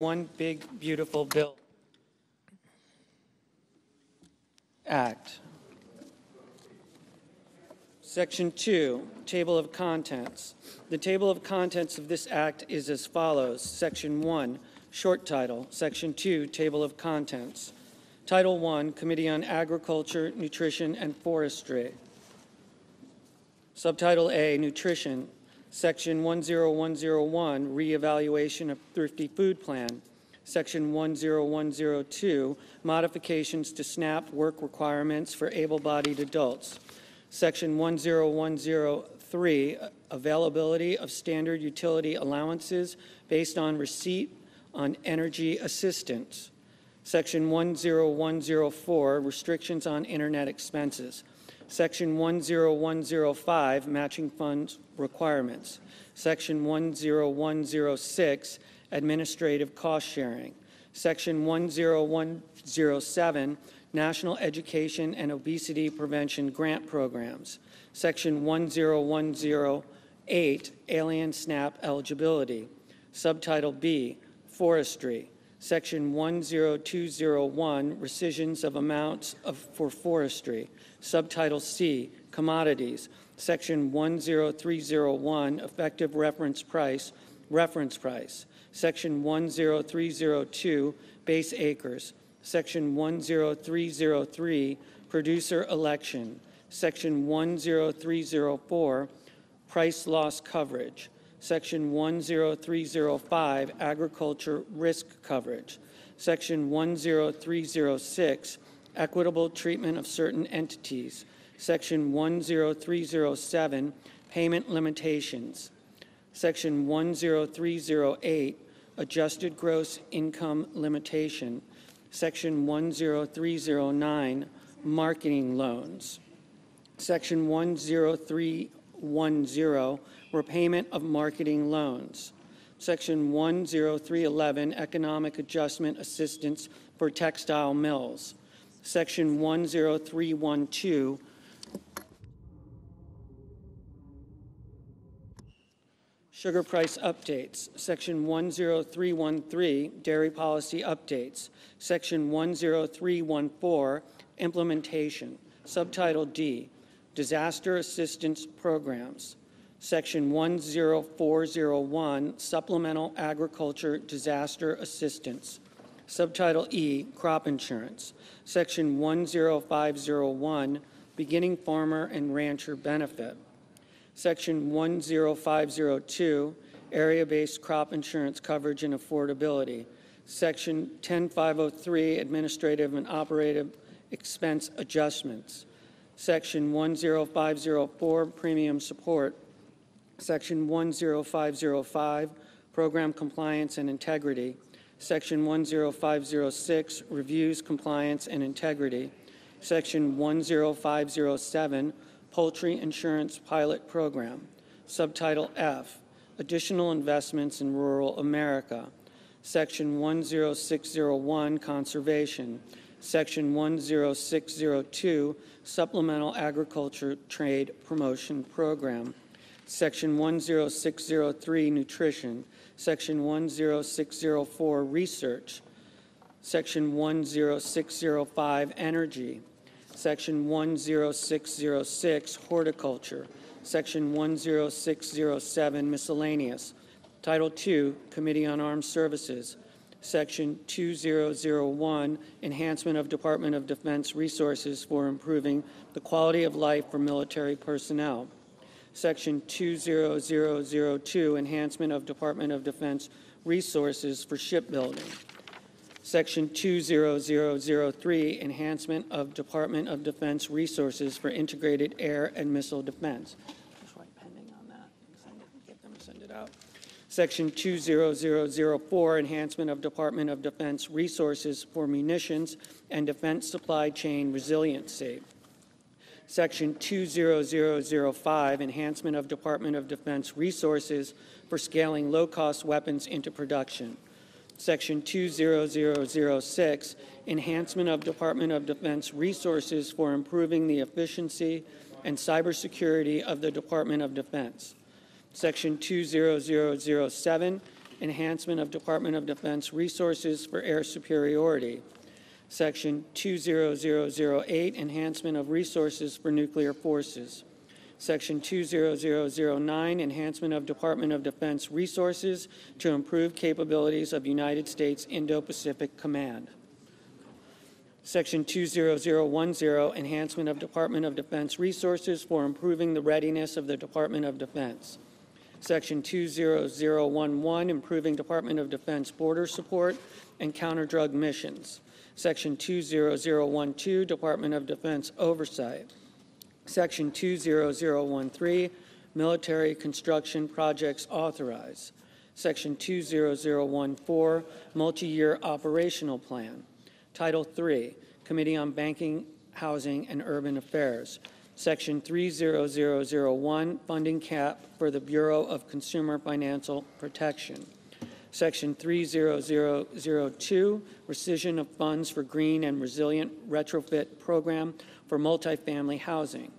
One Big Beautiful Bill Act. Section 2, Table of Contents. The table of contents of this act is as follows. Section 1, Short Title. Section 2, Table of Contents. Title 1, Committee on Agriculture, Nutrition, and Forestry. Subtitle A, Nutrition. Section 10101, Reevaluation of Thrifty Food Plan. Section 10102, Modifications to SNAP Work Requirements for Able-Bodied Adults. Section 10103, Availability of Standard Utility Allowances based on receipt on energy assistance. Section 10104, Restrictions on Internet Expenses. Section 10105, Matching Funds Requirements. Section 10106, Administrative Cost Sharing. Section 10107, National Education and Obesity Prevention Grant Programs. Section 10108, Alien SNAP Eligibility. Subtitle B, Forestry. Section 10201, Rescissions of Amounts for Forestry. Subtitle C, Commodities. Section 10301, Effective Reference Price, Reference Price. Section 10302, Base Acres. Section 10303, Producer Election. Section 10304, Price Loss Coverage. Section 10305, Agriculture Risk Coverage. Section 10306, Equitable Treatment of Certain Entities. Section 10307, Payment Limitations. Section 10308, Adjusted Gross Income Limitation. Section 10309, Marketing Loans. Section 10310, Repayment of Marketing Loans. Section 10311, Economic Adjustment Assistance for Textile Mills. Section 10312, Sugar Price Updates. Section 10313, Dairy Policy Updates. Section 10314, Implementation. Subtitle D, Disaster Assistance Programs. Section 10401, Supplemental Agriculture Disaster Assistance. Subtitle E, Crop Insurance. Section 10501, Beginning Farmer and Rancher Benefit. Section 10502, Area-Based Crop Insurance Coverage and Affordability. Section 10503, Administrative and Operative Expense Adjustments. Section 10504, Premium Support. Section 10505, Program Compliance and Integrity. Section 10506, Reviews, Compliance, and Integrity. Section 10507, Poultry Insurance Pilot Program. Subtitle F, Additional Investments in Rural America. Section 10601, Conservation. Section 10602, Supplemental Agriculture Trade Promotion Program. Section 10603, Nutrition. Section 10604, Research. Section 10605, Energy. Section 10606, Horticulture. Section 10607, Miscellaneous. Title II, Committee on Armed Services. Section 2001, Enhancement of Department of Defense Resources for Improving the Quality of Life for Military Personnel. Section 20002, Enhancement of Department of Defense Resources for Shipbuilding. Section 20003, Enhancement of Department of Defense Resources for Integrated Air and Missile Defense. Just write pending on that. Get them to send it out. Section 20004, Enhancement of Department of Defense Resources for Munitions and Defense Supply Chain Resiliency. Section 20005, Enhancement of Department of Defense Resources for Scaling Low-Cost Weapons into Production. Section 20006, Enhancement of Department of Defense Resources for Improving the Efficiency and Cybersecurity of the Department of Defense. Section 20007, enhancement of Department of Defense resources for air superiority. Section 20008, enhancement of resources for nuclear forces. Section 20009, enhancement of Department of Defense resources to improve capabilities of United States Indo-Pacific Command. Section 20010, enhancement of Department of Defense resources for improving the readiness of the Department of Defense. Section 20011, improving Department of Defense border support and counter-drug missions. Section 20012, Department of Defense oversight. Section 20013, military construction projects authorized. Section 20014, multi-year operational plan. Title III, Committee on Banking, Housing, and Urban Affairs. Section 30001, funding cap for the Bureau of Consumer Financial Protection. Section 30002, rescission of funds for green and resilient retrofit program for multifamily housing.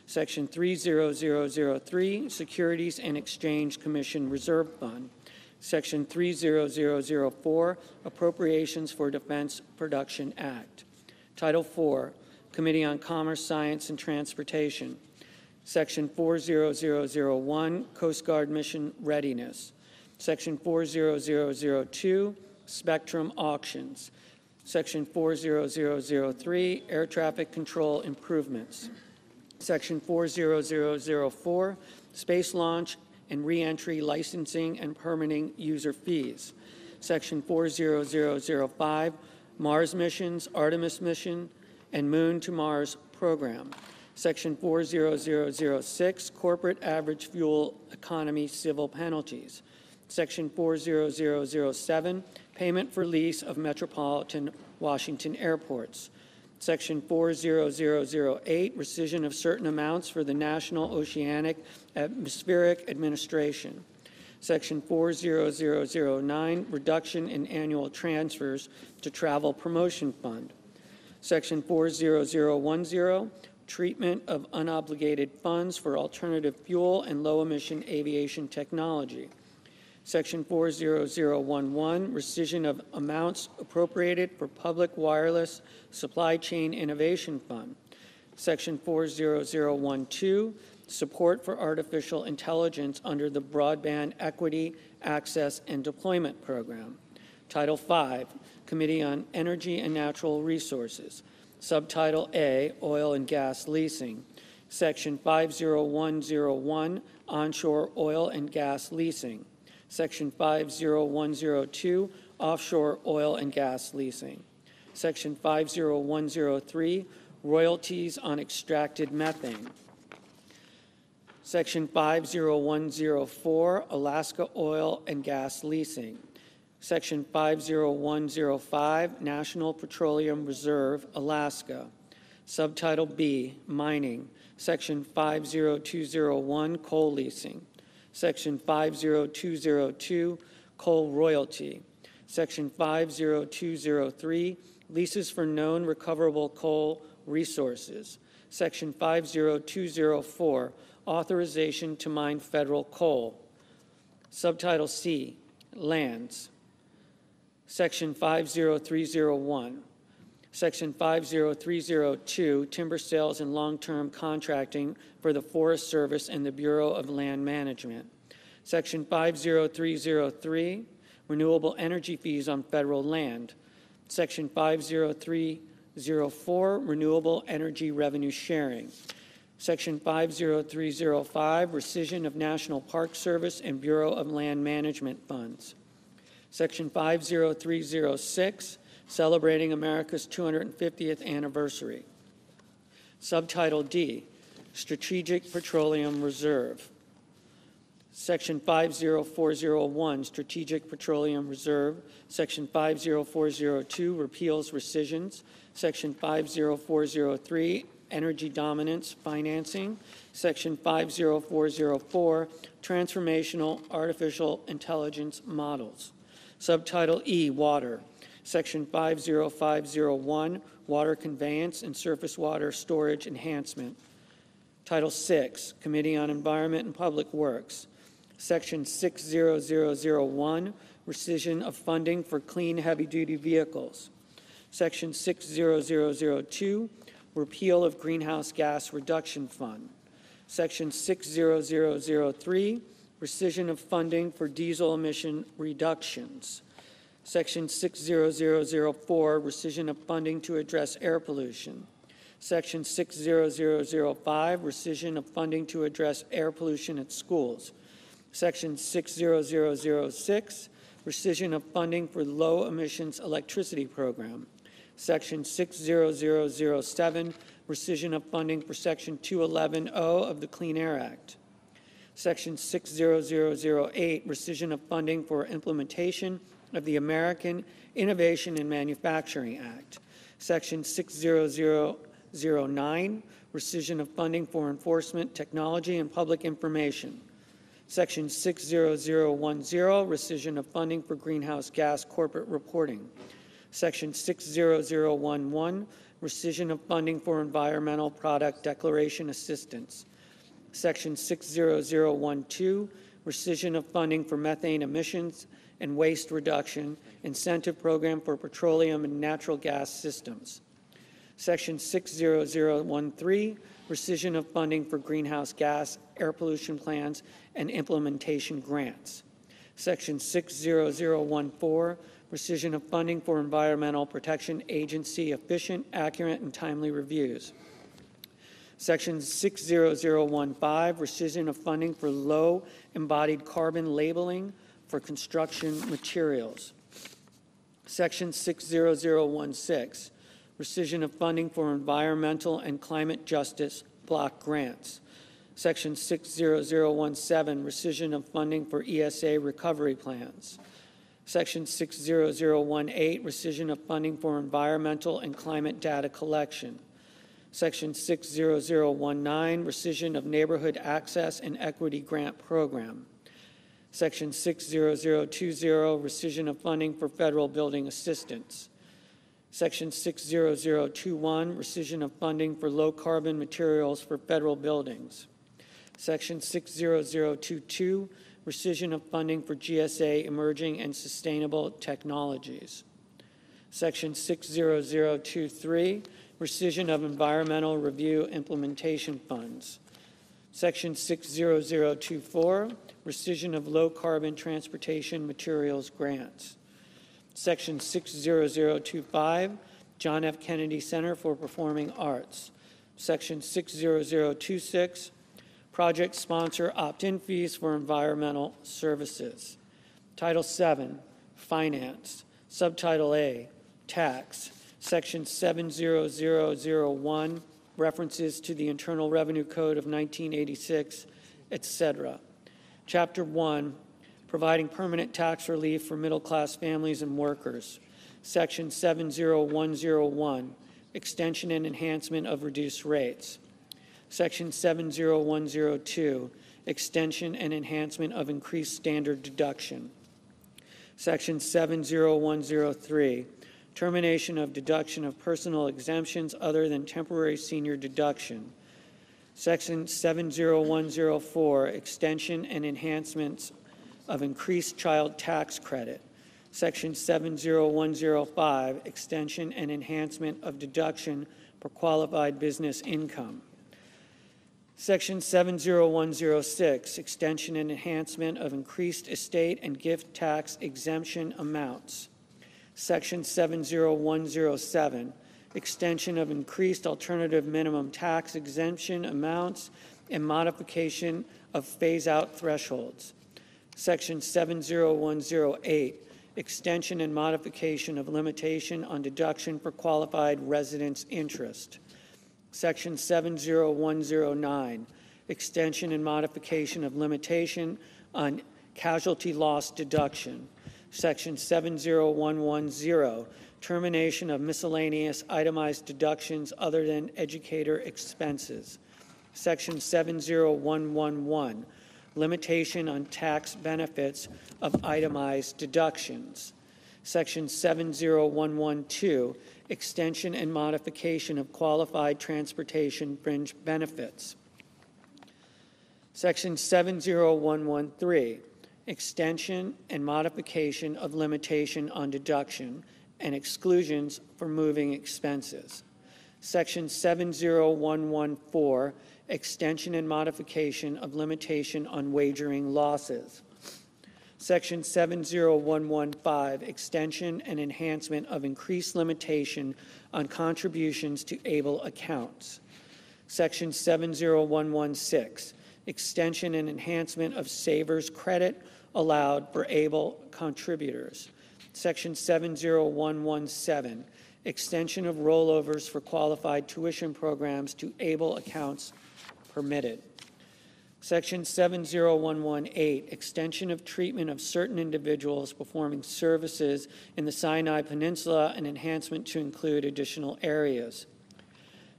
Section 30003, Securities and Exchange Commission Reserve Fund. Section 30004, Appropriations for Defense Production Act. Title IV, Committee on Commerce, Science, and Transportation. Section 40001, Coast Guard Mission Readiness. Section 40002, Spectrum Auctions. Section 40003, Air Traffic Control Improvements. Section 40004, Space Launch and Reentry Licensing and Permitting User Fees. Section 40005, Mars Missions, Artemis Mission, and Moon to Mars Program. Section 40006, Corporate Average Fuel Economy Civil Penalties. Section 40007, Payment for Lease of Metropolitan Washington Airports. Section 40008, Rescission of certain amounts for the National Oceanic Atmospheric Administration. Section 40009, Reduction in annual transfers to Travel Promotion Fund. Section 40010, Treatment of unobligated funds for alternative fuel and low-emission aviation technology. Section 40011, rescission of amounts appropriated for Public Wireless Supply Chain Innovation Fund. Section 40012, support for artificial intelligence under the Broadband Equity, Access, and Deployment Program. Title V, Committee on Energy and Natural Resources. Subtitle A, Oil and Gas Leasing. Section 50101, Onshore Oil and Gas Leasing. Section 50102, Offshore Oil and Gas Leasing. Section 50103, Royalties on Extracted Methane. Section 50104, Alaska Oil and Gas Leasing. Section 50105, National Petroleum Reserve, Alaska. Subtitle B, Mining. Section 50201, Coal Leasing. Section 50202, Coal Royalty. Section 50203, Leases for Known Recoverable Coal Resources. Section 50204, Authorization to Mine Federal Coal. Subtitle C, Lands. Section 50301. Section 50302, Timber Sales and Long-Term Contracting for the Forest Service and the Bureau of Land Management. Section 50303, Renewable Energy Fees on Federal Land. Section 50304, Renewable Energy Revenue Sharing. Section 50305, Rescission of National Park Service and Bureau of Land Management Funds. Section 50306, Celebrating America's 250th Anniversary. Subtitle D, Strategic Petroleum Reserve. Section 50401, Strategic Petroleum Reserve. Section 50402, Repeals Rescissions. Section 50403, Energy Dominance Financing. Section 50404, Transformational Artificial Intelligence Models. Subtitle E, Water. Section 50501, Water Conveyance and Surface Water Storage Enhancement. Title VI, Committee on Environment and Public Works. Section 60001, rescission of funding for clean heavy-duty vehicles. Section 60002, repeal of greenhouse gas reduction fund. Section 60003, rescission of funding for diesel emission reductions. Section 60004, rescission of funding to address air pollution. Section 60005, rescission of funding to address air pollution at schools. Section 60006, rescission of funding for low emissions electricity program. Section 60007, rescission of funding for Section 211O of the Clean Air Act. Section 60008, rescission of funding for implementation of the American Innovation and Manufacturing Act. Section 60009, rescission of funding for enforcement, technology, and public information. Section 60010, rescission of funding for greenhouse gas corporate reporting. Section 60011, rescission of funding for environmental product declaration assistance. Section 60012, rescission of funding for methane emissions and waste reduction incentive program for petroleum and natural gas systems. Section 60013, rescission of funding for greenhouse gas, air pollution plans, and implementation grants. Section 60014, rescission of funding for Environmental Protection Agency efficient, accurate, and timely reviews. Section 60015, rescission of funding for low embodied carbon labeling for construction materials. Section 60016, rescission of funding for environmental and climate justice block grants. Section 60017, rescission of funding for ESA recovery plans. Section 60018, rescission of funding for environmental and climate data collection. Section 60019, rescission of neighborhood access and equity grant program. Section 60020, rescission of funding for federal building assistance. Section 60021, rescission of funding for low-carbon materials for federal buildings. Section 60022, rescission of funding for GSA emerging and sustainable technologies. Section 60023, rescission of environmental review implementation funds. Section 60024, rescission of low-carbon transportation materials grants. Section 60025, John F. Kennedy Center for Performing Arts. Section 60026, project sponsor opt-in fees for environmental services. Title VII, Finance. Subtitle A, Tax. Section 70001, references to the Internal Revenue Code of 1986, etc. Chapter 1, providing permanent tax relief for middle-class families and workers. Section 70101, extension and enhancement of reduced rates. Section 70102, extension and enhancement of increased standard deduction. Section 70103, termination of deduction of personal exemptions other than temporary senior deduction. Section 70104, extension and enhancements of increased child tax credit. Section 70105, extension and enhancement of deduction for qualified business income. Section 70106, extension and enhancement of increased estate and gift tax exemption amounts. Section 70107, extension of increased alternative minimum tax exemption amounts and modification of phase-out thresholds. Section 70108, extension and modification of limitation on deduction for qualified residence interest. Section 70109, extension and modification of limitation on casualty loss deduction. Section 70110, termination of miscellaneous itemized deductions other than educator expenses. Section 70111, limitation on tax benefits of itemized deductions. Section 70112, extension and modification of qualified transportation fringe benefits. Section 70113, extension and modification of limitation on deduction and exclusions for moving expenses. Section 70114, extension and modification of limitation on wagering losses. Section 70115, extension and enhancement of increased limitation on contributions to ABLE accounts. Section 70116, extension and enhancement of savers credit allowed for ABLE contributors. Section 70117, extension of rollovers for qualified tuition programs to ABLE accounts permitted. Section 70118, extension of treatment of certain individuals performing services in the Sinai Peninsula and enhancement to include additional areas.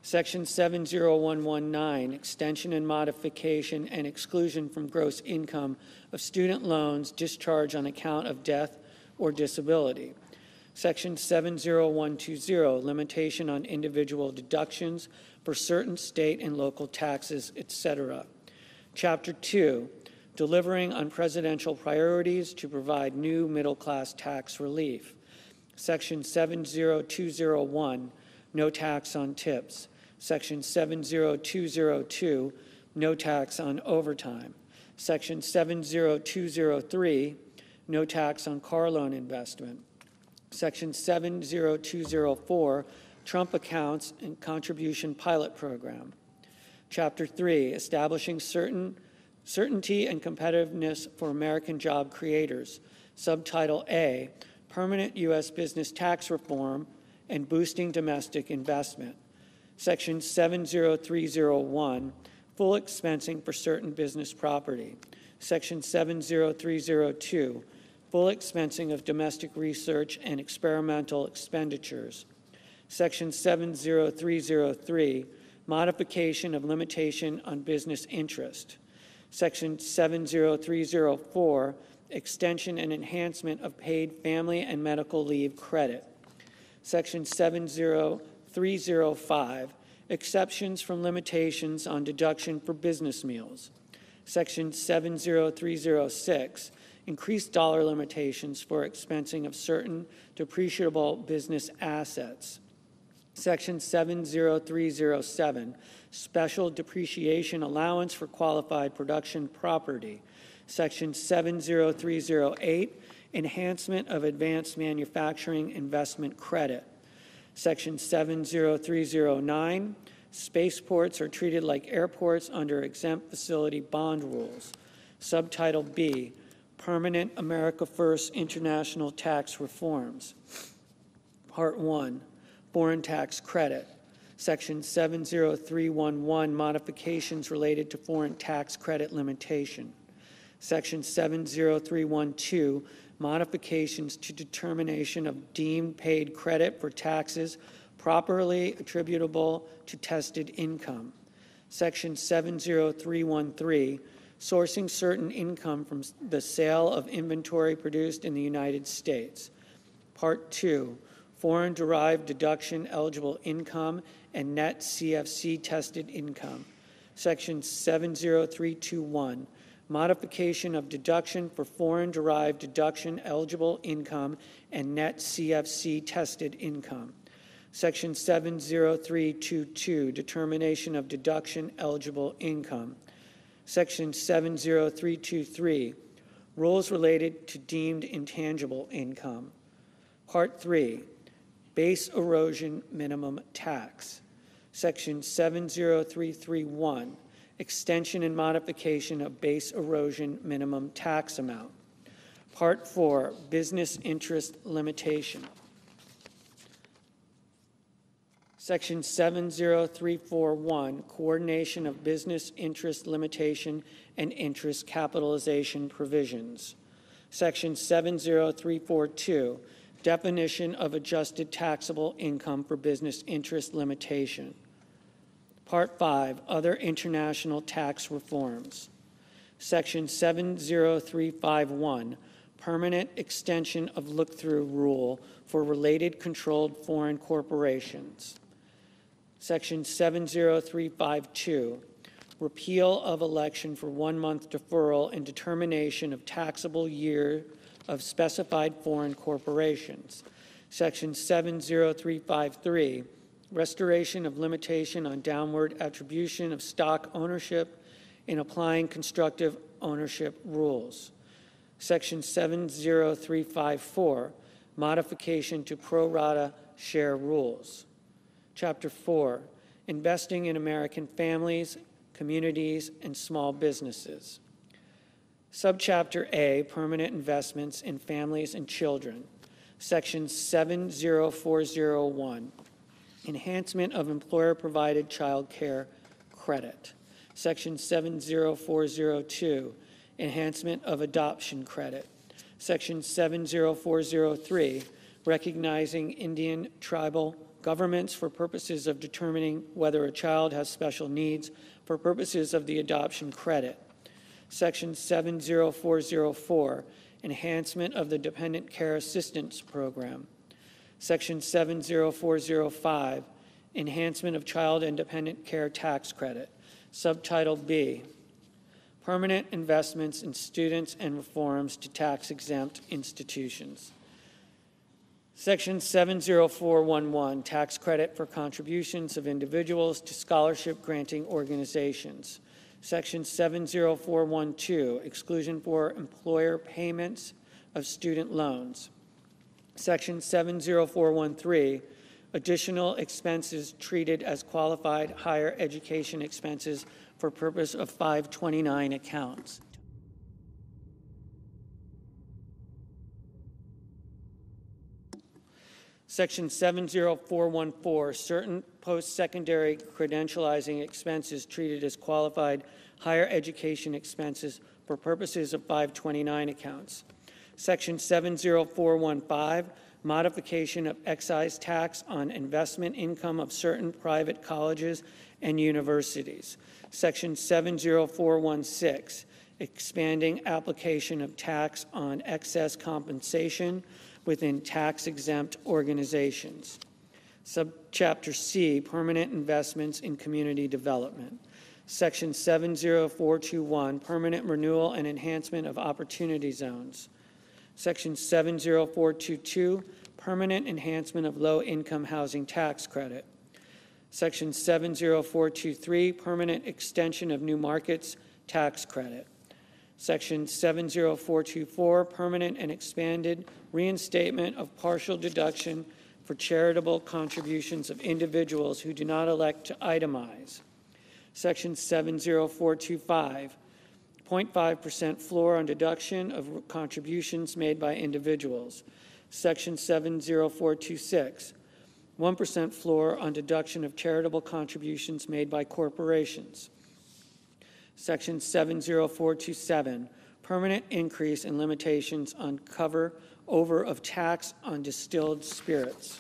Section 70119, extension and modification and exclusion from gross income of student loans discharged on account of death or disability. Section 70120, limitation on individual deductions for certain state and local taxes, etc. Chapter 2, delivering on presidential priorities to provide new middle-class tax relief. Section 70201, no tax on tips. Section 70202, no tax on overtime. Section 70203, no tax on car loan investment. Section 70204, Trump accounts and contribution pilot program. Chapter 3, establishing certainty and competitiveness for American job creators. Subtitle A, permanent U.S. business tax reform and boosting domestic investment. Section 70301, full expensing for certain business property. Section 70302, full expensing of domestic research and experimental expenditures. Section 70303, modification of limitation on business interest. Section 70304, extension and enhancement of paid family and medical leave credit. Section 70305, exceptions from limitations on deduction for business meals. Section 70306, increased dollar limitations for expensing of certain depreciable business assets. Section 70307, special depreciation allowance for qualified production property. Section 70308, enhancement of advanced manufacturing investment credit. Section 70309, spaceports are treated like airports under exempt facility bond rules. Subtitle B, permanent America First international tax reforms. Part 1, foreign tax credit. Section 70311, modifications related to foreign tax credit limitation. Section 70312, modifications to determination of deemed paid credit for taxes properly attributable to tested income. Section 70313, sourcing certain income from the sale of inventory produced in the United States. Part 2, foreign-derived deduction eligible income and net CFC tested income. Section 70321, modification of deduction for foreign-derived deduction eligible income and net CFC tested income. Section 70322, determination of deduction eligible income. Section 70323, rules related to deemed intangible income. Part 3, base erosion minimum tax. Section 70331, extension and modification of base erosion minimum tax amount. Part 4, business interest limitation. Section 70341, coordination of business interest limitation and interest capitalization provisions. Section 70342, definition of adjusted taxable income for business interest limitation. Part 5, other international tax reforms. Section 70351, permanent extension of look-through rule for related controlled foreign corporations. Section 70352, repeal of election for 1 month deferral and determination of taxable year of specified foreign corporations. Section 70353, restoration of limitation on downward attribution of stock ownership in applying constructive ownership rules. Section 70354, modification to pro rata share rules. Chapter 4, investing in American families, communities, and small businesses. Subchapter A, permanent investments in families and children. Section 70401, enhancement of employer-provided child care credit. Section 70402, enhancement of adoption credit. Section 70403, recognizing Indian tribal governments for purposes of determining whether a child has special needs for purposes of the adoption credit. Section 70404, enhancement of the Dependent Care Assistance Program. Section 70405, enhancement of Child and Dependent Care Tax Credit. Subtitle B, permanent investments in students and reforms to tax-exempt institutions. Section 70411, tax credit for contributions of individuals to scholarship-granting organizations. Section 70412, exclusion for employer payments of student loans. Section 70413, additional expenses treated as qualified higher education expenses for purpose of 529 accounts. Section 70414, certain post-secondary credentializing expenses treated as qualified higher education expenses for purposes of 529 accounts. Section 70415, modification of excise tax on investment income of certain private colleges and universities. Section 70416, expanding application of tax on excess compensation within tax-exempt organizations. Subchapter C, permanent investments in community development. Section 70421, permanent renewal and enhancement of opportunity zones. Section 70422, permanent enhancement of low-income housing tax credit. Section 70423, permanent extension of new markets tax credit. Section 70424, permanent and expanded reinstatement of partial deduction for charitable contributions of individuals who do not elect to itemize. Section 70425, 0.5% floor on deduction of contributions made by individuals. Section 70426, 1% floor on deduction of charitable contributions made by corporations. Section 70427, permanent increase in limitations on cover over of tax on distilled spirits.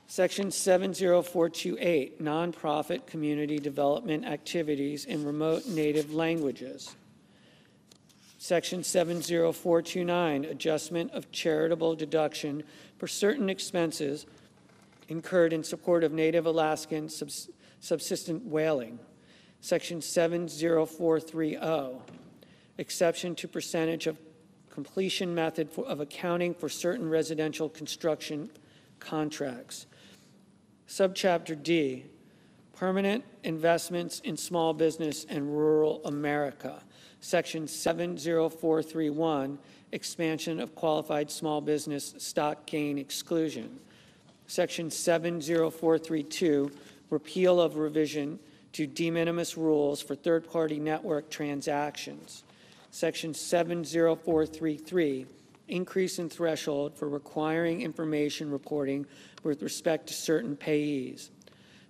Section 70428, nonprofit community development activities in remote native languages. Section 70429, adjustment of charitable deduction for certain expenses incurred in support of Native Alaskan subsistent whaling. Section 70430, exception to percentage of completion method of accounting for certain residential construction contracts. Subchapter D, permanent investments in small business and rural America. Section 70431, expansion of qualified small business stock gain exclusion. Section 70432, repeal of revision to de minimis rules for third-party network transactions. Section 70433, increase in threshold for requiring information reporting with respect to certain payees.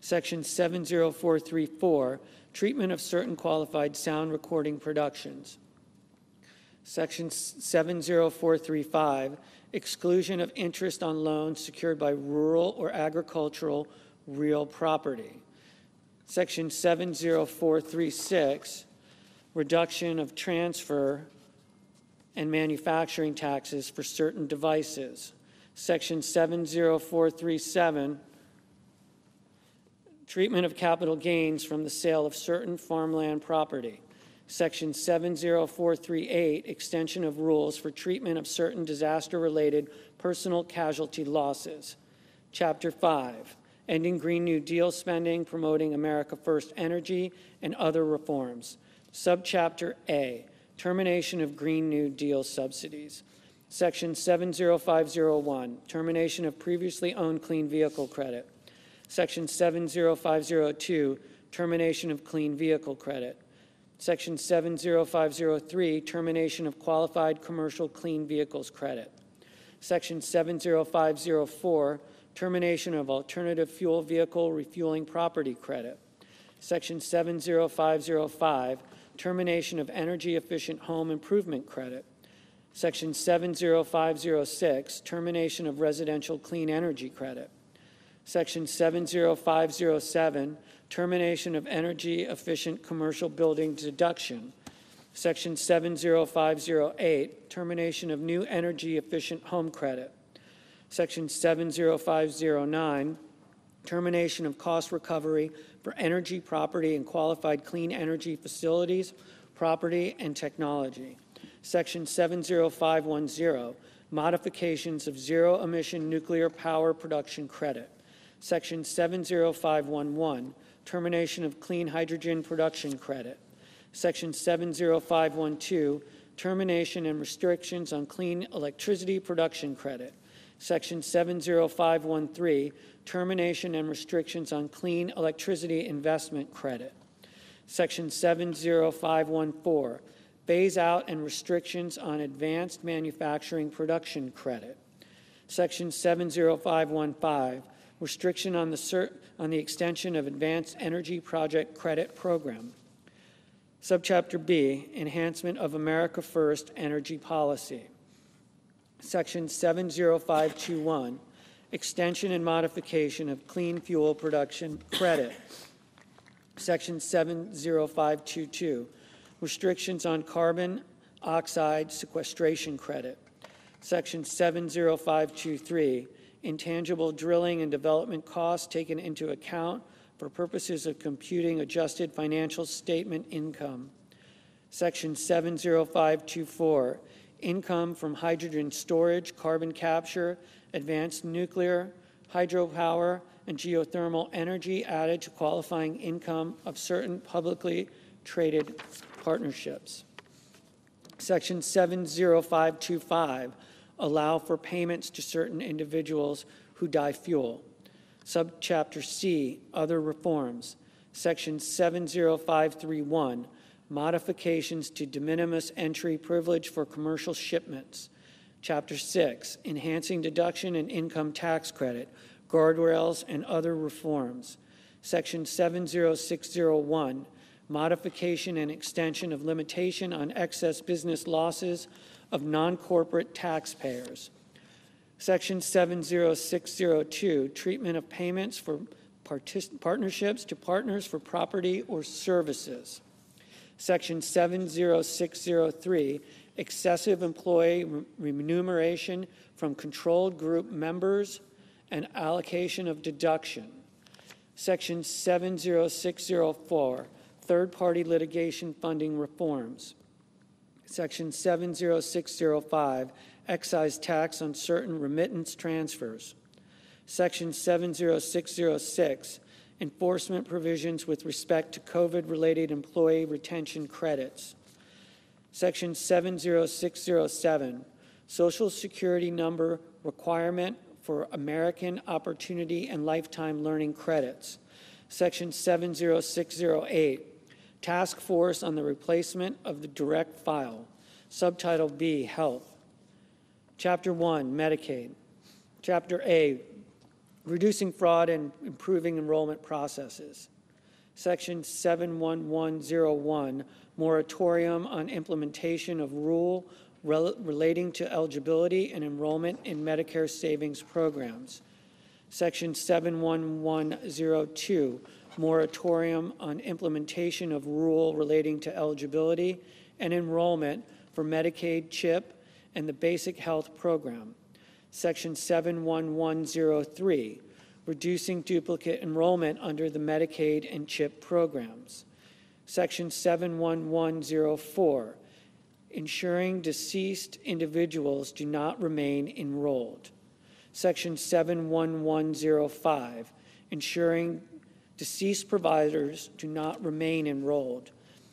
Section 70434, treatment of certain qualified sound recording productions. Section 70435, exclusion of interest on loans secured by rural or agricultural real property. Section 70436, reduction of transfer and manufacturing taxes for certain devices. Section 70437, treatment of capital gains from the sale of certain farmland property. Section 70438, extension of rules for treatment of certain disaster-related personal casualty losses. Chapter 5, ending Green New Deal spending, promoting America First energy, and other reforms. Subchapter A, termination of Green New Deal subsidies. Section 70501, termination of previously owned clean vehicle credit. Section 70502, termination of clean vehicle credit. Section 70503, termination of qualified commercial clean vehicles credit. Section 70504, termination of alternative fuel vehicle refueling property credit. Section 70505, termination of energy efficient home improvement credit. Section 70506, termination of residential clean energy credit. Section 70507, termination of energy efficient commercial building deduction. Section 70508, termination of new energy efficient home credit. Section 70509, termination of cost recovery for energy, property, and qualified clean energy facilities, property, and technology. Section 70510, modifications of zero-emission nuclear power production credit. Section 70511, termination of clean hydrogen production credit. Section 70512, termination and restrictions on clean electricity production credit. Section 70513, termination and restrictions on clean electricity investment credit. Section 70514, phase out and restrictions on advanced manufacturing production credit. Section 70515, restriction on the extension of Advanced Energy Project Credit Program. Subchapter B, enhancement of America First energy policy. Section 70521, extension and modification of clean fuel production credit. Section 70522, restrictions on carbon oxide sequestration credit. Section 70523, intangible drilling and development costs taken into account for purposes of computing adjusted financial statement income. Section 70524, income from hydrogen storage, carbon capture, advanced nuclear, hydropower, and geothermal energy added to qualifying income of certain publicly traded partnerships. Section 70525, allow for payments to certain individuals who die fuel. Subchapter C, other reforms. Section 70531, modifications to de minimis entry privilege for commercial shipments. Chapter 6, enhancing deduction and income tax credit, guardrails, and other reforms. Section 70601, modification and extension of limitation on excess business losses of non-corporate taxpayers. Section 70602, treatment of payments for partnerships to partners for property or services. Section 70603, excessive employee remuneration from controlled group members and allocation of deduction. Section 70604, third-party litigation funding reforms. Section 70605, excise tax on certain remittance transfers. Section 70606, enforcement provisions with respect to COVID-related employee retention credits. Section 70607, Social Security number requirement for American Opportunity and Lifetime Learning credits. Section 70608, Task Force on the Replacement of the Direct File. Subtitle B, Health. Chapter 1, Medicaid. Chapter A, Reducing Fraud and Improving Enrollment Processes. Section 71101, Moratorium on Implementation of Rule relating to eligibility and enrollment in Medicare savings programs. Section 71102, Moratorium on Implementation of Rule relating to eligibility and enrollment for Medicaid, CHIP, and the Basic Health Program. Section 71103, reducing duplicate enrollment under the Medicaid and CHIP programs. Section 71104, ensuring deceased individuals do not remain enrolled. Section 71105, ensuring deceased providers do not remain enrolled.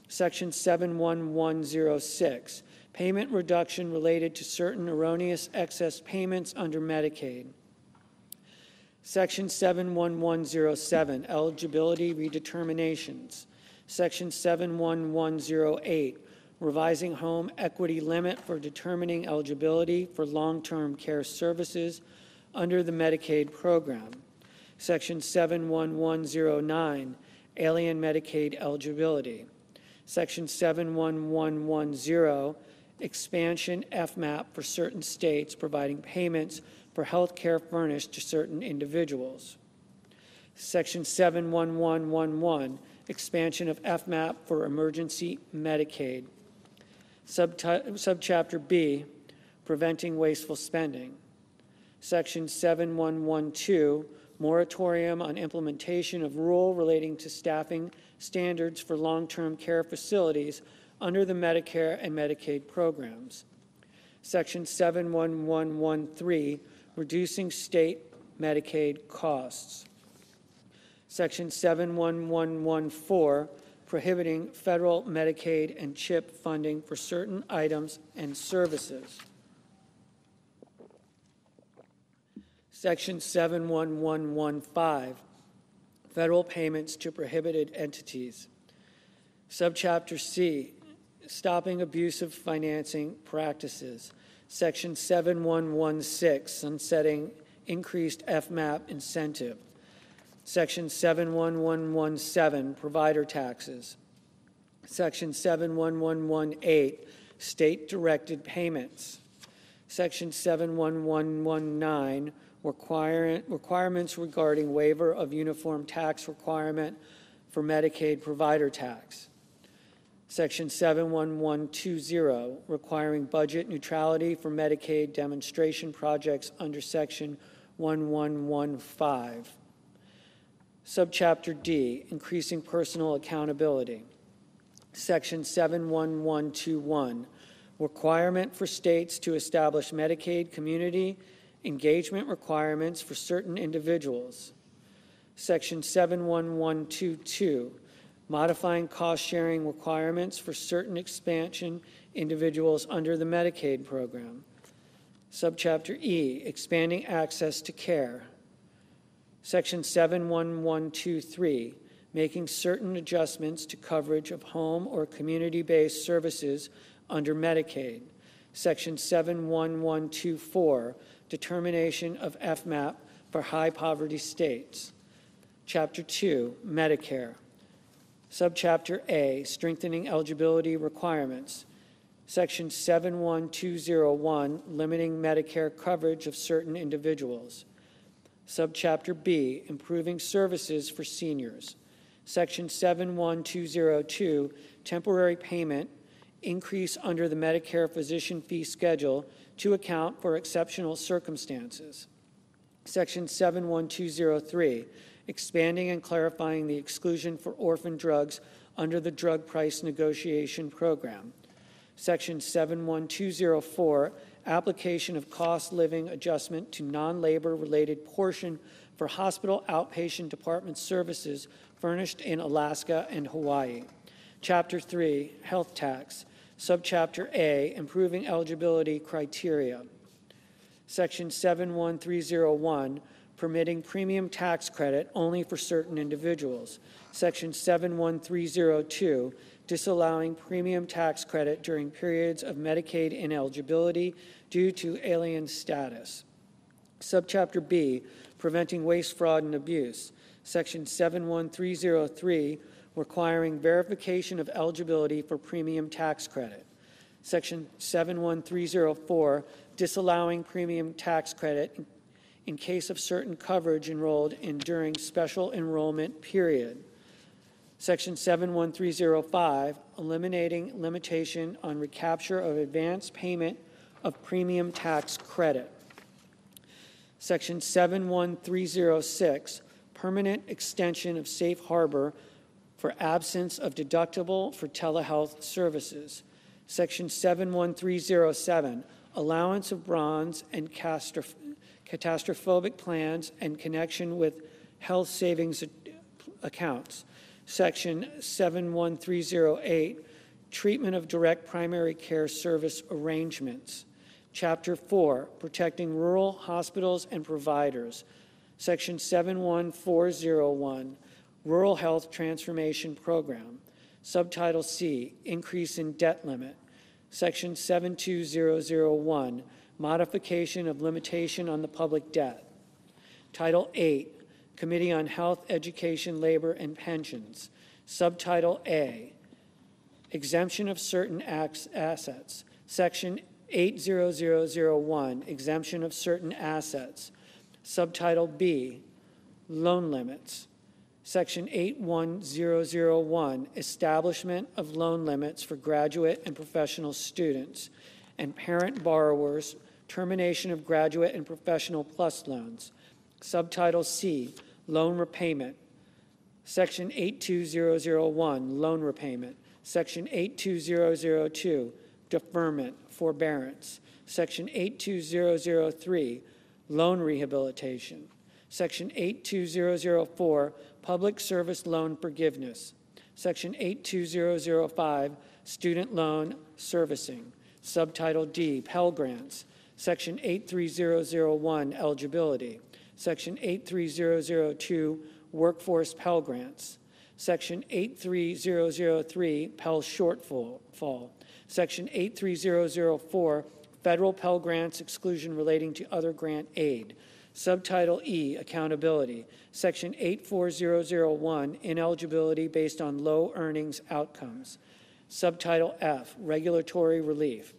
Section 71106, payment reduction related to certain erroneous excess payments under Medicaid. Section 71107, eligibility redeterminations. Section 71108, revising home equity limit for determining eligibility for long-term care services under the Medicaid program. Section 71109, alien Medicaid eligibility. Section 71110, expansion FMAP for certain states providing payments for health care furnished to certain individuals. Section 71111, expansion of FMAP for emergency Medicaid. Subchapter B, preventing wasteful spending. Section 7112, moratorium on implementation of rule relating to staffing standards for long-term care facilities under the Medicare and Medicaid programs. Section 71113, reducing state Medicaid costs. Section 71114, prohibiting federal Medicaid and CHIP funding for certain items and services. Section 71115, federal payments to prohibited entities. Subchapter C, stopping abusive financing practices. Section 7116, sunsetting increased FMAP incentive. Section 71117, provider taxes. Section 71118, state-directed payments. Section 71119, requirements regarding waiver of uniform tax requirement for Medicaid provider tax. Section 71120, requiring budget neutrality for Medicaid demonstration projects under Section 1115. Subchapter D, increasing personal accountability. Section 71121, requirement for states to establish Medicaid community engagement requirements for certain individuals. Section 71122, modifying cost-sharing requirements for certain expansion individuals under the Medicaid program. Subchapter E, expanding access to care. Section 71123, making certain adjustments to coverage of home or community-based services under Medicaid. Section 71124, determination of FMAP for high-poverty states. Chapter 2, Medicare. Subchapter A, strengthening eligibility requirements. Section 71201, limiting Medicare coverage of certain individuals. Subchapter B, improving services for seniors. Section 71202, temporary payment, increase under the Medicare physician fee schedule to account for exceptional circumstances. Section 71203, expanding and clarifying the exclusion for orphan drugs under the Drug Price Negotiation Program. Section 71204, application of cost living adjustment to non-labor related portion for hospital outpatient department services furnished in Alaska and Hawaii. Chapter 3, health tax. Subchapter A, improving eligibility criteria. Section 71301, permitting premium tax credit only for certain individuals. Section 71302, disallowing premium tax credit during periods of Medicaid ineligibility due to alien status. Subchapter B, preventing waste, fraud, and abuse. Section 71303, requiring verification of eligibility for premium tax credit. Section 71304, disallowing premium tax credit in case of certain coverage enrolled in during special enrollment period. Section 71305, eliminating limitation on recapture of advance payment of premium tax credit. Section 71306, permanent extension of safe harbor for absence of deductible for telehealth services. Section 71307, allowance of bronze and catastrophic plans and connection with health savings accounts. Section 71308, treatment of direct primary care service arrangements. Chapter 4, protecting rural hospitals and providers. Section 71401, rural health transformation program. Subtitle C, increase in debt limit. Section 72001, modification of limitation on the public debt. Title 8, Committee on Health, Education, Labor, and Pensions. Subtitle A, exemption of certain assets. Section 80001, exemption of certain assets. Subtitle B, loan limits. Section 81001, establishment of loan limits for graduate and professional students and parent borrowers, termination of graduate and professional plus loans. Subtitle C, loan repayment. Section 82001, loan repayment. Section 82002, deferment, forbearance. Section 82003, loan rehabilitation. Section 82004, public service loan forgiveness. Section 82005, student loan servicing. Subtitle D, Pell Grants. Section 83001, eligibility. Section 83002, workforce Pell Grants. Section 83003, Pell shortfall. Section 83004, federal Pell Grants exclusion relating to other grant aid. Subtitle E, accountability. Section 84001, ineligibility based on low earnings outcomes. Subtitle F, regulatory relief.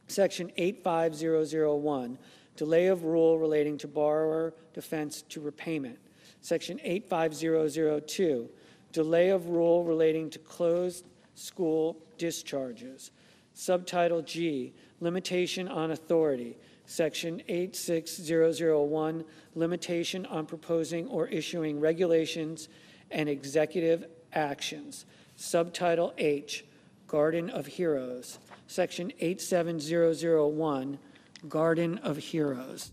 Section 85001, delay of rule relating to borrower defense to repayment. Section 85002, delay of rule relating to closed school discharges. Subtitle G, limitation on authority. Section 86001, limitation on proposing or issuing regulations and executive actions. Subtitle H, Garden of Heroes. Section 87001, Garden of Heroes.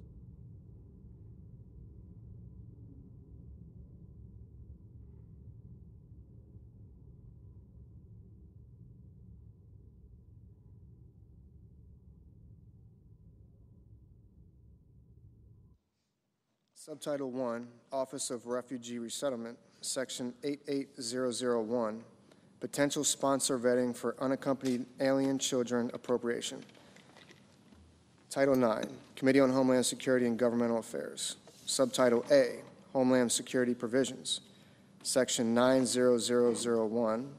Subtitle 1, Office of Refugee Resettlement, Section 88001, Potential Sponsor Vetting for Unaccompanied Alien Children Appropriation. Title 9, Committee on Homeland Security and Governmental Affairs. Subtitle A, Homeland Security Provisions. Section 90001,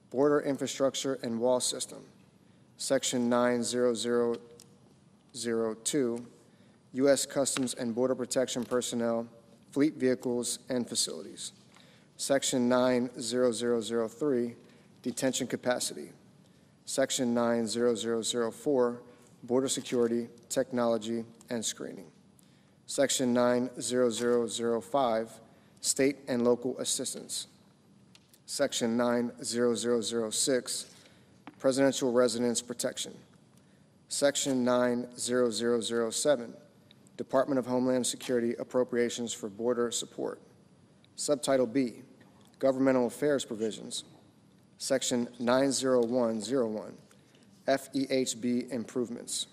Border Infrastructure and Wall System. Section 90002, U.S. Customs and Border Protection personnel, fleet vehicles, and facilities. Section 90003, detention capacity. Section 90004, border security, technology, and screening. Section 90005, state and local assistance. Section 90006, presidential residence protection. Section 90007, Department of Homeland Security appropriations for border support. Subtitle B, Governmental Affairs Provisions. Section 90101, FEHB improvements.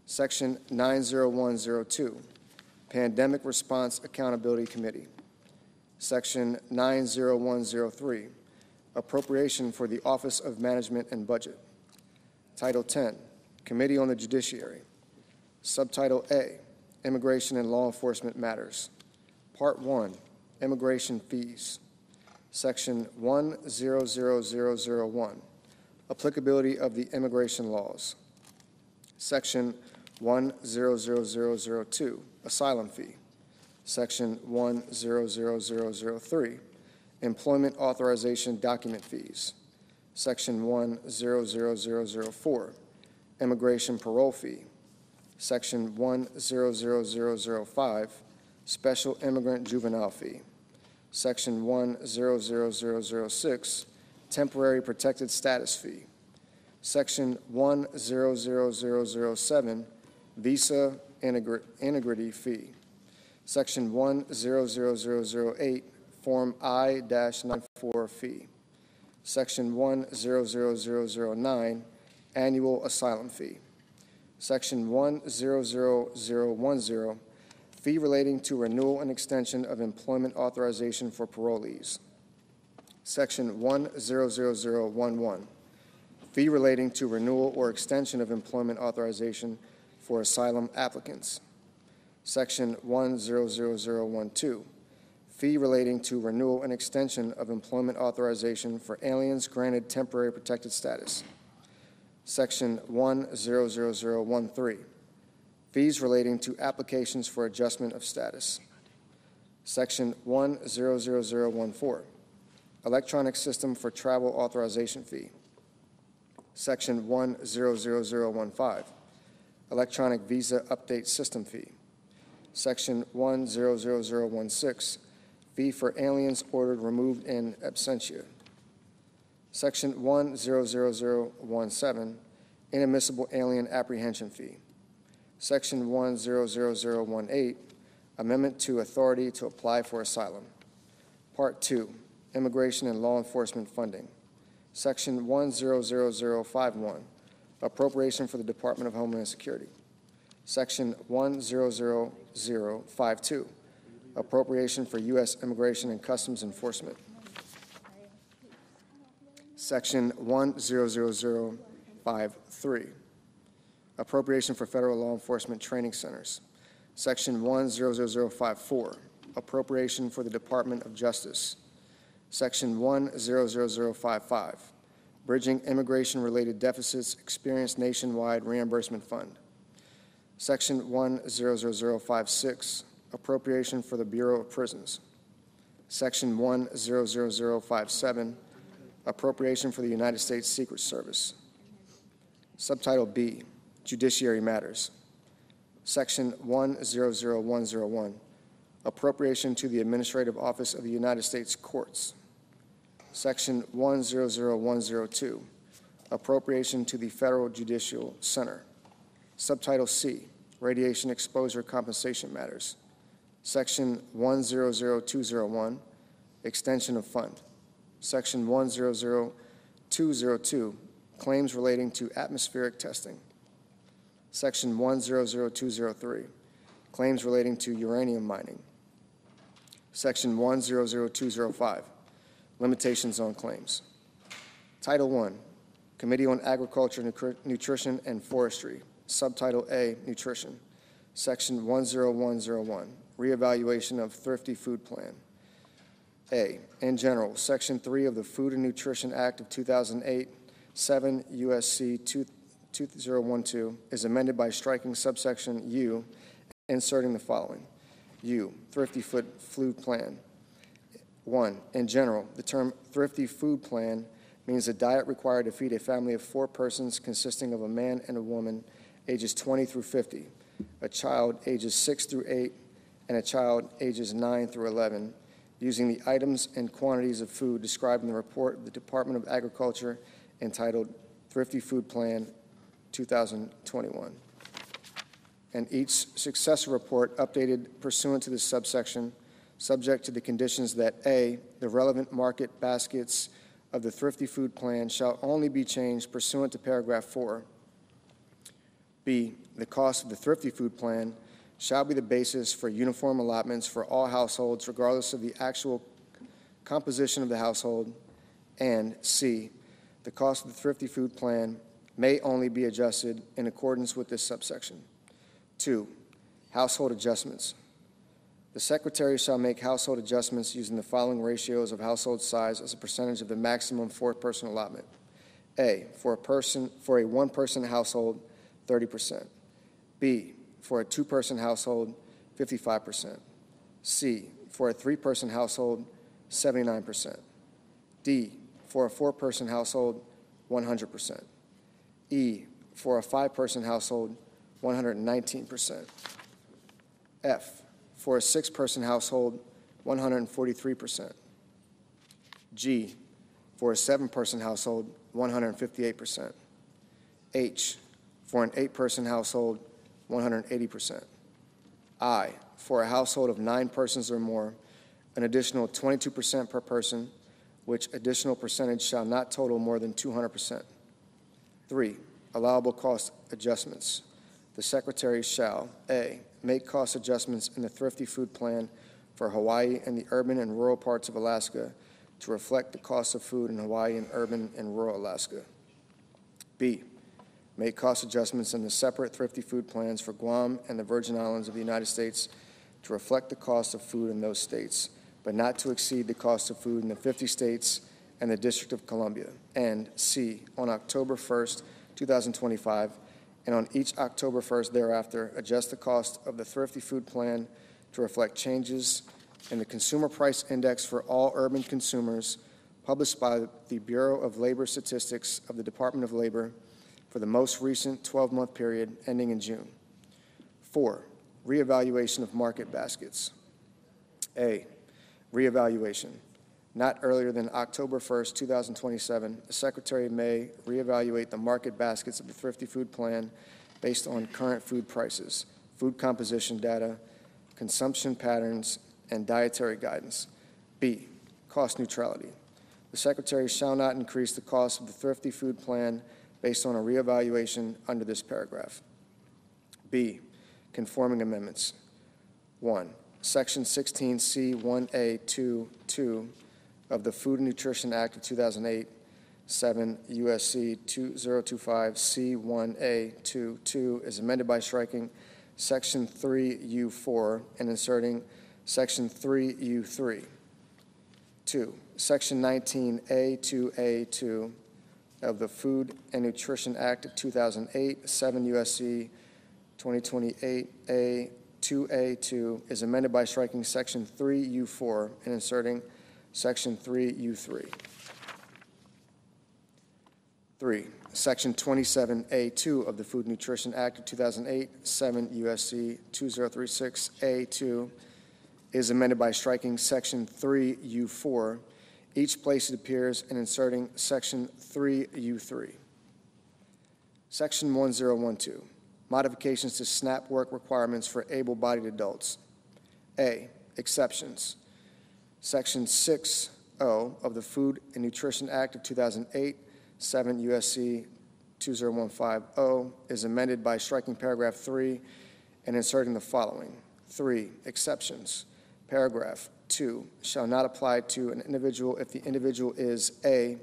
Section 90102, Pandemic Response Accountability Committee. Section 90103, Appropriation for the Office of Management and Budget. Title 10, Committee on the Judiciary. Subtitle A, Immigration and Law Enforcement Matters. Part 1, Immigration Fees. Section 100001, Applicability of the Immigration Laws. Section 100002, Asylum Fee. Section 100003, Employment Authorization Document Fees. Section 100004, Immigration Parole Fee. Section 100005, special immigrant juvenile fee. Section 100006, temporary protected status fee. Section 100007, visa integrity fee. Section 100008, Form I-94 fee. Section 100009, annual asylum fee. Section 100010, fee relating to renewal and extension of employment authorization for parolees. Section 100011, fee relating to renewal or extension of employment authorization for asylum applicants. Section 100012, fee relating to renewal and extension of employment authorization for aliens granted temporary protected status. Section 100013, fees relating to applications for adjustment of status. Section 100014, electronic system for travel authorization fee. Section 100015, electronic visa update system fee. Section 100016, fee for aliens ordered removed in absentia. Section 100017, inadmissible alien apprehension fee. Section 100018, amendment to authority to apply for asylum. Part 2, immigration and law enforcement funding. Section 100051, appropriation for the Department of Homeland Security. Section 10052, appropriation for U.S. Immigration and Customs Enforcement. Section 10053, appropriation for federal law enforcement training centers. Section 10054, appropriation for the Department of Justice. Section 10055, bridging immigration-related deficits experienced nationwide reimbursement fund. Section 10056, appropriation for the Bureau of Prisons. Section 10057, appropriation for the United States Secret Service. Subtitle B, Judiciary Matters. Section 100101, appropriation to the Administrative Office of the United States Courts. Section 100102, appropriation to the Federal Judicial Center. Subtitle C, Radiation Exposure Compensation Matters. Section 100201, extension of fund. Section 100202, claims relating to atmospheric testing. Section 100203, claims relating to uranium mining. Section 100205, limitations on claims. Title I, Committee on Agriculture, Nutrition, and Forestry. Subtitle A, Nutrition. Section 10101, reevaluation of Thrifty Food Plan. A, in general, Section 3 of the Food and Nutrition Act of 2008, 7 U.S.C. 2012, is amended by striking subsection U, inserting the following. U, Thrifty Food Plan. 1, in general, the term Thrifty Food Plan means a diet required to feed a family of 4 persons consisting of a man and a woman ages 20 through 50, a child ages 6 through 8, and a child ages 9 through 11, using the items and quantities of food described in the report of the Department of Agriculture entitled Thrifty Food Plan 2021. And each successor report updated pursuant to this subsection, subject to the conditions that A, the relevant market baskets of the Thrifty Food Plan shall only be changed pursuant to paragraph 4. B, the cost of the Thrifty Food Plan shall be the basis for uniform allotments for all households regardless of the actual composition of the household. And C, the cost of the Thrifty Food Plan may only be adjusted in accordance with this subsection. 2, household adjustments. The Secretary shall make household adjustments using the following ratios of household size as a percentage of the maximum 4-person allotment. A, for a one-person household, 30%. B, for a 2-person household, 55%. C, for a 3-person household, 79%. D, for a 4-person household, 100%. E, for a 5-person household, 119%. F, for a 6-person household, 143%. G, for a 7-person household, 158%. H, for an 8-person household, 180%. I, for a household of 9 persons or more, an additional 22% per person, which additional percentage shall not total more than 200%. 3, allowable cost adjustments. The Secretary shall, A, make cost adjustments in the Thrifty Food Plan for Hawaii and the urban and rural parts of Alaska to reflect the cost of food in Hawaii and urban and rural Alaska. B, make cost adjustments in the separate Thrifty Food Plans for Guam and the Virgin Islands of the United States to reflect the cost of food in those states, but not to exceed the cost of food in the 50 states and the District of Columbia. And C, on October 1st, 2025, and on each October 1st thereafter, adjust the cost of the Thrifty Food Plan to reflect changes in the Consumer Price Index for all urban consumers published by the Bureau of Labor Statistics of the Department of Labor for the most recent 12-month period ending in June. 4, reevaluation of market baskets. A, reevaluation. Not earlier than October 1st, 2027, the Secretary may reevaluate the market baskets of the Thrifty Food Plan based on current food prices, food composition data, consumption patterns, and dietary guidance. B, cost neutrality. The Secretary shall not increase the cost of the Thrifty Food Plan based on a reevaluation under this paragraph. B, conforming amendments. 1, Section 16C1A22 of the Food and Nutrition Act of 2008, 7 U.S.C. 2025 C1A22 is amended by striking Section 3U4 and inserting Section 3U3. 2, Section 19A2A2 of the Food and Nutrition Act of 2008, 7 U.S.C. 2028A2A2 is amended by striking Section 3U4 and inserting Section 3U3. 3, Section 27A2 of the Food and Nutrition Act of 2008, 7 U.S.C. 2036A2 is amended by striking Section 3U4, each place it appears, and inserting Section 3U3. Section 1012, modifications to SNAP work requirements for able-bodied adults. A, exceptions. Section 6.0 of the Food and Nutrition Act of 2008, 7 U.S.C. 20150 is amended by striking paragraph 3 and inserting the following. 3, exceptions. Paragraph 2 shall not apply to an individual if the individual is A,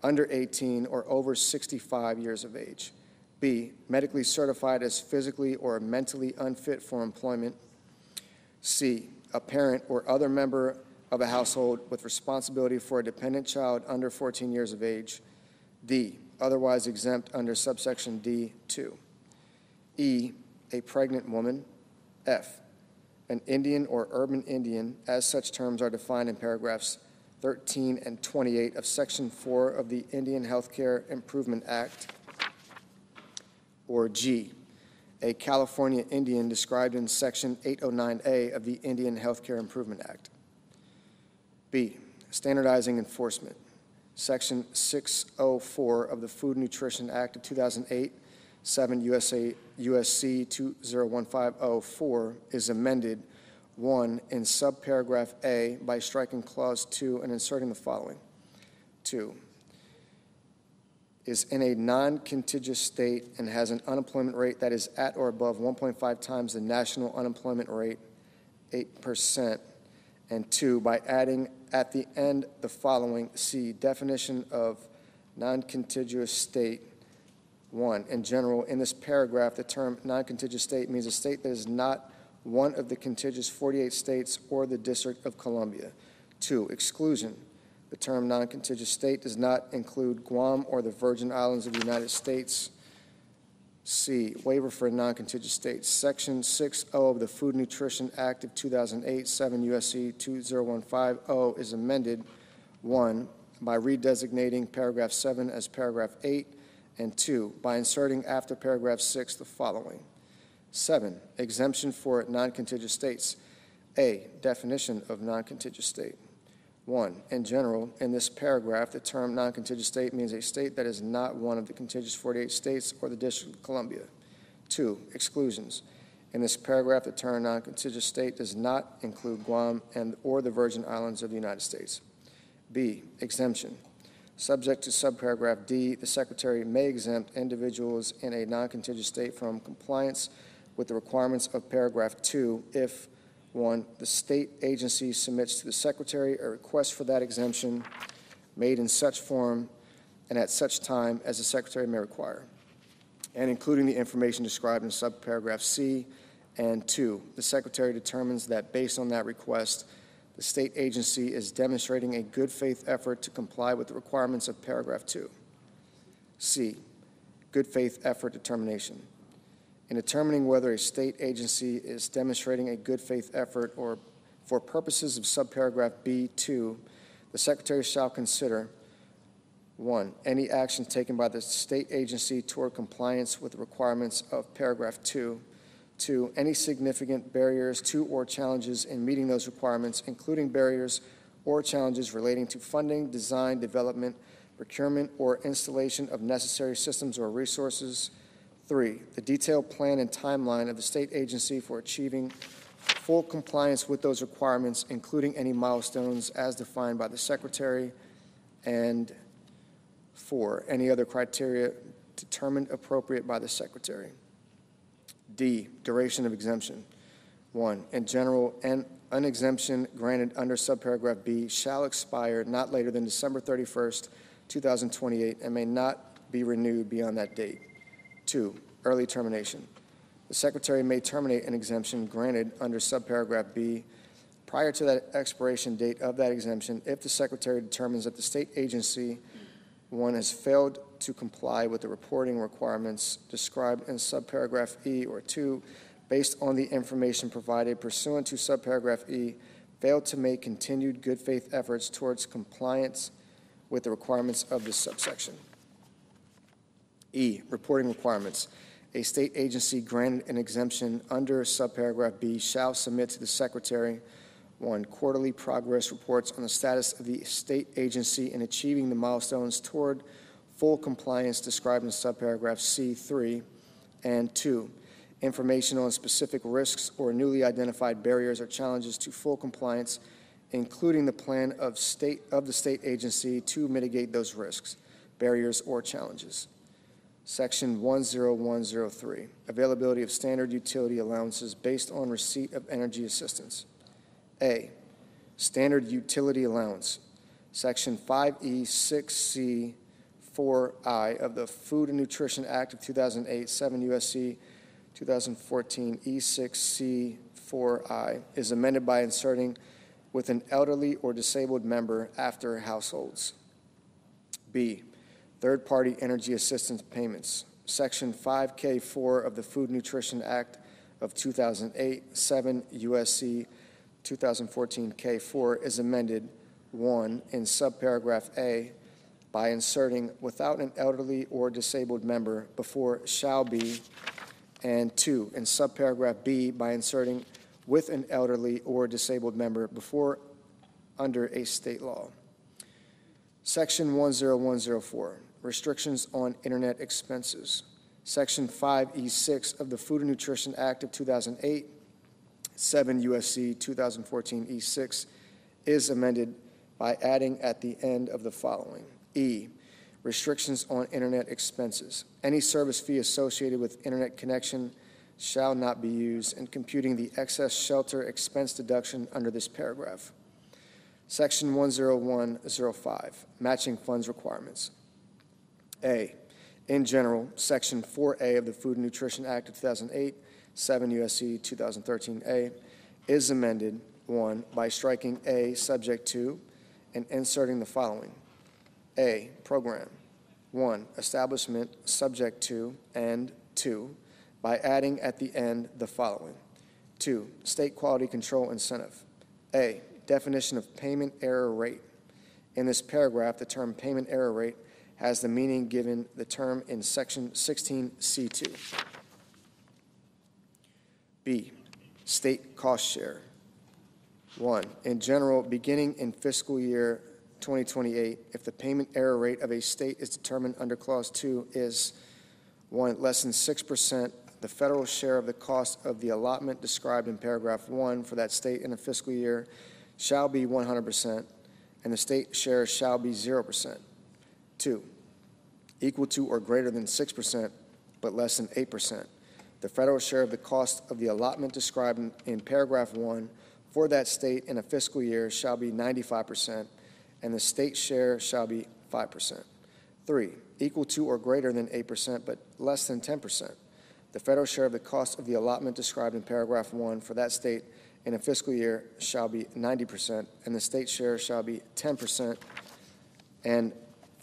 under 18 or over 65 years of age, B, medically certified as physically or mentally unfit for employment, C, a parent or other member of a household with responsibility for a dependent child under 14 years of age, D, otherwise exempt under subsection D2, E, a pregnant woman, F, an Indian or urban Indian, as such terms are defined in paragraphs 13 and 28 of Section 4 of the Indian Healthcare Improvement Act, or G, a California Indian described in Section 809A of the Indian Healthcare Improvement Act. B, standardizing enforcement. Section 604 of the Food and Nutrition Act of 2008, 7 U.S.C. 201504 is amended, 1, in subparagraph A by striking clause 2 and inserting the following. 2, is in a non-contiguous state and has an unemployment rate that is at or above 1.5 times the national unemployment rate, 8%, and 2, by adding at the end the following. C, definition of non-contiguous state. 1, in general, in this paragraph, the term non-contiguous state means a state that is not one of the contiguous 48 states or the District of Columbia. 2, exclusion. The term non-contiguous state does not include Guam or the Virgin Islands of the United States. C, waiver for non-contiguous states. Section 6.0 of the Food and Nutrition Act of 2008, 7 U.S.C. 20150 is amended, 1, by redesignating paragraph 7 as paragraph 8, and 2, by inserting after paragraph 6 the following. 7, exemption for non-contiguous states. A, definition of non-contiguous state. 1, in general, in this paragraph, the term non-contiguous state means a state that is not one of the contiguous 48 states or the District of Columbia. 2, exclusions. In this paragraph, the term non-contiguous state does not include Guam or the Virgin Islands of the United States. B, exemption. Subject to subparagraph D, the Secretary may exempt individuals in a non-contiguous state from compliance with the requirements of paragraph 2 if 1, the state agency submits to the Secretary a request for that exemption made in such form and at such time as the Secretary may require, and including the information described in subparagraph C, and 2, the Secretary determines that based on that request, the state agency is demonstrating a good faith effort to comply with the requirements of paragraph 2. C, good faith effort determination. In determining whether a state agency is demonstrating a good faith effort or for purposes of subparagraph B2, the Secretary shall consider 1, any action taken by the state agency toward compliance with the requirements of paragraph 2, 2, any significant barriers to or challenges in meeting those requirements, including barriers or challenges relating to funding, design, development, procurement, or installation of necessary systems or resources. 3, the detailed plan and timeline of the state agency for achieving full compliance with those requirements, including any milestones as defined by the Secretary. And 4, any other criteria determined appropriate by the Secretary. D, duration of exemption. 1, in general, an exemption granted under subparagraph B shall expire not later than December 31st, 2028, and may not be renewed beyond that date. 2, early termination. The Secretary may terminate an exemption granted under subparagraph B prior to that expiration date of that exemption if the Secretary determines that the state agency, 1, has failed to comply with the reporting requirements described in subparagraph E, or 2, based on the information provided pursuant to subparagraph E, failed to make continued good faith efforts towards compliance with the requirements of this subsection. E, reporting requirements. A state agency granted an exemption under subparagraph B shall submit to the Secretary 1, quarterly progress reports on the status of the state agency in achieving the milestones toward full compliance described in subparagraph C3, and 2, information on specific risks or newly identified barriers or challenges to full compliance, including the plan of the state agency to mitigate those risks, barriers, or challenges. Section 10103, availability of standard utility allowances based on receipt of energy assistance. A, standard utility allowance. Section 5E 6C 4I of the Food and Nutrition Act of 2008, 7 U.S.C. 2014 E6C 4I is amended by inserting with an elderly or disabled member after households. B, third-party energy assistance payments. Section 5K4 of the Food Nutrition Act of 2008, 7 U.S.C. 2014 K4 is amended, 1, in subparagraph A by inserting without an elderly or disabled member before shall be, and 2, in subparagraph B by inserting with an elderly or disabled member before under a state law. Section 10104, restrictions on internet expenses. Section 5E6 of the Food and Nutrition Act of 2008, 7 U.S.C. 2014 E6 is amended by adding at the end of the following. E, restrictions on internet expenses. Any service fee associated with internet connection shall not be used in computing the excess shelter expense deduction under this paragraph. Section 10105, matching funds requirements. A, in general, Section 4A of the Food and Nutrition Act of 2008, 7 U.S.C. 2013A, is amended, 1, by striking A subject to and inserting the following. A, program. 1, establishment subject to, and 2, by adding at the end the following. 2, state quality control incentive. A, definition of payment error rate. In this paragraph, the term payment error rate has the meaning given the term in Section 16C2. B, state cost share. 1, in general, beginning in fiscal year 2028, if the payment error rate of a state is determined under Clause 2 is 1, less than 6%, the federal share of the cost of the allotment described in paragraph 1 for that state in a fiscal year shall be 100%, and the state share shall be 0%. 2, equal to or greater than 6%, but less than 8%. The federal share of the cost of the allotment described in paragraph 1 for that state in a fiscal year shall be 95%, and the state share shall be 5%. 3, equal to or greater than 8%, but less than 10%. The federal share of the cost of the allotment described in paragraph 1 for that state in a fiscal year shall be 90%, and the state share shall be 10%. And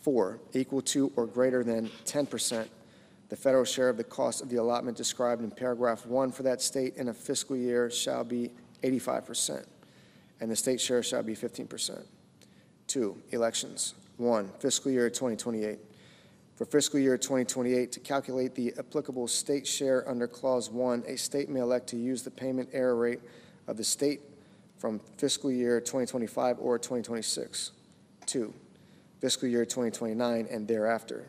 4, equal to or greater than 10%. The federal share of the cost of the allotment described in paragraph 1 for that state in a fiscal year shall be 85%, and the state share shall be 15%. 2, elections. 1, fiscal year 2028. For fiscal year 2028, to calculate the applicable state share under Clause 1, a state may elect to use the payment error rate of the state from fiscal year 2025 or 2026. 2, fiscal year 2029 and thereafter.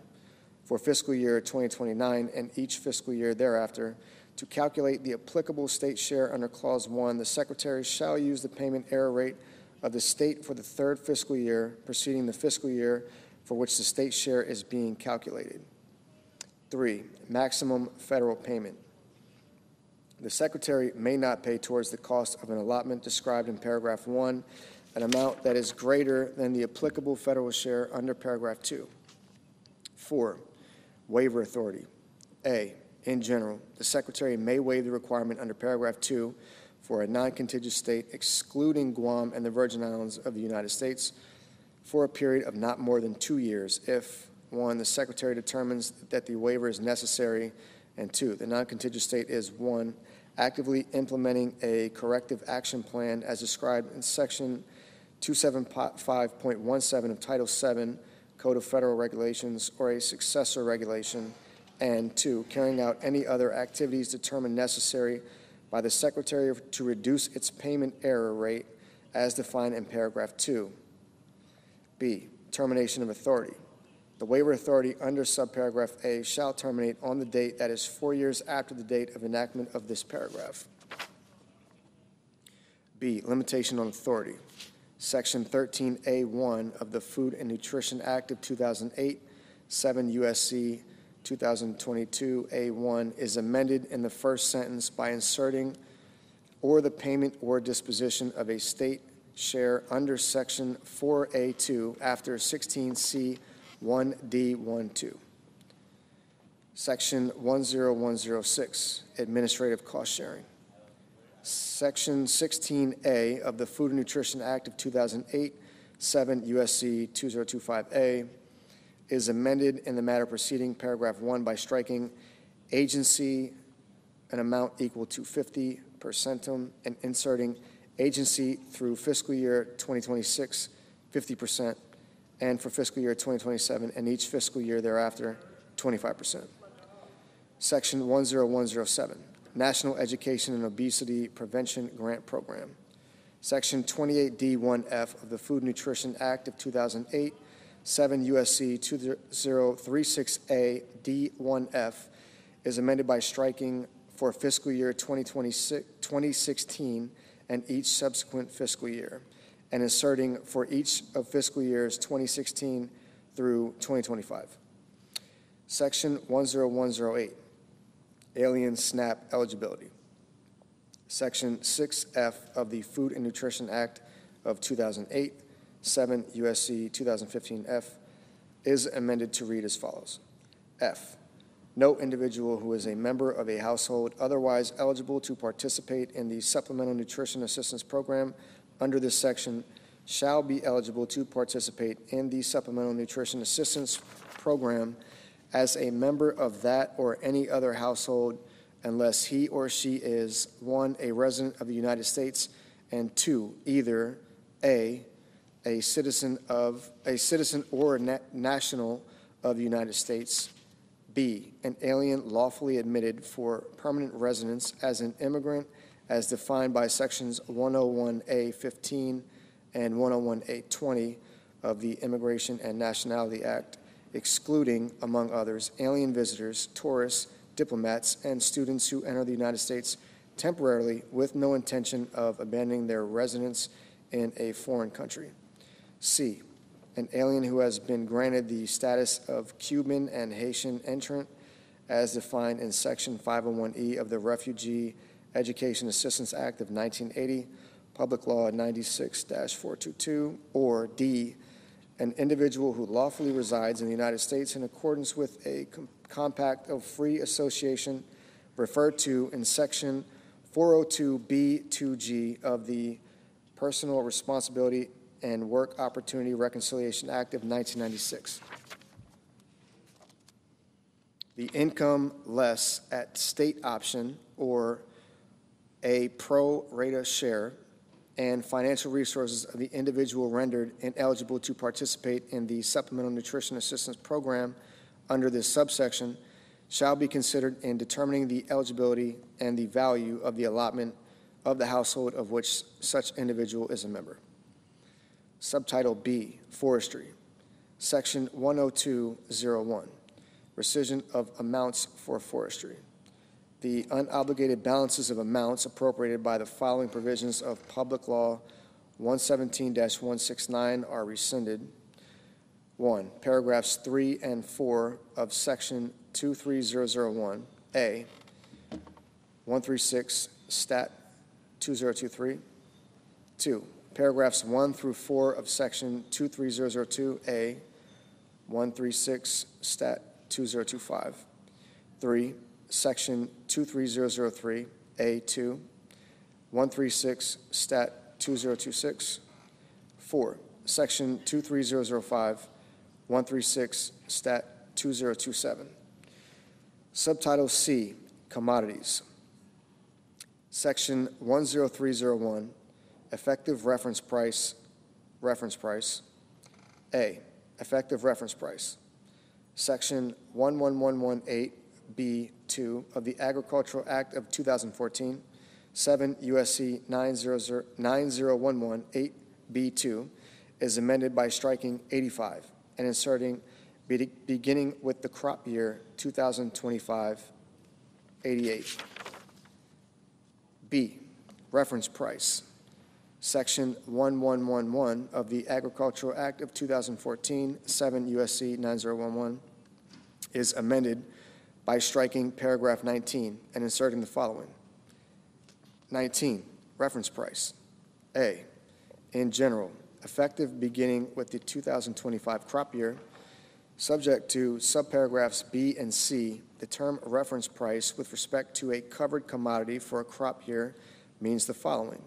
For fiscal year 2029 and each fiscal year thereafter, to calculate the applicable state share under Clause 1, the Secretary shall use the payment error rate of the state for the third fiscal year preceding the fiscal year for which the state share is being calculated. 3, maximum federal payment. The Secretary may not pay towards the cost of an allotment described in paragraph 1 an amount that is greater than the applicable federal share under paragraph 2. 4, waiver authority. A, in general, the Secretary may waive the requirement under paragraph 2 for a non-contiguous state excluding Guam and the Virgin Islands of the United States for a period of not more than 2 years if, 1, the Secretary determines that the waiver is necessary, and 2, the non-contiguous state is, 1, actively implementing a corrective action plan as described in Section 275.17 of Title VII Code of Federal Regulations or a successor regulation, and 2, carrying out any other activities determined necessary by the Secretary to reduce its payment error rate as defined in paragraph 2. B, termination of authority. The waiver authority under subparagraph A shall terminate on the date that is 4 years after the date of enactment of this paragraph. B, limitation on authority. Section 13A1 of the Food and Nutrition Act of 2008, 7 U.S.C. 2022 A1 is amended in the first sentence by inserting or the payment or disposition of a state share under Section 4A2 after 16C 1D12. Section 10106, administrative cost sharing. Section 16A of the Food and Nutrition Act of 2008, 7 U.S.C. 2025A, is amended in the matter preceding paragraph 1 by striking agency an amount equal to 50% and inserting agency through fiscal year 2026, 50%, and for fiscal year 2027 and each fiscal year thereafter, 25%. Section 10107, National Education and Obesity Prevention Grant Program. Section 28D1F of the Food and Nutrition Act of 2008, 7 U.S.C. 2036A D1F is amended by striking for fiscal year 2016 and each subsequent fiscal year, and inserting for each of fiscal years 2016 through 2025. Section 10108, Alien SNAP eligibility. Section 6F of the Food and Nutrition Act of 2008, 7 U.S.C. 2015F, is amended to read as follows. F, no individual who is a member of a household otherwise eligible to participate in the Supplemental Nutrition Assistance Program under this section shall be eligible to participate in the Supplemental Nutrition Assistance Program as a member of that or any other household unless he or she is, 1, a resident of the United States, and 2, either A, a citizen or national of the United States, B, an alien lawfully admitted for permanent residence as an immigrant as defined by sections 101A15 and 101A20 of the Immigration and Nationality Act, excluding, among others, alien visitors, tourists, diplomats, and students who enter the United States temporarily with no intention of abandoning their residence in a foreign country. C, an alien who has been granted the status of Cuban and Haitian entrant as defined in Section 501E of the Refugee Education Assistance Act of 1980, Public Law 96-422, or D, an individual who lawfully resides in the United States in accordance with a compact of free association referred to in Section 402B2G of the Personal Responsibility and Work Opportunity Reconciliation Act of 1996. The income less at state option or a pro rata share and financial resources of the individual rendered ineligible to participate in the Supplemental Nutrition Assistance Program under this subsection shall be considered in determining the eligibility and the value of the allotment of the household of which such individual is a member. Subtitle B, Forestry, Section 10201, Rescission of Amounts for Forestry. The unobligated balances of amounts appropriated by the following provisions of Public Law 117-169 are rescinded. 1. Paragraphs 3 and 4 of Section 23001A, 136 Stat 2023. 2. Paragraphs 1 through 4 of Section 23002A, 136 Stat 2025. 3. Section 23003A2, 136 Stat 2026. 4. Section 23005, 136 Stat 2027. Subtitle C, Commodities. Section 10301, Effective Reference Price, A, Effective Reference Price. Section 11118B2 of the Agricultural Act of 2014, 7 U.S.C. 90118B2 is amended by striking 85 and inserting beginning with the crop year 2025, 88. B, Reference Price. Section 1111 of the Agricultural Act of 2014, 7 U.S.C. 9011, is amended by striking paragraph 19 and inserting the following. 19, Reference Price. A, in general, effective beginning with the 2025 crop year, subject to subparagraphs B and C, the term reference price with respect to a covered commodity for a crop year means the following.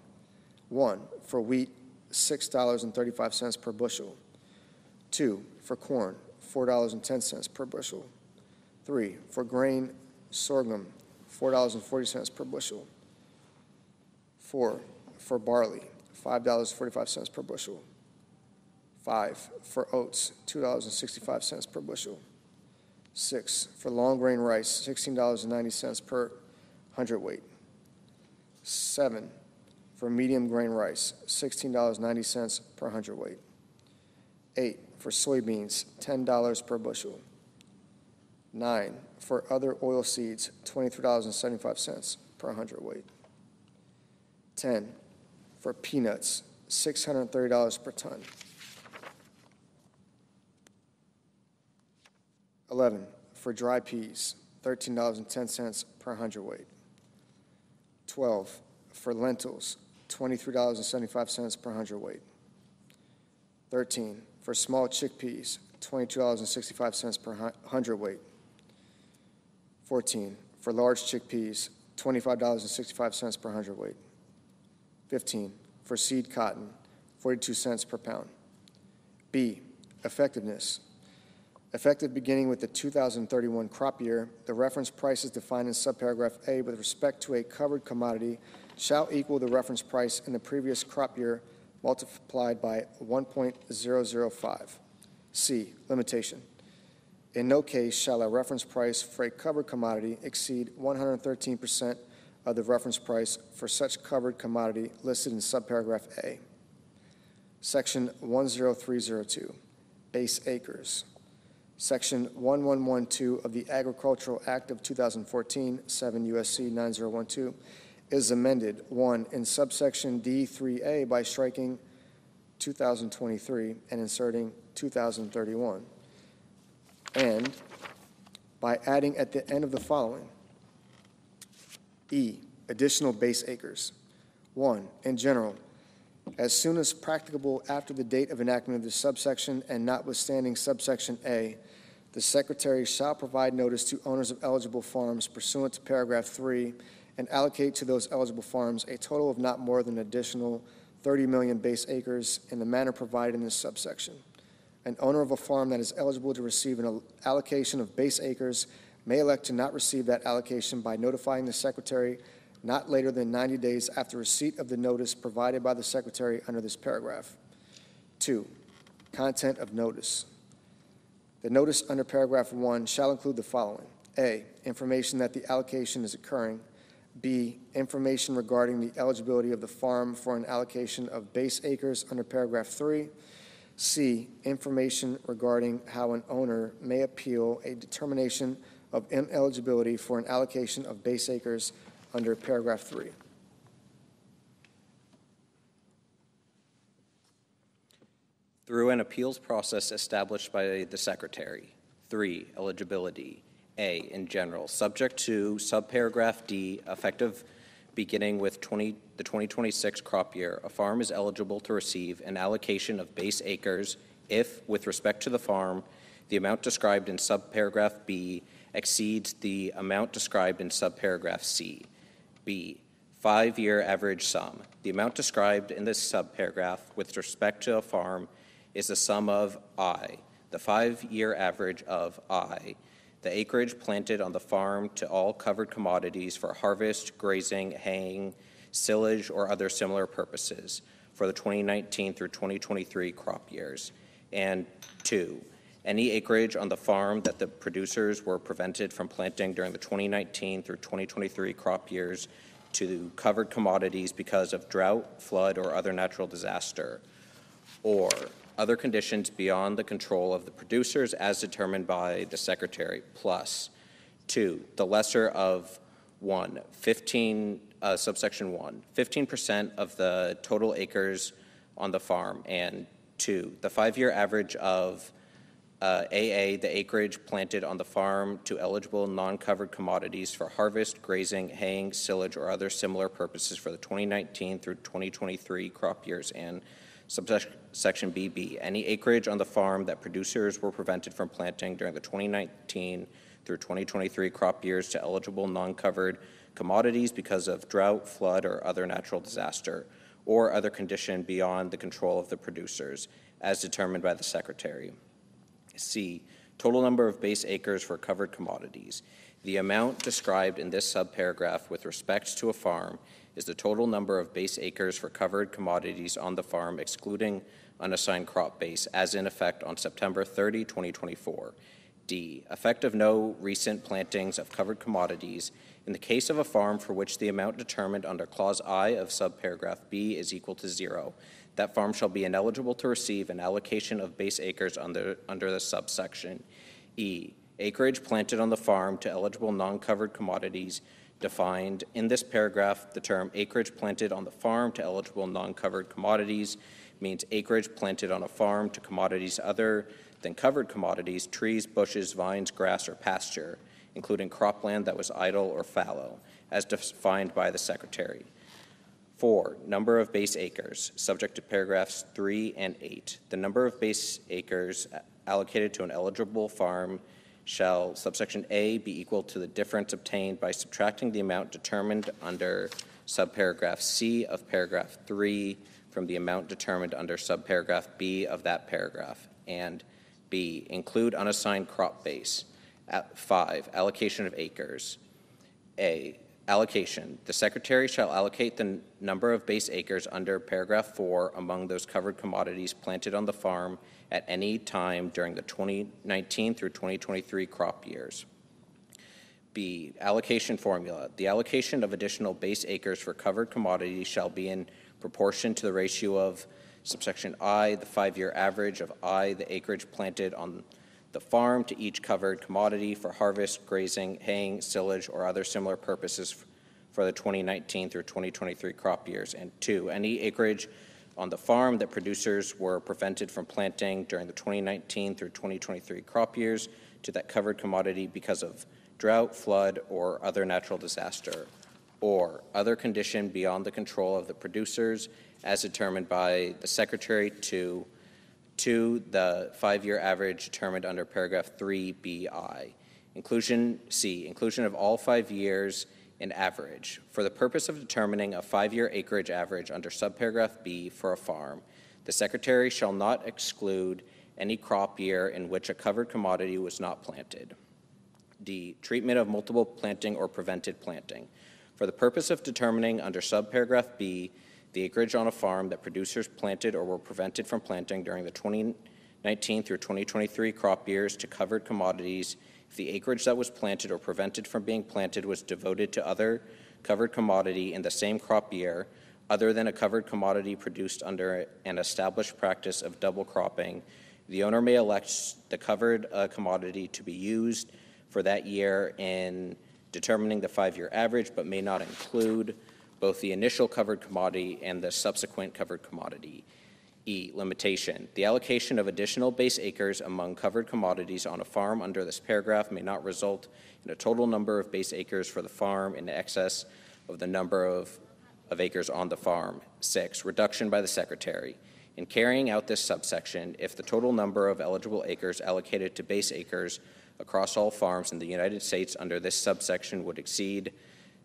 1, for wheat, $6.35 per bushel. 2, for corn, $4.10 per bushel. 3, for grain, sorghum, $4.40 per bushel. 4, for barley, $5.45 per bushel. 5, for oats, $2.65 per bushel. 6, for long grain rice, $16.90 per hundredweight. 7, for medium grain rice, $16.90 per hundredweight. 8, for soybeans, $10 per bushel. 9, for other oil seeds, $23.75 per hundredweight. 10, for peanuts, $630 per ton. 11, for dry peas, $13.10 per hundredweight. 12, for lentils, $23.75 per hundredweight. 13, for small chickpeas, $22.65 per hundredweight. 14, for large chickpeas, $25.65 per hundredweight. 15, for seed cotton, 42 cents per pound. B, effectiveness. Effective beginning with the 2031 crop year, the reference price is defined in subparagraph A with respect to a covered commodity shall equal the reference price in the previous crop year multiplied by 1.005. C, limitation. In no case shall a reference price for a covered commodity exceed 113% of the reference price for such covered commodity listed in subparagraph A. Section 10302, base acres. Section 1112 of the Agricultural Act of 2014, 7 U.S.C. 9012, is amended, 1, in subsection D3A by striking 2023 and inserting 2031, and by adding at the end of the following: E, additional base acres. 1, in general, as soon as practicable after the date of enactment of this subsection and notwithstanding subsection A, the Secretary shall provide notice to owners of eligible farms pursuant to paragraph 3 and allocate to those eligible farms a total of not more than an additional 30 million base acres in the manner provided in this subsection. An owner of a farm that is eligible to receive an allocation of base acres may elect to not receive that allocation by notifying the Secretary not later than 90 days after receipt of the notice provided by the Secretary under this paragraph. 2, content of notice. The notice under paragraph 1 shall include the following: A, information that the allocation is occurring; B, information regarding the eligibility of the farm for an allocation of base acres under paragraph 3; C, information regarding how an owner may appeal a determination of ineligibility for an allocation of base acres under paragraph 3. Through an appeals process established by the Secretary. 3, eligibility. A, in general, subject to subparagraph D, effective beginning with the 2026 crop year, a farm is eligible to receive an allocation of base acres if, with respect to the farm, the amount described in subparagraph B exceeds the amount described in subparagraph C. B, 5-year average sum. The amount described in this subparagraph with respect to a farm is the sum of I, the 5-year average of I, the acreage planted on the farm to all covered commodities for harvest, grazing, haying, silage, or other similar purposes for the 2019 through 2023 crop years. And 2, any acreage on the farm that the producers were prevented from planting during the 2019 through 2023 crop years to covered commodities because of drought, flood, or other natural disaster, or other conditions beyond the control of the producers as determined by the Secretary, plus 2, the lesser of 1, subsection 1, 15% of the total acres on the farm, and 2, the 5-year average of AA, the acreage planted on the farm to eligible non-covered commodities for harvest, grazing, haying, silage, or other similar purposes for the 2019 through 2023 crop years, and subsection BB, any acreage on the farm that producers were prevented from planting during the 2019 through 2023 crop years to eligible non-covered commodities because of drought, flood, or other natural disaster, or other condition beyond the control of the producers, as determined by the Secretary. C, total number of base acres for covered commodities. The amount described in this subparagraph with respect to a farm is the total number of base acres for covered commodities on the farm, excluding unassigned crop base, as in effect on September 30, 2024. D, effect of no recent plantings of covered commodities. In the case of a farm for which the amount determined under Clause I of subparagraph B is equal to 0, that farm shall be ineligible to receive an allocation of base acres under the subsection. E, acreage planted on the farm to eligible non-covered commodities. Defined in this paragraph, the term acreage planted on the farm to eligible non-covered commodities means acreage planted on a farm to commodities other than covered commodities, trees, bushes, vines, grass, or pasture, including cropland that was idle or fallow, as defined by the Secretary. 4, number of base acres, subject to paragraphs 3 and 8. The number of base acres allocated to an eligible farm shall, subsection A, be equal to the difference obtained by subtracting the amount determined under subparagraph C of paragraph 3 from the amount determined under subparagraph B of that paragraph, and B, include unassigned crop base. 5, allocation of acres. A, Allocation. The Secretary shall allocate the number of base acres under paragraph 4 among those covered commodities planted on the farm at any time during the 2019 through 2023 crop years. B, allocation formula. The allocation of additional base acres for covered commodities shall be in proportion to the ratio of subsection I, the 5-year average of I, the acreage planted on the farm to each covered commodity for harvest, grazing, haying, silage, or other similar purposes for the 2019 through 2023 crop years. And 2, any acreage on the farm that producers were prevented from planting during the 2019 through 2023 crop years to that covered commodity because of drought, flood, or other natural disaster, or other condition beyond the control of the producers as determined by the Secretary to the 5-year average determined under paragraph 3BI. Inclusion of all 5 years in average. For the purpose of determining a 5-year acreage average under subparagraph B for a farm, the Secretary shall not exclude any crop year in which a covered commodity was not planted. D, treatment of multiple planting or prevented planting. For the purpose of determining under subparagraph B the acreage on a farm that producers planted or were prevented from planting during the 2019 through 2023 crop years to covered commodities, if the acreage that was planted or prevented from being planted was devoted to other covered commodity in the same crop year, other than a covered commodity produced under an established practice of double cropping, the owner may elect the covered commodity to be used for that year in determining the 5-year average, but may not include both the initial covered commodity and the subsequent covered commodity. E, limitation. The allocation of additional base acres among covered commodities on a farm under this paragraph may not result in a total number of base acres for the farm in excess of the number of acres on the farm. 6, reduction by the Secretary. In carrying out this subsection, if the total number of eligible acres allocated to base acres across all farms in the United States under this subsection would exceed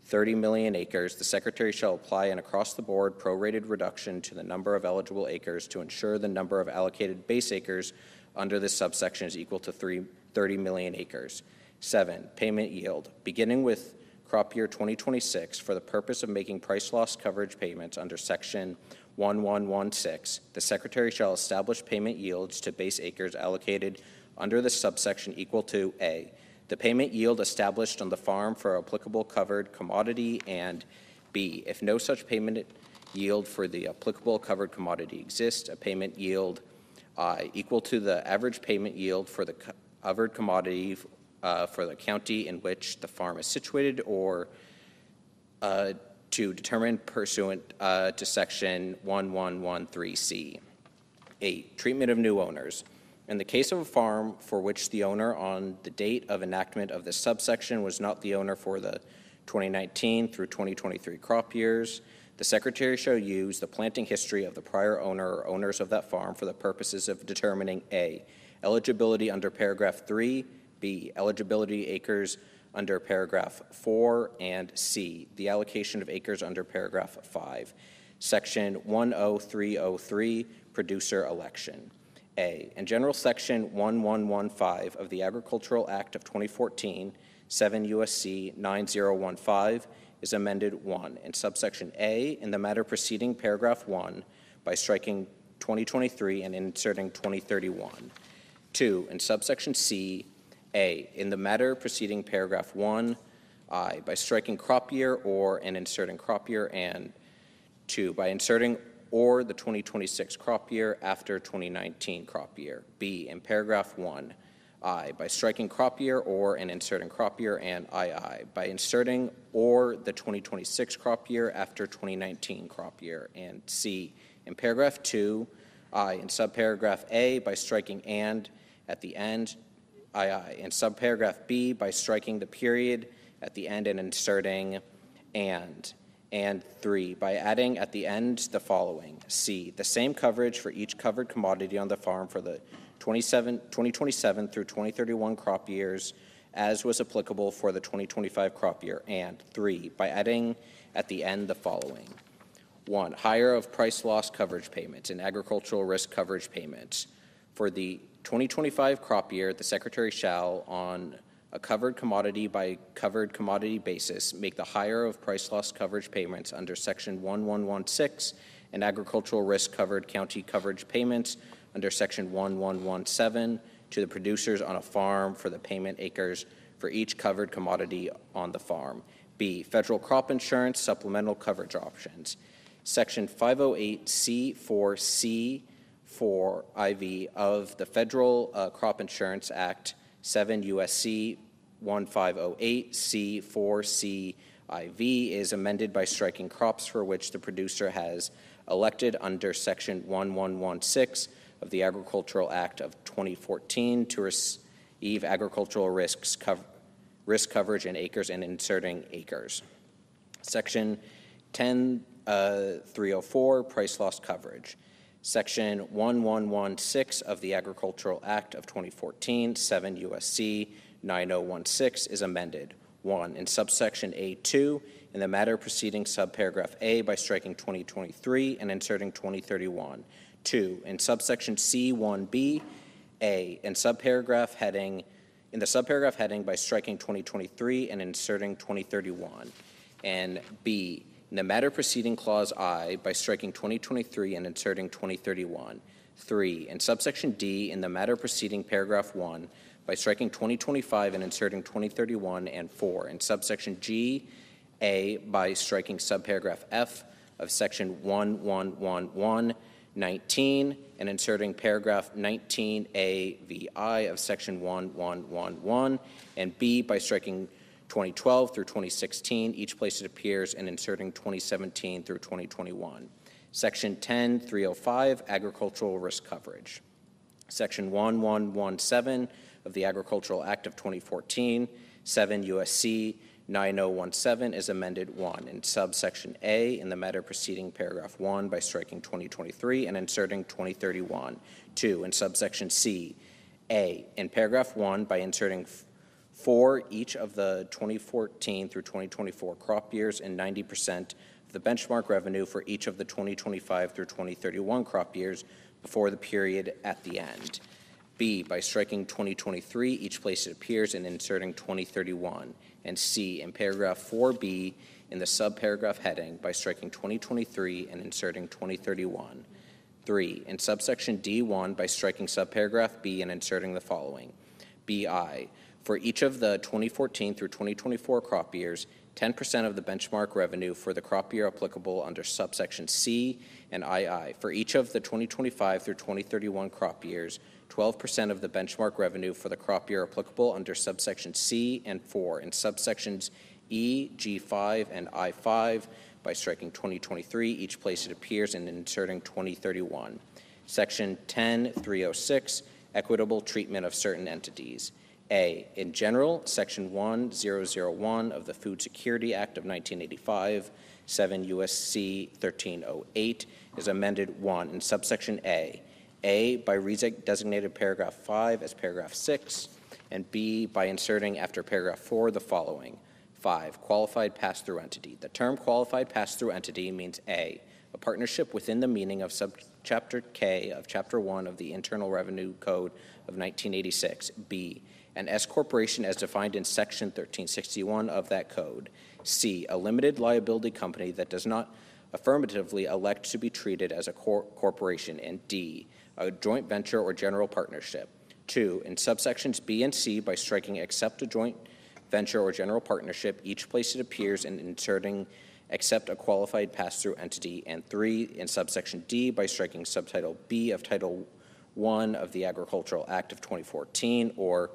30 million acres, the Secretary shall apply an across-the-board prorated reduction to the number of eligible acres to ensure the number of allocated base acres under this subsection is equal to 30 million acres. 7, payment yield. Beginning with crop year 2026, for the purpose of making price loss coverage payments under Section 1116, the Secretary shall establish payment yields to base acres allocated under this subsection equal to A, the payment yield established on the farm for applicable covered commodity, and B, if no such payment yield for the applicable covered commodity exists, a payment yield equal to the average payment yield for the covered commodity for the county in which the farm is situated, or to determine pursuant to Section 1113C. 8, treatment of new owners. In the case of a farm for which the owner on the date of enactment of this subsection was not the owner for the 2019 through 2023 crop years, the Secretary shall use the planting history of the prior owner or owners of that farm for the purposes of determining A, eligibility under paragraph 3, B, eligibility acres under paragraph 4, and C, the allocation of acres under paragraph 5. Section 10303, producer election. A, in General Section 1115 of the Agricultural Act of 2014, 7 U.S.C. 9015, is amended 1, in subsection A, in the matter preceding paragraph 1, by striking 2023 and inserting 2031. 2, in subsection C, A, in the matter preceding paragraph 1, I, by striking crop year or and inserting crop year, and 2, by inserting or the 2026 crop year after 2019 crop year. B, in paragraph 1, I, by striking crop year or and inserting crop year, and II, by inserting or the 2026 crop year after 2019 crop year, and C, in paragraph 2, I, in subparagraph A, by striking and at the end, II, in subparagraph B, by striking the period at the end and inserting and 3, by adding at the end the following. C, the same coverage for each covered commodity on the farm for the 2027 through 2031 crop years as was applicable for the 2025 crop year. And 3, by adding at the end the following. 1, higher of price loss coverage payments and agricultural risk coverage payments. For the 2025 crop year, the Secretary shall, on a covered commodity by covered commodity basis, make the higher of price loss coverage payments under Section 1116 and agricultural risk covered county coverage payments under Section 1117 to the producers on a farm for the payment acres for each covered commodity on the farm. B, federal crop insurance supplemental coverage options. Section 508C4C4IV of the Federal Crop Insurance Act, 7 U.S.C. 1508 C4CIV is amended by striking crops for which the producer has elected under Section 1116 of the Agricultural Act of 2014 to receive agricultural risk coverage in acres and inserting acres. Section 10304, price loss coverage. Section 1116 of the Agricultural Act of 2014, 7 U.S.C. 9016 is amended. 1. In subsection A2, in the matter preceding subparagraph A by striking 2023 and inserting 2031. 2. In subsection C1B, A, in the subparagraph heading by striking 2023 and inserting 2031. And B, in the matter preceding clause I by striking 2023 and inserting 2031. 3. In subsection D, in the matter preceding paragraph 1 by striking 2025 and inserting 2031, and 4. In subsection G, A, by striking subparagraph F of section 1111-19 and inserting paragraph 19A VI of section 1111, and B, by striking 2012 through 2016, each place it appears, and inserting 2017 through 2021. Section 10305, agricultural risk coverage. Section 1117 of the Agricultural Act of 2014, 7 U.S.C. 9017 is amended. 1. In subsection A, in the matter preceding paragraph 1 by striking 2023 and inserting 2031. 2. In subsection C, A, in paragraph 1 by inserting for each of the 2014 through 2024 crop years and 90% of the benchmark revenue for each of the 2025 through 2031 crop years before the period at the end. B, by striking 2023 each place it appears and inserting 2031. And C, in paragraph 4B in the subparagraph heading by striking 2023 and inserting 2031. 3, in subsection D1 by striking subparagraph B and inserting the following. BI, for each of the 2014 through 2024 crop years, 10% of the benchmark revenue for the crop year applicable under subsection C, and II. For each of the 2025 through 2031 crop years, 12% of the benchmark revenue for the crop year applicable under subsection C and 4 in subsections E, G5, and I5 by striking 2023 each place it appears and inserting 2031. Section 10306, equitable treatment of certain entities. A, in general, Section 1001 of the Food Security Act of 1985, 7 U.S.C. 1308, is amended. 1, in subsection A, by redesignated paragraph 5 as paragraph 6, and B, by inserting after paragraph 4 the following. 5, qualified pass-through entity. The term qualified pass-through entity means A, a partnership within the meaning of subchapter K of Chapter 1 of the Internal Revenue Code of 1986. B, an S corporation as defined in Section 1361 of that code. C, a limited liability company that does not affirmatively elect to be treated as a corporation. And D, a joint venture or general partnership. 2, in subsections B and C by striking except a joint venture or general partnership, each place it appears, and inserting except a qualified pass-through entity. And 3, in subsection D by striking subtitle B of Title I of the Agricultural Act of 2014, or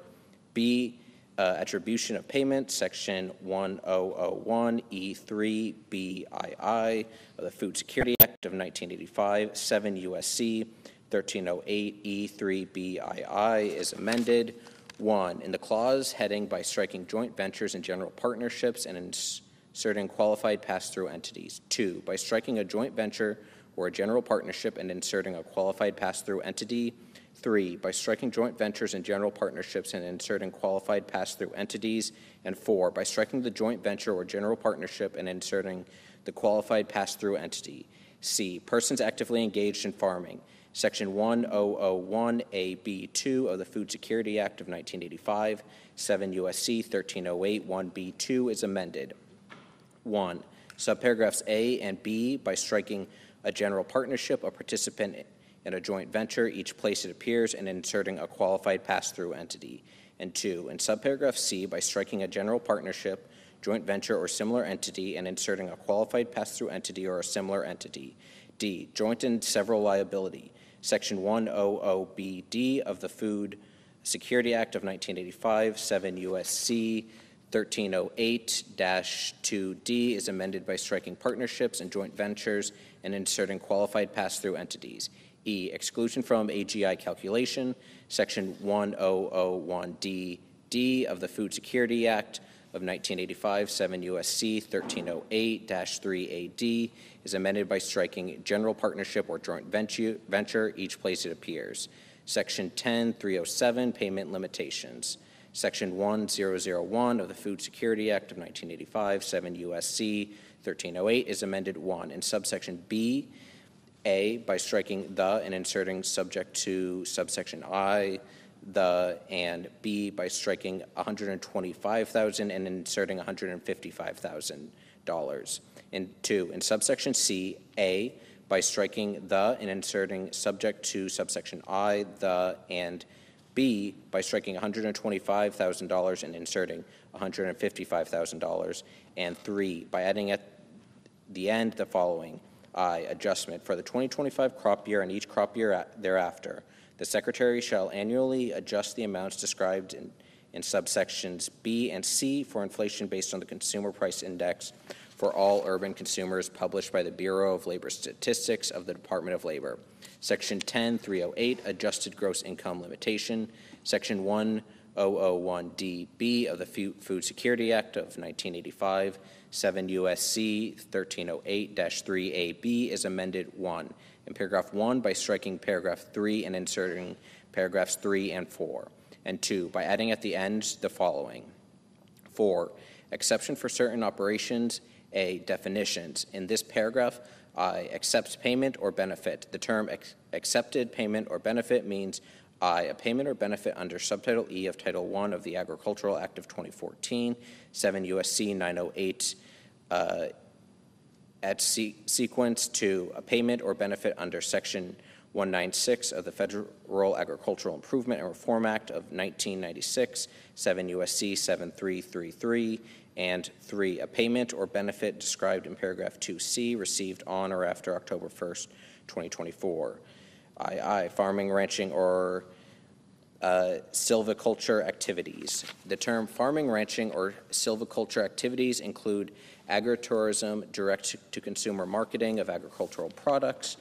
B, attribution of payment, Section 1001 E3 BII of the Food Security Act of 1985, 7 U.S.C. 1308 E3 BII is amended. 1, in the clause heading by striking joint ventures and general partnerships and inserting qualified pass-through entities. 2, by striking a joint venture or a general partnership and inserting a qualified pass-through entity. 3, by striking joint ventures and general partnerships and inserting qualified pass-through entities. And 4, by striking the joint venture or general partnership and inserting the qualified pass-through entity. C, persons actively engaged in farming, Section 1001AB2 of the Food Security Act of 1985, 7 U.S.C. 1308 1B2 is amended. 1. Subparagraphs A and B by striking a general partnership, a participant in a joint venture, each place it appears, and inserting a qualified pass-through entity. And 2. In subparagraph C by striking a general partnership, joint venture, or similar entity and inserting a qualified pass-through entity or a similar entity. D. Joint and several liability. Section 100BD of the Food Security Act of 1985, 7 U.S.C. 1308-2D is amended by striking partnerships and joint ventures and inserting qualified pass-through entities. E. Exclusion from AGI calculation. Section 1001D of the Food Security Act of 1985, 7 U.S.C. 1308-3AD is amended by striking general partnership or joint venture, each place it appears. Section 10307, payment limitations. Section 1001 of the Food Security Act of 1985, 7 U.S.C. 1308 is amended 1. In subsection B, A, by striking the and inserting subject to subsection I, the, and B by striking $125,000 and inserting $155,000. And 2, in subsection C, A, by striking the and inserting subject to subsection I, the, and B, by striking $125,000 and inserting $155,000. And 3, by adding at the end the following: I, adjustment for the 2025 crop year and each crop year thereafter. The Secretary shall annually adjust the amounts described in subsections B and C for inflation based on the Consumer Price Index for all urban consumers published by the Bureau of Labor Statistics of the Department of Labor. Section 10308, adjusted gross income limitation. Section 1001DB of the Food Security Act of 1985, 7 U.S.C. 1308-3AB is amended 1. In paragraph 1 by striking paragraph 3 and inserting paragraphs 3 and 4. And 2, by adding at the end the following: 4, exception for certain operations. A, definitions. In this paragraph, I, accepts payment or benefit. The term accepted payment or benefit means I, a payment or benefit under Subtitle E of Title I of the Agricultural Act of 2014, 7 U.S.C. 908, at sequence. 2, a payment or benefit under Section 196 of the Federal Agricultural Improvement and Reform Act of 1996, 7 U.S.C. 7333, and 3, a payment or benefit described in paragraph 2C received on or after October 1st, 2024. II, farming, ranching, or silviculture activities. The term farming, ranching, or silviculture activities include agritourism, direct-to-consumer marketing of agricultural products,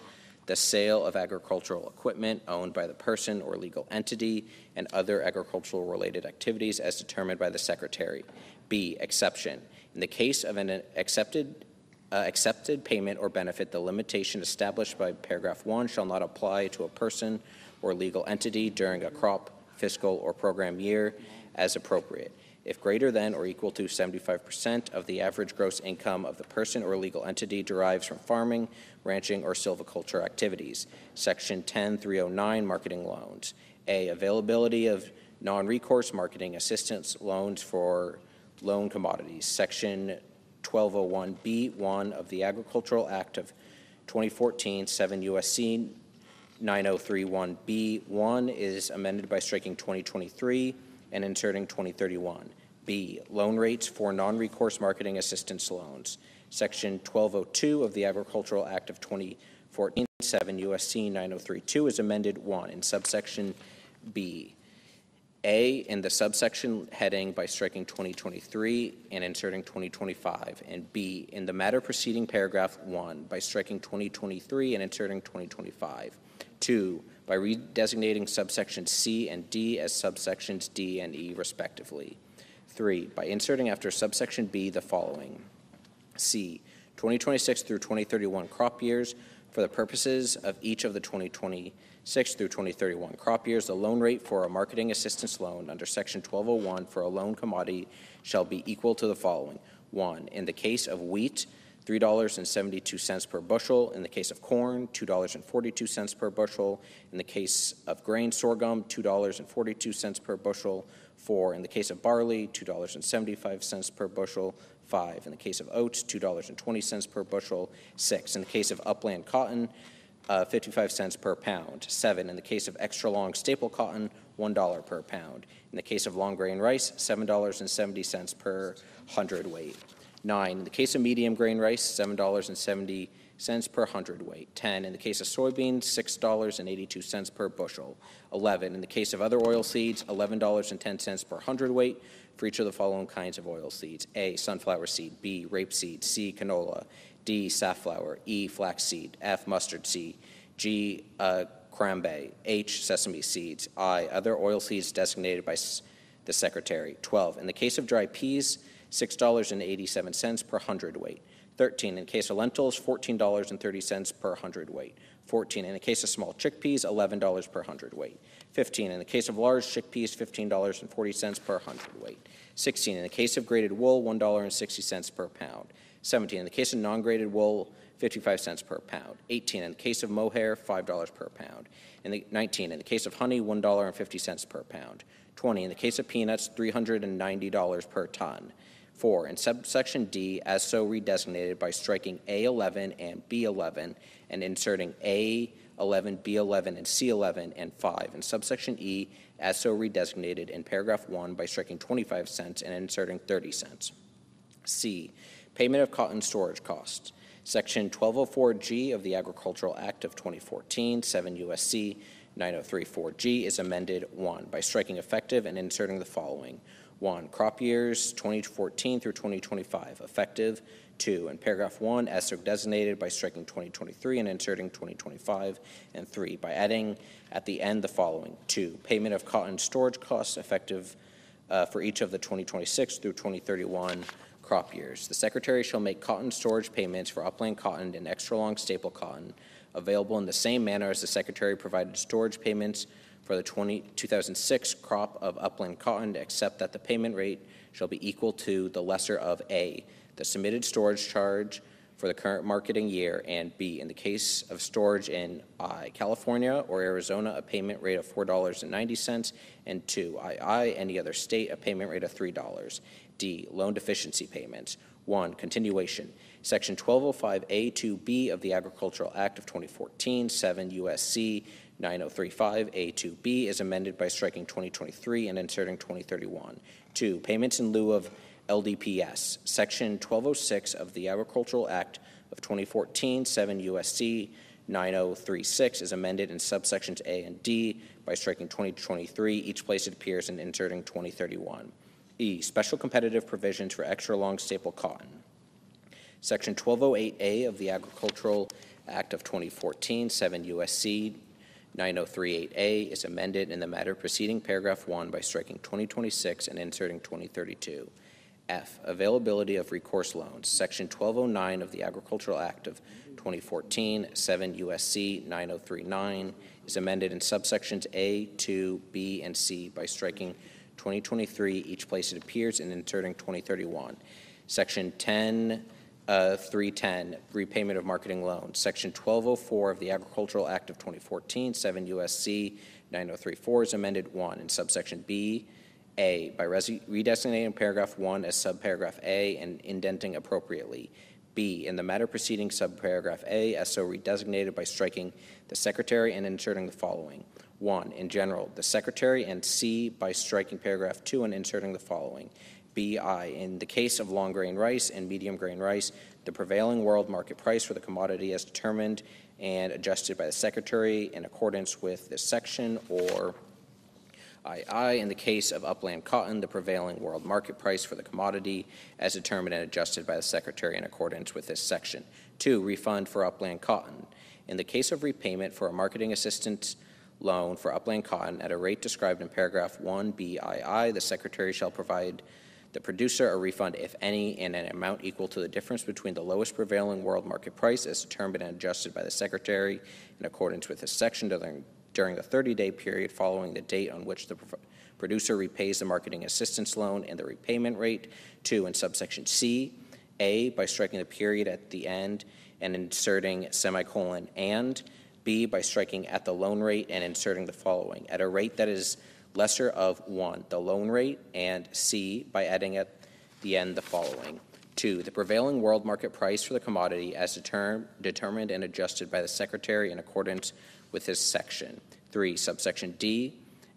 the sale of agricultural equipment owned by the person or legal entity, and other agricultural-related activities as determined by the Secretary. B, exception. In the case of an accepted payment or benefit, the limitation established by paragraph 1 shall not apply to a person or legal entity during a crop, fiscal, or program year as appropriate, if greater than or equal to 75% of the average gross income of the person or legal entity derives from farming, ranching, or silviculture activities. Section 10309, marketing loans. A, availability of non-recourse marketing assistance loans for loan commodities. Section 1201B1 of the Agricultural Act of 2014, 7 U.S.C. 9031B1 is amended by striking 2023 and inserting 2031. B, loan rates for non-recourse marketing assistance loans. Section 1202 of the Agricultural Act of 2014, 7 U.S.C. 9032 is amended 1 in subsection B. A, in the subsection heading by striking 2023 and inserting 2025, and B, in the matter preceding paragraph 1 by striking 2023 and inserting 2025. 2, by redesignating subsections C and D as subsections D and E respectively. 3, by inserting after subsection B the following: C, 2026 through 2031 crop years. For the purposes of each of the 2026 through 2031 crop years, the loan rate for a marketing assistance loan under Section 1201 for a loan commodity shall be equal to the following: 1, in the case of wheat, $3.72 per bushel. In the case of corn, $2.42 per bushel. In the case of grain sorghum, $2.42 per bushel. 4, in the case of barley, $2.75 per bushel. 5, in the case of oats, $2.20 per bushel. 6, in the case of upland cotton, 55 cents per pound. 7, in the case of extra long staple cotton, $1 per pound. In the case of long grain rice, $7.70 per hundredweight. 9, in the case of medium grain rice, $7.70 per hundredweight. 10, in the case of soybeans, $6.82 per bushel. 11, in the case of other oil seeds, $11.10 per hundredweight for each of the following kinds of oil seeds: A, sunflower seed; B, rapeseed; C, canola; D, safflower; E, flaxseed; F, mustard seed; G, cranberry; H, sesame seeds; I, other oil seeds designated by the Secretary. 12, in the case of dry peas, $6.87 per hundredweight. 13, in the case of lentils, $14.30 per hundredweight. 14, in the case of small chickpeas, $11 per hundredweight. 15, in the case of large chickpeas, $15.40 per hundredweight. 16, in the case of grated wool, $1.60 per pound. 17, in the case of non-grated wool, 55 cents per pound. 18, in the case of mohair, $5 per pound. 19, in the case of honey, $1.50 per pound. 20, in the case of peanuts, $390 per ton. 4, in subsection D, as so redesignated by striking A11 and B11 and inserting A11, B11, and C11, and 5, in subsection E, as so redesignated in paragraph 1 by striking 25 cents and inserting 30 cents. C, payment of cotton storage costs. Section 1204G of the Agricultural Act of 2014, 7 U.S.C. 9034G is amended: 1, by striking effective and inserting the following: 1, crop years 2014 through 2025, effective. 2, in paragraph 1, as so designated by striking 2023 and inserting 2025. And 3, by adding at the end the following: 2, payment of cotton storage costs effective for each of the 2026 through 2031 crop years. The Secretary shall make cotton storage payments for upland cotton and extra long staple cotton available in the same manner as the Secretary provided storage payments for the 2006 crop of upland cotton, except that the payment rate shall be equal to the lesser of A, the submitted storage charge for the current marketing year, and B, in the case of storage in I, California or Arizona, a payment rate of $4.90, and 2, II, any other state, a payment rate of $3. D, loan deficiency payments. 1, continuation. Section 1205A2B of the Agricultural Act of 2014, 7 U.S.C. 9035A2B is amended by striking 2023 and inserting 2031. 2, payments in lieu of LDPS. Section 1206 of the Agricultural Act of 2014, 7 U.S.C. 9036 is amended in subsections A and D by striking 2023 each place it appears and inserting 2031. E, special competitive provisions for extra long staple cotton. Section 1208A of the Agricultural Act of 2014, 7 U.S.C. 9038A is amended in the matter preceding paragraph 1 by striking 2026 and inserting 2032. F, availability of recourse loans. Section 1209 of the Agricultural Act of 2014, 7 U.S.C. 9039 is amended in subsections A, 2, B, and C by striking 2023 each place it appears and inserting 2031. Section 310, repayment of marketing loans. Section 1204 of the Agricultural Act of 2014, 7 U.S.C. 9034 is amended: 1, in subsection B, A, by redesignating paragraph 1 as subparagraph A and indenting appropriately. B, in the matter preceding subparagraph A as so redesignated by striking the Secretary and inserting the following: 1, in general, the Secretary, and C, by striking paragraph 2 and inserting the following: BI, in the case of long grain rice and medium grain rice, the prevailing world market price for the commodity as determined and adjusted by the Secretary in accordance with this section, or II, in the case of upland cotton, the prevailing world market price for the commodity as determined and adjusted by the Secretary in accordance with this section. 2, refund for upland cotton. In the case of repayment for a marketing assistance loan for upland cotton at a rate described in paragraph 1 BII, the Secretary shall provide the producer a refund, if any, in an amount equal to the difference between the lowest prevailing world market price as determined and adjusted by the Secretary in accordance with this section during the 30-day period following the date on which the producer repays the marketing assistance loan, and the repayment rate. 2, in subsection C, A, by striking the period at the end and inserting semicolon and, B, by striking at the loan rate and inserting the following, at a rate that is lesser of 1, the loan rate, and C, by adding at the end the following. 2, the prevailing world market price for the commodity as determined and adjusted by the Secretary in accordance with this section. 3, subsection D,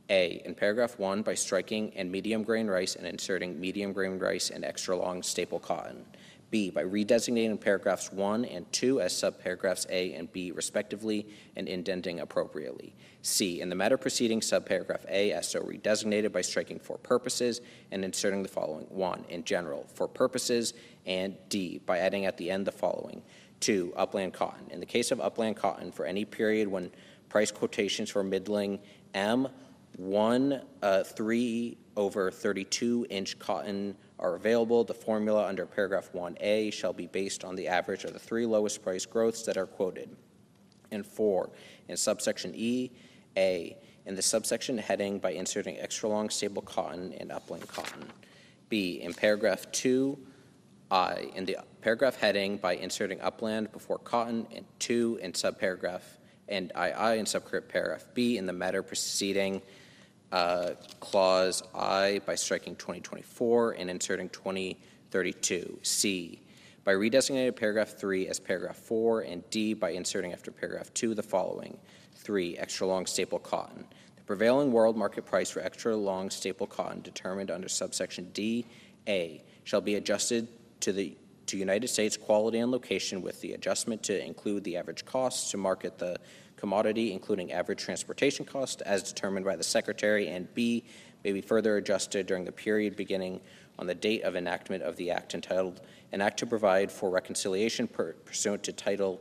A, in paragraph 1, by striking and medium grain rice and inserting medium grain rice and extra long staple cotton. B, by redesignating paragraphs 1 and 2 as subparagraphs A and B respectively and indenting appropriately. C, in the matter preceding subparagraph A as so redesignated by striking for purposes and inserting the following. 1, in general, for purposes, and D, by adding at the end the following. 2, upland cotton. In the case of upland cotton, for any period when price quotations for middling M 3/32-inch cotton are available, the formula under paragraph 1A shall be based on the average of the 3 lowest price growths that are quoted. And 4, in subsection E, A, in the subsection heading by inserting extra long staple cotton and upland cotton. B, in paragraph 2, I, in the paragraph heading by inserting upland before cotton, and 2 in subparagraph, and II in subparagraph B in the matter preceding clause I by striking 2024 and inserting 2032. C, by redesignating paragraph 3 as paragraph 4, and D, by inserting after paragraph 2 the following. 3, extra long staple cotton. The prevailing world market price for extra long staple cotton determined under subsection D, A, shall be adjusted to United States quality and location with the adjustment to include the average costs to market the commodity, including average transportation cost as determined by the Secretary, and B, may be further adjusted during the period beginning on the date of enactment of the Act entitled An Act to Provide for Reconciliation pursuant to Title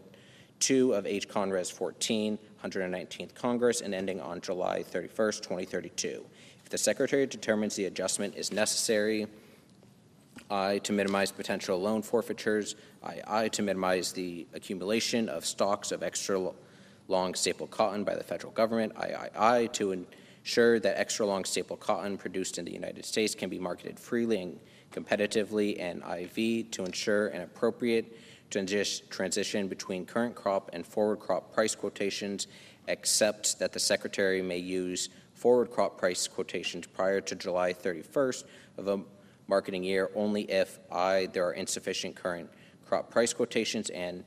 II of H. Con. Res. 14, 119th Congress, and ending on July 31st, 2032. If the Secretary determines the adjustment is necessary, I, to minimize potential loan forfeitures, I, to minimize the accumulation of stocks of extra long staple cotton by the federal government, I, to ensure that extra long staple cotton produced in the United States can be marketed freely and competitively, and IV, to ensure an appropriate transition between current crop and forward crop price quotations, except that the Secretary may use forward crop price quotations prior to July 31st of a marketing year only if I, there are insufficient current crop price quotations, and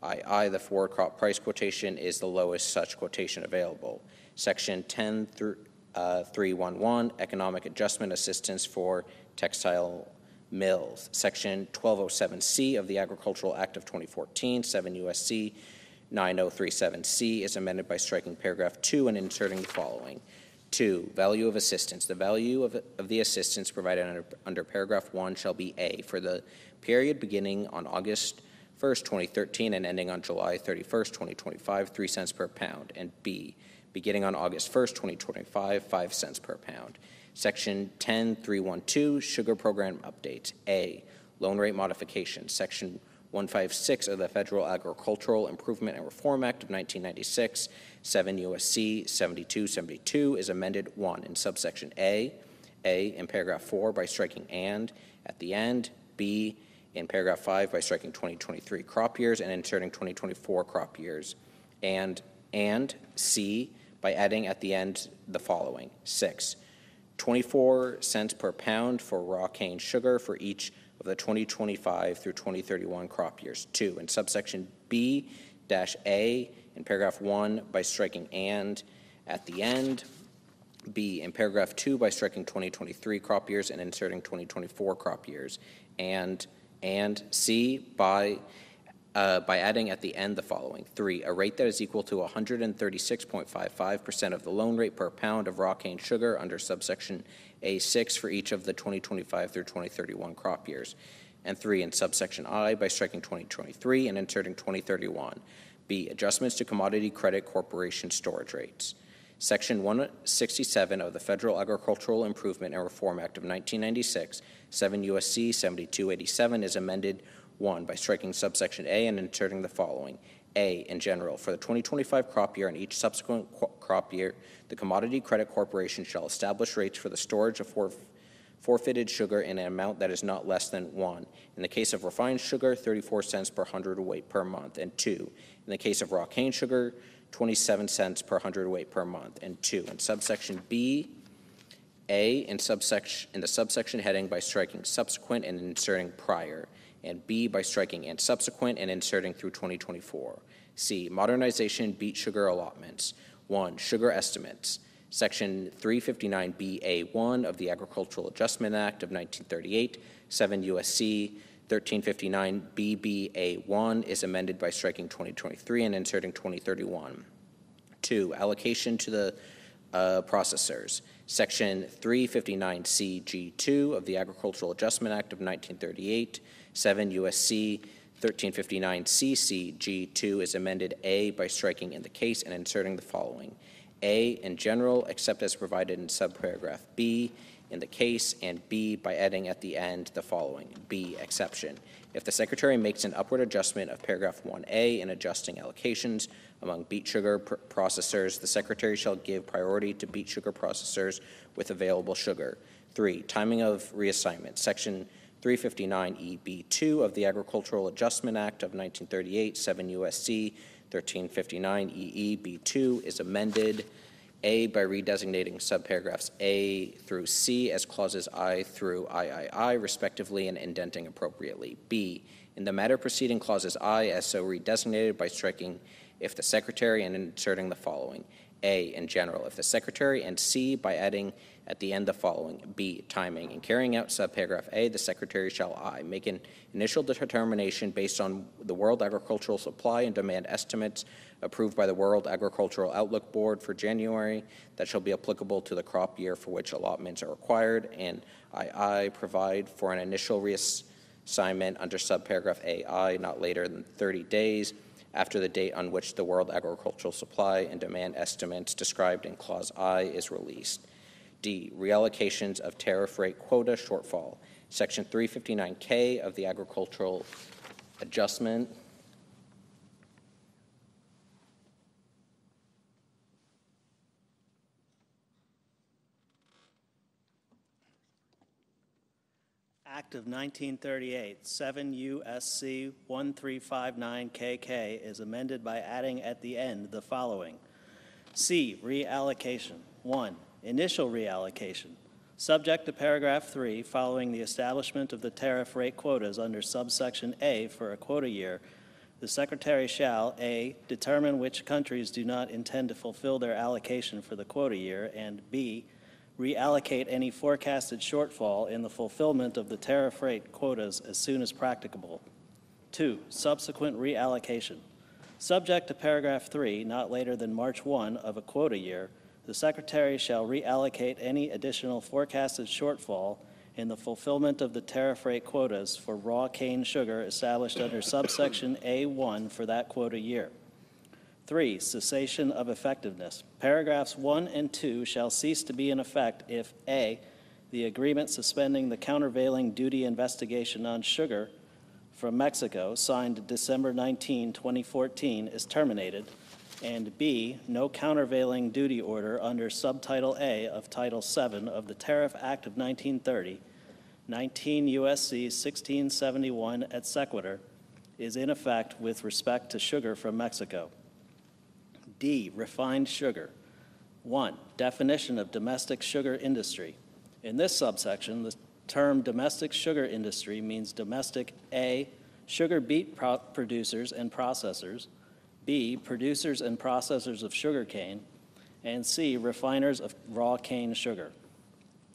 I, the forward crop price quotation is the lowest such quotation available. Section 10.311, Economic Adjustment Assistance for Textile Mills. Section 1207C of the Agricultural Act of 2014, 7 U.S.C. 9037C is amended by striking paragraph 2 and inserting the following. 2, value of assistance. The value of the assistance provided under paragraph 1 shall be A, for the period beginning on August 1st, 2013 and ending on July 31st, 2025, 3 cents per pound, and B, beginning on August 1st, 2025, 5 cents per pound. Section 10.312, Sugar Program Updates. A, Loan Rate Modification. Section 156 of the Federal Agricultural Improvement and Reform Act of 1996, 7 U.S.C. 7272, is amended 1 in subsection A, in paragraph 4 by striking and at the end, B, in paragraph 5 by striking 2023 crop years and inserting 2024 crop years, and C, by adding at the end the following. 6, 24 cents per pound for raw cane sugar for each of the 2025 through 2031 crop years. 2, in subsection B-A, in paragraph 1 by striking and at the end, B, in paragraph 2 by striking 2023 crop years and inserting 2024 crop years, and C, by adding at the end the following. 3, a rate that is equal to 136.55% of the loan rate per pound of raw cane sugar under subsection A6 for each of the 2025 through 2031 crop years. And 3, in subsection I, by striking 2023 and inserting 2031. B, adjustments to Commodity Credit Corporation storage rates. Section 167 of the Federal Agricultural Improvement and Reform Act of 1996, 7 U.S.C. 7287, is amended 1 by striking subsection A and inserting the following. A, in general, for the 2025 crop year and each subsequent crop year, the Commodity Credit Corporation shall establish rates for the storage of forfeited sugar in an amount that is not less than 1. In the case of refined sugar, 34 cents per hundredweight per month, and 2. In the case of raw cane sugar, 27 cents per hundredweight per month, and 2. In subsection B, A, in the subsection heading by striking subsequent and inserting prior, and B by striking and subsequent and inserting through 2024. C, modernization beet sugar allotments. 1, sugar estimates. Section 359BA1 of the Agricultural Adjustment Act of 1938, 7 U.S.C. 1359BBA1 is amended by striking 2023 and inserting 2031. 2, allocation to the processors. Section 359CG2 of the Agricultural Adjustment Act of 1938, 7 U.S.C. 1359CCG2 is amended A by striking in the case and inserting the following. A, in general, except as provided in subparagraph B in the case, and B by adding at the end the following. B, exception. If the Secretary makes an upward adjustment of paragraph 1A in adjusting allocations among beet sugar processors, the Secretary shall give priority to beet sugar processors with available sugar. 3, timing of reassignment. Section 359EB2 of the Agricultural Adjustment Act of 1938, 7 U.S.C. 1359EEB2 is amended A by redesignating subparagraphs A through C as clauses I through III, respectively, and indenting appropriately. B, in the matter preceding clauses I as so redesignated by striking if the Secretary and inserting the following. A, in general, if the Secretary, and C by adding at the end the following. B, timing. In carrying out subparagraph A, the Secretary shall I make an initial determination based on the World Agricultural Supply and Demand estimates approved by the World Agricultural Outlook Board for January that shall be applicable to the crop year for which allotments are required, and II provide for an initial reassignment under subparagraph AI not later than 30 days after the date on which the World Agricultural Supply and Demand estimates described in Clause I is released. D, reallocations of tariff rate quota shortfall. Section 359K of the Agricultural Adjustment Act of 1938, 7 U.S.C. 1359KK is amended by adding at the end the following. C, reallocation. 1, initial reallocation. Subject to paragraph 3, following the establishment of the tariff rate quotas under subsection A for a quota year, the Secretary shall, A, determine which countries do not intend to fulfill their allocation for the quota year, and B, reallocate any forecasted shortfall in the fulfillment of the tariff rate quotas as soon as practicable. 2, subsequent reallocation. Subject to paragraph 3, not later than March 1 of a quota year, the Secretary shall reallocate any additional forecasted shortfall in the fulfillment of the tariff rate quotas for raw cane sugar established under subsection A1 for that quota year. 3, cessation of effectiveness. Paragraphs 1 and 2 shall cease to be in effect if A, the agreement suspending the countervailing duty investigation on sugar from Mexico signed December 19, 2014 is terminated, and B, no countervailing duty order under Subtitle A of Title VII of the Tariff Act of 1930, 19 U.S.C. 1671 et sequitur, is in effect with respect to sugar from Mexico. D, refined sugar. 1, definition of domestic sugar industry. In this subsection, the term domestic sugar industry means domestic A, sugar beet producers and processors, B, producers and processors of sugar cane, and C, refiners of raw cane sugar.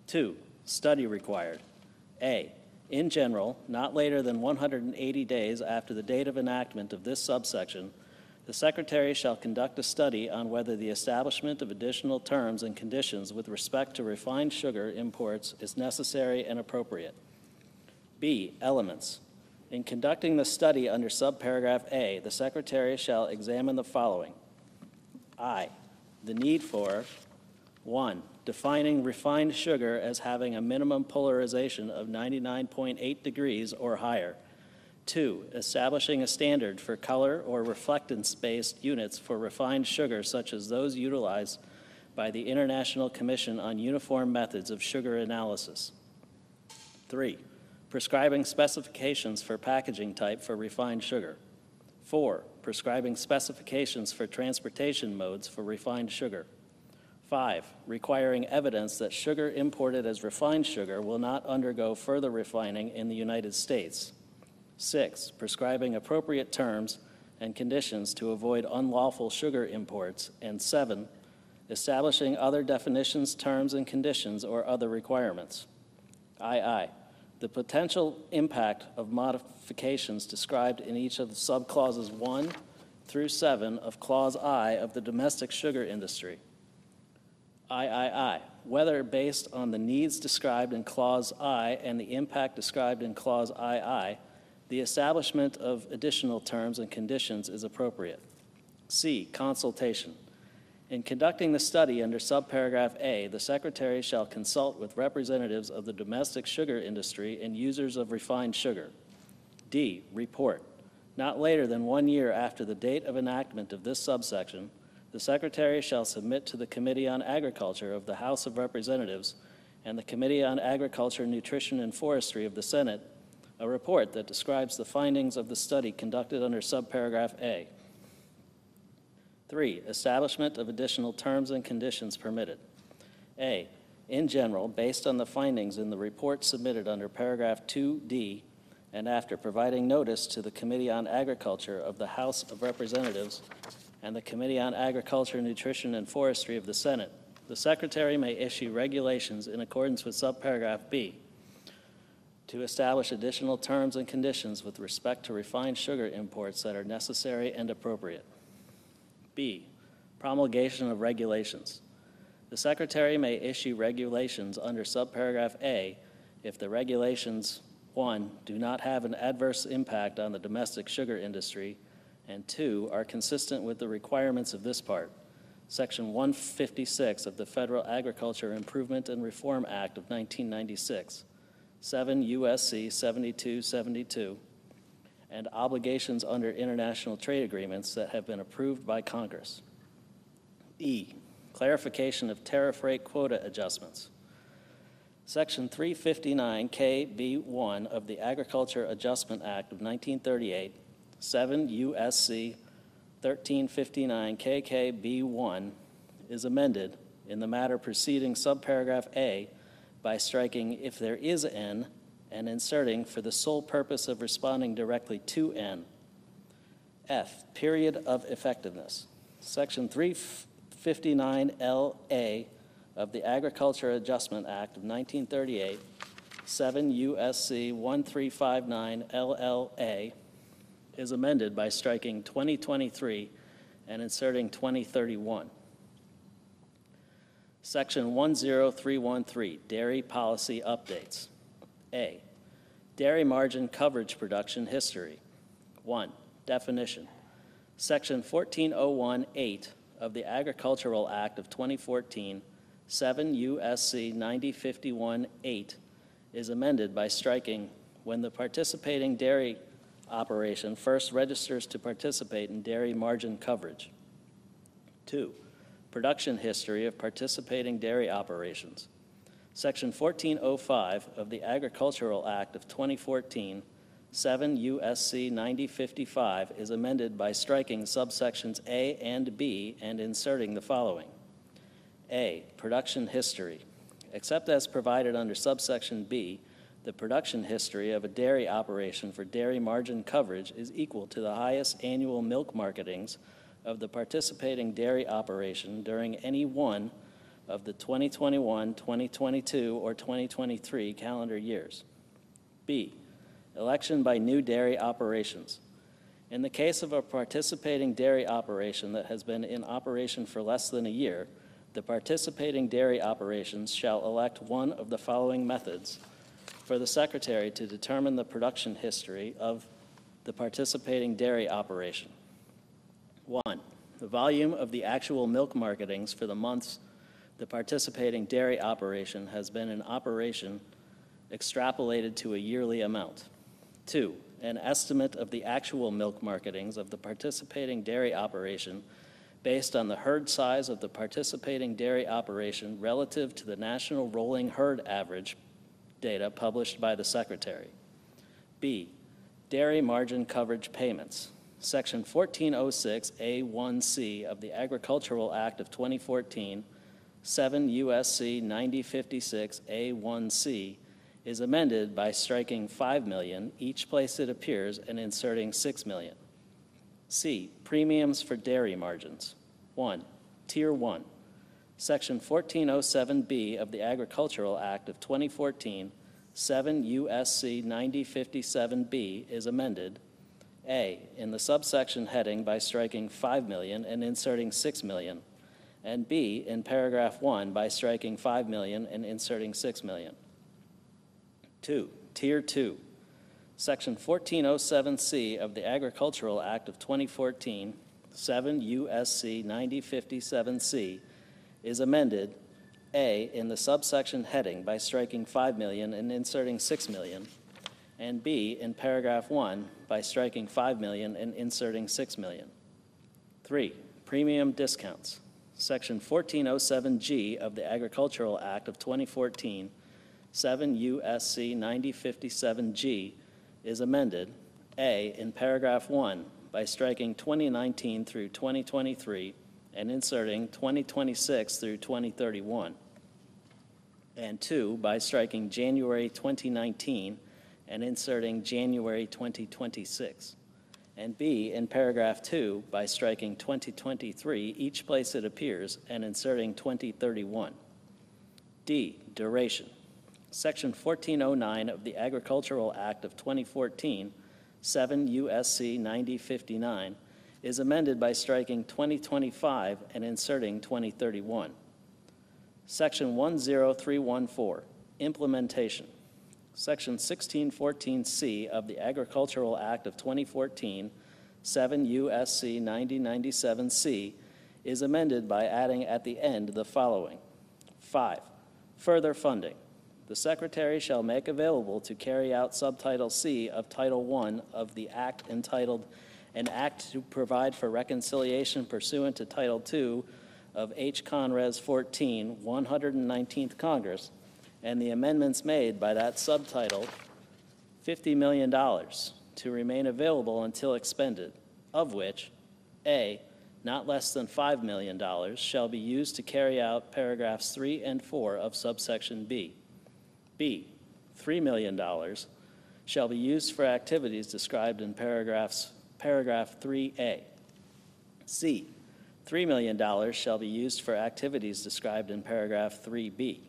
2, study required. A, in general, not later than 180 days after the date of enactment of this subsection, the Secretary shall conduct a study on whether the establishment of additional terms and conditions with respect to refined sugar imports is necessary and appropriate. B, elements. In conducting the study under subparagraph A, the Secretary shall examine the following. I, the need for 1, defining refined sugar as having a minimum polarization of 99.8 degrees or higher. 2, establishing a standard for color or reflectance-based units for refined sugar such as those utilized by the International Commission on Uniform Methods of Sugar Analysis. 3, prescribing specifications for packaging type for refined sugar. 4, prescribing specifications for transportation modes for refined sugar. 5, requiring evidence that sugar imported as refined sugar will not undergo further refining in the United States. 6, prescribing appropriate terms and conditions to avoid unlawful sugar imports. And 7, establishing other definitions, terms, and conditions or other requirements. II, the potential impact of modifications described in each of the subclauses 1 through 7 of Clause I of the domestic sugar industry. III, whether based on the needs described in Clause I and the impact described in Clause II, the establishment of additional terms and conditions is appropriate. C, consultation. In conducting the study under subparagraph A, the Secretary shall consult with representatives of the domestic sugar industry and users of refined sugar. D, report. Not later than 1 year after the date of enactment of this subsection, the Secretary shall submit to the Committee on Agriculture of the House of Representatives and the Committee on Agriculture, Nutrition, and Forestry of the Senate a report that describes the findings of the study conducted under subparagraph A. 3, establishment of additional terms and conditions permitted. A, in general, based on the findings in the report submitted under paragraph 2D, and after providing notice to the Committee on Agriculture of the House of Representatives and the Committee on Agriculture, Nutrition, and Forestry of the Senate, the Secretary may issue regulations in accordance with subparagraph B to establish additional terms and conditions with respect to refined sugar imports that are necessary and appropriate. B, promulgation of regulations. The Secretary may issue regulations under subparagraph A if the regulations, 1, do not have an adverse impact on the domestic sugar industry, and 2, are consistent with the requirements of this part, Section 156 of the Federal Agriculture Improvement and Reform Act of 1996, 7 U.S.C. 7272, and obligations under international trade agreements that have been approved by Congress. E, clarification of tariff rate quota adjustments. Section 359KB1 of the Agriculture Adjustment Act of 1938, 7 U.S.C. 1359 KKB1 is amended in the matter preceding subparagraph A by striking "if there is N" and inserting "for the sole purpose of responding directly to N." F, period of effectiveness. Section 359LA of the Agriculture Adjustment Act of 1938, 7 U.S.C. 1359 LLA, is amended by striking 2023 and inserting 2031. Section 10313, Dairy Policy Updates. A, Dairy Margin Coverage Production History. 1, definition. Section 14018 of the Agricultural Act of 2014, 7 U.S.C. 9051-8, is amended by striking "when the participating dairy operation first registers to participate in dairy margin coverage." 2, production history of participating dairy operations. Section 1405 of the Agricultural Act of 2014, 7 U.S.C. 9055, is amended by striking subsections A and B and inserting the following. A, production history. Except as provided under subsection B, the production history of a dairy operation for dairy margin coverage is equal to the highest annual milk marketings of the participating dairy operation during any one of the 2021, 2022, or 2023 calendar years. B, election by new dairy operations. In the case of a participating dairy operation that has been in operation for less than a year, the participating dairy operations shall elect one of the following methods for the Secretary to determine the production history of the participating dairy operation. 1, the volume of the actual milk marketings for the months the participating dairy operation has been in operation extrapolated to a yearly amount. 2, an estimate of the actual milk marketings of the participating dairy operation based on the herd size of the participating dairy operation relative to the national rolling herd average data published by the Secretary. B, dairy margin coverage payments. Section 1406A1C of the Agricultural Act of 2014, 7 U.S.C. 9056A1C, is amended by striking $5 million each place it appears and inserting $6 million. C, premiums for dairy margins. 1, Tier 1. Section 1407B of the Agricultural Act of 2014, 7 U.S.C. 9057B is amended. A, in the subsection heading by striking $5 million and inserting $6 million, and B, in paragraph 1 by striking $5 million and inserting $6 million. 2, Tier 2. Section 1407C of the Agricultural Act of 2014, 7 U.S.C. 9057C, is amended. A, in the subsection heading by striking $5 million and inserting $6 million, and B, in paragraph 1 by striking $5 million and inserting $6 million. 3, premium discounts. Section 1407G of the Agricultural Act of 2014, 7 U.S.C. 9057G, is amended. A, in paragraph 1 by striking 2019 through 2023 and inserting 2026 through 2031, and 2, by striking January 2019 and inserting January 2026, and B, in paragraph 2, by striking 2023 each place it appears and inserting 2031. D, duration. Section 1409 of the Agricultural Act of 2014, 7 U.S.C. 9059, is amended by striking 2025 and inserting 2031. Section 10314, implementation. Section 1614C of the Agricultural Act of 2014, 7 U.S.C. 9097C, is amended by adding at the end the following. 5, further funding. The Secretary shall make available to carry out Subtitle C of Title I of the Act entitled An Act to Provide for Reconciliation Pursuant to Title II of H. Conres 14, 119th Congress, and the amendments made by that subtitle, $50 million to remain available until expended, of which, A, not less than $5 million shall be used to carry out paragraphs 3 and 4 of subsection B. B, $3 million shall be used for activities described in paragraph 3A. C, $3 million shall be used for activities described in paragraph 3B.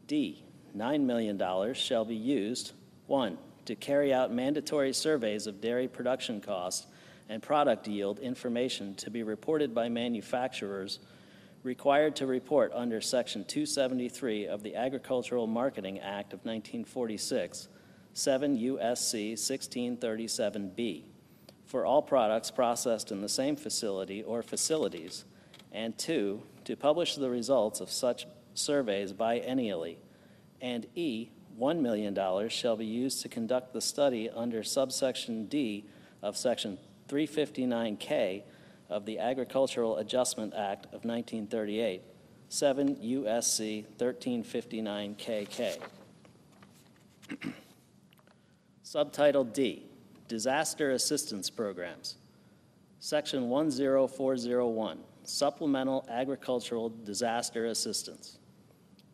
D, $9 million shall be used, 1, to carry out mandatory surveys of dairy production costs and product yield information to be reported by manufacturers required to report under Section 273 of the Agricultural Marketing Act of 1946, 7 U.S.C. 1637B, for all products processed in the same facility or facilities, and 2, to publish the results of such surveys biennially, and E, $1 million shall be used to conduct the study under subsection D of Section 359K of the Agricultural Adjustment Act of 1938, 7 U.S.C. 1359KK. Subtitle D, Disaster Assistance Programs. Section 10401, Supplemental Agricultural Disaster Assistance.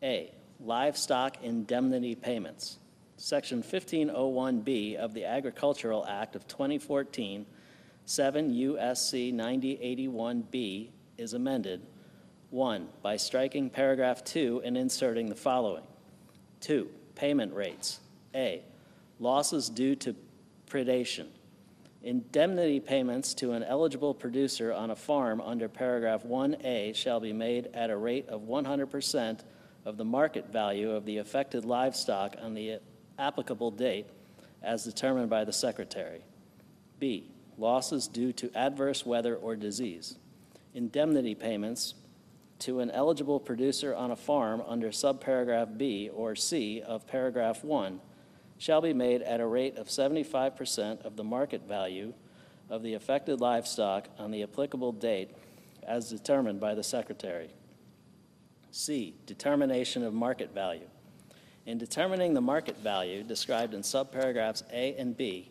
A, Livestock Indemnity Payments. Section 1501B of the Agricultural Act of 2014, 7 U.S.C. 9081B is amended. 1, by striking paragraph 2 and inserting the following. 2, payment rates. A, losses due to predation. Indemnity payments to an eligible producer on a farm under paragraph 1A shall be made at a rate of 100% of the market value of the affected livestock on the applicable date as determined by the Secretary. B, losses due to adverse weather or disease. Indemnity payments to an eligible producer on a farm under subparagraph B or C of paragraph 1 shall be made at a rate of 75% of the market value of the affected livestock on the applicable date as determined by the Secretary. C, determination of market value. In determining the market value described in subparagraphs A and B,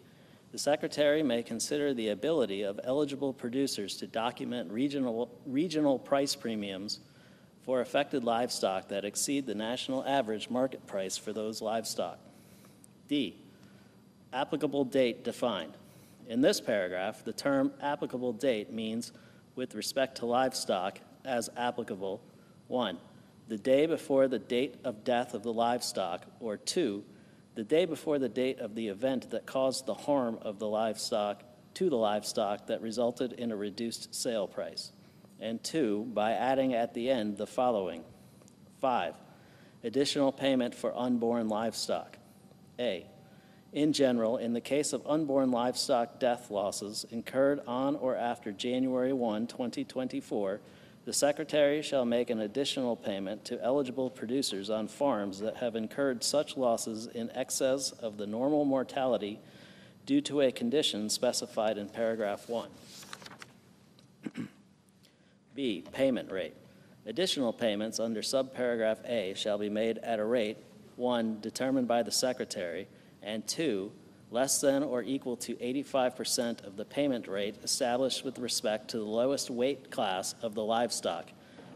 the Secretary may consider the ability of eligible producers to document regional price premiums for affected livestock that exceed the national average market price for those livestock. D, applicable date defined. In this paragraph, the term applicable date means, with respect to livestock, as applicable, 1, the day before the date of death of the livestock, or 2, the day before the date of the event that caused the harm of the livestock to the livestock that resulted in a reduced sale price. And 2, by adding at the end the following. 5, additional payment for unborn livestock. A, in general, in the case of unborn livestock death losses incurred on or after January 1, 2024, the Secretary shall make an additional payment to eligible producers on farms that have incurred such losses in excess of the normal mortality due to a condition specified in paragraph 1. B, payment rate. Additional payments under subparagraph A shall be made at a rate, 1, determined by the Secretary, and 2, less than or equal to 85% of the payment rate established with respect to the lowest weight class of the livestock,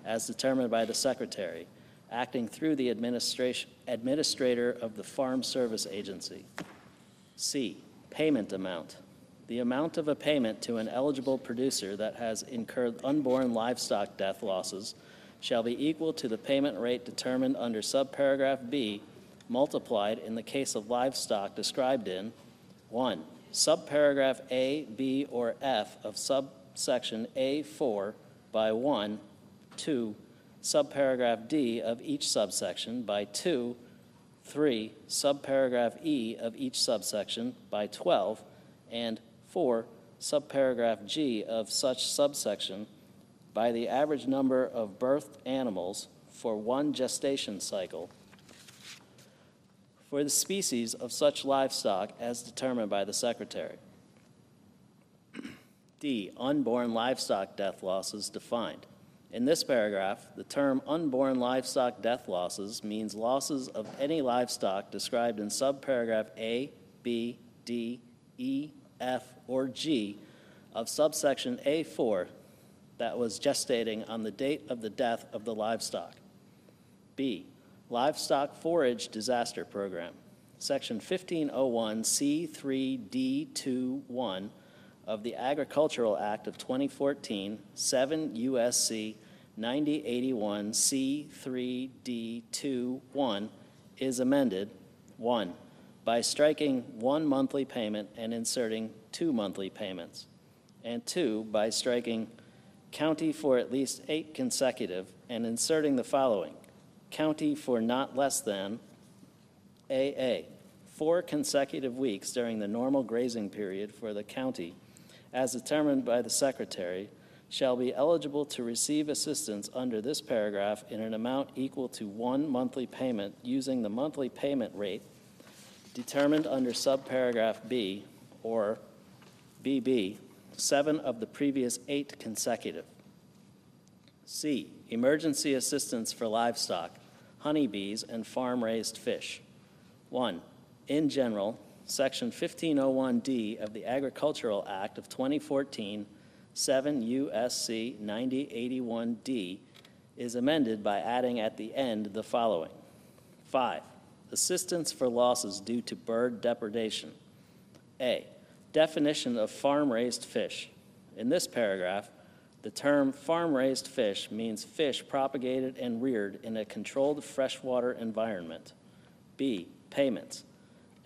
as determined by the Secretary, acting through the administrator of the Farm Service Agency. C, payment amount. The amount of a payment to an eligible producer that has incurred unborn livestock death losses shall be equal to the payment rate determined under subparagraph B, multiplied in the case of livestock described in 1, subparagraph A, B, or F of subsection A4 by 1, 2, subparagraph D of each subsection by 2, 3, subparagraph E of each subsection by 12, and 4, subparagraph G of such subsection by the average number of birthed animals for one gestation cycle for the species of such livestock as determined by the Secretary. D, unborn livestock death losses defined. In this paragraph, the term unborn livestock death losses means losses of any livestock described in subparagraph A, B, D, E, F, or G of subsection A4 that was gestating on the date of the death of the livestock. B, Livestock Forage Disaster Program. Section 1501 C3D21 of the Agricultural Act of 2014, 7 U.S.C. 9081 C3D21 is amended, 1, by striking 1 monthly payment and inserting 2 monthly payments, and 2, by striking county for at least 8 consecutive and inserting the following. County for not less than AA, 4 consecutive weeks during the normal grazing period for the county, as determined by the Secretary, shall be eligible to receive assistance under this paragraph in an amount equal to 1 monthly payment using the monthly payment rate determined under subparagraph B or BB, 7 of the previous 8 consecutive. C, emergency assistance for livestock, honeybees, and farm-raised fish. 1, in general, Section 1501D of the Agricultural Act of 2014, 7 U.S.C. 9081D is amended by adding at the end the following. 5, assistance for losses due to bird depredation. A, definition of farm-raised fish. In this paragraph, the term farm-raised fish means fish propagated and reared in a controlled freshwater environment. B, payments.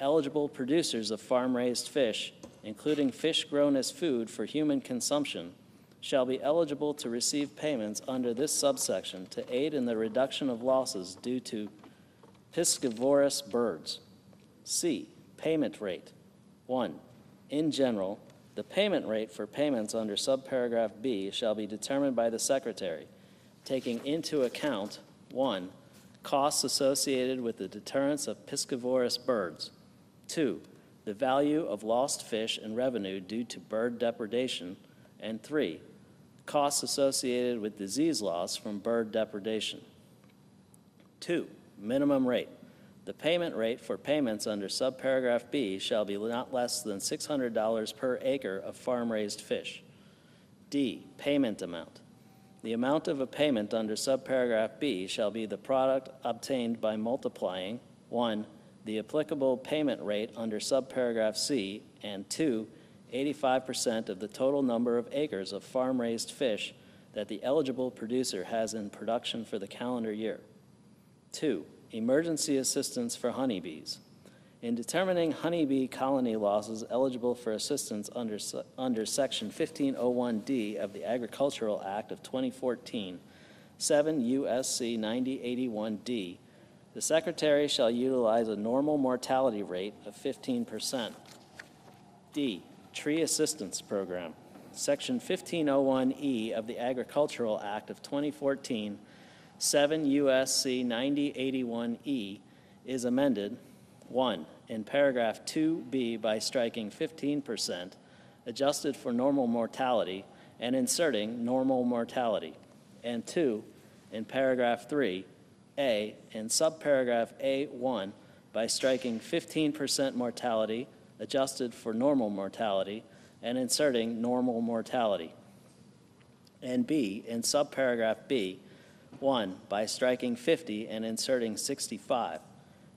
Eligible producers of farm-raised fish, including fish grown as food for human consumption, shall be eligible to receive payments under this subsection to aid in the reduction of losses due to piscivorous birds. C, payment rate. 1, in general, the payment rate for payments under subparagraph B shall be determined by the Secretary, taking into account 1, costs associated with the deterrence of piscivorous birds, 2, the value of lost fish and revenue due to bird depredation, and 3, costs associated with disease loss from bird depredation. 2, minimum rate. The payment rate for payments under subparagraph B shall be not less than $600 per acre of farm-raised fish. D, payment amount. The amount of a payment under subparagraph B shall be the product obtained by multiplying, 1, the applicable payment rate under subparagraph C, and 2, 85% of the total number of acres of farm-raised fish that the eligible producer has in production for the calendar year. 2, emergency assistance for honeybees. In determining honeybee colony losses eligible for assistance under Section 1501D of the Agricultural Act of 2014, 7 U.S.C. 9081D, the Secretary shall utilize a normal mortality rate of 15%. D, Tree Assistance Program. Section 1501E of the Agricultural Act of 2014, 7 U.S.C. 9081E, is amended, 1, in paragraph 2B by striking 15%, adjusted for normal mortality, and inserting normal mortality, and 2, in paragraph 3, A, in subparagraph A1 by striking 15% mortality, adjusted for normal mortality, and inserting normal mortality, and B, in subparagraph B, 1, by striking 50 and inserting 65,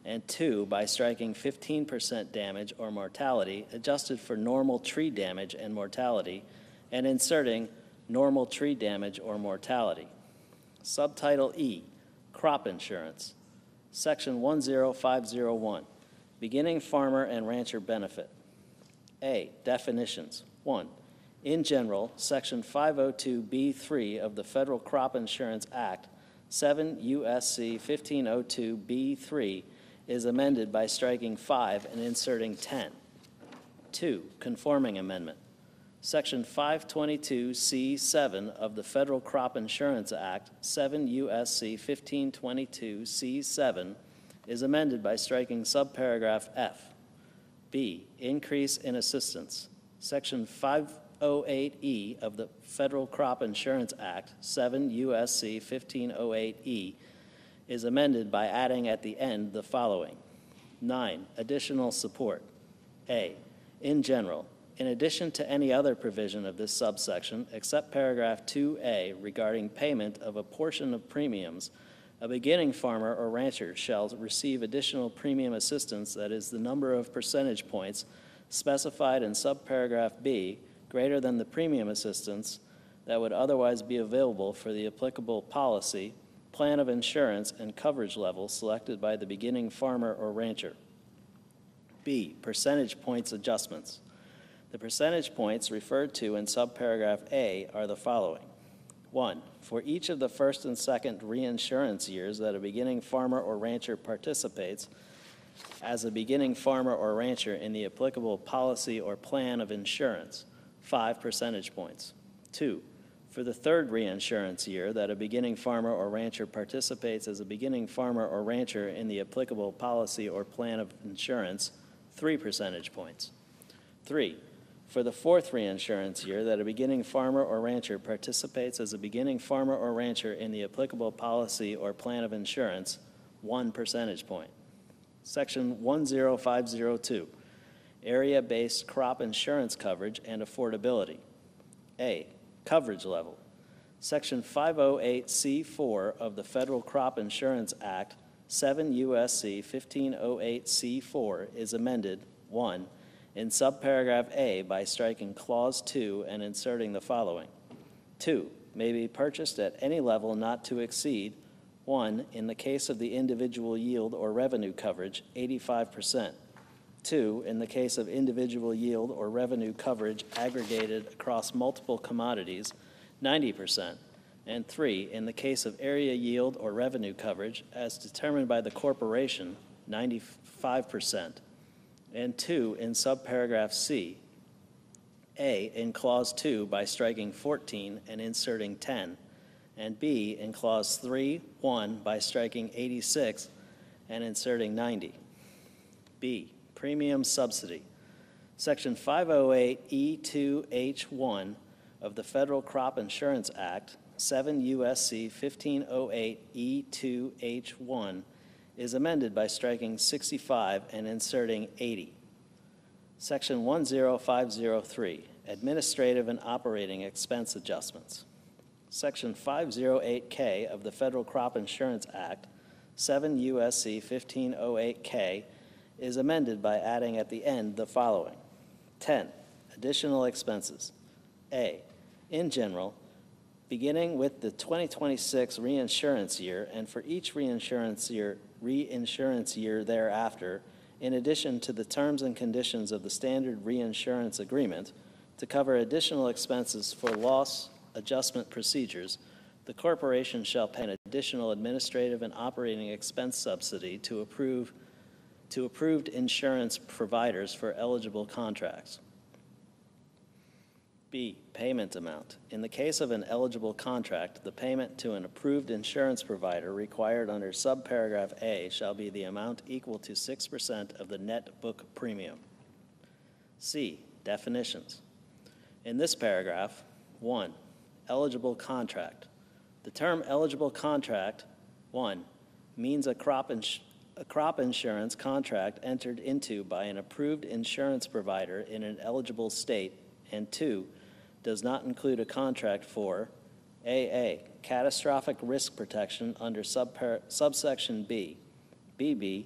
and 2, by striking 15% damage or mortality, adjusted for normal tree damage and mortality, and inserting normal tree damage or mortality. Subtitle E, Crop Insurance. Section 10501, Beginning Farmer and Rancher Benefit. A, definitions. 1, in general, Section 502B3 of the Federal Crop Insurance Act, 7 U.S.C. 1502B3, is amended by striking 5 and inserting 10. 2, conforming amendment. Section 522C7 of the Federal Crop Insurance Act, 7 U.S.C. 1522C7, is amended by striking subparagraph F. B, increase in assistance. Section 508E of the Federal Crop Insurance Act, 7 U.S.C. 1508E, is amended by adding at the end the following. 9, additional support. A, in general, in addition to any other provision of this subsection, except paragraph 2A regarding payment of a portion of premiums, a beginning farmer or rancher shall receive additional premium assistance that is the number of percentage points specified in subparagraph B greater than the premium assistance that would otherwise be available for the applicable policy, plan of insurance, and coverage level selected by the beginning farmer or rancher. B, percentage points adjustments. The percentage points referred to in subparagraph A are the following. 1, for each of the first and second reinsurance years that a beginning farmer or rancher participates as a beginning farmer or rancher in the applicable policy or plan of insurance, 5 percentage points. 2, for the third reinsurance year that a beginning farmer or rancher participates as a beginning farmer or rancher in the applicable policy or plan of insurance, 3 percentage points. 3, for the fourth reinsurance year that a beginning farmer or rancher participates as a beginning farmer or rancher in the applicable policy or plan of insurance, 1 percentage point. Section 10502, area-based crop insurance coverage and affordability. A, coverage level. Section 508C4 of the Federal Crop Insurance Act, 7 U.S.C. 1508C4, is amended, 1, in subparagraph A by striking clause 2 and inserting the following. 2, may be purchased at any level not to exceed 1, in the case of the individual yield or revenue coverage, 85%. 2, in the case of individual yield or revenue coverage aggregated across multiple commodities, 90%. And 3, in the case of area yield or revenue coverage as determined by the corporation, 95%. And 2, in subparagraph C. A, in clause 2 by striking 14 and inserting 10. And B, in clause 3(1) by striking 86 and inserting 90. B, premium subsidy. Section 508E2H1 of the Federal Crop Insurance Act, 7 U.S.C. 1508E2H1, is amended by striking 65 and inserting 80. Section 10503, Administrative and Operating Expense Adjustments. Section 508K of the Federal Crop Insurance Act, 7 U.S.C. 1508K, is amended by adding at the end the following. 10. Additional expenses. A. In general, beginning with the 2026 reinsurance year and for each reinsurance year thereafter, in addition to the terms and conditions of the standard reinsurance agreement, to cover additional expenses for loss adjustment procedures, the corporation shall pay an additional administrative and operating expense subsidy to approved insurance providers for eligible contracts. B, payment amount. In the case of an eligible contract, the payment to an approved insurance provider required under subparagraph A shall be the amount equal to 6% of the net book premium. C, definitions. In this paragraph, 1, eligible contract. The term eligible contract, 1, means a crop insurance contract entered into by an approved insurance provider in an eligible state, and 2, does not include a contract for AA, catastrophic risk protection under subsection B, BB,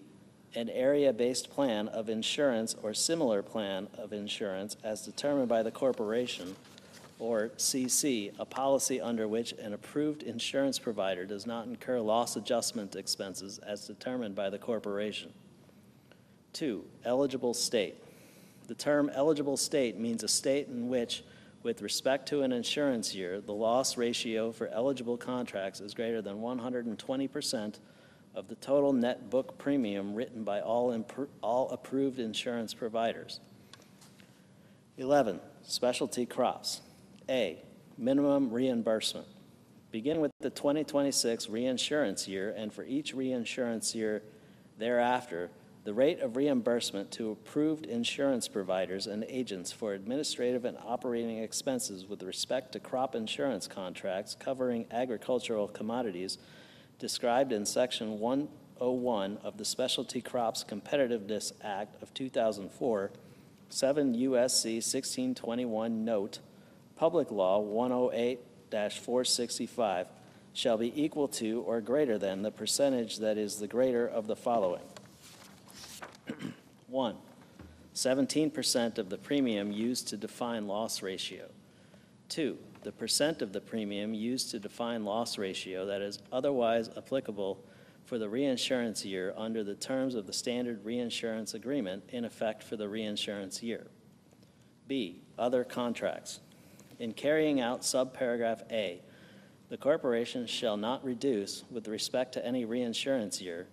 an area-based plan of insurance or similar plan of insurance as determined by the corporation, or CC, a policy under which an approved insurance provider does not incur loss adjustment expenses as determined by the corporation. 2, eligible state. The term eligible state means a state in which, with respect to an insurance year, the loss ratio for eligible contracts is greater than 120% of the total net book premium written by all approved insurance providers. 11, specialty crops. A, minimum reimbursement. Begin with the 2026 reinsurance year, and for each reinsurance year thereafter, the rate of reimbursement to approved insurance providers and agents for administrative and operating expenses with respect to crop insurance contracts covering agricultural commodities described in Section 101 of the Specialty Crops Competitiveness Act of 2004, 7 U.S.C. 1621 Note, Public Law 108-465, shall be equal to or greater than the percentage that is the greater of the following. 1, 17% of the premium used to define loss ratio. 2, the percent of the premium used to define loss ratio that is otherwise applicable for the reinsurance year under the terms of the standard reinsurance agreement in effect for the reinsurance year. B, other contracts. In carrying out subparagraph A, the corporation shall not reduce, with respect to any reinsurance year,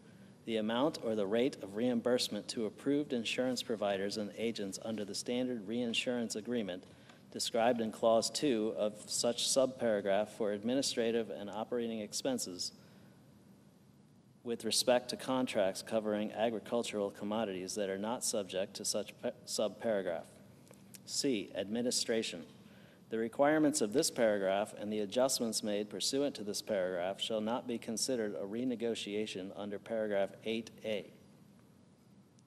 the amount or the rate of reimbursement to approved insurance providers and agents under the standard reinsurance agreement described in Clause 2 of such subparagraph for administrative and operating expenses with respect to contracts covering agricultural commodities that are not subject to such subparagraph. C, administration. The requirements of this paragraph and the adjustments made pursuant to this paragraph shall not be considered a renegotiation under paragraph 8A.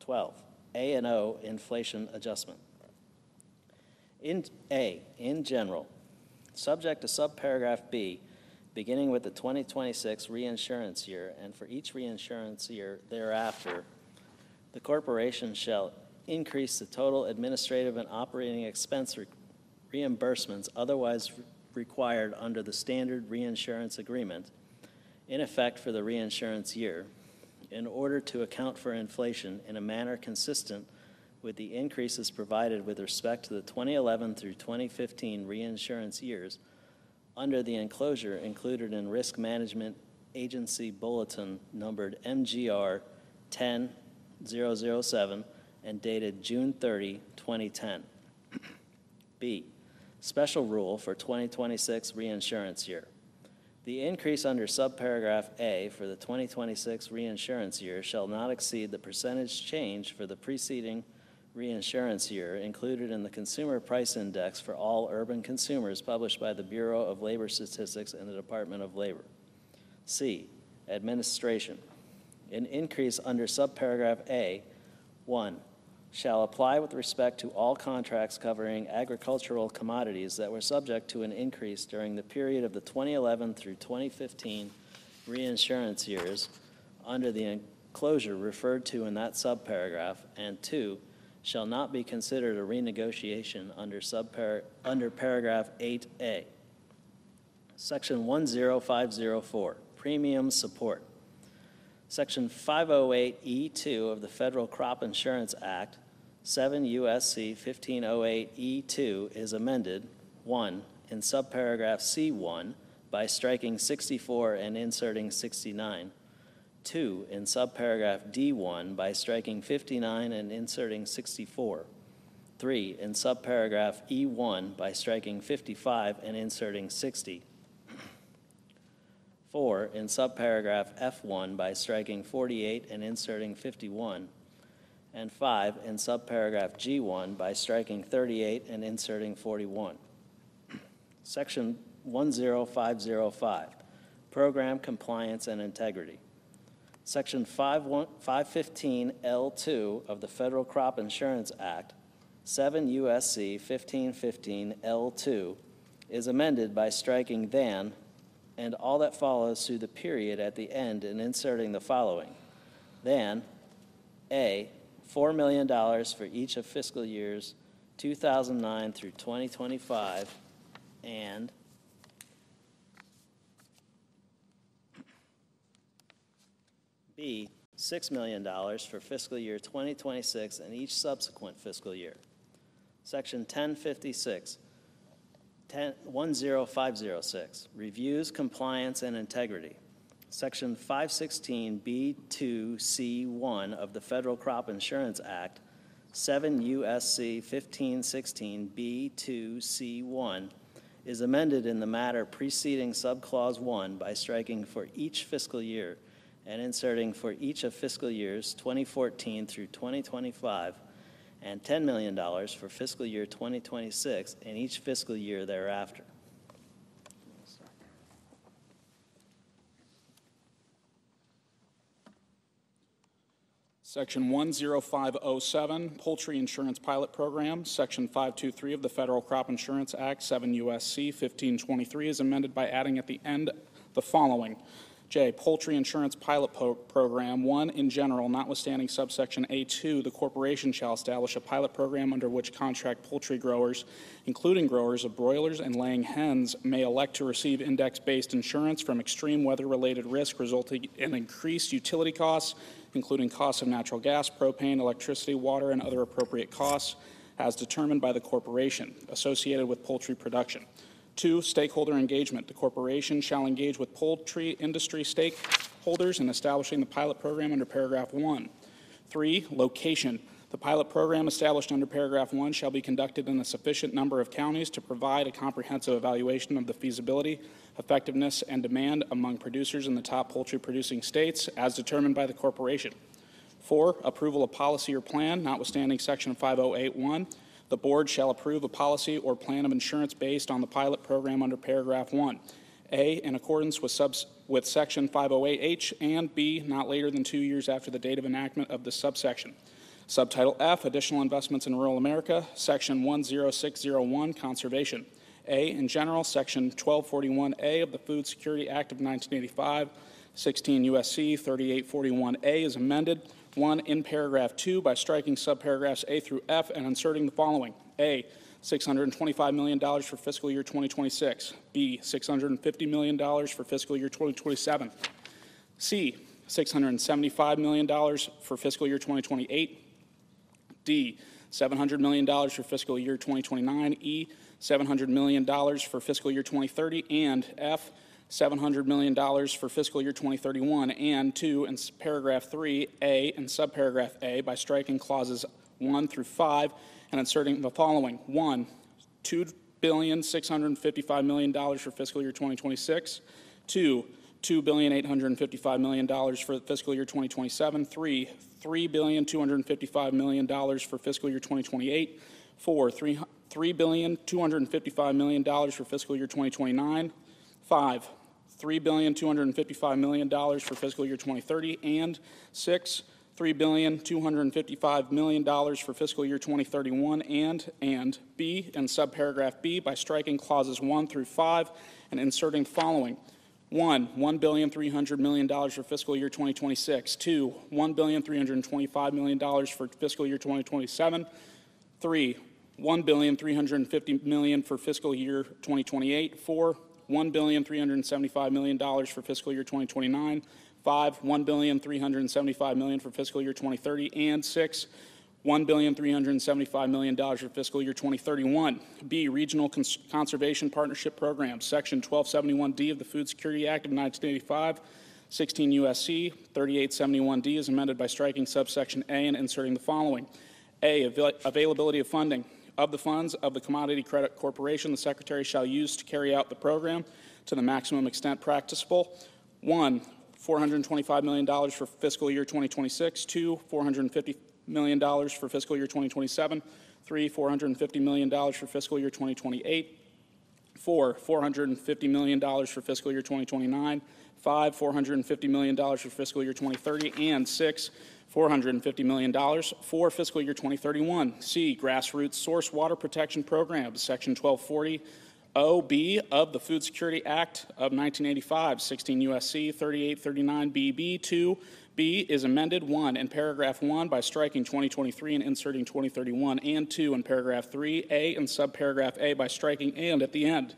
12, A&O inflation adjustment. In general, subject to subparagraph B, beginning with the 2026 reinsurance year and for each reinsurance year thereafter, the corporation shall increase the total administrative and operating expense reimbursements otherwise required under the standard reinsurance agreement in effect for the reinsurance year in order to account for inflation in a manner consistent with the increases provided with respect to the 2011 through 2015 reinsurance years under the enclosure included in Risk Management Agency Bulletin numbered MGR 10007 and dated June 30, 2010. B, special rule for 2026 reinsurance year. The increase under subparagraph A for the 2026 reinsurance year shall not exceed the percentage change for the preceding reinsurance year included in the Consumer Price Index for all urban consumers published by the Bureau of Labor Statistics and the Department of Labor. C, administration. an increase under subparagraph A, 1, shall apply with respect to all contracts covering agricultural commodities that were subject to an increase during the period of the 2011 through 2015 reinsurance years under the enclosure referred to in that subparagraph, and 2, shall not be considered a renegotiation under paragraph 8A. Section 10504, premium support. Section 508E2 of the Federal Crop Insurance Act, 7 U.S.C. 1508E2 is amended, 1, in subparagraph C1 by striking 64 and inserting 69, 2, in subparagraph D1 by striking 59 and inserting 64, 3, in subparagraph E1 by striking 55 and inserting 60, 4, in subparagraph F1 by striking 48 and inserting 51, and 5, in subparagraph G1 by striking 38 and inserting 41. Section 10505, program compliance and integrity. Section 515L2 of the Federal Crop Insurance Act, 7 U.S.C. 1515L2, is amended by striking than and all that follows through the period at the end and inserting the following. Than, A, $4 million for each of fiscal years 2009 through 2025, and B, $6 million for fiscal year 2026 and each subsequent fiscal year. Section 10506, reviews, compliance, and integrity. Section 516B2C1 of the Federal Crop Insurance Act, 7 U.S.C. 1516B2C1, is amended in the matter preceding subclause 1 by striking for each fiscal year and inserting for each of fiscal years 2014 through 2025 and $10 million for fiscal year 2026 and each fiscal year thereafter. Section 10507, Poultry Insurance Pilot Program. Section 523 of the Federal Crop Insurance Act, 7 U.S.C. 1523, is amended by adding at the end the following. J, Poultry Insurance Pilot Program. 1, in general, notwithstanding subsection A2, the corporation shall establish a pilot program under which contract poultry growers, including growers of broilers and laying hens, may elect to receive index-based insurance from extreme weather-related risk resulting in increased utility costs, including costs of natural gas, propane, electricity, water, and other appropriate costs, as determined by the corporation associated with poultry production. 2, stakeholder engagement. The corporation shall engage with poultry industry stakeholders in establishing the pilot program under paragraph 1. 3, location. The pilot program established under paragraph 1 shall be conducted in a sufficient number of counties to provide a comprehensive evaluation of the feasibility, effectiveness, and demand among producers in the top poultry producing states as determined by the corporation. 4, approval of policy or plan, notwithstanding section 5081. The board shall approve a policy or plan of insurance based on the pilot program under paragraph 1. A, in accordance with section 508H, and B, not later than 2 years after the date of enactment of this subsection. Subtitle F, Additional Investments in Rural America, Section 10601, Conservation. A, in general, Section 1241A of the Food Security Act of 1985, 16 U.S.C. 3841A is amended. 1, in paragraph 2 by striking subparagraphs A through F and inserting the following. A, $625 million for fiscal year 2026. B, $650 million for fiscal year 2027. C, $675 million for fiscal year 2028. D, $700 million for fiscal year 2029. E, $700 million for fiscal year 2030. And F, $700 million for fiscal year 2031, and 2, in paragraph 3A and subparagraph A by striking clauses 1 through 5 and inserting the following. 1, $2,655 million for fiscal year 2026. 2, $2,855 million for fiscal year 2027. 3, $3,255 million for fiscal year 2028. 4, $3,255 million for fiscal year 2029. 5, $3,255 million for fiscal year 2030, and 6, $3,255 million for fiscal year 2031, and B, in subparagraph B, by striking clauses 1 through 5 and inserting the following. 1, $1,300 million for fiscal year 2026. 2, $1,325 million for fiscal year 2027. 3, $1,350 million for fiscal year 2028. 4, $1,375 million for fiscal year 2029. 5, $1,375 million for fiscal year 2030, and 6, $1,375 million for fiscal year 2031. B, Regional Conservation Partnership Programs, Section 1271D of the Food Security Act of 1985, 16 U.S.C. 3871D is amended by striking subsection A and inserting the following. A, availability of funding. Of the funds of the Commodity Credit Corporation, the Secretary shall use to carry out the program to the maximum extent practicable. 1, $425 million for fiscal year 2026. 2, $450 million for fiscal year 2027. 3, $450 million for fiscal year 2028. 4, $450 million for fiscal year 2029. 5, $450 million for fiscal year 2030, and 6, $450 million for fiscal year 2031. C, Grassroots Source Water Protection Programs, Section 1240 OB of the Food Security Act of 1985, 16 U.S.C. 3839 BB. 2, B is amended 1 in paragraph 1 by striking 2023 and inserting 2031, and 2 in paragraph 3, A in subparagraph A by striking and at the end.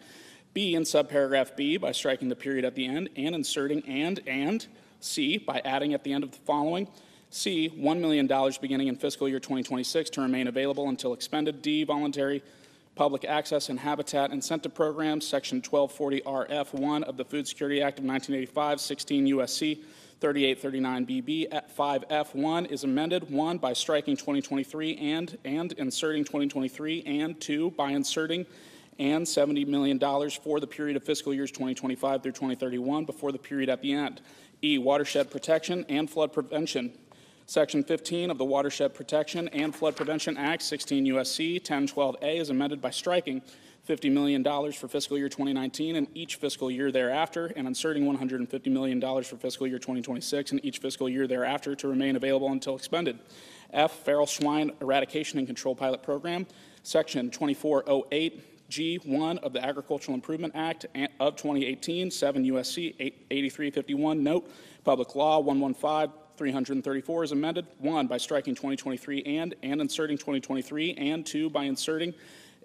B in subparagraph B by striking the period at the end and inserting and. C by adding at the end of the following. C, $1 million beginning in fiscal year 2026 to remain available until expended. D, voluntary public access and habitat incentive programs, Section 1240 RF1 of the Food Security Act of 1985, 16 U.S.C. 3839 BB. 5F1 is amended 1 by striking 2023 and inserting 2023, and 2 by inserting and $70 million for the period of fiscal years 2025 through 2031 before the period at the end. E, watershed protection and flood prevention. Section 15 of the Watershed Protection and Flood Prevention Act, 16 U.S.C. 1012A is amended by striking $50 million for fiscal year 2019 and each fiscal year thereafter, and inserting $150 million for fiscal year 2026 and each fiscal year thereafter to remain available until expended. F, Feral Swine Eradication and Control Pilot Program, Section 2408G1 of the Agricultural Improvement Act of 2018, 7 U.S.C. 8351, note, Public Law 115-334 is amended 1 by striking 2023 and inserting 2023, and 2 by inserting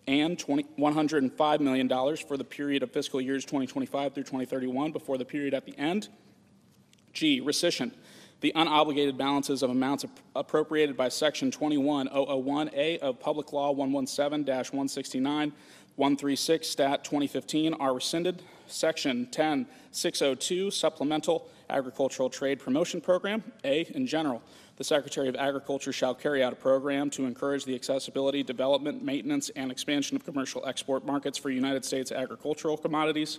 and $105 million for the period of fiscal years 2025 through 2031 before the period at the end. G, rescission. The unobligated balances of amounts appropriated by Section 21001A of Public Law 117-169, 136 Stat 2015 are rescinded. Section 10602 Supplemental Agricultural Trade Promotion Program. A, in general, the Secretary of Agriculture shall carry out a program to encourage the accessibility, development, maintenance, and expansion of commercial export markets for United States agricultural commodities.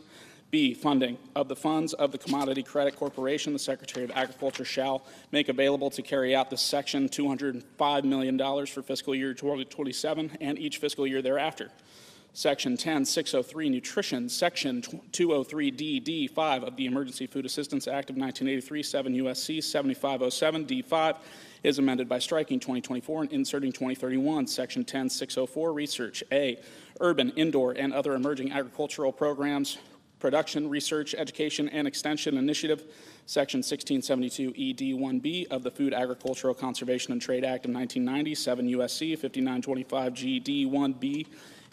B, funding. Of the funds of the Commodity Credit Corporation, the Secretary of Agriculture shall make available to carry out the Section $205 million for fiscal year 2027 and each fiscal year thereafter. Section 10603, Nutrition, Section 203D-D5 of the Emergency Food Assistance Act of 1983, 7 U.S.C. 7507 D5 is amended by striking 2024 and inserting 2031. Section 10604, Research. A, Urban, Indoor, and Other Emerging Agricultural Programs, Production, Research, Education, and Extension Initiative, Section 1672 ED1B of the Food, Agricultural, Conservation, and Trade Act of 1990, 7 U.S.C. 5925 GD1B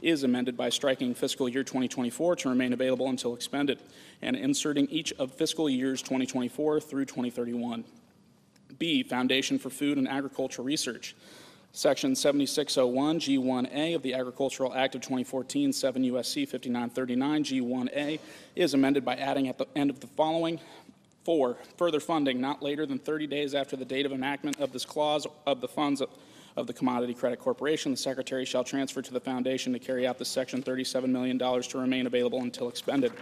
is amended by striking fiscal year 2024 to remain available until expended, and inserting each of fiscal years 2024 through 2031. B, Foundation for Food and Agricultural Research. Section 7601 G1A of the Agricultural Act of 2014, 7 U.S.C. 5939 G1A is amended by adding at the end of the following. 4, further funding not later than 30 days after the date of enactment of this clause of the funds of the Commodity Credit Corporation, the Secretary shall transfer to the Foundation to carry out the Section $37 million to remain available until expended.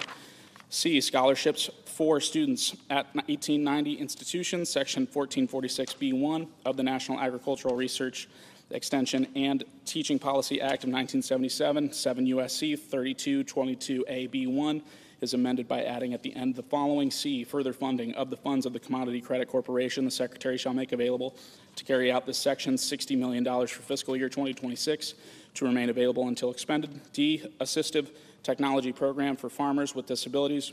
C, scholarships for students at 1890 institutions, Section 1446B1 of the National Agricultural Research Extension and Teaching Policy Act of 1977, 7 U.S.C. 3222AB1 is amended by adding at the end the following. C, further funding of the funds of the Commodity Credit Corporation. The Secretary shall make available to carry out this section $60 million for fiscal year 2026 to remain available until expended. D, assistive technology program for farmers with disabilities.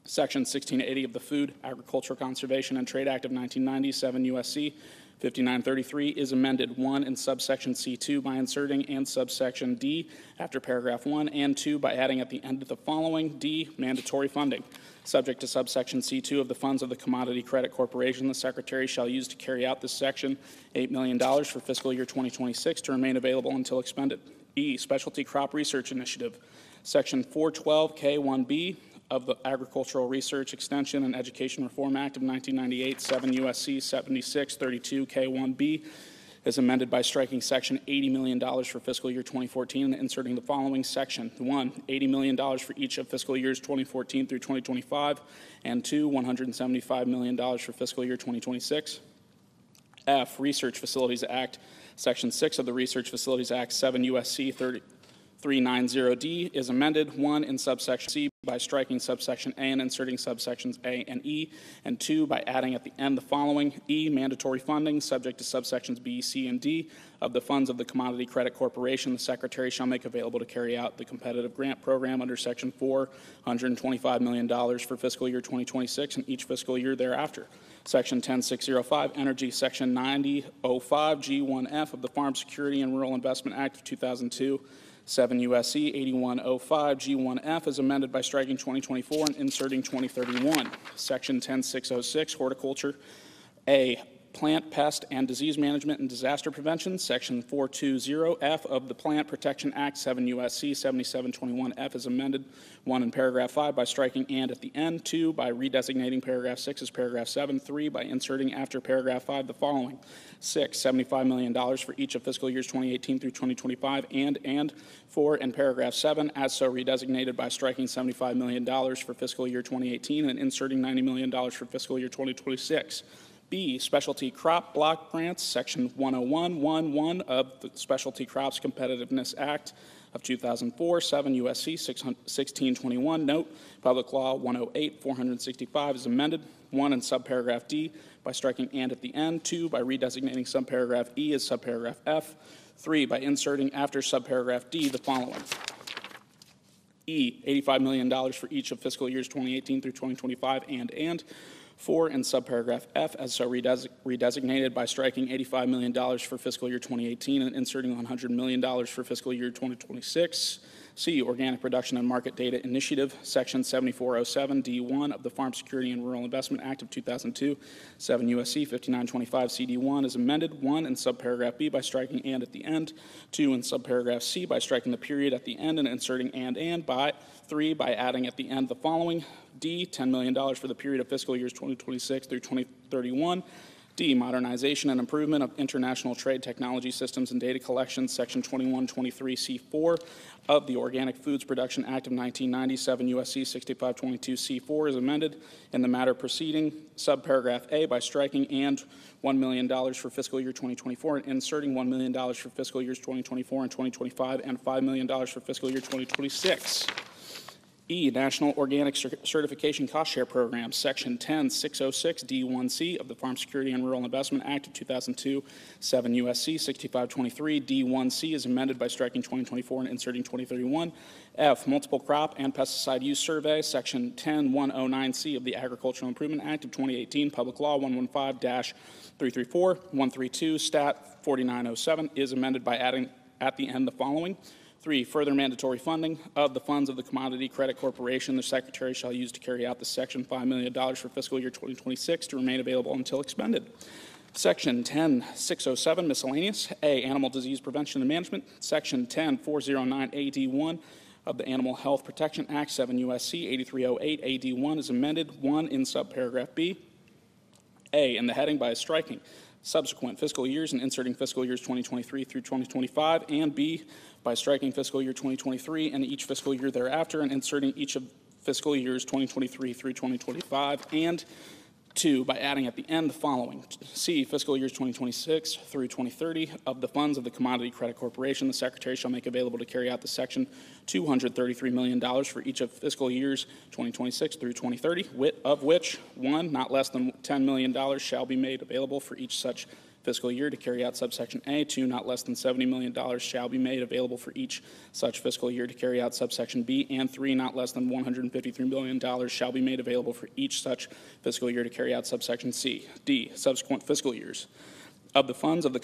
Section 1680 of the Food, Agricultural Conservation and Trade Act of 1997, USC 5933, is amended 1 in subsection C2 by inserting and subsection D after paragraph 1, and 2 by adding at the end of the following. D, mandatory funding. Subject to subsection C2 of the funds of the Commodity Credit Corporation, the Secretary shall use to carry out this section $8 million for fiscal year 2026 to remain available until expended. E, Specialty Crop Research Initiative. Section 412K1B of the Agricultural Research, Extension, and Education Reform Act of 1998, 7 U.S.C. 7632 K1B, is amended by striking section $80 million for fiscal year 2014 and inserting the following section. 1, $80 million for each of fiscal years 2014 through 2025, and 2, $175 million for fiscal year 2026. F, Research Facilities Act, section 6 of the Research Facilities Act, 7 U.S.C. 390D, is amended 1 in subsection C by striking subsection A and inserting subsections A and E, and 2 by adding at the end the following. E, mandatory funding, subject to subsections B, C, and D of the funds of the Commodity Credit Corporation. The Secretary shall make available to carry out the competitive grant program under section 4, $125 million for fiscal year 2026 and each fiscal year thereafter. Section 10605, Energy, Section 9005 G1F of the Farm Security and Rural Investment Act of 2002, 7 U.S.C. 8105 G1F, is amended by striking 2024 and inserting 2031. Section 10606, Horticulture. A, Plant, Pest, and Disease Management and Disaster Prevention. Section 420F of the Plant Protection Act, 7 U.S.C. 7721F, is amended 1 in paragraph 5 by striking and at the end, 2 by redesignating paragraph 6 as paragraph 7, 3 by inserting after paragraph 5 the following. 6, $75 million for each of fiscal years 2018 through 2025, and 4 in paragraph 7 as so redesignated by striking $75 million for fiscal year 2018 and inserting $90 million for fiscal year 2026. B, Specialty Crop Block Grants, Section 10111 of the Specialty Crops Competitiveness Act of 2004, 7 U.S.C. 1621, note, Public Law 108, 465 is amended, 1 in subparagraph D by striking and at the end, 2 by redesignating subparagraph E as subparagraph F, 3 by inserting after subparagraph D the following. E, $85 million for each of fiscal years 2018 through 2025, and 4 in subparagraph F as so redesignated by striking $85 million for fiscal year 2018 and inserting $100 million for fiscal year 2026. C, Organic Production and Market Data Initiative, Section 7407 D1 of the Farm Security and Rural Investment Act of 2002, 7 U.S.C. 5925 CD1 is amended 1 in subparagraph B by striking and at the end, 2 in subparagraph C by striking the period at the end and inserting and by 3 by adding at the end the following. D, $10 million for the period of fiscal years 2026 through 2031. D, modernization and improvement of international trade technology systems and data collection, Section 2123C4 of the Organic Foods Production Act of 1997, U.S.C. 6522C4 is amended in the matter preceding subparagraph A by striking and $1 million for fiscal year 2024 and inserting $1 million for fiscal years 2024 and 2025 and $5 million for fiscal year 2026. E, National Organic Certification Cost Share Program, Section 10606 D1C of the Farm Security and Rural Investment Act of 2002, 7 U.S.C. 6523 D1C is amended by striking 2024 and inserting 2031. F, Multiple Crop and Pesticide Use Survey, Section 10109C of the Agricultural Improvement Act of 2018, Public Law 115-334, 132, Stat 4907 is amended by adding at the end the following. 3, further mandatory funding of the funds of the Commodity Credit Corporation. The Secretary shall use to carry out the section $5 million for fiscal year 2026 to remain available until expended. Section 10607, miscellaneous. A, Animal Disease Prevention and Management. Section 10409 AD1 of the Animal Health Protection Act, 7 U.S.C. 8308 AD1 is amended 1 in subparagraph B. A, in the heading by striking subsequent fiscal years and inserting fiscal years 2023 through 2025, and B, by striking fiscal year 2023 and each fiscal year thereafter and inserting each of fiscal years 2023 through 2025, and 2, by adding at the end the following. C, fiscal years 2026 through 2030 of the funds of the Commodity Credit Corporation, the Secretary shall make available to carry out the section $233 million for each of fiscal years 2026 through 2030, of which 1, not less than $10 million shall be made available for each such fiscal year to carry out subsection A. 2, not less than $70 million shall be made available for each such fiscal year to carry out subsection B. And 3, not less than $153 million shall be made available for each such fiscal year to carry out subsection C. D, subsequent fiscal years. Of the funds of the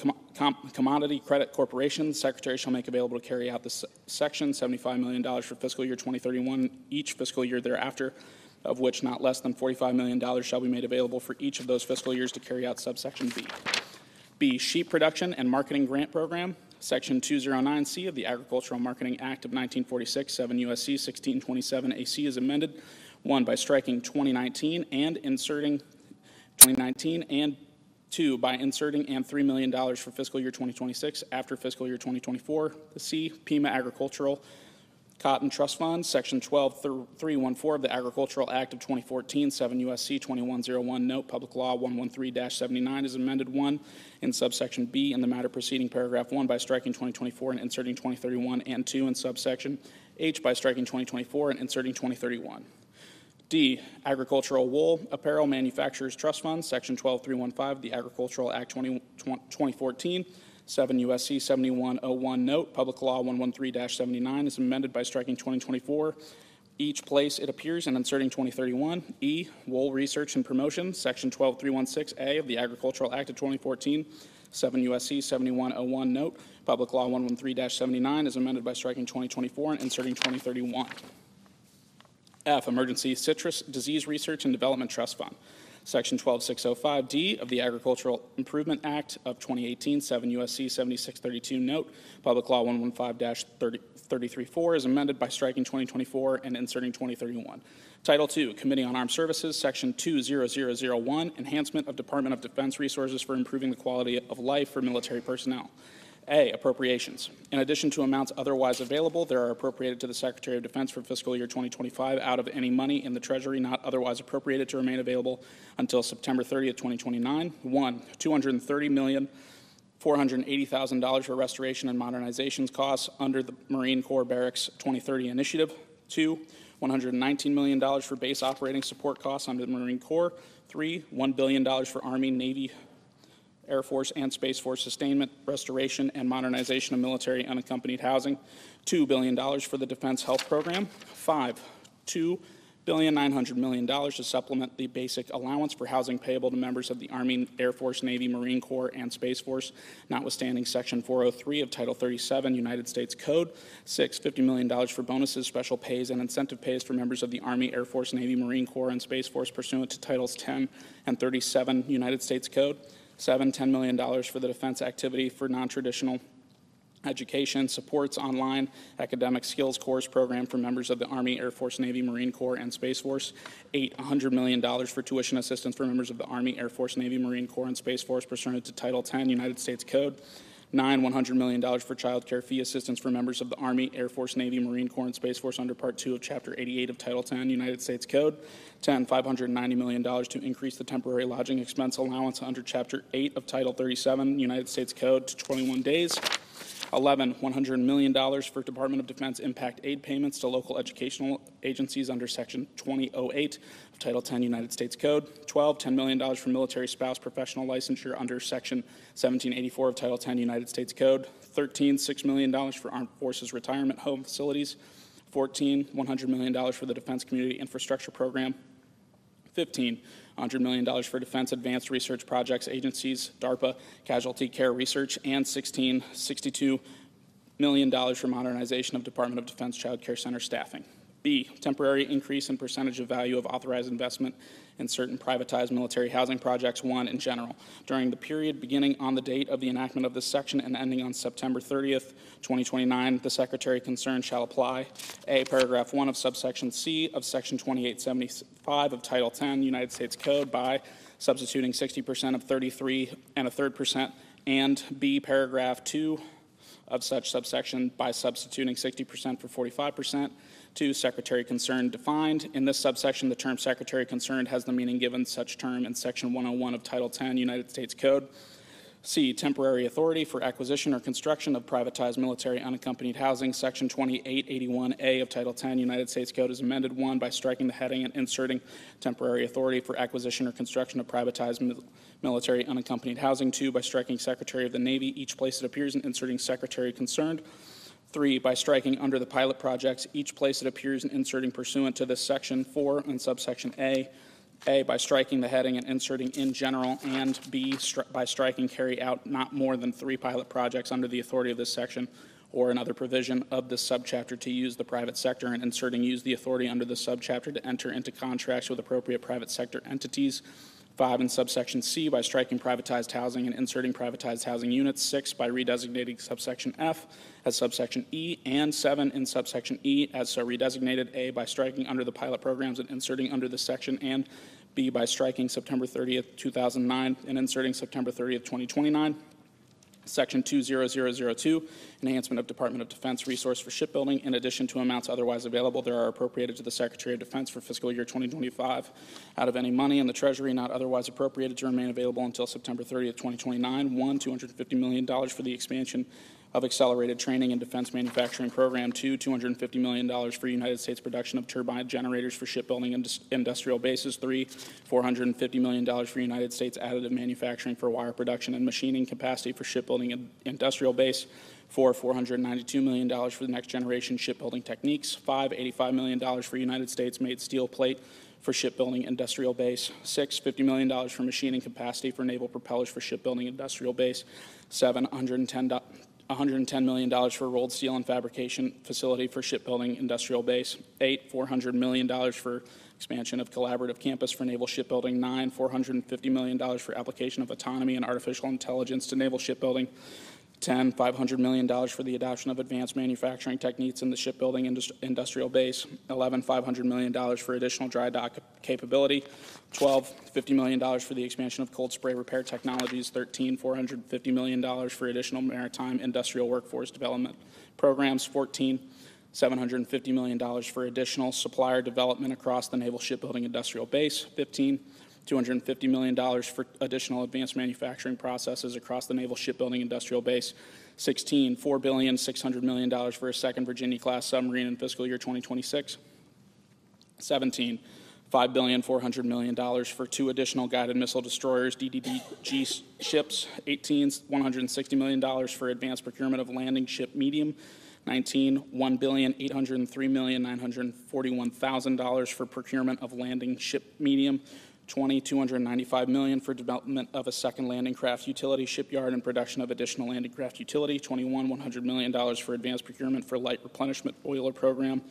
Commodity Credit Corporation, the Secretary shall make available to carry out the section $75 million for fiscal year 2031, each fiscal year thereafter, of which not less than $45 million shall be made available for each of those fiscal years to carry out subsection B. B, Sheep Production and Marketing Grant Program, Section 209C of the Agricultural Marketing Act of 1946, 7 U.S.C. 1627 AC is amended, 1, by striking 2019 and inserting 2019, and 2, by inserting and $3 million for fiscal year 2026 after fiscal year 2024. The C, Pima Agricultural Cotton Trust Fund, Section 12314 of the Agricultural Act of 2014, 7 U.S.C. 2101, Note, Public Law 113-79 is amended, 1, in subsection B in the matter preceding paragraph 1 by striking 2024 and inserting 2031, and 2, in subsection H by striking 2024 and inserting 2031. D, Agricultural Wool Apparel Manufacturers Trust Fund, Section 12315 of the Agricultural Act 2014, 7 U.S.C. 7101, Note, Public Law 113-79 is amended by striking 2024 each place it appears and inserting 2031. E, Wool Research and Promotion, Section 12316A of the Agricultural Act of 2014, 7 U.S.C. 7101, Note, Public Law 113-79 is amended by striking 2024 and inserting 2031. F, Emergency Citrus Disease Research and Development Trust Fund, Section 12605D of the Agricultural Improvement Act of 2018, 7 U.S.C. 7632, Note, Public Law 115-334 is amended by striking 2024 and inserting 2031. Title II, Committee on Armed Services, Section 20001, Enhancement of Department of Defense Resources for Improving the Quality of Life for Military Personnel. A, appropriations. In addition to amounts otherwise available, there are appropriated to the Secretary of Defense for fiscal year 2025 out of any money in the Treasury not otherwise appropriated to remain available until September 30th, 2029. 1, $230,480,000 for restoration and modernizations costs under the Marine Corps Barracks 2030 Initiative. 2, $119 million for base operating support costs under the Marine Corps. 3, $1 billion for Army, Navy, Air Force, and Space Force sustainment, restoration, and modernization of military unaccompanied housing. $2 billion for the Defense Health Program. 5, $2.9 billion to supplement the basic allowance for housing payable to members of the Army, Air Force, Navy, Marine Corps, and Space Force, notwithstanding Section 403 of Title 37 United States Code. 6, $50 million for bonuses, special pays, and incentive pays for members of the Army, Air Force, Navy, Marine Corps, and Space Force pursuant to Titles 10 and 37 United States Code. 7, $10 million for the defense activity for non-traditional education, supports online academic skills course program for members of the Army, Air Force, Navy, Marine Corps, and Space Force. 8, $100 million for tuition assistance for members of the Army, Air Force, Navy, Marine Corps, and Space Force pursuant to Title 10 United States Code. 9, $100 million for child care fee assistance for members of the Army, Air Force, Navy, Marine Corps, and Space Force under Part 2 of Chapter 88 of Title 10 United States Code. 10, $590 million to increase the temporary lodging expense allowance under Chapter 8 of Title 37 United States Code to 21 days. 11, $100 million for Department of Defense impact aid payments to local educational agencies under Section 2008 of Title 10 United States Code. 12, $10 million for military spouse professional licensure under Section 1784 of Title 10 United States Code. 13, $6 million for Armed Forces Retirement Home Facilities. 14, $100 million for the Defense Community Infrastructure Program. 15, $100 million for Defense Advanced Research Projects Agencies, DARPA, Casualty Care Research, and 16, $62 million for modernization of Department of Defense Child Care Center staffing. B, temporary increase in percentage of value of authorized investment in certain privatized military housing projects. 1, in general, during the period beginning on the date of the enactment of this section and ending on September 30th, 2029, the Secretary concerned shall apply. A, paragraph 1 of subsection C of Section 2875 of Title 10 United States Code by substituting 60% of 33 1/3%, and B, paragraph 2 of such subsection by substituting 60% for 45%. 2, secretary concerned defined. In this subsection, the term secretary concerned has the meaning given such term in Section 101 of Title 10 United States Code. C, temporary authority for acquisition or construction of privatized military unaccompanied housing. Section 2881A of Title 10 United States Code is amended 1 by striking the heading and inserting temporary authority for acquisition or construction of privatized military unaccompanied housing. 2, by striking Secretary of the Navy each place it appears and inserting secretary concerned. 3, by striking under the pilot projects each place it appears and inserting pursuant to this section. 4, in subsection A, by striking the heading and inserting in general, and B, by striking carry out not more than 3 pilot projects under the authority of this section or another provision of this subchapter to use the private sector, and inserting use the authority under this subchapter to enter into contracts with appropriate private sector entities. 5, in subsection C, by striking privatized housing and inserting privatized housing units. 6, by redesignating subsection F as subsection E, and 7, in subsection E as so redesignated. A, by striking under the pilot programs and inserting under this section, and B, by striking September 30th, 2009 and inserting September 30th, 2029. Section 20002, enhancement of Department of Defense resource for shipbuilding. In addition to amounts otherwise available, there are appropriated to the Secretary of Defense for fiscal year 2025 out of any money in the Treasury not otherwise appropriated to remain available until September 30th, 2029. 1, $250 million for the expansion of accelerated training and defense manufacturing program. 2, $250 million for United States production of turbine generators for shipbuilding and industrial bases. 3, $450 million for United States additive manufacturing for wire production and machining capacity for shipbuilding and industrial base. 4, $492 million for the next generation shipbuilding techniques. 5, $85 million for United States made steel plate for shipbuilding industrial base. 6, $50 million for machining capacity for naval propellers for shipbuilding industrial base. 7, $110 million for rolled steel and fabrication facility for shipbuilding industrial base. 8, $400 million for expansion of collaborative campus for naval shipbuilding. 9, $450 million for application of autonomy and artificial intelligence to naval shipbuilding. 10, $500 million for the adoption of advanced manufacturing techniques in the shipbuilding industrial base. 11, $500 million for additional dry dock capability. 12, $50 million for the expansion of cold spray repair technologies. 13, $450 million for additional maritime industrial workforce development programs. 14, $750 million for additional supplier development across the naval shipbuilding industrial base. 15, $250 million for additional advanced manufacturing processes across the naval shipbuilding industrial base. 16, $4.6 billion for a second Virginia-class submarine in fiscal year 2026. 17, $5.4 billion for 2 additional guided missile destroyers, DDG ships. 18, $160 million for advanced procurement of landing ship medium. 19, $1,803,941,000 for procurement of landing ship medium. 20, $295 million for development of a second landing craft utility shipyard and production of additional landing craft utility. 21, $100 million for advanced procurement for light replenishment oiler program.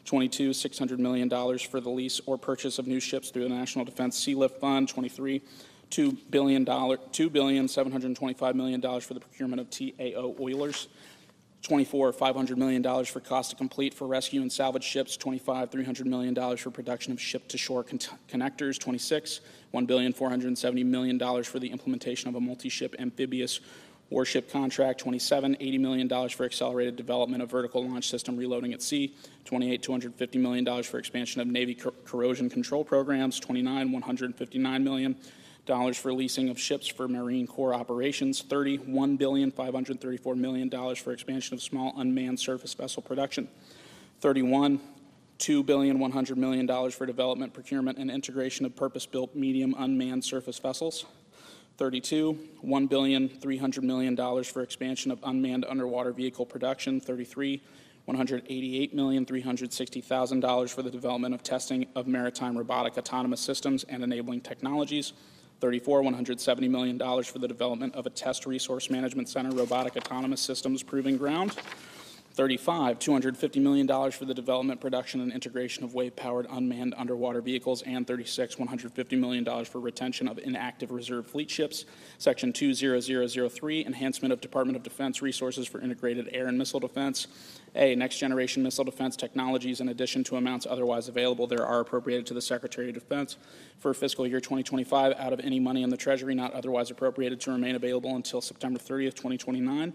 22, $600 million for the lease or purchase of new ships through the National Defense Sea Lift Fund. 23, $2,725 million for the procurement of TAO oilers. 24, $500 million for cost to complete for rescue and salvage ships. 25, $300 million for production of ship-to-shore connectors. 26, $1,470 million for the implementation of a multi-ship amphibious warship contract. 27, $80 million for accelerated development of vertical launch system reloading at sea. 28, $250 million for expansion of Navy corrosion control programs. 29, $159 million for leasing of ships for Marine Corps operations. 30, $1,534 million for expansion of small unmanned surface vessel production. 31, $2,100 million for development, procurement, and integration of purpose-built medium unmanned surface vessels. 32, $1,300 million for expansion of unmanned underwater vehicle production. 33, $188,360,000 for the development of testing of maritime robotic autonomous systems and enabling technologies. 34, $170 million for the development of a test resource management center, robotic autonomous systems proving ground. 35, $250 million for the development, production, and integration of wave-powered unmanned underwater vehicles. And 36, $150 million for retention of inactive reserve fleet ships. Section 20003, enhancement of Department of Defense resources for integrated air and missile defense. A, next-generation missile defense technologies. In addition to amounts otherwise available, there are appropriated to the Secretary of Defense for fiscal year 2025 out of any money in the Treasury not otherwise appropriated to remain available until September 30th, 2029.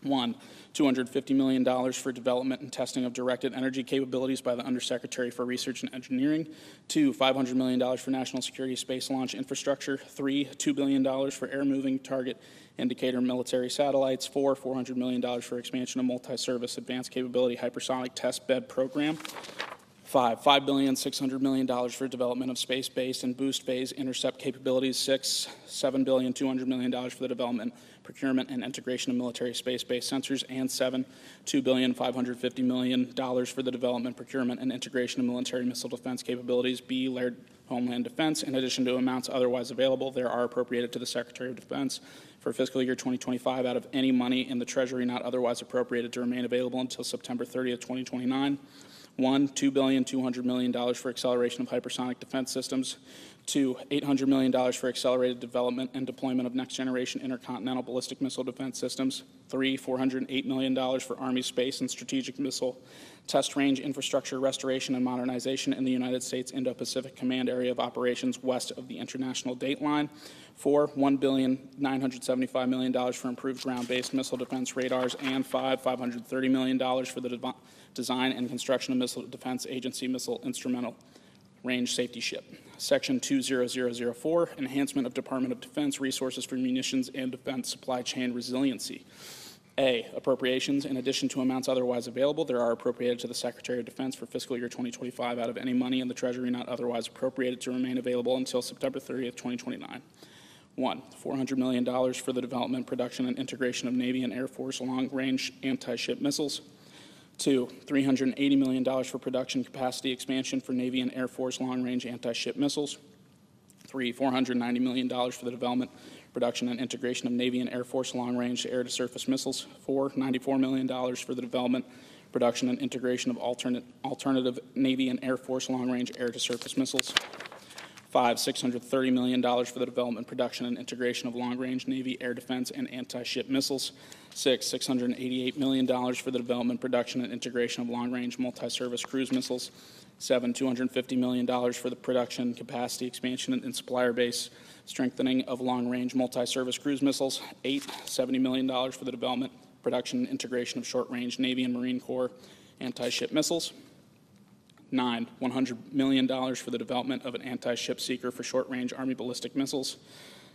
1, $250 million for development and testing of directed energy capabilities by the Undersecretary for Research and Engineering. 2, $500 million for national security space launch infrastructure. 3, $2 billion for air-moving target indicator military satellites. 4, $400 million for expansion of multi-service advanced capability hypersonic test bed program. 5, $5.6 billion for development of space-based and boost phase intercept capabilities. 6, $7.2 billion for the development, procurement, and integration of military space-based sensors. And 7, $2.55 billion for the development, procurement, and integration of military missile defense capabilities. B, Laird Homeland Defense. In addition to amounts otherwise available, there are appropriated to the Secretary of Defense for fiscal year 2025 out of any money in the Treasury not otherwise appropriated to remain available until September 30th, 2029. 1, $2.2 billion for acceleration of hypersonic defense systems. 2, $800 million for accelerated development and deployment of next-generation intercontinental ballistic missile defense systems. 3, $408 million for Army space and strategic missile test range infrastructure restoration and modernization in the United States Indo-Pacific Command Area of Operations west of the international date line. 4, $1.975 billion for improved ground-based missile defense radars. And 5, $530 million for the design and construction of Missile Defense Agency missile instrumental range safety ship. Section 20004, enhancement of Department of Defense resources for munitions and defense supply chain resiliency. A, appropriations. In addition to amounts otherwise available, there are appropriated to the Secretary of Defense for fiscal year 2025 out of any money in the Treasury not otherwise appropriated to remain available until September 30th, 2029. 1, $400 million for the development, production, and integration of Navy and Air Force long-range anti-ship missiles. 2, $380 million for production capacity expansion for Navy and Air Force long-range anti-ship missiles. 3, $490 million for the development, production, and integration of Navy and Air Force long-range air-to-surface missiles. 4, $94 million for the development, production, and integration of alternative Navy and Air Force long-range air-to-surface missiles. 5, $630 million for the development, production, and integration of long-range Navy air defense and anti-ship missiles. 6, $688 million for the development, production, and integration of long-range multi-service cruise missiles. 7, $250 million for the production, capacity expansion, and supplier base strengthening of long-range multi-service cruise missiles. 8, $70 million for the development, production, and integration of short-range Navy and Marine Corps anti-ship missiles. 9, $100 million for the development of an anti-ship seeker for short-range Army ballistic missiles.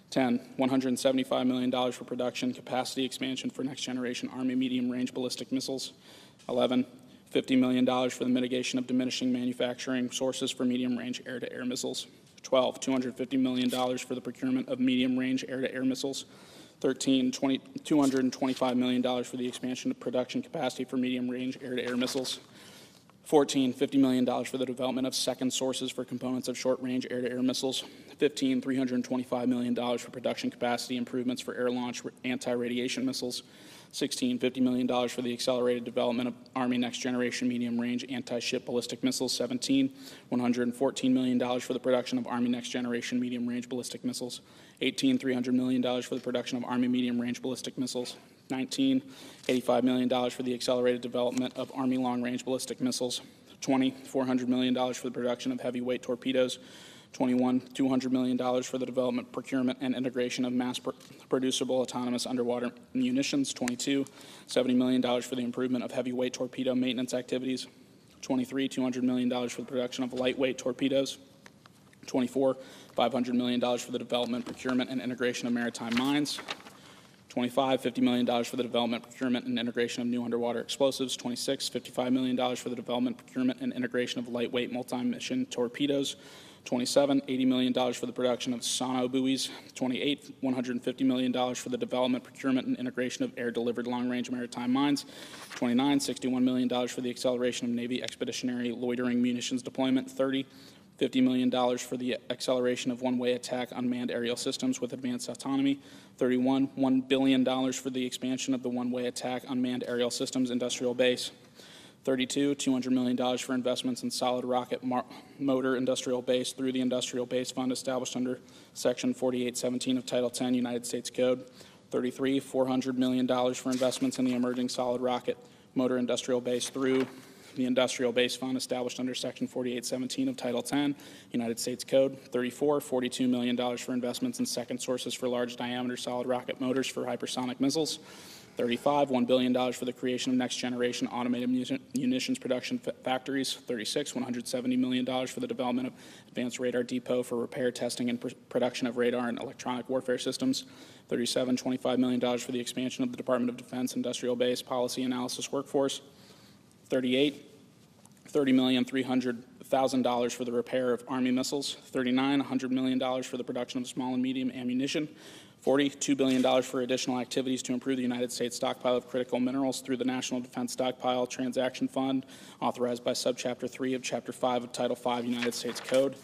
10, $175 million for production capacity expansion for next-generation Army medium-range ballistic missiles. 11, $50 million for the mitigation of diminishing manufacturing sources for medium-range air-to-air missiles. 12, $250 million for the procurement of medium-range air-to-air missiles. 13, $225 million for the expansion of production capacity for medium-range air-to-air missiles. 14, $50 million for the development of second sources for components of short-range air-to-air missiles. 15, $325 million for production capacity improvements for air-launched anti-radiation missiles. 16, $50 million for the accelerated development of Army next-generation medium-range anti-ship ballistic missiles. 17, $114 million for the production of Army next-generation medium-range ballistic missiles. 18, $300 million for the production of Army medium-range ballistic missiles. 19, $85 million for the accelerated development of Army long-range ballistic missiles. 20, $400 million for the production of heavyweight torpedoes. 21, $200 million for the development, procurement, and integration of mass-producible autonomous underwater munitions. 22, $70 million for the improvement of heavyweight torpedo maintenance activities. 23, $200 million for the production of lightweight torpedoes. 24, $500 million for the development, procurement, and integration of maritime mines. 25, $50 million for the development, procurement, and integration of new underwater explosives. 26, $55 million for the development, procurement, and integration of lightweight multi-mission torpedoes. 27, $80 million for the production of sono buoys. 28, $150 million for the development, procurement, and integration of air-delivered long-range maritime mines. 29, $61 million for the acceleration of Navy expeditionary loitering munitions deployment. 30, $50 million for the acceleration of one-way attack unmanned aerial systems with advanced autonomy. 31, $1 billion for the expansion of the one-way attack unmanned aerial systems industrial base. 32, $200 million for investments in solid rocket motor industrial base through the Industrial Base Fund established under Section 4817 of Title 10 United States Code. 33, $400 million for investments in the emerging solid rocket motor industrial base through the Industrial Base Fund established under Section 4817 of Title 10 United States Code. 34, $42 million for investments in second sources for large diameter solid rocket motors for hypersonic missiles. 35, $1 billion for the creation of next-generation automated munitions production factories. 36, $170 million for the development of advanced radar depot for repair, testing, and production of radar and electronic warfare systems. 37, $25 million for the expansion of the Department of Defense Industrial Base Policy Analysis Workforce. 38, $30,300,000 for the repair of Army missiles. 39, $100 million for the production of small and medium ammunition. 40, $2 billion for additional activities to improve the United States stockpile of critical minerals through the National Defense Stockpile Transaction Fund, authorized by Subchapter 3 of Chapter 5 of Title 5 United States Code.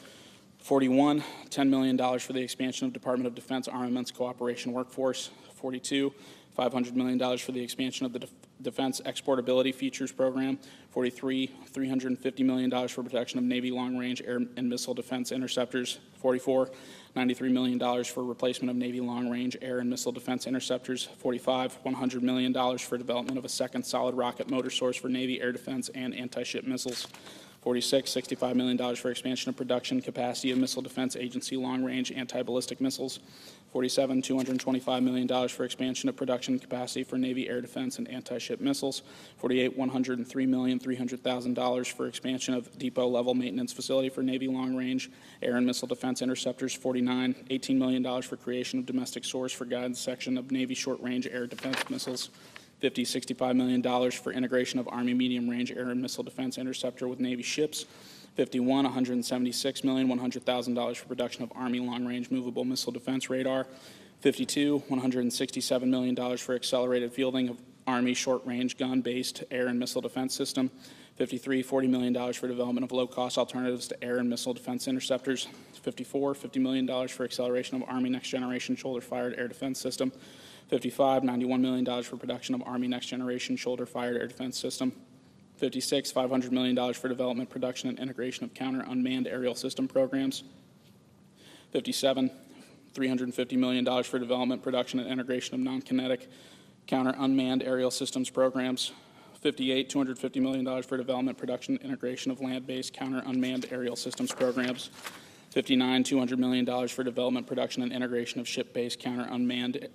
41, $10 million for the expansion of Department of Defense Armaments Cooperation Workforce. 42, $500 million for the expansion of the Defense Exportability Features Program. 43, $350 million for protection of Navy long-range air and missile defense interceptors. 44, $93 million for replacement of Navy long-range air and missile defense interceptors. 45, $100 million for development of a second solid rocket motor source for Navy air defense and anti-ship missiles. 46, $65 million for expansion of production capacity of Missile Defense Agency long-range anti-ballistic missiles. 47, $225 million for expansion of production capacity for Navy air defense and anti-ship missiles. 48, $103,300,000 for expansion of depot-level maintenance facility for Navy long-range air and missile defense interceptors. 49, $18 million for creation of domestic source for guidance section of Navy short-range air defense missiles. 50, $65 million for integration of Army medium-range air and missile defense interceptor with Navy ships. 51, $176,100,000 for production of Army long-range movable missile defense radar. 52, $167 million for accelerated fielding of Army short-range gun-based air and missile defense system. 53, $40 million for development of low-cost alternatives to air and missile defense interceptors. 54, $50 million for acceleration of Army next-generation shoulder-fired air defense system. 55, $91 million for production of Army next-generation shoulder-fired air defense system. 56, $500 million for development, production, and integration of counter-unmanned aerial system programs. 57, $350 million for development, production, and integration of non-kinetic counter-unmanned aerial systems programs. 58, $250 million for development, production, and integration of land-based counter-unmanned aerial systems programs. 59, $200 million for development, production, and integration of ship-based counter-unmanned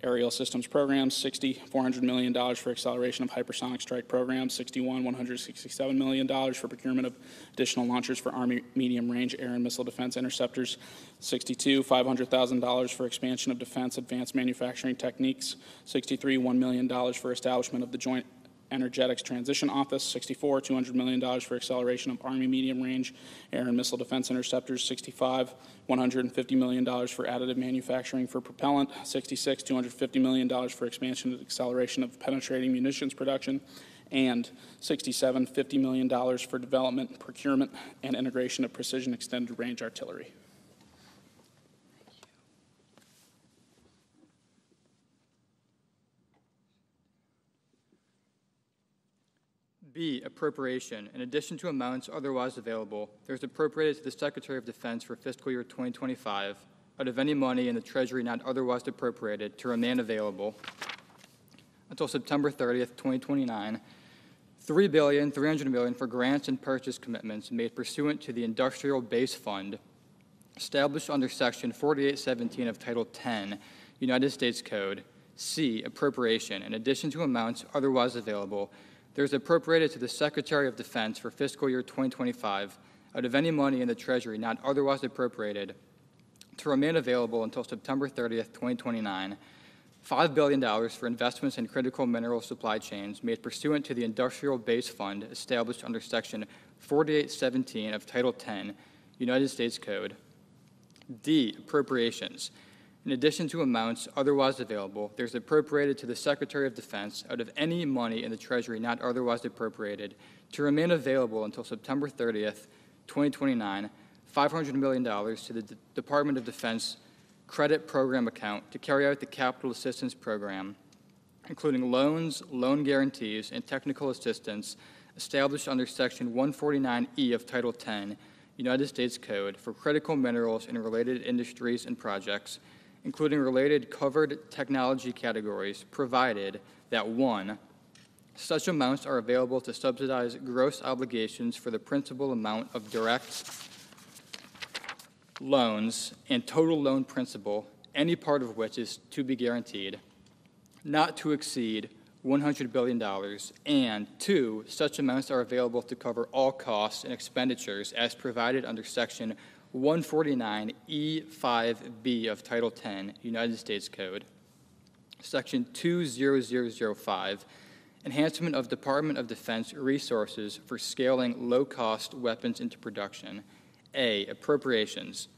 aerial systems programs. 60, $400 million for acceleration of hypersonic strike programs. 61, $167 million for procurement of additional launchers for Army medium-range air and missile defense interceptors. 62, $500,000 for expansion of defense advanced manufacturing techniques. 63, $1 million for establishment of the Joint Energetics Transition Office. 64, $200 million for acceleration of Army medium-range air and missile defense interceptors. 65, $150 million for additive manufacturing for propellant. 66, $250 million for expansion and acceleration of penetrating munitions production. And 67, $50 million for development, procurement, and integration of precision extended range artillery. B, appropriation. In addition to amounts otherwise available, there is appropriated to the Secretary of Defense for fiscal year 2025 out of any money in the Treasury not otherwise appropriated to remain available until September 30th, 2029, $3.3 billion for grants and purchase commitments made pursuant to the Industrial Base Fund established under Section 4817 of Title 10, United States Code. C, appropriation. In addition to amounts otherwise available, there is appropriated to the Secretary of Defense for fiscal year 2025 out of any money in the Treasury not otherwise appropriated to remain available until September 30th, 2029, $5 billion for investments in critical mineral supply chains made pursuant to the Industrial Base Fund established under Section 4817 of Title 10, United States Code. D, appropriations. In addition to amounts otherwise available, there is appropriated to the Secretary of Defense out of any money in the Treasury not otherwise appropriated to remain available until September 30th, 2029, $500 million to the Department of Defense Credit Program account to carry out the Capital Assistance Program, including loans, loan guarantees, and technical assistance established under Section 149E of Title 10, United States Code for critical minerals and related industries and projects, including related covered technology categories, provided that 1, such amounts are available to subsidize gross obligations for the principal amount of direct loans and total loan principal, any part of which is to be guaranteed. not to exceed $100 billion, and 2, such amounts are available to cover all costs and expenditures as provided under Section 149E5B of Title 10, United States Code. Section 20005, enhancement of Department of Defense resources for scaling low-cost weapons into production. A, appropriations.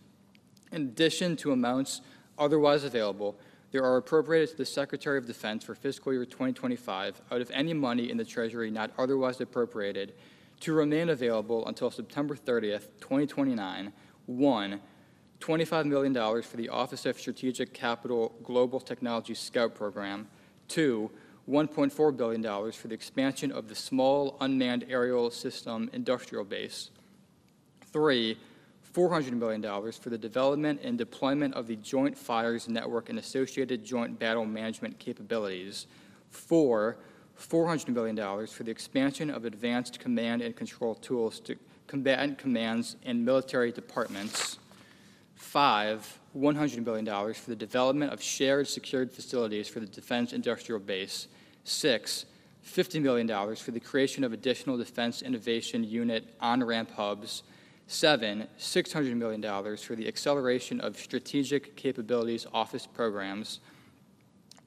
In addition to amounts otherwise available, there are appropriated to the Secretary of Defense for fiscal year 2025 out of any money in the Treasury not otherwise appropriated to remain available until September 30th, 2029, 1, $25 million for the Office of Strategic Capital Global Technology Scout Program, 2, $1.4 billion for the expansion of the Small Unmanned Aerial System Industrial Base, 3, $400 million for the development and deployment of the Joint Fires Network and associated joint battle management capabilities, 4, $400 million for the expansion of advanced command and control tools to combatant commands and military departments, 5, $100 million for the development of shared secured facilities for the Defense Industrial Base, 6, $50 million for the creation of additional Defense Innovation Unit on-ramp hubs, 7, $600 million for the acceleration of strategic capabilities office programs,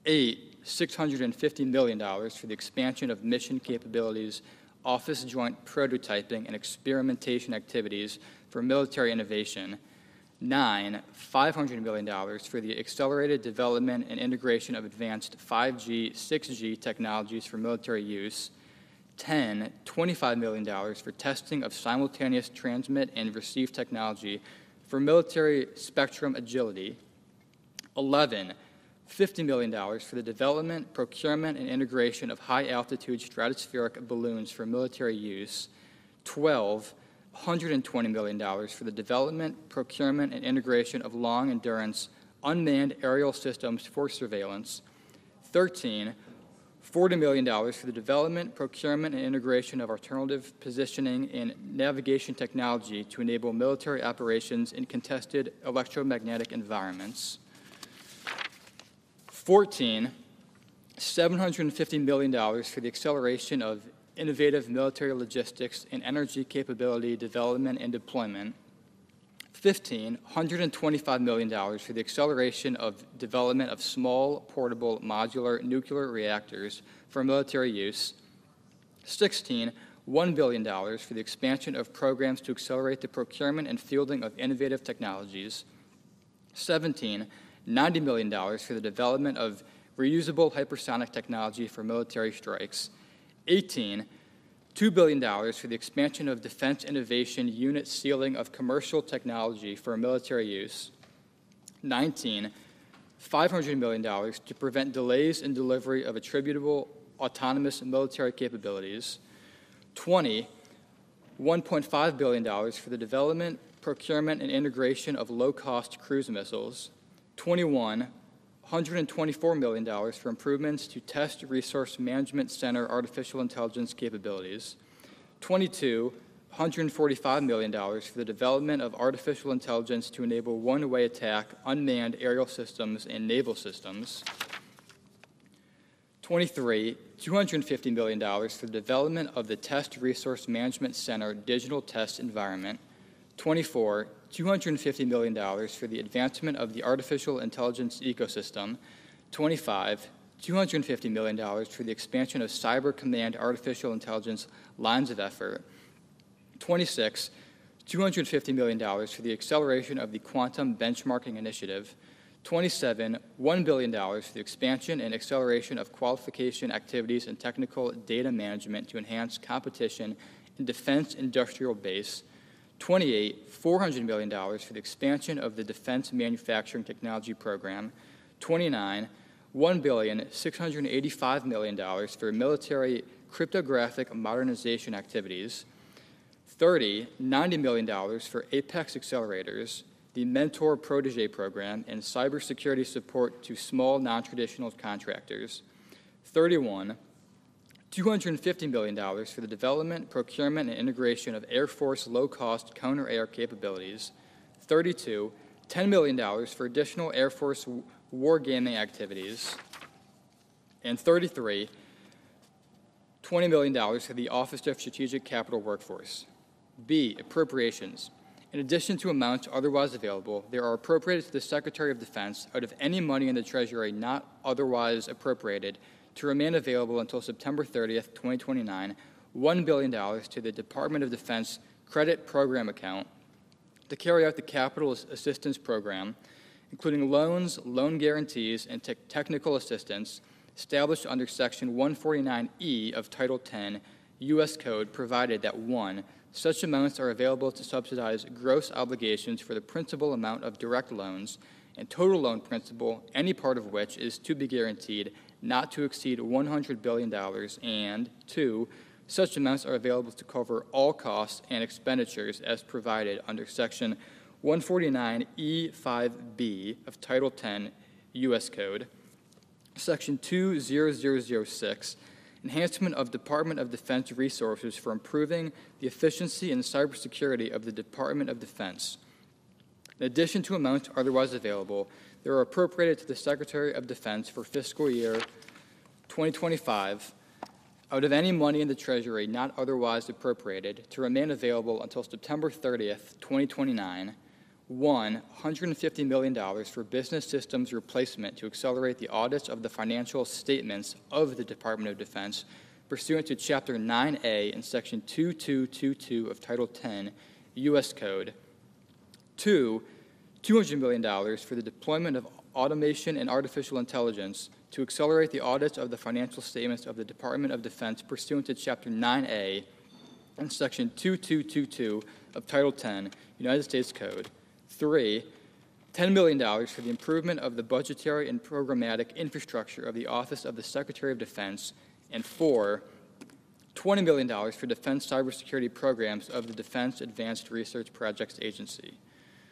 8, $650 million for the expansion of mission capabilities office joint prototyping and experimentation activities for military innovation, 9, $500 million for the accelerated development and integration of advanced 5G, 6G technologies for military use, 10, $25 million for testing of simultaneous transmit and receive technology for military spectrum agility, 11, $50 million for the development, procurement, and integration of high-altitude stratospheric balloons for military use, 12, $120 million for the development, procurement, and integration of long-endurance unmanned aerial systems for surveillance, 13, $40 million for the development, procurement, and integration of alternative positioning and navigation technology to enable military operations in contested electromagnetic environments, 14, $750 million for the acceleration of innovative military logistics and energy capability development and deployment, 15, $125 million for the acceleration of development of small, portable, modular nuclear reactors for military use, 16, $1 billion for the expansion of programs to accelerate the procurement and fielding of innovative technologies, 17, $90 million for the development of reusable hypersonic technology for military strikes, 18, $2 billion for the expansion of Defense Innovation Unit ceiling of commercial technology for military use, 19, $500 million to prevent delays in delivery of attributable autonomous military capabilities, 20, $1.5 billion for the development, procurement, and integration of low-cost cruise missiles, 21, $124 million for improvements to Test Resource Management Center artificial intelligence capabilities, 22, $145 million for the development of artificial intelligence to enable one-way attack unmanned aerial systems and naval systems, 23, $250 million for the development of the Test Resource Management Center digital test environment, 24, $250 million for the advancement of the artificial intelligence ecosystem, 25, $250 million for the expansion of Cyber Command artificial intelligence lines of effort, 26, $250 million for the acceleration of the Quantum Benchmarking Initiative, 27, $1 billion for the expansion and acceleration of qualification activities and technical data management to enhance competition in defense industrial base, 28, $400 million for the expansion of the Defense Manufacturing Technology Program, 29, $1,685 million for military cryptographic modernization activities, 30, $90 million for Apex Accelerators, the Mentor Protege Program, and cybersecurity support to small non-traditional contractors, 31, $250 million for the development, procurement, and integration of Air Force low-cost counter-air capabilities, 32, $10 million for additional Air Force wargaming activities, And 33, $20 million for the Office of Strategic Capital Workforce. B, appropriations. In addition to amounts otherwise available, there are appropriated to the Secretary of Defense out of any money in the Treasury not otherwise appropriated to remain available until September 30th, 2029, $1 billion to the Department of Defense Credit Program account to carry out the Capital Assistance Program, including loans, loan guarantees, and technical assistance established under Section 149E of Title 10 U.S. Code, provided that 1. Such amounts are available to subsidize gross obligations for the principal amount of direct loans and total loan principal, any part of which is to be guaranteed not to exceed $100 billion, and 2. Such amounts are available to cover all costs and expenditures as provided under Section 149E5B of Title 10 U.S. Code. Section 20006, enhancement of Department of Defense resources for improving the efficiency and cybersecurity of the Department of Defense. In addition to amounts otherwise available, they are appropriated to the Secretary of Defense for fiscal year 2025 out of any money in the Treasury not otherwise appropriated to remain available until September 30th, 2029. 1, $150 million for business systems replacement to accelerate the audits of the financial statements of the Department of Defense pursuant to Chapter 9A and Section 2222 of Title 10 U.S. Code. 2, $200 million for the deployment of automation and artificial intelligence to accelerate the audits of the financial statements of the Department of Defense pursuant to Chapter 9A and Section 2222 of Title 10 United States Code. 3, $10 million for the improvement of the budgetary and programmatic infrastructure of the Office of the Secretary of Defense. And 4, $20 million for defense cybersecurity programs of the Defense Advanced Research Projects Agency.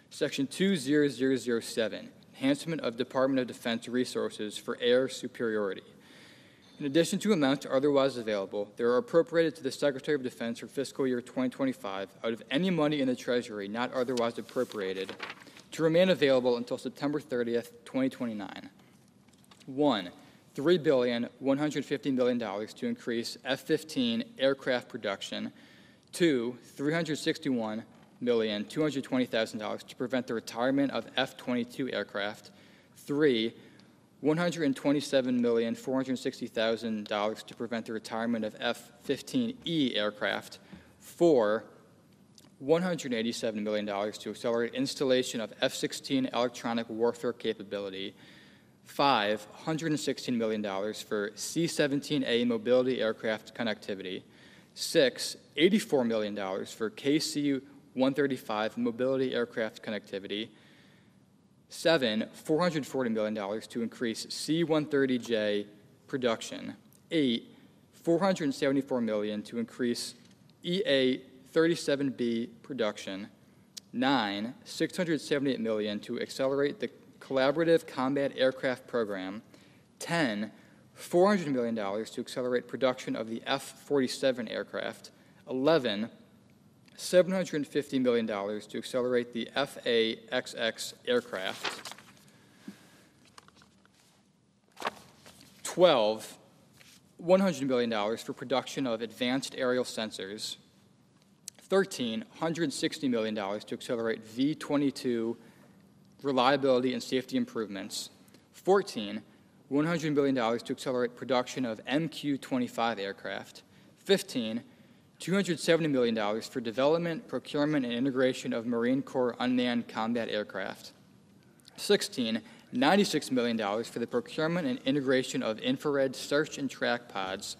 Section 20007, enhancement of Department of Defense resources for air superiority. In addition to amounts otherwise available, they are appropriated to the Secretary of Defense for fiscal year 2025 out of any money in the Treasury not otherwise appropriated to remain available until September 30th, 2029. 1, $3,150 million to increase F-15 aircraft production. 2, $361,220,000 to prevent the retirement of F-22 aircraft. 3, $127,460,000 to prevent the retirement of F-15E aircraft. 4, $187 million to accelerate installation of F-16 electronic warfare capability. 5, $116 million for C-17A mobility aircraft connectivity. 6, $84 million for KC-135 mobility aircraft connectivity. 7, $440 million to increase C-130J production. 8, $474 million to increase EA-37B production. 9, $678 million to accelerate the Collaborative Combat Aircraft Program. 10, $400 million to accelerate production of the F-47 aircraft. 11, $750 million to accelerate the F/A-XX aircraft. 12, $100 million for production of advanced aerial sensors. 13, $160 million to accelerate V-22 reliability and safety improvements. 14, $100 million to accelerate production of MQ-25 aircraft. 15, $270 million for development, procurement, and integration of Marine Corps unmanned combat aircraft. 16, $96 million for the procurement and integration of infrared search and track pods.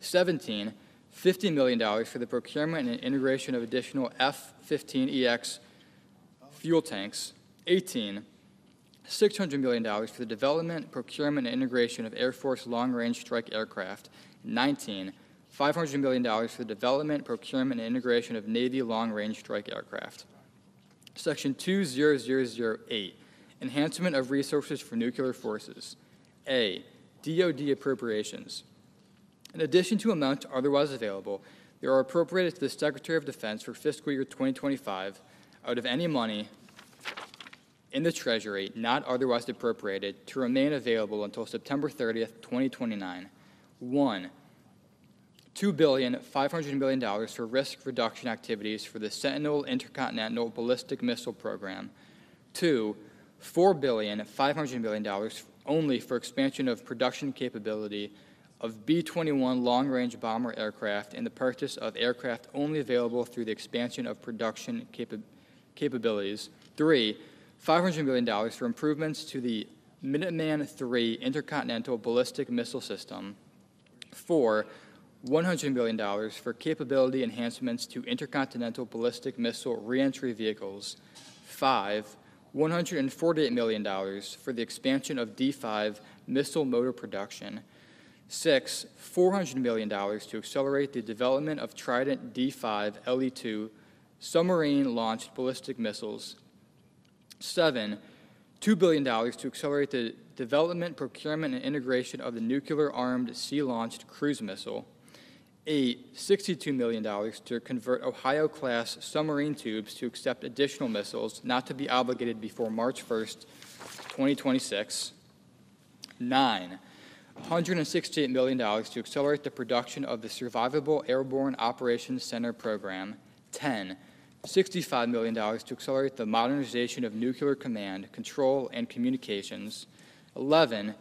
17, $50 million for the procurement and integration of additional F-15EX fuel tanks. 18, $600 million for the development, procurement, and integration of Air Force long-range strike aircraft. 19, $500 million for the development, procurement, and integration of Navy long-range strike aircraft. Section 20008, enhancement of resources for nuclear forces. A, DoD appropriations. In addition to amounts otherwise available, they are appropriated to the Secretary of Defense for fiscal year 2025 out of any money in the Treasury not otherwise appropriated to remain available until September 30th, 2029. 1. $2.5 billion for risk reduction activities for the Sentinel Intercontinental Ballistic Missile Program. 2. $4.5 billion only for expansion of production capability of B-21 long-range bomber aircraft and the purchase of aircraft only available through the expansion of production capabilities. 3. $500 million for improvements to the Minuteman III intercontinental ballistic missile system. 4. $100 million for capability enhancements to intercontinental ballistic missile reentry vehicles. 5. $148 million for the expansion of D5 missile motor production. 6. $400 million to accelerate the development of Trident D5 LE-2 submarine-launched ballistic missiles. 7. $2 billion to accelerate the development, procurement, and integration of the nuclear-armed sea-launched cruise missile. 8. $62 million to convert Ohio-class submarine tubes to accept additional missiles not to be obligated before March 1st, 2026. 9. $168 million to accelerate the production of the Survivable Airborne Operations Center program. 10. $65 million to accelerate the modernization of nuclear command, control, and communications. 11.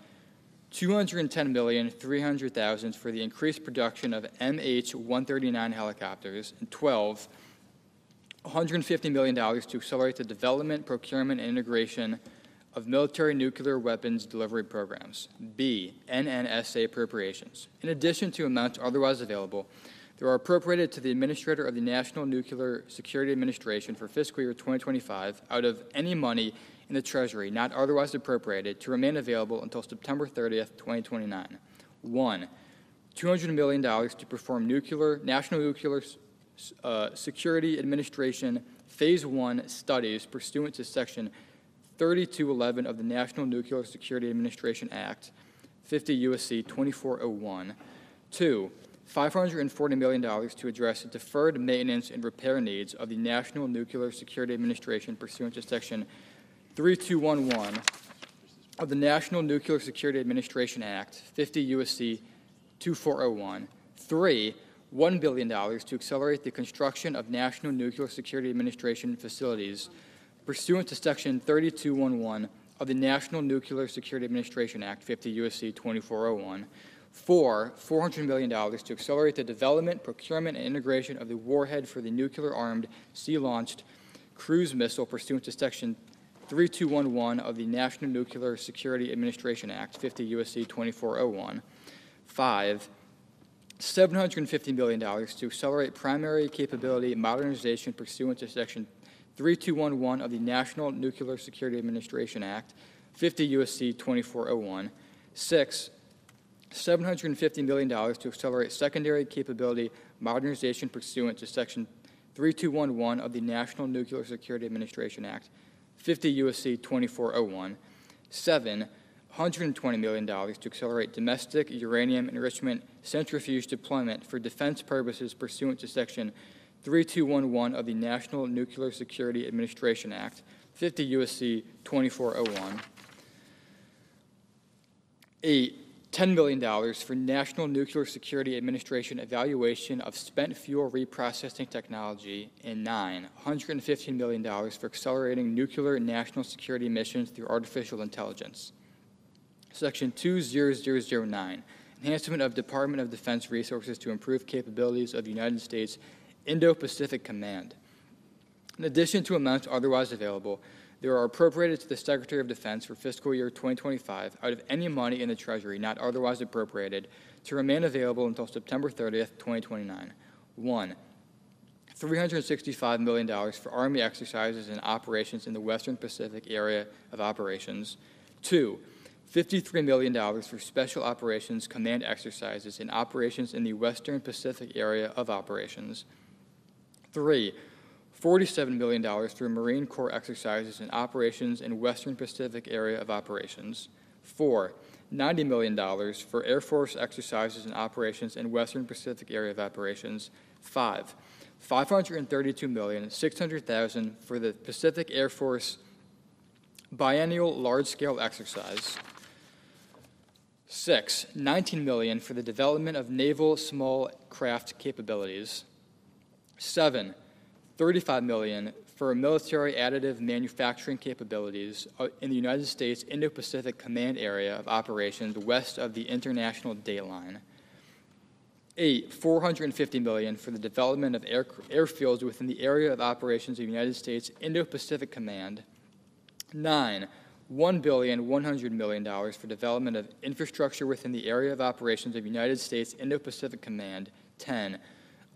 $210,300,000 for the increased production of MH-139 helicopters. And 12. $150 million to accelerate the development, procurement, and integration of military nuclear weapons delivery programs. B. NNSA appropriations. In addition to amounts otherwise available, they are appropriated to the Administrator of the National Nuclear Security Administration for fiscal year 2025 out of any money in the Treasury not otherwise appropriated to remain available until September 30th, 2029. 1. $200 million to perform National Nuclear Security Administration Phase 1 studies pursuant to Section 3211 of the National Nuclear Security Administration Act, 50 U.S.C. 2401. 2. $540 million to address deferred maintenance and repair needs of the National Nuclear Security Administration pursuant to Section 3211 of the National Nuclear Security Administration Act, 50 U.S.C. 2401. 3. $1 billion to accelerate the construction of National Nuclear Security Administration facilities pursuant to Section 3211 of the National Nuclear Security Administration Act, 50 U.S.C. 2401. 4. $400 million to accelerate the development, procurement, and integration of the warhead for the nuclear-armed sea-launched cruise missile pursuant to Section 3211 of the National Nuclear Security Administration Act, 50 U.S.C. 2401. 5. $750 million to accelerate primary capability modernization pursuant to Section 3211 of the National Nuclear Security Administration Act, 50 U.S.C. 2401. 6. $750 million to accelerate secondary capability modernization pursuant to Section 3211 of the National Nuclear Security Administration Act, 50 U.S.C. 2401. 7. $120 million to accelerate domestic uranium enrichment centrifuge deployment for defense purposes pursuant to Section 3211 of the National Nuclear Security Administration Act, 50 U.S.C. 2401. 8. $10 million for National Nuclear Security Administration evaluation of spent fuel reprocessing technology. And 9. $115 million for accelerating nuclear national security missions through artificial intelligence. Section 20009, enhancement of Department of Defense resources to improve capabilities of United States Indo-Pacific Command. In addition to amounts otherwise available, they are appropriated to the Secretary of Defense for fiscal year 2025 out of any money in the Treasury not otherwise appropriated to remain available until September 30th, 2029. 1. $365 million for Army exercises and operations in the Western Pacific Area of Operations. 2. $53 million for Special Operations Command exercises and operations in the Western Pacific Area of Operations. 3. $47 million for Marine Corps exercises and operations in Western Pacific Area of Operations. 4. $90 million for Air Force exercises and operations in Western Pacific Area of Operations. 5. $532,600,000 for the Pacific Air Force biennial large-scale exercise. 6, $19 million for the development of naval small craft capabilities. 7, $35 million for military additive manufacturing capabilities in the United States Indo-Pacific Command Area of Operations west of the international date line. 8, $450 million for the development of airfields within the area of operations of United States Indo-Pacific Command. 9, $1.1 billion for development of infrastructure within the area of operations of United States Indo-Pacific Command. 10,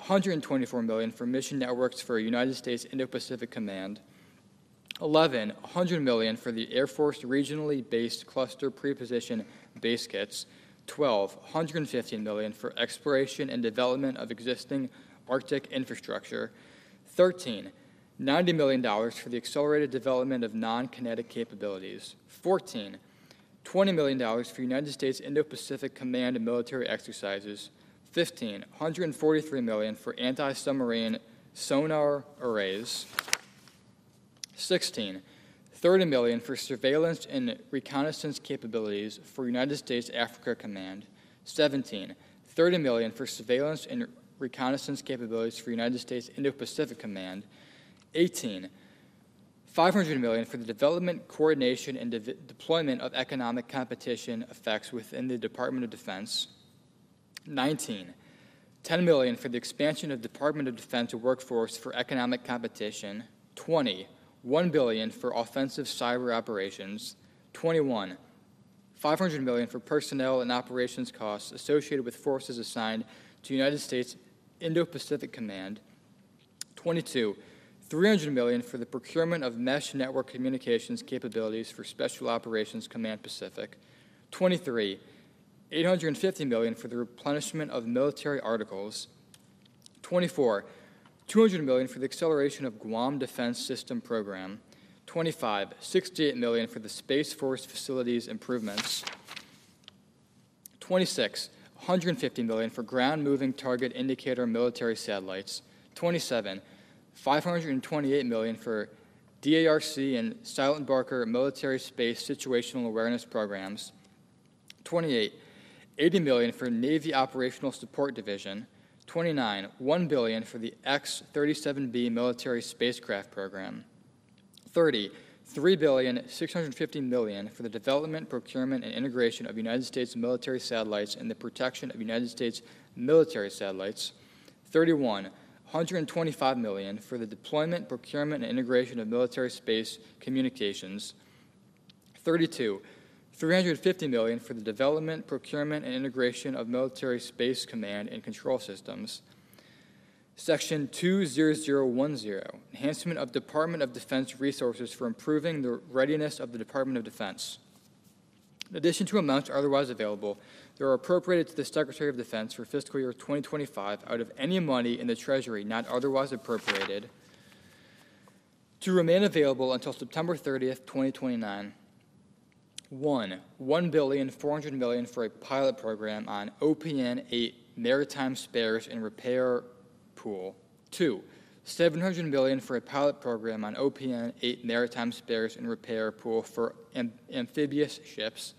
$124 million for mission networks for United States Indo-Pacific Command. 11, $100 million for the Air Force regionally based cluster preposition base kits. 12, $115 million for exploration and development of existing Arctic infrastructure. 13, $90 million for the accelerated development of non-kinetic capabilities. 14, $20 million for United States Indo-Pacific Command and military exercises. 15, $143 million for anti-submarine sonar arrays. 16, $30 million for surveillance and reconnaissance capabilities for United States Africa Command. 17, $30 million for surveillance and reconnaissance capabilities for United States Indo-Pacific Command. 18, $500 million for the development, coordination, and deployment of economic competition effects within the Department of Defense. 19, $10 million for the expansion of Department of Defense workforce for economic competition. 20, $1 billion for offensive cyber operations. 21, $500 million for personnel and operations costs associated with forces assigned to United States Indo-Pacific Command. 22, $300 million for the procurement of mesh network communications capabilities for Special Operations Command Pacific. 23, $850 million for the replenishment of military articles. 24, $200 million for the acceleration of Guam Defense System program. 25, $68 million for the Space Force facilities improvements. 26, $150 million for ground moving target indicator military satellites. 27, $528 million for DARC and Silent Barker military space situational awareness programs. 28, $80 million for Navy Operational Support Division. 29, $1 billion for the X-37B military spacecraft program. 30, $3.65 billion for the development, procurement, and integration of United States military satellites and the protection of United States military satellites. 31, $125 million for the deployment, procurement, and integration of military space communications. 32, $350 million for the development, procurement, and integration of military space command and control systems. Section 20010, enhancement of Department of Defense resources for improving the readiness of the Department of Defense. In addition to amounts otherwise available, they are appropriated to the Secretary of Defense for fiscal year 2025 out of any money in the Treasury not otherwise appropriated to remain available until September 30th, 2029. 1, $1.4 billion for a pilot program on OPN-8 maritime spares and repair pool. 2, $700 million for a pilot program on OPN-8 maritime spares and repair pool for amphibious ships.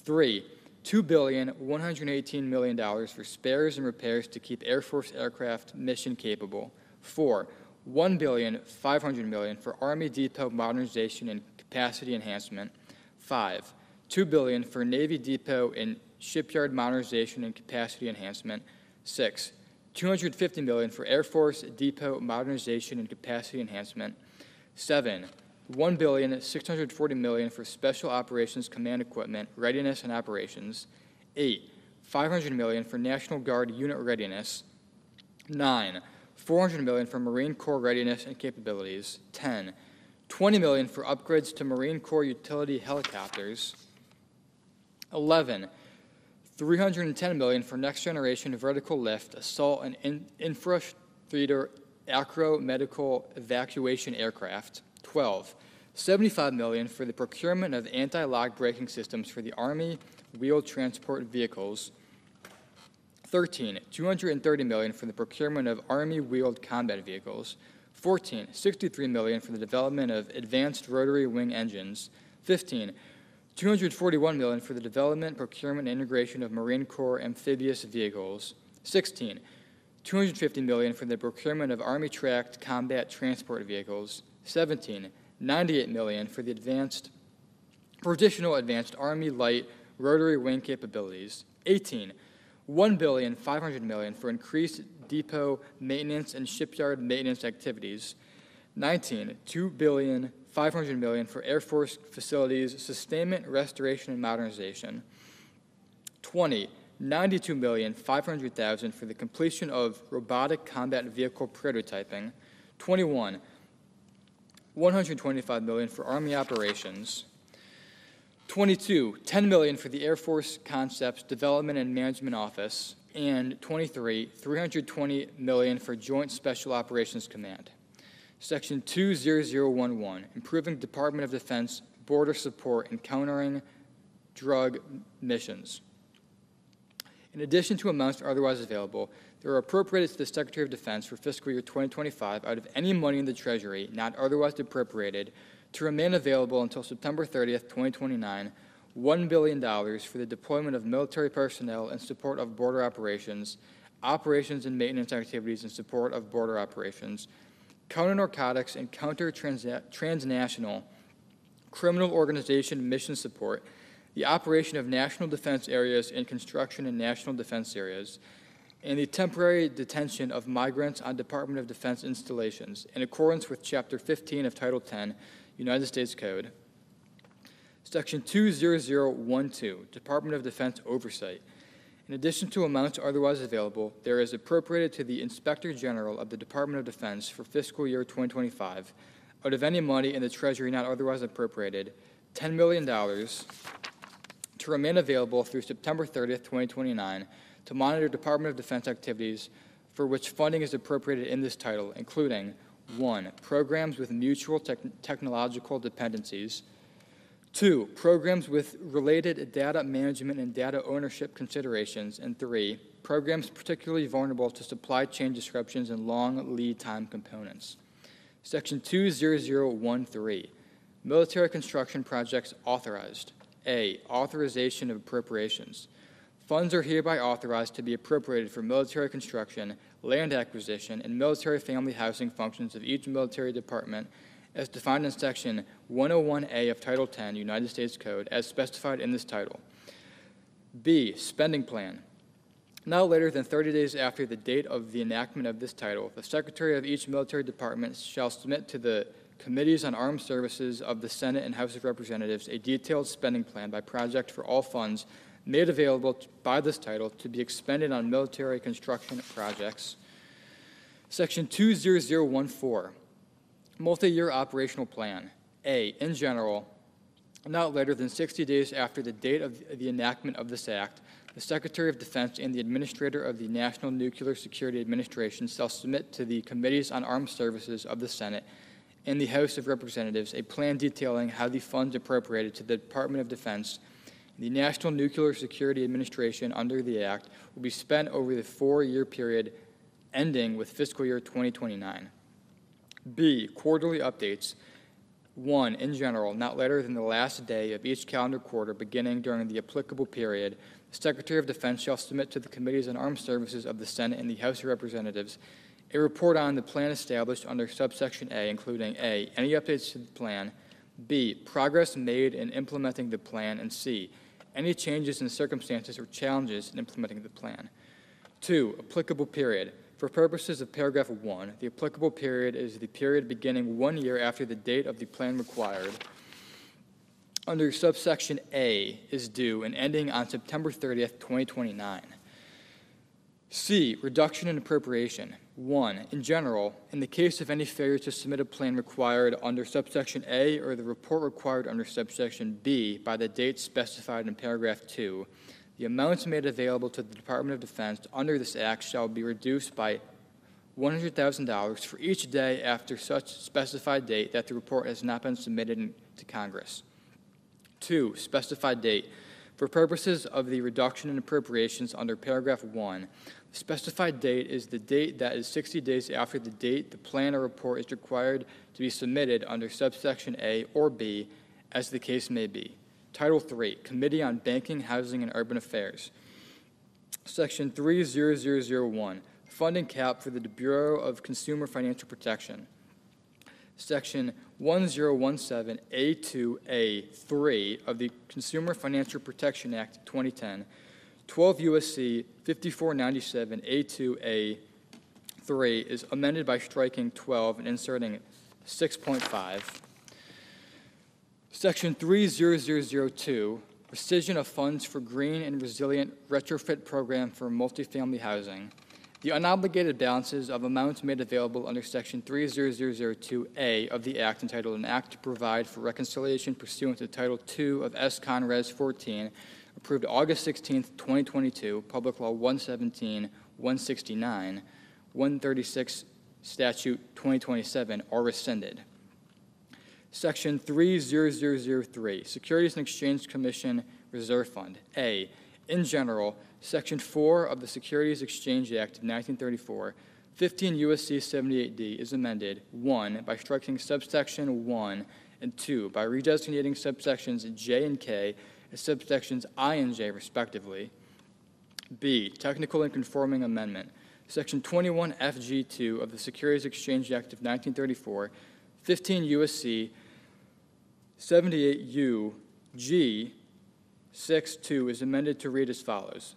3, $2.118 billion for spares and repairs to keep Air Force aircraft mission capable. 4, $1.5 billion for Army depot modernization and capacity enhancement. 5, $2 billion for Navy depot and shipyard modernization and capacity enhancement. 6, $250 million for Air Force depot modernization and capacity enhancement. 7, $1.64 billion for Special Operations Command equipment, readiness, and operations. 8, $500 million for National Guard unit readiness. 9, $400 million for Marine Corps readiness and capabilities. 10, $20 million for upgrades to Marine Corps utility helicopters. 11, $310 million for next-generation vertical lift, assault, and infrastructure acro medical evacuation aircraft. 12, $75 million for the procurement of anti-lock braking systems for the Army wheeled transport vehicles. 13, $230 million for the procurement of Army wheeled combat vehicles. 14, $63 million for the development of advanced rotary wing engines. 15, $241 million for the development, procurement, and integration of Marine Corps amphibious vehicles. 16, $250 million for the procurement of Army tracked combat transport vehicles. 17, $98 million for additional advanced Army light rotary wing capabilities. 18, $1.5 billion for increased depot maintenance and shipyard maintenance activities. 19, $2.5 billion for Air Force facilities sustainment, restoration, and modernization. 20, $92,500,000 for the completion of robotic combat vehicle prototyping. 21, $125 million for Army operations. 22, $10 million for the Air Force Concepts Development and Management Office. And 23, $320 million for Joint Special Operations Command. Section 20011, improving Department of Defense border support and countering drug missions. In addition to amounts otherwise available, they are appropriated to the Secretary of Defense for fiscal year 2025 out of any money in the Treasury not otherwise appropriated to remain available until September 30th, 2029, $1 billion for the deployment of military personnel in support of border operations, operations and maintenance activities in support of border operations, counter-narcotics and counter-transnational criminal organization mission support, the operation of national defense areas and construction in national defense areas, and the temporary detention of migrants on Department of Defense installations in accordance with Chapter 15 of Title 10, United States Code. Section 20012, Department of Defense Oversight. In addition to amounts otherwise available, there is appropriated to the Inspector General of the Department of Defense for fiscal year 2025, out of any money in the Treasury not otherwise appropriated, $10 million to remain available through September 30th, 2029, to monitor Department of Defense activities for which funding is appropriated in this title, including 1, programs with mutual technological dependencies, 2, programs with related data management and data ownership considerations, and 3, programs particularly vulnerable to supply chain disruptions and long lead time components. Section 20013, military construction projects authorized. A, authorization of appropriations. Funds are hereby authorized to be appropriated for military construction, land acquisition, and military family housing functions of each military department as defined in Section 101A of Title 10, United States Code, as specified in this title. B, spending plan. Not later than 30 days after the date of the enactment of this title, the Secretary of each military department shall submit to the Committees on Armed Services of the Senate and House of Representatives a detailed spending plan by project for all funds made available by this title to be expended on military construction projects. Section 20014, multi-year operational plan. A, in general, not later than 60 days after the date of the enactment of this act, the Secretary of Defense and the Administrator of the National Nuclear Security Administration shall submit to the Committees on Armed Services of the Senate and the House of Representatives a plan detailing how the funds appropriated to the Department of Defense and the National Nuclear Security Administration under the Act will be spent over the 4-year period ending with fiscal year 2029. B, quarterly updates. 1, in general, not later than the last day of each calendar quarter beginning during the applicable period, the Secretary of Defense shall submit to the Committees on Armed Services of the Senate and the House of Representatives a report on the plan established under subsection A, including A, any updates to the plan, B, progress made in implementing the plan, and C, any changes in circumstances or challenges in implementing the plan. 2, applicable period. For purposes of paragraph 1, the applicable period is the period beginning 1 year after the date of the plan required. Under subsection A is due and ending on September 30th, 2029. C, reduction in appropriation. 1, in general, in the case of any failure to submit a plan required under subsection A or the report required under subsection B by the date specified in paragraph 2, the amounts made available to the Department of Defense under this act shall be reduced by $100,000 for each day after such specified date that the report has not been submitted to Congress. 2, specified date. For purposes of the reduction in appropriations under paragraph 1, the specified date is the date that is 60 days after the date the plan or report is required to be submitted under subsection A or B as the case may be. Title III, Committee on Banking, Housing, and Urban Affairs. Section 30001, Funding Cap for the Bureau of Consumer Financial Protection. Section 1017A2A3 of the Consumer Financial Protection Act 2010, 12 U.S.C. 5497A2A3 is amended by striking 12 and inserting 6.5. Section 30002, Rescission of Funds for Green and Resilient Retrofit Program for Multifamily Housing. The unobligated balances of amounts made available under Section 30002A of the Act entitled An Act to Provide for Reconciliation pursuant to Title II of S. Con. Res. 14, approved August 16, 2022, Public Law 117, 169, 136, Statute 2027, are rescinded. Section 30003, Securities and Exchange Commission Reserve Fund. A, in general, Section 4 of the Securities Exchange Act of 1934, 15 U.S.C. 78D is amended, 1, by striking subsection 1, and 2, by redesignating subsections J and K as subsections I and J, respectively. B, technical and conforming amendment. Section 21FG2 of the Securities Exchange Act of 1934, 15 U.S.C. 78U G 6.2 is amended to read as follows.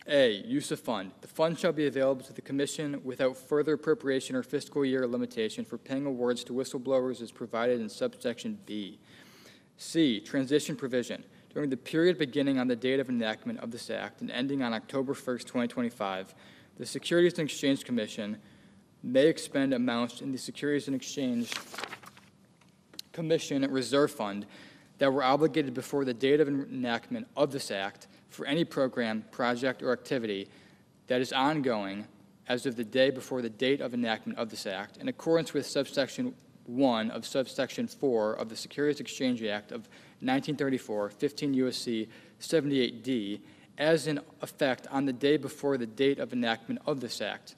A, use of fund. The fund shall be available to the Commission without further appropriation or fiscal year limitation for paying awards to whistleblowers as provided in subsection B. C, transition provision. During the period beginning on the date of enactment of this Act and ending on October 1st, 2025, the Securities and Exchange Commission may expend amounts in the Securities and Exchange Commission Reserve Fund that were obligated before the date of enactment of this Act for any program, project, or activity that is ongoing as of the day before the date of enactment of this Act, in accordance with subsection 1 of subsection 4 of the Securities Exchange Act of 1934, 15 U.S.C. 78D, as in effect on the day before the date of enactment of this Act.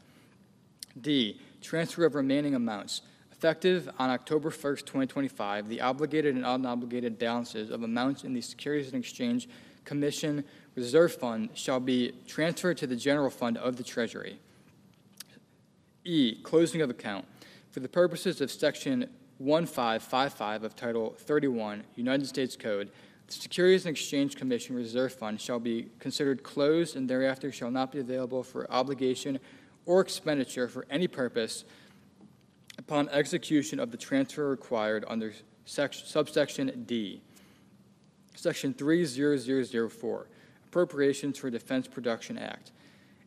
D, transfer of remaining amounts. Effective on October 1st, 2025, the obligated and unobligated balances of amounts in the Securities and Exchange Commission Reserve Fund shall be transferred to the general fund of the Treasury. E, closing of account. For the purposes of Section 1555 of Title 31, United States Code, the Securities and Exchange Commission Reserve Fund shall be considered closed and thereafter shall not be available for obligation or expenditure for any purpose upon execution of the transfer required under subsection D. Section 30004, Appropriations for Defense Production Act.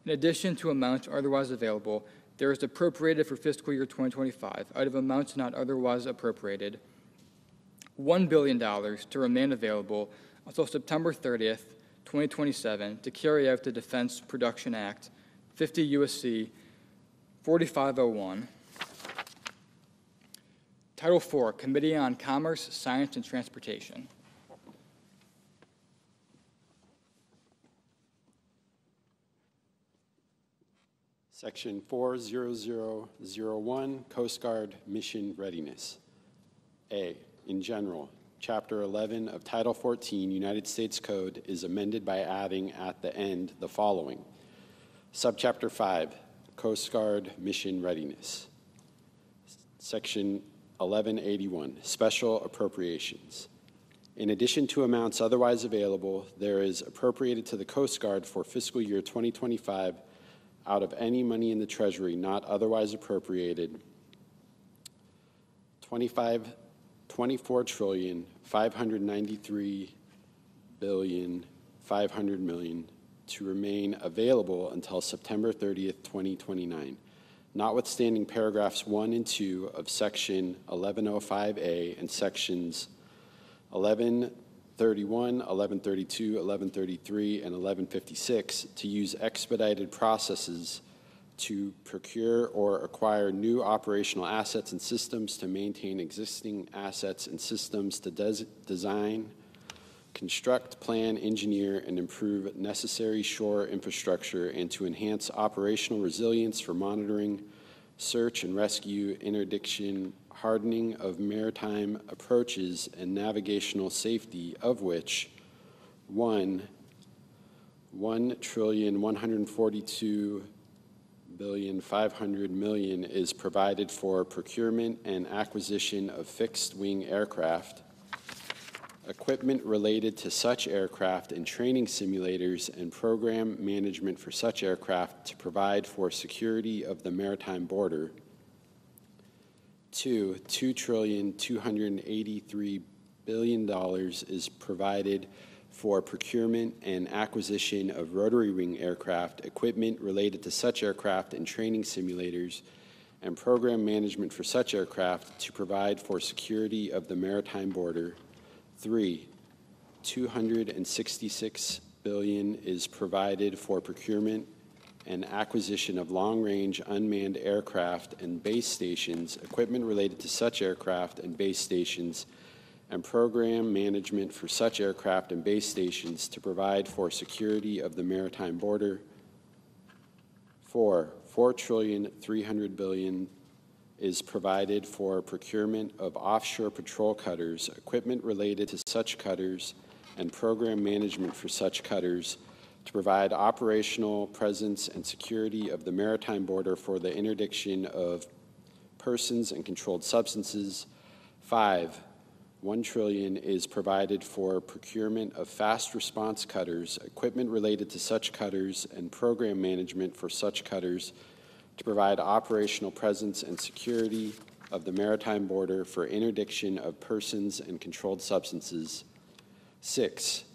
In addition to amounts otherwise available, there is appropriated for fiscal year 2025, out of amounts not otherwise appropriated, $1 billion to remain available until September 30th, 2027, to carry out the Defense Production Act, 50 U.S.C. 4501. Title IV, Committee on Commerce, Science, and Transportation. Section 40001, Coast Guard Mission Readiness. A, in general, Chapter 11 of Title 14 United States Code is amended by adding at the end the following. Subchapter 5, Coast Guard Mission Readiness. Section 1181, Special Appropriations. In addition to amounts otherwise available, there is appropriated to the Coast Guard for fiscal year 2025 out of any money in the Treasury not otherwise appropriated, $24,593,500,000,000 to remain available until September 30th, 2029, notwithstanding paragraphs 1 and 2 of Section 1105A and Sections 1131, 1132, 1133, and 1156 to use expedited processes to procure or acquire new operational assets and systems, to maintain existing assets and systems, to design, construct, plan, engineer, and improve necessary shore infrastructure, and to enhance operational resilience for monitoring, search and rescue, interdiction, hardening of maritime approaches and navigational safety, of which 1,142,500,000,000 is provided for procurement and acquisition of fixed-wing aircraft, equipment related to such aircraft and training simulators and program management for such aircraft to provide for security of the maritime border. 2, $2,283,000,000,000 is provided for procurement and acquisition of rotary wing aircraft, equipment related to such aircraft and training simulators, and program management for such aircraft to provide for security of the maritime border. 3, $266 billion is provided for procurement and acquisition of long-range unmanned aircraft and base stations, equipment related to such aircraft and base stations, and program management for such aircraft and base stations to provide for security of the maritime border. 4, $4,300,000,000,000 is provided for procurement of offshore patrol cutters, equipment related to such cutters, and program management for such cutters to provide operational presence and security of the maritime border for the interdiction of persons and controlled substances. 5, $1 trillion is provided for procurement of fast response cutters, equipment related to such cutters, and program management for such cutters to provide operational presence and security of the maritime border for interdiction of persons and controlled substances. 6,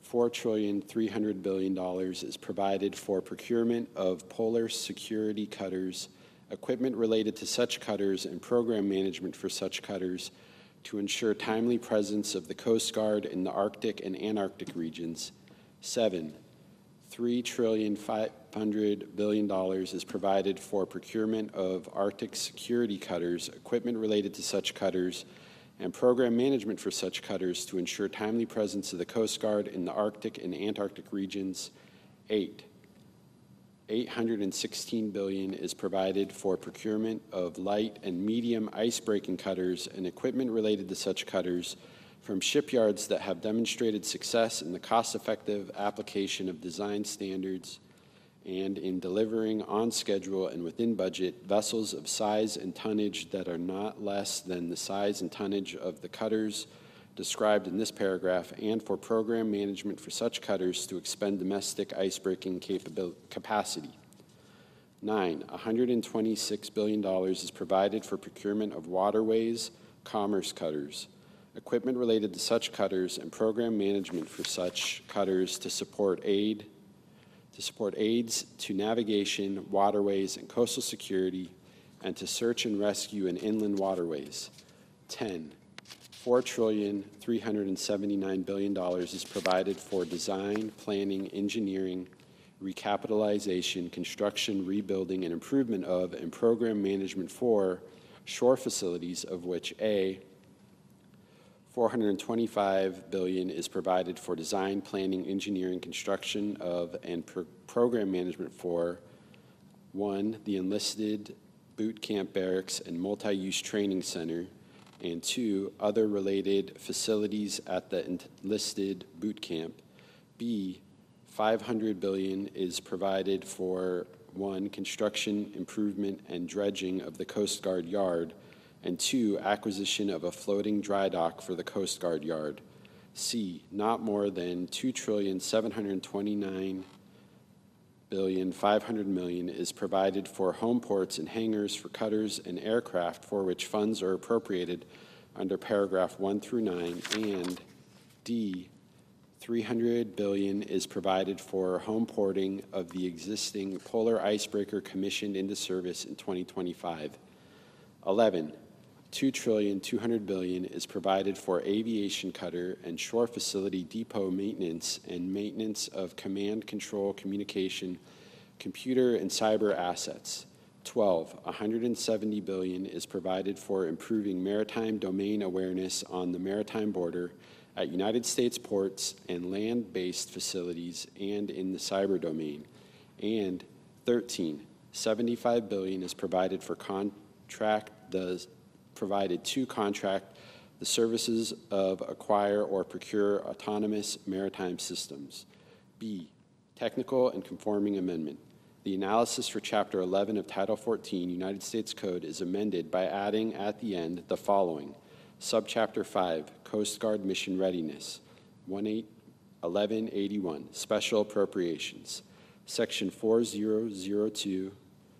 $4,300,000,000,000 is provided for procurement of polar security cutters, equipment related to such cutters, and program management for such cutters to ensure timely presence of the Coast Guard in the Arctic and Antarctic regions. 7, $3,500,000,000 is provided for procurement of Arctic security cutters, equipment related to such cutters, and program management for such cutters to ensure timely presence of the Coast Guard in the Arctic and Antarctic regions. 8, $816 billion is provided for procurement of light and medium ice-breaking cutters and equipment related to such cutters from shipyards that have demonstrated success in the cost-effective application of design standards and in delivering on schedule and within budget vessels of size and tonnage that are not less than the size and tonnage of the cutters described in this paragraph, and for program management for such cutters to expend domestic icebreaking capacity. 9, $126 billion is provided for procurement of waterways, commerce cutters, equipment related to such cutters, and program management for such cutters to support aids to navigation, waterways, and coastal security, and to search and rescue in inland waterways. 10, $4,379,000,000,000 is provided for design, planning, engineering, recapitalization, construction, rebuilding, and improvement of, and program management for shore facilities, of which A, $425 billion is provided for design, planning, engineering, construction of, and program management for 1, the enlisted boot camp barracks and multi-use training center, and 2, other related facilities at the enlisted boot camp. B, $500 billion is provided for 1, construction, improvement, and dredging of the Coast Guard yard, and 2, acquisition of a floating dry dock for the Coast Guard yard. C, not more than $2,729,500,000,000 is provided for home ports and hangars for cutters and aircraft for which funds are appropriated under paragraph 1 through 9, and D, $300 billion is provided for home porting of the existing polar icebreaker commissioned into service in 2025. 11, $2,200,000,000 is provided for aviation cutter and shore facility depot maintenance and maintenance of command, control, communication, computer, and cyber assets. 12, $170 billion is provided for improving maritime domain awareness on the maritime border at United States ports and land-based facilities and in the cyber domain. And 13, $75 billion is provided for provided to contract the services of acquire or procure autonomous maritime systems. B, technical and conforming amendment. The analysis for Chapter 11 of Title 14 United States Code is amended by adding at the end the following. Subchapter 5, Coast Guard Mission Readiness, 1181, Special Appropriations. Section 4002,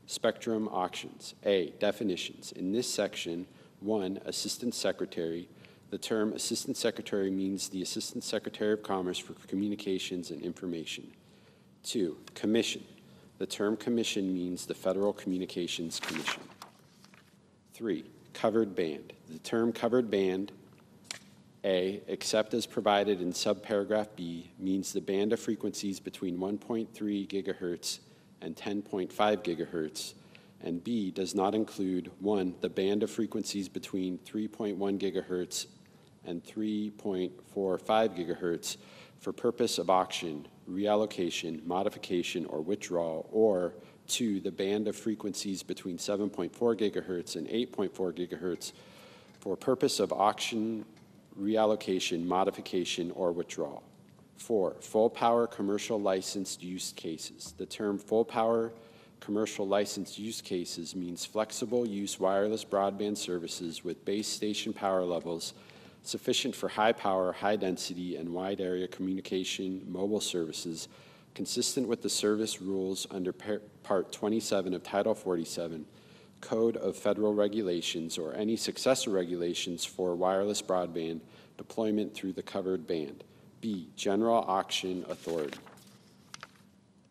Spectrum Auctions. A, definitions. In this section, 1, Assistant Secretary. The term Assistant Secretary means the Assistant Secretary of Commerce for Communications and Information. 2, Commission. The term commission means the Federal Communications Commission. 3, covered band. The term covered band, A, except as provided in subparagraph B, means the band of frequencies between 1.3 gigahertz and 10.5 gigahertz, and B does not include 1, the band of frequencies between 3.1 gigahertz and 3.45 gigahertz for purpose of auction, reallocation, modification, or withdrawal, or 2, the band of frequencies between 7.4 gigahertz and 8.4 gigahertz for purpose of auction, reallocation, modification, or withdrawal. 4, full power commercial licensed use cases. The term full power commercial licensed use cases means flexible use wireless broadband services with base station power levels sufficient for high power, high density, and wide area communication mobile services consistent with the service rules under Part 27 of Title 47, Code of Federal Regulations, or any successor regulations for wireless broadband deployment through the covered band. B, General Auction Authority.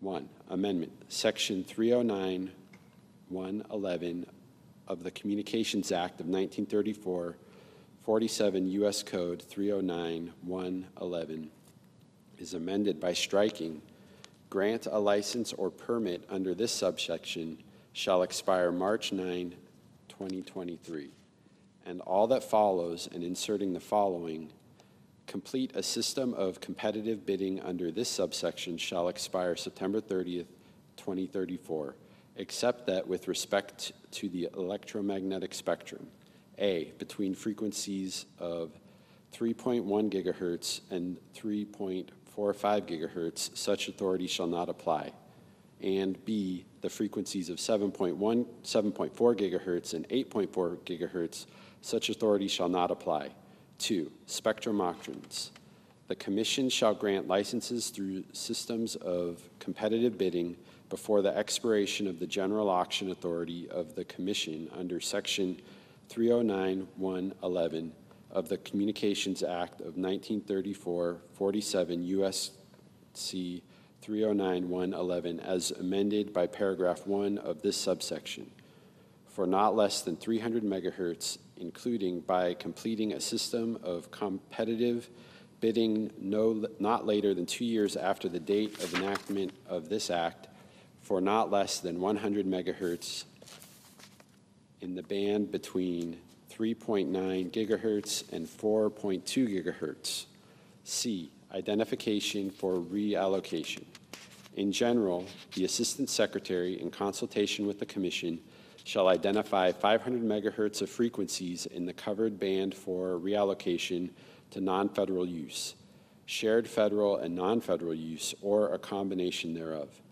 1, Amendment. Section 309(1)11 of the Communications Act of 1934, 47 U.S. Code 309(1)11 is amended by striking, grant a license or permit under this subsection shall expire March 9, 2023, and all that follows, and inserting the following, complete a system of competitive bidding under this subsection shall expire September 30th, 2034, except that with respect to the electromagnetic spectrum, A, between frequencies of 3.1 gigahertz and 3.45 gigahertz, such authority shall not apply, and B, the frequencies of 7.4 gigahertz and 8.4 gigahertz, such authority shall not apply. 2, spectrum auctions. The Commission shall grant licenses through systems of competitive bidding before the expiration of the General Auction Authority of the Commission under Section 309(1)11 of the Communications Act of 1934, 47 U.S.C. 309(1)11 as amended by paragraph 1 of this subsection for not less than 300 megahertz, including by completing a system of competitive bidding not later than 2 years after the date of enactment of this act for not less than 100 megahertz in the band between 3.9 gigahertz and 4.2 gigahertz. C, identification for reallocation. In general, the Assistant Secretary, in consultation with the Commission, shall identify 500 megahertz of frequencies in the covered band for reallocation to non-federal use, shared federal and non-federal use, or a combination thereof,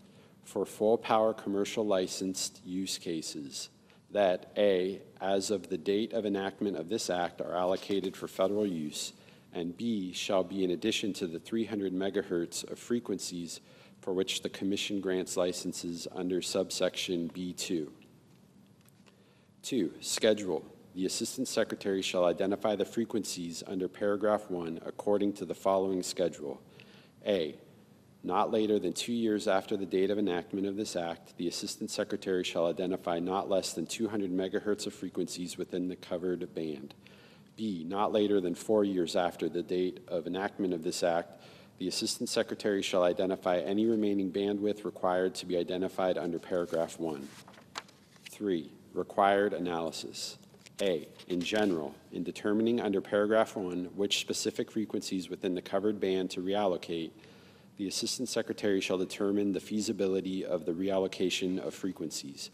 for full power commercial licensed use cases that, A, as of the date of enactment of this act are allocated for federal use, and B, shall be in addition to the 300 megahertz of frequencies for which the Commission grants licenses under subsection B2. 2, schedule. The Assistant Secretary shall identify the frequencies under paragraph 1 according to the following schedule. A, not later than 2 years after the date of enactment of this act, the Assistant Secretary shall identify not less than 200 megahertz of frequencies within the covered band. B, not later than 4 years after the date of enactment of this act, the Assistant Secretary shall identify any remaining bandwidth required to be identified under paragraph 1. 3, required analysis. A, in general, in determining under paragraph 1 which specific frequencies within the covered band to reallocate, the Assistant Secretary shall determine the feasibility of the reallocation of frequencies.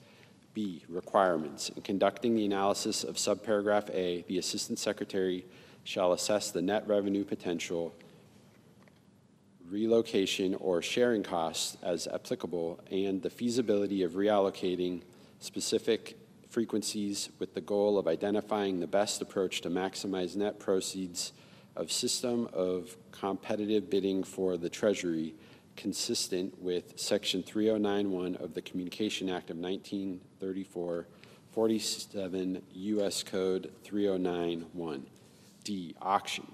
B, requirements. In conducting the analysis of subparagraph A, the Assistant Secretary shall assess the net revenue potential, relocation or sharing costs as applicable, and the feasibility of reallocating specific frequencies with the goal of identifying the best approach to maximize net proceeds of system of competitive bidding for the Treasury, consistent with Section 3091 of the Communication Act of 1934, 47 U.S. Code 3091. D, auction.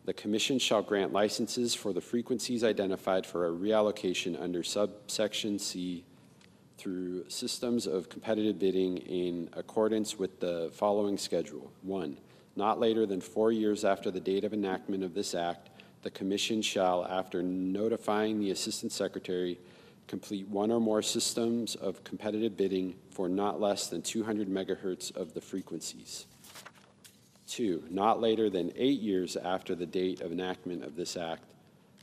The Commission shall grant licenses for the frequencies identified for a reallocation under subsection C through systems of competitive bidding in accordance with the following schedule. 1. Not later than 4 years after the date of enactment of this act, the Commission shall, after notifying the Assistant Secretary, complete one or more systems of competitive bidding for not less than 200 megahertz of the frequencies. 2. Not later than 8 years after the date of enactment of this act,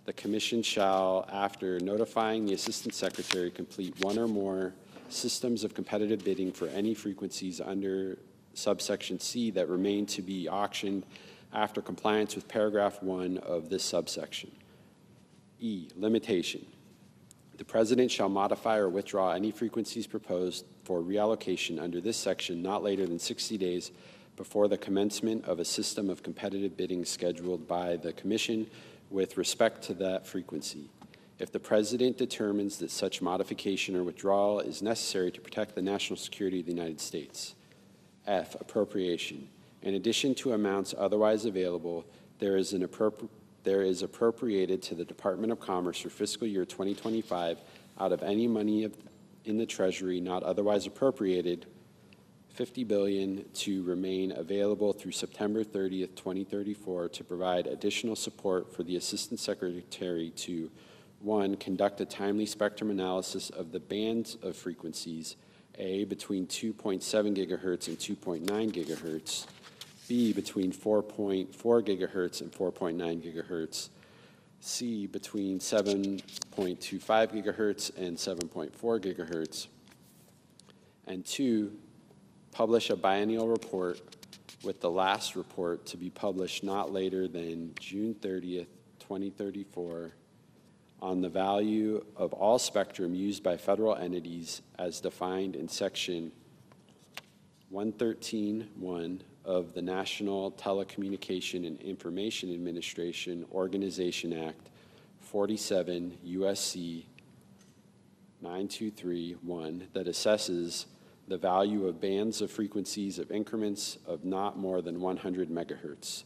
the Commission shall, after notifying the Assistant Secretary, complete one or more systems of competitive bidding for any frequencies under subsection C that remain to be auctioned after compliance with paragraph 1 of this subsection. E, limitation. The President shall modify or withdraw any frequencies proposed for reallocation under this section not later than 60 days before the commencement of a system of competitive bidding scheduled by the Commission with respect to that frequency. If the President determines that such modification or withdrawal is necessary to protect the national security of the United States. F, appropriation. In addition to amounts otherwise available, there is appropriated to the Department of Commerce for fiscal year 2025 out of any money in the Treasury not otherwise appropriated, $50 billion to remain available through September 30th, 2034 to provide additional support for the Assistant Secretary to 1, conduct a timely spectrum analysis of the bands of frequencies, A, between 2.7 gigahertz and 2.9 gigahertz, B, between 4.4 gigahertz and 4.9 gigahertz, C, between 7.25 gigahertz and 7.4 gigahertz, and 2, publish a biennial report with the last report to be published not later than June 30th, 2034, on the value of all spectrum used by federal entities as defined in Section 113.1 of the National Telecommunication and Information Administration Organization Act, 47 U.S.C. 923.1, that assesses the value of bands of frequencies of increments of not more than 100 megahertz.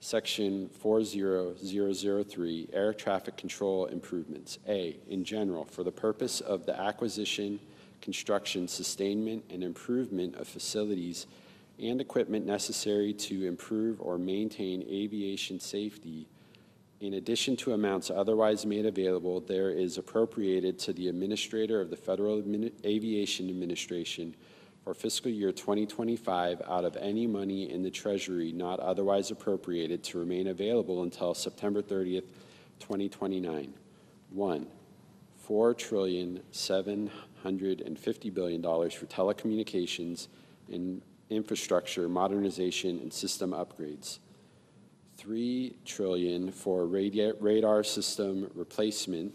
Section 40003, Air Traffic Control Improvements. A, in general, for the purpose of the acquisition, construction, sustainment, and improvement of facilities and equipment necessary to improve or maintain aviation safety, in addition to amounts otherwise made available, there is appropriated to the Administrator of the Federal Aviation Administration for fiscal year 2025 out of any money in the Treasury not otherwise appropriated to remain available until September 30th, 2029. 1, $4,750 billion for telecommunications and infrastructure modernization and system upgrades. $3 trillion for radar system replacement,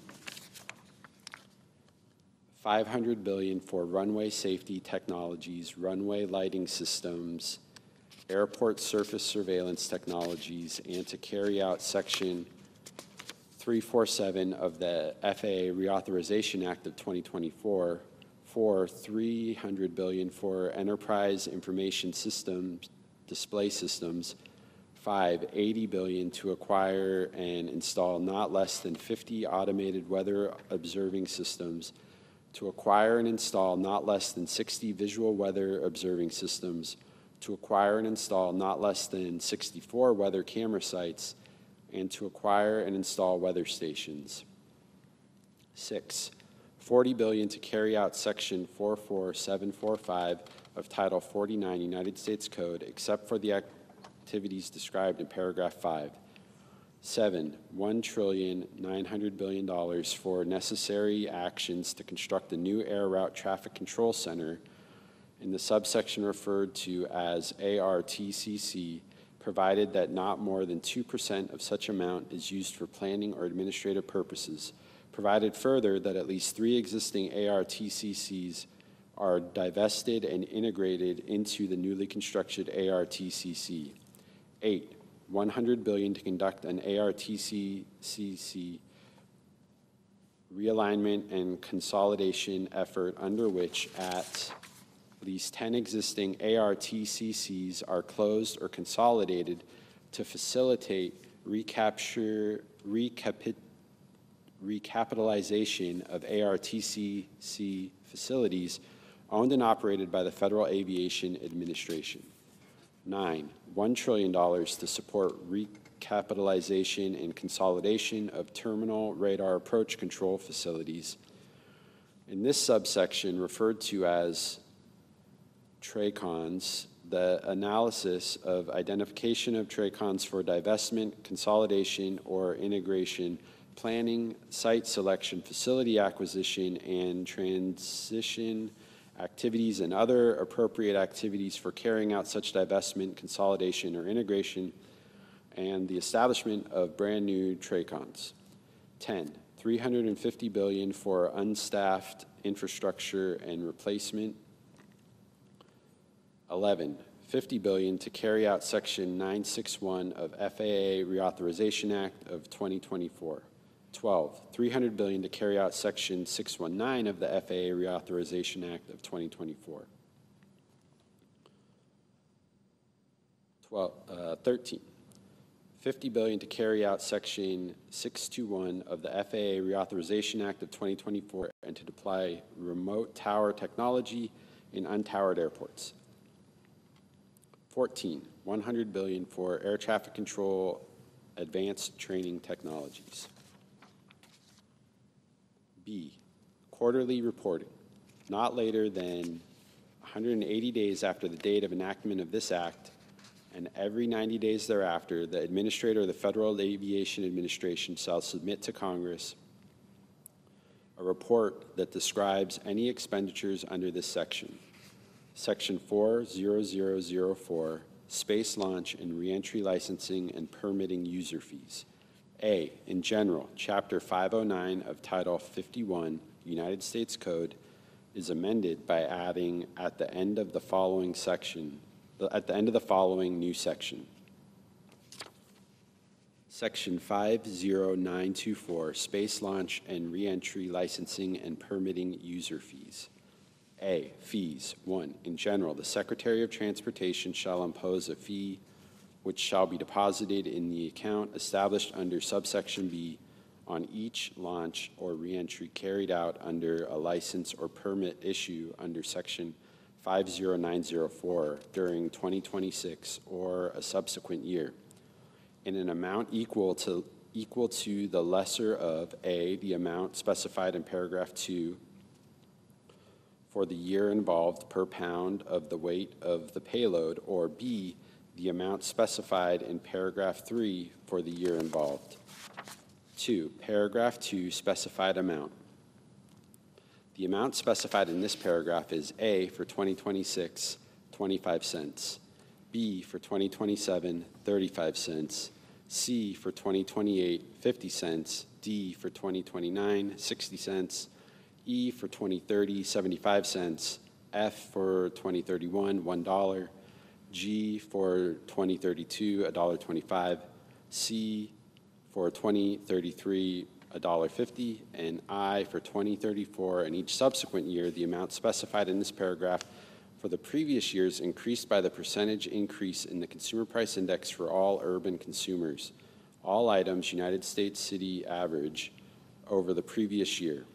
$500 billion for runway safety technologies, runway lighting systems, airport surface surveillance technologies, and to carry out Section 347 of the FAA Reauthorization Act of 2024, for $300 billion for enterprise information systems, display systems, 5, $80 billion to acquire and install not less than 50 automated weather observing systems, to acquire and install not less than 60 visual weather observing systems, to acquire and install not less than 64 weather camera sites, and to acquire and install weather stations. 6, $40 billion to carry out Section 44745 of Title 49 United States Code, except for the activities described in paragraph 5. 7, $1,900 billion for necessary actions to construct a new air route traffic control center in the subsection referred to as ARTCC, provided that not more than 2% of such amount is used for planning or administrative purposes, provided further that at least 3 existing ARTCCs are divested and integrated into the newly constructed ARTCC. 8, $100 billion to conduct an ARTCC realignment and consolidation effort under which at least 10 existing ARTCCs are closed or consolidated to facilitate recapitalization of ARTCC facilities owned and operated by the Federal Aviation Administration. 9, $1 trillion to support recapitalization and consolidation of terminal radar approach control facilities. In this subsection, referred to as TRACONs, the analysis of identification of TRACONs for divestment, consolidation, or integration, planning, site selection, facility acquisition, and transition activities and other appropriate activities for carrying out such divestment, consolidation, or integration, and the establishment of brand new TRACONs. 10, $350 billion for unstaffed infrastructure and replacement. 11, $50 billion to carry out Section 961 of FAA Reauthorization Act of 2024. 12, $300 billion to carry out Section 619 of the FAA Reauthorization Act of 2024. 13, $50 billion to carry out Section 621 of the FAA Reauthorization Act of 2024 and to deploy remote tower technology in untowered airports. 14, $100 billion for air traffic control advanced training technologies. B, quarterly reporting. Not later than 180 days after the date of enactment of this act, and every 90 days thereafter, the Administrator of the Federal Aviation Administration shall submit to Congress a report that describes any expenditures under this section. Section 40004, Space Launch and Reentry Licensing and Permitting User Fees. A, in general, Chapter 509 of Title 51, United States Code, is amended by adding at the end of the following new section. Section 50924, Space Launch and Reentry Licensing and Permitting User Fees. A, fees. 1, in general, the Secretary of Transportation shall impose a fee which shall be deposited in the account established under subsection B on each launch or reentry carried out under a license or permit issue under Section 50904 during 2026 or a subsequent year, in an amount equal to the lesser of A, the amount specified in paragraph 2 for the year involved per pound of the weight of the payload, or B, the amount specified in paragraph 3 for the year involved. 2, paragraph 2, specified amount. The amount specified in this paragraph is A, for 2026, 25 cents, B, for 2027, 35 cents, C, for 2028, 50 cents, D, for 2029, 60 cents, E, for 2030, 75 cents, F, for 2031, $1, G, for 2032, $1.25, C, for 2033, $1.50, and I, for 2034, and each subsequent year, the amount specified in this paragraph for the previous years increased by the percentage increase in the Consumer Price Index for all urban consumers, all items United States city average over the previous year.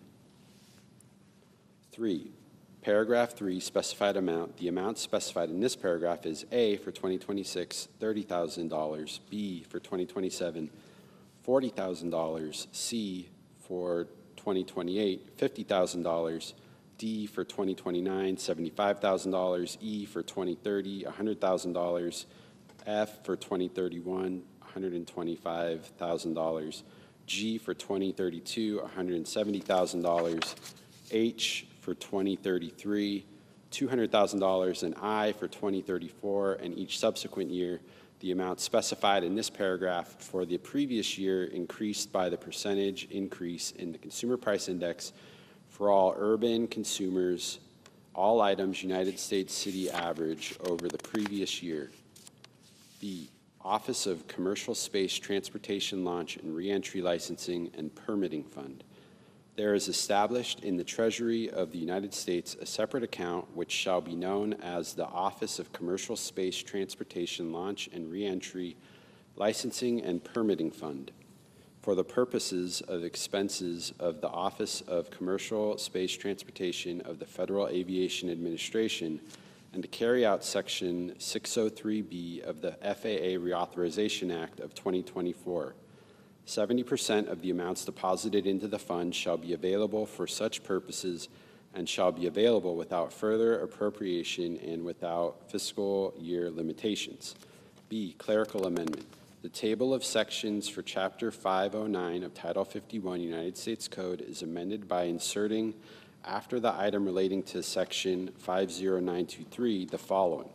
3, paragraph 3, specified amount. The amount specified in this paragraph is A, for 2026, $30,000, B, for 2027, $40,000, C, for 2028, $50,000, D, for 2029, $75,000, E, for 2030, $100,000, F, for 2031, $125,000, G, for 2032, $170,000, H, for 2033, $200,000, and I for 2034, and each subsequent year, the amount specified in this paragraph for the previous year increased by the percentage increase in the Consumer Price Index for all urban consumers, all items United States city average over the previous year. B, Office of Commercial Space Transportation Launch and Reentry Licensing and Permitting Fund. There is established in the Treasury of the United States a separate account which shall be known as the Office of Commercial Space Transportation Launch and Reentry Licensing and Permitting Fund for the purposes of expenses of the Office of Commercial Space Transportation of the Federal Aviation Administration and to carry out Section 603B of the FAA Reauthorization Act of 2024. 70% of the amounts deposited into the fund shall be available for such purposes and shall be available without further appropriation and without fiscal year limitations. B, clerical amendment. The table of sections for Chapter 509 of Title 51 United States Code is amended by inserting after the item relating to Section 50923 the following.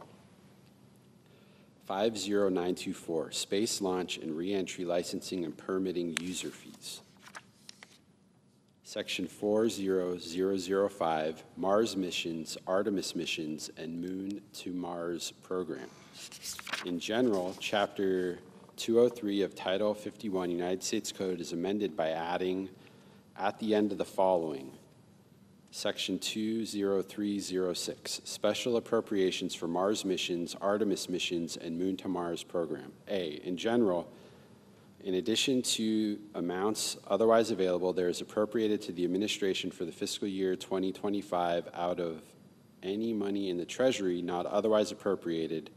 50924, Space Launch and Reentry Licensing and Permitting User Fees. Section 40005, Mars Missions, Artemis Missions, and Moon to Mars Program. In general, Chapter 203 of Title 51 United States Code is amended by adding at the end of the following. Section 20306, Special Appropriations for Mars Missions, Artemis Missions, and Moon to Mars Program. A, in general, in addition to amounts otherwise available, there is appropriated to the administration for the fiscal year 2025 out of any money in the Treasury not otherwise appropriated,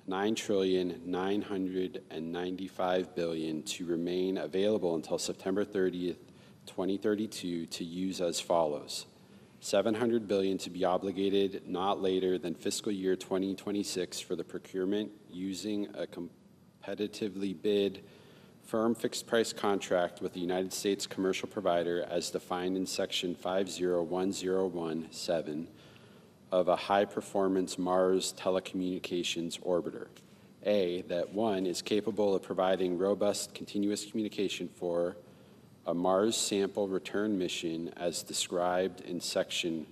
$9,995,000,000 to remain available until September 30th, 2032 to use as follows. $700 billion to be obligated not later than fiscal year 2026 for the procurement using a competitively bid firm fixed price contract with the United States commercial provider as defined in Section 50101(7) of a high-performance Mars telecommunications orbiter. A, that one is capable of providing robust continuous communication for a Mars sample return mission as described in Section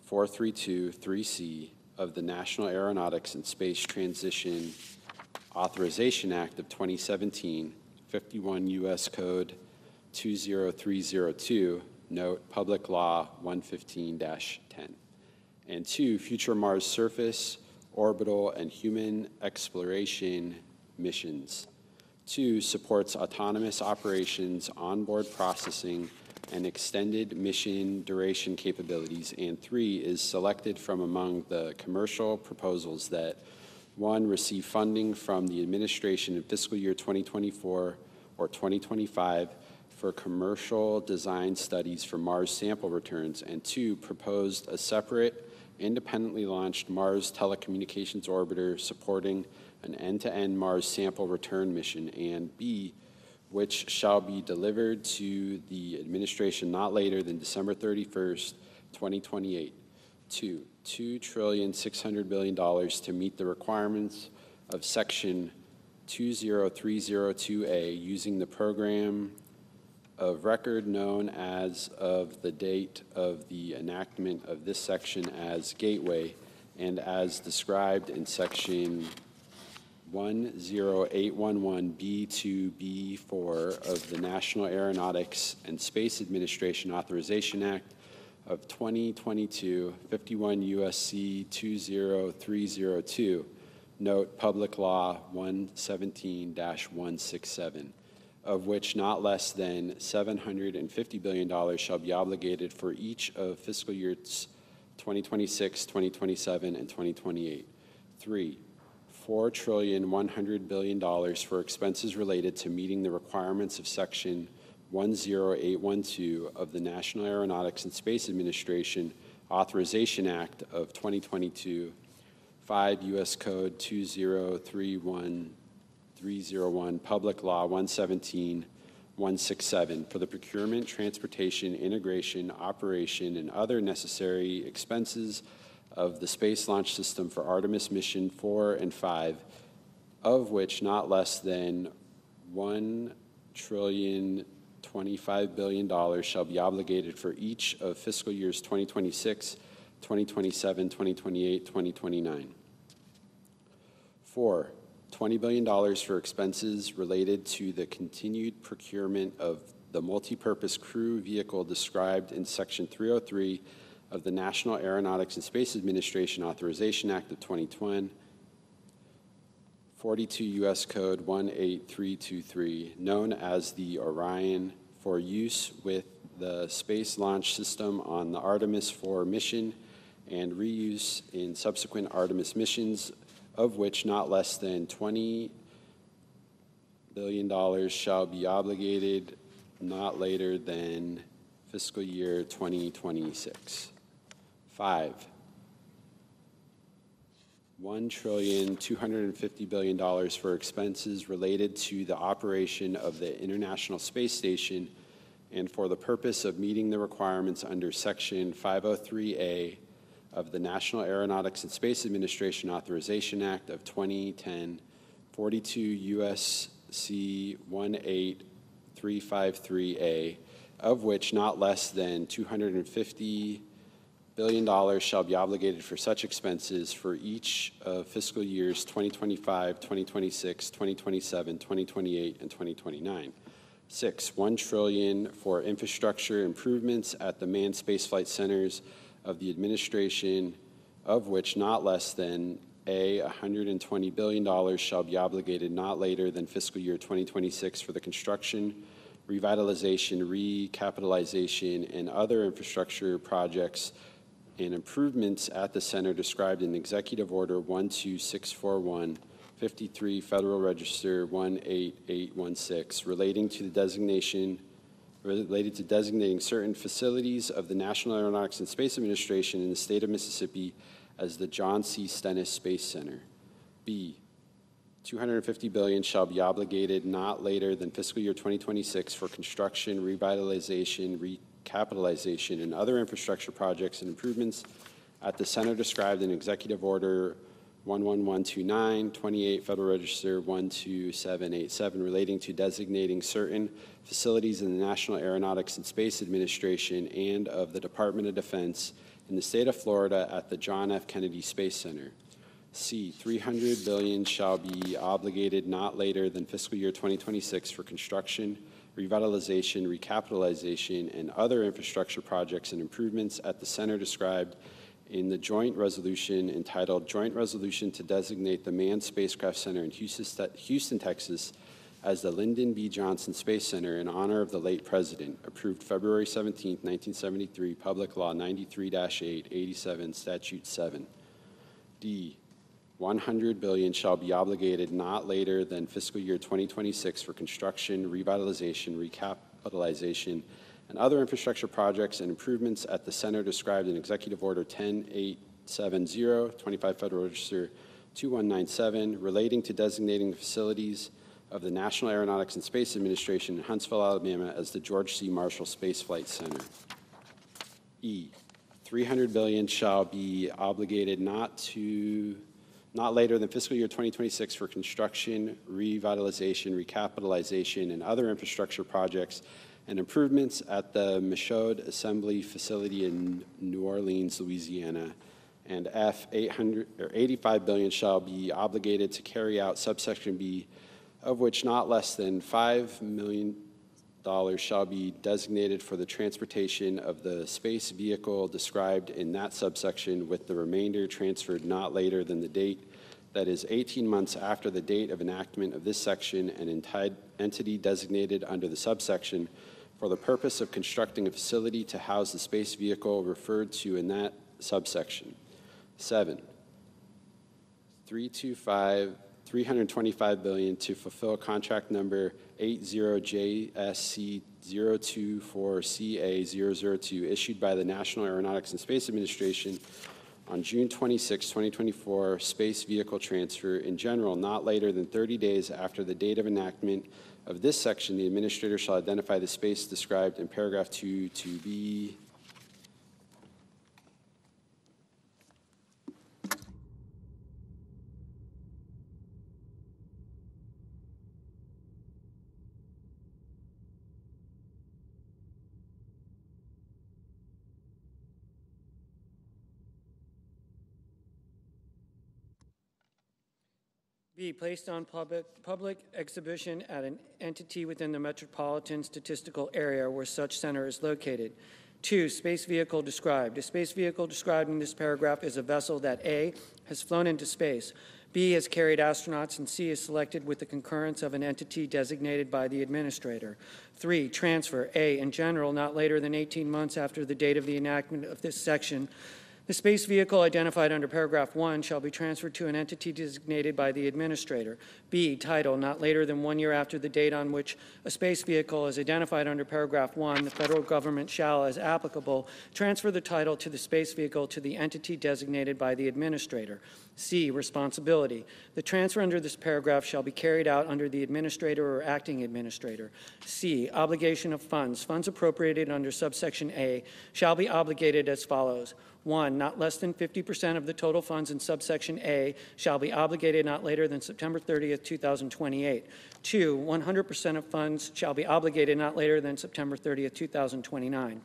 432(3)(c) of the National Aeronautics and Space Transition Authorization Act of 2017, 51 U.S. Code 20302, note Public Law 115-10. And two, future Mars surface, orbital, and human exploration missions. Two, supports autonomous operations, onboard processing, and extended mission duration capabilities. And three, is selected from among the commercial proposals that one, receive funding from the administration in fiscal year 2024 or 2025 for commercial design studies for Mars sample returns, and two, proposed a separate independently launched Mars telecommunications orbiter supporting an end-to-end Mars sample return mission, and B, which shall be delivered to the administration not later than December 31st, 2028. Two, $2,600,000,000 to meet the requirements of Section 20302A using the program of record known as of the date of the enactment of this section as Gateway and as described in Section 10811B2B4 of the National Aeronautics and Space Administration Authorization Act of 2022, 51 U.S.C. 20302, note Public Law 117-167. Of which not less than $750 billion shall be obligated for each of fiscal years 2026, 2027, and 2028. Three, $4,100,000,000 for expenses related to meeting the requirements of Section 10812 of the National Aeronautics and Space Administration Authorization Act of 2022, 5 U.S. Code 2031301, Public Law 117-167, for the procurement, transportation, integration, operation, and other necessary expenses of the Space Launch System for Artemis Mission 4 and 5, of which not less than $1,025 billion shall be obligated for each of fiscal years 2026, 2027, 2028, 2029. 4, $20 billion for expenses related to the continued procurement of the multipurpose crew vehicle described in Section 303 of the National Aeronautics and Space Administration Authorization Act of 2020, 42 U.S. Code 18323, known as the Orion, for use with the Space Launch System on the Artemis 4 mission and reuse in subsequent Artemis missions, of which not less than $20 billion shall be obligated not later than fiscal year 2026. 5, $1,250 billion for expenses related to the operation of the International Space Station and for the purpose of meeting the requirements under Section 503A of the National Aeronautics and Space Administration Authorization Act of 2010, 42 U.S.C. 18353A, of which not less than $250 billion shall be obligated for such expenses for each of fiscal years 2025, 2026, 2027, 2028, and 2029. 6, $1 trillion for infrastructure improvements at the manned spaceflight centers of the administration, of which not less than $120 billion shall be obligated not later than fiscal year 2026 for the construction, revitalization, recapitalization, and other infrastructure projects and improvements at the center described in Executive Order 12641, 53 Federal Register 18816, related to designating certain facilities of the National Aeronautics and Space Administration in the state of Mississippi as the John C. Stennis Space Center. B, $250 billion shall be obligated not later than fiscal year 2026 for construction, revitalization, recapitalization, and other infrastructure projects and improvements at the center described in Executive Order 11129, 28 Federal Register 12787, relating to designating certain facilities in the National Aeronautics and Space Administration and of the Department of Defense in the state of Florida at the John F. Kennedy Space Center. C, $300 billion shall be obligated not later than fiscal year 2026 for construction, revitalization, recapitalization, and other infrastructure projects and improvements at the center described in the joint resolution entitled Joint Resolution to Designate the Manned Spacecraft Center in Houston, Texas as the Lyndon B. Johnson Space Center in honor of the late president, approved February 17, 1973, Public Law 93-8, 87, Statute 7. D, $100 billion shall be obligated not later than fiscal year 2026 for construction, revitalization, recapitalization, and other infrastructure projects and improvements at the center described in Executive Order 10870, 25 Federal Register 2197, relating to designating the facilities of the National Aeronautics and Space Administration in Huntsville, Alabama as the George C. Marshall Space Flight Center. E, $300 billion shall be obligated not later than fiscal year 2026 for construction, revitalization, recapitalization, and other infrastructure projects and improvements at the Michaud Assembly Facility in New Orleans, Louisiana. And F, $85 billion shall be obligated to carry out subsection B, of which not less than $5 million shall be designated for the transportation of the space vehicle described in that subsection, with the remainder transferred not later than the date, that is 18 months after the date of enactment of this section, and entity designated under the subsection for the purpose of constructing a facility to house the space vehicle referred to in that subsection. 7, $325 billion to fulfill contract number 80JSC024CA002 issued by the National Aeronautics and Space Administration on June 26, 2024, space vehicle transfer in general, not later than 30 days after the date of enactment of this section. The administrator shall identify the space described in paragraph 2 to be B, placed on public exhibition at an entity within the metropolitan statistical area where such center is located. 2, space vehicle described. A space vehicle described in this paragraph is a vessel that A, has flown into space, B, has carried astronauts, and C, is selected with the concurrence of an entity designated by the administrator. 3, transfer. A, in general, not later than 18 months after the date of the enactment of this section, the space vehicle identified under paragraph 1 shall be transferred to an entity designated by the administrator. B, title, not later than 1 year after the date on which a space vehicle is identified under paragraph 1, the federal government shall, as applicable, transfer the title to the space vehicle to the entity designated by the administrator. C, responsibility. The transfer under this paragraph shall be carried out under the administrator or acting administrator. C, obligation of funds. Funds appropriated under subsection A shall be obligated as follows. 1, not less than 50% of the total funds in subsection A shall be obligated not later than September 30th, 2028. 2, 100% of funds shall be obligated not later than September 30th, 2029.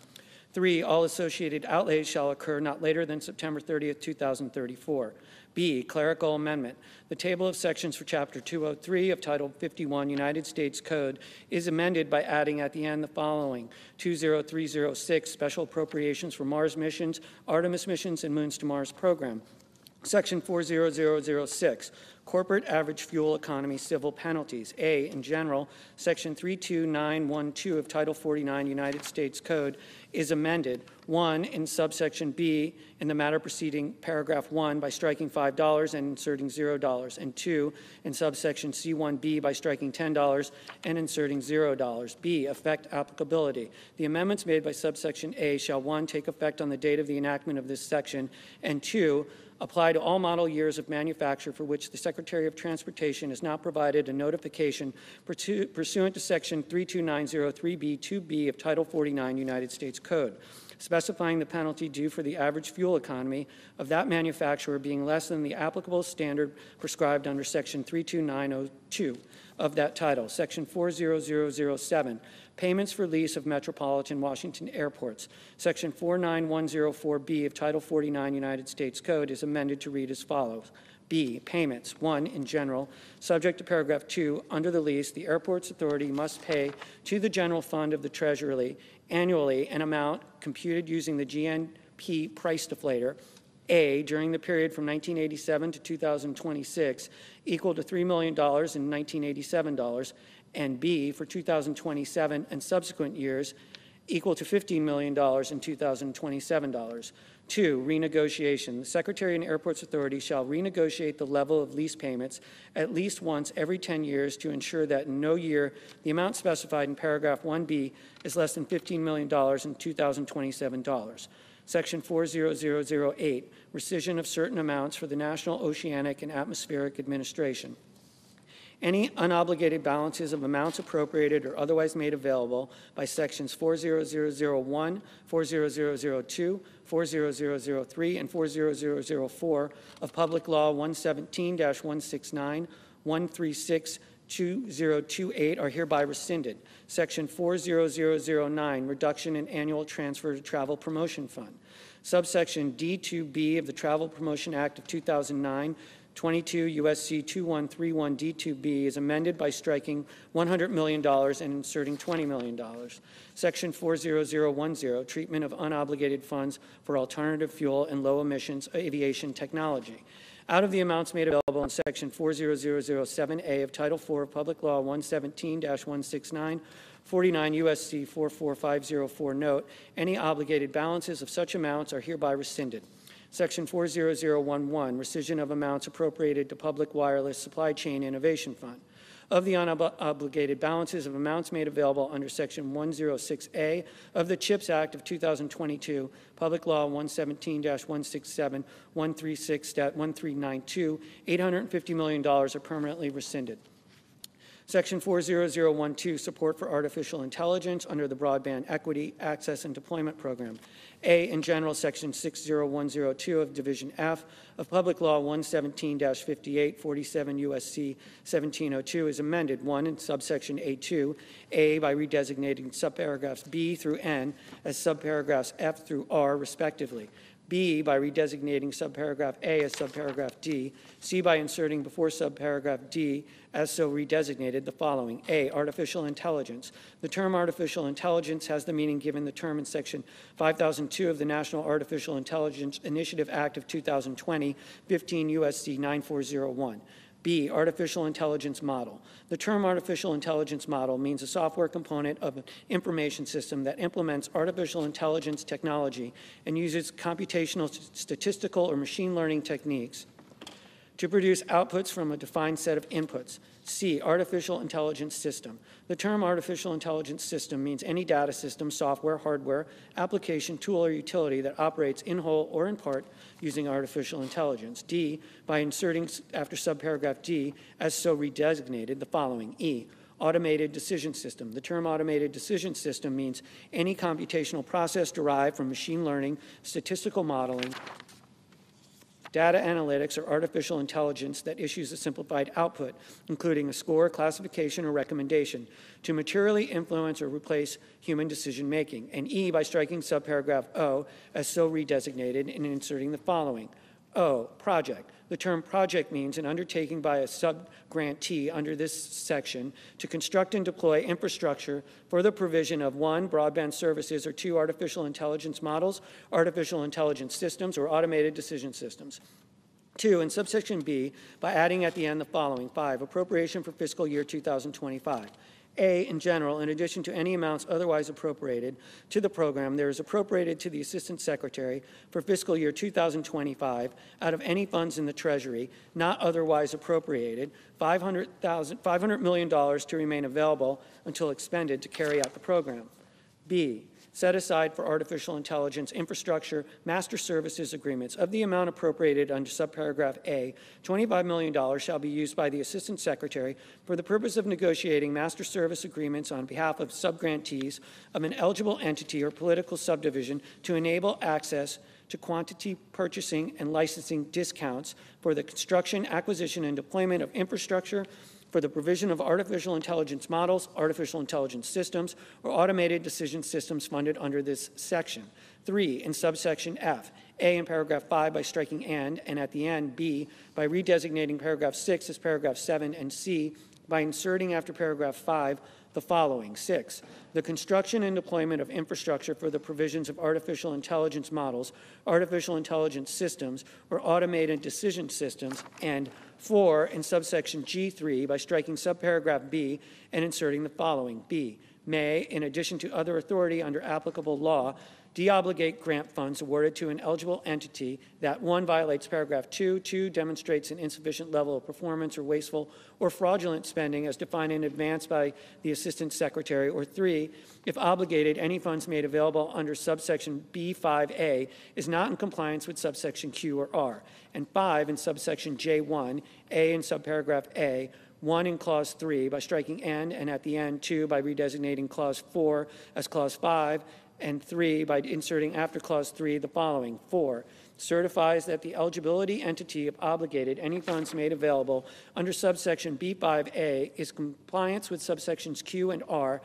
3, all associated outlays shall occur not later than September 30th, 2034. B, clerical amendment. The table of sections for Chapter 203 of Title 51 United States Code is amended by adding at the end the following: 20306, Special Appropriations for Mars Missions, Artemis Missions, and Moons to Mars Program. Section 40006, Corporate Average Fuel Economy Civil Penalties. A, in general, Section 32912 of Title 49 United States Code is amended. 1, in subsection B, in the matter preceding paragraph 1 by striking $5 and inserting $0, and 2, in subsection C1B by striking $10 and inserting $0. B, effect applicability. The amendments made by subsection A shall 1, take effect on the date of the enactment of this section, and 2, apply to all model years of manufacture for which the Secretary of Transportation has not provided a notification pursuant to Section 32903B2B of Title 49 United States Code, specifying the penalty due for the average fuel economy of that manufacturer being less than the applicable standard prescribed under Section 32902 of that title. Section 40007, payments for lease of metropolitan Washington airports. Section 49104B of Title 49 United States Code is amended to read as follows. B, payments. 1, in general, subject to paragraph 2, under the lease, the Airports Authority must pay to the general fund of the Treasury annually an amount computed using the GNP price deflator, A, during the period from 1987 to 2026, equal to $3 million in 1987 dollars, and B, for 2027 and subsequent years, equal to $15 million in 2027 dollars. 2, renegotiation. The Secretary and Airports Authority shall renegotiate the level of lease payments at least once every 10 years to ensure that in no year the amount specified in paragraph 1B is less than $15 million in 2027 dollars. Section 40008, rescission of certain amounts for the National Oceanic and Atmospheric Administration. Any unobligated balances of amounts appropriated or otherwise made available by sections 40001, 40002, 40003, and 40004 of Public Law 117-169, 136-2028 are hereby rescinded. Section 40009, reduction in annual transfer to Travel Promotion Fund. Subsection D2B of the Travel Promotion Act of 2009, 22 U.S.C. 2131 D2B is amended by striking $100 million and inserting $20 million. Section 40010, treatment of unobligated funds for alternative fuel and low emissions aviation technology. Out of the amounts made available in Section 40007A of Title IV of Public Law 117-169, 49 U.S.C. 44504 note, any obligated balances of such amounts are hereby rescinded. Section 40011, rescission of amounts appropriated to Public Wireless Supply Chain Innovation Fund. Of the unobligated balances of amounts made available under Section 106A of the CHIPS Act of 2022, Public Law 117-167, 136-1392, $850 million are permanently rescinded. Section 40012, support for artificial intelligence under the Broadband Equity, Access, and Deployment Program. A, in general, Section 60102 of Division F of Public Law 117-58, 47 U.S.C. 1702 is amended. 1, in subsection A2, A, by redesignating subparagraphs B through N as subparagraphs F through R, respectively. B, by redesignating subparagraph A as subparagraph D, C, by inserting before subparagraph D as so redesignated the following. A, artificial intelligence. The term artificial intelligence has the meaning given the term in Section 5002 of the National Artificial Intelligence Initiative Act of 2020, 15 U.S.C. 9401. B, artificial intelligence model. The term artificial intelligence model means a software component of an information system that implements artificial intelligence technology and uses computational, statistical, or machine learning techniques to produce outputs from a defined set of inputs. C, artificial intelligence system. The term artificial intelligence system means any data system, software, hardware, application, tool, or utility that operates in whole or in part using artificial intelligence. D, by inserting after subparagraph D as so redesignated the following. E, automated decision system. The term automated decision system means any computational process derived from machine learning, statistical modeling, data analytics, or artificial intelligence that issues a simplified output, including a score, classification, or recommendation, to materially influence or replace human decision-making. And E, by striking subparagraph O as so redesignated and inserting the following. O, project. The term project means an undertaking by a sub-grantee under this section to construct and deploy infrastructure for the provision of 1, broadband services, or 2, artificial intelligence models, artificial intelligence systems, or automated decision systems. 2, in subsection B, by adding at the end the following. 5, appropriation for fiscal year 2025. A, in general, in addition to any amounts otherwise appropriated to the program, there is appropriated to the Assistant Secretary for fiscal year 2025 out of any funds in the Treasury not otherwise appropriated, $500 million to remain available until expended to carry out the program. B, set aside for artificial intelligence infrastructure master services agreements of the amount appropriated under subparagraph A, $25 million shall be used by the Assistant Secretary for the purpose of negotiating master service agreements on behalf of subgrantees of an eligible entity or political subdivision to enable access to quantity purchasing and licensing discounts for the construction, acquisition, and deployment of infrastructure for the provision of artificial intelligence models, artificial intelligence systems, or automated decision systems funded under this section. 3, in subsection F, A in paragraph 5 by striking and at the end, B by redesignating paragraph 6 as paragraph 7, and C by inserting after paragraph 5 the following. 6, the construction and deployment of infrastructure for the provisions of artificial intelligence models, artificial intelligence systems, or automated decision systems, and 4, in subsection G3 by striking subparagraph B and inserting the following. B, may, in addition to other authority under applicable law, deobligate grant funds awarded to an eligible entity that 1, violates paragraph 2, 2, demonstrates an insufficient level of performance or wasteful or fraudulent spending as defined in advance by the Assistant Secretary, or 3, if obligated, any funds made available under subsection B5A is not in compliance with subsection Q or R, and 5, in subsection J1, A in subparagraph A, 1 in clause 3 by striking and at the end, 2 by redesignating clause 4 as clause 5, and 3 by inserting after clause 3 the following. 4, certifies that the eligibility entity of obligated any funds made available under subsection B5A is compliance with subsections Q and R,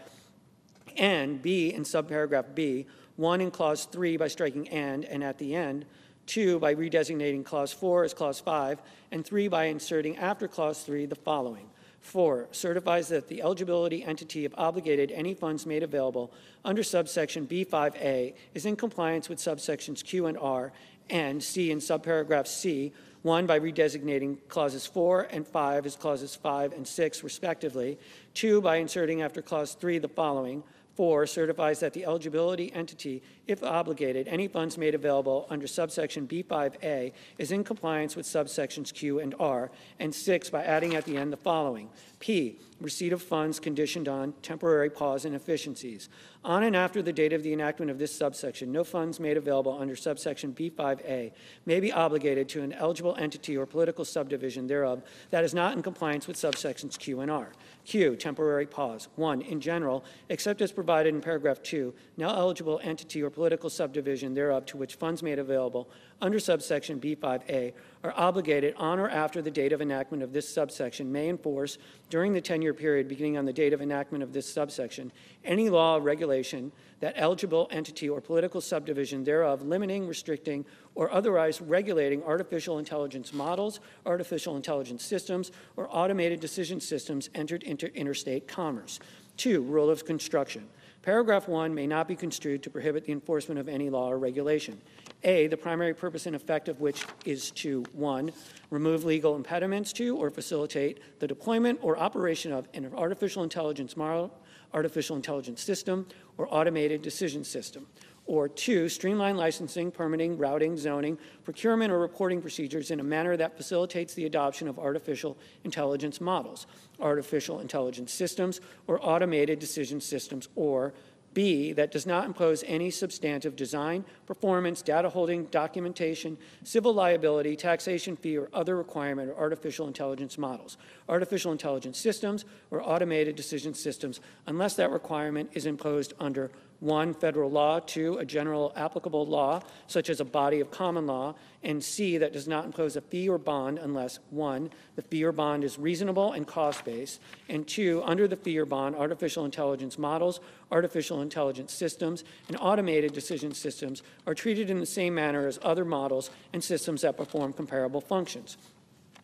and B in subparagraph B, 1 in clause 3 by striking and at the end, 2 by redesignating clause 4 as clause 5, and 3 by inserting after clause 3 the following. 4, certifies that the eligibility entity of obligated any funds made available under subsection B5A is in compliance with subsections Q and R, and C in subparagraph C, 1 by redesignating clauses 4 and 5 as clauses 5 and 6 respectively, 2 by inserting after clause 3 the following. 4, certifies that the eligibility entity, if obligated, any funds made available under subsection B5A is in compliance with subsections Q and R, and 6, by adding at the end the following. P, receipt of funds conditioned on temporary pause and efficiencies. On and after the date of the enactment of this subsection, no funds made available under subsection B5A may be obligated to an eligible entity or political subdivision thereof that is not in compliance with subsections Q and R. Q, temporary pause. 1, in general, except as provided in paragraph 2, no eligible entity or political subdivision thereof to which funds made available under subsection B5A are obligated on or after the date of enactment of this subsection may enforce during the 10-year period beginning on the date of enactment of this subsection any law or regulation regulation, that eligible entity or political subdivision thereof limiting, restricting, or otherwise regulating artificial intelligence models, artificial intelligence systems, or automated decision systems entered into interstate commerce. 2, rule of construction. Paragraph 1 may not be construed to prohibit the enforcement of any law or regulation. A, the primary purpose and effect of which is to, 1, remove legal impediments to or facilitate the deployment or operation of an artificial intelligence model, artificial intelligence system, or automated decision system. Or 2, streamline licensing, permitting, routing, zoning, procurement, or reporting procedures in a manner that facilitates the adoption of artificial intelligence models, artificial intelligence systems, or automated decision systems. Or B, that does not impose any substantive design, performance, data holding, documentation, civil liability, taxation fee, or other requirement of artificial intelligence models, artificial intelligence systems, or automated decision systems, unless that requirement is imposed under 1, federal law, 2, a general applicable law, such as a body of common law, and C, that does not impose a fee or bond unless 1, the fee or bond is reasonable and cost-based, and 2, under the fee or bond, artificial intelligence models, artificial intelligence systems, and automated decision systems are treated in the same manner as other models and systems that perform comparable functions.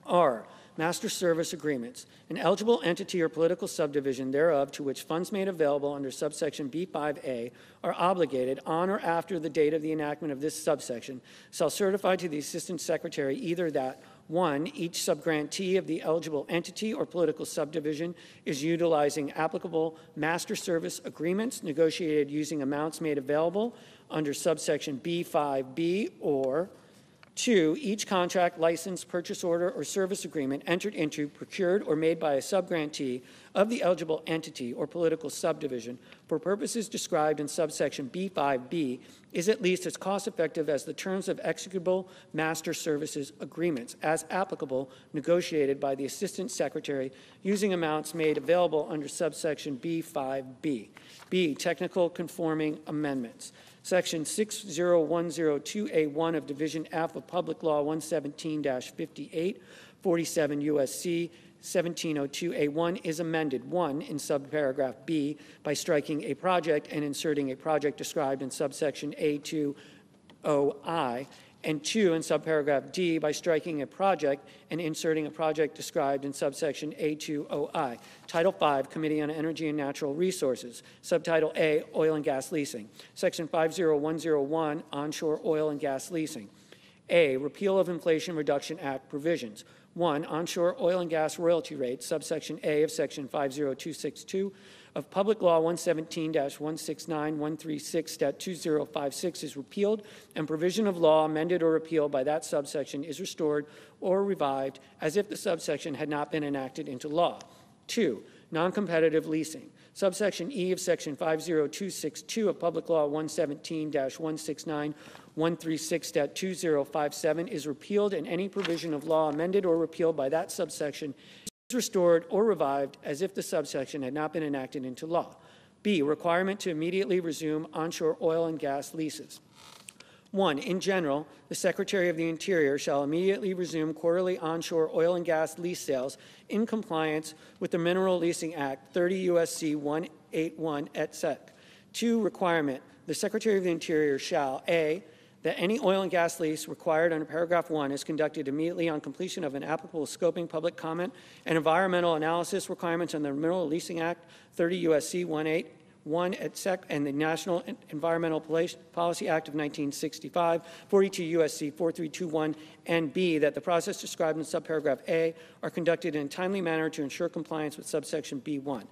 R, master service agreements, an eligible entity or political subdivision thereof to which funds made available under subsection B5A are obligated on or after the date of the enactment of this subsection shall certify to the Assistant Secretary either that 1, each subgrantee of the eligible entity or political subdivision is utilizing applicable master service agreements negotiated using amounts made available under subsection B5B, or 2, each contract, license, purchase order, or service agreement entered into, procured, or made by a subgrantee of the eligible entity or political subdivision for purposes described in subsection B5B is at least as cost-effective as the terms of executable master services agreements, as applicable, negotiated by the Assistant Secretary using amounts made available under subsection B5B. B, technical conforming amendments. Section 60102A1 of Division F of Public Law 117-58, 47 U.S.C. 1702A1 is amended, 1, in subparagraph B by striking a project and inserting a project described in subsection A2OI, and 2, in subparagraph D by striking a project and inserting a project described in subsection A2OI. Title 5, Committee on Energy and Natural Resources. Subtitle A, Oil and Gas Leasing. Section 50101, Onshore Oil and Gas Leasing. A, Repeal of Inflation Reduction Act provisions. 1, onshore oil and gas royalty rates, subsection A of section 50262 of Public Law 117-169-136.2056 is repealed, and provision of law amended or repealed by that subsection is restored or revived as if the subsection had not been enacted into law. 2, non-competitive leasing. Subsection E of section 50262 of Public Law 117-169-136.2057 is repealed, and any provision of law amended or repealed by that subsection is restored or revived as if the subsection had not been enacted into law. B, requirement to immediately resume onshore oil and gas leases. 1, in general, the Secretary of the Interior shall immediately resume quarterly onshore oil and gas lease sales in compliance with the Mineral Leasing Act 30 U.S.C. 181 et sec. 2, requirement, the Secretary of the Interior shall, A, that any oil and gas lease required under paragraph 1 is conducted immediately on completion of an applicable scoping, public comment, and environmental analysis requirements under the Mineral Leasing Act 30 U.S.C. 181 et sec. and the National Environmental Policy Act of 1965, 42 U.S.C. 4321, and B, that the process described in subparagraph A are conducted in a timely manner to ensure compliance with subsection B1.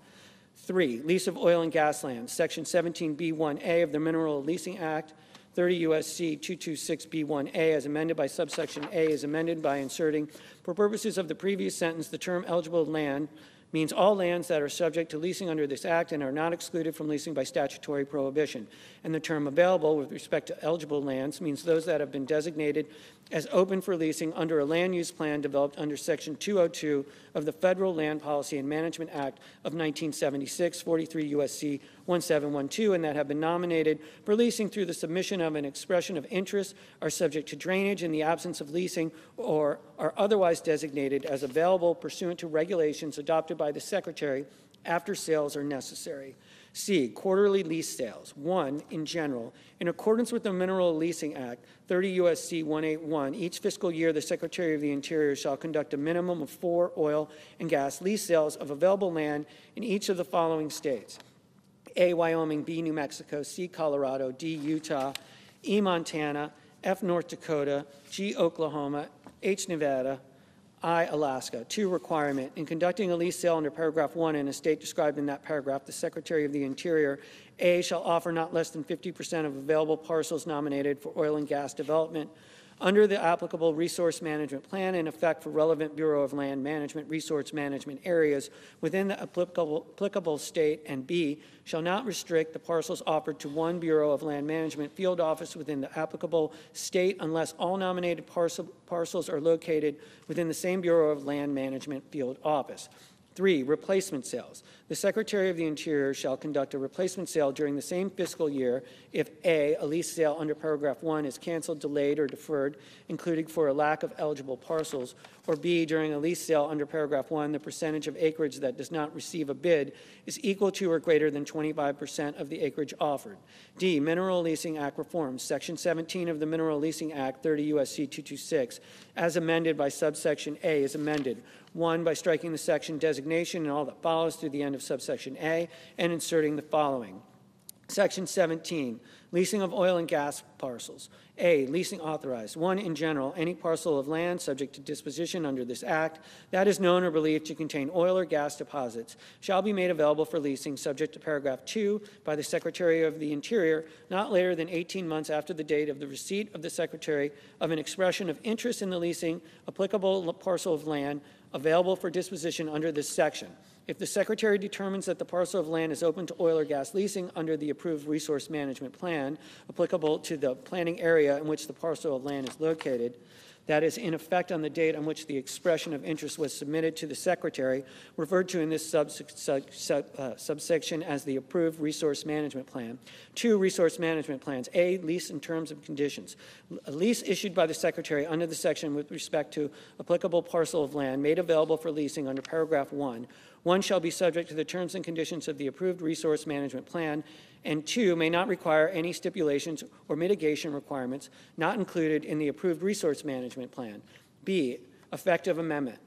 3, lease of oil and gas lands. Section 17B1A of the Mineral Leasing Act 30 U.S.C. 226B1A, as amended by subsection A, is amended by inserting, for purposes of the previous sentence, the term eligible land means all lands that are subject to leasing under this act and are not excluded from leasing by statutory prohibition. And the term available with respect to eligible lands means those that have been designated as open for leasing under a land use plan developed under Section 202 of the Federal Land Policy and Management Act of 1976, 43 U.S.C. 1712, and that have been nominated for leasing through the submission of an expression of interest, are subject to drainage in the absence of leasing, or are otherwise designated as available pursuant to regulations adopted by the Secretary after sales are necessary. C, quarterly lease sales. 1, in general, in accordance with the Mineral Leasing Act, 30 U.S.C. 181, each fiscal year the Secretary of the Interior shall conduct a minimum of 4 oil and gas lease sales of available land in each of the following states: A, Wyoming, B, New Mexico, C, Colorado, D, Utah, E, Montana, F, North Dakota, G, Oklahoma, H, Nevada, I, Alaska. 2, requirement. In conducting a lease sale under paragraph 1 in a state described in that paragraph, the Secretary of the Interior, A, shall offer not less than 50% of available parcels nominated for oil and gas development under the applicable resource management plan in effect for relevant Bureau of Land Management resource management areas within the applicable state, and B, shall not restrict the parcels offered to one Bureau of Land Management field office within the applicable state unless all nominated parcels are located within the same Bureau of Land Management field office. 3, replacement sales. The Secretary of the Interior shall conduct a replacement sale during the same fiscal year if A, a lease sale under paragraph 1 is canceled, delayed, or deferred, including for a lack of eligible parcels, or B, during a lease sale under paragraph 1, the percentage of acreage that does not receive a bid is equal to or greater than 25% of the acreage offered. D, Mineral Leasing Act reforms. Section 17 of the Mineral Leasing Act, 30 U.S.C. 226, as amended by subsection A, is amended. 1, by striking the section designation and all that follows through the end of subsection A and inserting the following. Section 17, leasing of oil and gas parcels. A, leasing authorized. 1, in general, any parcel of land subject to disposition under this act that is known or believed to contain oil or gas deposits shall be made available for leasing subject to paragraph 2 by the Secretary of the Interior not later than 18 months after the date of the receipt of the Secretary of an expression of interest in the leasing applicable parcel of land available for disposition under this section. If the Secretary determines that the parcel of land is open to oil or gas leasing under the approved resource management plan applicable to the planning area in which the parcel of land is located, that is in effect on the date on which the expression of interest was submitted to the Secretary, referred to in this subsection as the approved resource management plan. 2, resource management plans. A, lease and terms and conditions. A lease issued by the Secretary under the section with respect to applicable parcel of land made available for leasing under paragraph 1. 1 shall be subject to the terms and conditions of the approved resource management plan, and 2 may not require any stipulations or mitigation requirements not included in the approved resource management plan. B, effective amendment.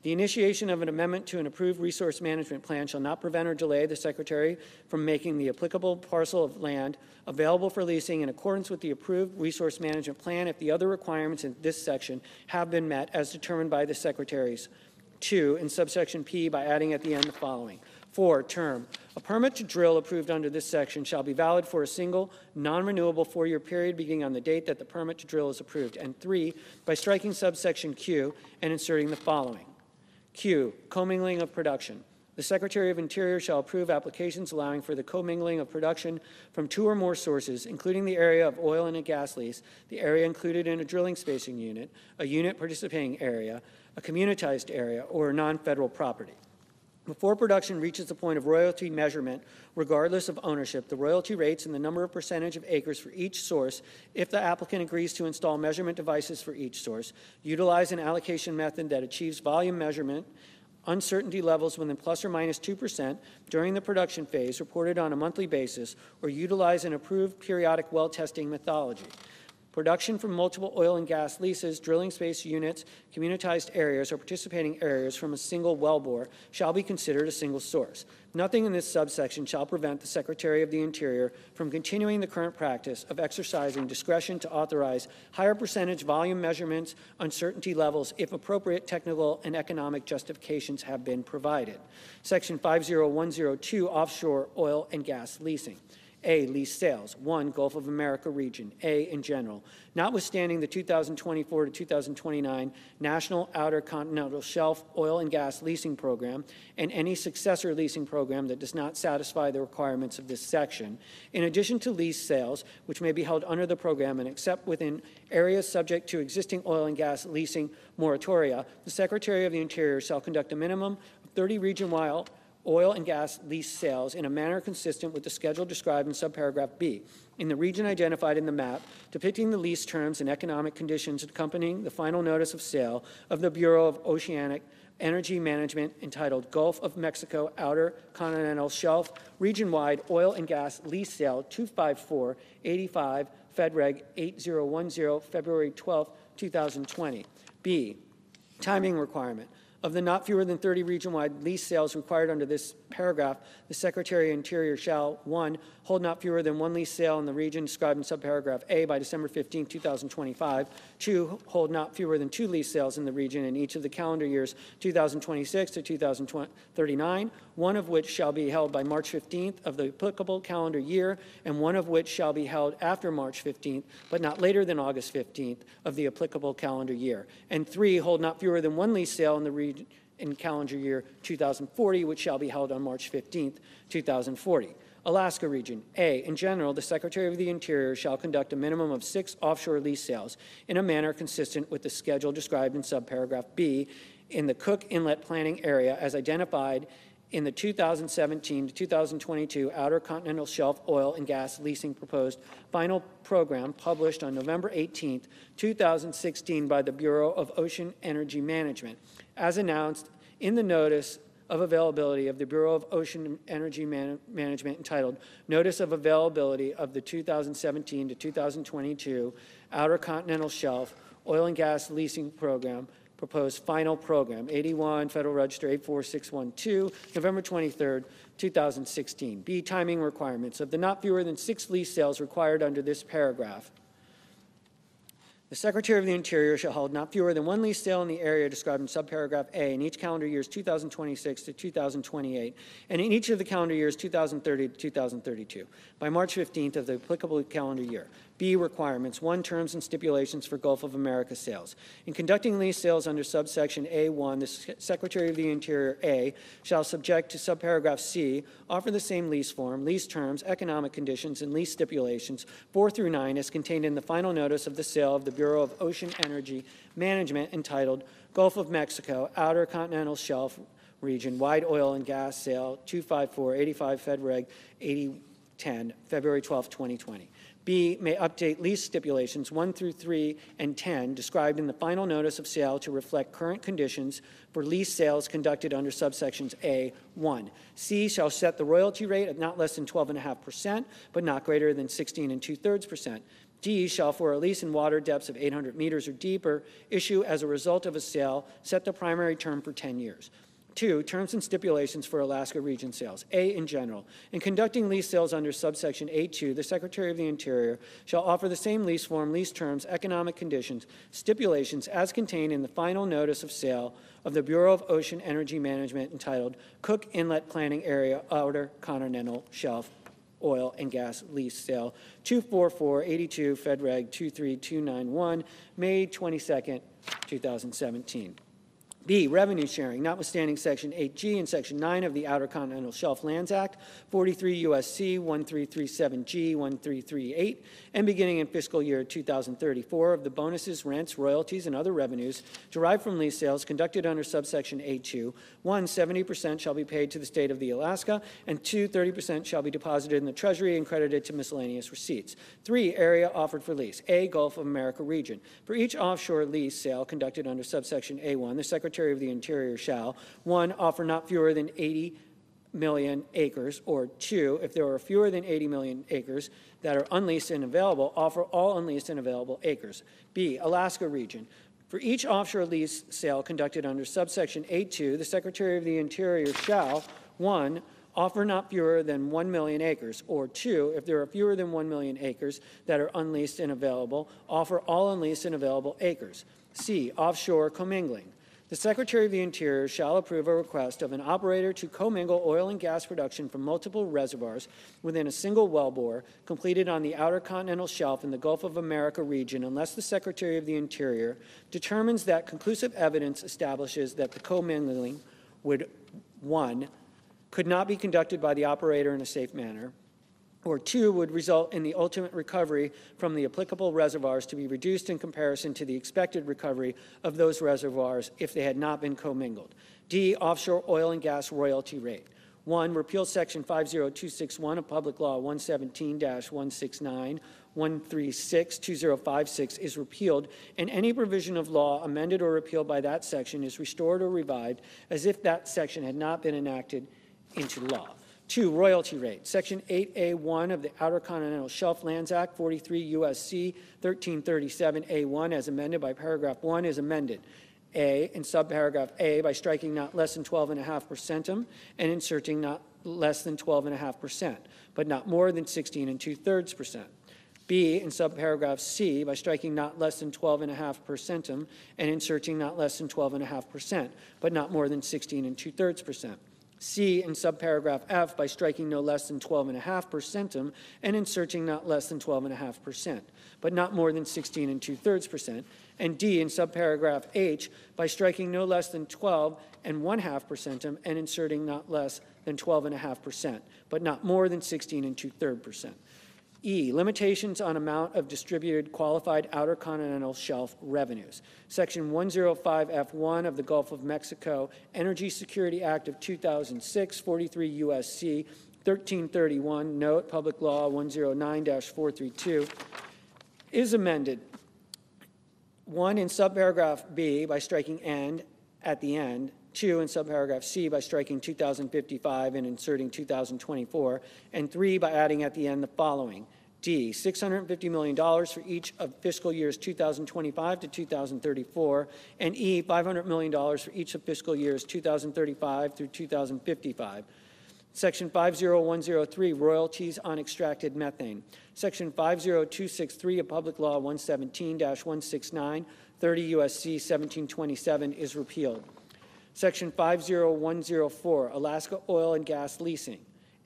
The initiation of an amendment to an approved resource management plan shall not prevent or delay the Secretary from making the applicable parcel of land available for leasing in accordance with the approved resource management plan if the other requirements in this section have been met as determined by the Secretary's. 2, in subsection P, by adding at the end the following. 4, term. A permit to drill approved under this section shall be valid for a single, non-renewable 4-year period beginning on the date that the permit to drill is approved. And 3, by striking subsection Q and inserting the following. Q, commingling of production. The Secretary of Interior shall approve applications allowing for the commingling of production from 2 or more sources, including the area of oil and a gas lease, the area included in a drilling spacing unit, a unit participating area, a communitized area, or non-federal property. Before production reaches the point of royalty measurement, regardless of ownership, the royalty rates and the number of percentage of acres for each source, if the applicant agrees to install measurement devices for each source, utilize an allocation method that achieves volume measurement, uncertainty levels within plus or minus 2% during the production phase reported on a monthly basis, or utilize an approved periodic well testing methodology. Production from multiple oil and gas leases, drilling space units, communitized areas, or participating areas from a single wellbore shall be considered a single source. Nothing in this subsection shall prevent the Secretary of the Interior from continuing the current practice of exercising discretion to authorize higher percentage volume measurements, uncertainty levels, if appropriate technical and economic justifications have been provided. Section 50102, offshore oil and gas leasing. A, lease sales. 1, Gulf of America region. A, in general. Notwithstanding the 2024 to 2029 National Outer Continental Shelf Oil and Gas Leasing Program and any successor leasing program that does not satisfy the requirements of this section, in addition to lease sales, which may be held under the program and except within areas subject to existing oil and gas leasing moratoria, the Secretary of the Interior shall conduct a minimum of 30 region-wide oil and gas lease sales in a manner consistent with the schedule described in subparagraph B in the region identified in the map, depicting the lease terms and economic conditions accompanying the final notice of sale of the Bureau of Oceanic Energy Management entitled Gulf of Mexico Outer Continental Shelf Region-Wide Oil and Gas Lease Sale 25485 FedReg 8010 February 12, 2020. B, timing requirement. Of the not fewer than 30 region-wide lease sales required under this paragraph, the Secretary of Interior shall, 1, hold not fewer than one lease sale in the region described in subparagraph A by December 15, 2025, 2, hold not fewer than 2 lease sales in the region in each of the calendar years 2026 to 2039, one of which shall be held by March 15th of the applicable calendar year, and one of which shall be held after March 15th, but not later than August 15th of the applicable calendar year, and 3, hold not fewer than one lease sale in the region in calendar year 2040, which shall be held on March 15th, 2040. Alaska region. A, in general, the Secretary of the Interior shall conduct a minimum of 6 offshore lease sales in a manner consistent with the schedule described in subparagraph B in the Cook Inlet Planning Area as identified in the 2017 to 2022 Outer Continental Shelf Oil and Gas Leasing Proposed Final Program published on November 18, 2016 by the Bureau of Ocean Energy Management, as announced in the notice of availability of the Bureau of Ocean Energy Management entitled Notice of Availability of the 2017 to 2022 Outer Continental Shelf Oil and Gas Leasing Program Proposed Final Program, 81 Federal Register 84612, November 23, 2016. B, timing requirements. Of the not fewer than 6 lease sales required under this paragraph, the Secretary of the Interior shall hold not fewer than 1 lease sale in the area described in subparagraph A in each calendar years 2026 to 2028, and in each of the calendar years 2030 to 2032, by March 15th of the applicable calendar year. B, requirements. 1, terms and stipulations for Gulf of America sales. In conducting lease sales under subsection A1, the Secretary of the Interior, A, shall subject to subparagraph C, offer the same lease form, lease terms, economic conditions, and lease stipulations 4 through 9 as contained in the final notice of the sale of the Bureau of Ocean Energy Management entitled Gulf of Mexico Outer Continental Shelf Region Wide Oil and Gas Sale 25485 FedReg 8010 February 12, 2020. B, may update lease stipulations 1 through 3 and 10 described in the final notice of sale to reflect current conditions for lease sales conducted under subsections A1. C, shall set the royalty rate at not less than 12.5%, but not greater than 16 2/3%. D, shall for a lease in water depths of 800 meters or deeper issue as a result of a sale, set the primary term for 10 years. 2, terms and stipulations for Alaska region sales. A, in general. In conducting lease sales under subsection A2, the Secretary of the Interior shall offer the same lease form, lease terms, economic conditions, stipulations as contained in the final notice of sale of the Bureau of Ocean Energy Management entitled Cook Inlet Planning Area Outer Continental Shelf Oil and Gas Lease Sale 24482 FedReg 23291, May 22nd, 2017. B, revenue sharing, notwithstanding Section 8G and Section 9 of the Outer Continental Shelf Lands Act, 43 U.S.C. 1337G 1338, and beginning in fiscal year 2034 of the bonuses, rents, royalties, and other revenues derived from lease sales conducted under subsection A2, 1, 70% shall be paid to the state of the Alaska, and 2, 30% shall be deposited in the Treasury and credited to miscellaneous receipts. 3, area offered for lease. A, Gulf of America region. For each offshore lease sale conducted under subsection A1, the Secretary of the Interior shall, 1, offer not fewer than 80 million acres, or 2, if there are fewer than 80 million acres that are unleased and available, offer all unleased and available acres. B, Alaska region. For each offshore lease sale conducted under subsection A2, the Secretary of the Interior shall, 1, offer not fewer than 1 million acres, or 2, if there are fewer than 1 million acres that are unleased and available, offer all unleased and available acres. C, offshore commingling. The Secretary of the Interior shall approve a request of an operator to commingle oil and gas production from multiple reservoirs within a single wellbore completed on the Outer Continental Shelf in the Gulf of America region unless the Secretary of the Interior determines that conclusive evidence establishes that the commingling would, 1, could not be conducted by the operator in a safe manner, or 2, would result in the ultimate recovery from the applicable reservoirs to be reduced in comparison to the expected recovery of those reservoirs if they had not been commingled. D, offshore oil and gas royalty rate. 1, repeal Section 50261 of Public Law 117-169. 136-2056 is repealed, and any provision of law amended or repealed by that section is restored or revived as if that section had not been enacted into law. 2, royalty rate. Section 8A1 of the Outer Continental Shelf Lands Act, 43 U.S.C. 1337A1, as amended by paragraph 1, is amended. A, in subparagraph A, by striking not less than 12.5% and inserting not less than 12.5%, but not more than 16 2/3%. B, in subparagraph C, by striking not less than 12.5% and inserting not less than 12.5%, but not more than 16 2/3%. C, in subparagraph F, by striking no less than 12.5% and inserting not less than 12.5%, but not more than 16 2/3%. And D, in subparagraph H, by striking no less than 12.5% and inserting not less than 12.5%, but not more than 16 2/3%. E, limitations on amount of distributed qualified outer continental shelf revenues. Section 105F1 of the Gulf of Mexico Energy Security Act of 2006, 43 U.S.C. 1331, note Public Law 109-432, is amended. 1, in subparagraph B, by striking "and" at the end. 2, in subparagraph C, by striking 2055 and inserting 2024, and 3, by adding at the end the following. D, $650 million for each of fiscal years 2025 to 2034, and E, $500 million for each of fiscal years 2035 through 2055. Section 50103, royalties on extracted methane. Section 50263 of Public Law 117-169, 30 U.S.C. 1727 is repealed. Section 50104, Alaska oil and gas leasing.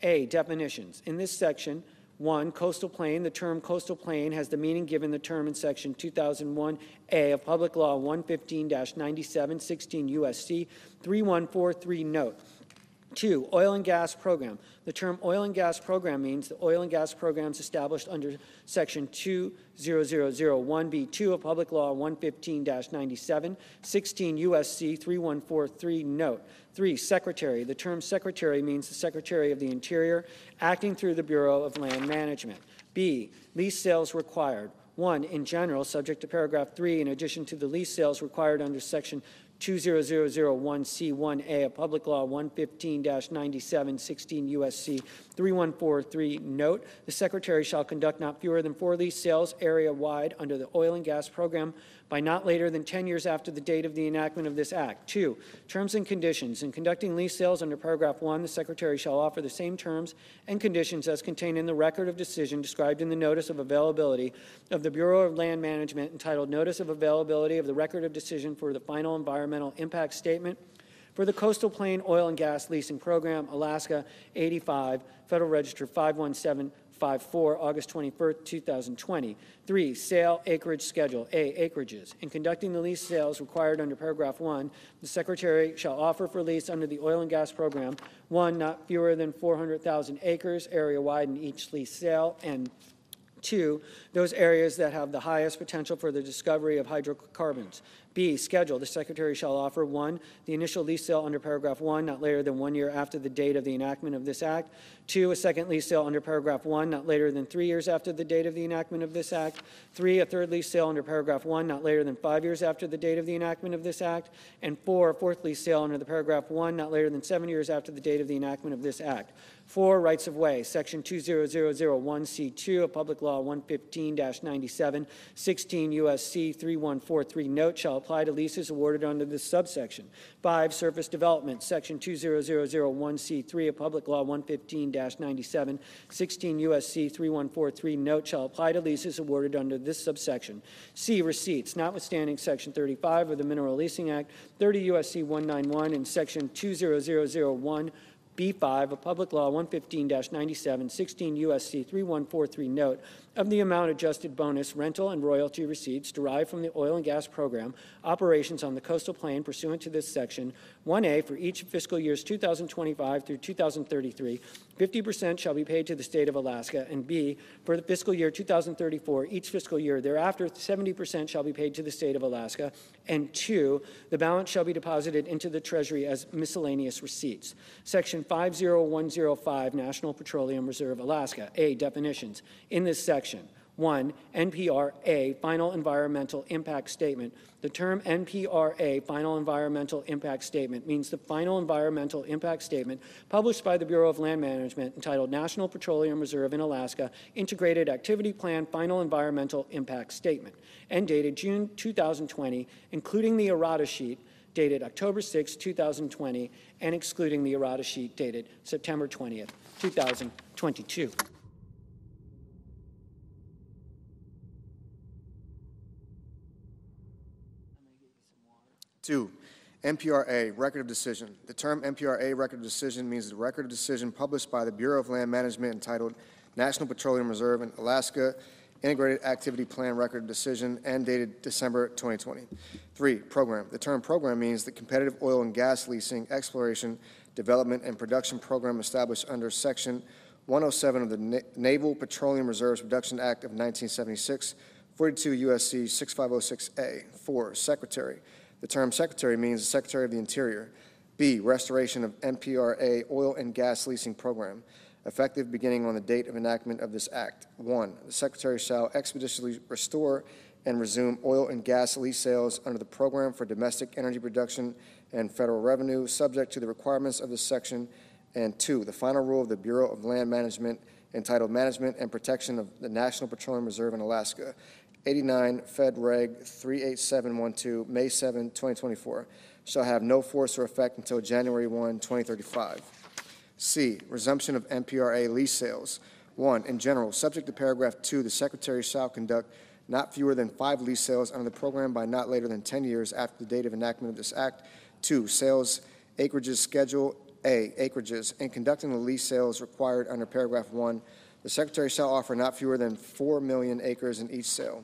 A, definitions. In this section, 1, coastal plain. The term coastal plain has the meaning given the term in Section 2001A of Public Law 115-97, 16 U.S.C. 3143, note. 2, oil and gas program. The term oil and gas program means the oil and gas programs established under Section 20001B2 of Public Law 115-97, 16 U.S.C. 3143, note. 3, secretary. The term secretary means the Secretary of the Interior acting through the Bureau of Land Management. B, lease sales required. 1, in general, subject to paragraph 3, in addition to the lease sales required under Section 20001C1A of Public Law 115-97, 16 U.S.C. 3143, note, the Secretary shall conduct not fewer than 4 lease sales area-wide under the oil and gas program by not later than 10 years after the date of the enactment of this Act. 2, terms and conditions. In conducting lease sales under paragraph 1, the Secretary shall offer the same terms and conditions as contained in the record of decision described in the Notice of Availability of the Bureau of Land Management entitled Notice of Availability of the Record of Decision for the Final Environmental Impact Statement for the Coastal Plain Oil and Gas Leasing Program, Alaska 85, Federal Register 51754, August 21, 2020. 3, sale acreage schedule. A, acreages. In conducting the lease sales required under paragraph 1, the Secretary shall offer for lease under the oil and gas program 1, not fewer than 400,000 acres area-wide in each lease sale, and 2, those areas that have the highest potential for the discovery of hydrocarbons. B, schedule. The Secretary shall offer 1, the initial lease sale under paragraph 1 not later than 1 year after the date of the enactment of this Act. 2, a second lease sale under paragraph 1 not later than 3 years after the date of the enactment of this Act. 3, a third lease sale under paragraph 1 not later than 5 years after the date of the enactment of this Act. And 4, a fourth lease sale under the paragraph 1 not later than 7 years after the date of the enactment of this Act. 4, rights of way. Section 20001C2 of Public Law 115-97, 16 U.S.C. 3143, note, shall apply to leases awarded under this subsection. 5, surface development. Section 20001C3 of Public Law 115-97, 16 U.S.C. 3143, note, shall apply to leases awarded under this subsection. C, receipts. Notwithstanding Section 35 of the Mineral Leasing Act, 30 U.S.C. 191, and Section 20001 B5 of Public Law 115-97, 16 U.S.C. 3143, note, of the amount adjusted bonus, rental, and royalty receipts derived from the oil and gas program operations on the coastal plain pursuant to this section, 1A for each fiscal years 2025 through 2033, 50% shall be paid to the state of Alaska, and B, for the fiscal year 2034, each fiscal year thereafter, 70% shall be paid to the state of Alaska, and 2, the balance shall be deposited into the Treasury as miscellaneous receipts. Section 50105, National Petroleum Reserve, Alaska. A, definitions. In this section, 1, NPRA, Final Environmental Impact Statement. The term NPRA, Final Environmental Impact Statement, means the final environmental impact statement published by the Bureau of Land Management entitled National Petroleum Reserve in Alaska Integrated Activity Plan Final Environmental Impact Statement, and dated June 2020, including the errata sheet dated October 6, 2020, and excluding the errata sheet dated September 20th, 2022. 2, NPRA, Record of Decision. The term NPRA, Record of Decision, means the record of decision published by the Bureau of Land Management entitled National Petroleum Reserve in Alaska Integrated Activity Plan Record of Decision and dated December 2020. 3, Program. The term program means the competitive oil and gas leasing, exploration, development, and production program established under Section 107 of the Naval Petroleum Reserves Reduction Act of 1976, 42 U.S.C. 6506A. 4, Secretary. The term Secretary means the Secretary of the Interior. B, Restoration of NPRA Oil and Gas Leasing Program, effective beginning on the date of enactment of this Act. 1, the Secretary shall expeditiously restore and resume oil and gas lease sales under the Program for Domestic Energy Production and Federal Revenue, subject to the requirements of this section. And 2, the final rule of the Bureau of Land Management entitled Management and Protection of the National Petroleum Reserve in Alaska, 89 Fed Reg 38712, May 7, 2024, shall have no force or effect until January 1, 2035. C, resumption of NPRA lease sales. 1, in general, subject to paragraph 2, the Secretary shall conduct not fewer than 5 lease sales under the program by not later than 10 years after the date of enactment of this Act. 2, sales acreages schedule A, acreages. In conducting the lease sales required under paragraph 1, the Secretary shall offer not fewer than 4 million acres in each sale.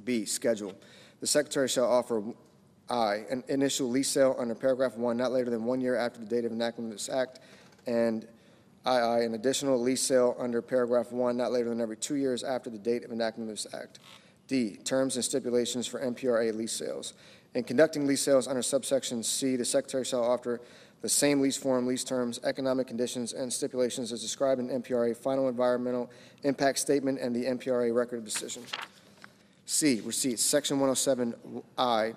B, schedule. The Secretary shall offer I, an initial lease sale under paragraph 1 not later than 1 year after the date of enactment of this Act, and II, an additional lease sale under paragraph 1 not later than every 2 years after the date of enactment of this Act. D, terms and stipulations for NPRA lease sales. In conducting lease sales under subsection C, the Secretary shall offer the same lease form, lease terms, economic conditions, and stipulations as described in NPRA Final Environmental Impact Statement and the NPRA Record of Decision. C, receipts. Section 107I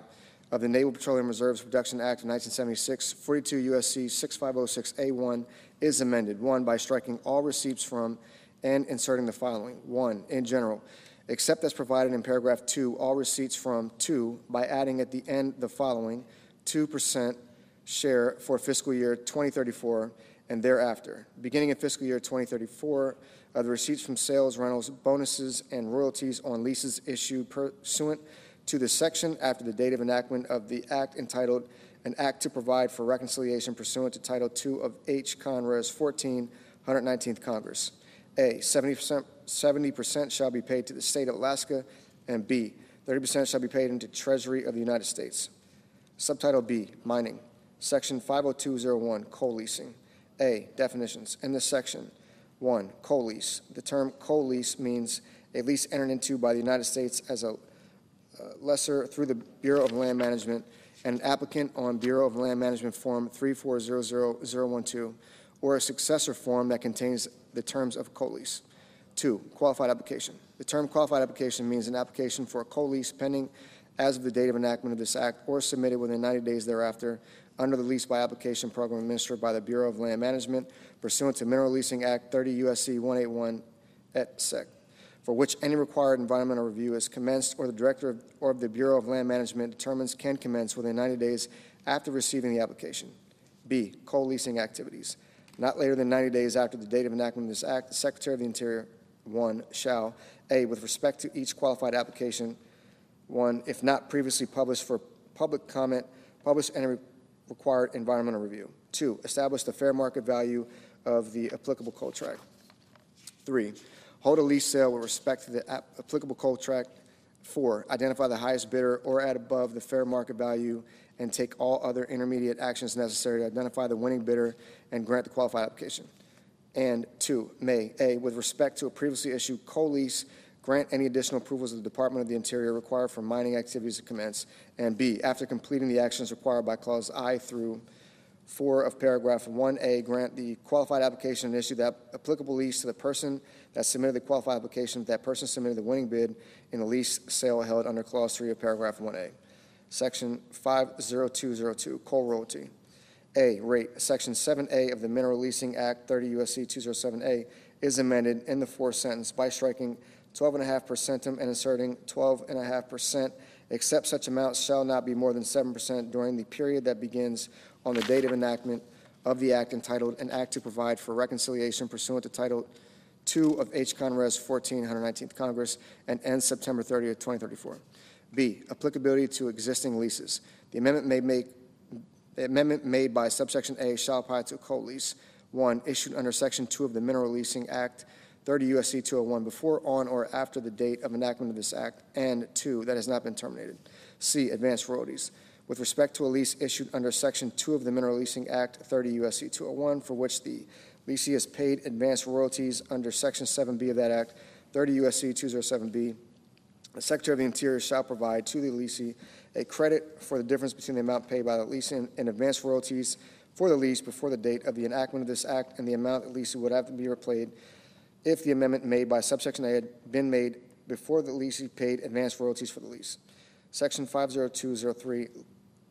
of the Naval Petroleum Reserves Reduction Act of 1976, 42 U.S.C. 6506A1 is amended. 1, by striking all receipts from and inserting the following. 1, in general, except as provided in paragraph 2, all receipts from. 2, by adding at the end the following, 2% share for fiscal year 2034 and thereafter. Beginning in fiscal year 2034, of the receipts from sales, rentals, bonuses, and royalties on leases issued pursuant to the section after the date of enactment of the Act entitled An Act to Provide for Reconciliation pursuant to Title II of H. Con. Res. 14, 119th Congress. A, 70% shall be paid to the state of Alaska, and B, 30% shall be paid into Treasury of the United States. Subtitle B, mining. Section 50201, coal leasing. A, definitions. In this section, 1, coal lease. The term coal lease means a lease entered into by the United States as a lessor through the Bureau of Land Management and an applicant on Bureau of Land Management Form 3400012 or a successor form that contains the terms of coal lease. 2, qualified application. The term qualified application means an application for a coal lease pending as of the date of enactment of this Act or submitted within 90 days thereafter under the lease by application program administered by the Bureau of Land Management pursuant to Mineral Leasing Act 30 U.S.C. 181 et sec, for which any required environmental review is commenced or the Director of the Bureau of Land Management determines can commence within 90 days after receiving the application. B, coal leasing activities. Not later than 90 days after the date of enactment of this Act, the Secretary of the Interior, 1, shall, A, with respect to each qualified application, 1, if not previously published for public comment, publish any required environmental review. 2, establish the fair market value of the applicable coal tract. 3, hold a lease sale with respect to the applicable contract. 4, identify the highest bidder or at above the fair market value and take all other intermediate actions necessary to identify the winning bidder and grant the qualified application. And 2, may, A, with respect to a previously issued coal lease, grant any additional approvals of the Department of the Interior required for mining activities to commence. And B, after completing the actions required by Clause I through 4 of paragraph 1A, grant the qualified application and issue that applicable lease to the person that submitted the qualified application if that person submitted the winning bid in the lease sale held under Clause 3 of paragraph 1A. Section 50202, coal royalty. A, rate. Section 7A of the Mineral Leasing Act, 30 U.S.C. 207A, is amended in the fourth sentence by striking 12.5% and inserting 12.5%, except such amounts shall not be more than 7% during the period that begins on the date of enactment of the act entitled An Act to Provide for Reconciliation pursuant to Title II of H. Con. Res. 14, 119th Congress, and ends September 30th, 2034. B, applicability to existing leases. The amendment made by subsection A shall apply to a coal lease, 1, issued under Section 2 of the Mineral Leasing Act, 30 U.S.C. 201, before, on, or after the date of enactment of this act, and 2, that has not been terminated. C, advanced royalties. With respect to a lease issued under Section 2 of the Mineral Leasing Act, 30 U.S.C. 201, for which the leasee has paid advanced royalties under Section 7B of that act, 30 U.S.C. 207B, the Secretary of the Interior shall provide to the leasee a credit for the difference between the amount paid by the leasing and advanced royalties for the lease before the date of the enactment of this act and the amount the leasee would have to be repaid if the amendment made by subsection A had been made before the leasee paid advanced royalties for the lease. Section 50203,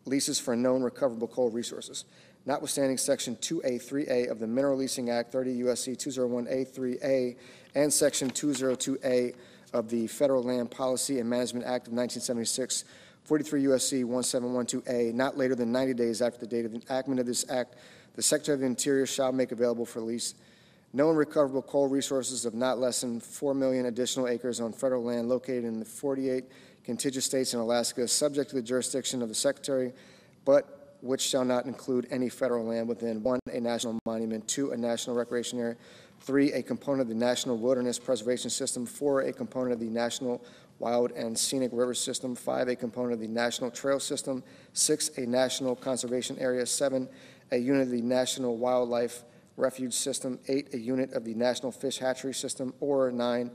leases for known recoverable coal resources. Notwithstanding Section 2A3A of the Mineral Leasing Act, 30 U.S.C. 201A3A, and Section 202A of the Federal Land Policy and Management Act of 1976, 43 U.S.C. 1712A, not later than 90 days after the date of the enactment of this act, the Secretary of the Interior shall make available for lease known recoverable coal resources of not less than 4 million additional acres on federal land located in the 48 contiguous states in Alaska, subject to the jurisdiction of the Secretary, but which shall not include any federal land within 1, a national monument, 2, a national recreation area, 3, a component of the National Wilderness Preservation System, 4, a component of the National Wild and Scenic River System, 5, a component of the National Trail System, 6, a National Conservation Area, 7, a unit of the National Wildlife Refuge System, 8, a unit of the National Fish Hatchery System, or 9,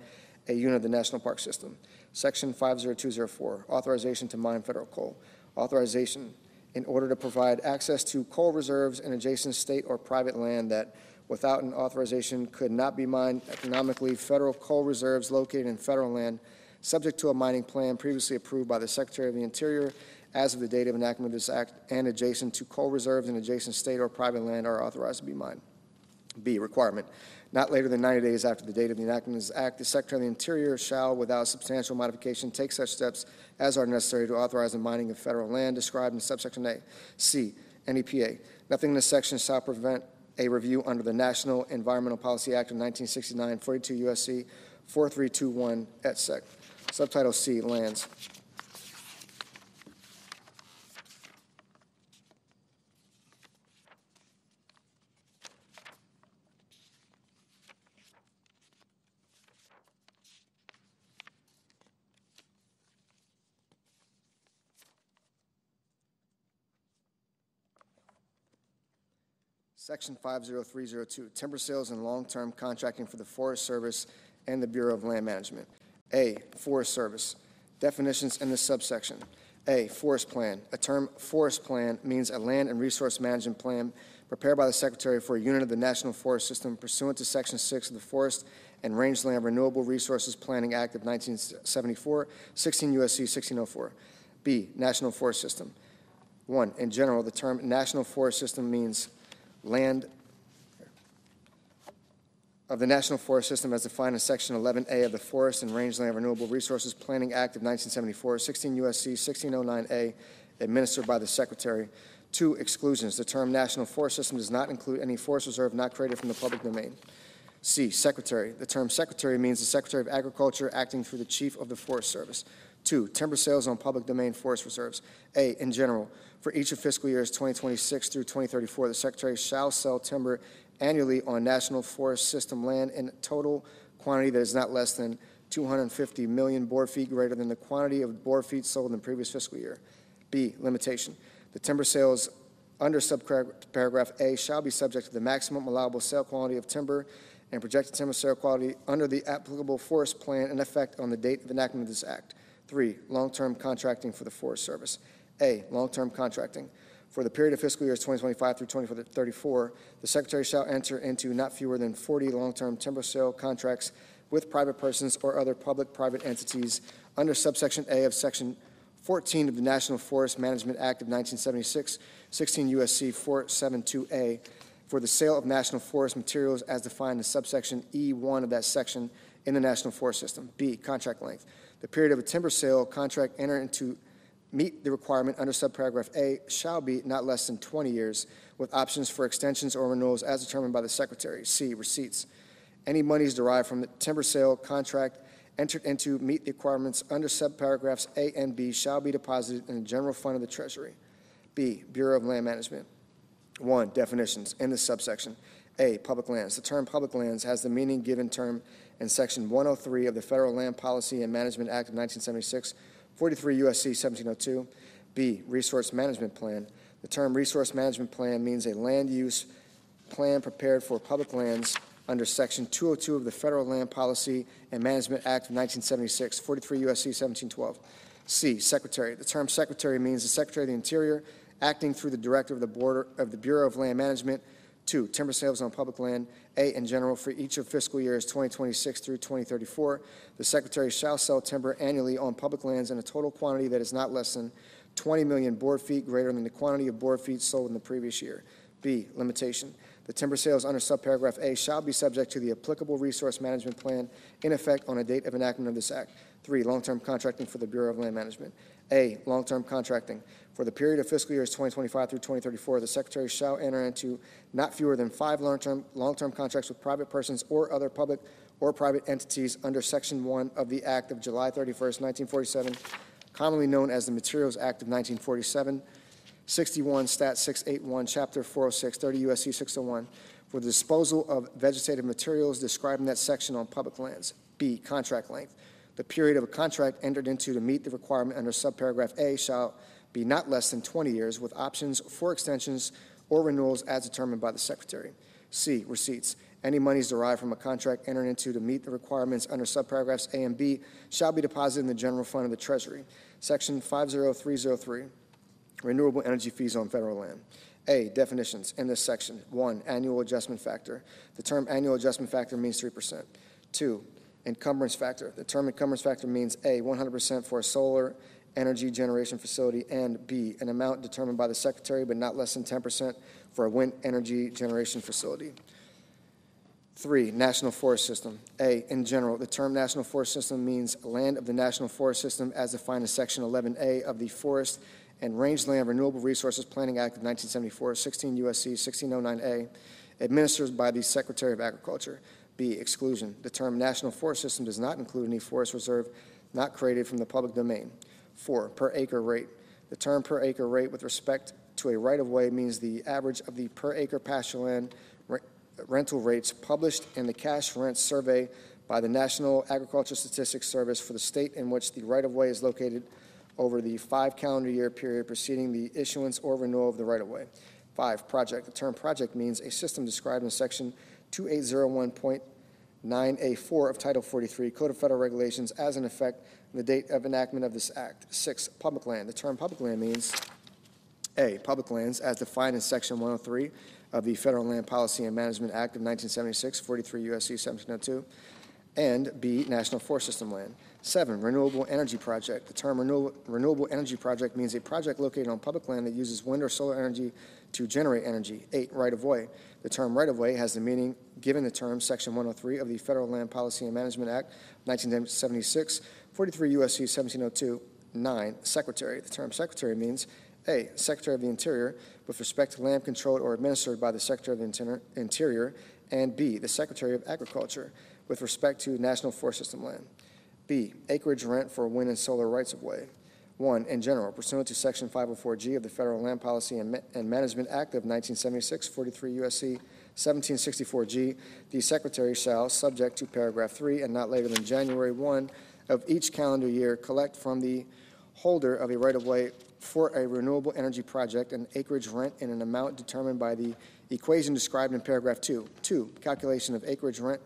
a unit of the National Park System. Section 50204, authorization to mine federal coal. Authorization in order to provide access to coal reserves in adjacent state or private land that without an authorization could not be mined economically. Federal coal reserves located in federal land subject to a mining plan previously approved by the Secretary of the Interior as of the date of enactment of this act and adjacent to coal reserves in adjacent state or private land are authorized to be mined. B, requirement. Not later than 90 days after the date of the enactment of this act, the Secretary of the Interior shall, without substantial modification, take such steps as are necessary to authorize the mining of federal land described in subsection A. C, NEPA. Nothing in this section shall prevent a review under the National Environmental Policy Act of 1969, 42 U.S.C. 4321 et sec. Subtitle C, lands. Section 50302, timber sales and long-term contracting for the Forest Service and the Bureau of Land Management. A, Forest Service. Definitions in this subsection. A, forest plan. A term forest plan means a land and resource management plan prepared by the Secretary for a unit of the National Forest System pursuant to Section 6 of the Forest and Rangeland Renewable Resources Planning Act of 1974, 16 U.S.C. 1604. B, National Forest System. 1, in general, the term National Forest System means land of the National Forest System as defined in Section 11A of the Forest and Rangeland Renewable Resources Planning Act of 1974, 16 U.S.C. 1609A, administered by the Secretary. 2, exclusions. The term National Forest System does not include any forest reserve not created from the public domain. C, Secretary. The term Secretary means the Secretary of Agriculture acting through the Chief of the Forest Service. 2, timber sales on public domain forest reserves. A, in general, for each of fiscal years 2026 through 2034, the Secretary shall sell timber annually on National Forest System land in total quantity that is not less than 250 million board feet greater than the quantity of board feet sold in the previous fiscal year. B, limitation. The timber sales under subparagraph A shall be subject to the maximum allowable sale quality of timber and projected timber sale quality under the applicable forest plan in effect on the date of enactment of this act. 3, long-term contracting for the Forest Service. A, long-term contracting. For the period of fiscal years 2025 through 2034, the Secretary shall enter into not fewer than 40 long-term timber sale contracts with private persons or other public-private entities under subsection A of Section 14 of the National Forest Management Act of 1976, 16 U.S.C. 472A, for the sale of national forest materials as defined in subsection E1 of that section in the National Forest System. B, contract length. The period of a timber sale contract entered into meet the requirement under subparagraph A shall be not less than 20 years, with options for extensions or renewals as determined by the Secretary. C, receipts. Any monies derived from the timber sale contract entered into meet the requirements under subparagraphs A and B shall be deposited in the general fund of the Treasury. B, Bureau of Land Management. 1, definitions in this subsection. A, public lands. The term public lands has the meaning given term in Section 103 of the Federal Land Policy and Management Act of 1976, 43 U.S.C. 1702. B, resource management plan. The term resource management plan means a land use plan prepared for public lands under Section 202 of the Federal Land Policy and Management Act of 1976, 43 U.S.C. 1712. C, secretary. The term secretary means the Secretary of the Interior acting through the Director of the Bureau of Land Management. 2, timber sales on public land. A, in general, for each of fiscal years 2026 through 2034, the Secretary shall sell timber annually on public lands in a total quantity that is not less than 20 million board feet greater than the quantity of board feet sold in the previous year. B, limitation. The timber sales under subparagraph A shall be subject to the applicable resource management plan in effect on a date of enactment of this act. 3, long-term contracting for the Bureau of Land Management. A, long-term contracting. For the period of fiscal years 2025 through 2034, the Secretary shall enter into not fewer than 5 long-term contracts with private persons or other public or private entities under Section 1 of the Act of July 31st, 1947, commonly known as the Materials Act of 1947, 61 Stat 681, Chapter 406, 30 U.S.C. 601, for the disposal of vegetative materials described in that section on public lands. B, contract length. The period of a contract entered into to meet the requirement under subparagraph A shall be not less than 20 years, with options for extensions or renewals as determined by the Secretary. C, receipts. Any monies derived from a contract entered into to meet the requirements under subparagraphs A and B shall be deposited in the general fund of the Treasury. Section 50303, renewable energy fees on federal land. A, definitions in this section. 1, annual adjustment factor. The term annual adjustment factor means 3%. 2, encumbrance factor. The term encumbrance factor means A, 100% for a solar energy generation facility, and B, an amount determined by the Secretary but not less than 10% for a wind energy generation facility. 3, National Forest System. A, in general, the term National Forest System means land of the National Forest System as defined in Section 11A of the Forest and Rangeland Renewable Resources Planning Act of 1974, 16 U.S.C. 1609A, administered by the Secretary of Agriculture. B, exclusion. The term National Forest System does not include any forest reserve not created from the public domain. 4, per acre rate. The term per acre rate with respect to a right-of-way means the average of the per acre pasture land rental rates published in the cash rent survey by the National Agricultural Statistics Service for the state in which the right-of-way is located over the 5 calendar year period preceding the issuance or renewal of the right-of-way. 5, project. The term project means a system described in Section 2801.9A4 of Title 43, Code of Federal Regulations, as in effect on the date of enactment of this act. 6, public land. The term public land means A, public lands as defined in Section 103 of the Federal Land Policy and Management Act of 1976, 43 U.S.C. 1702, and B, National Forest System land. 7, renewable energy project. The term renewable energy project means a project located on public land that uses wind or solar energy to generate energy. 8, right-of-way. The term right-of-way has the meaning given the term Section 103 of the Federal Land Policy and Management Act, 1976, 43 U.S.C. 1702. 9, secretary. The term secretary means A, Secretary of the Interior with respect to land controlled or administered by the Secretary of the Interior, and B, the Secretary of Agriculture with respect to National Forest System land. B, acreage rent for wind and solar rights-of-way. 1, in general, pursuant to Section 504G of the Federal Land Policy and Management Act of 1976, 43 U.S.C. 1764G, the Secretary shall, subject to paragraph 3 and not later than January 1 of each calendar year, collect from the holder of a right-of-way for a renewable energy project an acreage rent in an amount determined by the equation described in paragraph 2. 2. Calculation of acreage rent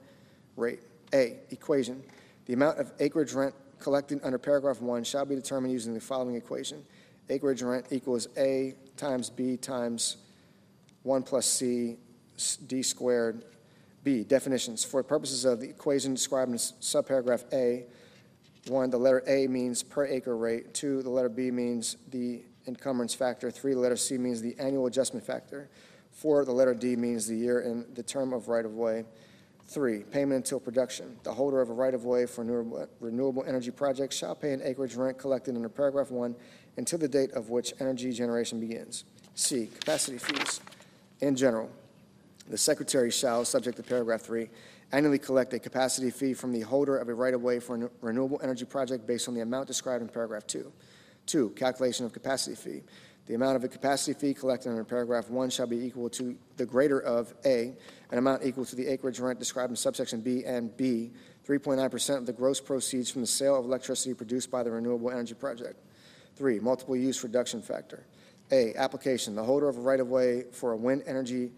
rate. A. Equation. The amount of acreage rent collected under paragraph 1 shall be determined using the following equation. Acreage rent equals A times B times 1 plus C D squared. B. Definitions. For purposes of the equation described in subparagraph A, 1, the letter A means per acre rate. 2, the letter B means the encumbrance factor. 3, the letter C means the annual adjustment factor. 4, the letter D means the year and the term of right-of-way. 3, payment until production. The holder of a right-of-way for renewable energy project shall pay an acreage rent collected under paragraph 1 until the date of which energy generation begins. C, capacity fees. In general, the Secretary shall, subject to paragraph 3, annually collect a capacity fee from the holder of a right-of-way for a renewable energy project based on the amount described in paragraph 2. 2, calculation of capacity fee. The amount of a capacity fee collected under paragraph 1 shall be equal to the greater of A, an amount equal to the acreage rent described in subsection B, and B, 3.9% of the gross proceeds from the sale of electricity produced by the renewable energy project. 3, multiple use reduction factor. A, application. The holder of a right-of-way for a wind energy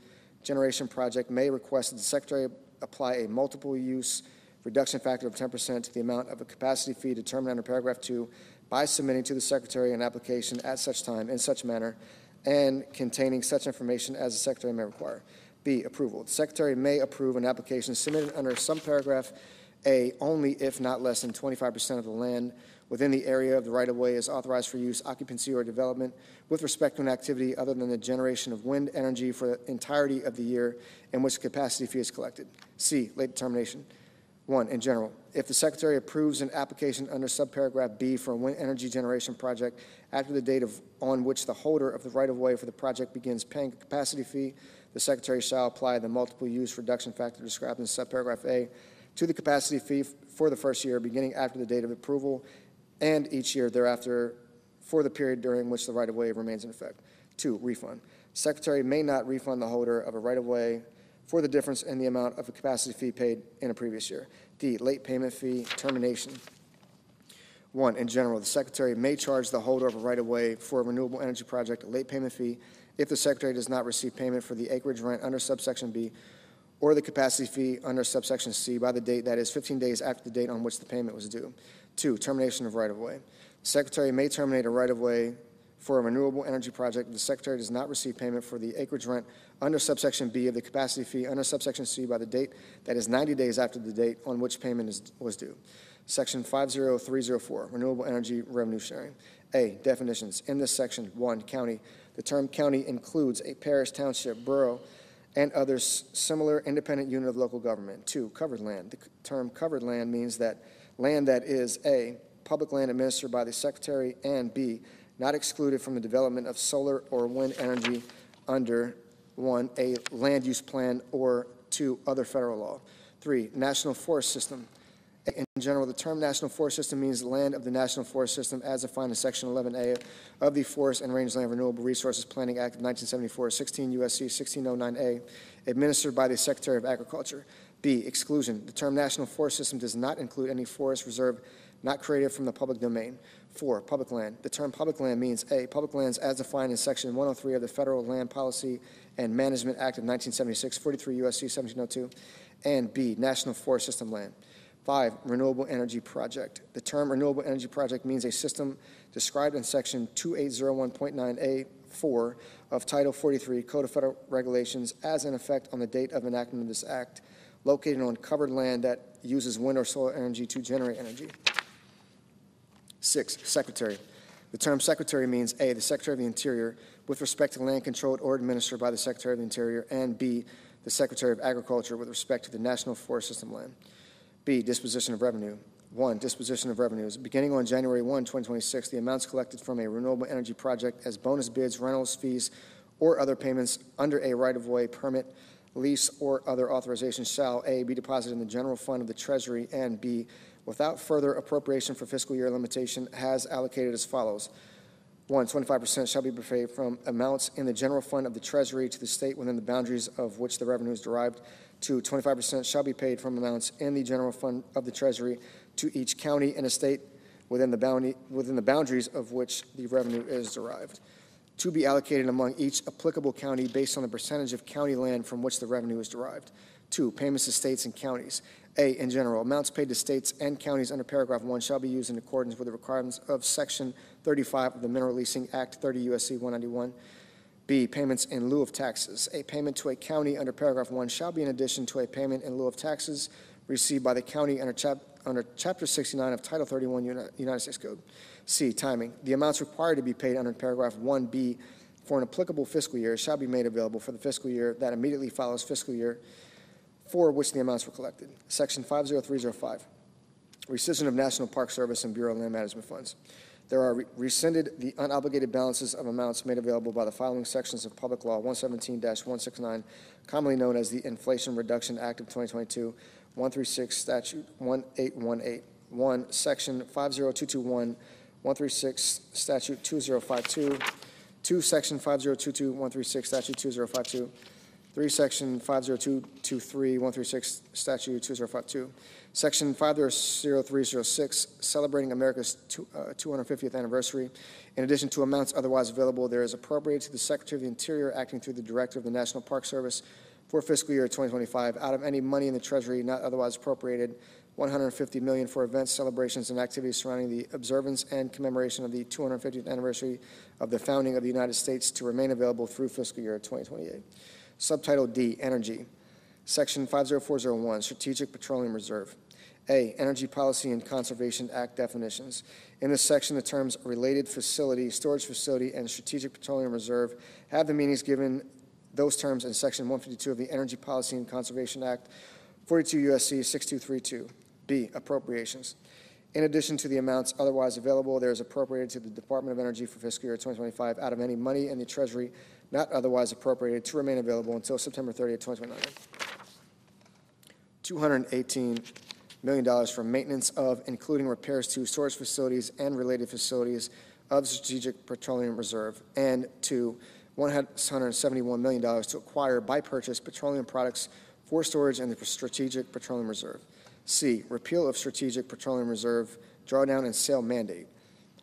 generation project may request that the Secretary apply a multiple use reduction factor of 10% to the amount of a capacity fee determined under paragraph 2 by submitting to the Secretary an application at such time in such manner and containing such information as the Secretary may require. B, approval. The Secretary may approve an application submitted under subparagraph A only if not less than 25% of the land within the area of the right-of-way is authorized for use, occupancy, or development with respect to an activity other than the generation of wind energy for the entirety of the year in which the capacity fee is collected. C, late determination. 1, in general, if the Secretary approves an application under subparagraph B for a wind energy generation project after the date on which the holder of the right-of-way for the project begins paying a capacity fee, the Secretary shall apply the multiple use reduction factor described in subparagraph A to the capacity fee for the first year beginning after the date of approval and each year thereafter for the period during which the right-of-way remains in effect. 2, refund. Secretary may not refund the holder of a right-of-way for the difference in the amount of a capacity fee paid in a previous year. D, late payment fee termination. 1, in general, the Secretary may charge the holder of a right-of-way for a renewable energy project a late payment fee if the Secretary does not receive payment for the acreage rent under subsection B or the capacity fee under subsection C by the date that is 15 days after the date on which the payment was due. 2, termination of right-of-way. The Secretary may terminate a right-of-way for a renewable energy project if the Secretary does not receive payment for the acreage rent under subsection B of the capacity fee under subsection C by the date that is 90 days after the date on which payment was due. Section 50304, renewable energy revenue sharing. A, definitions. In this section, 1, county. The term county includes a parish, township, borough, and other similar independent unit of local government. 2, covered land. The term covered land means that land that is A, public land administered by the Secretary, and B, not excluded from the development of solar or wind energy under 1, a land use plan, or 2, other federal law. 3, national forest system. In general, the term national forest system means the land of the national forest system as defined in Section 11A of the Forest and Rangeland Renewable Resources Planning Act of 1974, 16 U.S.C. 1609A, administered by the Secretary of Agriculture. B, exclusion. The term national forest system does not include any forest reserve not created from the public domain. 4, public land. The term public land means A, public lands as defined in Section 103 of the Federal Land Policy and Management Act of 1976, 43 U.S.C. 1702, and B, national forest system land. 5, renewable energy project. The term renewable energy project means a system described in Section 2801.9A4 of Title 43, Code of Federal Regulations, as in effect on the date of enactment of this act, located on covered land that uses wind or solar energy to generate energy. 6, secretary. The term secretary means A, the Secretary of the Interior with respect to land controlled or administered by the Secretary of the Interior, and B, the Secretary of Agriculture with respect to the National Forest System land. B, disposition of revenue. 1, disposition of revenues. Beginning on January 1, 2026, the amounts collected from a renewable energy project as bonus bids, rentals, fees, or other payments under a right-of-way permit, lease, or other authorization shall A, be deposited in the general fund of the Treasury, and B, without further appropriation for fiscal year limitation, has allocated as follows. 1, 25% shall be paid from amounts in the general fund of the Treasury to the state within the boundaries of which the revenue is derived. 2, 25% shall be paid from amounts in the general fund of the Treasury to each county and a state within the boundaries of which the revenue is derived. To be allocated among each applicable county based on the percentage of county land from which the revenue is derived. 2, payments to states and counties. A, in general, amounts paid to states and counties under paragraph 1 shall be used in accordance with the requirements of Section 35 of the Mineral Leasing Act, 30 U.S.C. 191. B, payments in lieu of taxes. A payment to a county under paragraph 1 shall be in addition to a payment in lieu of taxes received by the county under Chapter 69 of Title 31 United States Code. C, timing. The amounts required to be paid under paragraph 1B for an applicable fiscal year shall be made available for the fiscal year that immediately follows fiscal year for which the amounts were collected. Section 50305, rescission of National Park Service and Bureau of Land Management funds. There are rescinded the unobligated balances of amounts made available by the following sections of Public Law 117-169, commonly known as the Inflation Reduction Act of 2022, 136 Statute 1818. 1, Section 50221, 136 Statute 2052. 2, Section 50221, 136 Statute 2052. 3, Section 50223, 136 Statute 2052. Section 50306, celebrating America's 250th anniversary. In addition to amounts otherwise available, there is appropriated to the Secretary of the Interior, acting through the Director of the National Park Service, for fiscal year 2025, out of any money in the Treasury not otherwise appropriated, $150 million for events, celebrations, and activities surrounding the observance and commemoration of the 250th anniversary of the founding of the United States to remain available through fiscal year 2028. Subtitle D, Energy. Section 50401, Strategic Petroleum Reserve. A, Energy Policy and Conservation Act definitions. In this section, the terms related facility, storage facility, and Strategic Petroleum Reserve have the meanings given those terms in Section 152 of the Energy Policy and Conservation Act, 42 U.S.C. 6232. B, Appropriations. In addition to the amounts otherwise available, there is appropriated to the Department of Energy for fiscal year 2025 out of any money in the Treasury not otherwise appropriated to remain available until September 30th, 2029. $218 million for maintenance of, including repairs to, storage facilities and related facilities of Strategic Petroleum Reserve, and to $171 million to acquire by purchase petroleum products for storage in the Strategic Petroleum Reserve. C, repeal of Strategic Petroleum Reserve drawdown and sale mandate.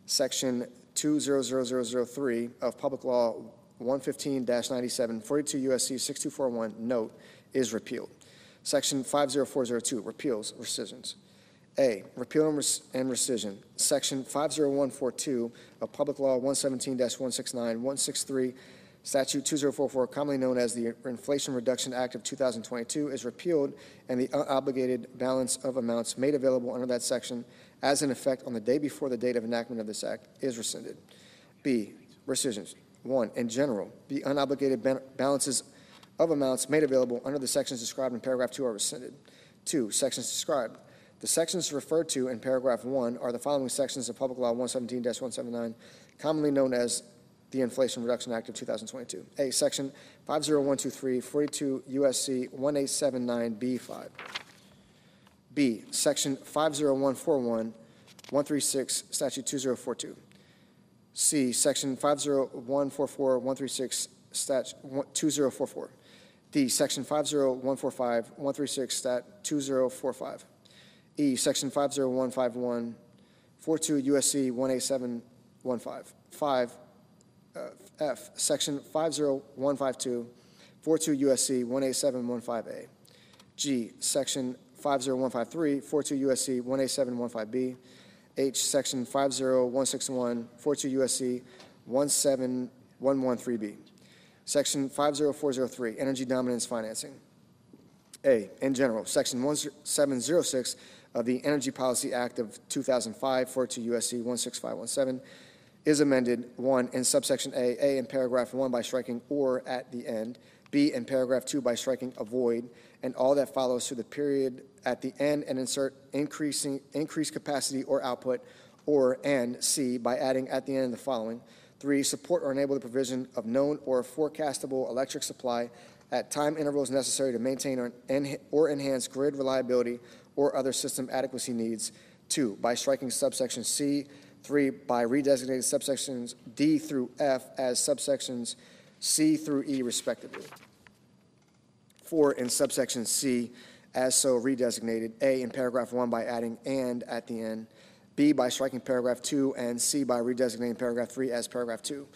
Section 200003 of Public Law 115-97, 42 U.S.C. 6241, note, is repealed. Section 50402, repeals, rescissions. A, repeal and rescission. Section 50142 of Public Law 117-169, 163, Statute 2044, commonly known as the Inflation Reduction Act of 2022, is repealed, and the unobligated balance of amounts made available under that section as in effect on the day before the date of enactment of this act is rescinded. B, rescissions. 1, in general, the unobligated balances of amounts made available under the sections described in paragraph 2 are rescinded. 2, sections described. The sections referred to in paragraph 1 are the following sections of Public Law 117-179, commonly known as the Inflation Reduction Act of 2022. A, Section 50123, 42 U.S.C. 1879B5. B, Section 50141, 136, Statute 2042. C, Section 50144, 136, Statute 2044. D, Section 50145, 136, Stat 2045. E, Section 50151, 42 U.S.C. 18715. 5, F, Section 50152, 42 U.S.C. 18715A. G, Section 50153, 42 U.S.C. 18715B. H, Section 50161, 42 U.S.C. 17113B. Section 50403, Energy Dominance Financing. A, in general, Section 1706 of the Energy Policy Act of 2005, 42 U.S.C. 16517, is amended, 1, in subsection A in paragraph 1 by striking or at the end, B, in paragraph 2 by striking avoid, and all that follows through the period at the end and insert increased capacity or output, or, and C, by adding at the end the following. 3, support or enable the provision of known or forecastable electric supply at time intervals necessary to maintain or enhance grid reliability or other system adequacy needs. 2, by striking subsection C 3, by redesignating subsections D through F as subsections C through E respectively. 4, in subsection C, as so redesignated, A, in paragraph 1 by adding and at the end, B, by striking paragraph 2, and C, by redesignating paragraph 3 as paragraph 2.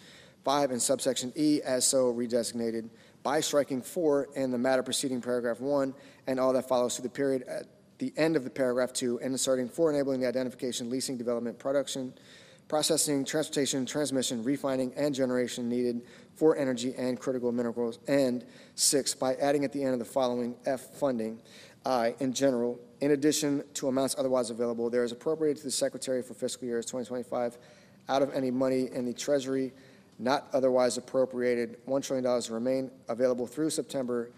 5, in subsection E, as so redesignated, by striking 4 in the matter preceding paragraph 1 and all that follows to the period at the end of the paragraph 2, and inserting 4, enabling the identification, leasing, development, production, processing, transportation, transmission, refining, and generation needed for energy and critical minerals, and 6, by adding at the end of the following F funding, I, in general, in addition to amounts otherwise available, there is appropriated to the Secretary for fiscal years 2025 out of any money in the Treasury not otherwise appropriated, $1 trillion to remain available through September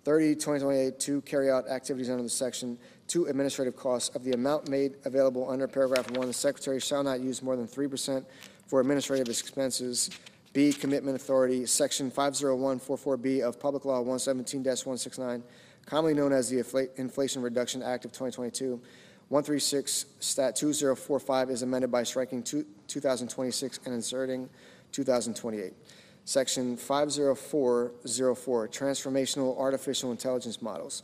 30, 2028 to carry out activities under the section. 2, administrative costs of the amount made available under paragraph 1, the Secretary shall not use more than 3% for administrative expenses. B, commitment authority, section 50144B of Public Law 117-169, commonly known as the Inflation Reduction Act of 2022. 136 Stat 2045 is amended by striking 2026 and inserting 2028. Section 50404, Transformational Artificial Intelligence Models.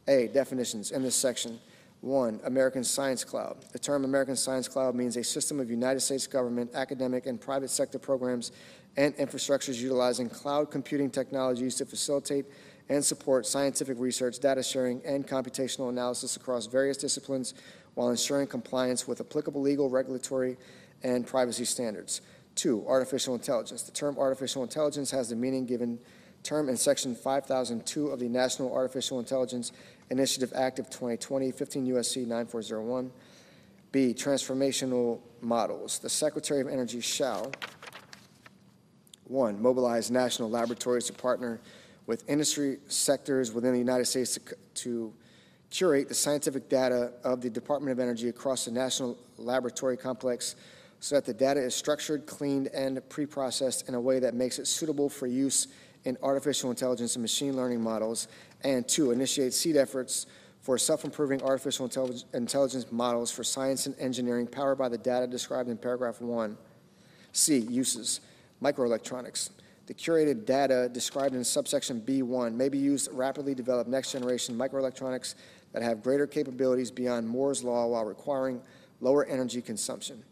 A, definitions in this section. 1, American Science Cloud. The term American Science Cloud means a system of United States government, academic, and private sector programs and infrastructures utilizing cloud computing technologies to facilitate and support scientific research, data sharing, and computational analysis across various disciplines while ensuring compliance with applicable legal, regulatory, and privacy standards. 2, artificial intelligence. The term artificial intelligence has the meaning given term in Section 5002 of the National Artificial Intelligence Initiative Act of 2020, 15 U.S.C. 9401. B, transformational models. The Secretary of Energy shall, 1, mobilize national laboratories to partner with industry sectors within the United States to curate the scientific data of the Department of Energy across the national laboratory complex so that the data is structured, cleaned, and pre-processed in a way that makes it suitable for use in artificial intelligence and machine learning models. And 2, initiate seed efforts for self-improving artificial intelligence models for science and engineering powered by the data described in paragraph 1. C, uses. Microelectronics. The curated data described in subsection B1 may be used to rapidly develop next-generation microelectronics that have greater capabilities beyond Moore's law while requiring lower energy consumption.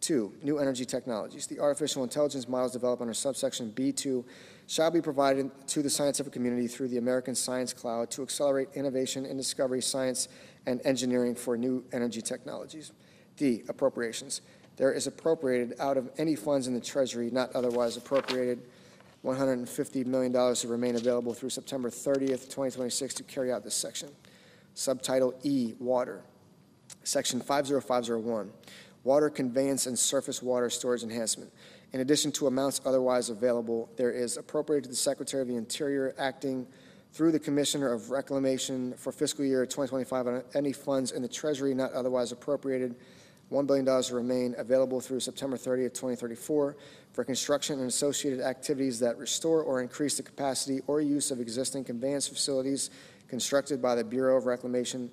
2, new energy technologies. The artificial intelligence models developed under subsection B2 shall be provided to the scientific community through the American Science Cloud to accelerate innovation in discovery, science, and engineering for new energy technologies. D, appropriations. There is appropriated out of any funds in the Treasury not otherwise appropriated $150 million to remain available through September 30th, 2026 to carry out this section. Subtitle E, water. Section 50501, water conveyance and surface water storage enhancement. In addition to amounts otherwise available, there is appropriated to the Secretary of the Interior acting through the Commissioner of Reclamation for fiscal year 2025 on any funds in the Treasury not otherwise appropriated $1 billion to remain available through September 30th, 2034 for construction and associated activities that restore or increase the capacity or use of existing conveyance facilities constructed by the Bureau of Reclamation,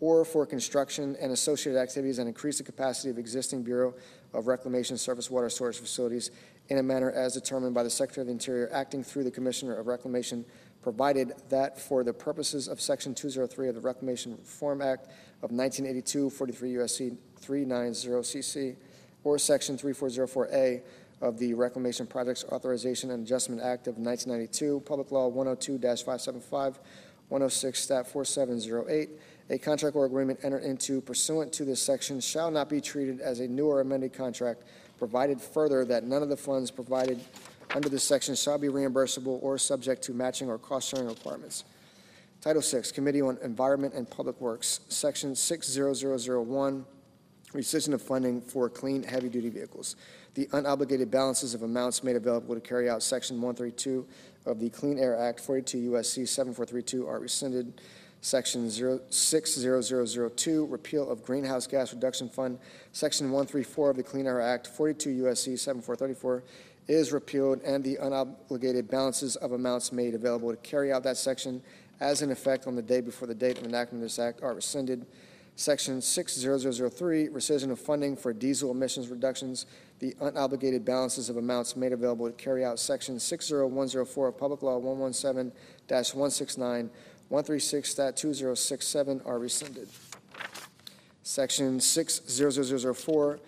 or for construction and associated activities that increase the capacity of existing Bureau of Reclamation surface water storage facilities in a manner as determined by the Secretary of the Interior acting through the Commissioner of Reclamation, provided that for the purposes of Section 203 of the Reclamation Reform Act of 1982, 43 U.S.C. 390cc, or Section 3404A of the Reclamation Projects Authorization and Adjustment Act of 1992, Public Law 102-575, 106 Stat 4708, a contract or agreement entered into pursuant to this section shall not be treated as a new or amended contract, provided further that none of the funds provided under this section shall be reimbursable or subject to matching or cost-sharing requirements. Title VI, Committee on Environment and Public Works, Section 60001, rescission of funding for clean heavy-duty vehicles. The unobligated balances of amounts made available to carry out Section 132 of the Clean Air Act, 42 U.S.C. 7432, are rescinded. Section 60002, repeal of Greenhouse Gas Reduction Fund. Section 134 of the Clean Air Act, 42 U.S.C. 7434, is repealed, and the unobligated balances of amounts made available to carry out that section as in effect on the day before the date of enactment of this act are rescinded. Section 60003, rescission of funding for diesel emissions reductions, the unobligated balances of amounts made available to carry out Section 60104 of Public Law 117-169, 136.2067 are rescinded. Section 60004,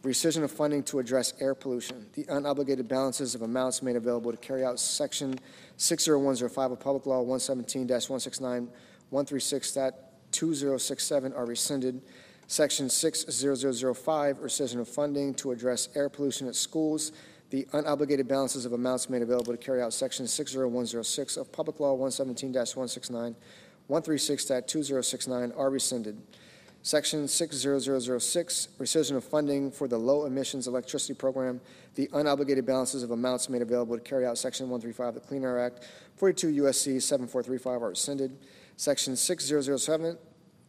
rescission of funding to address air pollution, the unobligated balances of amounts made available to carry out Section 60105 of Public Law 117-169, 136.2067 are rescinded. Section 60005, rescission of funding to address air pollution at schools, the unobligated balances of amounts made available to carry out Section 60106 of Public Law 117-169, 136.2069 are rescinded. Section 60006, rescission of funding for the low emissions electricity program, the unobligated balances of amounts made available to carry out Section 135 of the Clean Air Act, 42 U.S.C. 7435 are rescinded. Section 6007,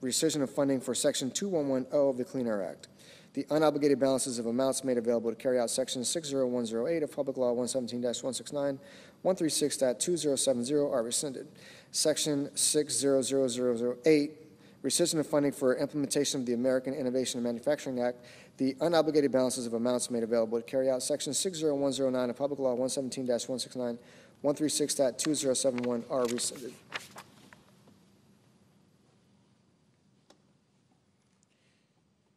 rescission of funding for Section 2110 of the Clean Air Act. The unobligated balances of amounts made available to carry out Section 60108 of Public Law 117-169, 136.2070 are rescinded. Section 60008, rescission of funding for implementation of the American Innovation and Manufacturing Act, the unobligated balances of amounts made available to carry out Section 60109 of Public Law 117-169, 136.2071 are rescinded.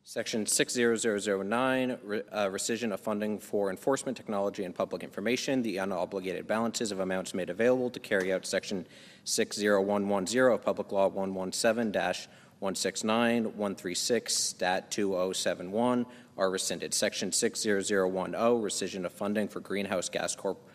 Section 60009, rescission of funding for enforcement technology and public information, the unobligated balances of amounts made available to carry out Section 60110 of Public Law 117-169, 136.2071 are rescinded. Section 60010, rescission of funding for greenhouse gas corporate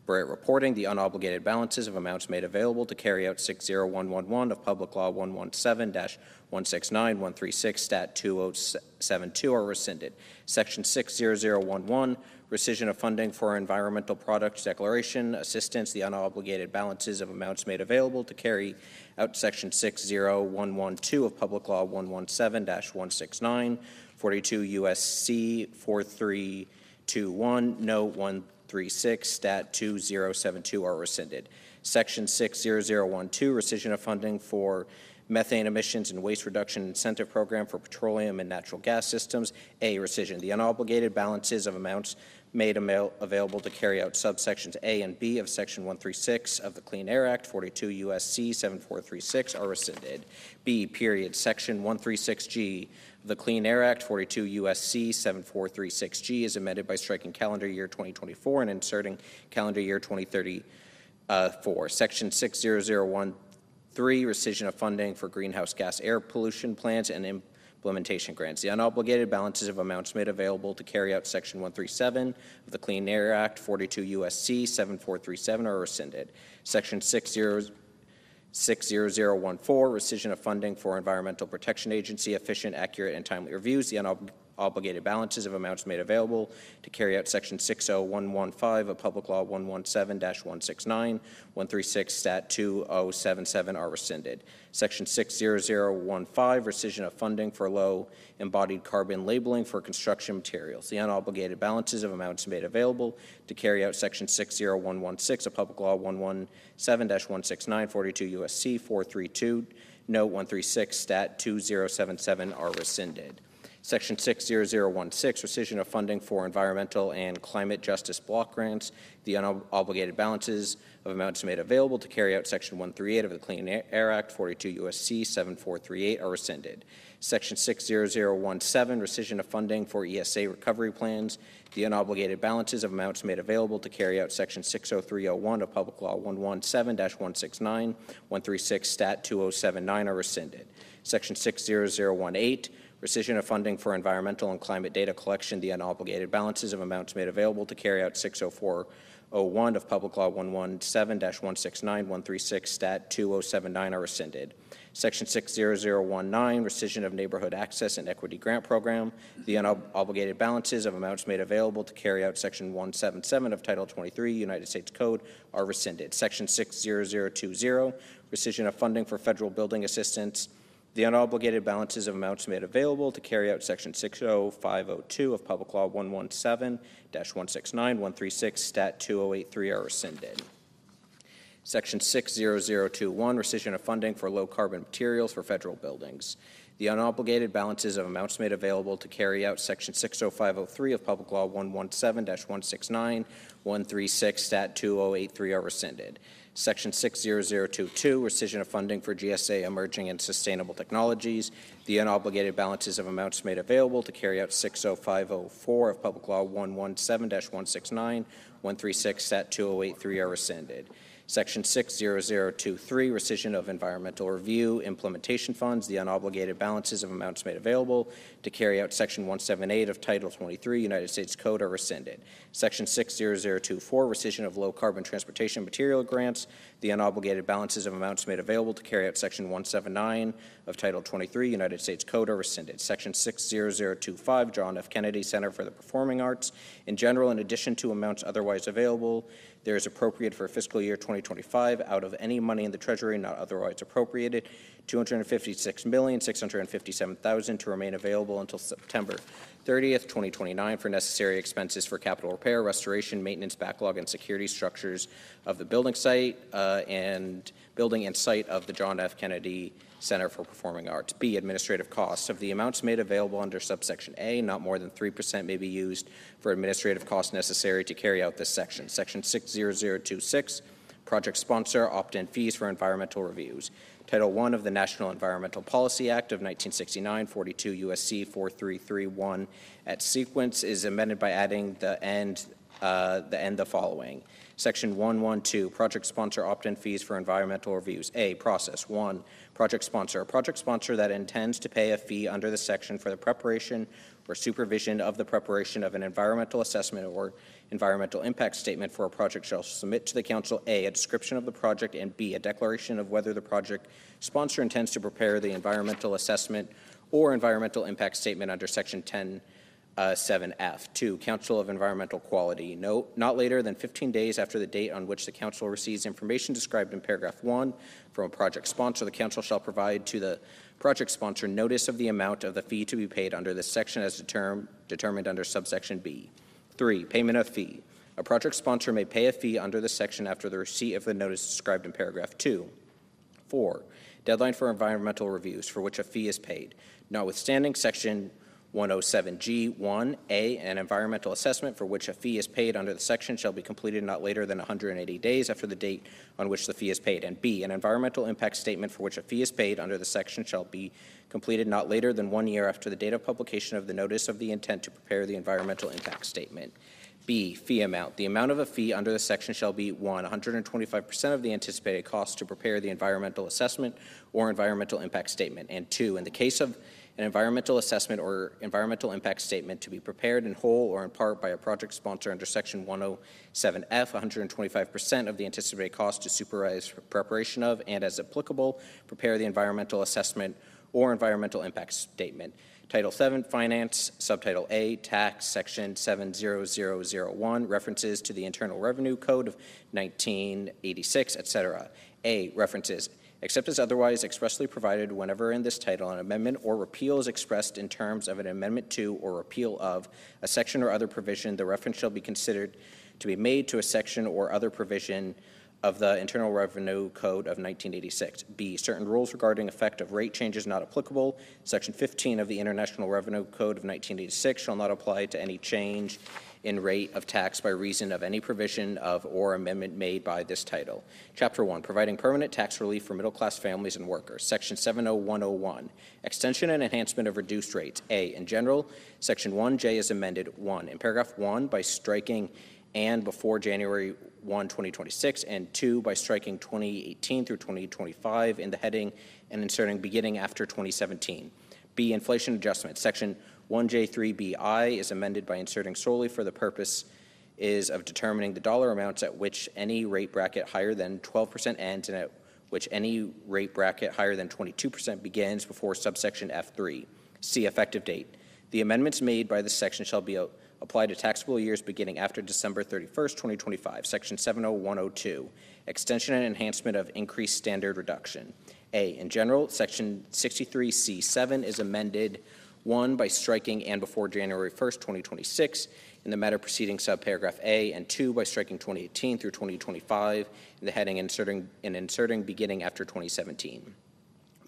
reporting, the unobligated balances of amounts made available to carry out 60111 of Public Law 117-169, 136.2072 are rescinded. Section 60011, rescission of funding for environmental product declaration assistance, the unobligated balances of amounts made available to carry out Section 60112 of Public Law 117-169, 42 U.S.C. 4321, Note 136.2072 are rescinded. Section 60012, rescission of funding for methane emissions and waste reduction incentive program for petroleum and natural gas systems. A, rescission. The unobligated balances of amounts made available to carry out subsections A and B of Section 136 of the Clean Air Act, 42 U.S.C. 7436 are rescinded. B, period. Section 136G of the Clean Air Act, 42 U.S.C. 7436G is amended by striking calendar year 2024 and inserting calendar year 2034. Section 60013, rescission of funding for greenhouse gas air pollution plans and implementation grants. The unobligated balances of amounts made available to carry out Section 137 of the Clean Air Act, 42 U.S.C. 7437 are rescinded. Section 60014, rescission of funding for Environmental Protection Agency, efficient, accurate, and timely reviews. The unobligated balances of amounts made available to carry out Section 60115 of Public Law 117-169, 136.2077 are rescinded. Section 60015, rescission of funding for low embodied carbon labeling for construction materials. The unobligated balances of amounts made available to carry out Section 60116 of Public Law 117-169, 42 U.S.C. 432, Note 136.2077 are rescinded. Section 60016, rescission of funding for environmental and climate justice block grants. The unobligated balances of amounts made available to carry out Section 138 of the Clean Air Act, 42 U.S.C. 7438 are rescinded. Section 60017, rescission of funding for ESA recovery plans. The unobligated balances of amounts made available to carry out Section 60301 of Public Law 117-169, 136.2079 are rescinded. Section 60018, rescission of funding for environmental and climate data collection. The unobligated balances of amounts made available to carry out 60401 of Public Law 117-169, 136.2079 are rescinded. Section 60019, rescission of neighborhood access and equity grant program. The unobligated balances of amounts made available to carry out Section 177 of Title 23 United States Code are rescinded. Section 60020, rescission of funding for federal building assistance. The unobligated balances of amounts made available to carry out Section 60502 of Public Law 117-169, 136.2083 are rescinded. Section 60021, rescission of funding for low-carbon materials for federal buildings. the unobligated balances of amounts made available to carry out Section 60503 of Public Law 117-169, 136, Stat 2083 are rescinded. Section 60022, rescission of funding for GSA Emerging and Sustainable Technologies. The unobligated balances of amounts made available to carry out 60504 of Public Law 117-169, 136, Stat 2083 are rescinded. Section 60023, rescission of environmental review implementation funds. The unobligated balances of amounts made available to carry out Section 178 of Title 23 United States Code are rescinded. Section 60024, rescission of low carbon transportation material grants. The unobligated balances of amounts made available to carry out Section 179 of Title 23 United States Code are rescinded. Section 60025, John F. Kennedy Center for the Performing Arts. In general, in addition to amounts otherwise available, there is appropriated for fiscal year 2025 out of any money in the Treasury not otherwise appropriated, $256,657,000 to remain available until September 30th, 2029 for necessary expenses for capital repair, restoration, maintenance, backlog, and security structures of the building site and site of the John F. Kennedy Center for Performing Arts. B, administrative costs. Of the amounts made available under subsection A, not more than 3% may be used for administrative costs necessary to carry out this section. Section 60026, project sponsor, opt-in fees for environmental reviews. Title I of the National Environmental Policy Act of 1969, 42 U.S.C. 4331 at sequence is amended by adding the following. Section 112, project sponsor opt-in fees for environmental reviews. A, process. 1, project sponsor. A project sponsor that intends to pay a fee under the section for the preparation or supervision of the preparation of an environmental assessment or environmental impact statement for a project shall submit to the council A, a description of the project, and B, a declaration of whether the project sponsor intends to prepare the environmental assessment or environmental impact statement under section 10(7)(f). 2, Council of Environmental Quality. Note, not later than 15 days after the date on which the council receives information described in paragraph 1 from a project sponsor, the council shall provide to the project sponsor notice of the amount of the fee to be paid under this section as determined under subsection B. 3, payment of fee. A project sponsor may pay a fee under this section after the receipt of the notice described in paragraph 2. 4, deadline for environmental reviews for which a fee is paid. Notwithstanding section 107G1A, an environmental assessment for which a fee is paid under the section shall be completed not later than 180 days after the date on which the fee is paid. And B, an environmental impact statement for which a fee is paid under the section shall be completed not later than 1 year after the date of publication of the notice of the intent to prepare the environmental impact statement. B, fee amount. The amount of a fee under the section shall be 1, 125% of the anticipated cost to prepare the environmental assessment or environmental impact statement. And 2, in the case of an environmental assessment or environmental impact statement to be prepared in whole or in part by a project sponsor under section 107F, 125% of the anticipated cost to supervise preparation of and, as applicable, prepare the environmental assessment or environmental impact statement. Title 7, Finance, Subtitle A, Tax, Section 70001, references to the Internal Revenue Code of 1986, etc. A, references. Except as otherwise expressly provided whenever in this title an amendment or repeal is expressed in terms of an amendment to or repeal of a section or other provision, the reference shall be considered to be made to a section or other provision of the Internal Revenue Code of 1986. B, certain rules regarding effect of rate changes not applicable. Section 15 of the International Revenue Code of 1986 shall not apply to any change in rate of tax by reason of any provision of or amendment made by this title. Chapter 1, providing permanent tax relief for middle-class families and workers. Section 70101, extension and enhancement of reduced rates. A, in general, Section 1J is amended. 1, in paragraph 1 by striking and before January 1, 2026, and 2, by striking 2018 through 2025 in the heading and inserting beginning after 2017. B, inflation adjustment. Section 1J3BI is amended by inserting solely for the purpose is of determining the dollar amounts at which any rate bracket higher than 12% ends and at which any rate bracket higher than 22% begins before subsection F3. C, effective date. The amendments made by this section shall be applied to taxable years beginning after December 31st, 2025. Section 70102, extension and enhancement of increased standard reduction. A, in general, Section 63C7 is amended 1, by striking and before January 1st, 2026 in the matter preceding subparagraph A, and 2, by striking 2018 through 2025 in the heading and inserting beginning after 2017.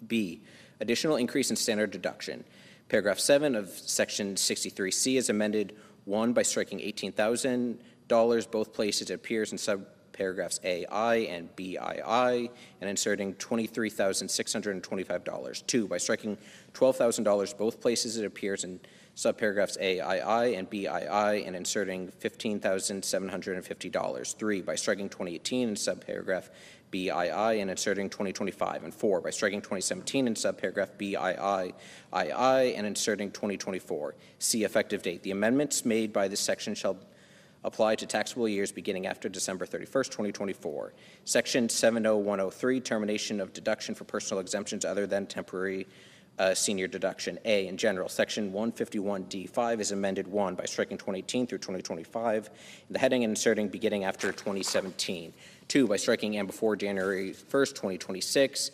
B, Additional increase in standard deduction. Paragraph 7 of Section 63C is amended, 1, by striking $18,000, both places it appears in subparagraphs AI and BII, and inserting $23,625. 2, by striking $12,000, both places it appears in subparagraphs AII and BII, and inserting $15,750. 3, by striking 2018 in subparagraph BII and inserting 2025. And 4, by striking 2017 in subparagraph BII and inserting 2024. C, effective date. The amendments made by this section shall apply to taxable years beginning after December 31st, 2024. Section 70103, termination of deduction for personal exemptions other than temporary senior deduction. A, in general, Section 151D5 is amended 1, by striking 2018 through 2025 in the heading and inserting beginning after 2017. 2, by striking and before January 1st, 2026.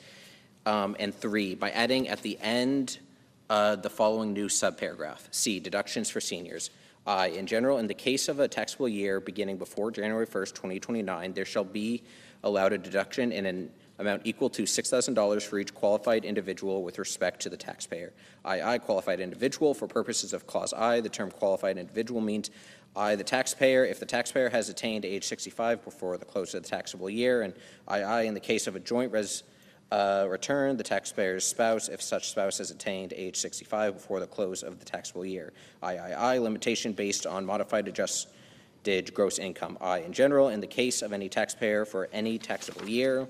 And 3, by adding at the end the following new subparagraph. C, deductions for seniors. I, in general, in the case of a taxable year beginning before January 1st, 2029, there shall be allowed a deduction in an amount equal to $6,000 for each qualified individual with respect to the taxpayer. II, qualified individual. For purposes of Clause I, the term qualified individual means I, the taxpayer, if the taxpayer has attained age 65 before the close of the taxable year, and II, in the case of a joint return, the taxpayer's spouse, if such spouse has attained age 65 before the close of the taxable year. III, limitation based on modified adjusted gross income. I, in general, in the case of any taxpayer for any taxable year,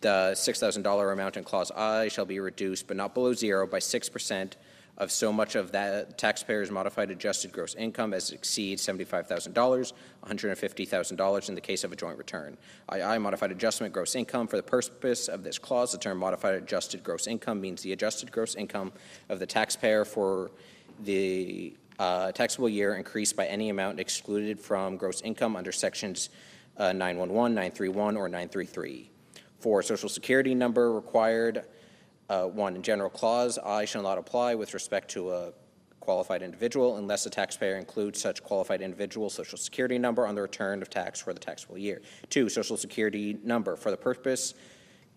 the $6,000 amount in Clause I shall be reduced, but not below zero, by 6% of so much of that taxpayer's modified adjusted gross income as exceeds $75,000, $150,000 in the case of a joint return. II, modified adjustment gross income. For the purpose of this clause, the term modified adjusted gross income means the adjusted gross income of the taxpayer for the taxable year increased by any amount excluded from gross income under sections 911, 931, or 933. 4, Social Security number required. 1, in general clause, I shall not apply with respect to a qualified individual unless the taxpayer includes such qualified individual Social Security number on the return of tax for the taxable year. 2, Social Security number. For the purpose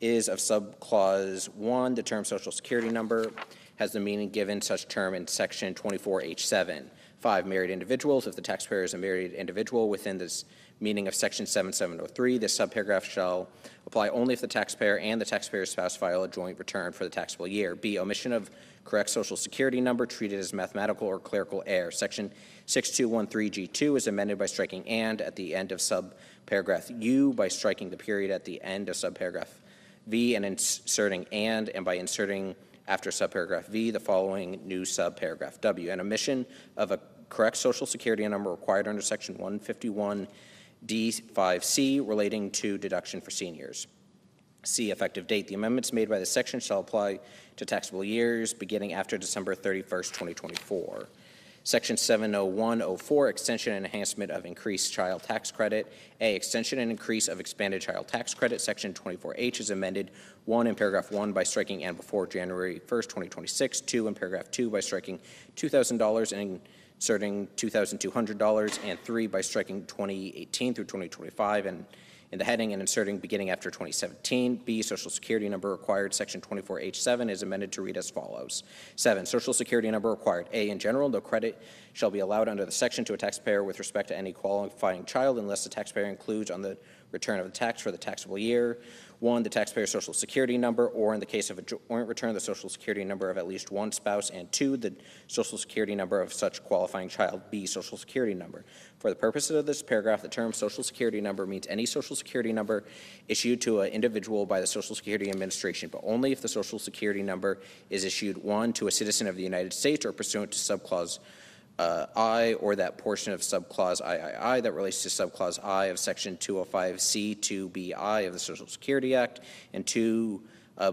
is of subclause 1, the term Social Security number has the meaning given such term in Section 24H7. 5, married individuals. If the taxpayer is a married individual within this meaning of Section 7703, this subparagraph shall apply only if the taxpayer and the taxpayer's spouse file a joint return for the taxable year. B, omission of correct Social Security number treated as mathematical or clerical error. Section 6213G2 is amended by striking and at the end of subparagraph U, by striking the period at the end of subparagraph V and inserting and by inserting after subparagraph V the following new subparagraph W. An omission of a correct Social Security number required under Section 151D5C relating to deduction for seniors. C, effective date. The amendments made by this section shall apply to taxable years beginning after December 31st, 2024. Section 70104, extension and enhancement of increased child tax credit. A, extension and increase of expanded child tax credit. Section 24H is amended 1, in paragraph 1 by striking and before January 1st, 2026. 2, in paragraph 2 by striking $2,000 and inserting $2,200, and 3, by striking 2018 through 2025 and in the heading and inserting beginning after 2017. B, Social Security number required. Section 24H7 is amended to read as follows. 7, Social Security number required. A, in general, no credit shall be allowed under the section to a taxpayer with respect to any qualifying child unless the taxpayer includes on the return of the tax for the taxable year 1, the taxpayer's Social Security number, or in the case of a joint return, the Social Security number of at least one spouse, and 2, the Social Security number of such qualifying child. B, Social Security number. For the purposes of this paragraph, the term Social Security number means any Social Security number issued to an individual by the Social Security Administration, but only if the Social Security number is issued 1, to a citizen of the United States or pursuant to subclause I or that portion of subclause III that relates to subclause I of Section 205C2BI of the Social Security Act, and 2,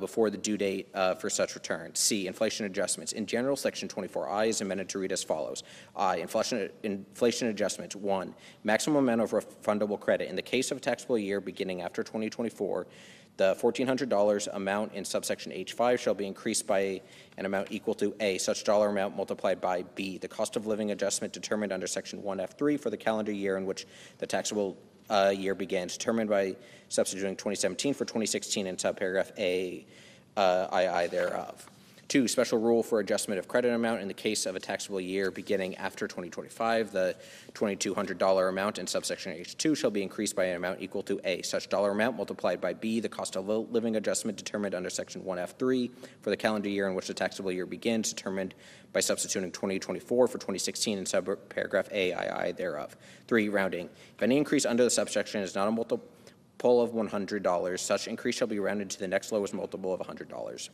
before the due date for such return. C, inflation adjustments. In general, Section 24I is amended to read as follows. I, inflation adjustments. 1, maximum amount of refundable credit. In the case of a taxable year beginning after 2024, the $1,400 amount in subsection H5 shall be increased by an amount equal to A, such dollar amount multiplied by B, the cost of living adjustment determined under Section 1F3 for the calendar year in which the taxable year began, determined by substituting 2017 for 2016 in subparagraph A, II thereof. 2, special rule for adjustment of credit amount in the case of a taxable year beginning after 2025. The $2,200 amount in subsection H2 shall be increased by an amount equal to A, such dollar amount multiplied by B, the cost of living adjustment determined under section 1F3 for the calendar year in which the taxable year begins, determined by substituting 2024 for 2016 in subparagraph A, II thereof. 3, rounding. If any increase under the subsection is not a multiple of $100, such increase shall be rounded to the next lowest multiple of $100.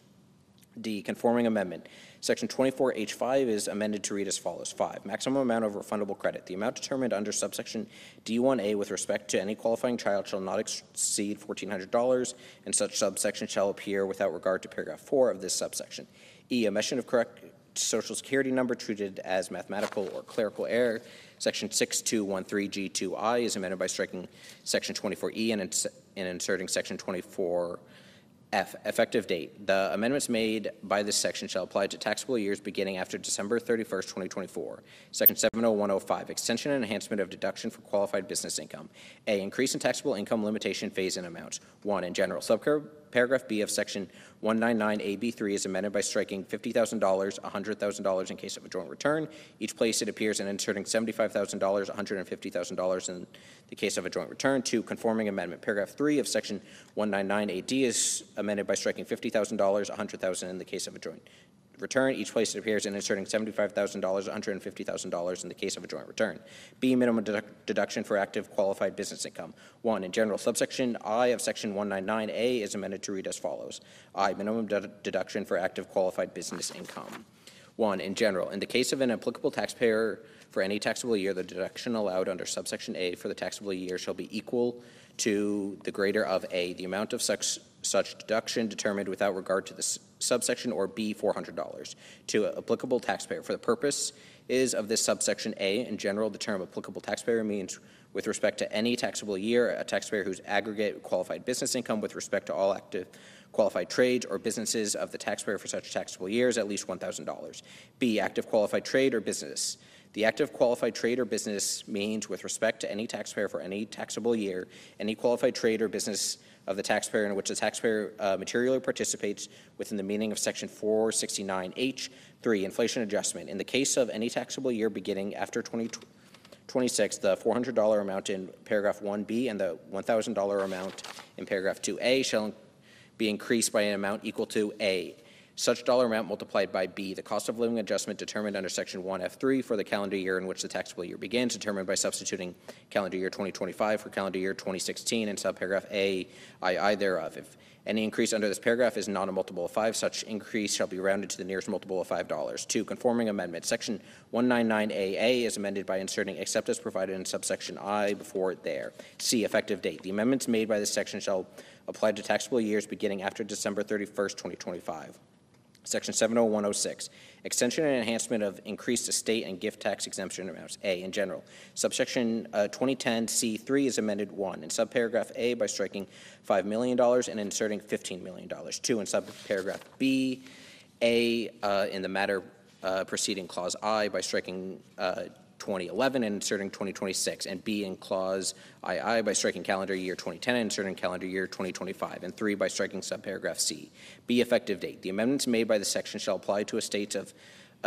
D, conforming amendment. Section 24H5 is amended to read as follows. 5, maximum amount of refundable credit. The amount determined under subsection D1A with respect to any qualifying child shall not exceed $1,400, and such subsection shall appear without regard to paragraph 4 of this subsection. E, omission of correct Social Security number treated as mathematical or clerical error. Section 6213G2I is amended by striking section 24E and inserting section 24F. Effective date. The amendments made by this section shall apply to taxable years beginning after December 31st, 2024. Section 70105, extension and enhancement of deduction for qualified business income. A, increase in taxable income limitation phase-in amount. 1, in general. Subparagraph B of section 199AB3 is amended by striking $50,000, $100,000 in case of a joint return. Each place it appears, and inserting $75,000, $150,000 in the case of a joint return. 2, conforming amendment. Paragraph 3 of section 199AD is amended by striking $50,000, $100,000 in the case of a joint return. Each place it appears, and inserting $75,000, $150,000 in the case of a joint return. B, minimum deduction for active qualified business income. 1, in general. Subsection I of section 199A is amended to read as follows. I, minimum deduction for active qualified business income. 1, in general. In the case of an applicable taxpayer for any taxable year, the deduction allowed under subsection A for the taxable year shall be equal to the greater of A, the amount of such deduction determined without regard to the subsection, or B, $400. 2, applicable taxpayer. For the purpose is of this subsection A, in general, the term applicable taxpayer means with respect to any taxable year, a taxpayer whose aggregate qualified business income with respect to all active qualified trades or businesses of the taxpayer for such taxable years at least $1,000. B, active qualified trade or business. The active qualified trade or business means with respect to any taxpayer for any taxable year, any qualified trade or business of the taxpayer in which the taxpayer materially participates within the meaning of section 469H. 3, inflation adjustment. In the case of any taxable year beginning after 2026, the $400 amount in paragraph 1B and the $1,000 amount in paragraph 2A shall be increased by an amount equal to A, such dollar amount multiplied by B, the cost of living adjustment determined under section 1F3 for the calendar year in which the taxable year begins, determined by substituting calendar year 2025 for calendar year 2016 in subparagraph A, II thereof. If any increase under this paragraph is not a multiple of 5, such increase shall be rounded to the nearest multiple of $5. 2, conforming amendment. Section 199AA is amended by inserting except as provided in subsection I before it there. C, effective date. The amendments made by this section shall apply to taxable years beginning after December 31st, 2025. Section 70106, extension and enhancement of increased estate and gift tax exemption amounts. A, in general. Subsection 2010C3 is amended 1, in subparagraph A by striking $5 million and inserting $15 million. 2, in subparagraph B, A, in the matter preceding clause I by striking 2011 and inserting 2026, and B in clause II by striking calendar year 2010 and inserting calendar year 2025, and 3 by striking subparagraph C. B, effective date. The amendments made by this section shall apply to estates of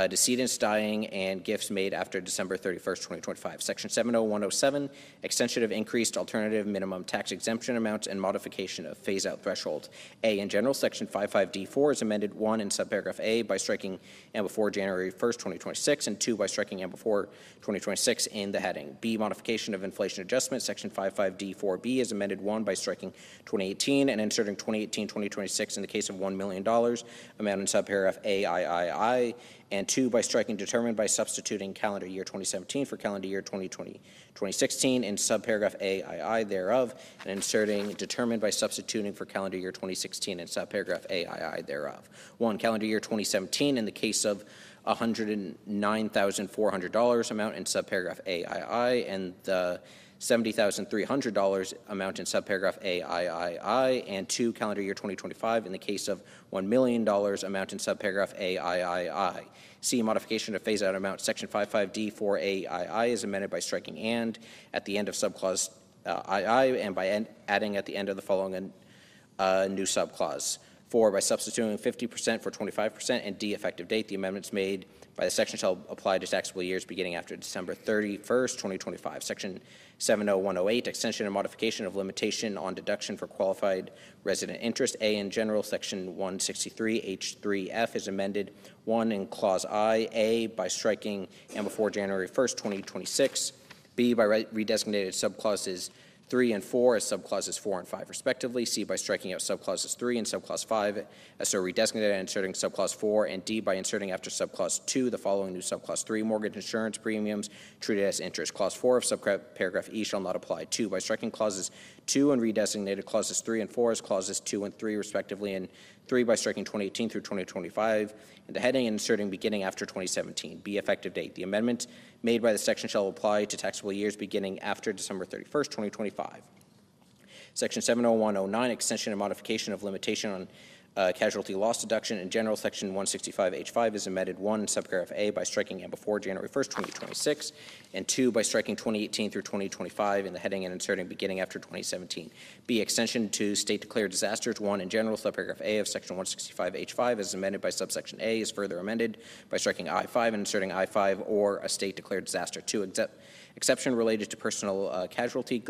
decedents dying and gifts made after December 31st, 2025. Section 70107, extension of increased alternative minimum tax exemption amounts and modification of phase-out thresholds. A, in general, section 55D4 is amended 1 in subparagraph A by striking and before January 1st, 2026, and 2 by striking and before 2026 in the heading. B, modification of inflation adjustment, section 55D4B is amended 1 by striking 2018 and inserting 2018-2026 in the case of $1 million, amount in subparagraph AIII, and 2 by striking determined by substituting calendar year 2017 for calendar year 2016 in subparagraph AII thereof, and inserting determined by substituting for calendar year 2016 in subparagraph AII thereof. 1, calendar year 2017 in the case of $109,400 amount in subparagraph AII, and the $70,300 amount in subparagraph AIII, and 2, calendar year 2025 in the case of $1 million amount in subparagraph AIII. C, modification of phase-out amount, section 55D4AII is amended by striking and at the end of subclause II and by adding at the end of the following new subclause. 4, by substituting 50% for 25%, and D, effective date. The amendments made by the section shall apply to taxable years beginning after December 31st, 2025. Section 70108, extension and modification of limitation on deduction for qualified resident interest. A, in general, Section 163H3F is amended. 1, in Clause I, A, by striking and before January 1st, 2026. B, by redesignated subclauses 3 and 4 as subclauses 4 and 5 respectively. C, by striking out subclauses 3 and subclause 5 as so redesignated and inserting subclause 4. And D, by inserting after subclause 2 the following new subclause 3, mortgage insurance premiums treated as interest. Clause 4 of subparagraph E shall not apply. 2, by striking clauses 2 and redesignated clauses 3 and 4 as clauses 2 and 3 respectively. And 3, by striking 2018 through 2025 in the heading and inserting beginning after 2017. B, effective date. The amendment made by the section shall apply to taxable years beginning after December 31st, 2025. Section 70109, extension and modification of limitation on casualty loss deduction. In general, Section 165H5 is amended. 1, subparagraph A, by striking and before January 1st, 2026, and 2, by striking 2018 through 2025 in the heading and inserting beginning after 2017. B, extension to state-declared disasters. 1, in general, subparagraph A of Section 165H5 is amended by subsection A is further amended by striking I-5 and inserting I-5 or a state-declared disaster. 2, exception related to personal casualty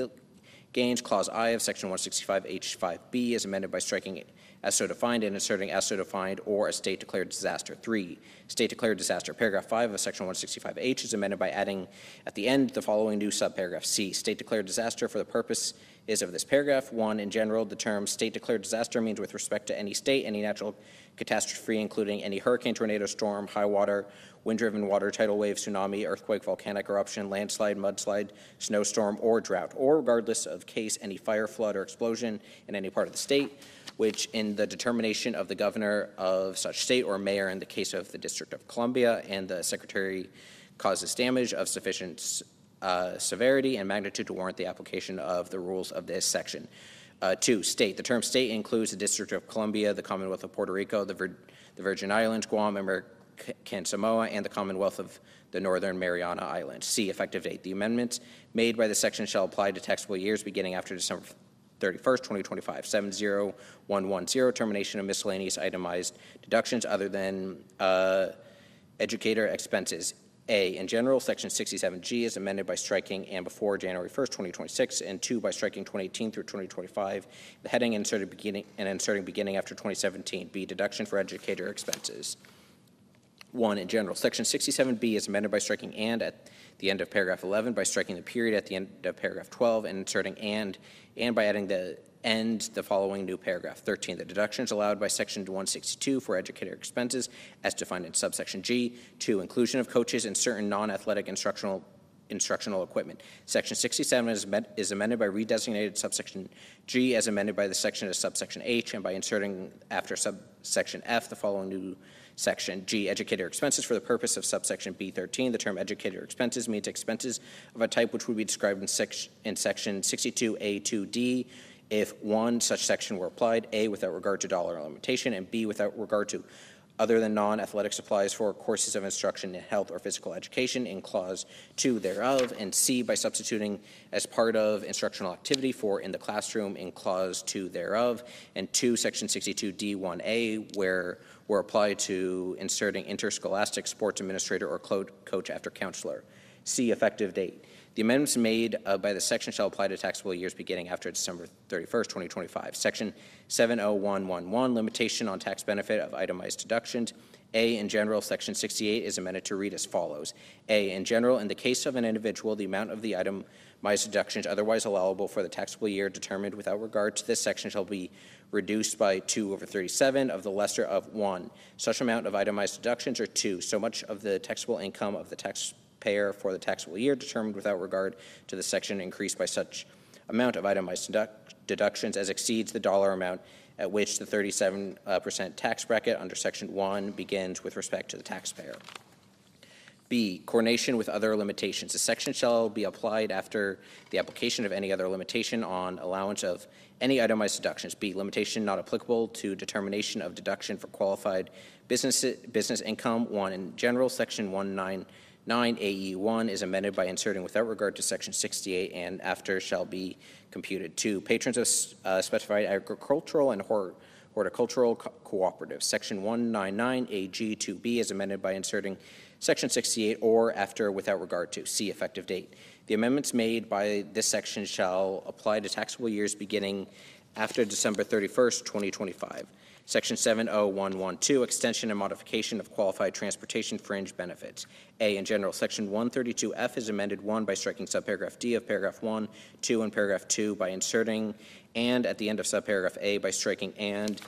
gains. Clause I of Section 165H5B is amended by striking as so defined and inserting as so defined or a state-declared disaster. 3, state-declared disaster. Paragraph 5 of Section 165H is amended by adding at the end the following new subparagraph. C, state-declared disaster for the purpose is of this paragraph. 1, in general, the term state-declared disaster means with respect to any state, any natural catastrophe, including any hurricane, tornado, storm, high water, wind-driven water, tidal wave, tsunami, earthquake, volcanic eruption, landslide, mudslide, snowstorm, or drought, or regardless of case, any fire, flood, or explosion in any part of the state, which in the determination of the governor of such state or mayor in the case of the District of Columbia and the secretary causes damage of sufficient severity and magnitude to warrant the application of the rules of this section. 2, state. The term state includes the District of Columbia, the Commonwealth of Puerto Rico, the Virgin Islands, Guam, American Samoa, and the Commonwealth of the Northern Mariana Islands. C, effective date. The amendments made by the section shall apply to taxable years beginning after December 31st, 2025. 70110, termination of miscellaneous itemized deductions other than educator expenses. A, in general, Section 67G is amended by striking and before January 1st, 2026, and 2, by striking 2018 through 2025, the heading inserted beginning after 2017. B, deduction for educator expenses. 1, in general, Section 67B is amended by striking and at the end of paragraph 11, by striking the period at the end of paragraph 12, and inserting and by adding the end the following new paragraph. 13, the deductions allowed by Section 162 for educator expenses as defined in subsection G. 2, inclusion of coaches and certain non-athletic instructional equipment. Section 67 is amended by redesignated subsection G as amended by the section as subsection H and by inserting after subsection F the following new section. G, educator expenses for the purpose of subsection B13. The term educator expenses means expenses of a type which would be described in section 62A2D if 1, such section were applied, A, without regard to dollar limitation, and B, without regard to other than non-athletic supplies for courses of instruction in health or physical education in Clause 2 thereof, and C, by substituting as part of instructional activity for in the classroom in Clause 2 thereof, and 2, Section 62D1A, where were applied to inserting interscholastic sports administrator or coach after counselor. C, effective date. The amendments made by the section shall apply to taxable years beginning after December 31st, 2025. Section 70111, limitation on tax benefit of itemized deductions. A, in general, Section 68 is amended to read as follows. A, in general, in the case of an individual, the amount of the itemized deductions otherwise allowable for the taxable year determined without regard to this section shall be reduced by 2/37 of the lesser of 1. Such amount of itemized deductions are 2, so much of the taxable income of the taxpayer for the taxable year determined without regard to the section increased by such amount of itemized deductions as exceeds the dollar amount at which the 37% tax bracket under Section 1 begins with respect to the taxpayer. B, coordination with other limitations. The section shall be applied after the application of any other limitation on allowance of any itemized deductions. B, limitation not applicable to determination of deduction for qualified business income. 1, in general, Section 199 AE1 is amended by inserting without regard to Section 68 and after shall be computed. 2, patrons of specified agricultural and Horticultural Cooperative. Section 199AG2B is amended by inserting Section 68 or after without regard to. C, effective date. The amendments made by this section shall apply to taxable years beginning after December 31st, 2025. Section 70112, extension and modification of qualified transportation fringe benefits. A, in general, Section 132F is amended 1 by striking subparagraph D of paragraph 1, 2 and paragraph 2 by inserting and at the end of subparagraph A by striking and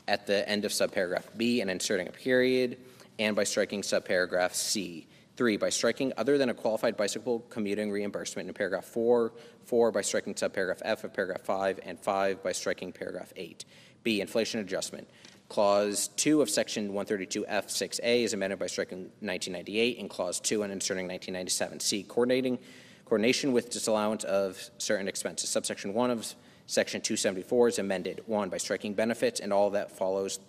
at the end of subparagraph B and inserting a period, and by striking subparagraph C. 3, by striking other than a qualified bicycle commuting reimbursement in paragraph 4, 4 by striking subparagraph F of paragraph 5, and 5 by striking paragraph 8. B, inflation adjustment. Clause 2 of Section 132F6A is amended by striking 1998 and Clause 2 and inserting 1997. C, coordination with disallowance of certain expenses. Subsection 1 of Section 274 is amended 1 by striking benefits and all that follows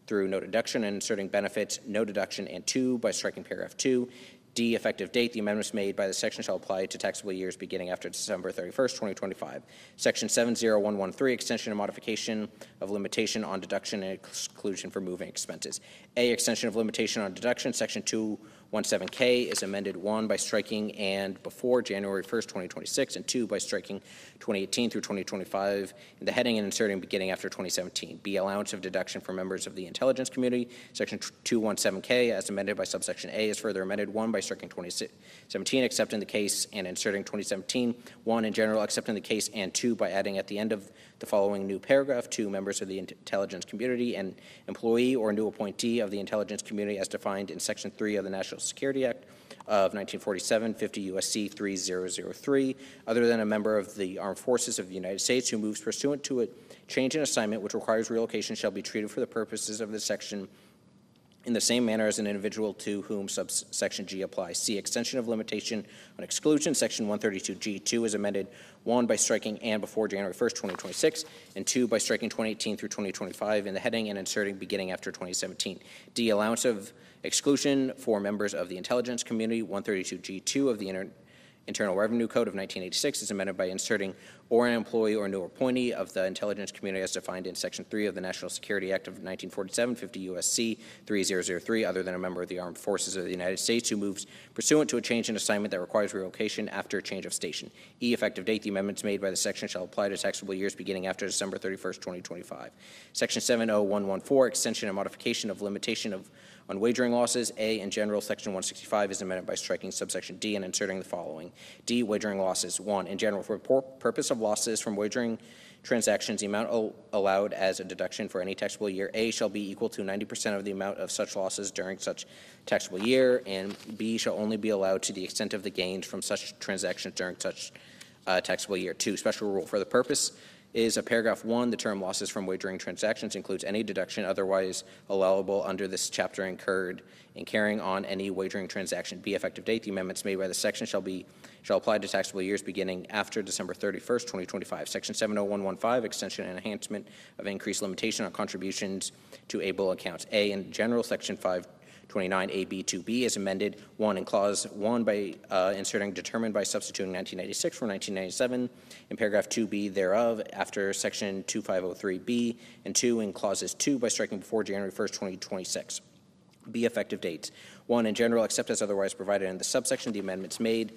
through no deduction and inserting benefits, no deduction, and 2 by striking paragraph 2. D, effective date. The amendments made by the section shall apply to taxable years beginning after December 31st, 2025. Section 70113, extension and modification of limitation on deduction and exclusion for moving expenses. A, extension of limitation on deduction. Section 217K is amended 1 by striking and before January 1st, 2026, and 2 by striking 2018 through 2025 in the heading and inserting beginning after 2017. B, allowance of deduction for members of the intelligence community. Section 217K as amended by subsection A is further amended 1 by striking 2017, except in the case and inserting 2017, 1 in general, except in the case, and 2 by adding at the end of the following new paragraph, 2 members of the intelligence community and employee or new appointee of the intelligence community as defined in Section 3 of the National Security Act of 1947, 50 U.S.C. 3003, other than a member of the Armed Forces of the United States who moves pursuant to a change in assignment which requires relocation shall be treated for the purposes of this section in the same manner as an individual to whom subsection G applies. C, extension of limitation on exclusion. Section 132G2 is amended 1 by striking and before January 1st, 2026, and 2 by striking 2018 through 2025 in the heading and inserting beginning after 2017. D, allowance of exclusion for members of the intelligence community. 132G2 of the Internal Revenue Code of 1986 is amended by inserting or an employee or new appointee of the intelligence community as defined in Section 3 of the National Security Act of 1947, 50 U.S.C. 3003, other than a member of the Armed Forces of the United States who moves pursuant to a change in assignment that requires relocation after a change of station. E, effective date. The amendments made by the section shall apply to taxable years beginning after December 31st, 2025. Section 70114, extension and modification of limitation on wagering losses. A, in general, Section 165 is amended by striking subsection D and inserting the following. D, wagering losses. 1, in general, for purpose of losses from wagering transactions, the amount allowed as a deduction for any taxable year, A, shall be equal to 90% of the amount of such losses during such taxable year, and B, shall only be allowed to the extent of the gains from such transactions during such taxable year. 2, special rule. For the purpose is of paragraph 1, the term losses from wagering transactions includes any deduction otherwise allowable under this chapter incurred in carrying on any wagering transaction. B, effective date. The amendments made by the section shall apply to taxable years beginning after December 31st, 2025. Section 70115, extension and enhancement of increased limitation on contributions to ABLE accounts. A, in general, Section 529AB2B is amended 1 in clause 1 by inserting determined by substituting 1996 for 1997 in paragraph 2B thereof after section 2503B, and 2 in clauses 2 by striking before January 1st, 2026. B, effective dates. 1 in general, except as otherwise provided in the subsection, the amendments made.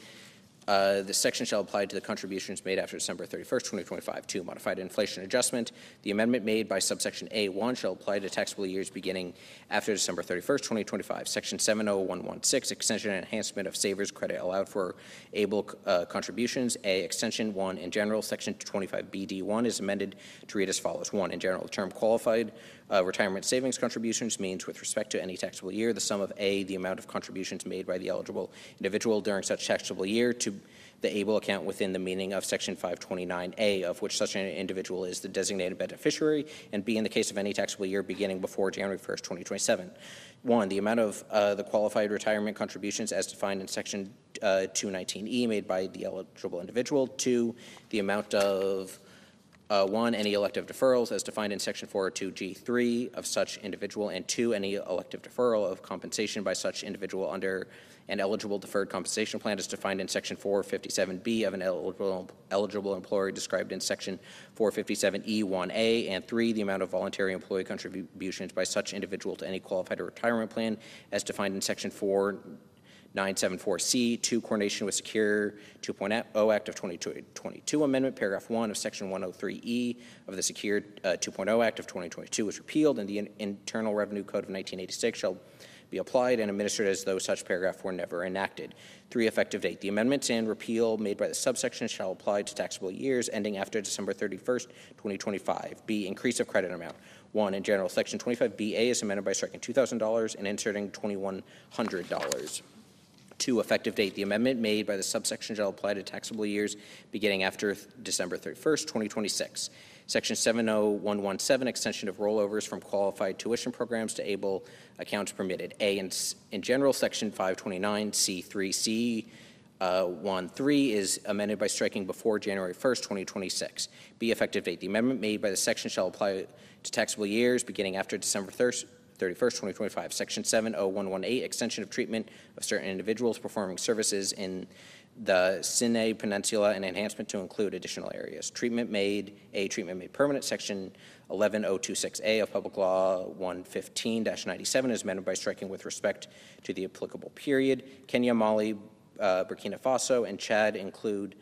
The section shall apply to the contributions made after December 31st, 2025. 2, modified inflation adjustment. The amendment made by subsection A1 shall apply to taxable years beginning after December 31st, 2025. Section 70116, extension and enhancement of savers credit allowed for ABLE contributions. A, extension. 1, in general, section 25BD1 is amended to read as follows. 1, in general, the term qualified retirement savings contributions means with respect to any taxable year, the sum of A, the amount of contributions made by the eligible individual during such taxable year to the ABLE account within the meaning of Section 529A, of which such an individual is the designated beneficiary, and B, in the case of any taxable year beginning before January 1st, 2027. 1, the amount of the qualified retirement contributions as defined in Section 219E made by the eligible individual. 2, the amount of 1, any elective deferrals as defined in Section 402G3 of such individual, and 2, any elective deferral of compensation by such individual under an eligible deferred compensation plan as defined in Section 457B of an eligible employer described in Section 457E1A, and 3, the amount of voluntary employee contributions by such individual to any qualified retirement plan as defined in Section 4974C, 2, coordination with Secure 2.0 Act of 2022 Amendment, paragraph 1 of Section 103E of the Secure 2.0 Act of 2022 was repealed, and the Internal Revenue Code of 1986 shall be applied and administered as though such paragraph were never enacted. 3, effective date. The amendments and repeal made by the subsection shall apply to taxable years ending after December 31st, 2025. B, increase of credit amount. 1, in general, Section 25BA is amended by striking $2,000 and inserting $2,100. 2, effective date. The amendment made by the subsection shall apply to taxable years beginning after December 31st, 2026. Section 70117, extension of rollovers from qualified tuition programs to able accounts permitted. A, in general, Section 529C3C 13 is amended by striking before January 1st, 2026. B, effective date. The amendment made by the section shall apply to taxable years beginning after December 31st, 2025. Section 70118, extension of treatment of certain individuals performing services in the Sinai Peninsula and enhancement to include additional areas. Treatment made permanent. Section 11026A of Public Law 115-97 is amended by striking with respect to the applicable period. Kenya, Mali, Burkina Faso, and Chad included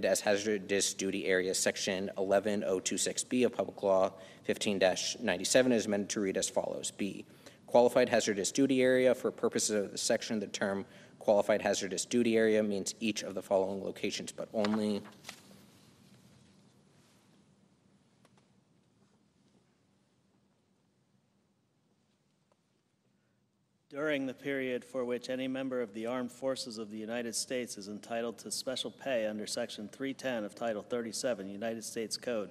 as hazardous duty areas. Section 11026B of Public Law 15-97 is amended to read as follows. B, qualified hazardous duty area. For purposes of the section, the term qualified hazardous duty area means each of the following locations, but only during the period for which any member of the Armed Forces of the United States is entitled to special pay under Section 310 of Title 37, United States Code,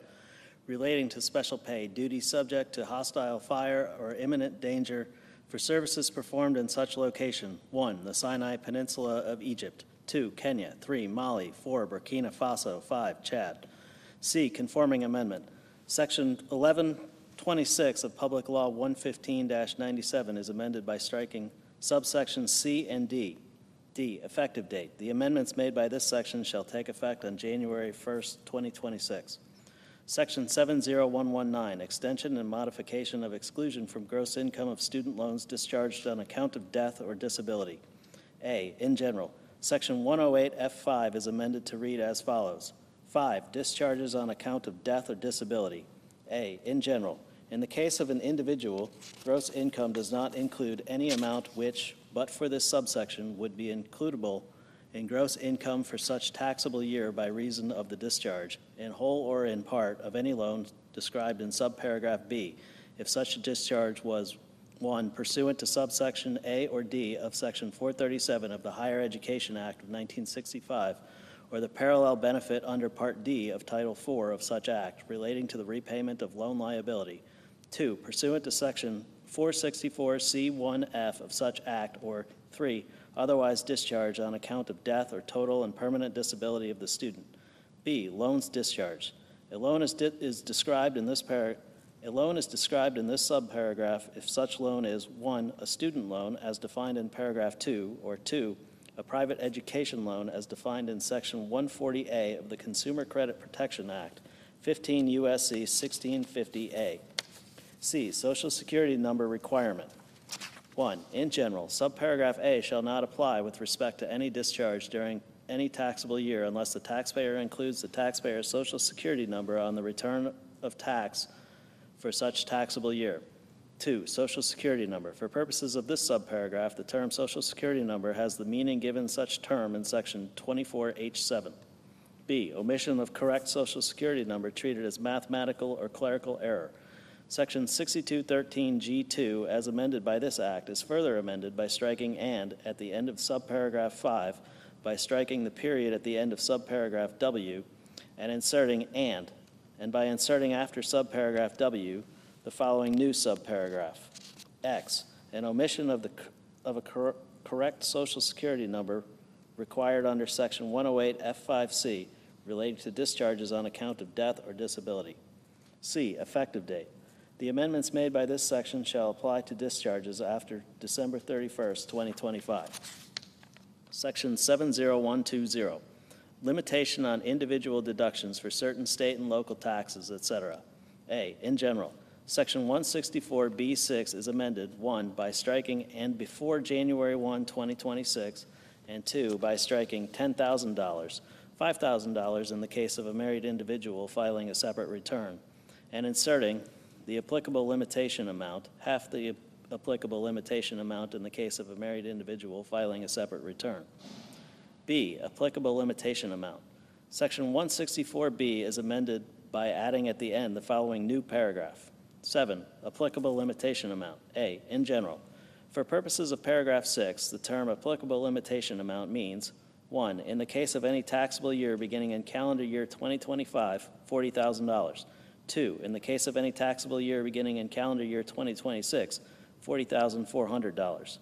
relating to special pay, duty subject to hostile fire or imminent danger for services performed in such location. 1, the Sinai Peninsula of Egypt. 2, Kenya. 3, Mali. 4, Burkina Faso. 5, Chad. C, conforming amendment. Section 1126 of Public Law 115-97 is amended by striking subsections C and D. D, effective date. The amendments made by this section shall take effect on January 1st, 2026. Section 70119, extension and modification of exclusion from gross income of student loans discharged on account of death or disability. A, in general, Section 108F5 is amended to read as follows. 5, discharges on account of death or disability. A, in general, in the case of an individual, gross income does not include any amount which, but for this subsection, would be includable in gross income for such taxable year by reason of the discharge, in whole or in part, of any loan described in subparagraph B, if such a discharge was 1, pursuant to subsection A or D of Section 437 of the Higher Education Act of 1965, or the parallel benefit under Part D of Title IV of such act relating to the repayment of loan liability. 2, pursuant to Section 464C1F of such act, or 3, otherwise discharged on account of death or total and permanent disability of the student. B, loans discharged. A loan is described in this subparagraph if such loan is 1, a student loan as defined in paragraph 2, or 2, a private education loan as defined in Section 140A of the Consumer Credit Protection Act, 15 U.S.C. 1650A. C, Social Security number requirement. 1, in general, subparagraph A shall not apply with respect to any discharge during any taxable year unless the taxpayer includes the taxpayer's Social Security number on the return of tax for such taxable year. 2, Social Security number. For purposes of this subparagraph, the term Social Security number has the meaning given such term in Section 24H7. B, omission of correct Social Security number treated as mathematical or clerical error. Section 6213G2, as amended by this Act, is further amended by striking "and" at the end of subparagraph 5, by striking the period at the end of subparagraph W, and inserting "and by inserting after subparagraph W the following new subparagraph. X, an omission of a correct Social Security number required under Section 108F5C relating to discharges on account of death or disability. C, effective date. The amendments made by this section shall apply to discharges after December 31st, 2025. Section 70120, limitation on individual deductions for certain state and local taxes, etc. A, in general, Section 164B6 is amended, 1, by striking "and before January 1, 2026, and 2, by striking $10,000, $5,000 in the case of a married individual filing a separate return, and inserting the applicable limitation amount, half the applicable limitation amount in the case of a married individual filing a separate return. B, applicable limitation amount. Section 164B is amended by adding at the end the following new paragraph. 7, applicable limitation amount. A, in general, for purposes of paragraph 6, the term applicable limitation amount means 1, in the case of any taxable year beginning in calendar year 2025, $40,000. 2, in the case of any taxable year beginning in calendar year 2026, $40,400.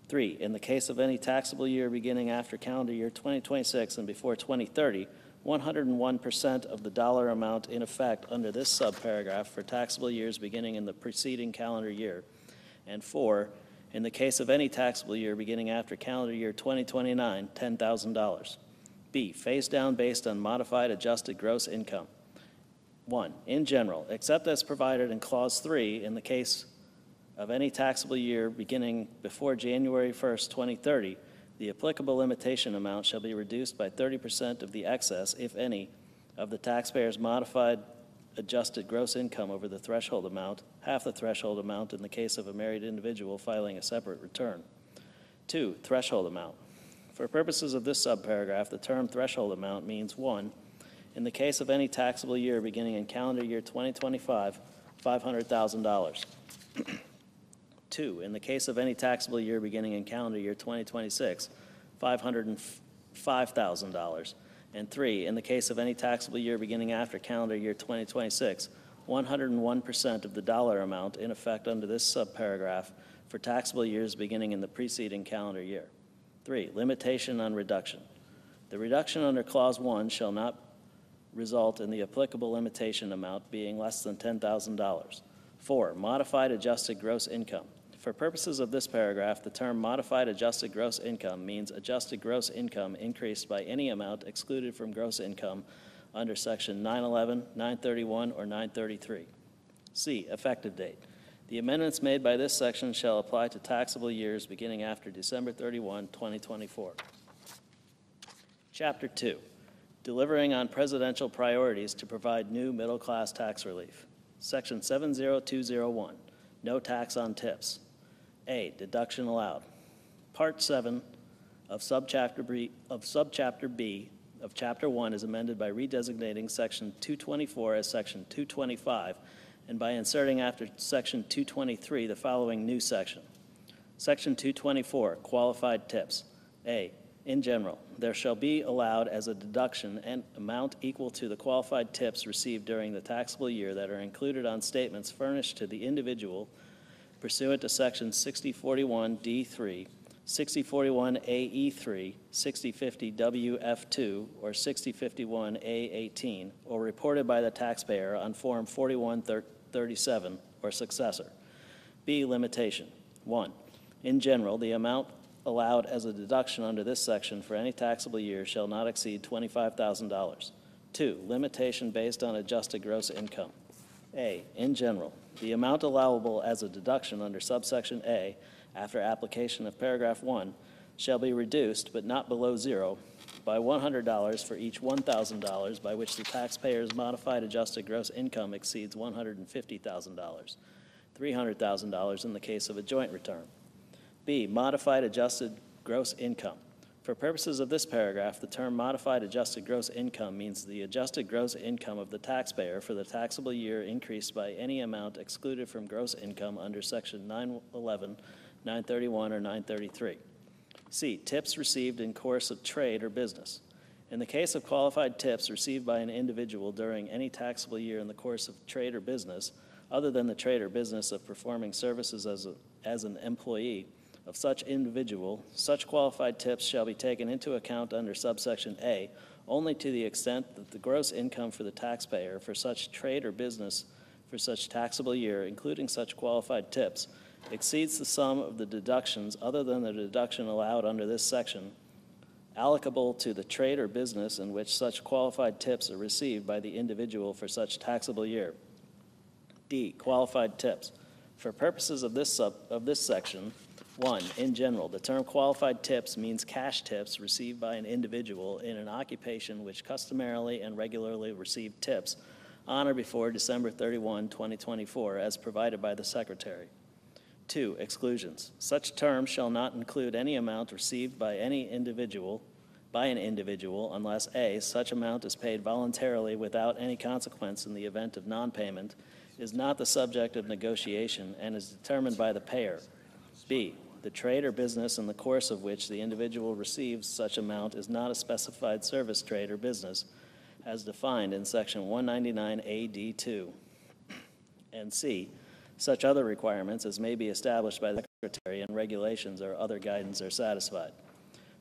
3, in the case of any taxable year beginning after calendar year 2026 and before 2030, 101% of the dollar amount in effect under this subparagraph for taxable years beginning in the preceding calendar year. And 4, in the case of any taxable year beginning after calendar year 2029, $10,000. B, phase down based on modified adjusted gross income. 1, in general, except as provided in Clause 3, in the case of any taxable year beginning before January 1st, 2030, the applicable limitation amount shall be reduced by 30% of the excess, if any, of the taxpayer's modified adjusted gross income over the threshold amount, half the threshold amount in the case of a married individual filing a separate return. 2, threshold amount. For purposes of this subparagraph, the term threshold amount means 1, in the case of any taxable year beginning in calendar year 2025, $500,000. 2, in the case of any taxable year beginning in calendar year 2026, $505,000. And 3, in the case of any taxable year beginning after calendar year 2026, 101% of the dollar amount in effect under this subparagraph for taxable years beginning in the preceding calendar year. 3, limitation on reduction. The reduction under Clause 1 shall not result in the applicable limitation amount being less than $10,000. 4, modified adjusted gross income. For purposes of this paragraph, the term modified adjusted gross income means adjusted gross income increased by any amount excluded from gross income under Section 911, 931, or 933. C, effective date. The amendments made by this section shall apply to taxable years beginning after December 31, 2024. Chapter 2, delivering on presidential priorities to provide new middle-class tax relief. Section 70201, no tax on tips. A, deduction allowed. Part 7 of Subchapter B of Chapter 1 is amended by redesignating Section 224 as Section 225 and by inserting after Section 223 the following new section. Section 224, qualified tips. A, in general, there shall be allowed as a deduction an amount equal to the qualified tips received during the taxable year that are included on statements furnished to the individual pursuant to Section 6041D3, 6041AE3, 6050WF2, or 6051A18, or reported by the taxpayer on Form 4137 or successor. B, limitation. 1, in general, the amount allowed as a deduction under this section for any taxable year shall not exceed $25,000. 2, limitation based on adjusted gross income. A, in general, the amount allowable as a deduction under subsection A after application of paragraph 1 shall be reduced, but not below zero, by $100 for each $1,000 by which the taxpayer's modified adjusted gross income exceeds $150,000, $300,000 in the case of a joint return. B, modified adjusted gross income. For purposes of this paragraph, the term modified adjusted gross income means the adjusted gross income of the taxpayer for the taxable year increased by any amount excluded from gross income under Section 911, 931, or 933. C, tips received in course of trade or business. In the case of qualified tips received by an individual during any taxable year in the course of trade or business, other than the trade or business of performing services as an employee of such individual, such qualified tips shall be taken into account under subsection A only to the extent that the gross income for the taxpayer for such trade or business for such taxable year, including such qualified tips, exceeds the sum of the deductions other than the deduction allowed under this section, allocable to the trade or business in which such qualified tips are received by the individual for such taxable year. D, qualified tips. For purposes of this section, 1, in general, the term qualified tips means cash tips received by an individual in an occupation which customarily and regularly received tips on or before December 31, 2024, as provided by the Secretary. 2, exclusions. Such term shall not include any amount received by an individual unless A, such amount is paid voluntarily without any consequence in the event of non-payment, is not the subject of negotiation, and is determined by the payer. B, the trade or business in the course of which the individual receives such amount is not a specified service, trade, or business as defined in Section 199A(d)(2). And C, such other requirements as may be established by the Secretary and regulations or other guidance are satisfied.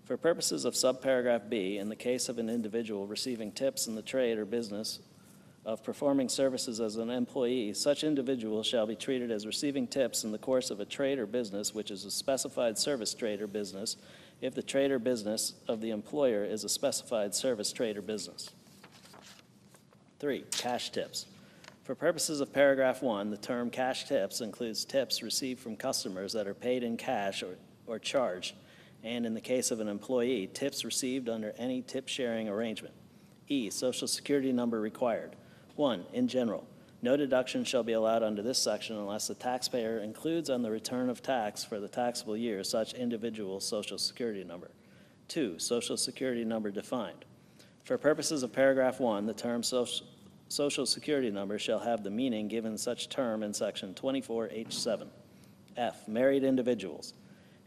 For purposes of subparagraph B, in the case of an individual receiving tips in the trade or business of performing services as an employee, such individual shall be treated as receiving tips in the course of a trade or business which is a specified service, trade, or business if the trade or business of the employer is a specified service, trade, or business. 3, cash tips. For purposes of paragraph 1, the term cash tips includes tips received from customers that are paid in cash or charged, and in the case of an employee, tips received under any tip-sharing arrangement. E, Social Security number required. 1, in general, no deduction shall be allowed under this section unless the taxpayer includes on the return of tax for the taxable year such individual's Social Security number. 2, Social Security number defined. For purposes of paragraph 1, the term Social Security number shall have the meaning given such term in Section 24H7. F, married individuals.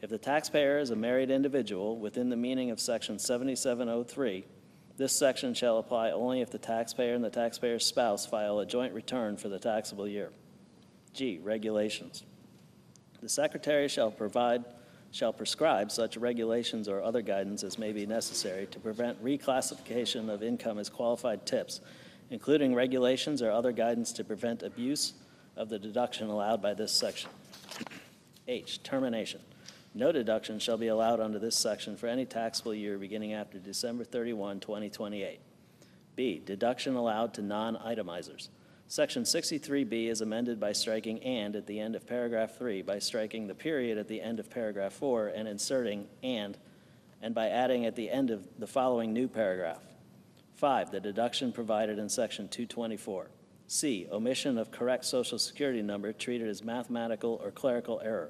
If the taxpayer is a married individual within the meaning of Section 7703, this section shall apply only if the taxpayer and the taxpayer's spouse file a joint return for the taxable year. G, regulations. The Secretary shall prescribe such regulations or other guidance as may be necessary to prevent reclassification of income as qualified tips, including regulations or other guidance to prevent abuse of the deduction allowed by this section. H, termination. No deduction shall be allowed under this section for any taxable year beginning after December 31, 2028. B, deduction allowed to non-itemizers. Section 63B is amended by striking "and" at the end of paragraph 3, by striking the period at the end of paragraph 4 and inserting and by adding at the end of the following new paragraph. 5, the deduction provided in Section 224. C, omission of correct Social Security number treated as mathematical or clerical error.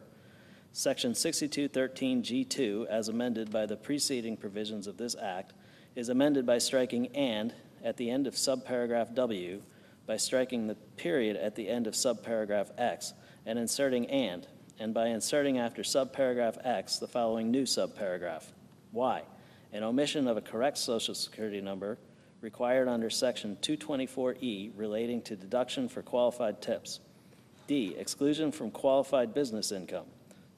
Section 6213G2, as amended by the preceding provisions of this Act, is amended by striking "and" at the end of subparagraph W, by striking the period at the end of subparagraph X, and inserting "and by inserting after subparagraph X the following new subparagraph. Y, an omission of a correct Social Security number required under Section 224E relating to deduction for qualified tips. D, exclusion from qualified business income.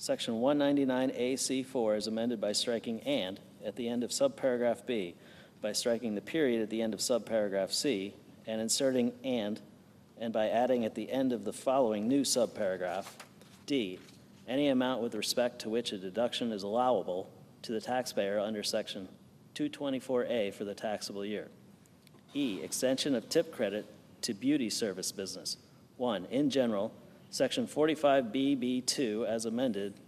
Section 199AC4 is amended by striking "and" at the end of subparagraph B, by striking the period at the end of subparagraph C, and inserting and by adding at the end of the following new subparagraph. D, any amount with respect to which a deduction is allowable to the taxpayer under Section 224A for the taxable year. E, extension of tip credit to beauty service business. 1, in general, Section 45BB2 as amended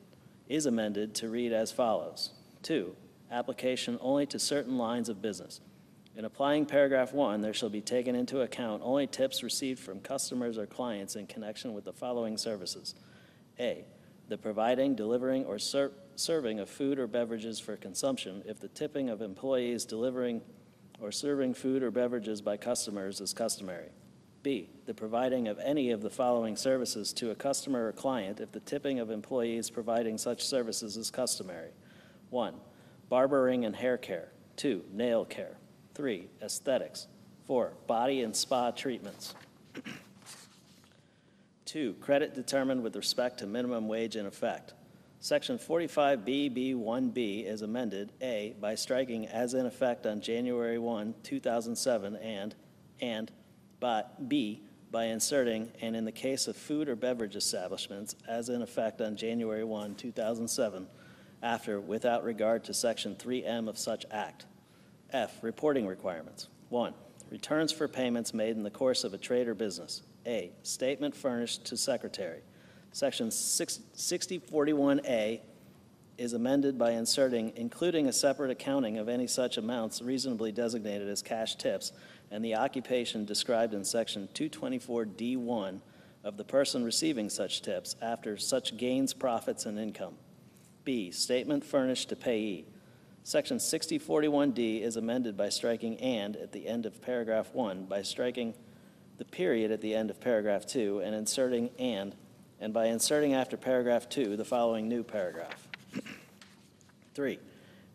is amended to read as follows. 2, application only to certain lines of business. In applying paragraph 1, there shall be taken into account only tips received from customers or clients in connection with the following services. A, the providing, delivering, or serving of food or beverages for consumption if the tipping of employees delivering or serving food or beverages by customers is customary. B, the providing of any of the following services to a customer or client if the tipping of employees providing such services is customary. 1, barbering and hair care. 2, nail care. 3, aesthetics. 4, body and spa treatments. 2, credit determined with respect to minimum wage in effect. Section 45BB1B is amended, A, by striking as in effect on January 1, 2007, and B, by inserting, and in the case of food or beverage establishments, as in effect on January 1, 2007, after, without regard to Section 3M of such act. F, reporting requirements. 1, returns for payments made in the course of a trade or business. A, statement furnished to Secretary. Section 6041A is amended by inserting, including a separate accounting of any such amounts reasonably designated as cash tips, and the occupation described in Section 224D1 of the person receiving such tips after such gains, profits, and income. B, statement furnished to payee. Section 6041D is amended by striking "and" at the end of paragraph 1, by striking the period at the end of paragraph 2, and inserting "and by inserting after paragraph 2 the following new paragraph. 3,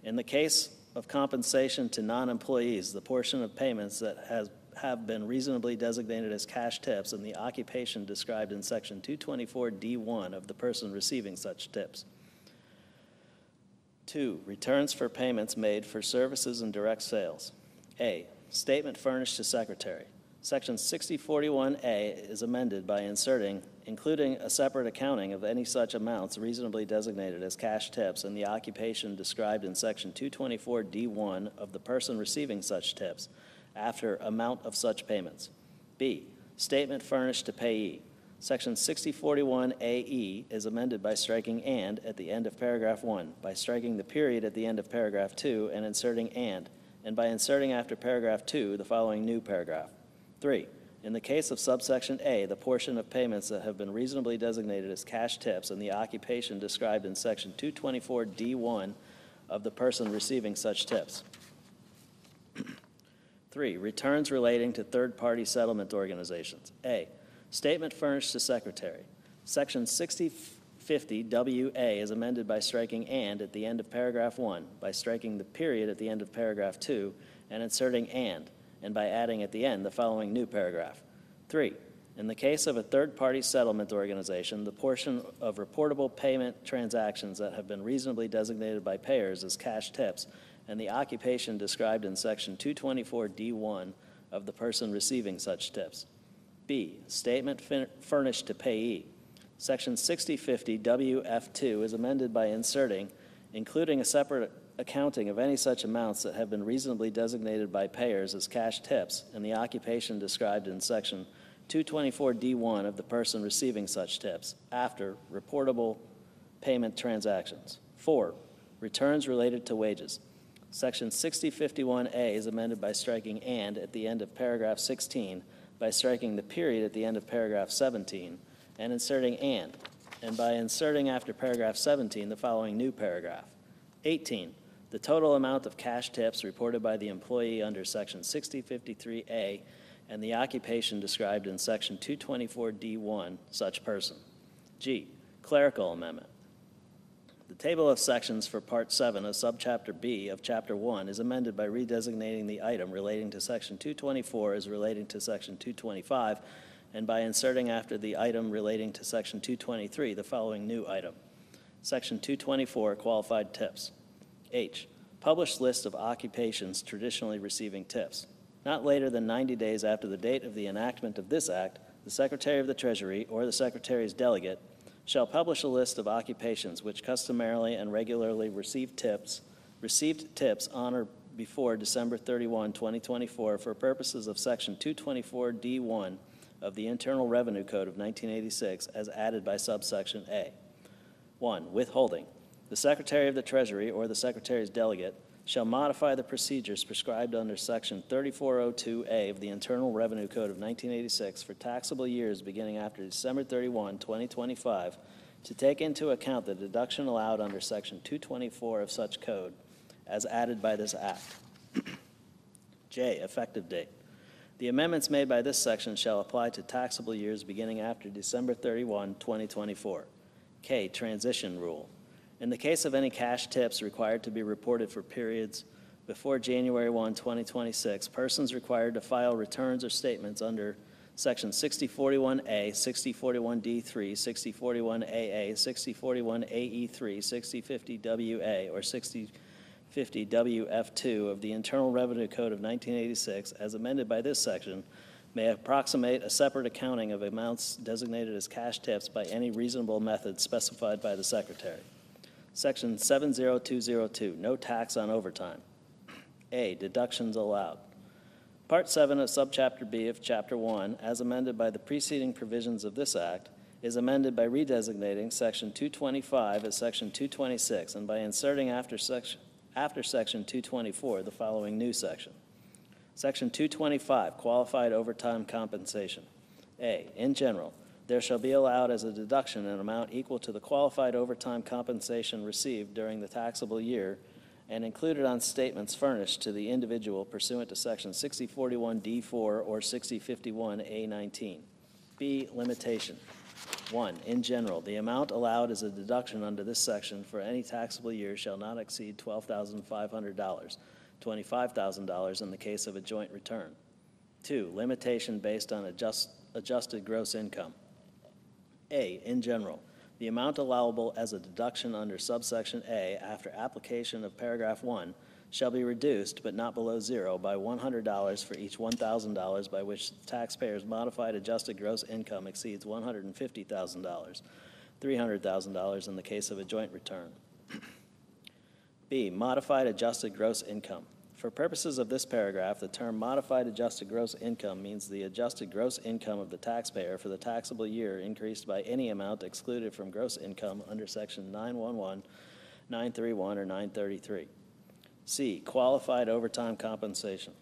in the case of compensation to non-employees, the portion of payments that have been reasonably designated as cash tips and the occupation described in Section 224D1 of the person receiving such tips. 2, returns for payments made for services and direct sales. A, statement furnished to Secretary. Section 6041A is amended by inserting, including a separate accounting of any such amounts reasonably designated as cash tips and the occupation described in Section 224D1 of the person receiving such tips, after amount of such payments. B, statement furnished to payee. Section 6041AE is amended by striking "and" at the end of paragraph 1, by striking the period at the end of paragraph 2 and inserting "and by inserting after paragraph 2 the following new paragraph. 3, in the case of subsection A, the portion of payments that have been reasonably designated as cash tips and the occupation described in Section 224D1 of the person receiving such tips. 3, returns relating to third-party settlement organizations. A, statement furnished to Secretary. Section 6050WA is amended by striking "and" at the end of paragraph 1, by striking the period at the end of paragraph 2, and inserting "and by adding at the end the following new paragraph. 3, in the case of a third-party settlement organization, the portion of reportable payment transactions that have been reasonably designated by payers as cash tips and the occupation described in Section 224D1 of the person receiving such tips. B, statement furnished to payee. Section 6050WF2 is amended by inserting, including a separate accounting of any such amounts that have been reasonably designated by payers as cash tips and the occupation described in Section 224D1 of the person receiving such tips, after reportable payment transactions. 4, returns related to wages. Section 6051A is amended by striking "and" at the end of paragraph 16, by striking the period at the end of paragraph 17, and inserting "and by inserting after paragraph 17 the following new paragraph. 18, the total amount of cash tips reported by the employee under Section 6053A and the occupation described in Section 224D1, such person. G, clerical amendment. The table of sections for Part 7 of Subchapter B of Chapter 1 is amended by redesignating the item relating to Section 224 as relating to Section 225, and by inserting after the item relating to Section 223 the following new item. Section 224, qualified tips. H, published list of occupations traditionally receiving tips. Not later than 90 days after the date of the enactment of this act, the Secretary of the Treasury or the Secretary's delegate shall publish a list of occupations which customarily and regularly received tips on or before December 31, 2024 for purposes of Section 224D1 of the Internal Revenue Code of 1986 as added by subsection A. 1, withholding. The Secretary of the Treasury or the Secretary's delegate shall modify the procedures prescribed under Section 3402A of the Internal Revenue Code of 1986 for taxable years beginning after December 31, 2025, to take into account the deduction allowed under Section 224 of such code as added by this act. J, effective date. The amendments made by this section shall apply to taxable years beginning after December 31, 2024. K, transition rule. In the case of any cash tips required to be reported for periods before January 1, 2026, persons required to file returns or statements under Section 6041A, 6041D3, 6041AA, 6041AE3, 6050WA, or 6050WF2 of the Internal Revenue Code of 1986, as amended by this section, may approximate a separate accounting of amounts designated as cash tips by any reasonable method specified by the Secretary. Section 70202, no tax on overtime. A, deductions allowed. Part 7 of Subchapter B of Chapter 1, as amended by the preceding provisions of this Act, is amended by redesignating Section 225 as Section 226 and by inserting after Section 224 the following new section. Section 225, qualified overtime compensation. A, in general, there shall be allowed as a deduction an amount equal to the qualified overtime compensation received during the taxable year and included on statements furnished to the individual pursuant to Section 6041D4 or 6051A19. B, limitation. 1, in general, the amount allowed as a deduction under this section for any taxable year shall not exceed $12,500, $25,000 in the case of a joint return. 2, limitation based on adjusted gross income. A, in general, the amount allowable as a deduction under subsection A after application of paragraph 1 shall be reduced, but not below zero, by $100 for each $1,000 by which the taxpayer's modified adjusted gross income exceeds $150,000, $300,000 in the case of a joint return. B, modified adjusted gross income. For purposes of this paragraph, the term modified adjusted gross income means the adjusted gross income of the taxpayer for the taxable year increased by any amount excluded from gross income under Section 911, 931, or 933. C, qualified overtime compensation.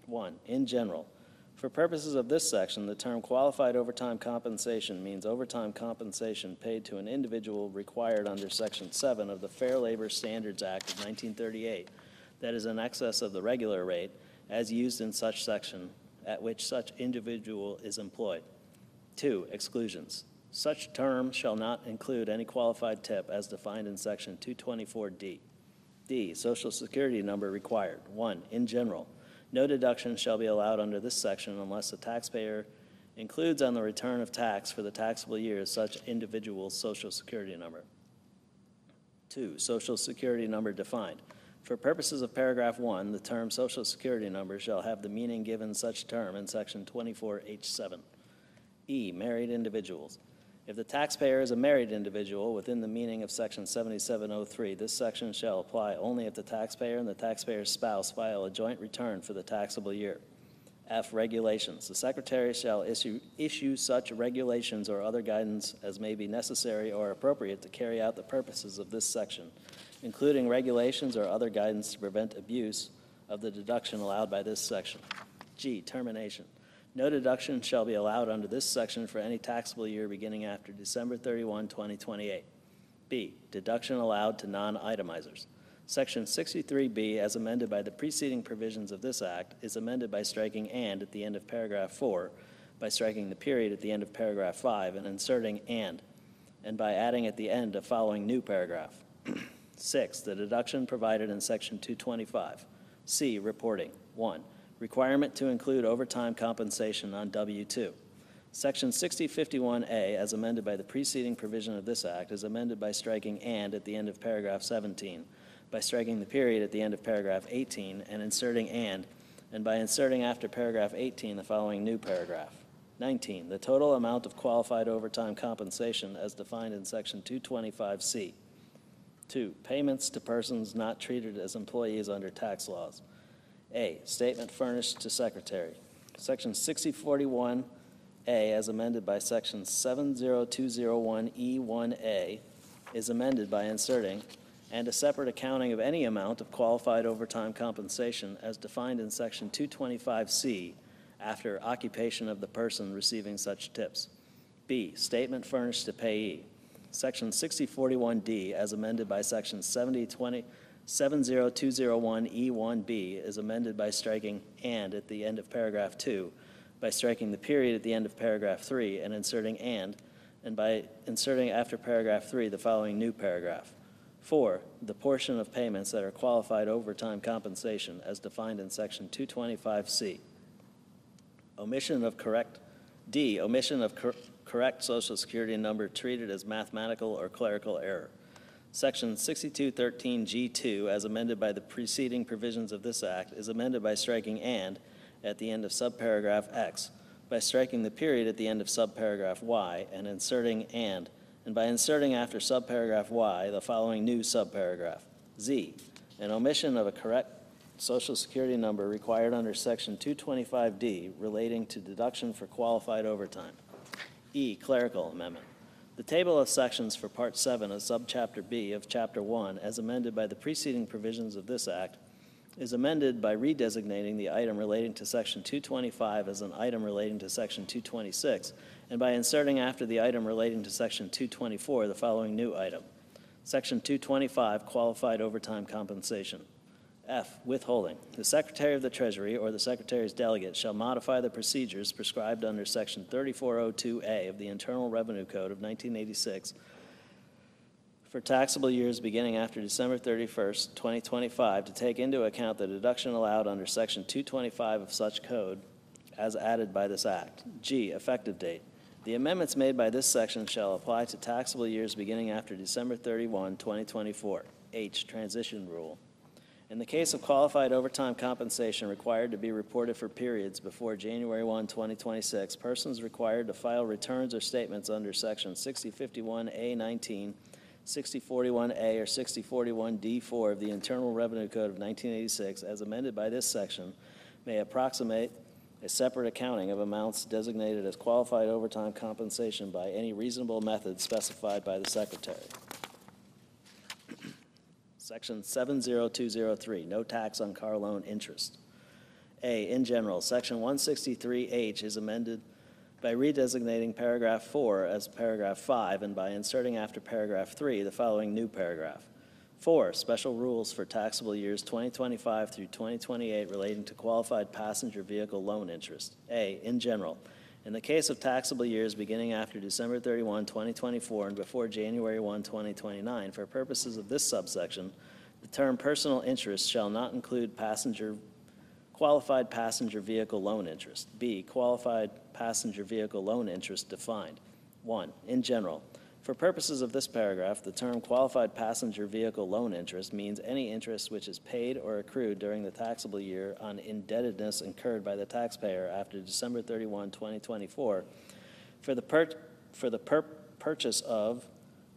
1, in general, for purposes of this section, the term qualified overtime compensation means overtime compensation paid to an individual required under Section 7 of the Fair Labor Standards Act of 1938 that is in excess of the regular rate as used in such section at which such individual is employed. 2, exclusions. Such term shall not include any qualified tip as defined in Section 224D. D, Social Security number required. 1, in general, no deduction shall be allowed under this section unless the taxpayer includes on the return of tax for the taxable year such individual's Social Security number. 2, Social Security number defined. For purposes of paragraph 1, the term Social Security number shall have the meaning given such term in Section 24H7. E, married individuals. If the taxpayer is a married individual within the meaning of Section 7703, this section shall apply only if the taxpayer and the taxpayer's spouse file a joint return for the taxable year. F, regulations. The Secretary shall issue such regulations or other guidance as may be necessary or appropriate to carry out the purposes of this section, including regulations or other guidance to prevent abuse of the deduction allowed by this section. G, termination. No deduction shall be allowed under this section for any taxable year beginning after December 31, 2028. B, deduction allowed to non-itemizers. Section 63B, as amended by the preceding provisions of this Act, is amended by striking "and" at the end of paragraph 4, by striking the period at the end of paragraph 5, and inserting "and by adding at the end a following new paragraph. 6, the deduction provided in Section 225. C, reporting. 1, requirement to include overtime compensation on W-2. Section 6051A, as amended by the preceding provision of this Act, is amended by striking "and" at the end of paragraph 17, by striking the period at the end of paragraph 18 and inserting "and by inserting after paragraph 18 the following new paragraph. 19, the total amount of qualified overtime compensation as defined in Section 225C. 2, payments to persons not treated as employees under tax laws. A, statement furnished to Secretary. Section 6041A, as amended by Section 70201E1A, is amended by inserting "and a separate accounting of any amount of qualified overtime compensation as defined in Section 225C after occupation of the person receiving such tips." B, statement furnished to payee. Section 6041D, as amended by Section 70201E1B, is amended by striking "and" at the end of paragraph 2, by striking the period at the end of paragraph 3 and inserting "and by inserting after paragraph 3 the following new paragraph. 4, the portion of payments that are qualified overtime compensation as defined in Section 225C. Omission of correct D, omission of correct Social Security number treated as mathematical or clerical error. Section 6213G2, as amended by the preceding provisions of this act, is amended by striking "and" at the end of subparagraph X, by striking the period at the end of subparagraph Y, and inserting "and by inserting after subparagraph Y the following new subparagraph. Z, an omission of a correct Social Security number required under Section 225D relating to deduction for qualified overtime. E, clerical amendment. The table of sections for Part 7 of Subchapter B of Chapter 1, as amended by the preceding provisions of this act, is amended by redesignating the item relating to Section 225 as an item relating to Section 226, and by inserting after the item relating to Section 224 the following new item. Section 225, qualified overtime compensation. F, withholding. The Secretary of the Treasury or the Secretary's delegate shall modify the procedures prescribed under Section 3402A of the Internal Revenue Code of 1986 for taxable years beginning after December 31st, 2025, to take into account the deduction allowed under Section 225 of such code as added by this act. G, effective date. The amendments made by this section shall apply to taxable years beginning after December 31, 2024. H, transition rule. In the case of qualified overtime compensation required to be reported for periods before January 1, 2026, persons required to file returns or statements under Section 6051A19, 6041A, or 6041D4 of the Internal Revenue Code of 1986, as amended by this section, may approximate a separate accounting of amounts designated as qualified overtime compensation by any reasonable method specified by the Secretary. Section 70203, no tax on car loan interest. A, in general, Section 163H is amended by redesignating paragraph 4 as paragraph 5 and by inserting after paragraph 3 the following new paragraph. 4, special rules for taxable years 2025 through 2028 relating to qualified passenger vehicle loan interest. A, in general, in the case of taxable years beginning after December 31, 2024 and before January 1, 2029, for purposes of this subsection, the term personal interest shall not include qualified passenger vehicle loan interest. B, qualified passenger vehicle loan interest defined. 1, in general, for purposes of this paragraph, the term qualified passenger vehicle loan interest means any interest which is paid or accrued during the taxable year on indebtedness incurred by the taxpayer after December 31, 2024 for the purchase of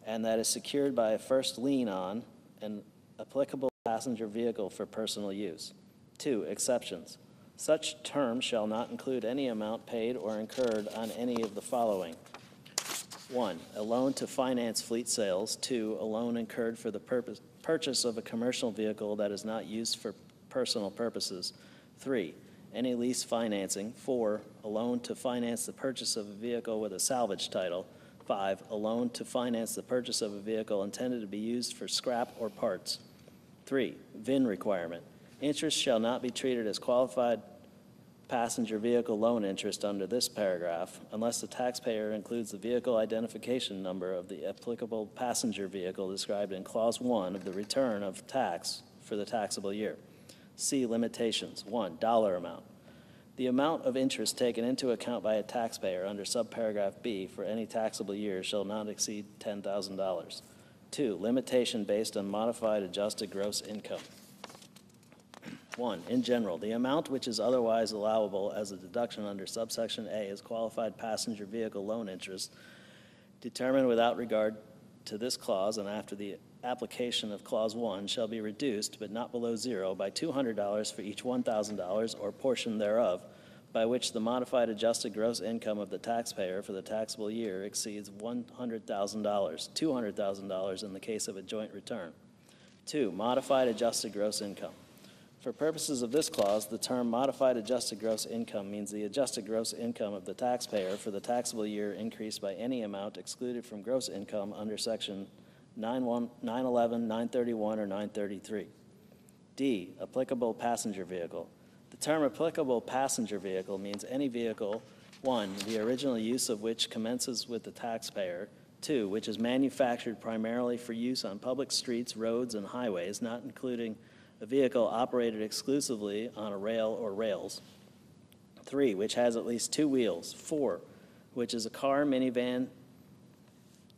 and that is secured by a first lien on an applicable passenger vehicle for personal use. 2, exceptions. Such term shall not include any amount paid or incurred on any of the following. 1, a loan to finance fleet sales. 2, a loan incurred for the purchase of a commercial vehicle that is not used for personal purposes. 3, any lease financing. 4, a loan to finance the purchase of a vehicle with a salvage title. 5, a loan to finance the purchase of a vehicle intended to be used for scrap or parts. 3, VIN requirement. Interest shall not be treated as qualified passenger vehicle loan interest under this paragraph unless the taxpayer includes the vehicle identification number of the applicable passenger vehicle described in Clause 1 of the return of tax for the taxable year. C, limitations. 1, dollar amount. The amount of interest taken into account by a taxpayer under subparagraph B for any taxable year shall not exceed $10,000. 2, limitation based on modified adjusted gross income. 1, in general, the amount which is otherwise allowable as a deduction under subsection A is qualified passenger vehicle loan interest determined without regard to this clause and after the application of Clause 1 shall be reduced, but not below zero, by $200 for each $1,000 or portion thereof, by which the modified adjusted gross income of the taxpayer for the taxable year exceeds $100,000, $200,000 in the case of a joint return. 2, modified adjusted gross income. For purposes of this clause, the term modified adjusted gross income means the adjusted gross income of the taxpayer for the taxable year increased by any amount excluded from gross income under Section 911, 931, or 933. D, applicable passenger vehicle. The term applicable passenger vehicle means any vehicle, 1, the original use of which commences with the taxpayer, 2, which is manufactured primarily for use on public streets, roads, and highways, not including a vehicle operated exclusively on a rail or rails. 3, which has at least 2 wheels. 4, which is a car, minivan,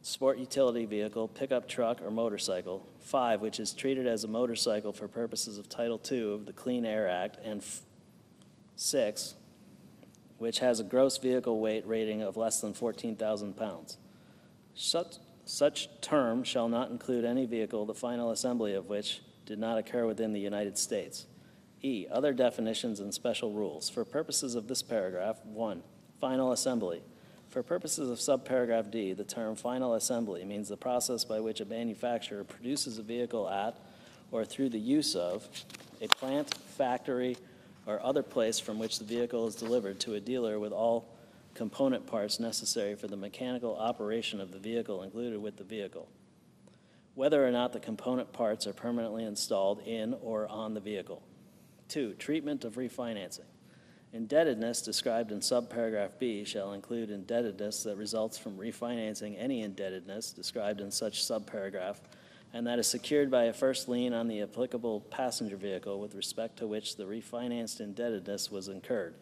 sport utility vehicle, pickup truck, or motorcycle. 5, which is treated as a motorcycle for purposes of Title II of the Clean Air Act. And 6, which has a gross vehicle weight rating of less than 14,000 pounds. Such term shall not include any vehicle, the final assembly of which did not occur within the United States. E, other definitions and special rules. For purposes of this paragraph, 1, final assembly. For purposes of subparagraph D, the term final assembly means the process by which a manufacturer produces a vehicle at or through the use of a plant, factory, or other place from which the vehicle is delivered to a dealer with all component parts necessary for the mechanical operation of the vehicle included with the vehicle, whether or not the component parts are permanently installed in or on the vehicle. 2, treatment of refinancing. Indebtedness described in subparagraph B shall include indebtedness that results from refinancing any indebtedness described in such subparagraph and that is secured by a first lien on the applicable passenger vehicle with respect to which the refinanced indebtedness was incurred,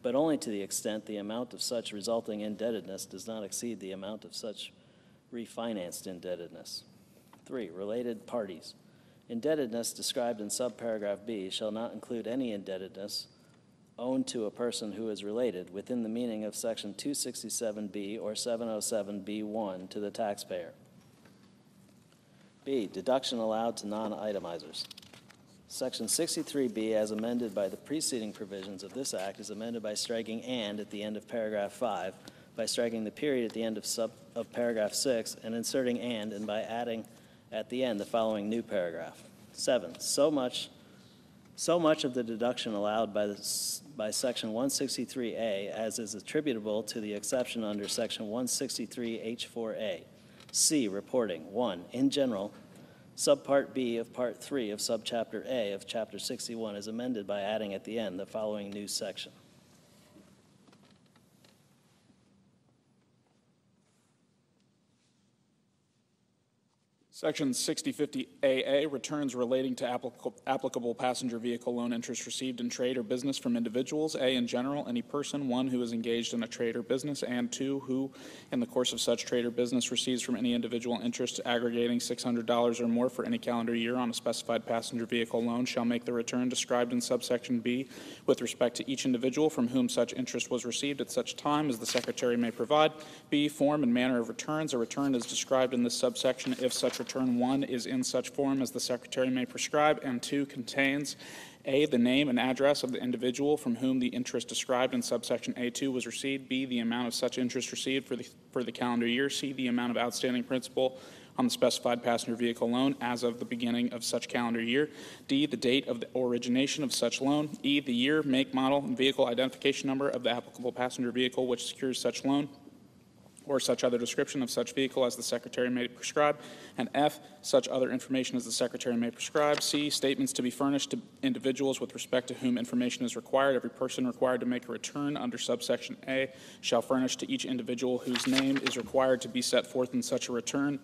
but only to the extent the amount of such resulting indebtedness does not exceed the amount of such refinanced indebtedness. 3, related parties. Indebtedness described in subparagraph B shall not include any indebtedness owned to a person who is related within the meaning of Section 267B or 707B1 to the taxpayer. B, deduction allowed to non-itemizers. Section 63B, as amended by the preceding provisions of this Act, is amended by striking "and" at the end of paragraph 5, by striking the period at the end of paragraph 6, and inserting and by adding at the end the following new paragraph. 7, so much of the deduction allowed by Section 163A as is attributable to the exception under Section 163H4A. C, reporting. 1, in general, Subpart B of Part 3 of Subchapter A of Chapter 61 is amended by adding at the end the following new section. Section 6050AA, returns relating to applicable passenger vehicle loan interest received in trade or business from individuals. A, in general, any person, 1, who is engaged in a trade or business, and 2, who, in the course of such trade or business, receives from any individual interest aggregating $600 or more for any calendar year on a specified passenger vehicle loan, shall make the return described in subsection B with respect to each individual from whom such interest was received at such time as the Secretary may provide. B, form and manner of returns. A return is described in this subsection if such return 1 is in such form as the Secretary may prescribe, and 2, contains A, the name and address of the individual from whom the interest described in subsection A2 was received, B, the amount of such interest received for the calendar year, C, the amount of outstanding principal on the specified passenger vehicle loan as of the beginning of such calendar year, D, the date of the origination of such loan, E, the year, make, model, and vehicle identification number of the applicable passenger vehicle which secures such loan, or such other description of such vehicle as the Secretary may prescribe, and F, such other information as the Secretary may prescribe. C, statements to be furnished to individuals with respect to whom information is required. Every person required to make a return under subsection A shall furnish to each individual whose name is required to be set forth in such a return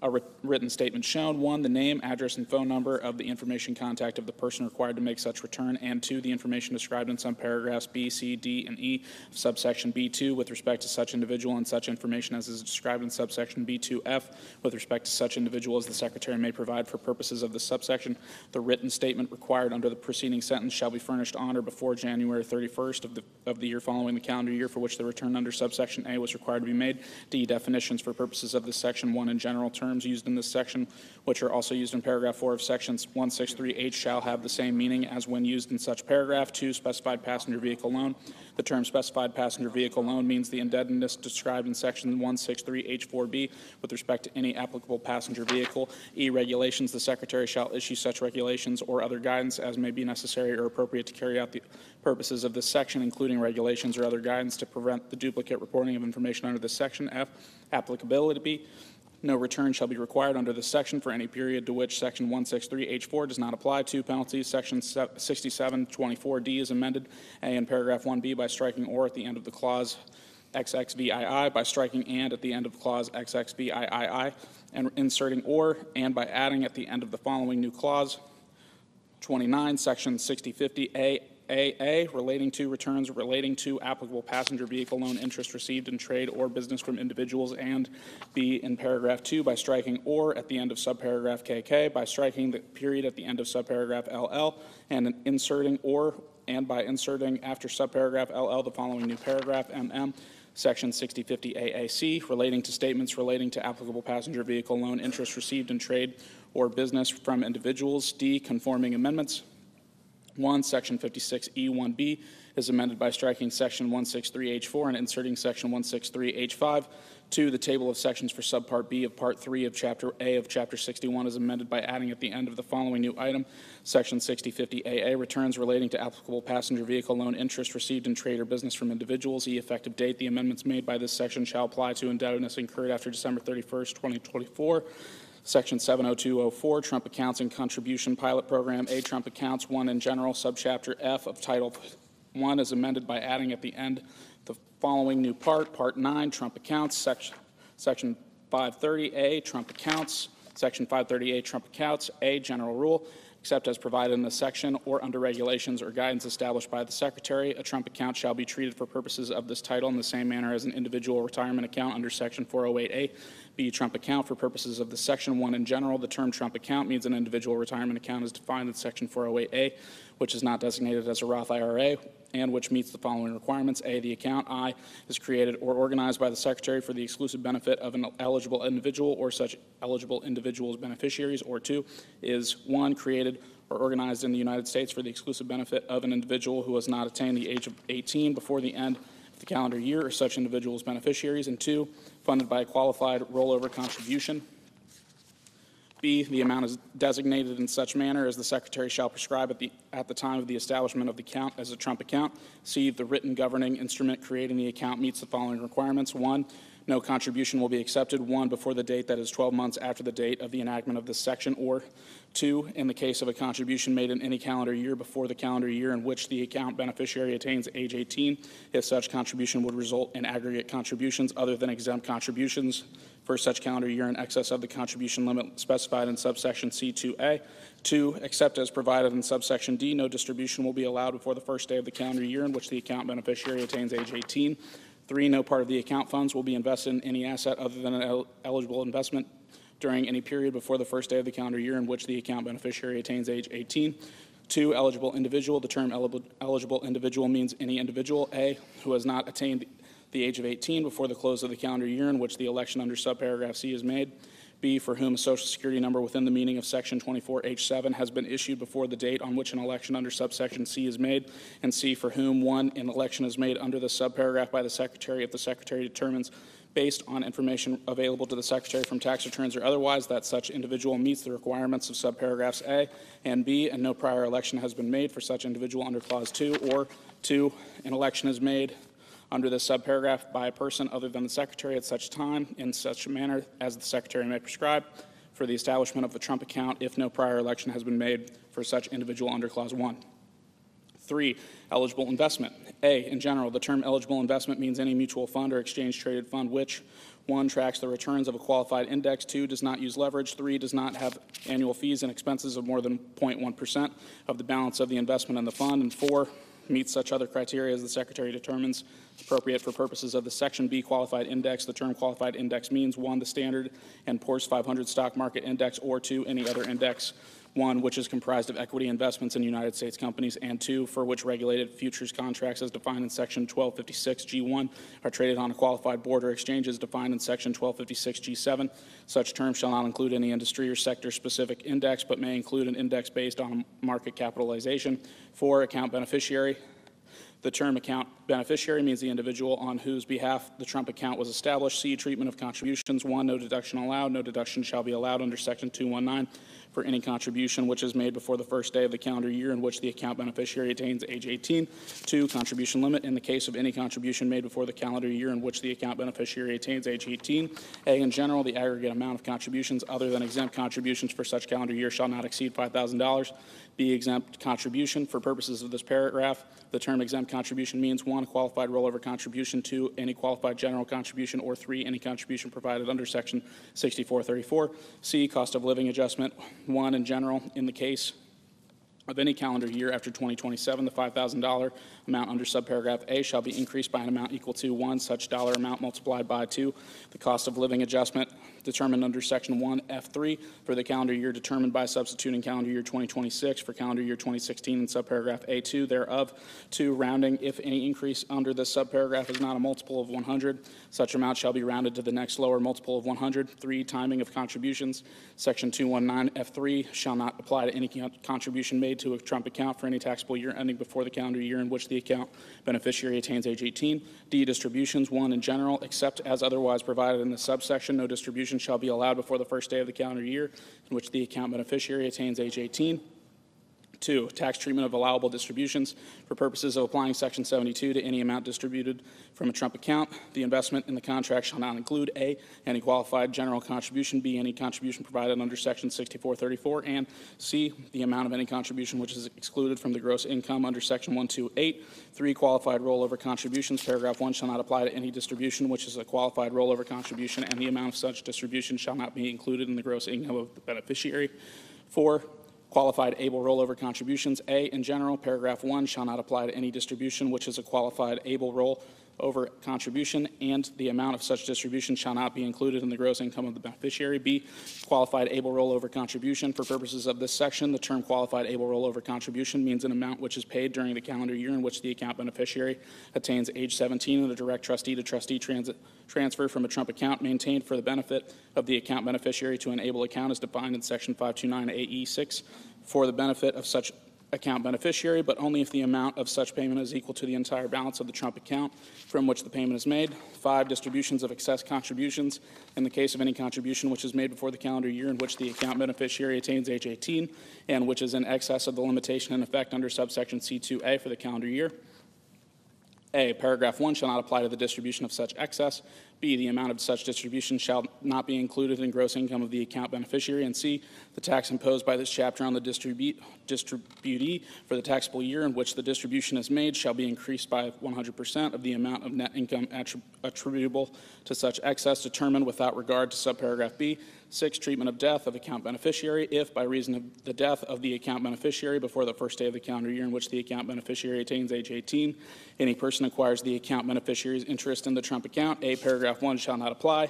a written statement shown. 1, the name, address, and phone number of the information contact of the person required to make such return, and 2, the information described in some paragraphs B, C, D, and E of subsection B2 with respect to such individual, and such information as is described in subsection B2F with respect to such individual as the Secretary may provide for purposes of this subsection. The written statement required under the preceding sentence shall be furnished on or before January 31st of the year following the calendar year for which the return under subsection A was required to be made. D, definitions for purposes of this section. 1, in general terms used in this section, which are also used in paragraph 4 of sections 163H, shall have the same meaning as when used in such paragraph. 2, specified passenger vehicle loan. The term specified passenger vehicle loan means the indebtedness described in section 163H4B with respect to any applicable passenger vehicle. E, regulations. The Secretary shall issue such regulations or other guidance as may be necessary or appropriate to carry out the purposes of this section, including regulations or other guidance to prevent the duplicate reporting of information under this section. F, applicability. No return shall be required under this section for any period to which section 163H4 does not apply. 2, penalties. Section 6724D is amended. A, in paragraph 1B by striking or at the end of the clause XXVII, by striking and at the end of clause XXVIII, and inserting or and by adding at the end of the following new clause. 29, section 6050A 6050AA, relating to returns relating to applicable passenger vehicle loan interest received in trade or business from individuals, and B, in paragraph 2, by striking or at the end of subparagraph KK, by striking the period at the end of subparagraph LL, and inserting or and by inserting after subparagraph LL the following new paragraph, MM, Section 6050 AAC, relating to statements relating to applicable passenger vehicle loan interest received in trade or business from individuals. D, conforming amendments. 1, Section 56E1B is amended by striking Section 163H4 and inserting Section 163H5. 2, the table of sections for Subpart B of Part 3 of Chapter A of Chapter 61 is amended by adding at the end of the following new item, Section 6050AA, returns relating to applicable passenger vehicle loan interest received in trade or business from individuals. E, effective date. The amendments made by this section shall apply to indebtedness incurred after December 31st, 2024. Section 70204, Trump Accounts and Contribution Pilot Program. A, Trump Accounts. 1, in general, Subchapter F of Title 1 is amended by adding at the end the following new part, Part 9, Trump Accounts, Section 530A, Trump Accounts, Section 530A, Trump Accounts. A, general rule, except as provided in the section or under regulations or guidance established by the Secretary, a Trump account shall be treated for purposes of this title in the same manner as an individual retirement account under Section 408A. B, Trump account, for purposes of this section. 1, in general, the term Trump account means an individual retirement account is defined in Section 408A, which is not designated as a Roth IRA, and which meets the following requirements. A, the account, I, is created or organized by the Secretary for the exclusive benefit of an eligible individual or such eligible individual's beneficiaries, or 2, is 1, created or organized in the United States for the exclusive benefit of an individual who has not attained the age of 18 before the end of the calendar year or such individual's beneficiaries, and 2, funded by a qualified rollover contribution. B, the amount is designated in such manner as the Secretary shall prescribe at the time of the establishment of the account as a Trump account. C, the written governing instrument creating the account meets the following requirements. 1, no contribution will be accepted, 1, before the date that is 12 months after the date of the enactment of this section, or 2, in the case of a contribution made in any calendar year before the calendar year in which the account beneficiary attains age 18, if such contribution would result in aggregate contributions other than exempt contributions for such calendar year in excess of the contribution limit specified in subsection C2A. 2, except as provided in subsection D, no distribution will be allowed before the first day of the calendar year in which the account beneficiary attains age 18. 3, no part of the account funds will be invested in any asset other than an eligible investment during any period before the first day of the calendar year in which the account beneficiary attains age 18. 2, eligible individual. The term eligible individual means any individual, A, who has not attained the age of 18 before the close of the calendar year in which the election under subparagraph C is made. B, for whom a Social Security number within the meaning of Section 24H7 has been issued before the date on which an election under subsection C is made. And C, for whom, 1, an election is made under the subparagraph by the Secretary if the Secretary determines, based on information available to the Secretary from tax returns or otherwise, that such individual meets the requirements of subparagraphs A and B, and no prior election has been made for such individual under Clause 2, or 2, an election is made under this subparagraph by a person other than the Secretary at such time in such manner as the Secretary may prescribe for the establishment of the Trump account if no prior election has been made for such individual under Clause 1. 3, eligible investment. A, in general, the term eligible investment means any mutual fund or exchange-traded fund which, 1, tracks the returns of a qualified index, 2, does not use leverage, 3, does not have annual fees and expenses of more than 0.1% of the balance of the investment in the fund, and 4, meets such other criteria as the Secretary determines appropriate for purposes of the Section B qualified index. The term qualified index means 1, the Standard & Poor's 500 stock market index, or 2, any other index. 1, which is comprised of equity investments in United States companies, and 2, for which regulated futures contracts as defined in Section 1256G1 are traded on a qualified board or exchange as defined in Section 1256G7. Such terms shall not include any industry or sector-specific index, but may include an index based on market capitalization. 4, account beneficiary. The term account beneficiary means the individual on whose behalf the Trump account was established. C, treatment of contributions. 1, no deduction allowed. No deduction shall be allowed under Section 219 for any contribution which is made before the first day of the calendar year in which the account beneficiary attains age 18. 2, contribution limit. In the case of any contribution made before the calendar year in which the account beneficiary attains age 18. A, in general, the aggregate amount of contributions other than exempt contributions for such calendar year shall not exceed $5,000. B, exempt contribution. For purposes of this paragraph, the term exempt contribution means 1, qualified rollover contribution, 2, any qualified general contribution, or 3, any contribution provided under Section 6434. C, cost of living adjustment. 1, in general, in the case of any calendar year after 2027, the $5,000 amount under subparagraph A shall be increased by an amount equal to 1, such dollar amount multiplied by 2, the cost of living adjustment determined under Section 1F3 for the calendar year determined by substituting calendar year 2026 for calendar year 2016 in subparagraph A2 thereof. 2, rounding, if any increase under this subparagraph is not a multiple of 100, such amount shall be rounded to the next lower multiple of 100. 3, timing of contributions. Section 219F3 shall not apply to any contribution made to a Trump account for any taxable year ending before the calendar year in which the account beneficiary attains age 18. D, distributions. 1, in general, except as otherwise provided in the subsection, no distribution shall be allowed before the first day of the calendar year in which the account beneficiary attains age 18. 2, tax treatment of allowable distributions. For purposes of applying Section 72 to any amount distributed from a Trump account, the investment in the contract shall not include A, any qualified general contribution, B, any contribution provided under Section 6434, and C, the amount of any contribution which is excluded from the gross income under Section 128. 3, qualified rollover contributions. Paragraph 1 shall not apply to any distribution which is a qualified rollover contribution, and the amount of such distribution shall not be included in the gross income of the beneficiary. 4, qualified able rollover contributions. A, in general, paragraph 1 shall not apply to any distribution which is a qualified able rollover contribution, and the amount of such distribution shall not be included in the gross income of the beneficiary. B, qualified able rollover contribution. For purposes of this section, the term qualified able rollover contribution means an amount which is paid during the calendar year in which the account beneficiary attains age 17 and a direct trustee-to-trustee transfer from a Trump account maintained for the benefit of the account beneficiary to an able account as defined in Section 529 AE6 for the benefit of such account beneficiary, but only if the amount of such payment is equal to the entire balance of the Trump account from which the payment is made. 5, distributions of excess contributions. In the case of any contribution which is made before the calendar year in which the account beneficiary attains age 18 and which is in excess of the limitation in effect under subsection C2A for the calendar year. A, paragraph 1 shall not apply to the distribution of such excess. B, the amount of such distribution shall not be included in gross income of the account beneficiary. And C, the tax imposed by this chapter on the distributee for the taxable year in which the distribution is made shall be increased by 100% of the amount of net income attributable to such excess determined without regard to subparagraph B. 6, treatment of death of account beneficiary. If, by reason of the death of the account beneficiary before the first day of the calendar year in which the account beneficiary attains age 18, any person acquires the account beneficiary's interest in the Trump account, A, paragraph 1 shall not apply.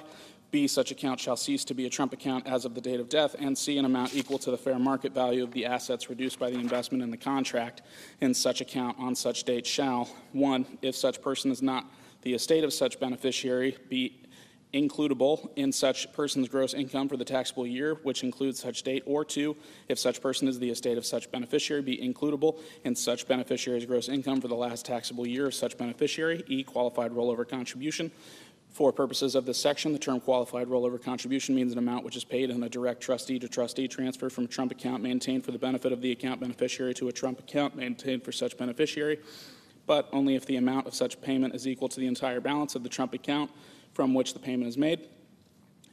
B, such account shall cease to be a Trump account as of the date of death. And C, an amount equal to the fair market value of the assets reduced by the investment in the contract in such account on such date shall, 1, if such person is not the estate of such beneficiary, be includable in such person's gross income for the taxable year, which includes such date, or 2, if such person is the estate of such beneficiary, be includable in such beneficiary's gross income for the last taxable year of such beneficiary. E, qualified rollover contribution. For purposes of this section, the term qualified rollover contribution means an amount which is paid in a direct trustee-to-trustee transfer from a Trump account maintained for the benefit of the account beneficiary to a Trump account maintained for such beneficiary, but only if the amount of such payment is equal to the entire balance of the Trump account from which the payment is made.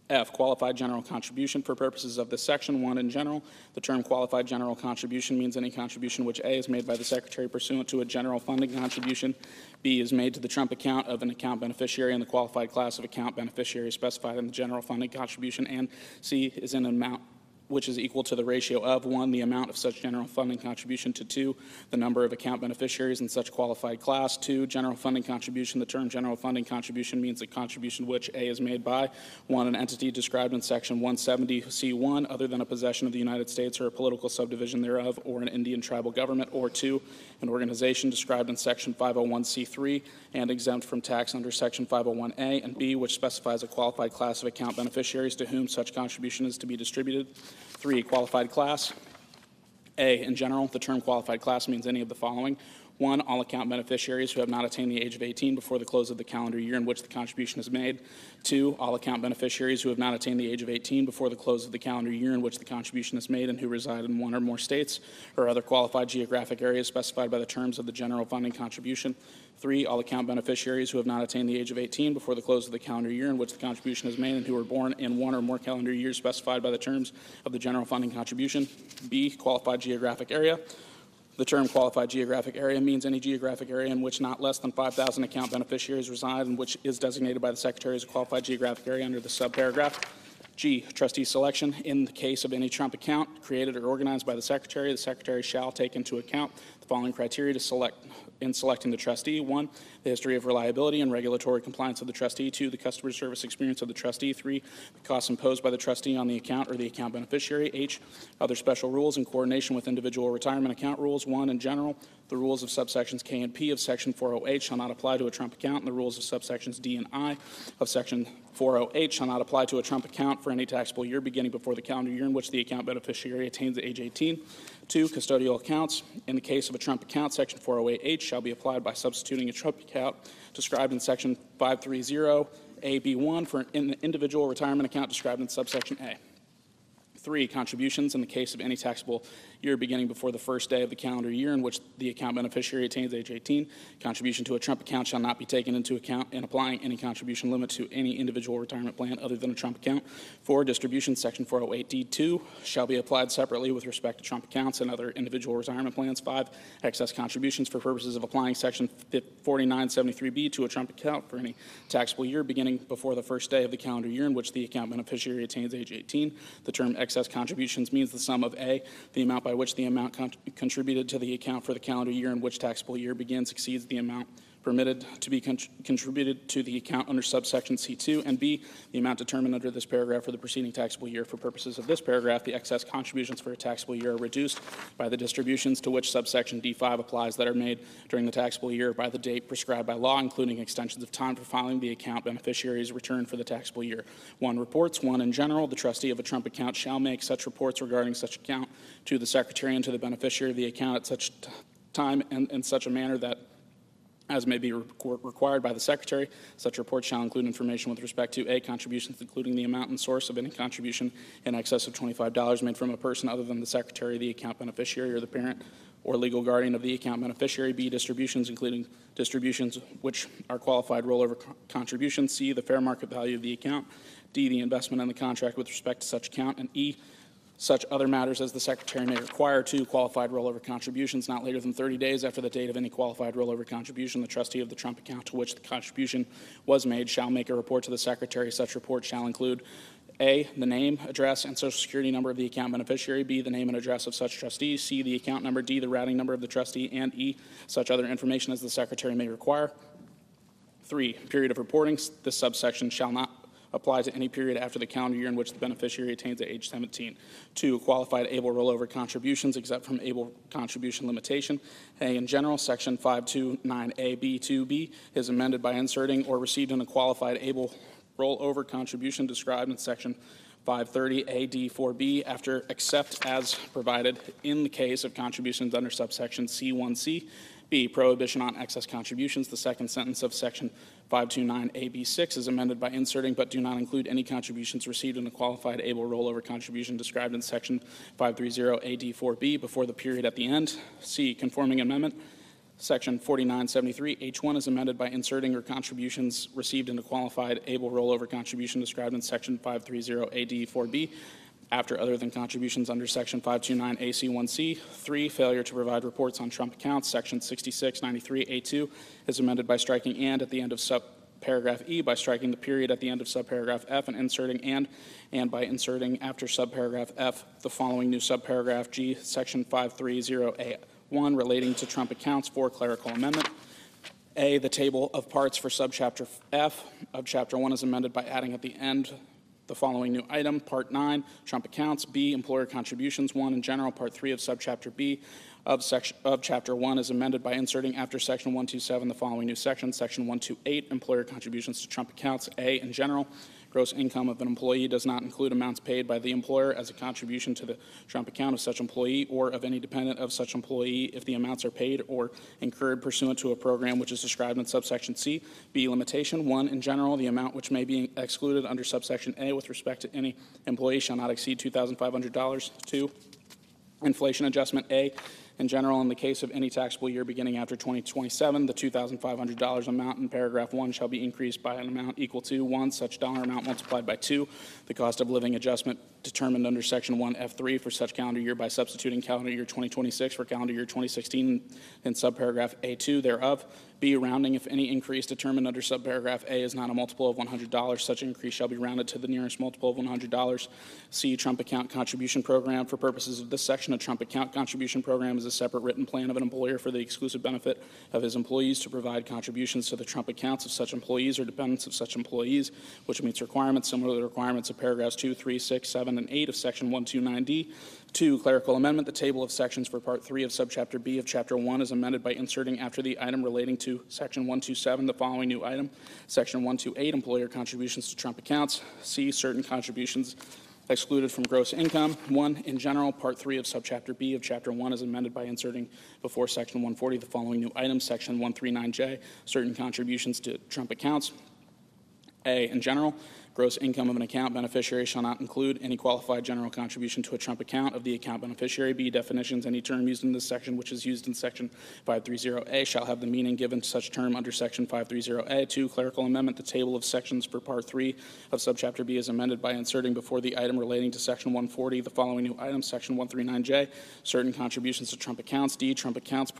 F, qualified general contribution. For purposes of this section, 1, in general, the term qualified general contribution means any contribution which A, is made by the Secretary pursuant to a general funding contribution, B, is made to the Trump account of an account beneficiary in the qualified class of account beneficiary specified in the general funding contribution, and C, is in an amount which is equal to the ratio of 1, the amount of such general funding contribution to 2, the number of account beneficiaries in such qualified class. 2, general funding contribution. The term general funding contribution means a contribution which A, is made by 1, an entity described in Section 170C1 other than a possession of the United States or a political subdivision thereof or an Indian tribal government, or 2, an organization described in Section 501C3 and exempt from tax under Section 501A, and B, which specifies a qualified class of account beneficiaries to whom such contribution is to be distributed. 3, qualified class. A, in general, the term qualified class means any of the following. 1, all account beneficiaries who have not attained the age of 18 before the close of the calendar year in which the contribution is made. 2, all account beneficiaries who have not attained the age of 18 before the close of the calendar year in which the contribution is made and who reside in one or more states or other qualified geographic areas specified by the terms of the general funding contribution. 3, all account beneficiaries who have not attained the age of 18 before the close of the calendar year in which the contribution is made and who were born in one or more calendar years specified by the terms of the general funding contribution. B, qualified geographic area. The term qualified geographic area means any geographic area in which not less than 5,000 account beneficiaries reside and which is designated by the Secretary as a qualified geographic area under the subparagraph. G, trustee selection. In the case of any Trump account created or organized by the Secretary shall take into account the following criteria in selecting the trustee. 1, the history of reliability and regulatory compliance of the trustee. 2, the customer service experience of the trustee. 3, the costs imposed by the trustee on the account or the account beneficiary. H, other special rules in coordination with individual retirement account rules. 1, in general, the rules of subsections K and P of Section 408 shall not apply to a Trump account, and the rules of subsections D and I of Section 408 shall not apply to a Trump account for any taxable year beginning before the calendar year in which the account beneficiary attains age 18. 2, custodial accounts. In the case of a Trump account, Section 408H shall be applied by substituting a Trump account described in Section 530AB1 for an individual retirement account described in subsection A. 3, contributions. In the case of any taxable year beginning before the first day of the calendar year in which the account beneficiary attains age 18, contribution to a Trump account shall not be taken into account in applying any contribution limit to any individual retirement plan other than a Trump account. 4, distributions. Section 408D2 shall be applied separately with respect to Trump accounts and other individual retirement plans. 5, excess contributions for purposes of applying Section 4973B to a Trump account for any taxable year beginning before the first day of the calendar year in which the account beneficiary attains age 18. The term excess contributions means the sum of A, the amount by which the amount contributed to the account for the calendar year in which taxable year begins exceeds the amount permitted to be contributed to the account under subsection C2, and B, the amount determined under this paragraph for the preceding taxable year. For purposes of this paragraph, the excess contributions for a taxable year are reduced by the distributions to which subsection D5 applies that are made during the taxable year by the date prescribed by law, including extensions of time for filing the account beneficiary's return for the taxable year. 1, reports. 1, in general, the trustee of a Trump account shall make such reports regarding such account to the Secretary and to the beneficiary of the account at such time and in such a manner that as may be required by the Secretary. Such reports shall include information with respect to A, contributions including the amount and source of any contribution in excess of $25 made from a person other than the Secretary, the account beneficiary, or the parent or legal guardian of the account beneficiary. B, distributions including distributions which are qualified rollover contributions. C, the fair market value of the account. D, the investment in the contract with respect to such account. And E, such other matters as the Secretary may require. 2, qualified rollover contributions. Not later than 30 days after the date of any qualified rollover contribution, the trustee of the Trump account to which the contribution was made shall make a report to the Secretary. Such report shall include A, the name, address, and social security number of the account beneficiary. B, the name and address of such trustee. C, the account number. D, the routing number of the trustee. And E, such other information as the Secretary may require. 3, period of reporting. This subsection shall not apply to any period after the calendar year in which the beneficiary attains age 17. 2, qualified able rollover contributions exempt from able contribution limitation. A, in general, Section 529A(b)(2)(b) is amended by inserting or received in a qualified able rollover contribution described in Section 530A(d)(4)(b) after except as provided in the case of contributions under subsection C1C. B, prohibition on excess contributions. The second sentence of Section 529A(b)(6) is amended by inserting but do not include any contributions received in a qualified able rollover contribution described in Section 530A(d)(4)(b) before the period at the end. C, conforming amendment. Section 4973H1 is amended by inserting or contributions received in a qualified able rollover contribution described in Section 530A(d)(4)(b) after other than contributions under Section 529AC1C. 3, failure to provide reports on Trump accounts. Section 6693A2 is amended by striking and at the end of subparagraph E, by striking the period at the end of subparagraph F and inserting and by inserting after subparagraph F the following new subparagraph G. Section 530A1 relating to Trump accounts. 4, clerical amendment. A, the table of parts for subchapter F of Chapter 1 is amended by adding at the end the following new item, Part 9, Trump accounts. B, employer contributions. 1, in general. Part 3 of subchapter B of Chapter 1 is amended by inserting after Section 127 the following new section, Section 128, employer contributions to Trump accounts. A, in general. Gross income of an employee does not include amounts paid by the employer as a contribution to the Trump account of such employee or of any dependent of such employee if the amounts are paid or incurred pursuant to a program which is described in subsection C. B, limitation. 1, in general, the amount which may be excluded under subsection A with respect to any employee shall not exceed $2,500. 2, inflation adjustment. A, in general, in the case of any taxable year beginning after 2027, the $2,500 amount in paragraph 1 shall be increased by an amount equal to 1, such dollar amount multiplied by 2, the cost of living adjustment determined under Section 1F3 for such calendar year by substituting calendar year 2026 for calendar year 2016 in subparagraph A2 thereof. B, rounding. If any increase determined under subparagraph A is not a multiple of $100, such increase shall be rounded to the nearest multiple of $100. C, Trump account contribution program. For purposes of this section, a Trump account contribution program is a separate written plan of an employer for the exclusive benefit of his employees to provide contributions to the Trump accounts of such employees or dependents of such employees, which meets requirements similar to the requirements of paragraphs 2, 3, 6, 7, and 8 of section 129D. 2, clerical amendment. The table of sections for Part 3 of Subchapter B of Chapter 1 is amended by inserting after the item relating to Section 127 the following new item. Section 128, employer contributions to Trump accounts. C, certain contributions excluded from gross income. 1, in general, Part 3 of Subchapter B of Chapter 1 is amended by inserting before Section 140 the following new item. Section 139J, certain contributions to Trump accounts. A, in general, gross income of an account beneficiary shall not include any qualified general contribution to a Trump account of the account beneficiary. B, definitions. Any term used in this section which is used in Section 530A shall have the meaning given to such term under Section 530A. 2, clerical amendment. The table of sections for Part 3 of Subchapter B is amended by inserting before the item relating to Section 140 the following new item. Section 139J, certain contributions to Trump accounts. D, Trump accounts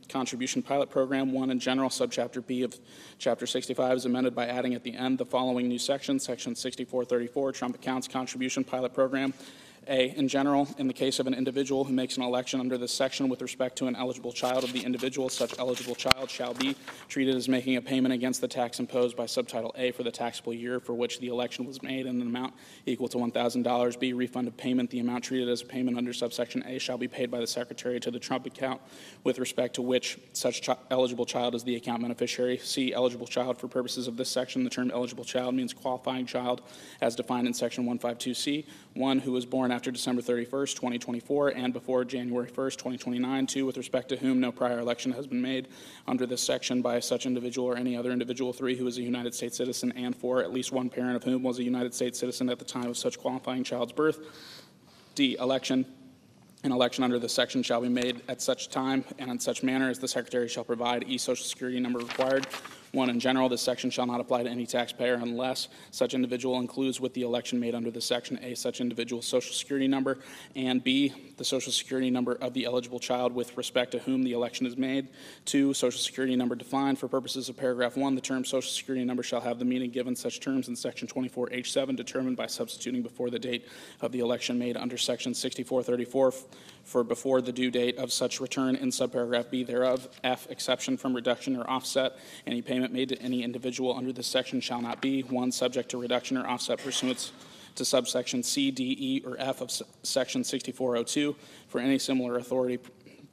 contribution pilot program. 1, in general, Subchapter B of Chapter 65 is amended by adding at the end the following new section. Section 6434, Trump accounts contribution pilot program. A, in general, in the case of an individual who makes an election under this section with respect to an eligible child of the individual, such eligible child shall be treated as making a payment against the tax imposed by Subtitle A for the taxable year for which the election was made in an amount equal to $1,000. B, refund of payment. The amount treated as a payment under subsection A shall be paid by the Secretary to the Trump account with respect to which such eligible child is the account beneficiary. C, eligible child. For purposes of this section, the term eligible child means qualifying child as defined in Section 152C. 1, who was born after December 31st, 2024, and before January 1st, 2029. 2, with respect to whom no prior election has been made under this section by such individual or any other individual. 3, who is a United States citizen, and 4, at least one parent of whom was a United States citizen at the time of such qualifying child's birth. D, election. An election under this section shall be made at such time and in such manner as the Secretary shall provide. E, Social Security number required. 1, in general, this section shall not apply to any taxpayer unless such individual includes with the election made under this section A, such individual's Social Security number, and B, the Social Security number of the eligible child with respect to whom the election is made. 2, Social Security number defined. For purposes of paragraph 1, the term Social Security number shall have the meaning given such terms in Section 24H7 determined by substituting before the date of the election made under Section 6434 for before the due date of such return in subparagraph B thereof. F, exception from reduction or offset. Any payment made to any individual under this section shall not be 1, subject to reduction or offset pursuant to subsection C, D, E, or F of Section 6402 for any similar authority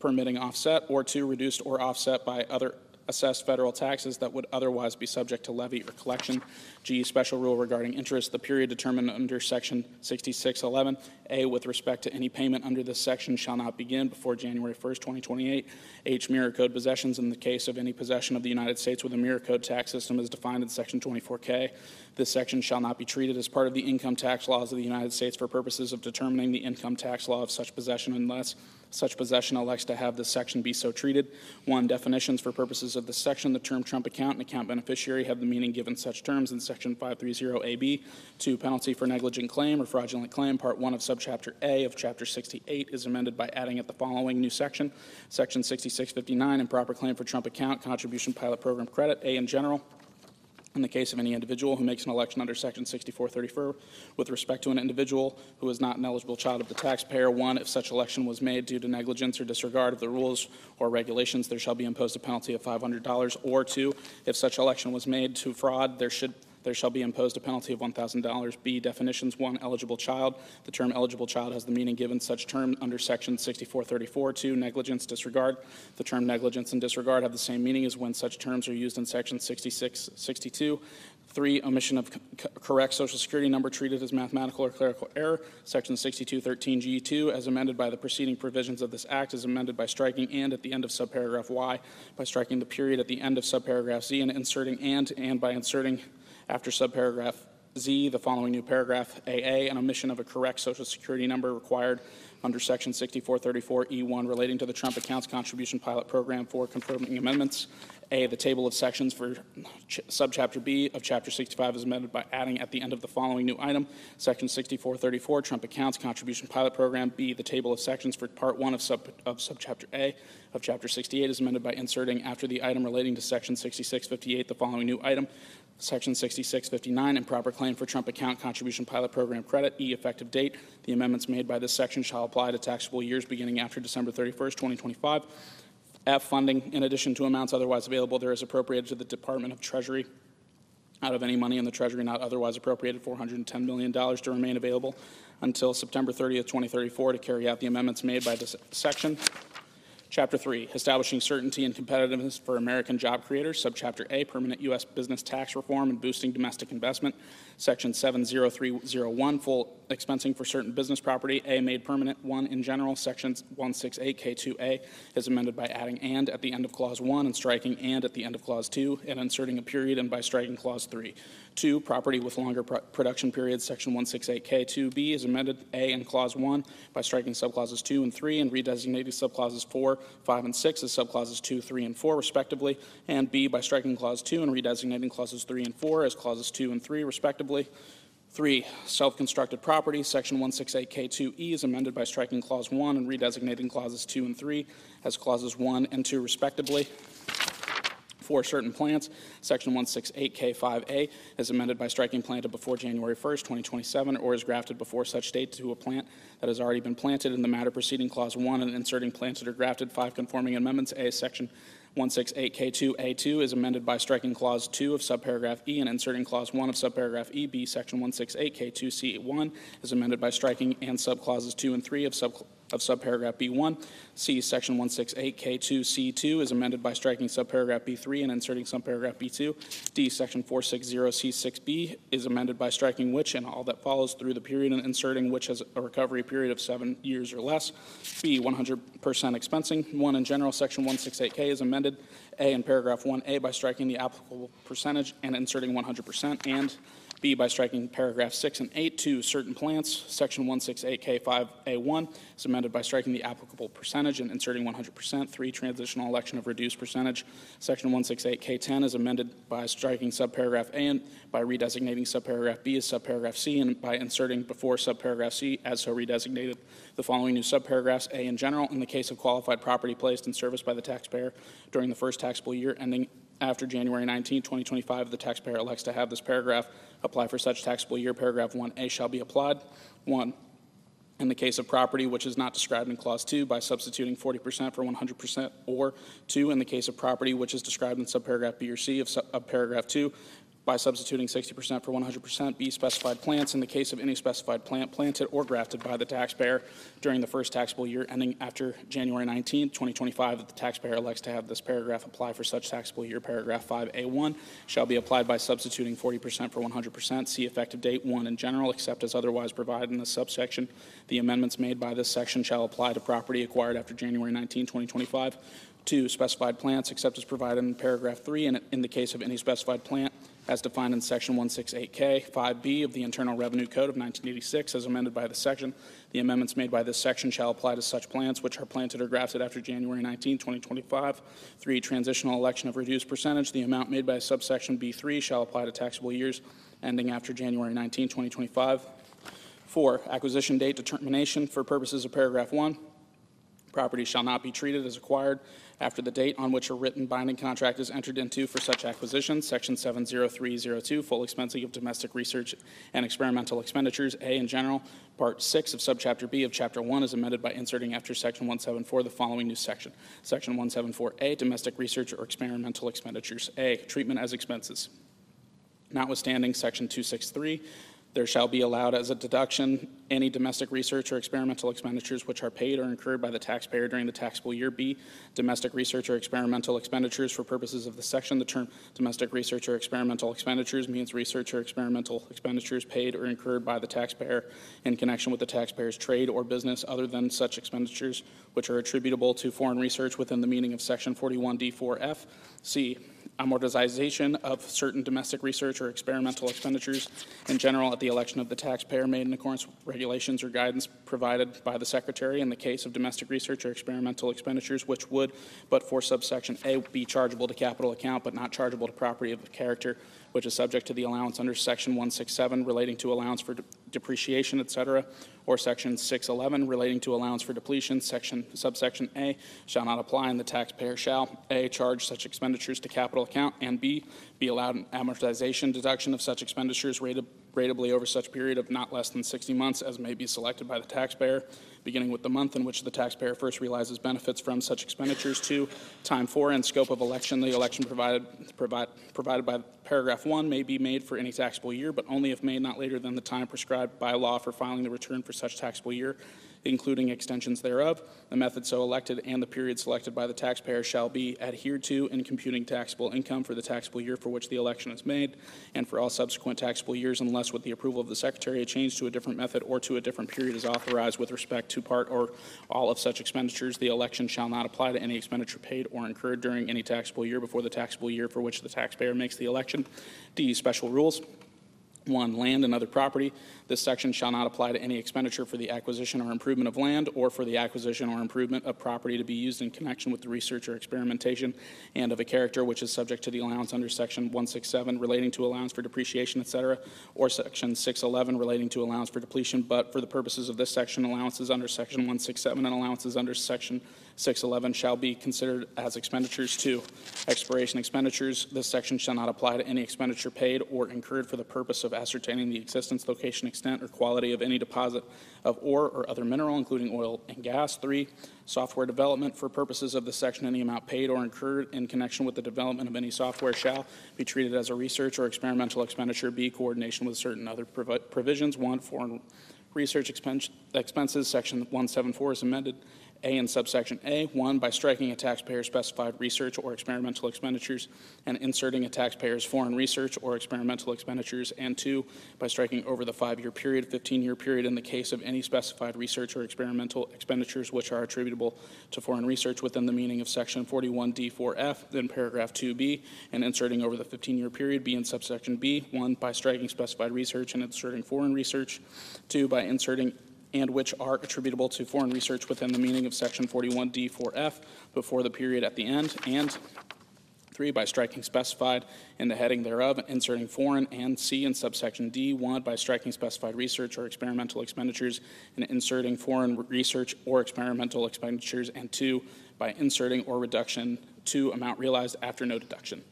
permitting offset, or 2, reduced or offset by other assessed federal taxes that would otherwise be subject to levy or collection. G, special rule regarding interest. The period determined under Section 6611. A, with respect to any payment under this section shall not begin before January 1st, 2028. H, mirror code possessions. In the case of any possession of the United States with a mirror code tax system as defined in Section 24K, this section shall not be treated as part of the income tax laws of the United States for purposes of determining the income tax law of such possession unless such possession elects to have this section be so treated. 1, definitions. For purposes of this section, the term Trump account and account beneficiary have the meaning given such terms in Section 530AB. 2, penalty for negligent claim or fraudulent claim. Part 1 of Subchapter A of Chapter 68 is amended by adding at the following new section. Section 6659, improper claim for Trump account, contribution pilot program credit. A, in general. In the case of any individual who makes an election under Section 6434 with respect to an individual who is not an eligible child of the taxpayer. 1, if such election was made due to negligence or disregard of the rules or regulations, there shall be imposed a penalty of $500. Or 2, if such election was made to fraud, there shall be imposed a penalty of $1,000. B, definitions. 1, eligible child. The term eligible child has the meaning given such term under Section 6434. 2, negligence, disregard. The term negligence and disregard have the same meaning as when such terms are used in Section 6662. 3, omission of correct Social Security number treated as mathematical or clerical error. Section 6213G2, as amended by the preceding provisions of this Act, is amended by striking and at the end of subparagraph Y, by striking the period at the end of subparagraph Z, and inserting and by inserting after subparagraph Z, the following new paragraph, AA, an omission of a correct Social Security number required under Section 6434E1 relating to the Trump Accounts Contribution Pilot Program for confirming amendments. A, the table of sections for subchapter B of Chapter 65 is amended by adding at the end of the following new item, Section 6434, Trump Accounts Contribution Pilot Program. B, the table of sections for Part 1 of subchapter A of Chapter 68 is amended by inserting after the item relating to Section 6658 the following new item, Section 6659, improper claim for Trump Account Contribution Pilot Program credit. E, effective date. The amendments made by this section shall apply to taxable years beginning after December 31st, 2025. F, funding, in addition to amounts otherwise available, there is appropriated to the Department of Treasury out of any money in the Treasury not otherwise appropriated, $410 million to remain available until September 30th, 2034 to carry out the amendments made by this section. Chapter 3, establishing certainty and competitiveness for American job creators. Subchapter A, permanent U.S. business tax reform and boosting domestic investment. Section 70301, full expensing for certain business property. A, made permanent. 1, in general. Section 168K2A is amended by adding and at the end of Clause 1 and striking and at the end of Clause 2 and inserting a period and by striking Clause 3. 2, property with longer production periods. Section 168K2B is amended A in Clause 1 by striking subclauses 2 and 3 and redesignating subclauses 4, 5, and 6 as subclauses 2, 3, and 4, respectively, and B by striking Clause 2 and redesignating clauses 3 and 4 as clauses 2 and 3, respectively. 3, self-constructed property. Section 168K2E is amended by striking Clause 1 and redesignating clauses 2 and 3 as clauses 1 and 2, respectively. 4, certain plants. Section 168K5A is amended by striking planted before January 1st, 2027, or is grafted before such date to a plant that has already been planted in the matter preceding Clause 1 and inserting planted or grafted. 5, conforming amendments. A, Section 168K2A2 is amended by striking Clause 2 of subparagraph E and inserting Clause 1 of subparagraph E. B, Section 168K2C1 is amended by striking and subclauses 2 and 3 of subparagraph B1. C, Section 168K2C2 is amended by striking subparagraph B3 and inserting subparagraph B2. D, Section 460C6B is amended by striking which and all that follows through the period and inserting which has a recovery period of 7 years or less. B, 100% expensing. 1, in general, Section 168K is amended A in paragraph 1A by striking the applicable percentage and inserting 100%, and B by striking paragraph 6 and 8. 2, certain plants. Section 168K5A1 is amended by striking the applicable percentage and inserting 100%. 3, transitional election of reduced percentage. Section 168K10 is amended by striking subparagraph A and by redesignating subparagraph B as subparagraph C and by inserting before subparagraph C as so redesignated the following new subparagraphs. A, in general, in the case of qualified property placed in service by the taxpayer during the first taxable year ending after January 19, 2025, the taxpayer elects to have this paragraph apply for such taxable year. Paragraph 1A shall be applied. 1, in the case of property which is not described in Clause 2 by substituting 40% for 100%, or 2, in the case of property which is described in subparagraph B or C of paragraph 2 by substituting 60% for 100%. B, specified plants. In the case of any specified plant planted or grafted by the taxpayer during the first taxable year ending after January 19, 2025, that the taxpayer elects to have this paragraph apply for such taxable year. Paragraph 5A1 shall be applied by substituting 40% for 100%. C, effective date. 1, in general, except as otherwise provided in this subsection, the amendments made by this section shall apply to property acquired after January 19, 2025. 2, specified plants, except as provided in paragraph 3, and in the case of any specified plant as defined in Section 168K 5B of the Internal Revenue Code of 1986 as amended by this section. The amendments made by this section shall apply to such plants which are planted or grafted after January 19, 2025. 3, transitional election of reduced percentage. The amount made by subsection B3 shall apply to taxable years ending after January 19, 2025. 4, acquisition date determination. For purposes of paragraph 1, property shall not be treated as acquired after the date on which a written binding contract is entered into for such acquisition. Section 70302, full expensing of domestic research and experimental expenditures. A, in general. Part 6 of subchapter B of Chapter 1 is amended by inserting after Section 174 the following new section. Section 174A, domestic research or experimental expenditures. A, treatment as expenses. Notwithstanding Section 263, there shall be allowed as a deduction any domestic research or experimental expenditures which are paid or incurred by the taxpayer during the taxable year. B, domestic research or experimental expenditures. For purposes of this section, the term domestic research or experimental expenditures means research or experimental expenditures paid or incurred by the taxpayer in connection with the taxpayer's trade or business other than such expenditures which are attributable to foreign research within the meaning of Section 41D4F. C, amortization of certain domestic research or experimental expenditures in general at the election of the taxpayer made in accordance with regulations or guidance provided by the Secretary in the case of domestic research or experimental expenditures which would, but for subsection A, be chargeable to capital account but not chargeable to property of the character which is subject to the allowance under Section 167 relating to allowance for depreciation, etc., or Section 611 relating to allowance for depletion, subsection A, shall not apply, and the taxpayer shall, A, charge such expenditures to capital account, and B, be allowed an amortization deduction of such expenditures ratably over such period of not less than 60 months as may be selected by the taxpayer, beginning with the month in which the taxpayer first realizes benefits from such expenditures. 2, time for and scope of election. The election provided by paragraph 1 may be made for any taxable year, but only if made not later than the time prescribed by law for filing the return for such taxable year, including extensions thereof. The method so elected and the period selected by the taxpayer shall be adhered to in computing taxable income for the taxable year for which the election is made, and for all subsequent taxable years, unless with the approval of the Secretary a change to a different method or to a different period is authorized with respect to part or all of such expenditures. The election shall not apply to any expenditure paid or incurred during any taxable year before the taxable year for which the taxpayer makes the election. D, special rules. 1, land and other property. This section shall not apply to any expenditure for the acquisition or improvement of land or for the acquisition or improvement of property to be used in connection with the research or experimentation and of a character which is subject to the allowance under Section 167 relating to allowance for depreciation, etc., or Section 611 relating to allowance for depletion, but for the purposes of this section, allowances under Section 167 and allowances under Section 611 shall be considered as expenditures. 2, expiration expenditures. This section shall not apply to any expenditure paid or incurred for the purpose of ascertaining the existence, location, extent, or quality of any deposit of ore or other mineral, including oil and gas. 3, software development. For purposes of this section, any amount paid or incurred in connection with the development of any software shall be treated as a research or experimental expenditure. B, coordination with certain other provisions. 1, foreign research expenses. Section 174 is amended. A in subsection A, 1, by striking a taxpayer's specified research or experimental expenditures and inserting a taxpayer's foreign research or experimental expenditures, and 2, by striking over the 5-year period, 15-year period in the case of any specified research or experimental expenditures which are attributable to foreign research within the meaning of Section 41D4F, then paragraph 2B, and inserting over the 15-year period. B in subsection B, 1, by striking specified research and inserting foreign research, 2, by inserting and which are attributable to foreign research within the meaning of Section 41D4F before the period at the end, and 3, by striking specified in the heading thereof, inserting foreign, and C in subsection D, 1, by striking specified research or experimental expenditures and inserting foreign research or experimental expenditures, and 2, by inserting or reduction to amount realized after no deduction.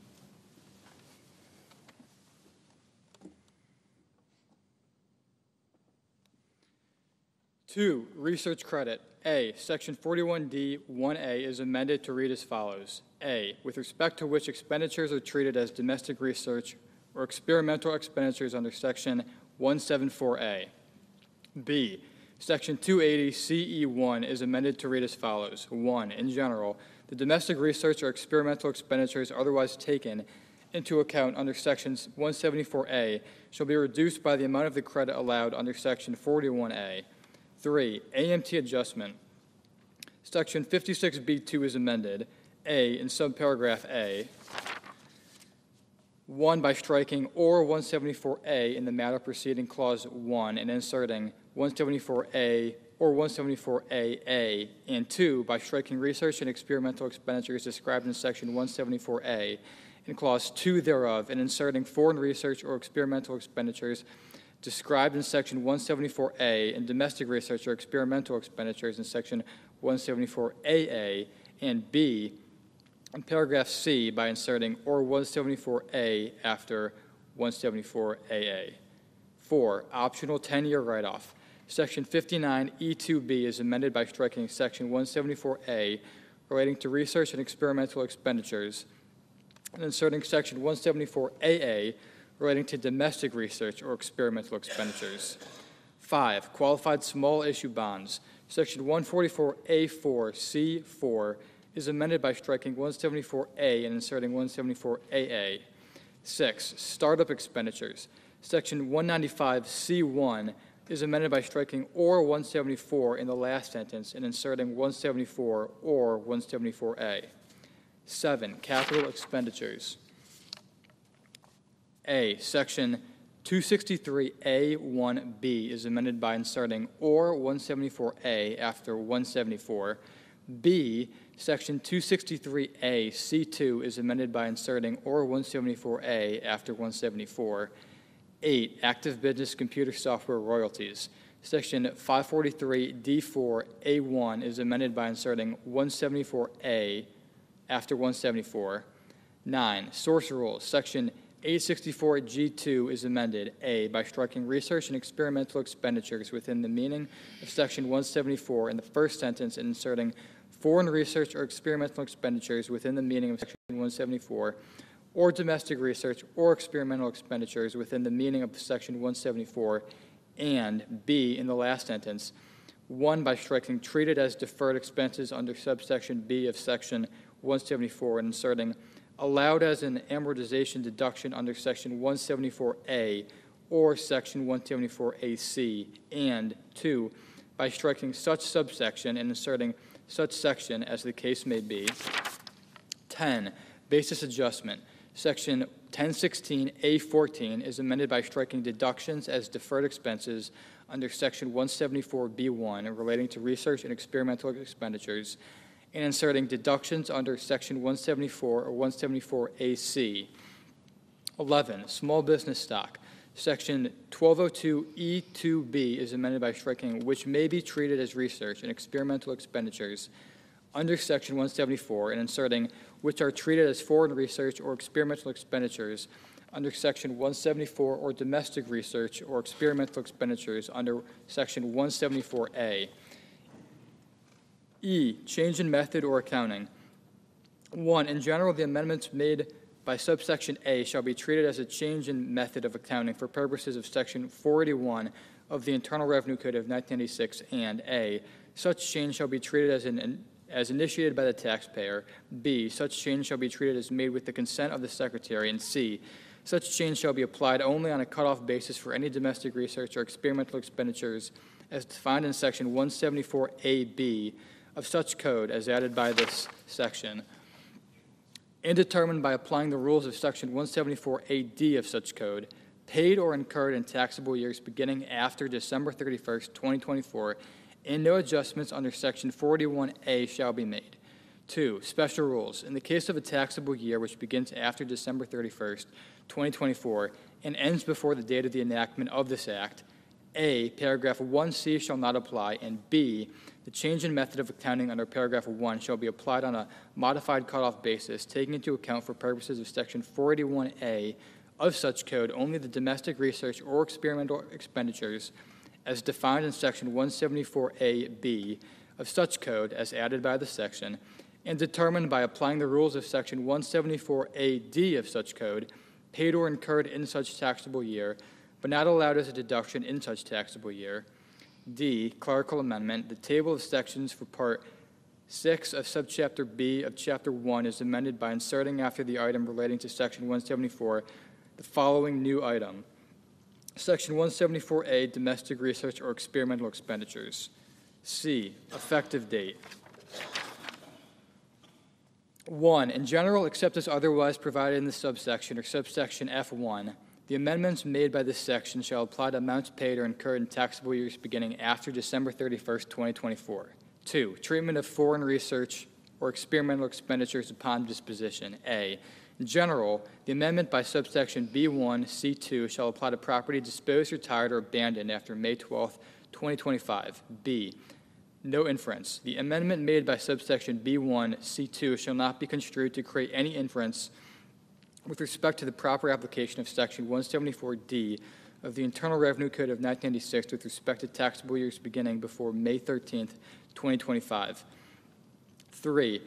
Two, research credit. A, Section 41D 1A is amended to read as follows. A, with respect to which expenditures are treated as domestic research or experimental expenditures under Section 174A. B, Section 280 CE1 is amended to read as follows. 1, in general, the domestic research or experimental expenditures otherwise taken into account under Sections 174A shall be reduced by the amount of the credit allowed under Section 41A. 3, AMT adjustment. Section 56B2 is amended. A, in subparagraph A, 1, by striking or 174A in the matter preceding clause 1 and inserting 174A or 174AA, and 2, by striking research and experimental expenditures described in Section 174A in clause 2 thereof and inserting foreign research or experimental expenditures described in Section 174A and domestic research or experimental expenditures in Section 174AA, and B, in paragraph C, by inserting or 174A after 174AA. 4, optional 10-year write-off. Section 59E2B is amended by striking Section 174A relating to research and experimental expenditures and inserting Section 174AA relating to domestic research or experimental expenditures. 5, qualified small issue bonds. Section 144A4C4 is amended by striking 174A and inserting 174AA. 6, startup expenditures. Section 195C1 is amended by striking or 174 in the last sentence and inserting 174 or 174A. 7, capital expenditures. A, Section 263A1B is amended by inserting or 174A after 174. B, Section 263A C2 is amended by inserting or 174A after 174. 8, active business computer software royalties. Section 543D4A1 is amended by inserting 174A after 174. 9, source rules. Section 864G2 is amended, A, by striking research and experimental expenditures within the meaning of Section 174 in the first sentence and inserting foreign research or experimental expenditures within the meaning of Section 174, or domestic research or experimental expenditures within the meaning of Section 174, and B, in the last sentence, 1, by striking treated as deferred expenses under subsection B of Section 174 and inserting allowed as an amortization deduction under Section 174A or Section 174AC, and 2, by striking such subsection and inserting such section as the case may be. 10, basis adjustment. Section 1016A14 is amended by striking deductions as deferred expenses under Section 174B1 relating to research and experimental expenditures, and inserting deductions under Section 174 or 174AC. 11, small business stock. Section 1202E2B is amended by striking which may be treated as research and experimental expenditures under Section 174 and inserting which are treated as foreign research or experimental expenditures under Section 174 or domestic research or experimental expenditures under Section 174A. E, change in method or accounting. 1, in general, the amendments made by subsection A shall be treated as a change in method of accounting for purposes of Section 481 of the Internal Revenue Code of 1996, and A, such change shall be treated as initiated by the taxpayer. B, such change shall be treated as made with the consent of the Secretary. And C, such change shall be applied only on a cutoff basis for any domestic research or experimental expenditures as defined in Section 174AB of such code as added by this section, and determined by applying the rules of Section 174AD of such code, paid or incurred in taxable years beginning after December 31st, 2024, and no adjustments under Section 41A shall be made. 2, special rules. In the case of a taxable year which begins after December 31st, 2024, and ends before the date of the enactment of this Act, A, paragraph 1C shall not apply, and B, the change in method of accounting under paragraph 1 shall be applied on a modified cutoff basis, taking into account for purposes of Section 481A of such code only the domestic research or experimental expenditures as defined in Section 174AB of such code as added by the section, and determined by applying the rules of Section 174AD of such code, paid or incurred in such taxable year, but not allowed as a deduction in such taxable year. D, clerical amendment. The table of sections for Part 6 of Subchapter B of Chapter 1 is amended by inserting after the item relating to Section 174 the following new item. Section 174A, domestic research or experimental expenditures. C, effective date. 1, in general, except as otherwise provided in the subsection or subsection F1, the amendments made by this section shall apply to amounts paid or incurred in taxable years beginning after December 31st, 2024. 2, treatment of foreign research or experimental expenditures upon disposition. A, in general, the amendment by subsection B1, C2 shall apply to property disposed, retired, or abandoned after May 12th, 2025. B, no inference. The amendment made by subsection B1, C2 shall not be construed to create any inference with respect to the proper application of Section 174D of the Internal Revenue Code of 1996 with respect to taxable years beginning before May 13th, 2025. 3,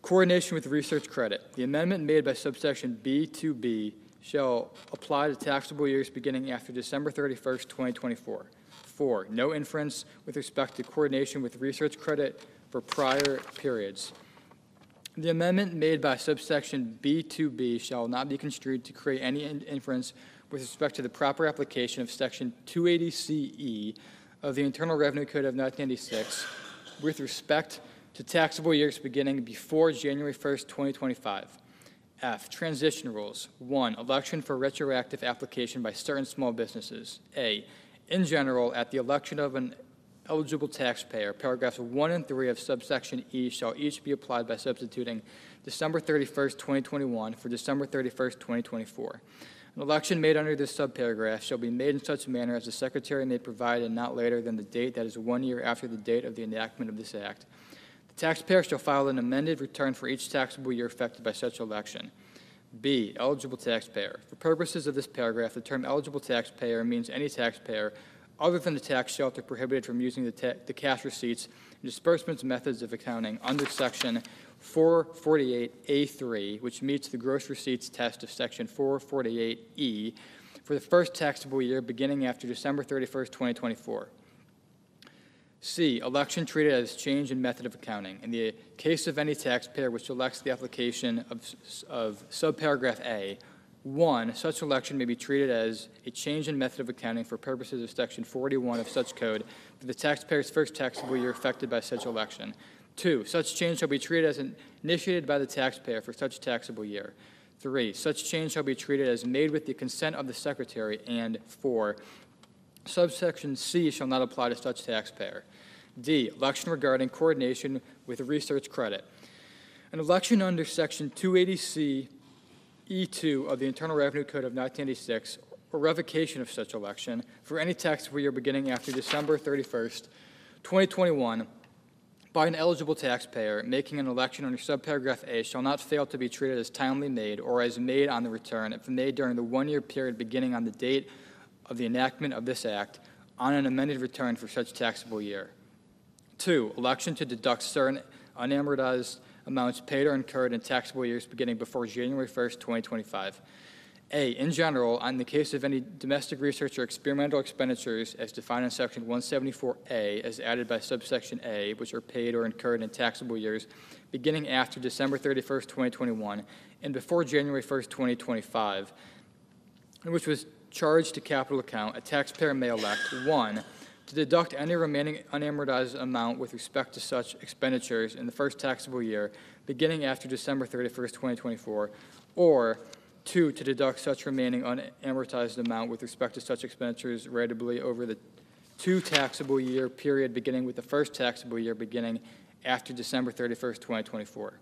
coordination with research credit. The amendment made by subsection B2B shall apply to taxable years beginning after December 31st, 2024. 4, no inference with respect to coordination with research credit for prior periods. The amendment made by subsection B2B shall not be construed to create any inference with respect to the proper application of Section 280CE of the Internal Revenue Code of 1996 with respect to taxable years beginning before January 1st, 2025. F, transition rules. 1, election for retroactive application by certain small businesses. A, in general, at the election of an eligible taxpayer, paragraphs 1 and 3 of subsection E shall each be applied by substituting December 31st, 2021 for December 31st, 2024. An election made under this subparagraph shall be made in such manner as the Secretary may provide and not later than the date that is 1 year after the date of the enactment of this act. The taxpayer shall file an amended return for each taxable year affected by such election. B, eligible taxpayer. For purposes of this paragraph, the term eligible taxpayer means any taxpayer other than the tax shelter prohibited from using the cash receipts and disbursements methods of accounting under Section 448A3, which meets the gross receipts test of Section 448E for the first taxable year beginning after December 31st, 2024. C, election treated as change in method of accounting. In the case of any taxpayer which elects the application of subparagraph A, 1, such election may be treated as a change in method of accounting for purposes of Section 41 of such code for the taxpayer's first taxable year affected by such election. 2, such change shall be treated as initiated by the taxpayer for such taxable year. 3, such change shall be treated as made with the consent of the Secretary. And 4, subsection C shall not apply to such taxpayer. D, election regarding coordination with research credit. An election under Section 280C E2 of the Internal Revenue Code of 1986, or revocation of such election for any taxable year beginning after December 31st, 2021, by an eligible taxpayer making an election under subparagraph A shall not fail to be treated as timely made or as made on the return if made during the 1-year period beginning on the date of the enactment of this act on an amended return for such taxable year. 2, election to deduct certain unamortized amounts paid or incurred in taxable years beginning before January 1st, 2025. A, in general, in the case of any domestic research or experimental expenditures as defined in Section 174A as added by subsection A, which are paid or incurred in taxable years beginning after December 31st, 2021 and before January 1st, 2025, and which was charged to capital account, a taxpayer may elect 1, to deduct any remaining unamortized amount with respect to such expenditures in the first taxable year beginning after December 31st, 2024, or 2, to deduct such remaining unamortized amount with respect to such expenditures ratably over the 2 taxable year period beginning with the first taxable year beginning after December 31st, 2024.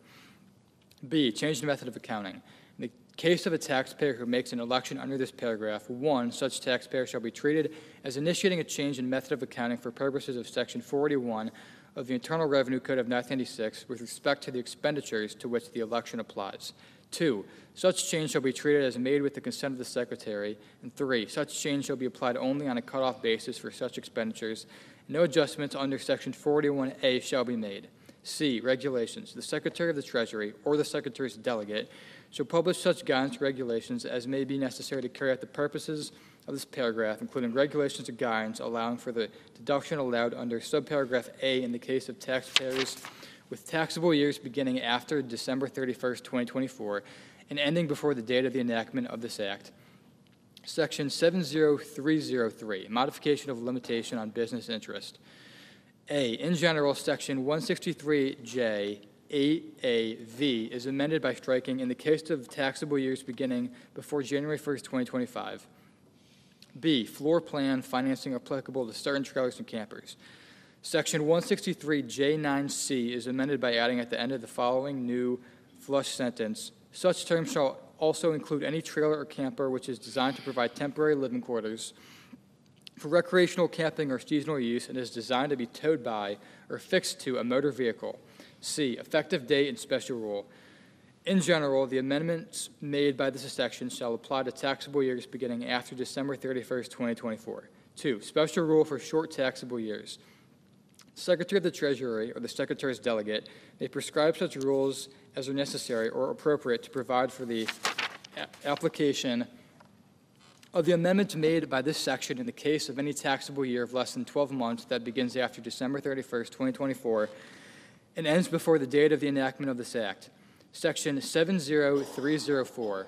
B, change the method of accounting. In the case of a taxpayer who makes an election under this paragraph, 1, such taxpayer shall be treated as initiating a change in method of accounting for purposes of Section 41 of the Internal Revenue Code of 1996 with respect to the expenditures to which the election applies. 2, such change shall be treated as made with the consent of the Secretary. And 3, such change shall be applied only on a cutoff basis for such expenditures. No adjustments under Section 41A shall be made. C, regulations. The Secretary of the Treasury or the Secretary's delegate shall publish such guidance or regulations as may be necessary to carry out the purposes of this paragraph, including regulations or guidance allowing for the deduction allowed under subparagraph A in the case of taxpayers with taxable years beginning after December 31st, 2024, and ending before the date of the enactment of this act. Section 70303, modification of limitation on business interest. A, in general, Section 163J 8AV is amended by striking in the case of taxable years beginning before January 1st, 2025. B, floor plan financing applicable to certain trailers and campers. Section 163J9C is amended by adding at the end of the following new flush sentence, such terms shall also include any trailer or camper which is designed to provide temporary living quarters for recreational camping or seasonal use and is designed to be towed by or fixed to a motor vehicle. C, effective date and special rule. In general, the amendments made by this section shall apply to taxable years beginning after December 31st, 2024. 2, special rule for short taxable years. The Secretary of the Treasury or the Secretary's delegate may prescribe such rules as are necessary or appropriate to provide for the application of the amendments made by this section in the case of any taxable year of less than 12 months that begins after December 31st, 2024, and ends before the date of the enactment of this act. Section 70304,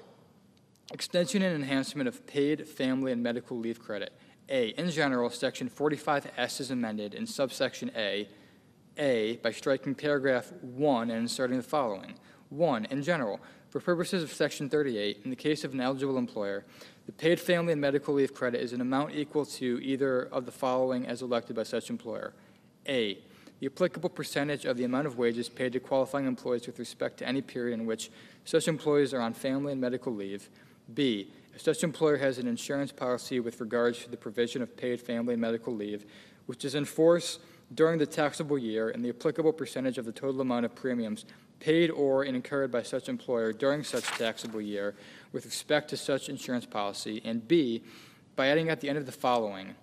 extension and enhancement of paid family and medical leave credit. A, in general, Section 45S is amended in subsection A, by striking paragraph 1 and inserting the following. 1. In general, for purposes of Section 38, in the case of an eligible employer, the paid family and medical leave credit is an amount equal to either of the following as elected by such employer. A, the applicable percentage of the amount of wages paid to qualifying employees with respect to any period in which such employees are on family and medical leave. B, if such employer has an insurance policy with regards to the provision of paid family and medical leave, which is in force during the taxable year, and the applicable percentage of the total amount of premiums paid or incurred by such employer during such taxable year with respect to such insurance policy, and B, by adding at the end of the following.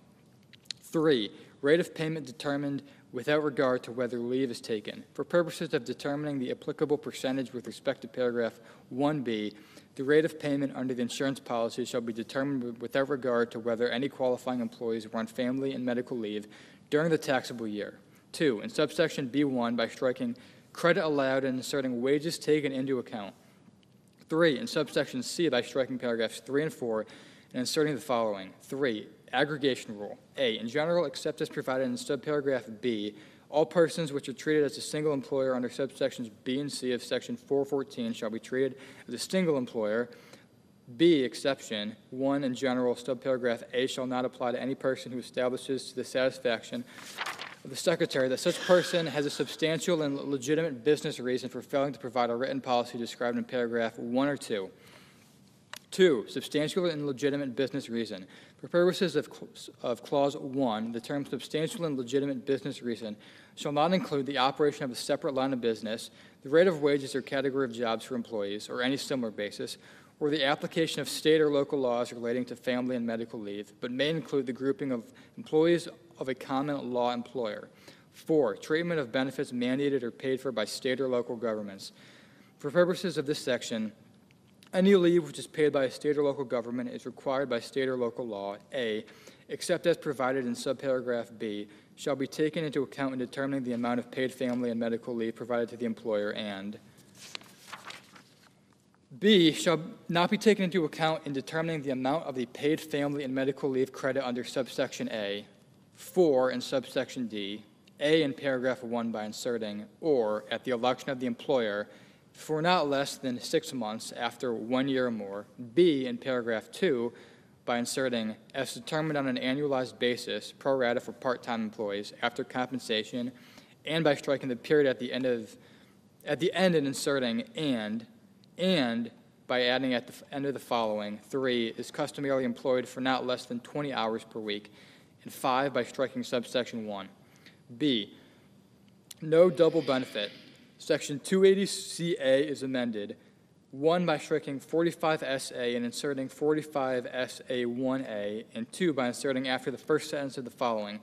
3, rate of payment determined without regard to whether leave is taken. For purposes of determining the applicable percentage with respect to paragraph 1B, the rate of payment under the insurance policy shall be determined without regard to whether any qualifying employees were on family and medical leave during the taxable year. 2, in subsection B1, by striking credit allowed and inserting wages taken into account. 3, in subsection C, by striking paragraphs 3 and 4 and inserting the following. 3, aggregation rule. A, in general, except as provided in subparagraph B, all persons which are treated as a single employer under subsections B and C of section 414 shall be treated as a single employer. B, exception 1, in general, subparagraph A shall not apply to any person who establishes to the satisfaction of the Secretary that such person has a substantial and legitimate business reason for failing to provide a written policy described in paragraph 1 or 2. 2, substantial and legitimate business reason. For purposes of Clause 1, the term substantial and legitimate business reason shall not include the operation of a separate line of business, the rate of wages or category of jobs for employees, or any similar basis, or the application of state or local laws relating to family and medical leave, but may include the grouping of employees of a common law employer. 4, treatment of benefits mandated or paid for by state or local governments. For purposes of this section, any leave which is paid by a state or local government is required by state or local law. A, except as provided in subparagraph B, shall be taken into account in determining the amount of paid family and medical leave provided to the employer, and B, shall not be taken into account in determining the amount of the paid family and medical leave credit under subsection A. 4, in subsection D, A in paragraph 1 by inserting or at the election of the employer for not less than 6 months after 1 year or more. B in paragraph 2 by inserting as determined on an annualized basis pro rata for part-time employees after compensation, and by striking the period at the end and inserting and by adding at the end of the following. 3, is customarily employed for not less than 20 hours per week, and 5, by striking subsection 1. B, no double benefit. Section 280CA is amended. 1, by striking 45SA and inserting 45SA1A, and 2, by inserting after the first sentence of the following.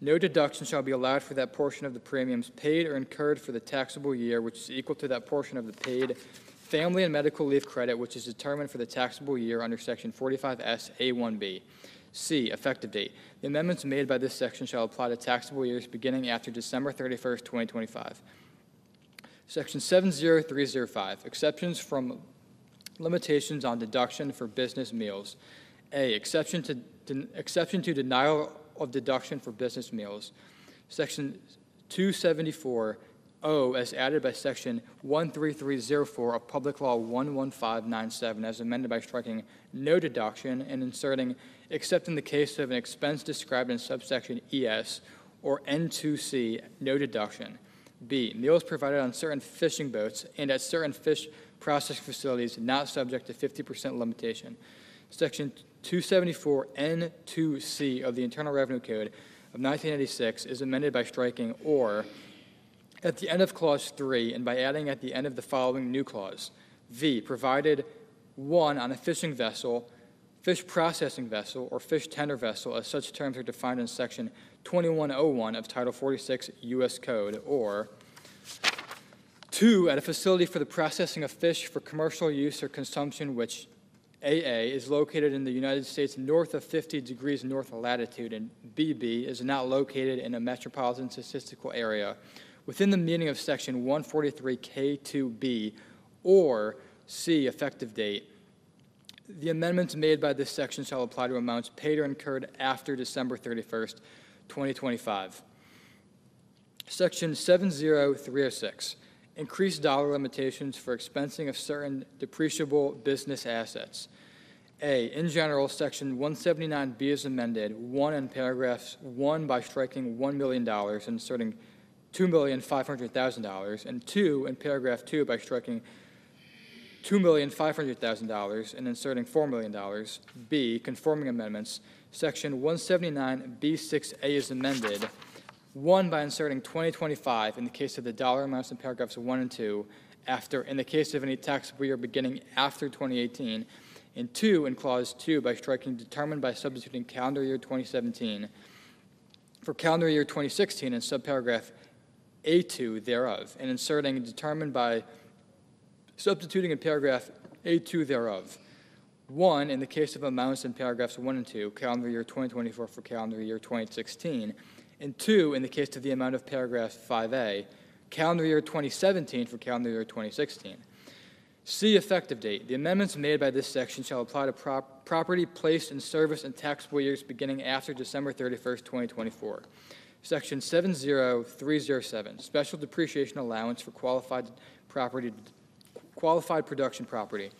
No deduction shall be allowed for that portion of the premiums paid or incurred for the taxable year which is equal to that portion of the paid family and medical leave credit which is determined for the taxable year under Section 45SA1B. C, effective date. The amendments made by this section shall apply to taxable years beginning after December 31st, 2025. Section 70305, exceptions from limitations on deduction for business meals. A, exception to denial of deduction for business meals. Section 274O, as added by Section 13304 of Public Law 11597, as amended by striking no deduction and inserting except in the case of an expense described in subsection ES or N2C, no deduction. B, meals provided on certain fishing boats and at certain fish processing facilities not subject to 50% limitation. Section 274N2C of the Internal Revenue Code of 1986 is amended by striking or at the end of Clause 3 and by adding at the end of the following new clause. V, provided 1, on a fishing vessel, fish processing vessel, or fish tender vessel, as such terms are defined in Section 2101 of Title 46 U.S. Code, or 2, at a facility for the processing of fish for commercial use or consumption which AA is located in the United States north of 50 degrees north latitude, and BB is not located in a metropolitan statistical area within the meaning of Section 143K2B, or C, effective date. The amendments made by this section shall apply to amounts paid or incurred after December 31st, 2025. Section 70306, increased dollar limitations for expensing of certain depreciable business assets. A, in general, Section 179B is amended, 1 in paragraphs 1 by striking $1 million and inserting $2,500,000, and 2 in paragraph 2 by striking $2,500,000 and inserting $4 million. B, conforming amendments, Section 179B6A is amended, 1 by inserting 2025 in the case of the dollar amounts in paragraphs 1 and 2, after, in the case of any taxable year beginning after 2018, and 2 in clause 2 by striking determined by substituting calendar year 2017 for calendar year 2016 in subparagraph A2 thereof, and inserting determined by substituting in paragraph A2 thereof. 1 in the case of amounts in paragraphs 1 and 2, calendar year 2024 for calendar year 2016, and 2 in the case of the amount of paragraph 5A, calendar year 2017 for calendar year 2016. C, effective date. The amendments made by this section shall apply to property placed in service in taxable years beginning after December 31st, 2024. Section 70307, special depreciation allowance for qualified production property.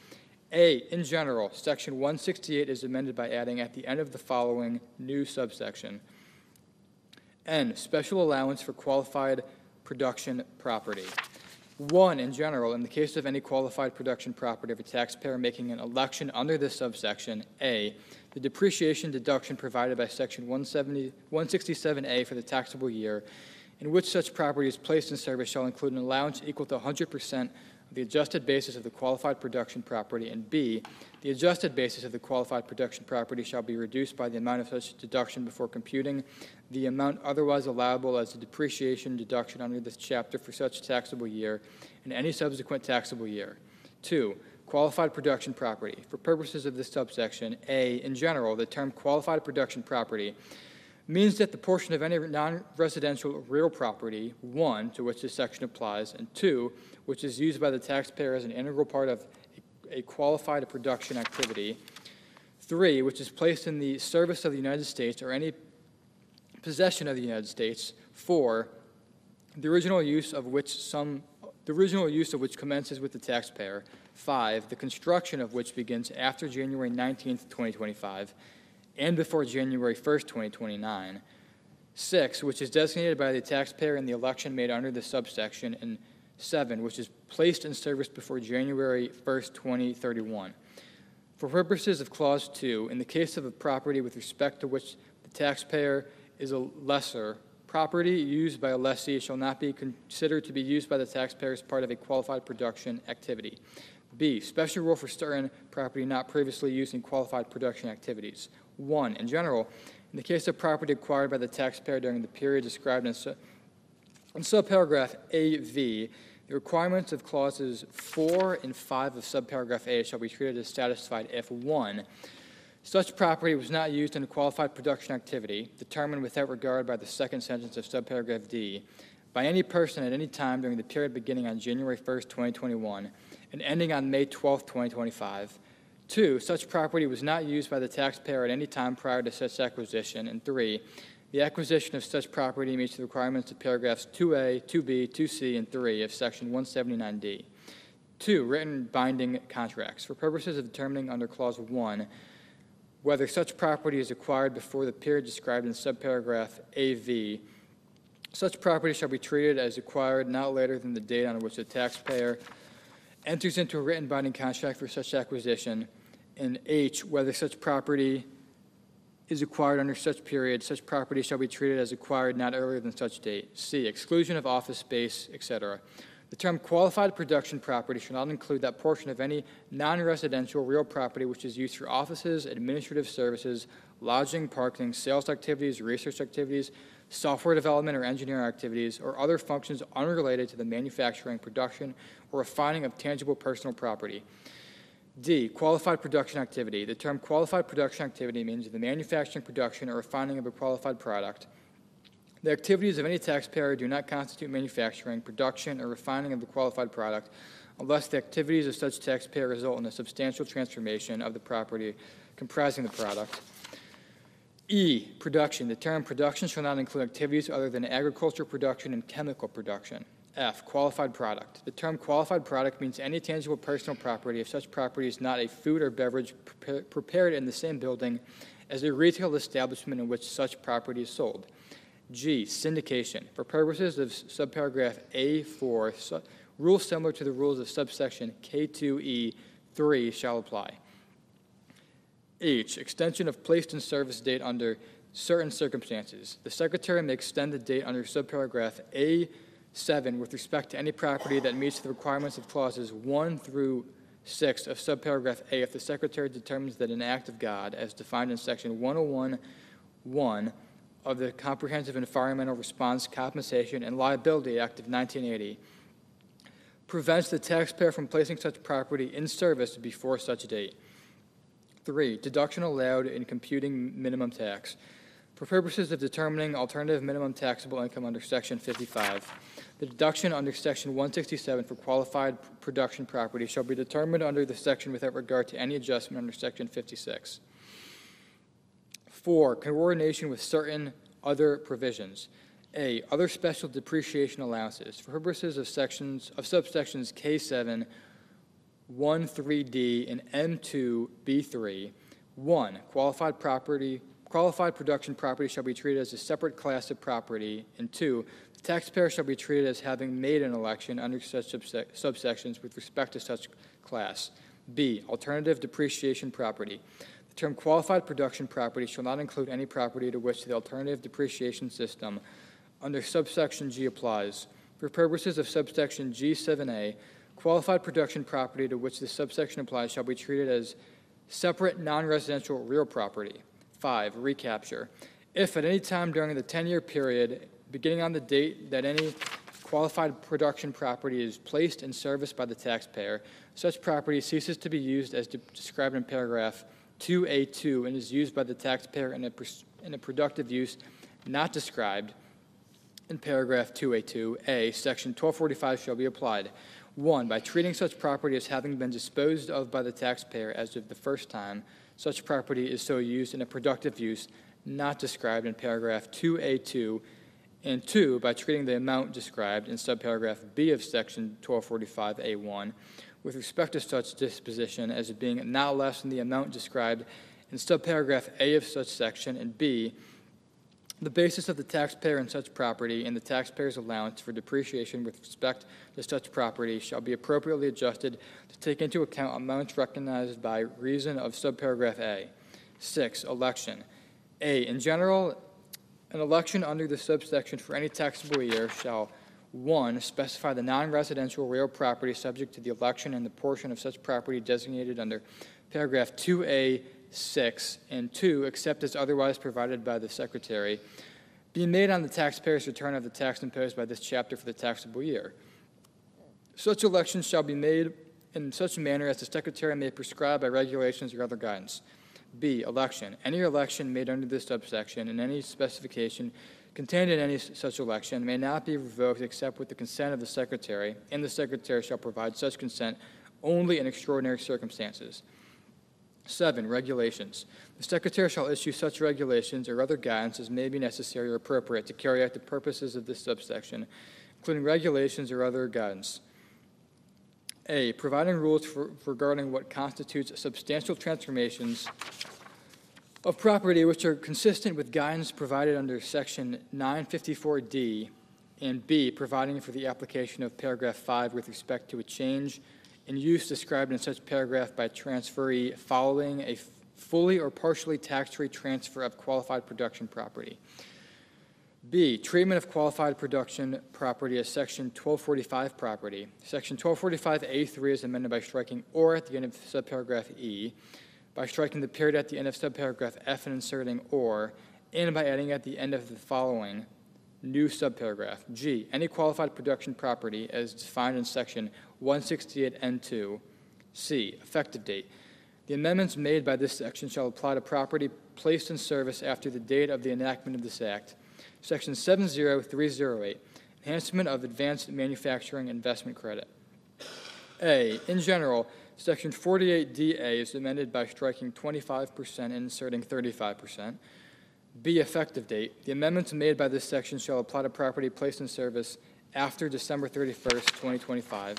A, in general, Section 168 is amended by adding at the end of the following new subsection. N, special allowance for qualified production property. 1, in general, in the case of any qualified production property of a taxpayer making an election under this subsection, A, the depreciation deduction provided by Section 167A for the taxable year in which such property is placed in service shall include an allowance equal to 100% of the adjusted basis of the qualified production property, and B, the adjusted basis of the qualified production property shall be reduced by the amount of such deduction before computing the amount otherwise allowable as a depreciation deduction under this chapter for such taxable year and any subsequent taxable year. 2, qualified production property. For purposes of this subsection, A, in general, the term qualified production property means that the portion of any non-residential real property, 1, to which this section applies, and 2, which is used by the taxpayer as an integral part of a qualified production activity, 3, which is placed in the service of the United States or any possession of the United States, 4, the original use of which commences with the taxpayer, 5, the construction of which begins after January 19th, 2025, and before January 1st, 2029, 6, which is designated by the taxpayer in the election made under this subsection, and 7, which is placed in service before January 1st, 2031. For purposes of Clause 2, in the case of a property with respect to which the taxpayer is a lessor, property used by a lessee shall not be considered to be used by the taxpayer as part of a qualified production activity. B, special rule for certain property not previously used in qualified production activities. 1, in general, in the case of property acquired by the taxpayer during the period described in subparagraph AV, the requirements of clauses 4 and 5 of subparagraph A shall be treated as satisfied if 1, such property was not used in a qualified production activity, determined without regard by the second sentence of subparagraph D, by any person at any time during the period beginning on January 1st, 2021, and ending on May 12th, 2025. 2, such property was not used by the taxpayer at any time prior to such acquisition, and 3, the acquisition of such property meets the requirements of paragraphs 2A, 2B, 2C, and 3 of Section 179D. 2, written binding contracts. For purposes of determining under Clause 1 whether such property is acquired before the period described in subparagraph AV, such property shall be treated as acquired not later than the date on which the taxpayer enters into a written binding contract for such acquisition, and H, whether such property is acquired under such period, such property shall be treated as acquired not earlier than such date. C, exclusion of office space, etc. The term qualified production property shall not include that portion of any non-residential real property which is used for offices, administrative services, lodging, parking, sales activities, research activities, software development or engineering activities, or other functions unrelated to the manufacturing, production, or refining of tangible personal property. D, qualified production activity. The term qualified production activity means the manufacturing, production, or refining of a qualified product. The activities of any taxpayer do not constitute manufacturing, production, or refining of the qualified product unless the activities of such taxpayer result in a substantial transformation of the property comprising the product. E, production. The term production shall not include activities other than agricultural production and chemical production. F, qualified product. The term qualified product means any tangible personal property if such property is not a food or beverage prepared in the same building as a retail establishment in which such property is sold. G, syndication. For purposes of subparagraph A4, rules similar to the rules of subsection K2E3 shall apply. H, extension of placed in service date under certain circumstances. The Secretary may extend the date under subparagraph A7 with respect to any property that meets the requirements of clauses 1 through 6 of subparagraph A if the Secretary determines that an act of God, as defined in section 101(1) of the Comprehensive Environmental Response, Compensation, and Liability Act of 1980, prevents the taxpayer from placing such property in service before such date. 3, deduction allowed in computing minimum tax. For purposes of determining alternative minimum taxable income under Section 55, the deduction under Section 167 for qualified production property shall be determined under the section without regard to any adjustment under Section 56. 4, coordination with certain other provisions. A, other special depreciation allowances. For purposes of subsections K7, 1(3)D, and M2(B)(3), 1, qualified production property shall be treated as a separate class of property, and 2, the taxpayer shall be treated as having made an election under such subsections with respect to such class. B, alternative depreciation property. The term qualified production property shall not include any property to which the alternative depreciation system under subsection G applies. For purposes of subsection G7A, qualified production property to which this subsection applies shall be treated as separate non-residential real property. 5, recapture. If at any time during the 10-year period, beginning on the date that any qualified production property is placed in service by the taxpayer, such property ceases to be used as described in paragraph 2A2 and is used by the taxpayer in a productive use not described in paragraph 2A2, section 1245 shall be applied. 1, by treating such property as having been disposed of by the taxpayer as of the first time such property is so used in a productive use not described in paragraph 2A2, and 2, by treating the amount described in subparagraph B of section 1245A1 with respect to such disposition as being not less than the amount described in subparagraph A of such section, and B, the basis of the taxpayer in such property and the taxpayer's allowance for depreciation with respect to such property shall be appropriately adjusted to take into account amounts recognized by reason of subparagraph A. 6, election. A, in general, an election under the subsection for any taxable year shall 1, specify the non-residential real property subject to the election and the portion of such property designated under paragraph 2A6, and 2, except as otherwise provided by the Secretary, be made on the taxpayer's return of the tax imposed by this chapter for the taxable year. Such elections shall be made in such a manner as the Secretary may prescribe by regulations or other guidance. B, election. Any election made under this subsection and any specification contained in any such election may not be revoked except with the consent of the Secretary, and the Secretary shall provide such consent only in extraordinary circumstances. 7, regulations. The Secretary shall issue such regulations or other guidance as may be necessary or appropriate to carry out the purposes of this subsection, including regulations or other guidance. A, providing rules regarding what constitutes substantial transformations of property which are consistent with guidance provided under Section 954D, and B, providing for the application of paragraph 5 with respect to a change in use described in such paragraph by transferee following a fully or partially tax-free transfer of qualified production property. B, treatment of qualified production property as Section 1245 property. Section 1245A3 is amended by striking or at the end of subparagraph E, by striking the period at the end of subparagraph F and inserting or, and by adding at the end of the following new subparagraph. G, any qualified production property as defined in Section 168N2. C, effective date. The amendments made by this section shall apply to property placed in service after the date of the enactment of this Act. Section 70308, enhancement of advanced manufacturing investment credit. A, in general, Section 48DA is amended by striking 25% and inserting 35%. B, effective date. The amendments made by this section shall apply to property placed in service after December 31st, 2025.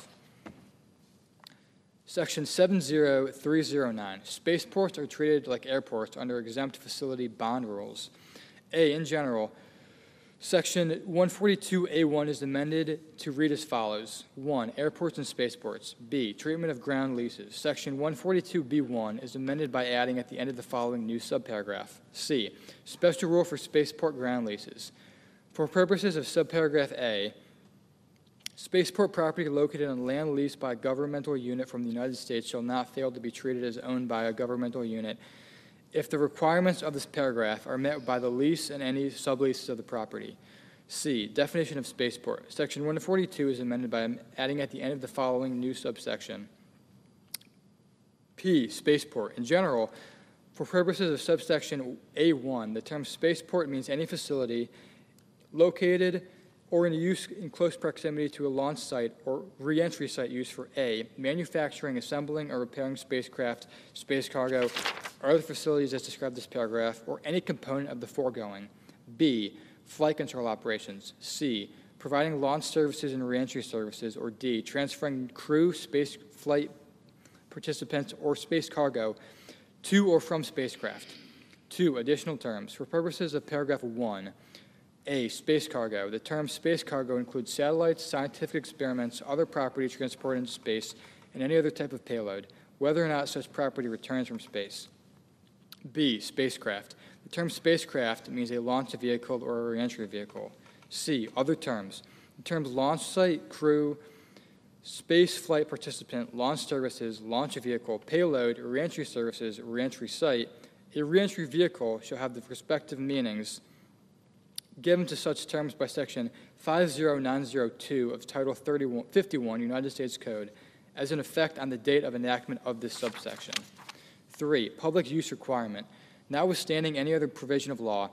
Section 70309, spaceports are treated like airports under exempt facility bond rules. A, in general, Section 142A1 is amended to read as follows. 1. Airports and spaceports. B. Treatment of ground leases. Section 142B1 is amended by adding at the end of the following new subparagraph. C. Special rule for spaceport ground leases. For purposes of subparagraph A, spaceport property located on land leased by a governmental unit from the United States shall not fail to be treated as owned by a governmental unit if the requirements of this paragraph are met by the lease and any subleases of the property. C. Definition of spaceport. Section 142 is amended by adding at the end of the following new subsection. P. Spaceport. In general, for purposes of subsection A1, the term spaceport means any facility located or in use in close proximity to a launch site or re-entry site used for A, manufacturing, assembling, or repairing spacecraft, space cargo, or other facilities as described in this paragraph, or any component of the foregoing. B, flight control operations. C, providing launch services and re-entry services, or D, transferring crew, space flight participants, or space cargo to or from spacecraft. 2, additional terms. For purposes of paragraph 1, A, space cargo. The term space cargo includes satellites, scientific experiments, other property transported into space, and any other type of payload, whether or not such property returns from space. B, spacecraft. The term spacecraft means a launch vehicle or a re-entry vehicle. C, other terms. The terms launch site, crew, space flight participant, launch services, launch vehicle, payload, re-entry services, re-entry site. A re-entry vehicle shall have the respective meanings given to such terms by Section 50902 of Title 51 United States Code as in effect on the date of enactment of this subsection. 3. Public use requirement. Notwithstanding any other provision of law,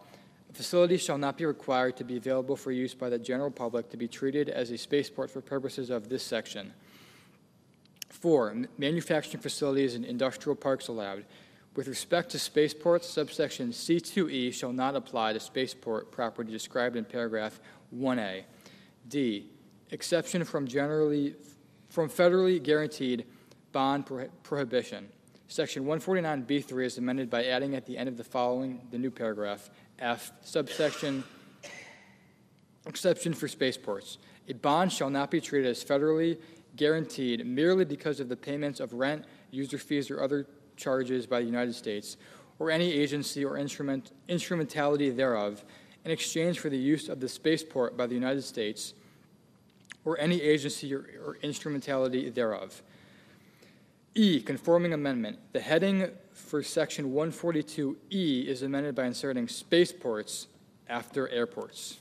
a facility shall not be required to be available for use by the general public to be treated as a spaceport for purposes of this section. 4. Manufacturing facilities and industrial parks allowed. With respect to spaceports, subsection C2E shall not apply to spaceport property described in paragraph 1A. D. Exception from federally guaranteed bond prohibition. Section 149B3 is amended by adding at the end of the following the new paragraph F, subsection exception for spaceports. A bond shall not be treated as federally guaranteed merely because of the payments of rent, user fees, or other charges by the United States, or any agency or instrumentality thereof, in exchange for the use of the spaceport by the United States, or any agency or instrumentality thereof. E, conforming amendment. The heading for Section 142E is amended by inserting spaceports after airports.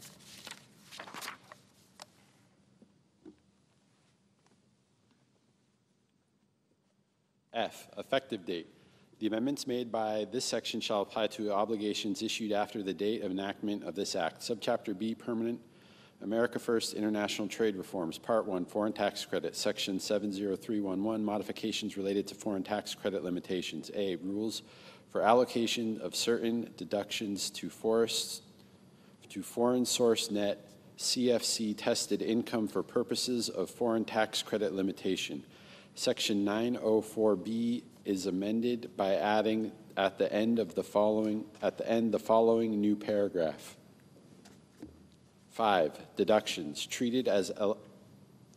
F, effective date. The amendments made by this section shall apply to obligations issued after the date of enactment of this act. Subchapter B, permanent. America First International Trade Reforms, Part 1, Foreign Tax Credit, Section 70311, modifications related to foreign tax credit limitations. A, rules for allocation of certain deductions to foreign source net CFC tested income for purposes of foreign tax credit limitation. Section 904B is amended by adding at the end the following new paragraph. 5. Deductions treated as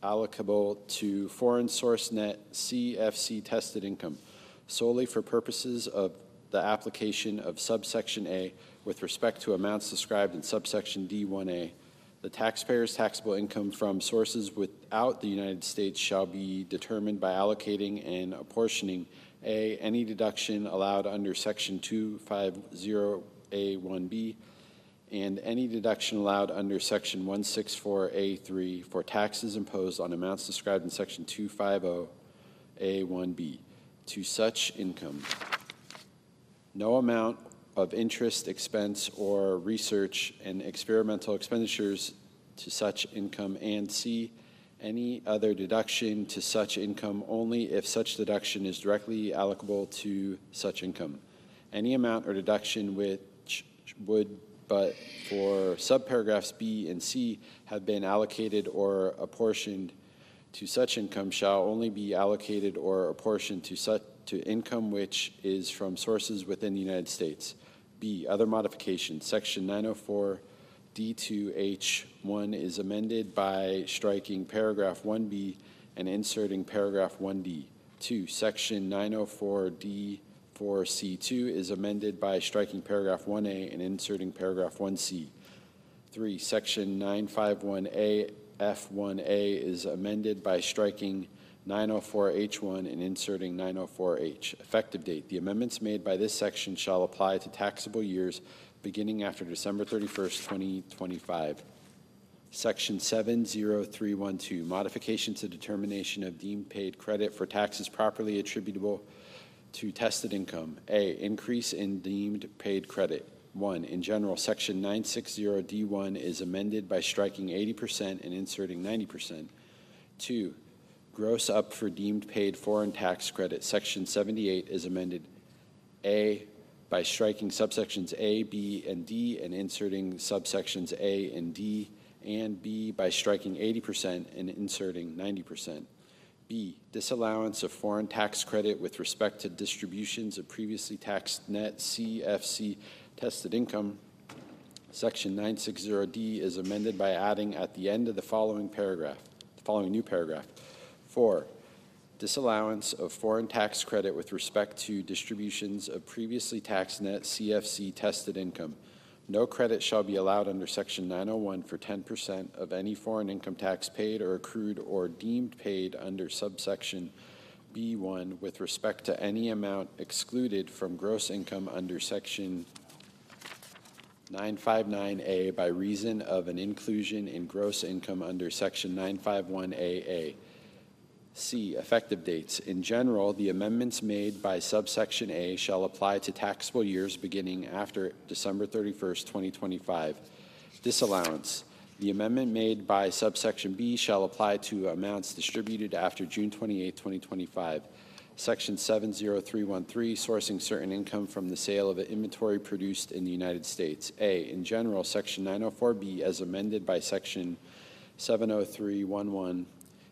allocable to foreign source net CFC tested income solely for purposes of the application of subsection A with respect to amounts described in subsection D1A. The taxpayer's taxable income from sources without the United States shall be determined by allocating and apportioning A, any deduction allowed under section 250A1B, and any deduction allowed under section 164A3 for taxes imposed on amounts described in section 250A1B to such income. No amount of interest, expense, or research and experimental expenditures to such income, and C, any other deduction to such income only if such deduction is directly allocable to such income. Any amount or deduction which would but for subparagraphs B and C have been allocated or apportioned to such income shall only be allocated or apportioned to income which is from sources within the United States. B, other modifications. Section 904 D2H1 is amended by striking paragraph 1B and inserting paragraph 1D. 2, section 904 D4C2 is amended by striking paragraph 1A and inserting paragraph 1C. 3, section 951A F1A is amended by striking 904H1 and inserting 904H. Effective date. The amendments made by this section shall apply to taxable years beginning after December 31st, 2025. Section 70312, modification to determination of deemed paid credit for taxes properly attributable to tested income. A, increase in deemed paid credit. 1, in general, section 960D1 is amended by striking 80% and inserting 90%. 2, gross up for deemed paid foreign tax credit. Section 78 is amended A by striking subsections A, B, and D and inserting subsections A and D, and B by striking 80% and inserting 90%. B, disallowance of foreign tax credit with respect to distributions of previously taxed net CFC tested income. Section 960D is amended by adding at the end of the following new paragraph. 4, disallowance of foreign tax credit with respect to distributions of previously taxed net CFC tested income. No credit shall be allowed under Section 901 for 10% of any foreign income tax paid or accrued or deemed paid under subsection B1 with respect to any amount excluded from gross income under Section 959A by reason of an inclusion in gross income under Section 951AA. C, effective dates. In general, the amendments made by subsection A shall apply to taxable years beginning after December 31st, 2025. Disallowance. The amendment made by subsection B shall apply to amounts distributed after June 28, 2025. Section 70313, sourcing certain income from the sale of inventory produced in the United States. A, in general, Section 904B, as amended by Section 70311,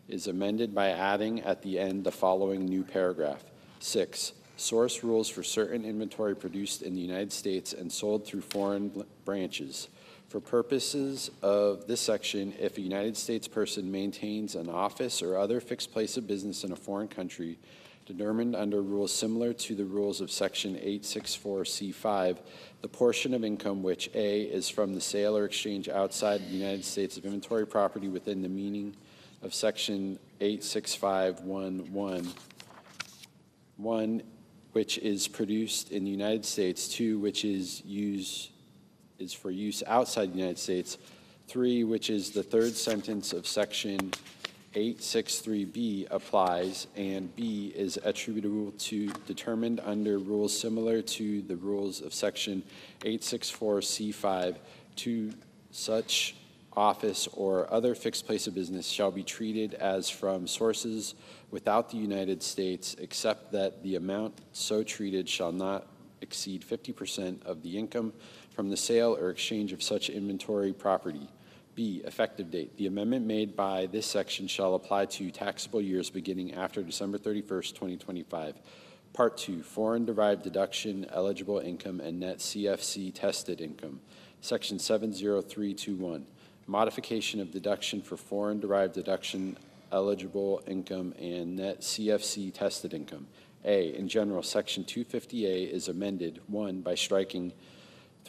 is amended by adding at the end the following new paragraph. 6, source rules for certain inventory produced in the United States and sold through foreign branches. For purposes of this section, if a United States person maintains an office or other fixed place of business in a foreign country, determined under rules similar to the rules of Section 864C5, the portion of income which A is from the sale or exchange outside the United States of inventory property within the meaning of Section 86511, 1, which is produced in the United States, 2, which is for use outside the United States, 3, which is the third sentence of Section 863B applies, and B is attributable to determined under rules similar to the rules of Section 864C5 to such office or other fixed place of business shall be treated as from sources without the United States, except that the amount so treated shall not exceed 50% of the income from the sale or exchange of such inventory property. B, effective date. The amendment made by this section shall apply to taxable years beginning after December 31st, 2025. Part 2, foreign-derived deduction, eligible income, and net CFC tested income. Section 70321, modification of deduction for foreign-derived deduction, eligible income, and net CFC tested income. A, in general, Section 250A is amended, 1, by striking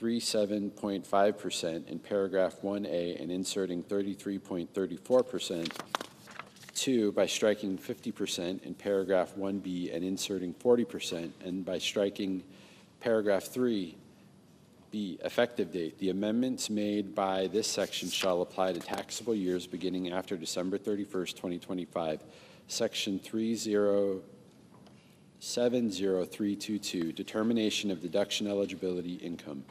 37.5% in paragraph 1A and inserting 33.34%. 2, by striking 50% in paragraph 1B and inserting 40%, and by striking paragraph 3. B, effective date. The amendments made by this section shall apply to taxable years beginning after December 31st, 2025. Section 70322, determination of deduction eligibility income.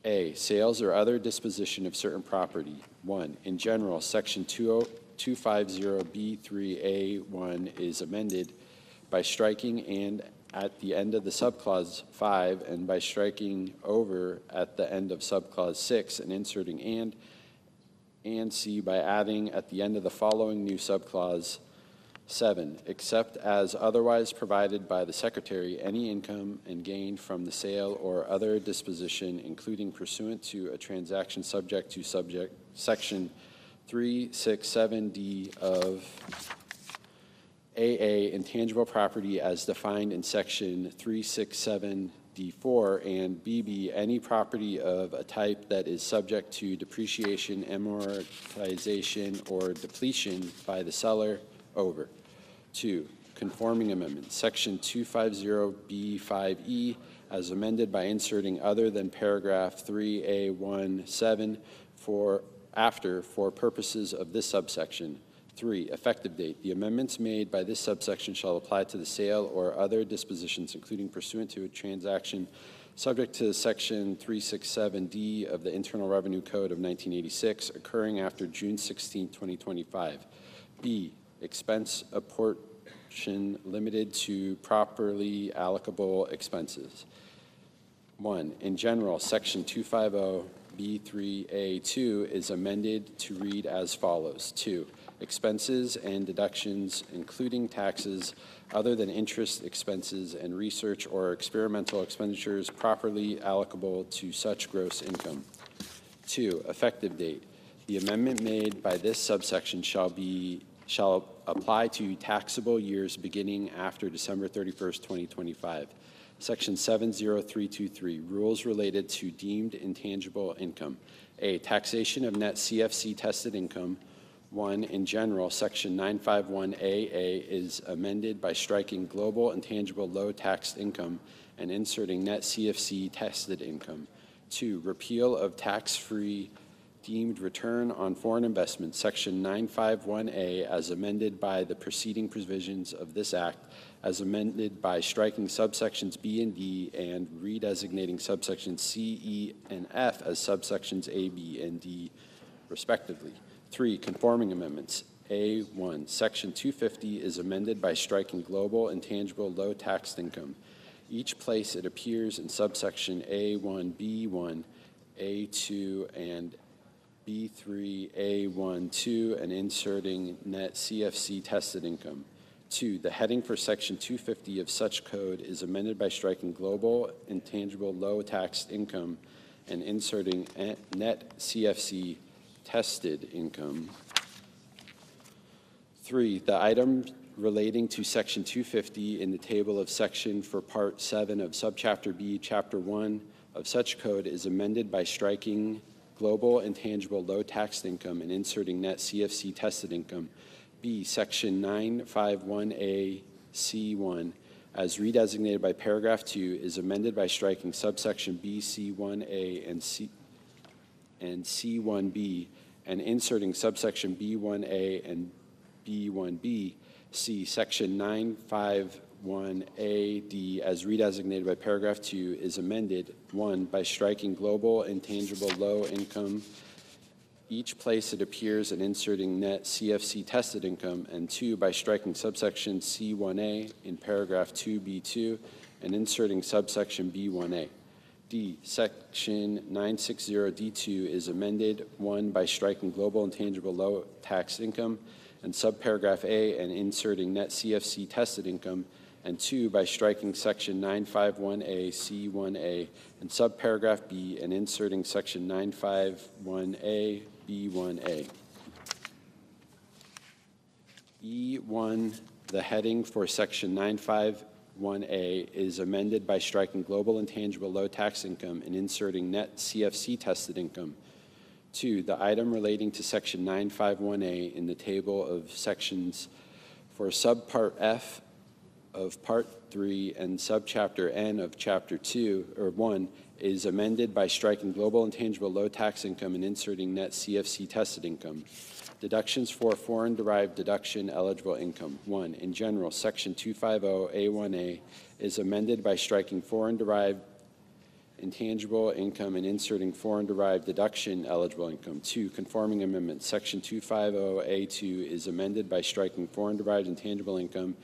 A, sales or other disposition of certain property. 1, in general, Section 250B3A1 is amended by striking and at the end of the subclause 5 and by striking over at the end of subclause 6 and inserting and C by adding at the end of the following new subclause 7, except as otherwise provided by the Secretary, any income and gain from the sale or other disposition, including pursuant to a transaction subject to section 367D of AA, intangible property as defined in section 367D4, and BB, any property of a type that is subject to depreciation, amortization, or depletion by the seller over. 2, conforming amendment, section 250B5E, as amended by inserting other than paragraph 3A17 for purposes of this subsection. 3, effective date. The amendments made by this subsection shall apply to the sale or other dispositions, including pursuant to a transaction subject to section 367D of the Internal Revenue Code of 1986, occurring after June 16, 2025. B, expense apportion limited to properly allocable expenses. 1, in general, section 250B3A2 is amended to read as follows. 2, expenses and deductions, including taxes, other than interest expenses and research or experimental expenditures properly allocable to such gross income. 2, effective date. The amendment made by this subsection shall apply to taxable years beginning after December 31st, 2025. Section 70323, rules related to deemed intangible income. A, taxation of net CFC tested income. 1, in general, section 951AA is amended by striking global intangible low taxed income and inserting net CFC tested income. 2, repeal of tax-free deemed return on foreign investment, section 951A, as amended by the preceding provisions of this act, as amended by striking subsections B and D and redesignating subsections C, E, and F as subsections A, B, and D, respectively. 3, conforming amendments. A1, section 250 is amended by striking global intangible low taxed income. Each place it appears in subsection A1, B1, A2, and B3, A1, 2, and inserting net CFC tested income. 2, the heading for section 250 of such code is amended by striking global intangible low taxed income and inserting net CFC tested income. 3, the item relating to section 250 in the table of section for part 7 of subchapter B, chapter 1 of such code is amended by striking global intangible low taxed income and inserting net CFC tested income. B, section 951A C1 as redesignated by paragraph 2 is amended by striking subsection B C1A and C1B and inserting subsection B1A and B1B. C, section 951AD as redesignated by paragraph 2 is amended. 1, by striking global intangible low income each place it appears and inserting net CFC tested income, and 2, by striking subsection C1A in paragraph 2B2 and inserting subsection B1A. D, section 960D2 is amended. 1, by striking global intangible low taxed income and subparagraph A and inserting net CFC tested income, and 2, by striking section 951A C1A and subparagraph B and inserting section 951A B1A. E1, the heading for section 951A is amended by striking global intangible low tax income and inserting net CFC tested income. 2, the item relating to section 951A in the table of sections for subpart F of part 3 and subchapter N of chapter 2 or 1 is amended by striking global intangible low tax income and inserting net CFC tested income. Deductions for foreign derived deduction eligible income. 1, in general, section 250A1A is amended by striking foreign derived intangible income and inserting foreign derived deduction eligible income. 2, conforming amendment. Section 250A2 is amended by striking foreign derived intangible income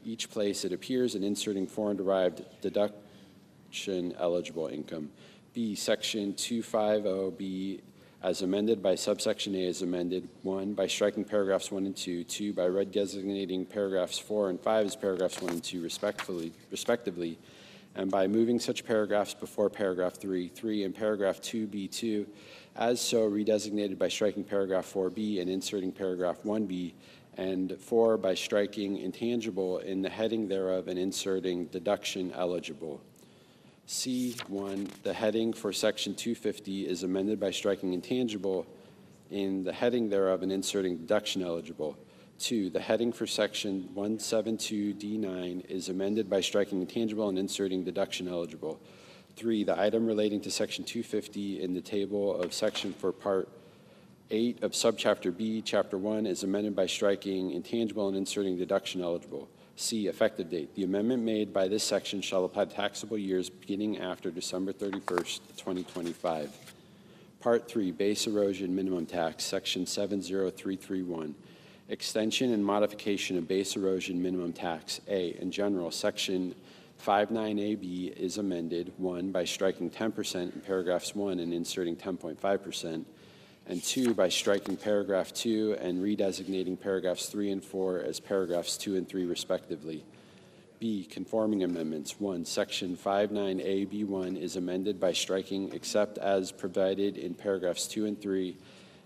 each place it appears and inserting foreign-derived deduction-eligible income. B, Section 250B as amended by subsection A as amended, 1, by striking paragraphs 1 and 2, 2, by redesignating paragraphs 4 and 5 as paragraphs 1 and 2 respectively, and by moving such paragraphs before paragraph 3, 3, and paragraph 2B2, as so redesignated by striking paragraph 4B and inserting paragraph 1B, and 4, by striking intangible in the heading thereof and inserting deduction eligible. C1, the heading for Section 250 is amended by striking intangible in the heading thereof and inserting deduction eligible. 2, the heading for Section 172D9 is amended by striking intangible and inserting deduction eligible. 3, the item relating to Section 250 in the table of section for Part 8 of Subchapter B, Chapter 1 is amended by striking intangible and inserting deduction eligible. C, effective date. The amendment made by this section shall apply to taxable years beginning after December 31st, 2025. Part 3, base erosion minimum tax, Section 70331. Extension and modification of base erosion minimum tax. A, in general, Section 59AB is amended, 1, by striking 10% in paragraphs 1 and inserting 10.5%, and 2, by striking paragraph 2 and redesignating paragraphs 3 and 4 as paragraphs 2 and 3 respectively. B, conforming amendments. 1, Section 59AB1 is amended by striking except as provided in paragraphs 2 and 3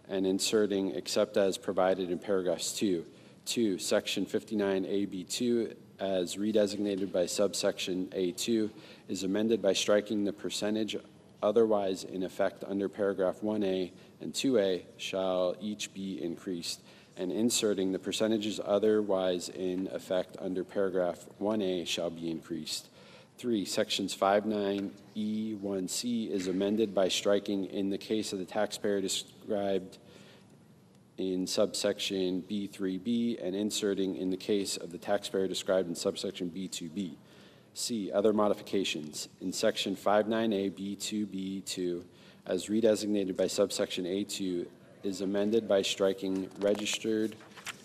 and inserting except as provided in paragraphs 2. 2, Section 59AB2 as redesignated by subsection A2 is amended by striking the percentage otherwise in effect under paragraph 1A and 2A shall each be increased, and inserting the percentages otherwise in effect under paragraph 1A shall be increased. 3, Sections 59E1C is amended by striking in the case of the taxpayer described in subsection B3B and inserting in the case of the taxpayer described in subsection B2B. C, other modifications. In Section 59A B2B2, as redesignated by subsection A2, is amended by striking registered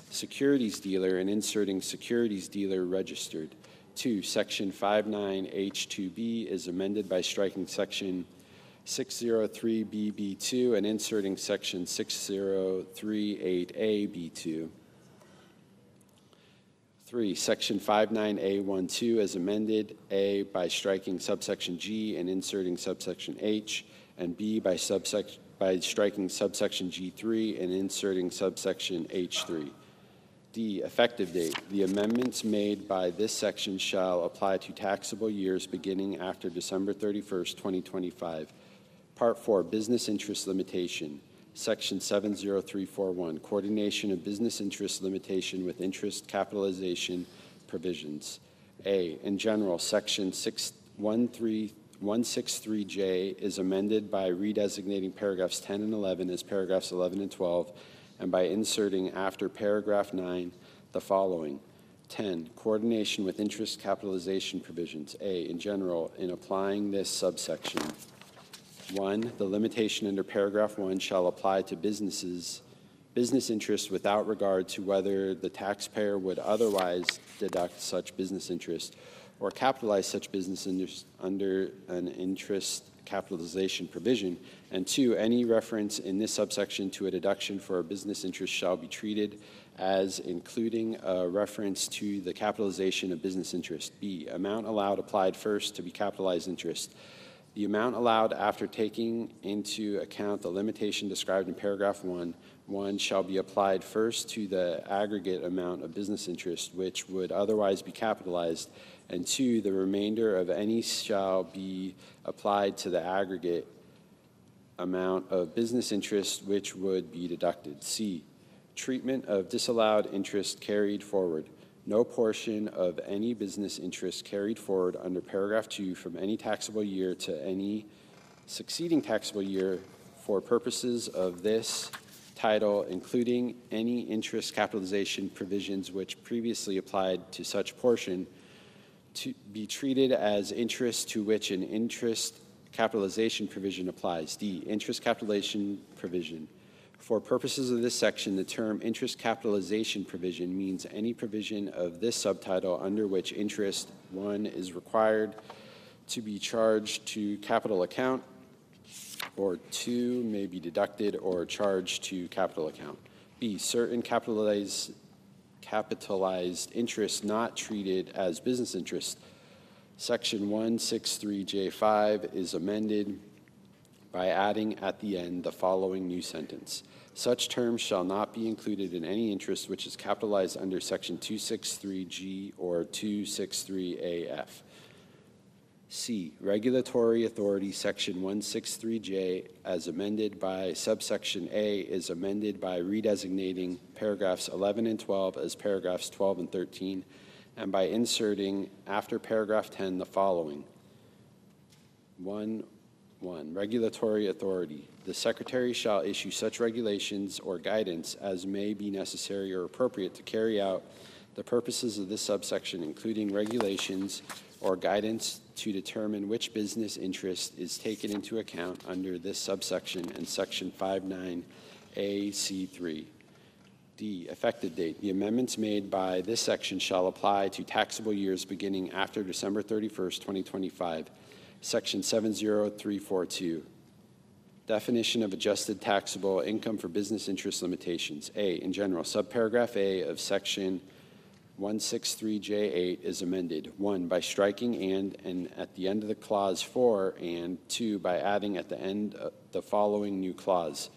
securities dealer and inserting securities dealer registered. 2, Section 59H2B is amended by striking Section 603BB2 and inserting Section 603A8AB2. 3, Section 59A12 is amended, A, by striking subsection G and inserting subsection H, and B, by striking subsection G3 and inserting subsection H3. D, effective date. The amendments made by this section shall apply to taxable years beginning after December 31st, 2025. Part 4, business interest limitation. Section 70341, coordination of business interest limitation with interest capitalization provisions. A, in general, Section 163J is amended by redesignating paragraphs 10 and 11 as paragraphs 11 and 12, and by inserting after paragraph 9 the following. 10, coordination with interest capitalization provisions. A, in general, in applying this subsection. 1, the limitation under paragraph 1 shall apply to business interest without regard to whether the taxpayer would otherwise deduct such business interest or capitalize such business interest under an interest capitalization provision. And 2, any reference in this subsection to a deduction for a business interest shall be treated as including a reference to the capitalization of business interest. B, amount allowed applied first to be capitalized interest. The amount allowed after taking into account the limitation described in paragraph 1 shall be applied first to the aggregate amount of business interest which would otherwise be capitalized, and 2, the remainder of any shall be applied to the aggregate amount of business interest which would be deducted. C, treatment of disallowed interest carried forward. No portion of any business interest carried forward under paragraph 2 from any taxable year to any succeeding taxable year for purposes of this title, including any interest capitalization provisions which previously applied to such portion, to be treated as interest to which an interest capitalization provision applies. D, interest capitalization provision. For purposes of this section, the term interest capitalization provision means any provision of this subtitle under which interest, 1, is required to be charged to capital account, or 2, may be deducted or charged to capital account. B, certain capitalized interest not treated as business interest. Section 163J5 is amended by adding at the end the following new sentence. Such terms shall not be included in any interest which is capitalized under Section 263G or 263AF. C, regulatory authority, Section 163J, as amended by subsection A, is amended by redesignating paragraphs 11 and 12 as paragraphs 12 and 13, and by inserting after paragraph 10 the following. 1. Regulatory authority. The Secretary shall issue such regulations or guidance as may be necessary or appropriate to carry out the purposes of this subsection, including regulations or guidance to determine which business interest is taken into account under this subsection and Section 59AC3. D, effective date. The amendments made by this section shall apply to taxable years beginning after December 31st, 2025. Section 70342. Definition of adjusted taxable income for business interest limitations. A, in general, subparagraph A of Section 163J8 is amended. 1, by striking and at the end of the clause 4, and 2, by adding at the end the following new clause.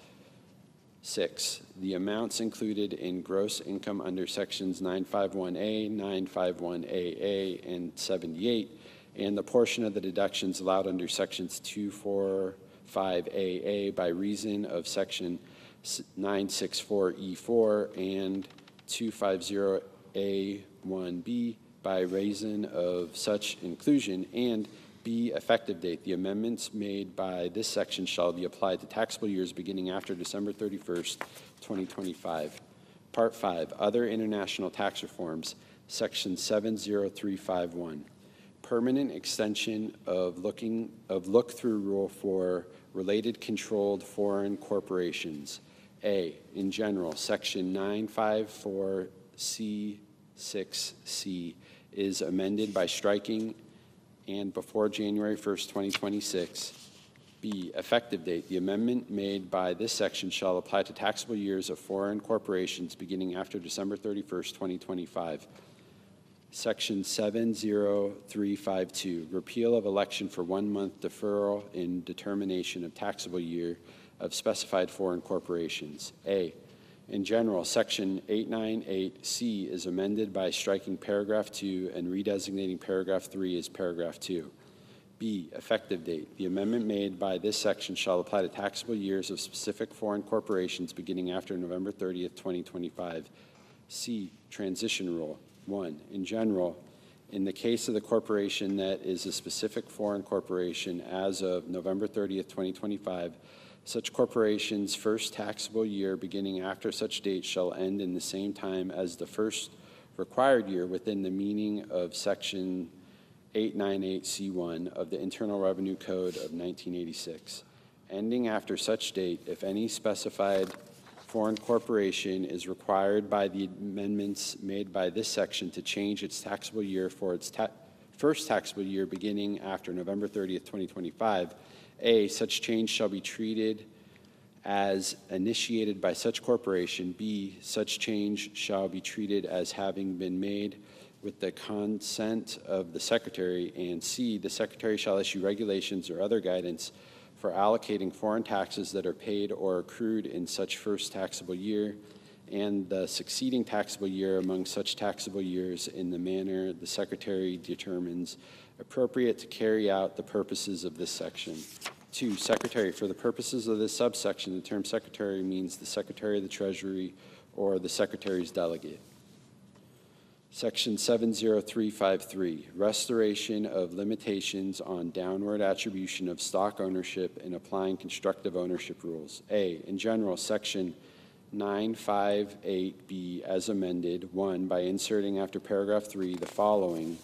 6, the amounts included in gross income under Sections 951A, 951AA, and 78, and the portion of the deductions allowed under Sections 245AA by reason of Section 964E4 and 250A1B by reason of such inclusion, and B, effective date. The amendments made by this section shall be applied to taxable years beginning after December 31st, 2025. Part 5, Other International Tax Reforms, Section 70351. Permanent extension of look-through rule for related controlled foreign corporations. A, in general, Section 954C6C is amended by striking and before January 1st, 2026. B, effective date. The amendment made by this section shall apply to taxable years of foreign corporations beginning after December 31st, 2025. Section 70352, repeal of election for 1 month deferral in determination of taxable year of specified foreign corporations. A, in general, Section 898C is amended by striking paragraph 2 and redesignating paragraph 3 as paragraph 2. B, effective date. The amendment made by this section shall apply to taxable years of specific foreign corporations beginning after November 30th, 2025. C, transition rule. 1, in general, in the case of the corporation that is a specific foreign corporation as of November 30th, 2025, such corporation's first taxable year beginning after such date shall end in the same time as the first required year within the meaning of Section 898C1 of the Internal Revenue Code of 1986, ending after such date if any specified foreign corporation is required by the amendments made by this section to change its taxable year for its first taxable year beginning after November 30th, 2025. A, such change shall be treated as initiated by such corporation. B, such change shall be treated as having been made with the consent of the Secretary. And C, the Secretary shall issue regulations or other guidance for allocating foreign taxes that are paid or accrued in such first taxable year and the succeeding taxable year among such taxable years in the manner the Secretary determines appropriate to carry out the purposes of this section. 2, Secretary. For the purposes of this subsection, the term Secretary means the Secretary of the Treasury or the Secretary's delegate. Section 70353, restoration of limitations on downward attribution of stock ownership and applying constructive ownership rules. A, in general, Section 958B as amended. 1, by inserting after paragraph 3 the following.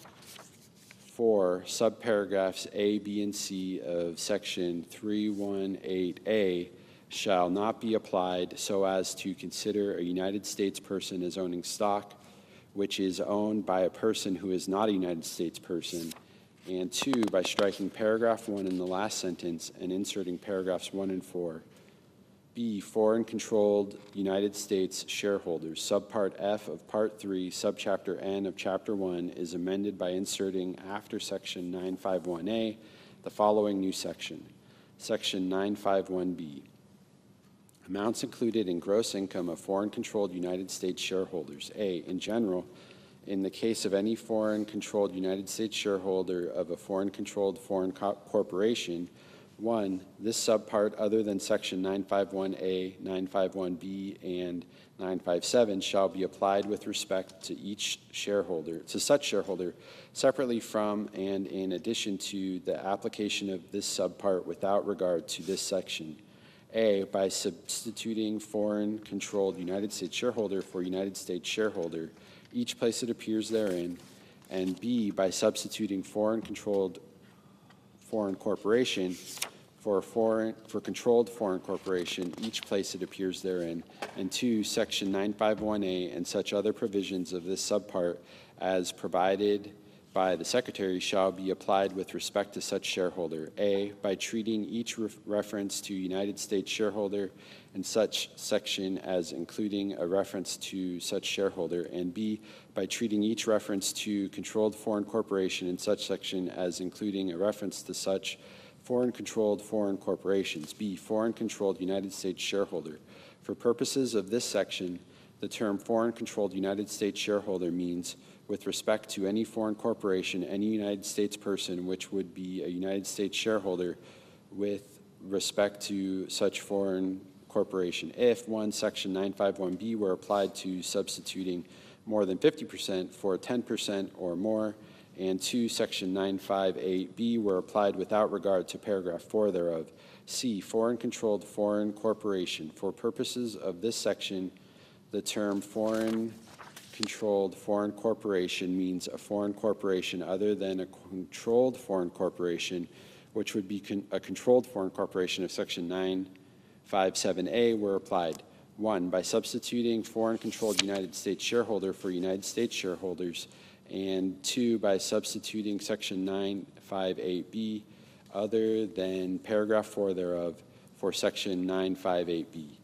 4, subparagraphs A, B, and C of Section 318A shall not be applied so as to consider a United States person as owning stock which is owned by a person who is not a United States person, and 2, by striking paragraph 1 in the last sentence and inserting paragraphs 1 and 4. B, foreign-controlled United States shareholders, subpart F of Part 3, subchapter N of Chapter 1 is amended by inserting after Section 951A the following new section, Section 951B. Amounts included in gross income of foreign-controlled United States shareholders. A, in general, in the case of any foreign-controlled United States shareholder of a foreign-controlled foreign corporation, 1, this subpart other than Section 951A, 951B, and 957 shall be applied with respect to each shareholder, to such shareholder, separately from and in addition to the application of this subpart without regard to this section. A, by substituting foreign-controlled United States shareholder for United States shareholder, each place it appears therein, and B, by substituting foreign-controlled foreign corporation for controlled foreign corporation, each place it appears therein, and 2, Section 951A and such other provisions of this subpart as provided by the Secretary shall be applied with respect to such shareholder. A, by treating each reference to United States shareholder in such section as including a reference to such shareholder, and B, by treating each reference to controlled foreign corporation in such section as including a reference to such foreign-controlled foreign corporations. B, foreign-controlled United States shareholder. For purposes of this section, the term foreign-controlled United States shareholder means with respect to any foreign corporation, any United States person which would be a United States shareholder with respect to such foreign corporation. If 1, Section 951B were applied to substituting more than 50% for 10% or more, and 2, Section 958B were applied without regard to paragraph 4 thereof. C, foreign-controlled foreign corporation. For purposes of this section, the term foreign-controlled foreign corporation means a foreign corporation other than a controlled foreign corporation, which would be a controlled foreign corporation if Section 957A were applied. 1, by substituting foreign-controlled United States shareholder for United States shareholders, and 2, by substituting Section 958B other than paragraph 4 thereof for Section 958B.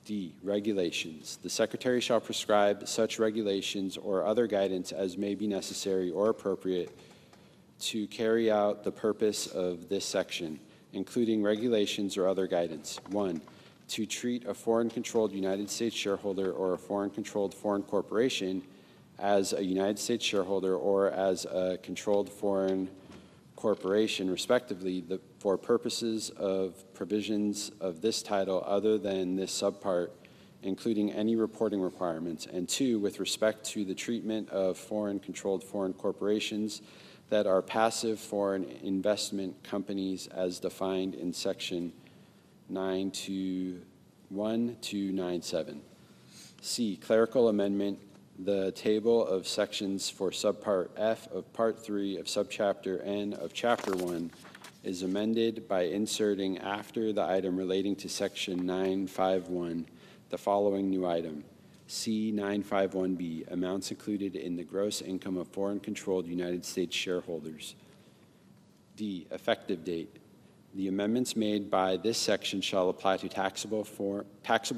D, regulations. The Secretary shall prescribe such regulations or other guidance as may be necessary or appropriate to carry out the purpose of this section, including regulations or other guidance. 1, to treat a foreign-controlled United States shareholder or a foreign-controlled foreign corporation as a United States shareholder or as a controlled foreign corporation, respectively, for purposes of provisions of this title other than this subpart, including any reporting requirements. And 2, with respect to the treatment of foreign-controlled foreign corporations that are passive foreign investment companies as defined in Section 921-97. C, clerical amendment. The table of sections for subpart F of Part 3 of subchapter N of Chapter 1 is amended by inserting after the item relating to Section 951 the following new item, C951B, amounts included in the gross income of foreign-controlled United States shareholders. D, effective date. The amendments made by this section shall apply to taxable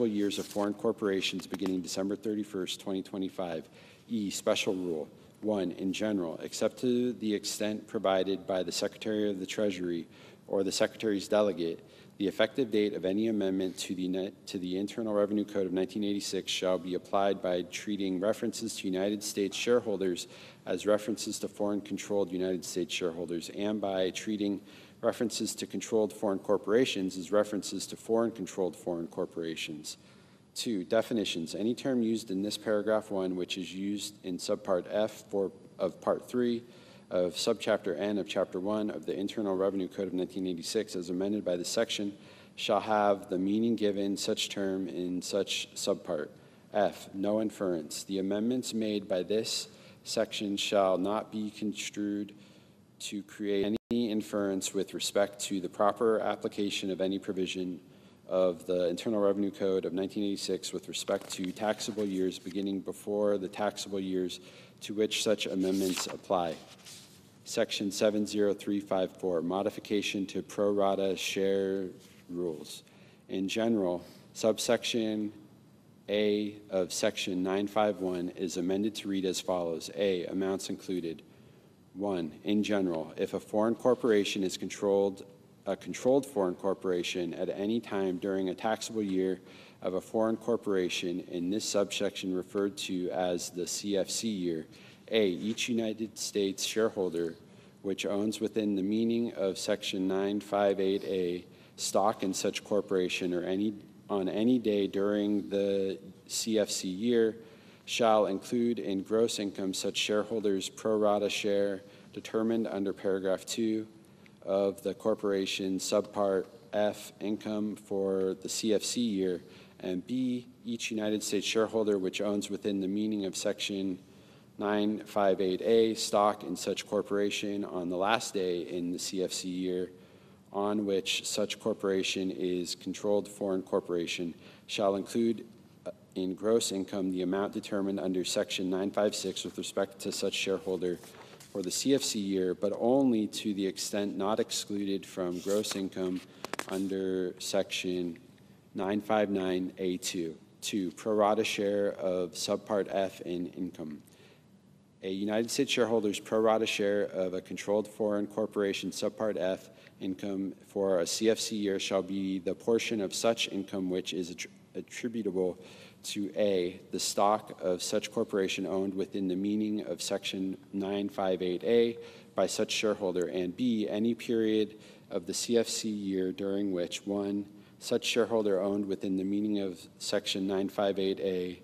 years of foreign corporations beginning December 31st, 2025. E, special rule. 1, in general, except to the extent provided by the Secretary of the Treasury or the Secretary's delegate, the effective date of any amendment to the Internal Revenue Code of 1986 shall be applied by treating references to United States shareholders as references to foreign-controlled United States shareholders, and by treating references to controlled foreign corporations as references to foreign-controlled foreign corporations. 2, definitions. Any term used in this paragraph 1 which is used in subpart F of Part 3 of subchapter N of Chapter 1 of the Internal Revenue Code of 1986 as amended by this section shall have the meaning given such term in such subpart. F, no inference. The amendments made by this section shall not be construed to create any inference with respect to the proper application of any provision of the Internal Revenue Code of 1986 with respect to taxable years beginning before the taxable years to which such amendments apply. Section 70354, modification to pro rata share rules. In general, subsection A of Section 951 is amended to read as follows. A, amounts included. 1, in general, if a foreign corporation is a controlled foreign corporation at any time during a taxable year of a foreign corporation in this subsection referred to as the CFC year, A, each United States shareholder which owns within the meaning of Section 958A stock in such corporation or on any day during the CFC year shall include in gross income such shareholders' pro rata share determined under paragraph 2 of the corporation subpart F income for the CFC year, and B, each United States shareholder which owns within the meaning of Section 958A stock in such corporation on the last day in the CFC year on which such corporation is controlled foreign corporation shall include in gross income the amount determined under Section 956 with respect to such shareholder for the CFC year, but only to the extent not excluded from gross income under Section 959A2. 2, pro rata share of subpart F in income. A United States shareholder's pro rata share of a controlled foreign corporation subpart F income for a CFC year shall be the portion of such income which is attributable to A, the stock of such corporation owned within the meaning of Section 958A by such shareholder, and B, any period of the CFC year during which 1, such shareholder owned within the meaning of Section 958A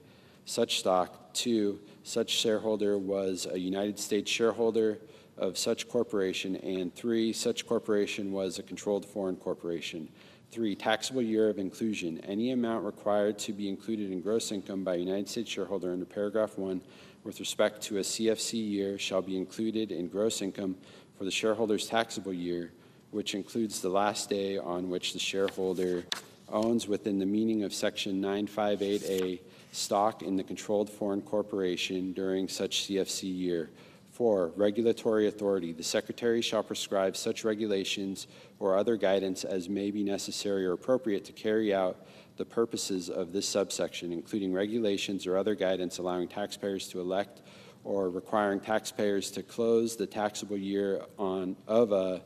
such stock, 2, such shareholder was a United States shareholder of such corporation, and 3, such corporation was a controlled foreign corporation. 3, taxable year of inclusion. Any amount required to be included in gross income by a United States shareholder under paragraph 1 with respect to a CFC year shall be included in gross income for the shareholder's taxable year, which includes the last day on which the shareholder owns within the meaning of Section 958A stock in the controlled foreign corporation during such CFC year. 4, regulatory authority. The Secretary shall prescribe such regulations or other guidance as may be necessary or appropriate to carry out the purposes of this subsection, including regulations or other guidance allowing taxpayers to elect or requiring taxpayers to close the taxable year of a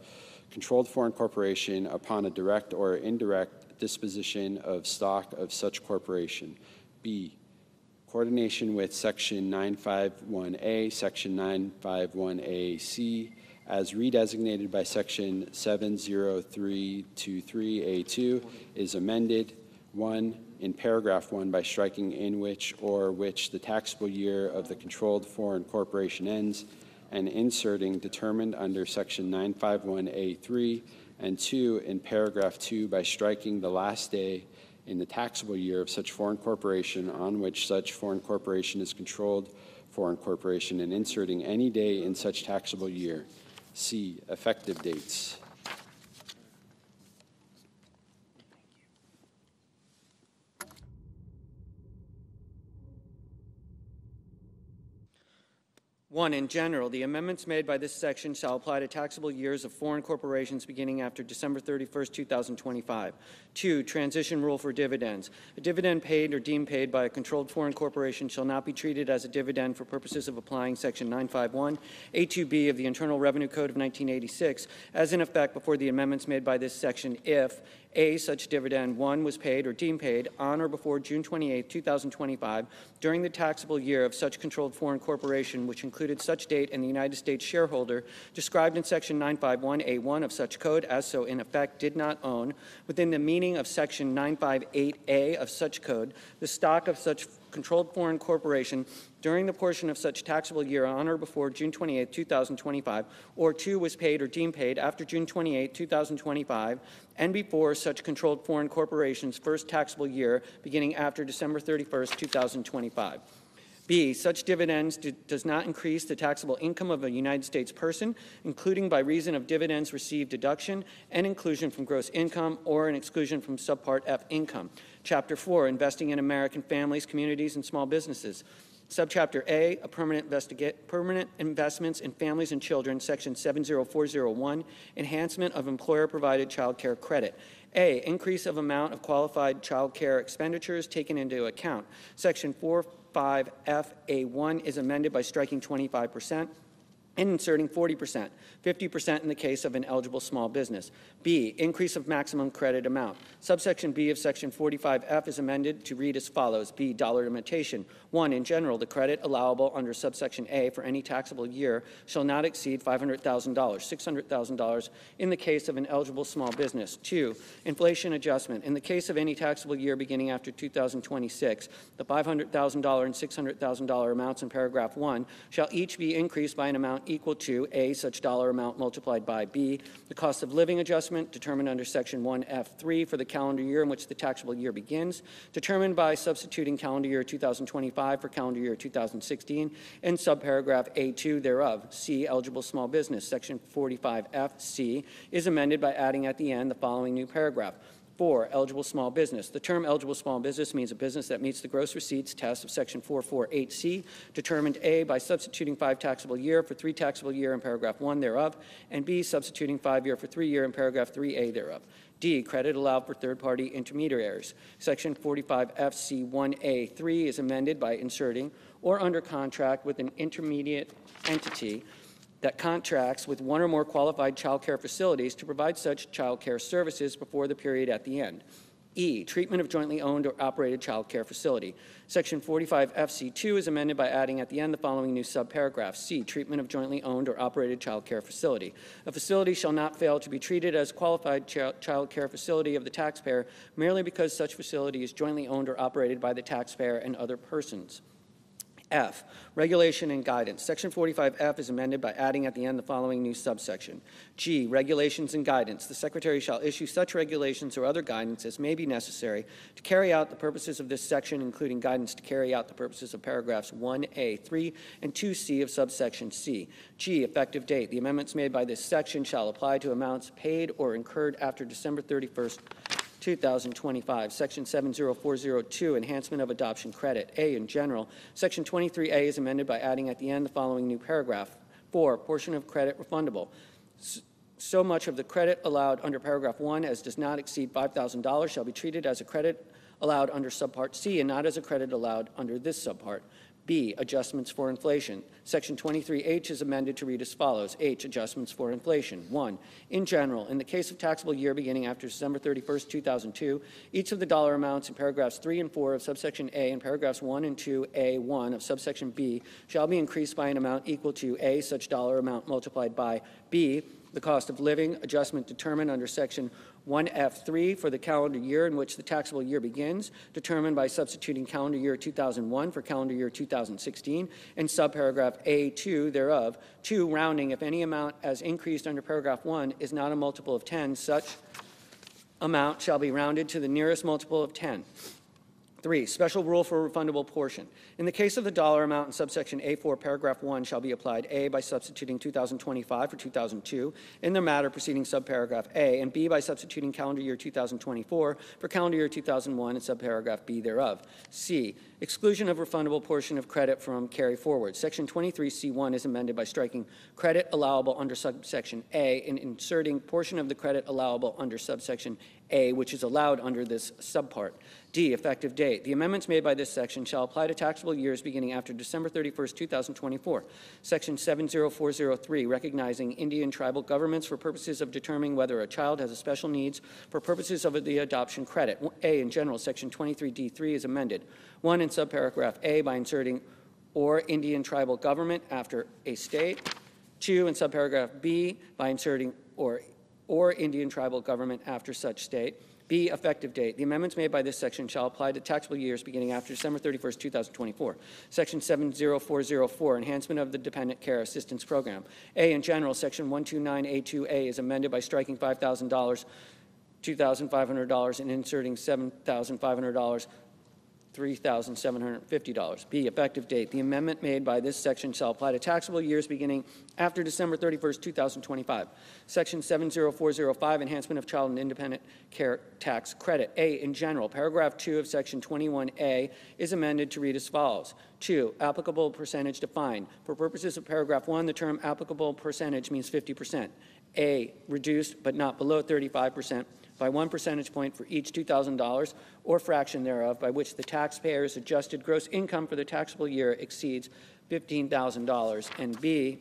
controlled foreign corporation upon a direct or indirect disposition of stock of such corporation. B, coordination with Section 951A, Section 951AC, as redesignated by Section 70323A2, is amended. 1, in paragraph 1 by striking in which or which the taxable year of the controlled foreign corporation ends, and inserting determined under Section 951A3, and 2, in paragraph 2 by striking the last day in the taxable year of such foreign corporation on which such foreign corporation is controlled foreign corporation, and inserting any day in such taxable year. C, effective dates. One, in general, the amendments made by this section shall apply to taxable years of foreign corporations beginning after December 31st, 2025. 2, transition rule for dividends. A dividend paid or deemed paid by a controlled foreign corporation shall not be treated as a dividend for purposes of applying Section 951, A2B of the Internal Revenue Code of 1986, as in effect before the amendments made by this section if A, such dividend, 1, was paid or deemed paid on or before June 28, 2025, during the taxable year of such controlled foreign corporation, which included such date and the United States shareholder described in Section 951A1 of such code as so in effect did not own, within the meaning of Section 958A of such code, the stock of such controlled foreign corporation during the portion of such taxable year on or before June 28, 2025, or 2, was paid or deemed paid after June 28, 2025, and before such controlled foreign corporation's first taxable year beginning after December 31st, 2025. B, such dividends does not increase the taxable income of a United States person, including by reason of dividends received deduction and inclusion from gross income or an exclusion from subpart F income. Chapter 4, investing in American families, communities, and small businesses. Subchapter A, permanent investments in families and children, Section 70401, enhancement of employer-provided child care credit. A, increase of amount of qualified child care expenditures taken into account. Section 45FA1 is amended by striking 25% and inserting 40%, 50% in the case of an eligible small business. B, increase of maximum credit amount. Subsection B of Section 45F is amended to read as follows. B, dollar limitation. 1, in general, the credit allowable under subsection A for any taxable year shall not exceed $500,000, $600,000 in the case of an eligible small business. 2, inflation adjustment. In the case of any taxable year beginning after 2026, the $500,000 and $600,000 amounts in paragraph 1 shall each be increased by an amount equal to A, such dollar amount multiplied by B, the cost of living adjustment determined under Section 1F3 for the calendar year in which the taxable year begins, determined by substituting calendar year 2025 for calendar year 2016, and subparagraph A2 thereof. C, eligible small business. Section 45F(C) is amended by adding at the end the following new paragraph. 4, eligible small business. The term eligible small business means a business that meets the gross receipts test of Section 448C, determined A, by substituting 5 taxable year for 3 taxable year in paragraph 1 thereof, and B, substituting 5 year for 3 year in paragraph 3A thereof. D, credit allowed for third-party intermediaries. Section 45FC1A3 is amended by inserting or under contract with an intermediate entity that contracts with one or more qualified child care facilities to provide such child care services before the period at the end. E, treatment of jointly owned or operated child care facility. Section 45FC2 is amended by adding at the end the following new subparagraph. C, treatment of jointly owned or operated child care facility. A facility shall not fail to be treated as qualified child care facility of the taxpayer merely because such facility is jointly owned or operated by the taxpayer and other persons. F, regulation and guidance. Section 45F is amended by adding at the end the following new subsection. G, regulations and guidance. The Secretary shall issue such regulations or other guidance as may be necessary to carry out the purposes of this section, including guidance to carry out the purposes of paragraphs 1A, 3, and 2C of subsection C. G, effective date. The amendments made by this section shall apply to amounts paid or incurred after December 31st, 2025. Section 70402, enhancement of adoption credit. A, in general. Section 23A is amended by adding at the end the following new paragraph. 4, portion of credit refundable. So much of the credit allowed under paragraph 1 as does not exceed $5,000 shall be treated as a credit allowed under subpart C and not as a credit allowed under this subpart. B, adjustments for inflation. Section 23H is amended to read as follows. H, adjustments for inflation. 1, in general, in the case of taxable year beginning after December 31st, 2002, each of the dollar amounts in paragraphs 3 and 4 of subsection A and paragraphs 1 and 2A1 of subsection B shall be increased by an amount equal to A, such dollar amount multiplied by B, the cost of living adjustment determined under Section 1F3 for the calendar year in which the taxable year begins, determined by substituting calendar year 2001 for calendar year 2016, and subparagraph A2 thereof. 2, rounding. If any amount as increased under paragraph 1 is not a multiple of 10, such amount shall be rounded to the nearest multiple of 10. 3, special rule for refundable portion. In the case of the dollar amount in subsection A4, paragraph 1 shall be applied A by substituting 2025 for 2002 in the matter preceding subparagraph A, and B by substituting calendar year 2024 for calendar year 2001 and subparagraph B thereof. C, exclusion of refundable portion of credit from carry forward. Section 23C1 is amended by striking credit allowable under subsection A and inserting portion of the credit allowable under subsection A, which is allowed under this subpart. D, effective date. The amendments made by this section shall apply to taxable years beginning after December 31st, 2024. Section 70403, recognizing Indian tribal governments for purposes of determining whether a child has a special needs for purposes of the adoption credit. A, in general, Section 23D3 is amended. 1, in subparagraph A by inserting or Indian tribal government after a state. 2, in subparagraph B by inserting or Indian tribal government after such state. B, effective date. The amendments made by this section shall apply to taxable years beginning after December 31st, 2024. Section 70404, enhancement of the dependent care assistance program. A, in general, Section 129A2A is amended by striking $5,000, $2,500, and inserting $7,500 $3,750. B, effective date. The amendment made by this section shall apply to taxable years beginning after December 31st, 2025. Section 70405, Enhancement of Child and Independent Care Tax Credit. A, in general, paragraph 2 of section 21A is amended to read as follows. 2, applicable percentage defined. For purposes of paragraph 1, the term applicable percentage means 50%. A, reduced but not below 35%. By 1 percentage point for each $2,000 or fraction thereof by which the taxpayer's adjusted gross income for the taxable year exceeds $15,000, and B,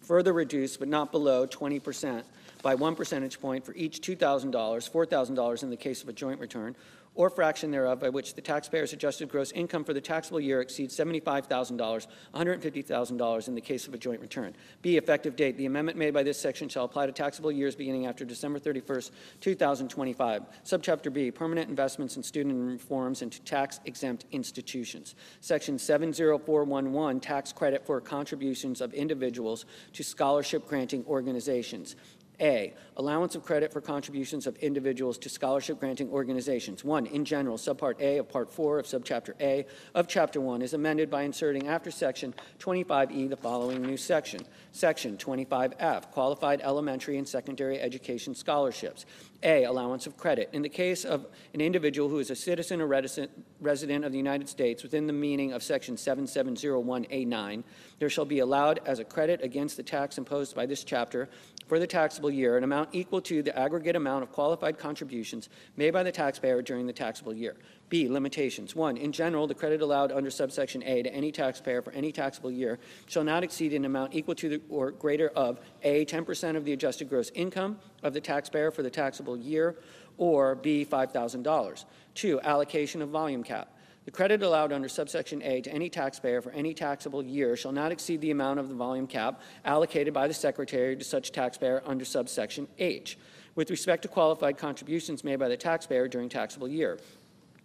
further reduced but not below 20% by 1 percentage point for each $2,000, $4,000 in the case of a joint return, or fraction thereof by which the taxpayer's adjusted gross income for the taxable year exceeds $75,000, $150,000 in the case of a joint return. B, effective date. The amendment made by this section shall apply to taxable years beginning after December 31st, 2025. Subchapter B, permanent investments in student reforms into tax-exempt institutions. Section 70411, tax credit for contributions of individuals to scholarship-granting organizations. A, allowance of credit for contributions of individuals to scholarship-granting organizations. 1, in general, subpart A of part 4 of subchapter A of chapter 1 is amended by inserting after section 25E the following new section. Section 25F, qualified elementary and secondary education scholarships. A, allowance of credit. In the case of an individual who is a citizen or resident of the United States within the meaning of section 7701A9, there shall be allowed as a credit against the tax imposed by this chapter for the taxable year an amount equal to the aggregate amount of qualified contributions made by the taxpayer during the taxable year. B, limitations. 1, in general, the credit allowed under subsection A to any taxpayer for any taxable year shall not exceed an amount equal to or greater of A, 10% of the adjusted gross income of the taxpayer for the taxable year, or B, $5,000. 2, allocation of volume cap. The credit allowed under subsection A to any taxpayer for any taxable year shall not exceed the amount of the volume cap allocated by the Secretary to such taxpayer under subsection H, with respect to qualified contributions made by the taxpayer during taxable year.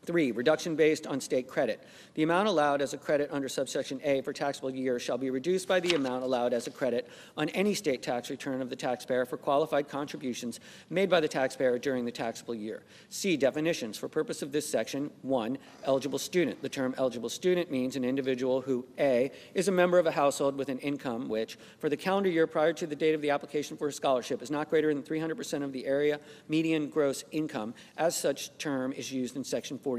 3, reduction based on state credit. The amount allowed as a credit under subsection A for taxable year shall be reduced by the amount allowed as a credit on any state tax return of the taxpayer for qualified contributions made by the taxpayer during the taxable year. C, definitions. For purpose of this section, 1, eligible student. The term eligible student means an individual who, A, is a member of a household with an income which, for the calendar year prior to the date of the application for a scholarship, is not greater than 300% of the area median gross income, as such term is used in section 42,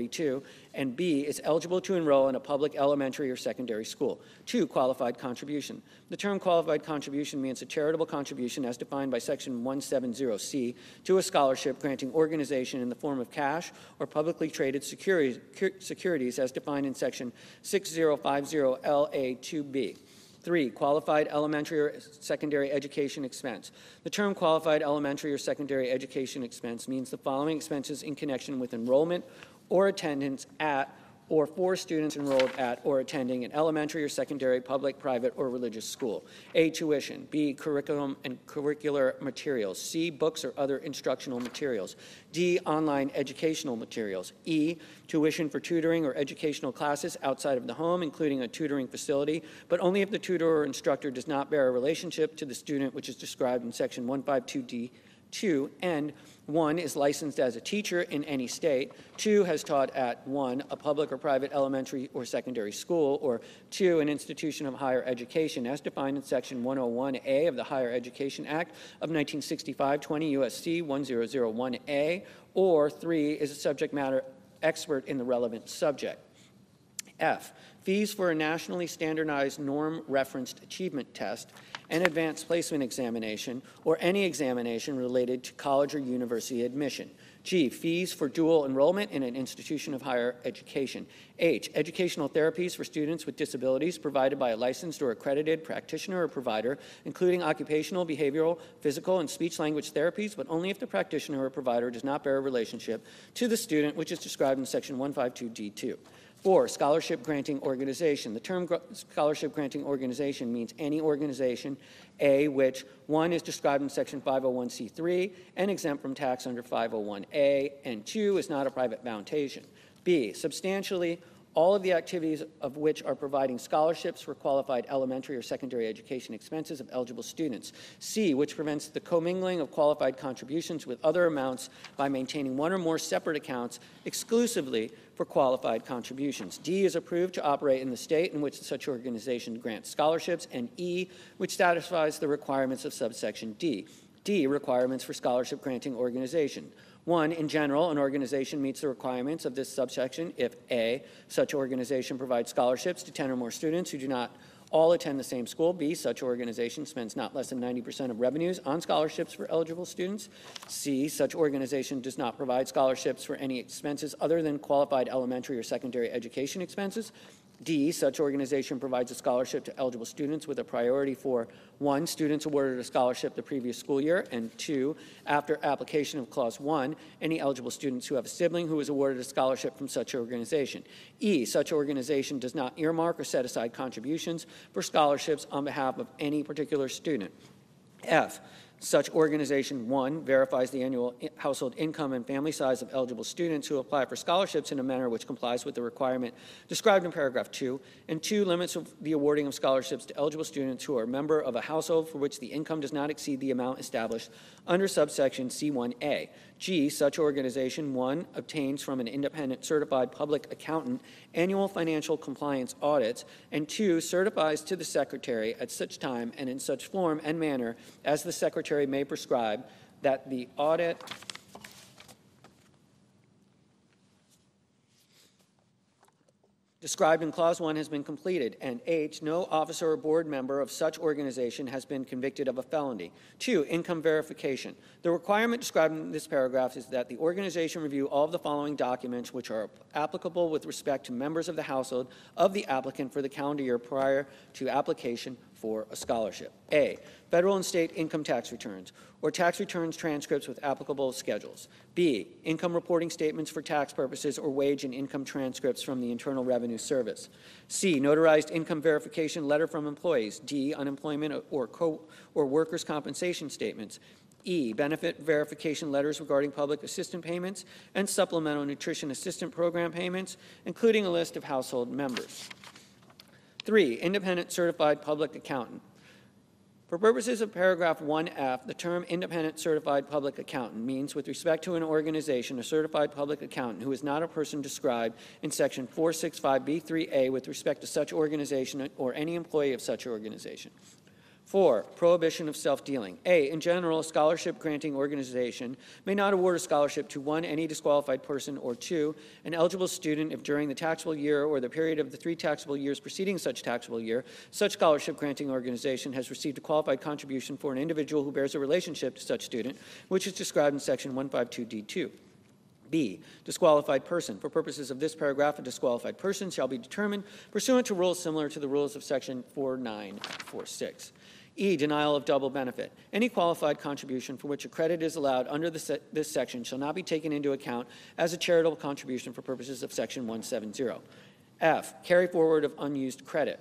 and B, is eligible to enroll in a public elementary or secondary school. 2, qualified contribution. The term qualified contribution means a charitable contribution as defined by section 170C to a scholarship granting organization in the form of cash or publicly traded securities as defined in section 6050LA2B. 3, qualified elementary or secondary education expense. The term qualified elementary or secondary education expense means the following expenses in connection with enrollment or attendance at or for students enrolled at or attending an elementary or secondary public, private, or religious school. A, tuition. B, curriculum and curricular materials. C, books or other instructional materials. D, online educational materials. E, tuition for tutoring or educational classes outside of the home, including a tutoring facility, but only if the tutor or instructor does not bear a relationship to the student, which is described in section 152D. 2, and 1, is licensed as a teacher in any state. 2, has taught at 1, a public or private elementary or secondary school, or 2, an institution of higher education, as defined in Section 101A of the Higher Education Act of 1965, 20 U.S.C. 1001A, or 3, is a subject matter expert in the relevant subject. F, fees for a nationally standardized norm-referenced achievement test, an advanced placement examination, or any examination related to college or university admission. G, fees for dual enrollment in an institution of higher education. H, educational therapies for students with disabilities provided by a licensed or accredited practitioner or provider, including occupational, behavioral, physical, and speech-language therapies, but only if the practitioner or provider does not bear a relationship to the student, which is described in Section 152D2. 4, scholarship granting organization. The term scholarship granting organization means any organization, A, which 1, is described in Section 501c3 and exempt from tax under 501A, and 2, is not a private foundation. B, substantially all of the activities of which are providing scholarships for qualified elementary or secondary education expenses of eligible students. C, which prevents the commingling of qualified contributions with other amounts by maintaining one or more separate accounts exclusively for qualified contributions. D is approved to operate in the state in which such organization grants scholarships, and E, which satisfies the requirements of subsection D. D, requirements for scholarship granting organization. 1, in general, an organization meets the requirements of this subsection if A, such organization provides scholarships to 10 or more students who do not all attend the same school. B, such organization spends not less than 90% of revenues on scholarships for eligible students. C, such organization does not provide scholarships for any expenses other than qualified elementary or secondary education expenses. D, such organization provides a scholarship to eligible students with a priority for 1, students awarded a scholarship the previous school year, and 2, after application of Clause 1, any eligible students who have a sibling who is awarded a scholarship from such organization. E, such organization does not earmark or set aside contributions for scholarships on behalf of any particular student. F, such organization, 1, verifies the annual household income and family size of eligible students who apply for scholarships in a manner which complies with the requirement described in paragraph 2, and 2, limits the awarding of scholarships to eligible students who are a member of a household for which the income does not exceed the amount established under subsection C1A. G, such organization, 1, obtains from an independent certified public accountant annual financial compliance audits, and 2, certifies to the Secretary at such time and in such form and manner as the Secretary may prescribe that the audit described in Clause 1 has been completed, and H, no officer or board member of such organization has been convicted of a felony. 2, income verification. The requirement described in this paragraph is that the organization review all of the following documents which are applicable with respect to members of the household of the applicant for the calendar year prior to application for a scholarship. A, federal and state income tax returns, or tax returns transcripts with applicable schedules. B, income reporting statements for tax purposes or wage and income transcripts from the Internal Revenue Service. C, notarized income verification letter from employees. D, unemployment or workers' compensation statements. E, benefit verification letters regarding public assistance payments and supplemental nutrition assistance program payments, including a list of household members. 3, independent certified public accountant. For purposes of paragraph 1F, the term independent certified public accountant means, with respect to an organization, a certified public accountant who is not a person described in section 465B3A with respect to such organization or any employee of such organization. 4, prohibition of self-dealing. A, in general, a scholarship-granting organization may not award a scholarship to 1, any disqualified person, or 2, an eligible student if during the taxable year or the period of the 3 taxable years preceding such taxable year, such scholarship-granting organization has received a qualified contribution for an individual who bears a relationship to such student, which is described in section 152D2. B, disqualified person. For purposes of this paragraph, a disqualified person shall be determined pursuant to rules similar to the rules of section 4946. E, denial of double benefit. Any qualified contribution for which a credit is allowed under this section shall not be taken into account as a charitable contribution for purposes of section 170. F, carry forward of unused credit.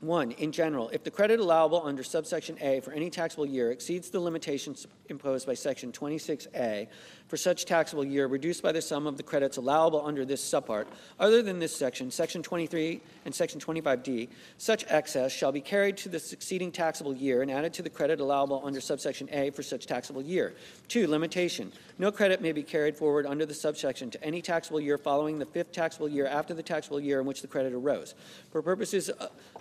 1, in general, if the credit allowable under subsection A for any taxable year exceeds the limitations imposed by section 26A for such taxable year reduced by the sum of the credits allowable under this subpart, other than this section, section 23 and section 25D, such excess shall be carried to the succeeding taxable year and added to the credit allowable under subsection A for such taxable year. 2, limitation. No credit may be carried forward under the subsection to any taxable year following the 5th taxable year after the taxable year in which the credit arose. For purposes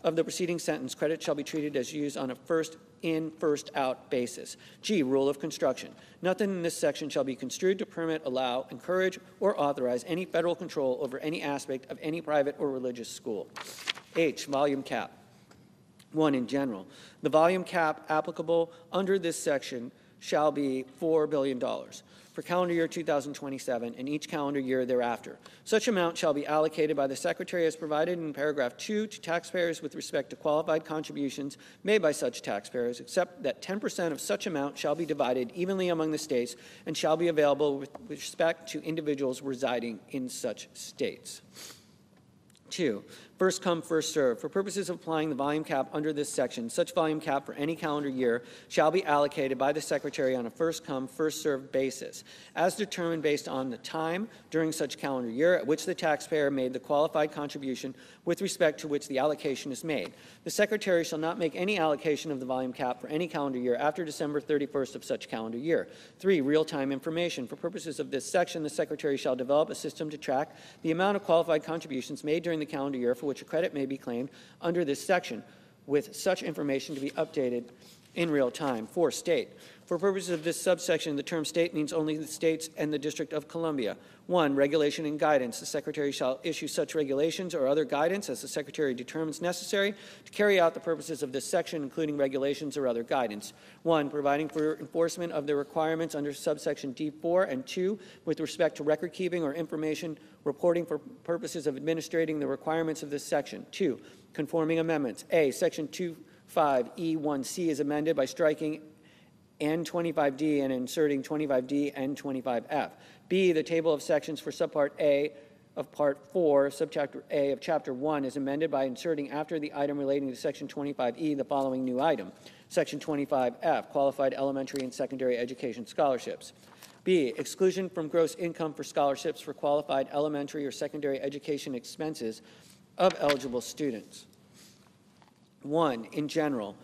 of the preceding sentence, credit shall be treated as used on a first in, first out basis. G, rule of construction. Nothing in this section shall be construed to permit, allow, encourage, or authorize any federal control over any aspect of any private or religious school. H, volume cap. 1, in general, the volume cap applicable under this section shall be $4 billion for calendar year 2027 and each calendar year thereafter. Such amount shall be allocated by the Secretary as provided in paragraph 2 to taxpayers with respect to qualified contributions made by such taxpayers, except that 10% of such amount shall be divided evenly among the states and shall be available with respect to individuals residing in such states. 2, First come, first served. For purposes of applying the volume cap under this section, such volume cap for any calendar year shall be allocated by the Secretary on a first come, first served basis, as determined based on the time during such calendar year at which the taxpayer made the qualified contribution with respect to which the allocation is made. The Secretary shall not make any allocation of the volume cap for any calendar year after December 31st of such calendar year. 3. Real-time information. For purposes of this section, the Secretary shall develop a system to track the amount of qualified contributions made during the calendar year for which a credit may be claimed under this section, with such information to be updated in real time. 4. State. For purposes of this subsection, the term state means only the states and the District of Columbia. 1. Regulation and guidance. The Secretary shall issue such regulations or other guidance as the Secretary determines necessary to carry out the purposes of this section, including regulations or other guidance. 1. Providing for enforcement of the requirements under subsection D4, and 2. With respect to record keeping or information reporting for purposes of administrating the requirements of this section. 2. Conforming amendments. A. Section 25E1C is amended by striking N25D and inserting 25D and 25F. B, the table of sections for subpart A of Part 4, subchapter A of Chapter 1 is amended by inserting after the item relating to Section 25E the following new item. Section 25F, qualified elementary and secondary education scholarships. B, exclusion from gross income for scholarships for qualified elementary or secondary education expenses of eligible students. 1, in general,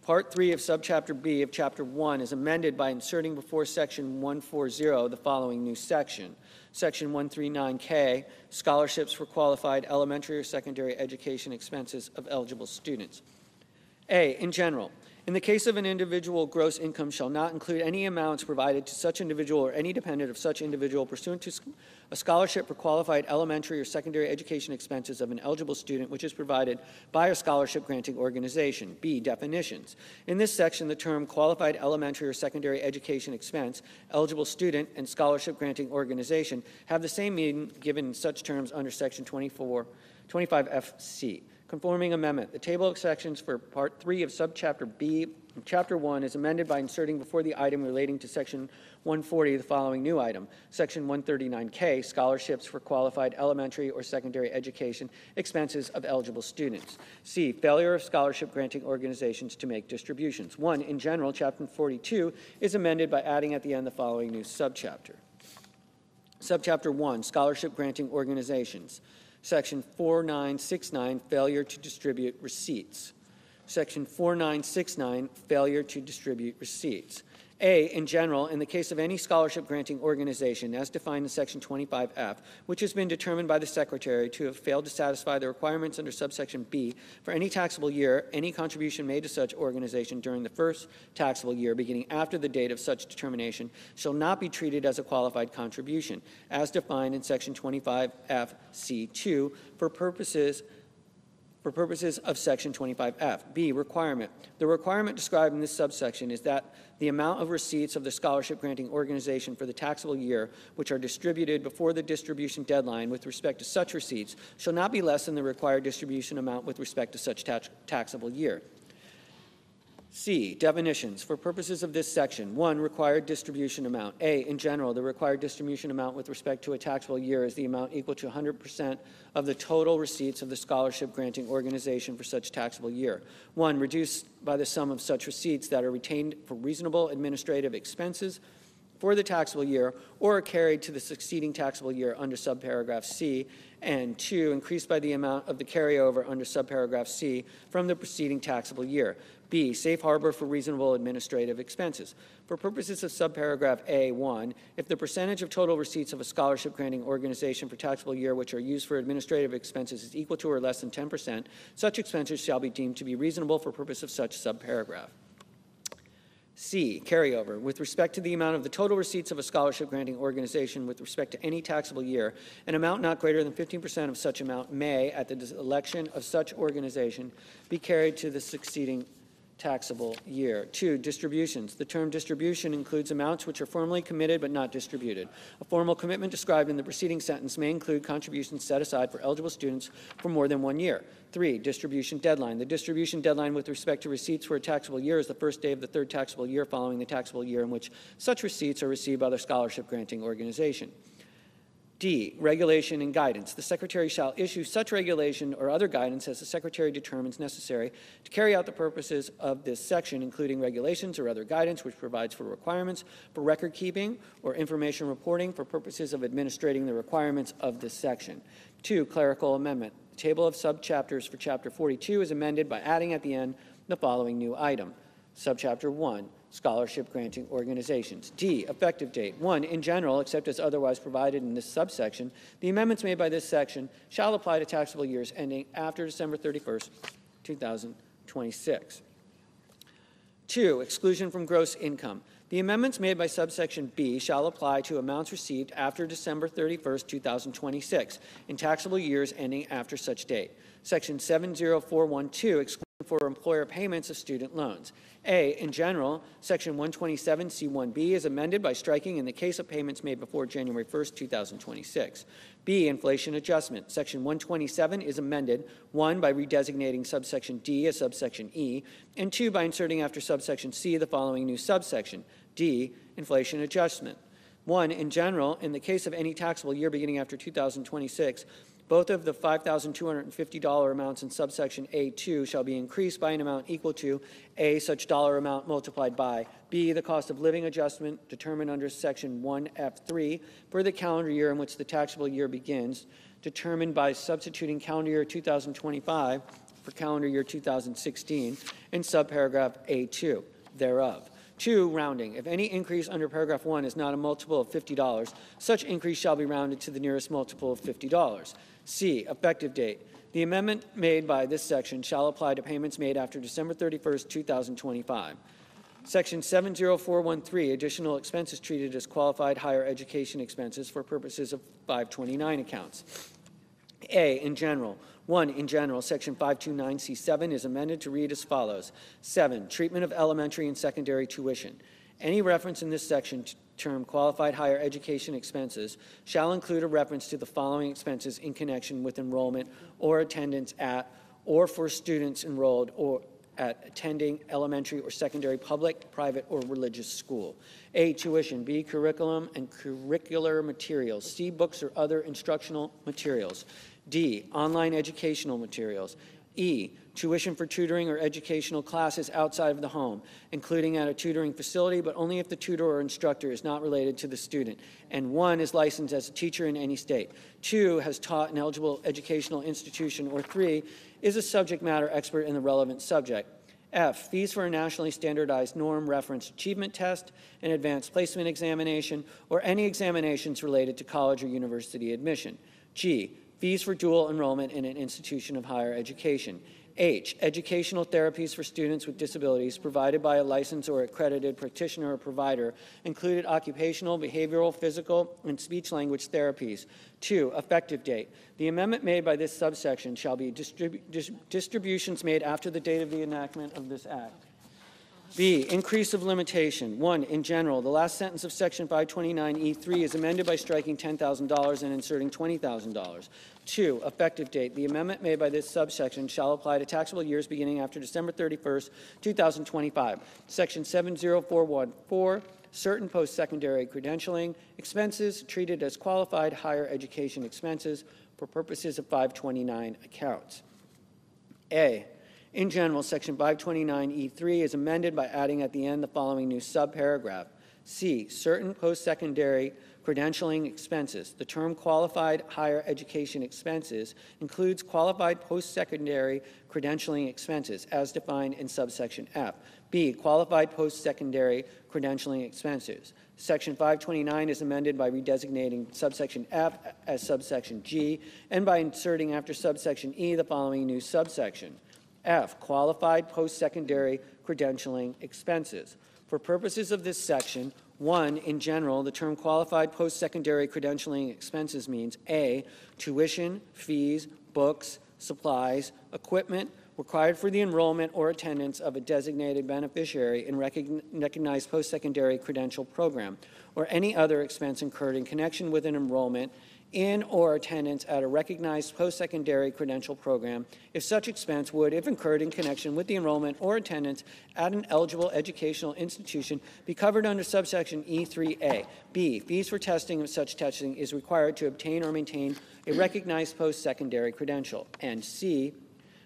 Part 3 of Subchapter B of Chapter 1 is amended by inserting before Section 140 the following new section. Section 139K, scholarships for qualified elementary or secondary education expenses of eligible students. A, in general, in the case of an individual, gross income shall not include any amounts provided to such individual or any dependent of such individual pursuant to a scholarship for qualified elementary or secondary education expenses of an eligible student which is provided by a scholarship granting organization. B, definitions. In this section, the term qualified elementary or secondary education expense, eligible student, and scholarship granting organization have the same meaning given in such terms under Section 25FC. Conforming amendment. The table of sections for Part 3 of Subchapter B of Chapter 1 is amended by inserting before the item relating to Section 140 the following new item. Section 139K, scholarships for qualified elementary or secondary education expenses of eligible students. C, failure of scholarship granting organizations to make distributions. 1, in general, Chapter 42 is amended by adding at the end the following new subchapter. Subchapter 1, scholarship granting organizations. Section 4969, failure to distribute receipts. Section 4969, failure to distribute receipts. A, in general, in the case of any scholarship granting organization as defined in Section 25F, which has been determined by the Secretary to have failed to satisfy the requirements under subsection B for any taxable year, any contribution made to such organization during the first taxable year beginning after the date of such determination shall not be treated as a qualified contribution, as defined in Section 25F(c)(2) for purposes of Section 25F. B, requirement. The requirement described in this subsection is that the amount of receipts of the scholarship granting organization for the taxable year, which are distributed before the distribution deadline with respect to such receipts, shall not be less than the required distribution amount with respect to such taxable year. C, definitions. For purposes of this section, 1, required distribution amount. A, in general, the required distribution amount with respect to a taxable year is the amount equal to 100% of the total receipts of the scholarship granting organization for such taxable year. 1, reduced by the sum of such receipts that are retained for reasonable administrative expenses for the taxable year or are carried to the succeeding taxable year under subparagraph C, and 2, increased by the amount of the carryover under subparagraph C from the preceding taxable year. B, safe harbor for reasonable administrative expenses. For purposes of subparagraph A1, if the percentage of total receipts of a scholarship granting organization for taxable year which are used for administrative expenses is equal to or less than 10%, such expenses shall be deemed to be reasonable for purpose of such subparagraph. C, carryover. With respect to the amount of the total receipts of a scholarship granting organization with respect to any taxable year, an amount not greater than 15% of such amount may, at the election of such organization, be carried to the succeeding taxable year. 2, distributions. The term distribution includes amounts which are formally committed but not distributed. A formal commitment described in the preceding sentence may include contributions set aside for eligible students for more than 1 year. 3, distribution deadline. The distribution deadline with respect to receipts for a taxable year is the first day of the third taxable year following the taxable year in which such receipts are received by the scholarship granting organization. D, regulation and guidance. The Secretary shall issue such regulation or other guidance as the Secretary determines necessary to carry out the purposes of this section, including regulations or other guidance which provides for requirements for record keeping or information reporting for purposes of administrating the requirements of this section. 2, clerical amendment. The table of subchapters for Chapter 42 is amended by adding at the end the following new item. Subchapter 1, scholarship granting organizations. D, effective date. 1, in general, except as otherwise provided in this subsection, the amendments made by this section shall apply to taxable years ending after December 31st, 2026. 2, exclusion from gross income. The amendments made by subsection B shall apply to amounts received after December 31st, 2026, in taxable years ending after such date. Section 70412, exclusion for employer payments of student loans. A, in general, Section 127C1B is amended by striking in the case of payments made before January 1st, 2026. B, inflation adjustment. Section 127 is amended, 1, by redesignating subsection D as subsection E, and 2, by inserting after subsection C the following new subsection, D, inflation adjustment. 1, in general, in the case of any taxable year beginning after 2026, both of the $5,250 amounts in subsection A2 shall be increased by an amount equal to A, such dollar amount multiplied by B, the cost of living adjustment determined under section 1F3 for the calendar year in which the taxable year begins, determined by substituting calendar year 2025 for calendar year 2016 in subparagraph A2 thereof. 2, rounding. If any increase under paragraph 1 is not a multiple of $50, such increase shall be rounded to the nearest multiple of $50. C, effective date. The amendment made by this section shall apply to payments made after December 31st, 2025. Section 70413, additional expenses treated as qualified higher education expenses for purposes of 529 accounts. A, in general. 1, in general, Section 529C7 is amended to read as follows. 7, treatment of elementary and secondary tuition. Any reference in this section to term qualified higher education expenses shall include a reference to the following expenses in connection with enrollment or attendance at or for students enrolled or at attending elementary or secondary public, private, or religious school. A, tuition. B, curriculum and curricular materials. C, books or other instructional materials. D, online educational materials. E, tuition for tutoring or educational classes outside of the home, including at a tutoring facility, but only if the tutor or instructor is not related to the student, and 1, is licensed as a teacher in any state, 2, has taught an eligible educational institution, or 3, is a subject matter expert in the relevant subject. F, fees for a nationally standardized norm reference achievement test, an advanced placement examination, or any examinations related to college or university admission. G, fees for dual enrollment in an institution of higher education. H, educational therapies for students with disabilities provided by a licensed or accredited practitioner or provider, included occupational, behavioral, physical, and speech-language therapies. 2, effective date. The amendment made by this subsection shall be distributions made after the date of the enactment of this act. B, increase of limitation. 1, in general, the last sentence of Section 529E3 is amended by striking $10,000 and inserting $20,000. 2, effective date. The amendment made by this subsection shall apply to taxable years beginning after December 31st, 2025. Section 70414, certain post-secondary credentialing expenses treated as qualified higher education expenses for purposes of 529 accounts. A, in general, Section 529E3 is amended by adding at the end the following new subparagraph. C, certain post-secondary credentialing expenses. The term qualified higher education expenses includes qualified post-secondary credentialing expenses as defined in subsection F. B, qualified post-secondary credentialing expenses. Section 529 is amended by redesignating subsection F as subsection G and by inserting after subsection E the following new subsection. F, qualified post-secondary credentialing expenses. For purposes of this section, 1, in general, the term qualified post-secondary credentialing expenses means A, tuition, fees, books, supplies, equipment required for the enrollment or attendance of a designated beneficiary in recognized post-secondary credential program, or any other expense incurred in connection with an enrollment in or attendance at a recognized post-secondary credential program if such expense would, if incurred in connection with the enrollment or attendance at an eligible educational institution, be covered under subsection E3A. B, fees for testing if such testing is required to obtain or maintain a recognized post-secondary credential. And C,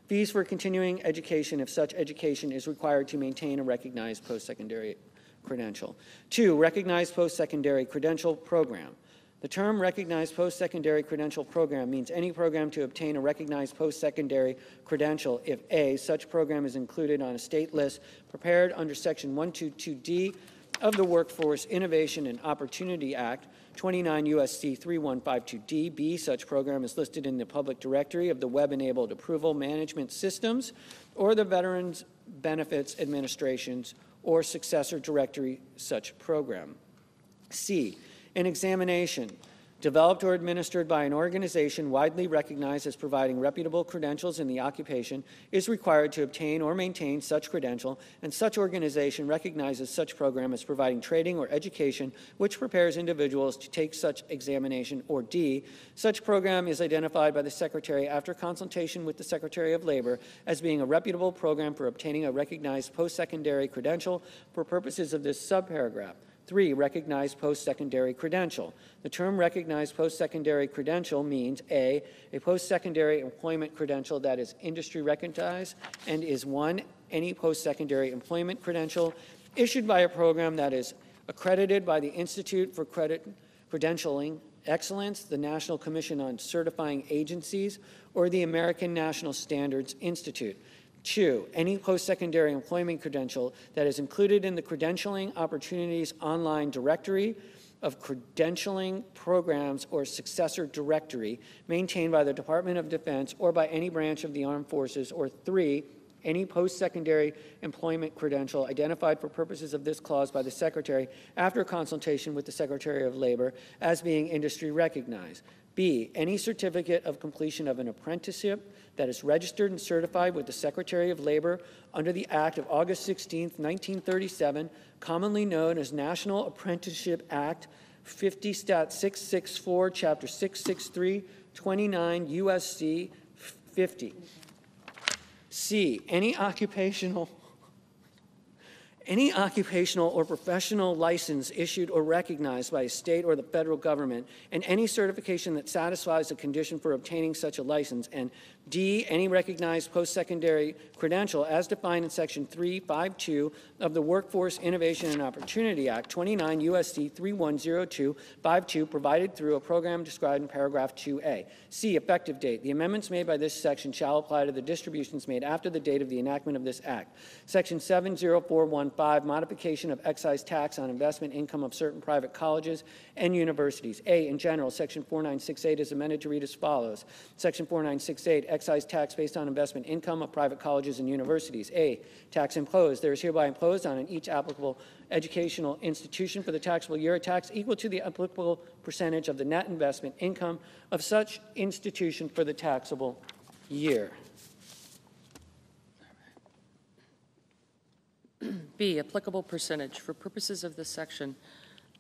fees for continuing education if such education is required to maintain a recognized post-secondary credential. 2, recognized post-secondary credential program. The term recognized post-secondary credential program means any program to obtain a recognized post-secondary credential if A, such program is included on a state list prepared under Section 122D of the Workforce Innovation and Opportunity Act, 29 U.S.C. 3152D. B, such program is listed in the public directory of the Web-enabled approval management systems or the Veterans Benefits Administration's or successor directory such program. C, an examination developed or administered by an organization widely recognized as providing reputable credentials in the occupation is required to obtain or maintain such credential, and such organization recognizes such program as providing training or education which prepares individuals to take such examination. Or D, such program is identified by the Secretary after consultation with the Secretary of Labor as being a reputable program for obtaining a recognized post-secondary credential for purposes of this subparagraph. 3, recognized post-secondary credential. The term recognized post-secondary credential means A, post-secondary employment credential that is industry recognized and is 1, any post-secondary employment credential issued by a program that is accredited by the Institute for Credentialing Excellence, the National Commission on Certifying Agencies, or the American National Standards Institute. 2, any post-secondary employment credential that is included in the Credentialing Opportunities Online Directory of Credentialing Programs or Successor Directory maintained by the Department of Defense or by any branch of the Armed Forces. Or 3, any post-secondary employment credential identified for purposes of this clause by the Secretary after consultation with the Secretary of Labor as being industry recognized. B, any certificate of completion of an apprenticeship that is registered and certified with the Secretary of Labor under the Act of August 16, 1937, commonly known as National Apprenticeship Act 50 Stat 664, Chapter 663, 29 U.S.C. 50. C, any occupational or professional license issued or recognized by a state or the federal government, and any certification that satisfies a condition for obtaining such a license. And D, any recognized post-secondary credential as defined in Section 352 of the Workforce Innovation and Opportunity Act, 29 U.S.C. 310252, provided through a program described in paragraph 2A. C, effective date. The amendments made by this section shall apply to the distributions made after the date of the enactment of this act. Section 70415, modification of excise tax on investment income of certain private colleges and universities. A, in general, Section 4968 is amended to read as follows. Section 4968, excise tax based on investment income of private colleges and universities. A, tax imposed. There is hereby imposed on each applicable educational institution for the taxable year a tax equal to the applicable percentage of the net investment income of such institution for the taxable year. B, applicable percentage. For purposes of this section,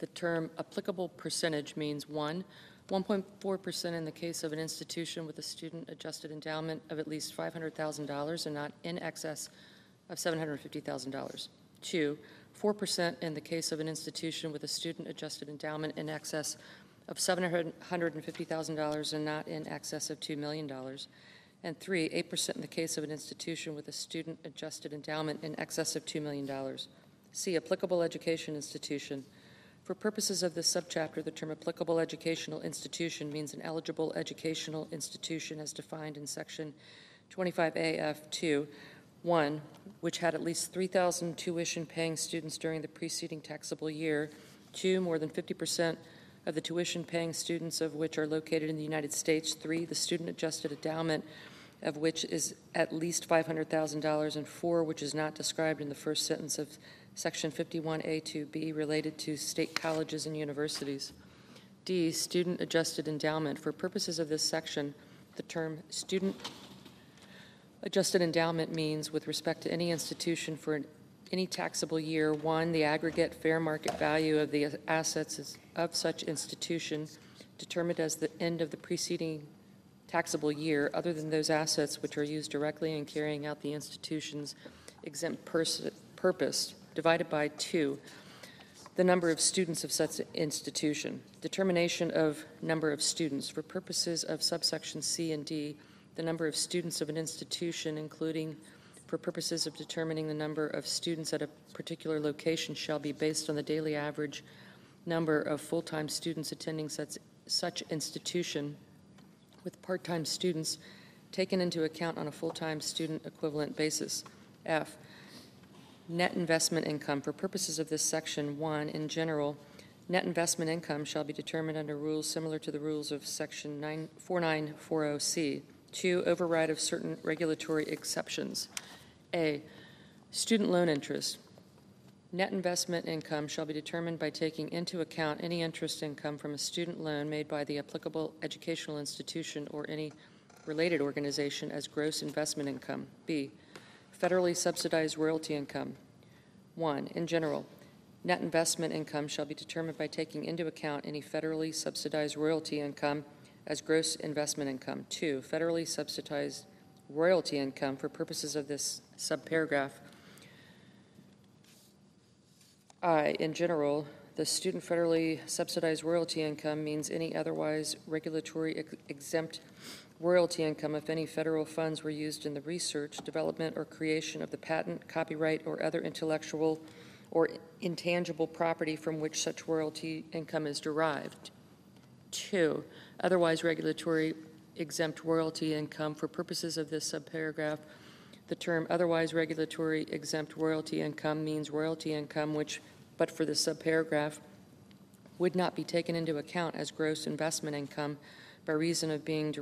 the term applicable percentage means 1, 1.4% in the case of an institution with a student-adjusted endowment of at least $500,000 and not in excess of $750,000. 2, 4% in the case of an institution with a student-adjusted endowment in excess of $750,000 and not in excess of $2 million. And 3, 8% in the case of an institution with a student-adjusted endowment in excess of $2 million. C, applicable education institution. For purposes of this subchapter, the term applicable educational institution means an eligible educational institution as defined in Section 25AF2, 1, which had at least 3,000 tuition-paying students during the preceding taxable year. 2, more than 50% of the tuition-paying students of which are located in the United States. 3, the student-adjusted endowment of which is at least $500,000, and 4, which is not described in the first sentence of Section 51A2B related to state colleges and universities. D, student-adjusted endowment. For purposes of this section, the term student-adjusted endowment means, with respect to any institution for any taxable year, 1, the aggregate fair market value of the assets of such institution. determined as the end of the preceding taxable year, other than those assets which are used directly in carrying out the institution's exempt purpose, divided by 2, the number of students of such institution. Determination of number of students. For purposes of subsection C and D, the number of students of an institution, including for purposes of determining the number of students at a particular location, shall be based on the daily average number of full-time students attending such institution, with part-time students taken into account on a full-time student equivalent basis. F, net investment income. For purposes of this section, 1, in general, net investment income shall be determined under rules similar to the rules of section 4940C. 2, override of certain regulatory exceptions. A, student loan interest. Net investment income shall be determined by taking into account any interest income from a student loan made by the applicable educational institution or any related organization as gross investment income. B, federally subsidized royalty income. 1, in general, net investment income shall be determined by taking into account any federally subsidized royalty income as gross investment income. 2, federally subsidized royalty income for purposes of this subparagraph. I, in general, the student federally subsidized royalty income means any otherwise regulatory exempt royalty income if any federal funds were used in the research, development, or creation of the patent, copyright, or other intellectual or intangible property from which such royalty income is derived. 2, otherwise regulatory exempt royalty income. For purposes of this subparagraph, the term otherwise regulatory exempt royalty income means royalty income which, but for this subparagraph, would not be taken into account as gross investment income by reason of being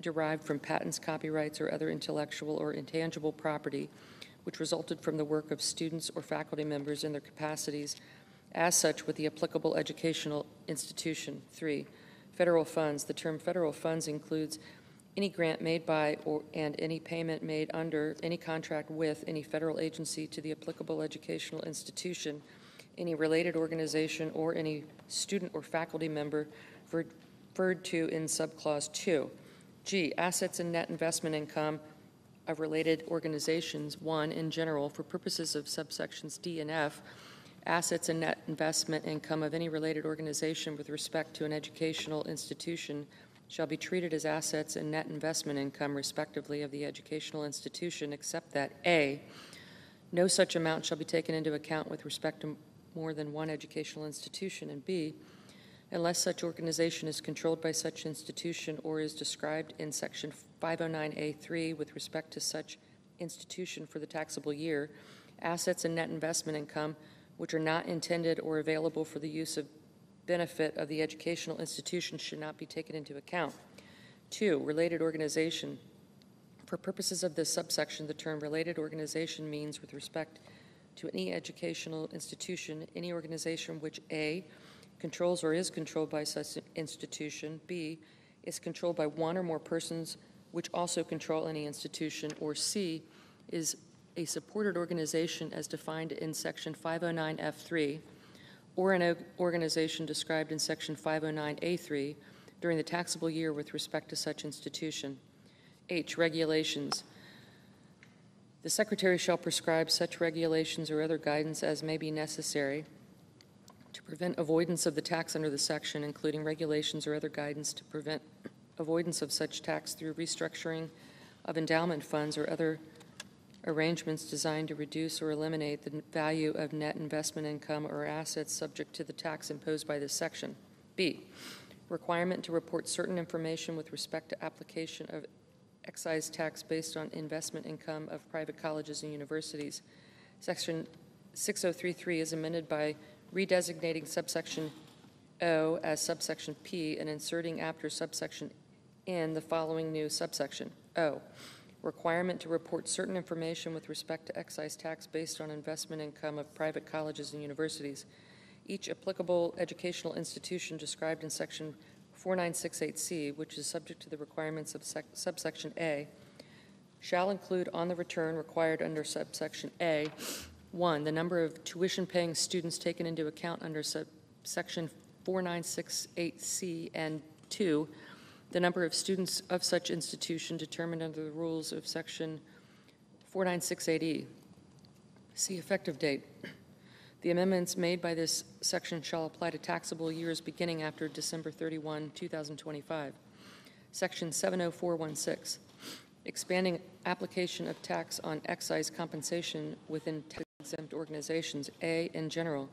derived from patents, copyrights, or other intellectual or intangible property which resulted from the work of students or faculty members in their capacities as such with the applicable educational institution. 3, federal funds. The term federal funds includes any grant made by and any payment made under any contract with any federal agency to the applicable educational institution, any related organization, or any student or faculty member referred to in subclause 2. G, assets and net investment income of related organizations. 1, in general, for purposes of subsections D and F, assets and net investment income of any related organization with respect to an educational institution shall be treated as assets and net investment income, respectively, of the educational institution, except that A, no such amount shall be taken into account with respect to more than one educational institution, and B, unless such organization is controlled by such institution or is described in Section 509A3 with respect to such institution for the taxable year, assets and net investment income which are not intended or available for the use of benefit of the educational institution should not be taken into account. 2, related organization. For purposes of this subsection, the term related organization means with respect to any educational institution, any organization which A, controls or is controlled by such institution, B, is controlled by one or more persons which also control any institution, or C, is a supported organization as defined in Section 509F3, or an organization described in Section 509A3 during the taxable year with respect to such institution. H, regulations. The Secretary shall prescribe such regulations or other guidance as may be necessary to prevent avoidance of the tax under the section, including regulations or other guidance to prevent avoidance of such tax through restructuring of endowment funds or other arrangements designed to reduce or eliminate the value of net investment income or assets subject to the tax imposed by this section. B, requirement to report certain information with respect to application of excise tax based on investment income of private colleges and universities. Section 6033 is amended by redesignating subsection O as subsection P and inserting after subsection N the following new subsection. O, requirement to report certain information with respect to excise tax based on investment income of private colleges and universities. Each applicable educational institution described in section 4968C, which is subject to the requirements of subsection A, shall include on the return required under subsection A, 1, the number of tuition-paying students taken into account under subsection 4968C, and 2, the number of students of such institution determined under the rules of Section 4968E. C, effective date. The amendments made by this section shall apply to taxable years beginning after December 31, 2025. Section 70416, expanding application of tax on excise compensation within tax-exempt organizations. A, in general.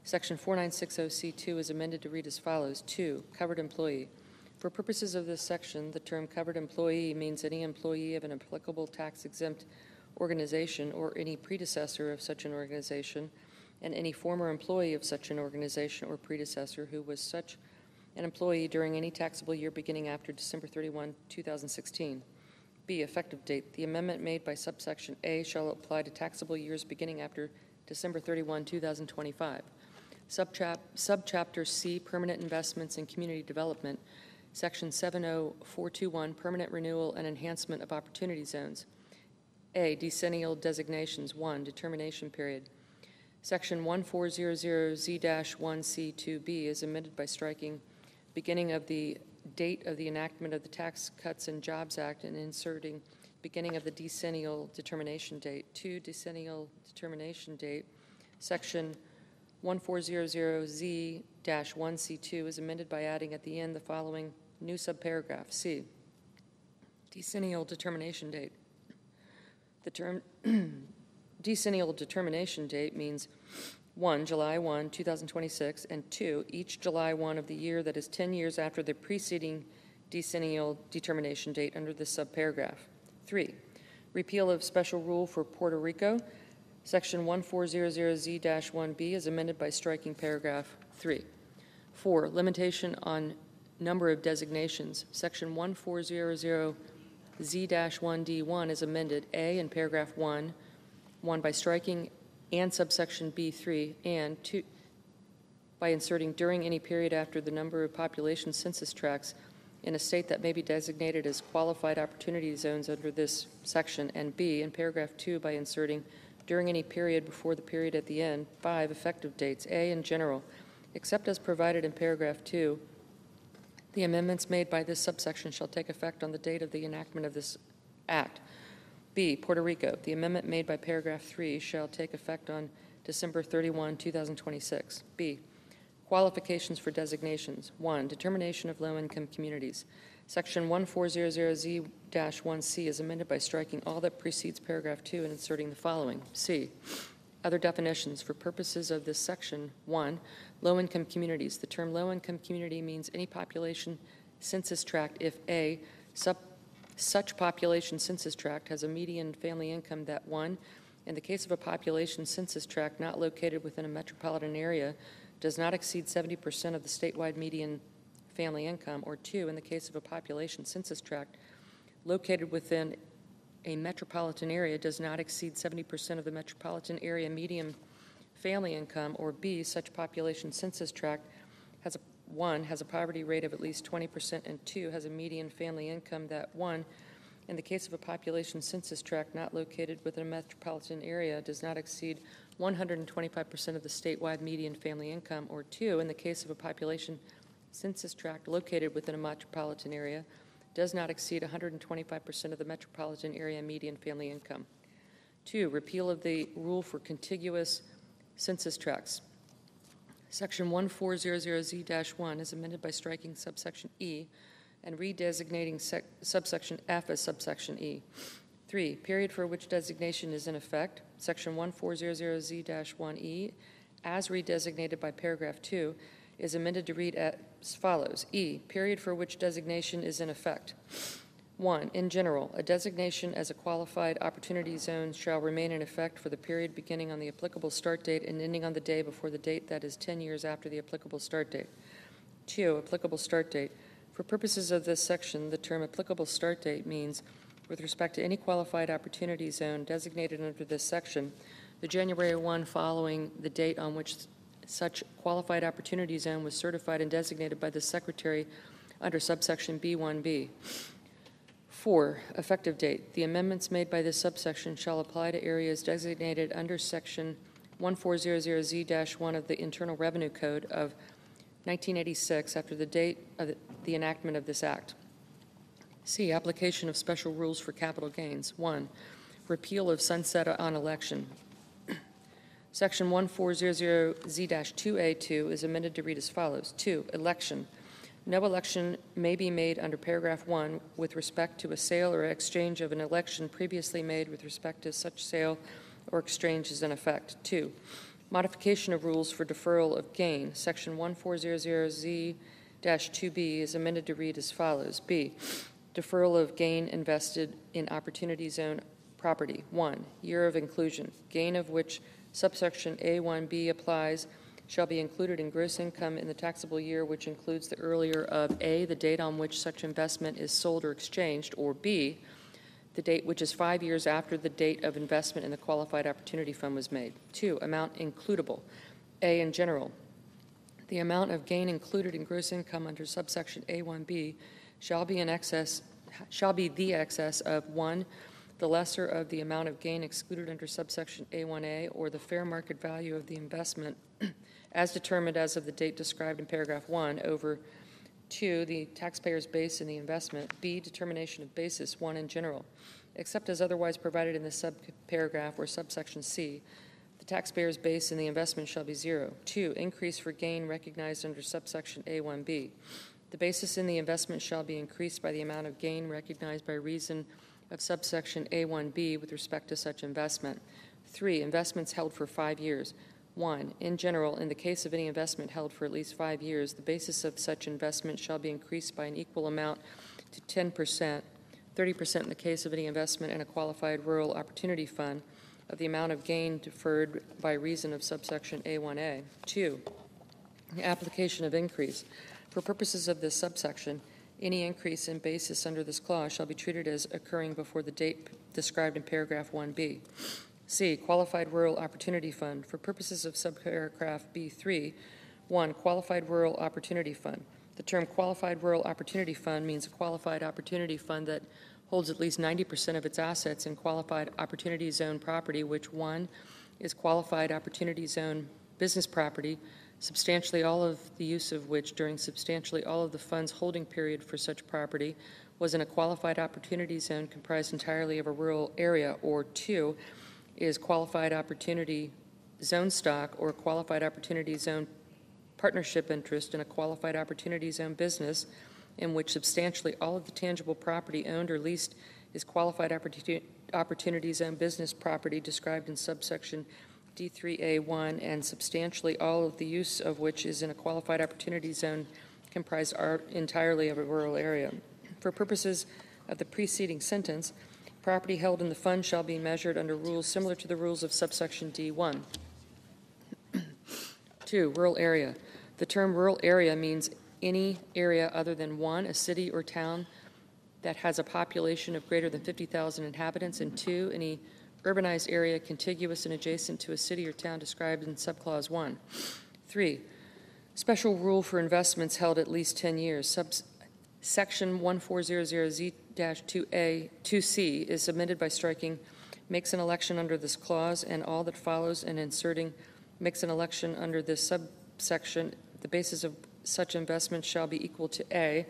Section 4960C2 is amended to read as follows. 2, covered employee. For purposes of this section, the term covered employee means any employee of an applicable tax-exempt organization or any predecessor of such an organization, and any former employee of such an organization or predecessor who was such an employee during any taxable year beginning after December 31, 2016. B, effective date. The amendment made by subsection A shall apply to taxable years beginning after December 31, 2025. Subchapter C, permanent investments in community development. Section 70421, permanent renewal and enhancement of opportunity zones. A, decennial designations. 1, determination period. Section 1400Z-1C2B is amended by striking beginning of the date of the enactment of the Tax Cuts and Jobs Act and inserting beginning of the decennial determination date. 2, decennial determination date. Section 1400Z-1C2 is amended by adding at the end the following new subparagraph. C, decennial determination date. The term decennial determination date means 1, July 1, 2026, and 2, each July 1 of the year that is 10 years after the preceding decennial determination date under this subparagraph. 3, repeal of special rule for Puerto Rico. Section 1400Z-1B is amended by striking paragraph 3. 4, limitation on number of designations. Section 1400Z-1D1 is amended. A, in paragraph 1 by striking and subsection B3, and 2, by inserting during any period after the number of population census tracts in a state that may be designated as qualified opportunity zones under this section, and B, in paragraph 2, by inserting during any period before the period at the end. 5, effective dates. A, in general, except as provided in paragraph 2, the amendments made by this subsection shall take effect on the date of the enactment of this act. B, Puerto Rico. The amendment made by paragraph 3 shall take effect on December 31, 2026. B, qualifications for designations. 1, determination of low-income communities. Section 1400Z-1C is amended by striking all that precedes paragraph 2 and inserting the following. C, other definitions. For purposes of this section. 1, low-income communities. The term low-income community means any population census tract if A, such population census tract has a median family income that 1, in the case of a population census tract not located within a metropolitan area, does not exceed 70% of the statewide median family income, or 2, in the case of a population census tract located within a metropolitan area does not exceed 70% of the metropolitan area median family income, or B, such population census tract has 1, has a poverty rate of at least 20%, and 2, has a median family income that 1, in the case of a population census tract not located within a metropolitan area, does not exceed 125% of the statewide median family income, or 2, in the case of a population census tract located within a metropolitan area, does not exceed 125% of the metropolitan area median family income. 2, repeal of the rule for contiguous census tracts. Section 1400Z-1 is amended by striking subsection E and redesignating subsection F as subsection E. 3, period for which designation is in effect. Section 1400Z-1E, as redesignated by paragraph 2, is amended to read as follows. E, period for which designation is in effect. 1, in general, a designation as a qualified opportunity zone shall remain in effect for the period beginning on the applicable start date and ending on the day before the date that is 10 years after the applicable start date. 2, applicable start date. For purposes of this section, the term applicable start date means, with respect to any qualified opportunity zone designated under this section, the January 1 following the date on which such qualified opportunity zone was certified and designated by the Secretary under subsection B1B. 4, effective date. The amendments made by this subsection shall apply to areas designated under section 1400Z-1 of the Internal Revenue Code of 1986, after the date of the enactment of this act. C, application of special rules for capital gains. 1, repeal of sunset on election. Section 1400Z-2A2 is amended to read as follows. 2, election. No election may be made under paragraph 1 with respect to a sale or exchange of an election previously made with respect to such sale or exchange is in effect. 2, modification of rules for deferral of gain. Section 1400Z-2B is amended to read as follows. B, deferral of gain invested in Opportunity Zone property. 1, year of inclusion. Gain of which subsection A1B applies shall be included in gross income in the taxable year which includes the earlier of A, the date on which such investment is sold or exchanged, or B, the date which is 5 years after the date of investment in the Qualified Opportunity Fund was made. 2, amount includable. A, in general, the amount of gain included in gross income under subsection A1B shall be the excess of 1, the lesser of the amount of gain excluded under subsection A1A, or the fair market value of the investment as determined as of the date described in paragraph 1 over 2, the taxpayer's base in the investment. B, determination of basis. 1, in general, except as otherwise provided in the subparagraph or subsection C, the taxpayer's base in the investment shall be 0. 2, increase for gain recognized under subsection A1B. The basis in the investment shall be increased by the amount of gain recognized by reason of subsection A1B with respect to such investment. 3, investments held for 5 years. 1, in general, in the case of any investment held for at least 5 years, the basis of such investment shall be increased by an equal amount to 10%, 30% in the case of any investment in a qualified rural opportunity fund, of the amount of gain deferred by reason of subsection A1A. 2, application of increase. For purposes of this subsection, any increase in basis under this clause shall be treated as occurring before the date described in paragraph 1B. C, Qualified Rural Opportunity Fund. For purposes of subparagraph B3, 1, Qualified Rural Opportunity Fund. The term Qualified Rural Opportunity Fund means a qualified opportunity fund that holds at least 90% of its assets in qualified opportunity zone property, which 1, is qualified opportunity zone business property, substantially all of the use of which during substantially all of the fund's holding period for such property was in a qualified opportunity zone comprised entirely of a rural area, or 2, is qualified opportunity zone stock or qualified opportunity zone partnership interest in a qualified opportunity zone business in which substantially all of the tangible property owned or leased is qualified opportunity zone business property described in subsection D3A1, and substantially all of the use of which is in a qualified opportunity zone comprised entirely of a rural area. For purposes of the preceding sentence, property held in the fund shall be measured under rules similar to the rules of subsection D1. 2, rural area. The term rural area means any area other than 1, a city or town that has a population of greater than 50,000 inhabitants, and 2, any urbanized area contiguous and adjacent to a city or town described in subclause 1. 3, special rule for investments held at least 10 years. Section 1400Z-2C is amended by striking makes an election under this clause and all that follows, and inserting makes an election under this subsection. The basis of such investment shall be equal to A.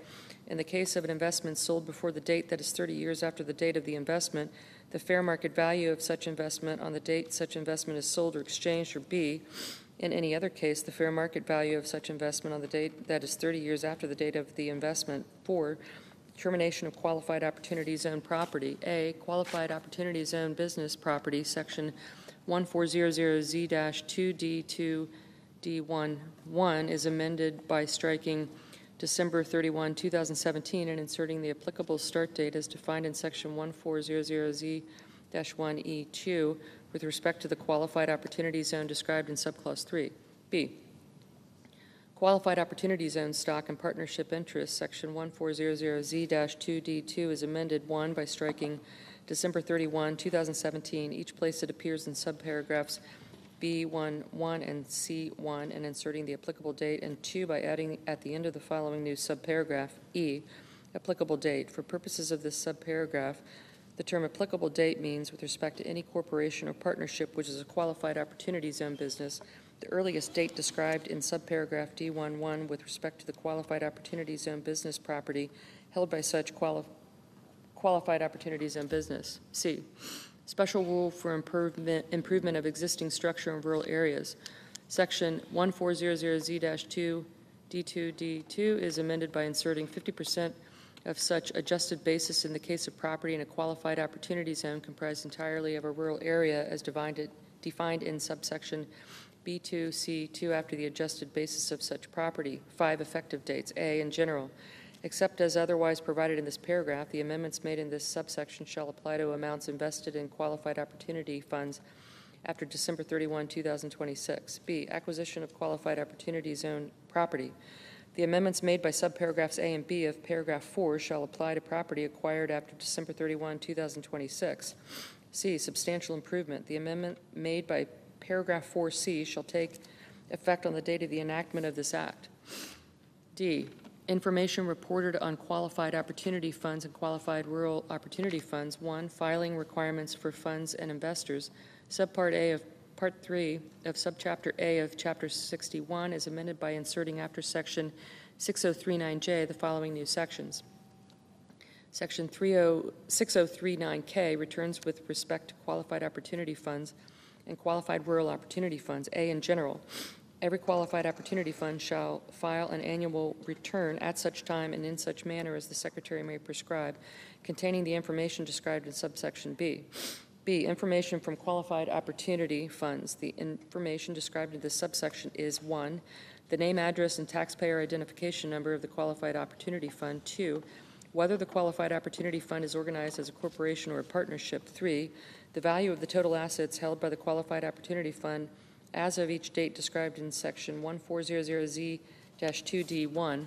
In the case of an investment sold before the date that is 30 years after the date of the investment, the fair market value of such investment on the date such investment is sold or exchanged, or B. In any other case, the fair market value of such investment on the date that is 30 years after the date of the investment. 4, termination of qualified opportunity zone property. A, qualified opportunity zone business property, section 1400Z-2D2D11 is amended by striking December 31, 2017, and inserting the applicable start date as defined in section 1400Z-1E2 with respect to the qualified opportunity zone described in subclause 3. B, qualified opportunity zone stock and partnership interests, section 1400Z-2D2 is amended 1 by striking December 31, 2017, each place it appears in subparagraphs B11 and C1, and inserting the applicable date, and 2 by adding at the end of the following new subparagraph E, applicable date. For purposes of this subparagraph, the term applicable date means with respect to any corporation or partnership which is a qualified opportunity zone business the earliest date described in subparagraph D11 with respect to the Qualified Opportunity Zone business property held by such Qualified Opportunity Zone business. C, special rule for improvement of existing structure in rural areas. Section 1400Z-2 D2D2 is amended by inserting 50% of such adjusted basis in the case of property in a qualified opportunity zone comprised entirely of a rural area as defined in subsection B2C2 after the adjusted basis of such property. 5 effective dates. A, in general, except as otherwise provided in this paragraph, the amendments made in this subsection shall apply to amounts invested in qualified opportunity funds after December 31, 2026. B, acquisition of qualified opportunity zone property. The amendments made by subparagraphs A and B of paragraph 4 shall apply to property acquired after December 31, 2026. C, substantial improvement. The amendment made by paragraph 4C shall take effect on the date of the enactment of this act. D, information reported on qualified opportunity funds and qualified rural opportunity funds. 1, filing requirements for funds and investors. Subpart A of Part 3 of Subchapter A of Chapter 61 is amended by inserting after Section 6039J the following new sections. Section 6039K returns with respect to qualified opportunity funds and qualified rural opportunity funds. A, in general, every qualified opportunity fund shall file an annual return at such time and in such manner as the Secretary may prescribe, containing the information described in subsection B. B, information from qualified opportunity funds. The information described in this subsection is 1, the name, address, and taxpayer identification number of the qualified opportunity fund. 2, whether the qualified opportunity fund is organized as a corporation or a partnership. 3, the value of the total assets held by the qualified opportunity fund as of each date described in section 1400Z-2D1.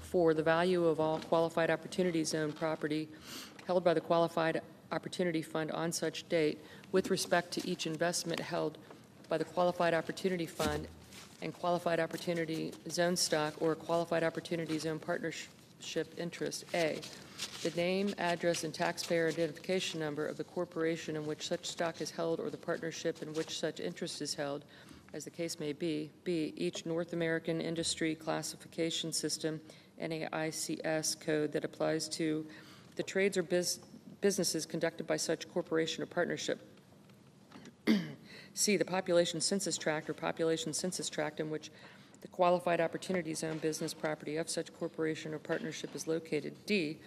4, the value of all qualified opportunity zone property held by the qualified opportunity fund on such date with respect to each investment held by the qualified opportunity fund and qualified opportunity zone stock or qualified opportunity zone partnership interest. A, the name, address, and taxpayer identification number of the corporation in which such stock is held or the partnership in which such interest is held, as the case may be. B, each North American Industry Classification System, NAICS code that applies to the trades or businesses conducted by such corporation or partnership. C, the population census tract or population census tract in which the qualified opportunity zone business property of such corporation or partnership is located. D,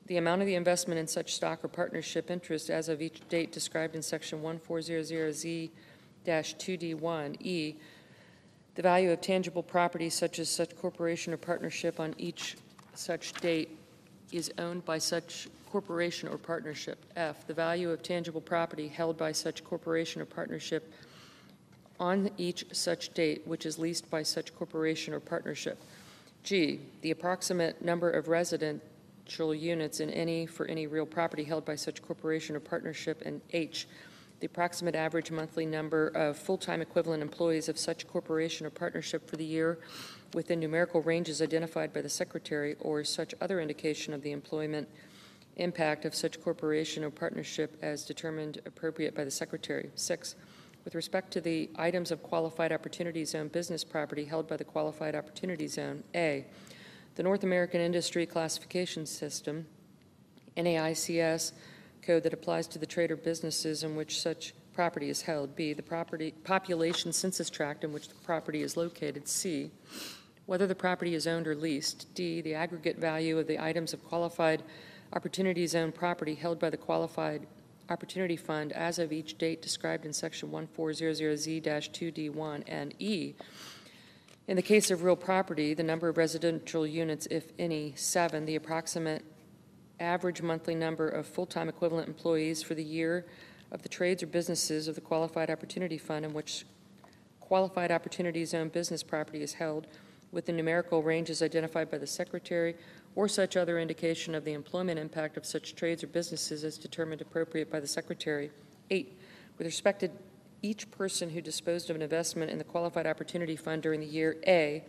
the amount of the investment in such stock or partnership interest as of each date described in section 1400Z-2D1. E, the value of tangible property such as such corporation or partnership on each such date is owned by such corporation or partnership. F, the value of tangible property held by such corporation or partnership on each such date which is leased by such corporation or partnership. G, the approximate number of residential units in any for any real property held by such corporation or partnership. And H, the approximate average monthly number of full-time equivalent employees of such corporation or partnership for the year within numerical ranges identified by the Secretary or such other indication of the employment impact of such corporation or partnership as determined appropriate by the Secretary. 6, with respect to the items of qualified opportunity zone business property held by the qualified opportunity zone. A, the North American Industry Classification System, NAICS code that applies to the trade or businesses in which such property is held. B, the population census tract in which the property is located. C, whether the property is owned or leased. D, the aggregate value of the items of qualified opportunity zone property held by the qualified opportunity fund as of each date described in section 1400Z-2D1. And E, in the case of real property, the number of residential units, if any. 7, the approximate average monthly number of full-time equivalent employees for the year of the trades or businesses of the qualified opportunity fund in which qualified opportunity zone business property is held with the numerical ranges identified by the Secretary or such other indication of the employment impact of such trades or businesses as determined appropriate by the Secretary. 8, with respect to each person who disposed of an investment in the Qualified Opportunity Fund during the year. A,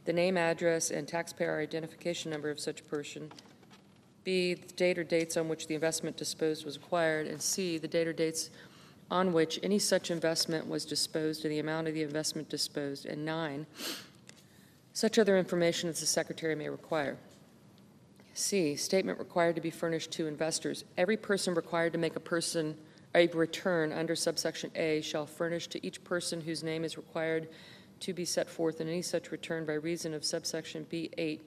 the name, address, and taxpayer identification number of such person. B, the date or dates on which the investment disposed was acquired. And C, the date or dates on which any such investment was disposed and the amount of the investment disposed, and 9, such other information as the Secretary may require. C, statement required to be furnished to investors. Every person required to make a return under subsection A shall furnish to each person whose name is required to be set forth in any such return by reason of subsection B8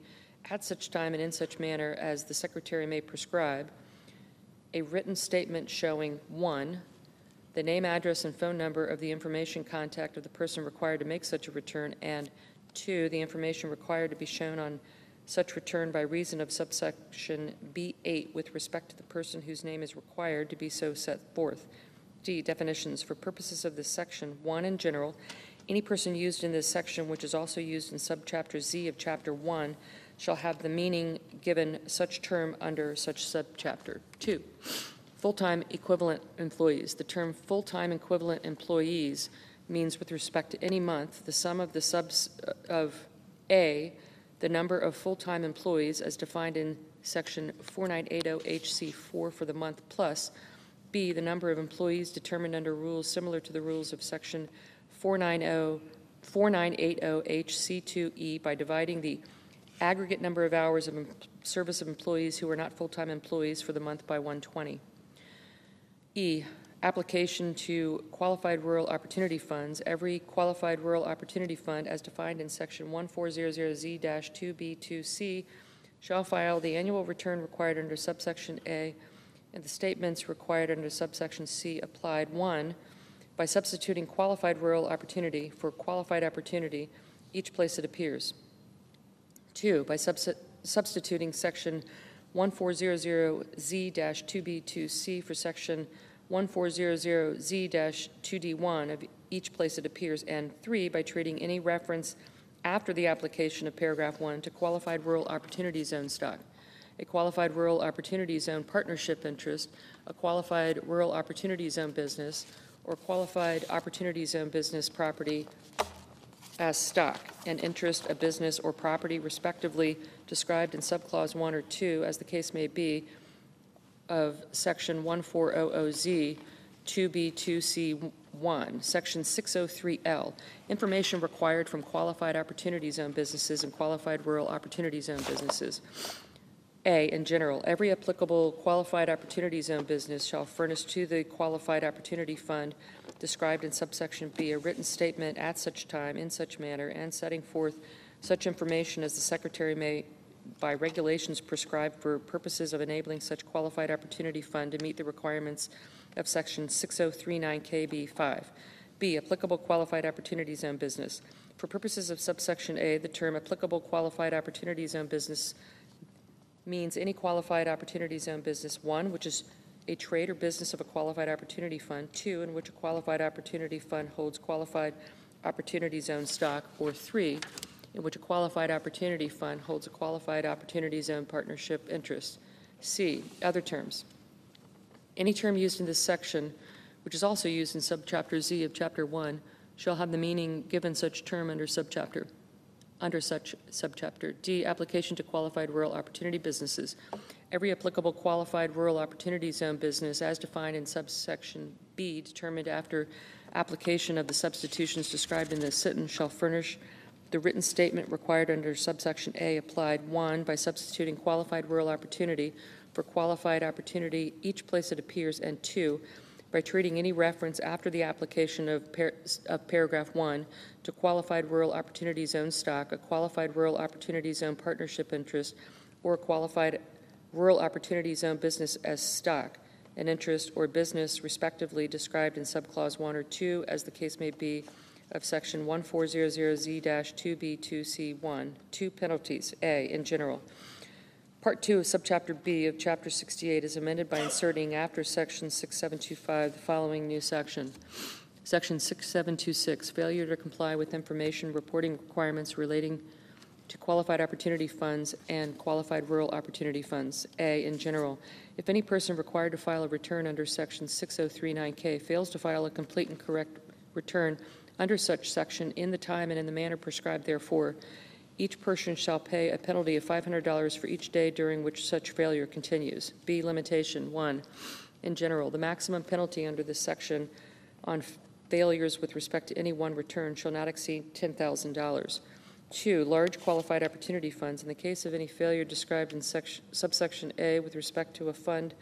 at such time and in such manner as the Secretary may prescribe, a written statement showing 1, the name, address, and phone number of the information contact of the person required to make such a return, and 2, the information required to be shown on such return by reason of subsection B8 with respect to the person whose name is required to be so set forth. D, definitions. For purposes of this section, 1, in general, any person used in this section, which is also used in subchapter Z of Chapter 1, shall have the meaning given such term under such subchapter. 2, full-time equivalent employees. The term full-time equivalent employees means with respect to any month, the sum of the subs of A, the number of full-time employees as defined in section 4980HC4 for the month, plus B, the number of employees determined under rules similar to the rules of section 4980HC2E by dividing the aggregate number of hours of service of employees who are not full-time employees for the month by 120. E, application to qualified rural opportunity funds. Every qualified rural opportunity fund as defined in section 1400Z-2B2C shall file the annual return required under subsection A and the statements required under subsection C applied. 1, by substituting qualified rural opportunity for qualified opportunity each place it appears. 2, by substituting section 1400Z-2B2C for section 1400Z-2D1 of each place it appears, and 3, by treating any reference after the application of paragraph 1 to qualified rural opportunity zone stock, a qualified rural opportunity zone partnership interest, a qualified rural opportunity zone business, or qualified opportunity zone business property as stock, an interest, a business, or property respectively described in subclause 1 or 2, as the case may be, of section 1400Z 2B2C1, section 603L, information required from qualified opportunity zone businesses and qualified rural opportunity zone businesses. A, in general, every applicable qualified opportunity zone business shall furnish to the Qualified Opportunity Fund described in subsection B a written statement at such time, in such manner, and setting forth such information as the Secretary may by regulations prescribed for purposes of enabling such qualified opportunity fund to meet the requirements of section 6039KB5. B, applicable qualified opportunity zone business. For purposes of subsection A, the term applicable qualified opportunity zone business means any qualified opportunity zone business, 1, which is a trade or business of a qualified opportunity fund, 2, in which a qualified opportunity fund holds qualified opportunity zone stock, or 3, in which a qualified opportunity fund holds a qualified opportunity zone partnership interest. C, other terms. Any term used in this section, which is also used in subchapter Z of Chapter 1, shall have the meaning given such term under such subchapter. D, application to qualified rural opportunity businesses. Every applicable qualified rural opportunity zone business as defined in subsection B, determined after application of the substitutions described in this sentence, shall furnish the written statement required under subsection A applied. 1, by substituting qualified rural opportunity for qualified opportunity each place it appears, and 2, by treating any reference after the application of paragraph 1 to qualified rural opportunity zone stock, a qualified rural opportunity zone partnership interest, or a qualified rural opportunity zone business as stock, an interest or business respectively described in subclause 1 or 2 as the case may be of section 1400Z-2B2C1. 2, penalties. A, in general. Part 2 of subchapter B of Chapter 68 is amended by inserting after section 6725 the following new section. Section 6726, failure to comply with information reporting requirements relating to qualified opportunity funds and qualified rural opportunity funds. A, in general, if any person required to file a return under section 6039K fails to file a complete and correct return under such section in the time and in the manner prescribed therefore, each person shall pay a penalty of $500 for each day during which such failure continues. B, limitation. 1, in general, the maximum penalty under this section on failures with respect to any one return shall not exceed $10,000. 2, large qualified opportunity funds. In the case of any failure described in subsection A with respect to a fund,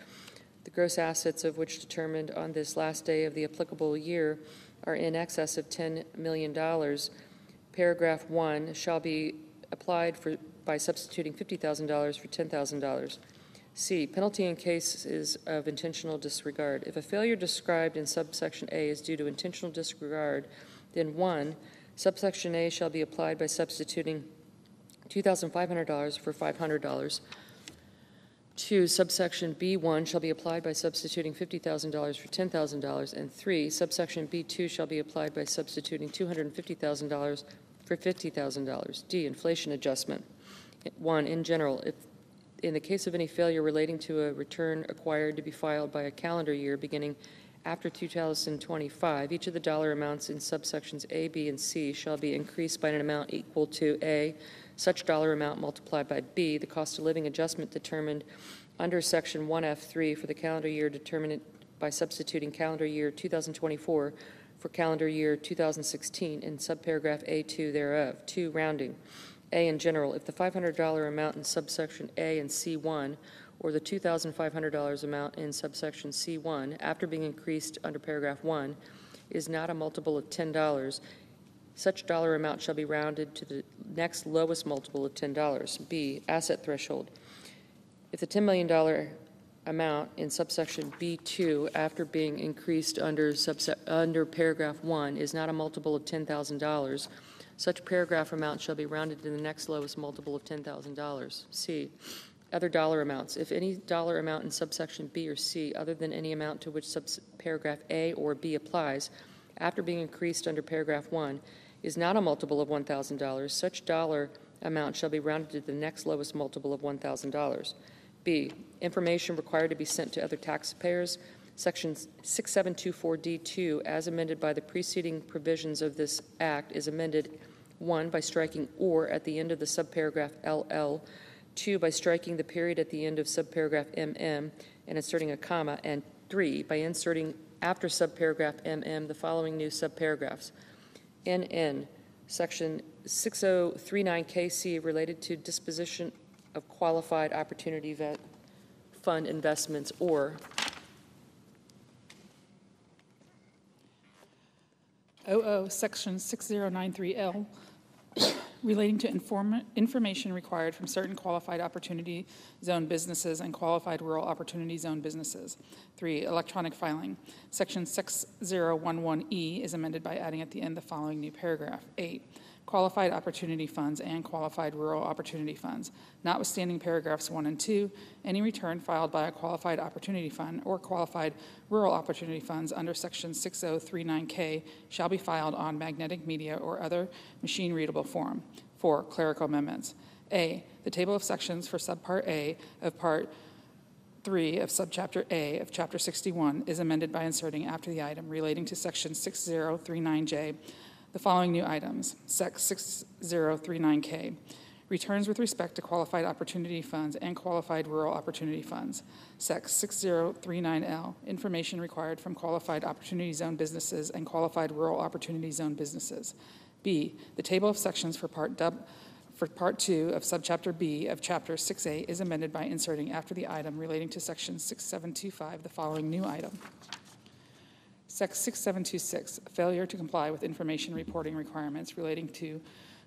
the gross assets of which determined on this last day of the applicable year are in excess of $10 million, paragraph 1 shall be applied by substituting $50,000 for $10,000. C, penalty in cases of intentional disregard. If a failure described in subsection A is due to intentional disregard, then 1, subsection A shall be applied by substituting $2,500 for $500. 2, subsection B1 shall be applied by substituting $50,000 for $10,000. And 3, subsection B2 shall be applied by substituting $250,000 for $50,000. D, inflation adjustment. 1, in general, if in the case of any failure relating to a return acquired to be filed by a calendar year beginning after 2025, each of the dollar amounts in subsections A, B, and C shall be increased by an amount equal to A, such dollar amount multiplied by B, the cost of living adjustment determined under section 1F3 for the calendar year determined by substituting calendar year 2024 for calendar year 2016 in subparagraph A2 thereof. 2, rounding. A, in general, if the $500 amount in subsection A and C1 or the $2,500 amount in subsection C1 after being increased under paragraph 1 is not a multiple of $10, such dollar amount shall be rounded to the next lowest multiple of $10. B, asset threshold. If the $10 million amount in subsection B2 after being increased under paragraph 1 is not a multiple of $10,000, such paragraph amount shall be rounded to the next lowest multiple of $10,000. C, other dollar amounts. If any dollar amount in subsection B or C, other than any amount to which paragraph A or B applies, after being increased under paragraph 1, is not a multiple of $1,000, such dollar amount shall be rounded to the next lowest multiple of $1,000. B, information required to be sent to other taxpayers. Section 6724D2, as amended by the preceding provisions of this Act, is amended 1, by striking "or" at the end of the subparagraph LL, 2, by striking the period at the end of subparagraph MM and inserting a comma, and 3, by inserting after subparagraph MM the following new subparagraphs. NN, Section 6039KC, related to disposition of qualified opportunity fund investments, or Section 6093L, relating to information required from certain qualified opportunity zone businesses and qualified rural opportunity zone businesses. 3, electronic filing. Section 6011E is amended by adding at the end the following new paragraph. 8, qualified opportunity funds and qualified rural opportunity funds. Notwithstanding paragraphs 1 and 2, any return filed by a qualified opportunity fund or qualified rural opportunity funds under section 6039K shall be filed on magnetic media or other machine-readable form. 4, clerical amendments. A, the table of sections for subpart A of part 3 of subchapter A of chapter 61 is amended by inserting after the item relating to section 6039J the following new items. Sec 6039K, returns with respect to qualified opportunity funds and qualified rural opportunity funds. Sec 6039L, information required from qualified opportunity zone businesses and qualified rural opportunity zone businesses. B, the table of sections for part 2 of subchapter B of chapter 6A is amended by inserting after the item relating to section 6725 the following new item. Sec 6726, failure to comply with information reporting requirements relating to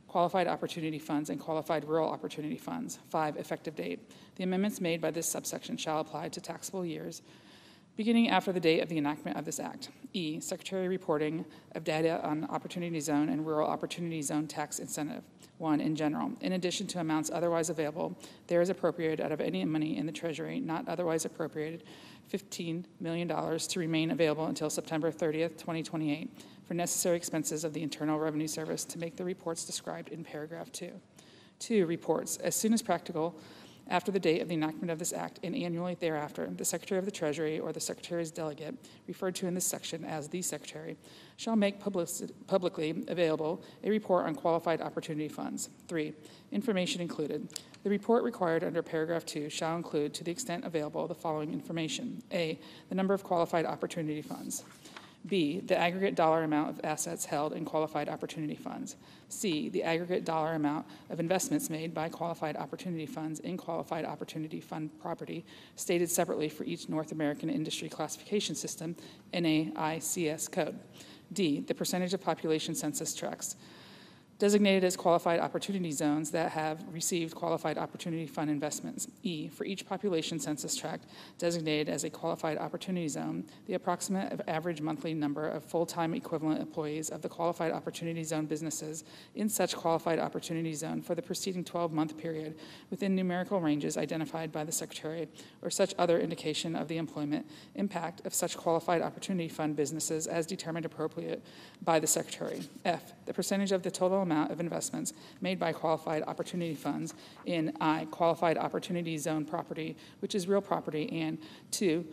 qualified opportunity funds and qualified rural opportunity funds. 5, effective date. The amendments made by this subsection shall apply to taxable years beginning after the date of the enactment of this Act. E, Secretary reporting of data on Opportunity Zone and Rural Opportunity Zone tax incentive. 1, in general, in addition to amounts otherwise available, there is appropriated out of any money in the Treasury not otherwise appropriated $15 million to remain available until September 30th, 2028 for necessary expenses of the Internal Revenue Service to make the reports described in paragraph 2. 2, reports, as soon as practical, after the date of the enactment of this Act and annually thereafter, the Secretary of the Treasury or the Secretary's delegate, referred to in this section as the Secretary, shall make publicly available a report on qualified opportunity funds. 3, information included. The report required under paragraph 2 shall include, to the extent available, the following information. A, the number of qualified opportunity funds. B, the aggregate dollar amount of assets held in qualified opportunity funds. C, the aggregate dollar amount of investments made by qualified opportunity funds in qualified opportunity fund property, stated separately for each North American Industry Classification System, NAICS code. D, the percentage of population census tracts designated as qualified opportunity zones that have received qualified opportunity fund investments. E, for each population census tract designated as a qualified opportunity zone, the approximate average monthly number of full-time equivalent employees of the qualified opportunity zone businesses in such qualified opportunity zone for the preceding 12-month period within numerical ranges identified by the Secretary, or such other indication of the employment impact of such qualified opportunity fund businesses as determined appropriate by the Secretary. F, the percentage of the total amount of investments made by qualified opportunity funds in I, qualified opportunity zone property, which is real property, and 2,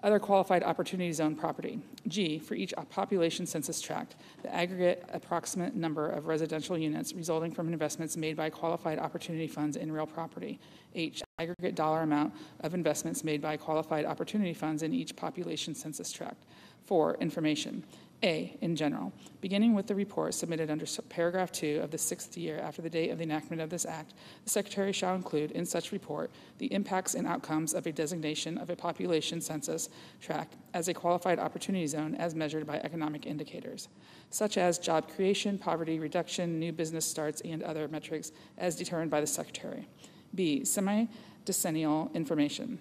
other qualified opportunity zone property. G, for each population census tract, the aggregate approximate number of residential units resulting from investments made by qualified opportunity funds in real property. H, aggregate dollar amount of investments made by qualified opportunity funds in each population census tract. 4, information. A, in general, beginning with the report submitted under paragraph 2 of the 6th year after the date of the enactment of this act, the Secretary shall include in such report the impacts and outcomes of a designation of a population census tract as a qualified opportunity zone as measured by economic indicators, such as job creation, poverty reduction, new business starts, and other metrics as determined by the Secretary. B, semi-decennial information.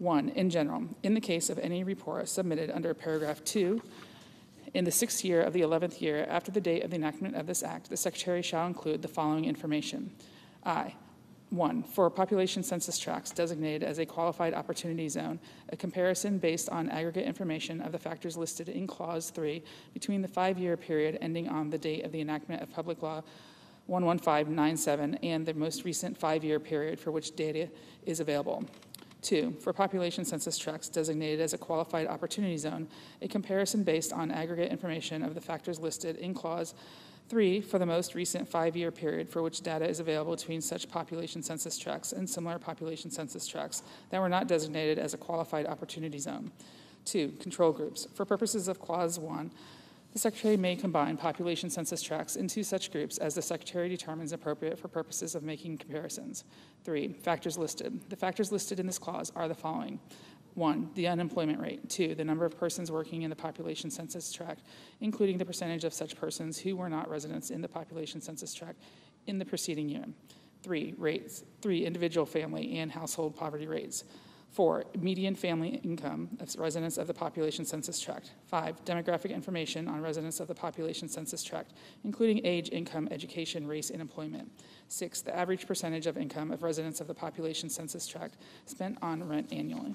1, in general, in the case of any report submitted under paragraph 2, in the 6th year of the 11th year after the date of the enactment of this act, the Secretary shall include the following information. I, 1, for population census tracts designated as a qualified opportunity zone, a comparison based on aggregate information of the factors listed in Clause 3 between the 5-year period ending on the date of the enactment of Public Law 11597 and the most recent 5-year period for which data is available. 2, for population census tracts designated as a qualified opportunity zone, a comparison based on aggregate information of the factors listed in Clause 3 for the most recent 5-year period for which data is available between such population census tracts and similar population census tracts that were not designated as a qualified opportunity zone. 2, control groups. For purposes of Clause 1, the Secretary may combine population census tracts into such groups as the Secretary determines appropriate for purposes of making comparisons. 3, factors listed. The factors listed in this clause are the following. 1, the unemployment rate. 2, the number of persons working in the population census tract, including the percentage of such persons who were not residents in the population census tract in the preceding year. 3, rates. 3, individual family and household poverty rates. 4, median family income of residents of the population census tract. 5, demographic information on residents of the population census tract, including age, income, education, race, and employment. 6, the average percentage of income of residents of the population census tract spent on rent annually.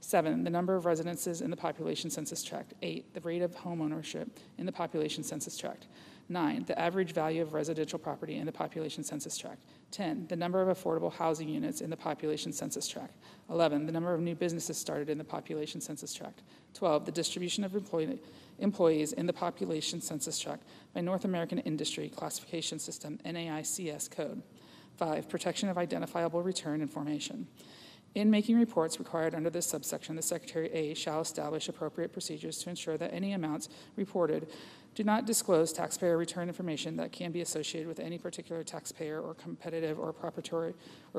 7, the number of residences in the population census tract. 8, the rate of home ownership in the population census tract. 9, the average value of residential property in the population census tract. 10, the number of affordable housing units in the population census tract. 11, the number of new businesses started in the population census tract. 12, the distribution of employees in the population census tract by North American Industry Classification System, NAICS code. 5, protection of identifiable return information. In making reports required under this subsection, the Secretary A shall establish appropriate procedures to ensure that any amounts reported do not disclose taxpayer return information that can be associated with any particular taxpayer or competitive or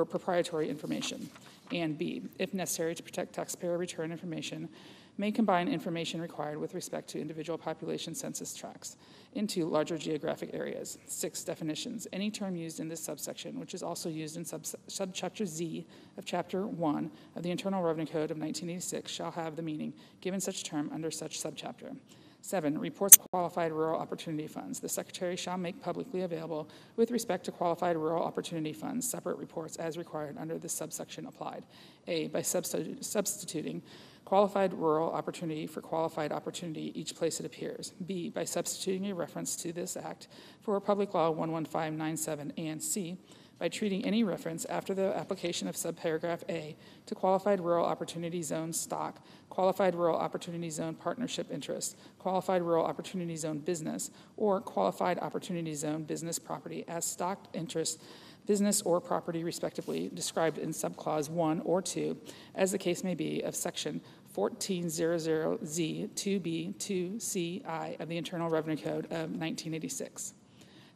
proprietary information. And B, if necessary to protect taxpayer return information, may combine information required with respect to individual population census tracts into larger geographic areas. 6, definitions. Any term used in this subsection, which is also used in subchapter Z of Chapter 1 of the Internal Revenue Code of 1986, shall have the meaning given such term under such subchapter. 7, reports qualified rural opportunity funds. The Secretary shall make publicly available with respect to qualified rural opportunity funds separate reports as required under this subsection applied. A, by substituting qualified rural opportunity for qualified opportunity each place it appears. B, by substituting a reference to this act for Public Law 11597, and C, by treating any reference after the application of subparagraph A to qualified rural opportunity zone stock, qualified rural opportunity zone partnership interest, qualified rural opportunity zone business, or qualified opportunity zone business property as stock interest, business or property respectively, described in subclause 1 or 2, as the case may be, of section 1400Z 2B 2CI of the Internal Revenue Code of 1986.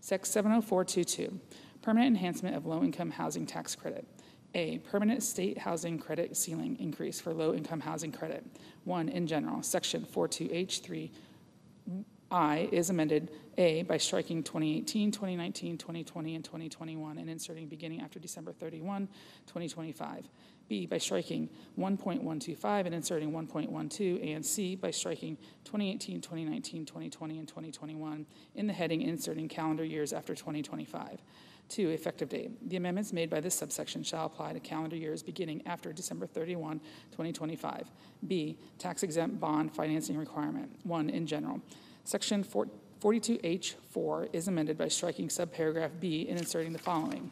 Sec 70422, permanent enhancement of low-income housing tax credit. A, permanent state housing credit ceiling increase for low-income housing credit. 1, in general, section 42H3I is amended, A, by striking 2018, 2019, 2020, and 2021 and inserting beginning after December 31, 2025. B, by striking 1.125 and inserting 1.12, and C, by striking 2018, 2019, 2020, and 2021 in the heading inserting calendar years after 2025. 2, effective date. The amendments made by this subsection shall apply to calendar years beginning after December 31, 2025. B, tax-exempt bond financing requirement. 1, in general. Section 42H4 is amended by striking subparagraph B and inserting the following.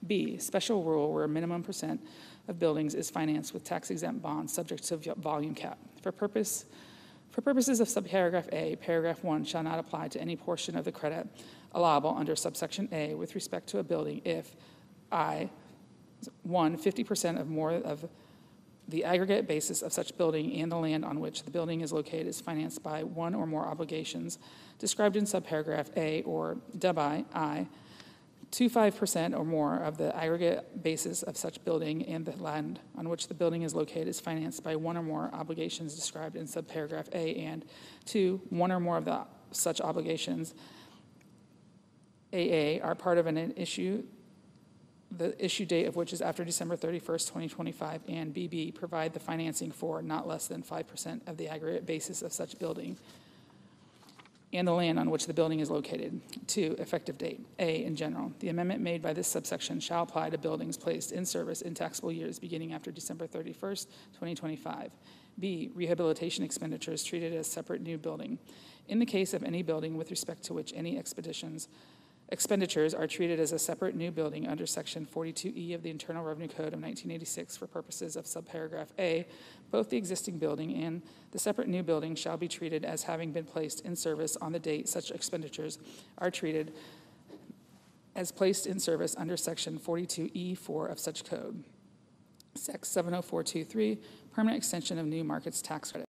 B, special rule where a minimum percent of buildings is financed with tax-exempt bonds subject to volume cap. For purposes of subparagraph A, paragraph 1 shall not apply to any portion of the credit allowable under subsection A with respect to a building if I, 1, 50% of more of the aggregate basis of such building and the land on which the building is located is financed by one or more obligations described in subparagraph A, or debye I, 25% or more of the aggregate basis of such building and the land on which the building is located is financed by one or more obligations described in subparagraph A, and 2, one or more of the such obligations AA are part of an issue, the issue date of which is after December 31st, 2025, and BB provide the financing for not less than 5% of the aggregate basis of such building and the land on which the building is located. 2, effective date. A, in general. The amendment made by this subsection shall apply to buildings placed in service in taxable years beginning after December 31st, 2025. B, rehabilitation expenditures treated as separate new building. In the case of any building with respect to which any expenditures are treated as a separate new building under Section 42E of the Internal Revenue Code of 1986 for purposes of subparagraph A, both the existing building and the separate new building shall be treated as having been placed in service on the date such expenditures are treated as placed in service under Section 42E4 of such code. Sec 70423, permanent extension of new markets tax credit.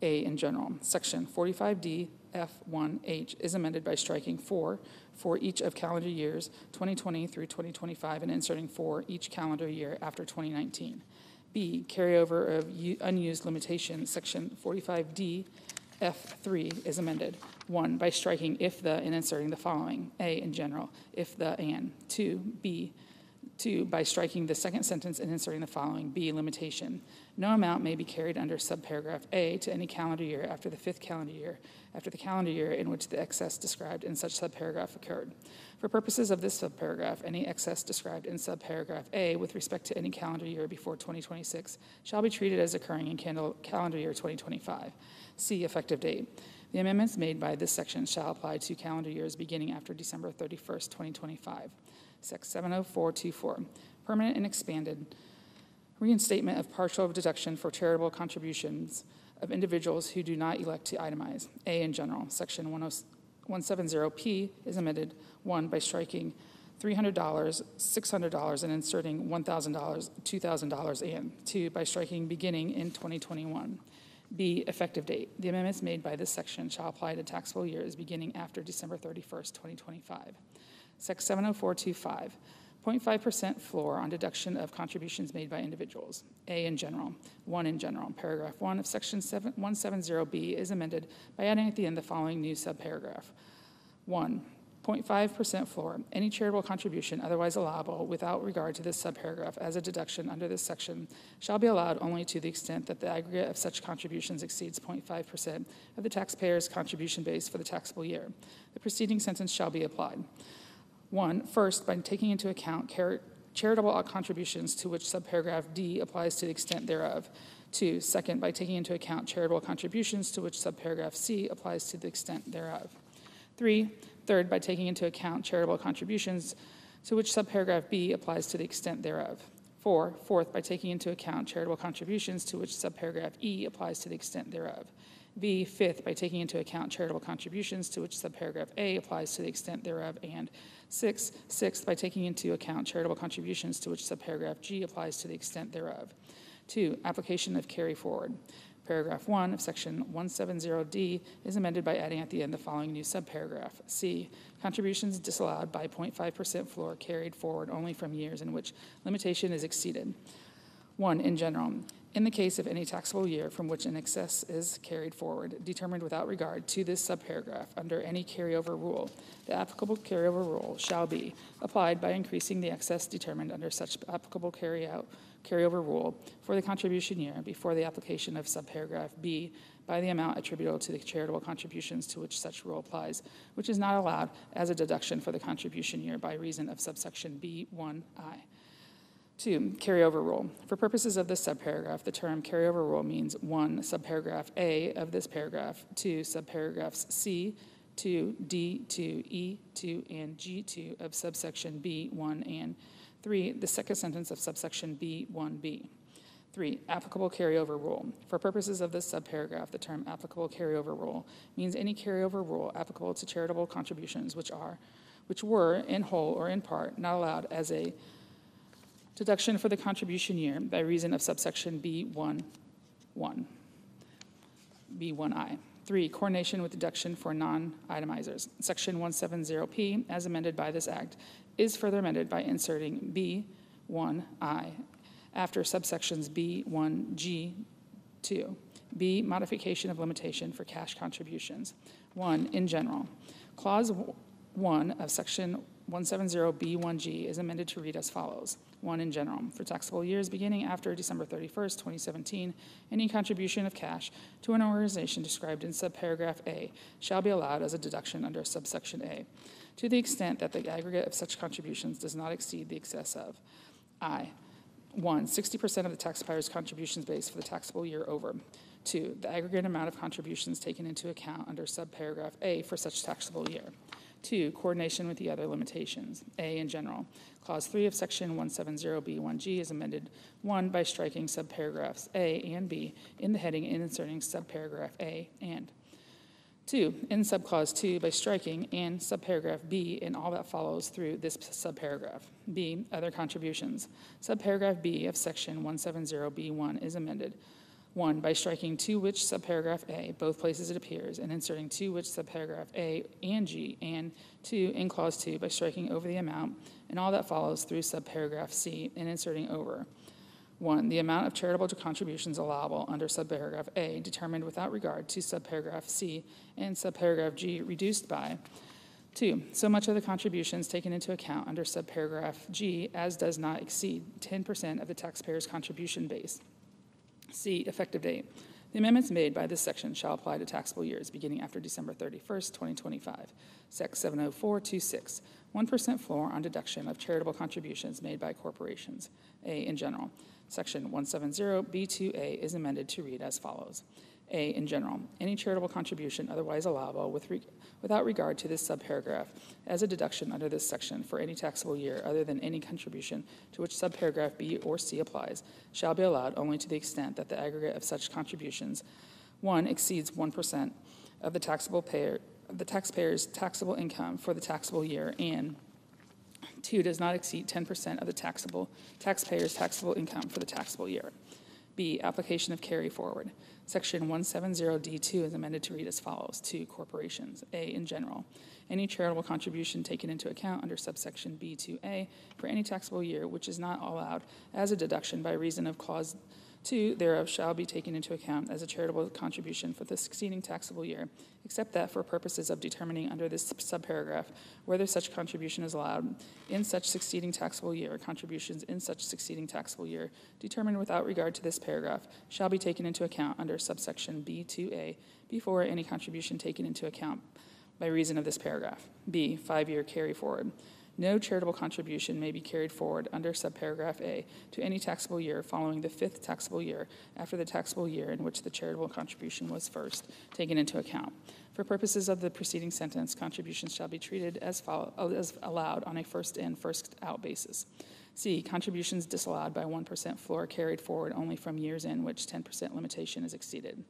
A, in general. Section 45D F1H is amended by striking 4 for each of calendar years 2020 through 2025 and inserting 4 each calendar year after 2019. B, carryover of unused limitation. Section 45D F3 is amended. 1, by striking if the and inserting the following. A, in general, if the and. 2, B, 2, by striking the second sentence and inserting the following. B, limitation. No amount may be carried under subparagraph A to any calendar year after the 5th calendar year, after the calendar year in which the excess described in such subparagraph occurred. For purposes of this subparagraph, any excess described in subparagraph A with respect to any calendar year before 2026 shall be treated as occurring in calendar year 2025. C, effective date. The amendments made by this section shall apply to calendar years beginning after December 31st, 2025. Sec 70424, permanent and expanded reinstatement of partial deduction for charitable contributions of individuals who do not elect to itemize. A, in general. Section 170P is amended. 1, by striking $300, $600, and inserting $1,000, $2,000, and 2, by striking beginning in 2021. B, effective date. The amendments made by this section shall apply to taxable years beginning after December 31st, 2025. Sec 70425, 0.5% floor on deduction of contributions made by individuals. A, in general. 1, in general. Paragraph 1 of Section 170B is amended by adding at the end the following new subparagraph. 1, 0.5% floor. Any charitable contribution otherwise allowable without regard to this subparagraph as a deduction under this section shall be allowed only to the extent that the aggregate of such contributions exceeds 0.5% of the taxpayer's contribution base for the taxable year. The preceding sentence shall be applied. 1, first, by taking into account charitable contributions to which subparagraph D applies to the extent thereof. 2, second, by taking into account charitable contributions to which subparagraph C applies to the extent thereof. 3, third, by taking into account charitable contributions to which subparagraph B applies to the extent thereof. 4, fourth, by taking into account charitable contributions to which subparagraph E applies to the extent thereof. B, fifth, by taking into account charitable contributions to which subparagraph A applies to the extent thereof, and sixth, by taking into account charitable contributions to which subparagraph G applies to the extent thereof. 2, application of carry forward. Paragraph 1 of Section 170D is amended by adding at the end the following new subparagraph. C, contributions disallowed by 0.5% floor carried forward only from years in which limitation is exceeded. 1, in general, in the case of any taxable year from which an excess is carried forward, determined without regard to this subparagraph under any carryover rule, the applicable carryover rule shall be applied by increasing the excess determined under such applicable carryover rule for the contribution year before the application of subparagraph B by the amount attributable to the charitable contributions to which such rule applies, which is not allowed as a deduction for the contribution year by reason of subsection B1I. 2, carryover rule. For purposes of this subparagraph, the term carryover rule means 1, subparagraph A of this paragraph, 2, subparagraphs C, 2, D, 2, E, 2, and G, 2 of subsection B, 1, and 3, the second sentence of subsection B, 1B. 3, applicable carryover rule. For purposes of this subparagraph, the term applicable carryover rule means any carryover rule applicable to charitable contributions which were, in whole or in part, not allowed as a deduction for the contribution year by reason of subsection B1I. 3, coordination with deduction for non-itemizers. Section 170P, as amended by this act, is further amended by inserting B1I after subsections B1G2. B, modification of limitation for cash contributions. 1, in general. Clause 1 of section 170B1G is amended to read as follows. 1, in general. For taxable years beginning after December 31st, 2017, any contribution of cash to an organization described in subparagraph A shall be allowed as a deduction under subsection A, to the extent that the aggregate of such contributions does not exceed the excess of I. 1, 60% of the taxpayer's contributions base for the taxable year over. 2, the aggregate amount of contributions taken into account under subparagraph A for such taxable year. 2, coordination with the other limitations. A, in general. Clause 3 of Section 170B1G is amended, 1, by striking subparagraphs A and B in the heading and inserting subparagraph A and. 2, in subclause 2 by striking and subparagraph B and all that follows through this subparagraph. B, other contributions. Subparagraph B of Section 170B1 is amended, 1, by striking to which subparagraph A, both places it appears, and inserting to which subparagraph A and G, and 2, in clause 2, by striking over the amount and all that follows through subparagraph C and inserting over. 1, the amount of charitable contributions allowable under subparagraph A determined without regard to subparagraph C and subparagraph G reduced by. 2, so much of the contributions taken into account under subparagraph G as does not exceed 10% of the taxpayer's contribution base. C, effective date. The amendments made by this section shall apply to taxable years beginning after December 31st, 2025. Sec. 70426, 1% floor on deduction of charitable contributions made by corporations. A, in general. Section 170B2A is amended to read as follows. A, in general, any charitable contribution otherwise allowable without regard to this subparagraph as a deduction under this section for any taxable year other than any contribution to which subparagraph B or C applies shall be allowed only to the extent that the aggregate of such contributions, 1, exceeds 1% of the taxpayer's taxable income for the taxable year, and 2, does not exceed 10% of the taxpayer's taxable income for the taxable year. B, application of carry forward. Section 170D2 is amended to read as follows. 2, corporations. A, in general. Any charitable contribution taken into account under subsection B2A for any taxable year which is not allowed as a deduction by reason of clause 2 thereof shall be taken into account as a charitable contribution for the succeeding taxable year, except that for purposes of determining under this subparagraph whether such contribution is allowed in such succeeding taxable year, contributions in such succeeding taxable year determined without regard to this paragraph shall be taken into account under subsection B2A before any contribution taken into account by reason of this paragraph. B, 5-year carry forward. No charitable contribution may be carried forward under subparagraph A to any taxable year following the 5th taxable year after the taxable year in which the charitable contribution was first taken into account. For purposes of the preceding sentence, contributions shall be treated as allowed on a first-in, first-out basis. C, contributions disallowed by 1% floor carried forward only from years in which 10% limitation is exceeded.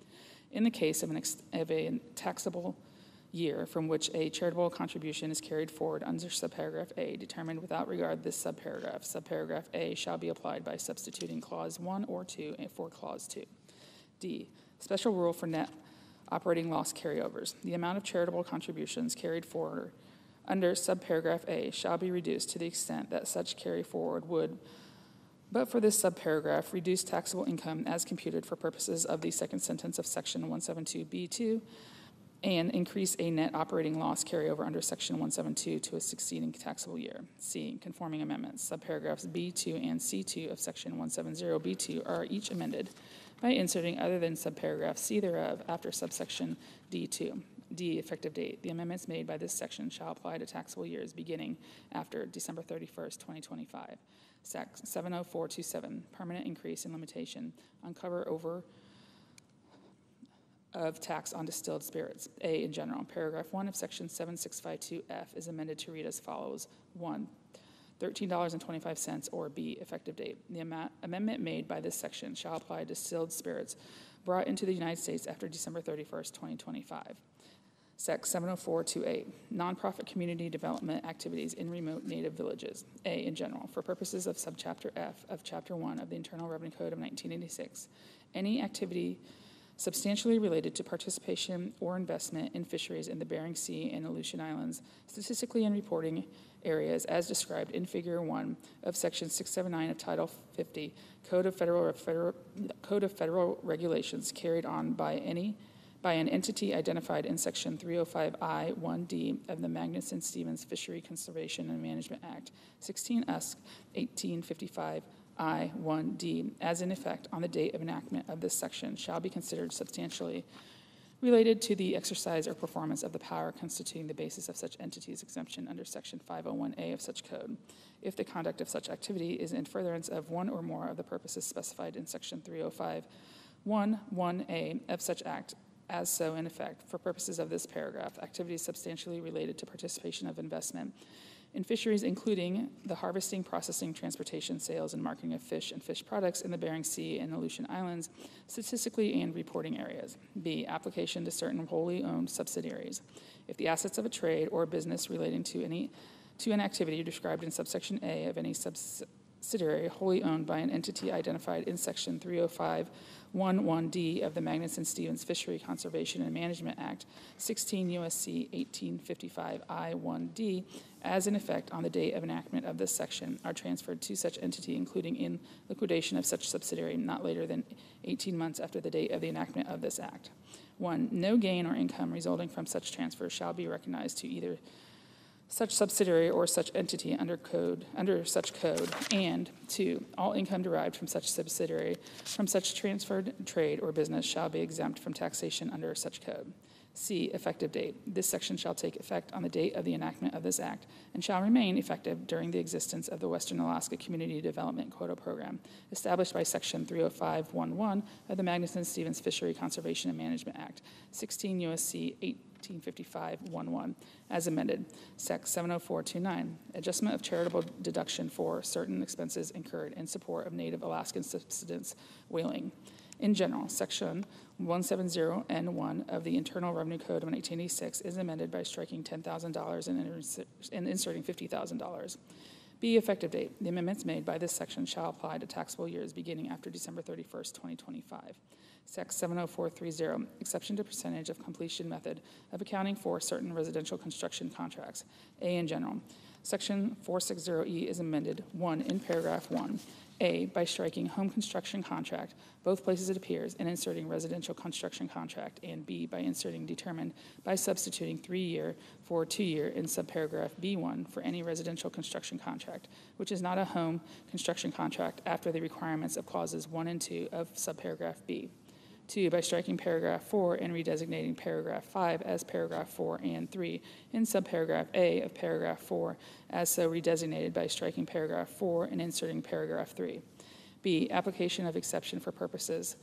In the case of a taxable year from which a charitable contribution is carried forward under subparagraph A, determined without regard this subparagraph, subparagraph A shall be applied by substituting clause 1 or 2 for clause 2. D, Special rule for net operating loss carryovers. The amount of charitable contributions carried forward under subparagraph A shall be reduced to the extent that such carry forward would, but for this subparagraph, reduce taxable income as computed for purposes of the second sentence of section 172B2 and increase a net operating loss carryover under section 172 to a succeeding taxable year. C, conforming amendments. Subparagraphs B2 and C2 of section 170B2 are each amended by inserting other than subparagraph C thereof after subsection D2. D, effective date. The amendments made by this section shall apply to taxable years beginning after December 31st, 2025. Sec 70427, permanent increase in limitation on cover over of tax on distilled spirits. A, in general, paragraph 1 of section 7652F is amended to read as follows. 1, $13.25, or B, effective date. The amendment made by this section shall apply to distilled spirits brought into the United States after December 31st, 2025. Sec 70428, nonprofit community development activities in remote native villages. A, in general, for purposes of subchapter F of Chapter 1 of the Internal Revenue Code of 1986, any activity substantially related to participation or investment in fisheries in the Bering Sea and Aleutian Islands, statistically in reporting areas as described in Figure 1 of Section 679 of Title 50, Code of Federal Regulations carried on by an entity identified in Section 305I-1D of the Magnuson-Stevens Fishery Conservation and Management Act, 16 Us. 1855 I-1D, as in effect on the date of enactment of this section, shall be considered substantially related to the exercise or performance of the power constituting the basis of such entity's exemption under Section 501A of such code, if the conduct of such activity is in furtherance of one or more of the purposes specified in Section 305(1)(1)A of such act, as so in effect, for purposes of this paragraph, activities substantially related to participation of investment in fisheries, including the harvesting, processing, transportation, sales, and marketing of fish and fish products in the Bering Sea and Aleutian Islands, statistically and reporting areas. B, application to certain wholly owned subsidiaries. If the assets of a trade or business relating to an activity described in subsection A of any subsidiary wholly owned by an entity identified in Section 305(1)(1)D of the Magnuson-Stevens Fishery Conservation and Management Act, 16 U.S.C. 1855 I-1D, as in effect on the date of enactment of this section, are transferred to such entity, including in liquidation of such subsidiary not later than 18 months after the date of the enactment of this act. 1, no gain or income resulting from such transfer shall be recognized to either such subsidiary or such entity under such code, and 2, all income derived from such subsidiary from such transferred trade or business shall be exempt from taxation under such code. C, effective date. This section shall take effect on the date of the enactment of this act and shall remain effective during the existence of the Western Alaska Community Development Quota Program, established by Section 305(1)(1) of the Magnuson-Stevens Fishery Conservation and Management Act, 16 U.S.C. 1855(1)(1), as amended. Sec. 70429, adjustment of charitable deduction for certain expenses incurred in support of Native Alaskan subsistence whaling. In general, Section 170N1 of the Internal Revenue Code of 1986 is amended by striking $10,000 and inserting $50,000. B, effective date. The amendments made by this section shall apply to taxable years beginning after December 31st, 2025. Sec. 70430, exception to percentage of completion method of accounting for certain residential construction contracts. A, in general. Section 460E is amended. 1, in paragraph 1. A, by striking home construction contract, both places it appears, and inserting residential construction contract, and B, by inserting determined by substituting 3-year for 2-year in subparagraph B1 for any residential construction contract, which is not a home construction contract after the requirements of clauses 1 and 2 of subparagraph B. 2, by striking paragraph 4 and redesignating paragraph 5 as paragraph 4 and 3 in subparagraph A of paragraph 4 as so redesignated by striking paragraph 4 and inserting paragraph 3. B, application of exception for purposes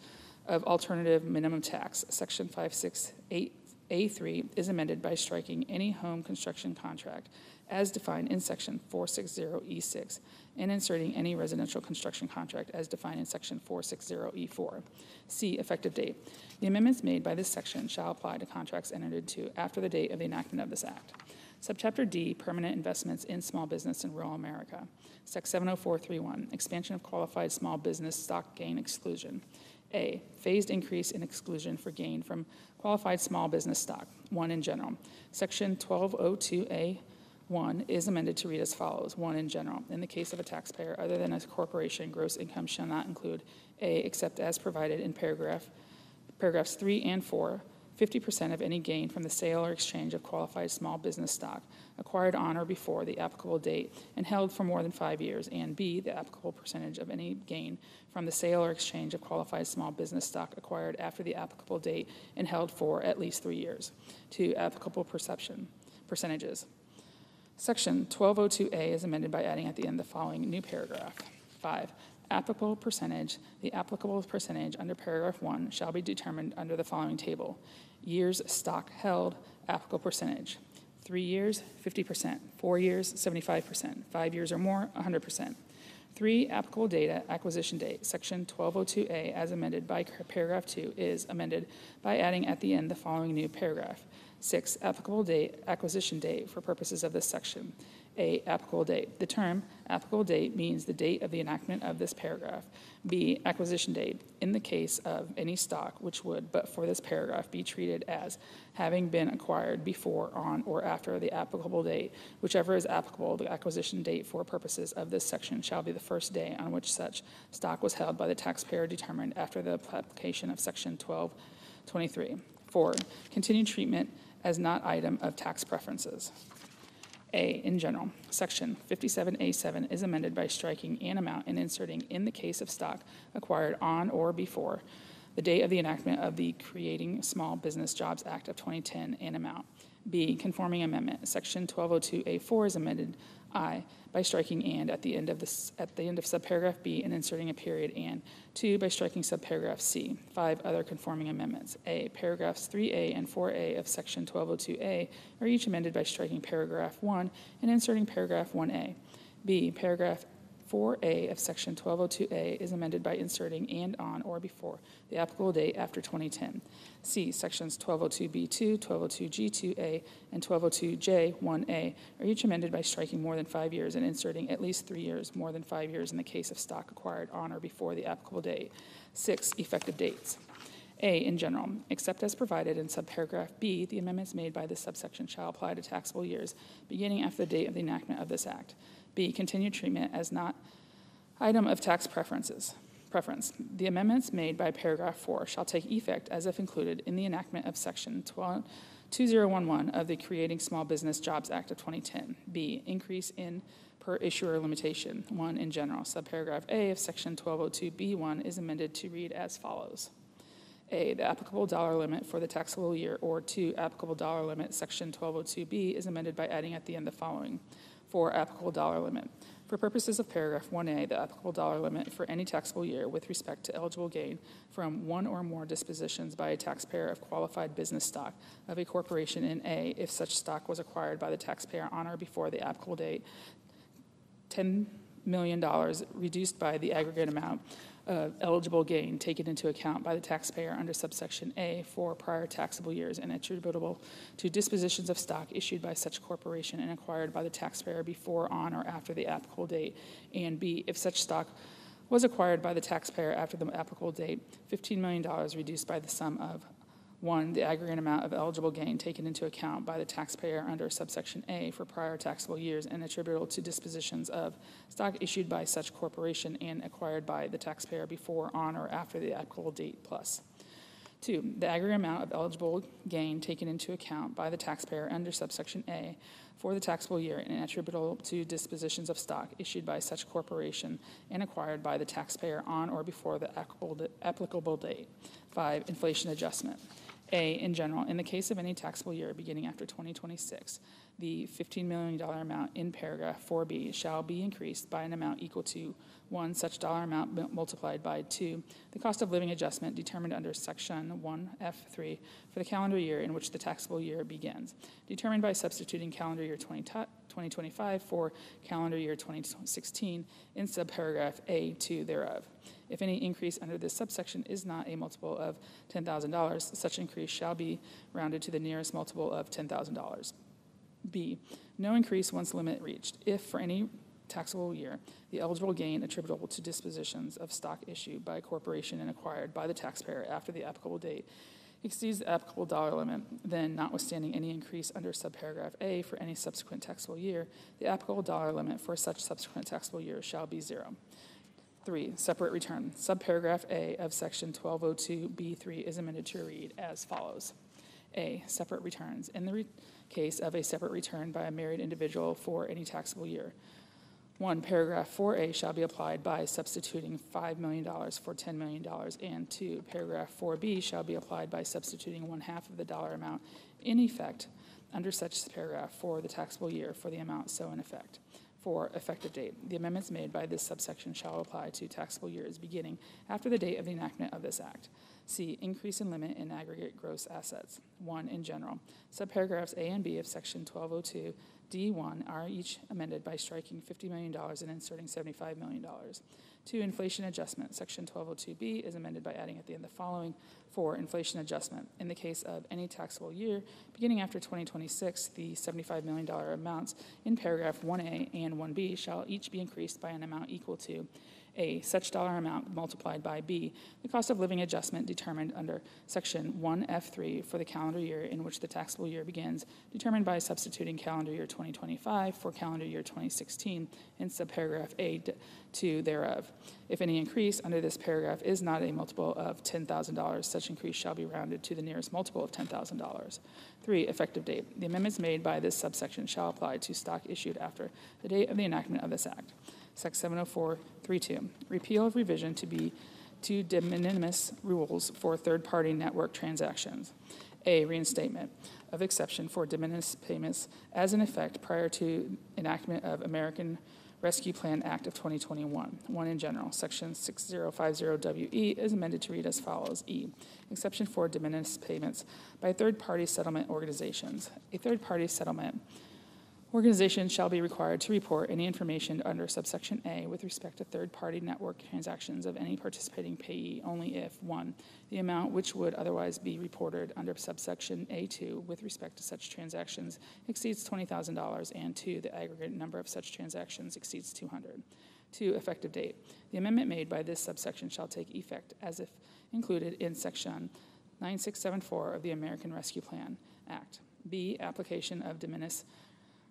of alternative minimum tax. Section 568A3 is amended by striking any home construction contract as defined in Section 460E6 and inserting any residential construction contract as defined in Section 460E4. C, effective date. The amendments made by this section shall apply to contracts entered into after the date of the enactment of this act. Subchapter D, permanent investments in small business in rural America. Sec. 70431, expansion of qualified small business stock gain exclusion. A, phased increase in exclusion for gain from qualified small business stock, 1 in general. Section 1202A1 is amended to read as follows, 1 in general. In the case of a taxpayer other than a corporation, gross income shall not include A, except as provided in paragraphs 3 and 4, 50% of any gain from the sale or exchange of qualified small business stock acquired on or before the applicable date and held for more than 5 years, and B, the applicable percentage of any gain from the sale or exchange of qualified small business stock acquired after the applicable date and held for at least 3 years. 2, applicable percentages. Section 1202A is amended by adding at the end the following new paragraph. 5, applicable percentage. The applicable percentage under paragraph 1 shall be determined under the following table. Years stock held, applicable percentage. 3 years, 50%. 4 years, 75%. 5 years or more, 100%. 3, applicable data, acquisition date. Section 1202A, as amended by paragraph 2, is amended by adding at the end the following new paragraph. 6, applicable date, acquisition date for purposes of this section. A, applicable date. The term applicable date means the date of the enactment of this paragraph. B, acquisition date. In the case of any stock which would, but for this paragraph, be treated as having been acquired before, on, or after the applicable date, whichever is applicable, the acquisition date for purposes of this section shall be the first day on which such stock was held by the taxpayer determined after the application of Section 1223. 4, continued treatment as not item of tax preferences. A, in general, Section 57A7 is amended by striking an amount and inserting in the case of stock acquired on or before the date of the enactment of the Creating Small Business Jobs Act of 2010 an amount. B, conforming amendment. Section 1202A4 is amended I by striking and at the end of subparagraph B and inserting a period and. 2, by striking subparagraph C. 5, other conforming amendments. A, paragraphs 3A and 4A of Section 1202A are each amended by striking paragraph 1 and inserting paragraph 1A. B, paragraph 4A of Section 1202A is amended by inserting and on or before the applicable date after 2010. C, Sections 1202B2, 1202G2A, and 1202J1A are each amended by striking more than 5 years and inserting at least 3 years, more than 5 years in the case of stock acquired on or before the applicable date. 6, effective dates. A, in general, except as provided in subparagraph B, the amendments made by this subsection shall apply to taxable years beginning after the date of the enactment of this act. B, continued treatment as not item of tax preference. The amendments made by paragraph 4 shall take effect as if included in the enactment of Section 2011 of the Creating Small Business Jobs Act of 2010. B, increase in per issuer limitation. 1, in general. Subparagraph A of Section 1202B1 is amended to read as follows. A, the applicable dollar limit for the taxable year, or 2, applicable dollar limit. Section 1202B is amended by adding at the end the following. 4, applicable dollar limit. For purposes of paragraph 1A, the applicable dollar limit for any taxable year with respect to eligible gain from one or more dispositions by a taxpayer of qualified business stock of a corporation in A, if such stock was acquired by the taxpayer on or before the applicable date, $10 million reduced by the aggregate amount of eligible gain taken into account by the taxpayer under subsection A for prior taxable years and attributable to dispositions of stock issued by such corporation and acquired by the taxpayer before, on, or after the applicable date, and B, if such stock was acquired by the taxpayer after the applicable date, $15 million reduced by the sum of 1, the aggregate amount of eligible gain taken into account by the taxpayer under subsection A for prior taxable years and attributable to dispositions of stock issued by such corporation and acquired by the taxpayer before, on, or after the applicable date plus. 2, the aggregate amount of eligible gain taken into account by the taxpayer under subsection A for the taxable year and attributable to dispositions of stock issued by such corporation and acquired by the taxpayer on or before the applicable date. 5, inflation adjustment. A, in general, in the case of any taxable year beginning after 2026, the $15 million amount in paragraph 4B shall be increased by an amount equal to 1, such dollar amount multiplied by 2, the cost of living adjustment determined under section 1F3 for the calendar year in which the taxable year begins, determined by substituting calendar year 2025 for calendar year 2016 in subparagraph A2 thereof. If any increase under this subsection is not a multiple of $10,000, such increase shall be rounded to the nearest multiple of $10,000. B, no increase once limit reached. If for any taxable year, the eligible gain attributable to dispositions of stock issued by a corporation and acquired by the taxpayer after the applicable date exceeds the applicable dollar limit, then notwithstanding any increase under subparagraph A for any subsequent taxable year, the applicable dollar limit for such subsequent taxable year shall be 0. 3, separate return. Subparagraph A of section 1202B3 is amended to read as follows. A, separate returns. In the case of a separate return by a married individual for any taxable year, 1, paragraph 4A shall be applied by substituting $5 million for $10 million, and 2, paragraph 4B shall be applied by substituting 1/2 of the dollar amount in effect under such paragraph for the taxable year for the amount so in effect. 4, effective date. The amendments made by this subsection shall apply to taxable years beginning after the date of the enactment of this act. C, increase in limit in aggregate gross assets. 1, in general. Subparagraphs A and B of section 1202 D1 are each amended by striking $50 million and inserting $75 million. 2, inflation adjustment. Section 1202B is amended by adding at the end the following. 4, inflation adjustment. In the case of any taxable year, beginning after 2026, the $75 million amounts in paragraph 1A and 1B shall each be increased by an amount equal to A, such dollar amount multiplied by B, the cost of living adjustment determined under section 1F3 for the calendar year in which the taxable year begins, determined by substituting calendar year 2025 for calendar year 2016 in subparagraph A2 thereof. If any increase under this paragraph is not a multiple of $10,000, such increase shall be rounded to the nearest multiple of $10,000. 3, effective date. The amendments made by this subsection shall apply to stock issued after the date of the enactment of this act. Section 704.32, repeal of revision to de minimis rules for third-party network transactions. A, reinstatement of exception for de minimis payments as in effect prior to enactment of American Rescue Plan Act of 2021. 1, in general. Section 6050WE is amended to read as follows. E, exception for de minimis payments by third-party settlement organizations. A third-party settlement organization shall be required to report any information under subsection A with respect to third-party network transactions of any participating payee only if, 1, the amount which would otherwise be reported under subsection A2 with respect to such transactions exceeds $20,000, and 2, the aggregate number of such transactions exceeds 200. 2, effective date. The amendment made by this subsection shall take effect as if included in section 9674 of the American Rescue Plan Act. B, application of de minimis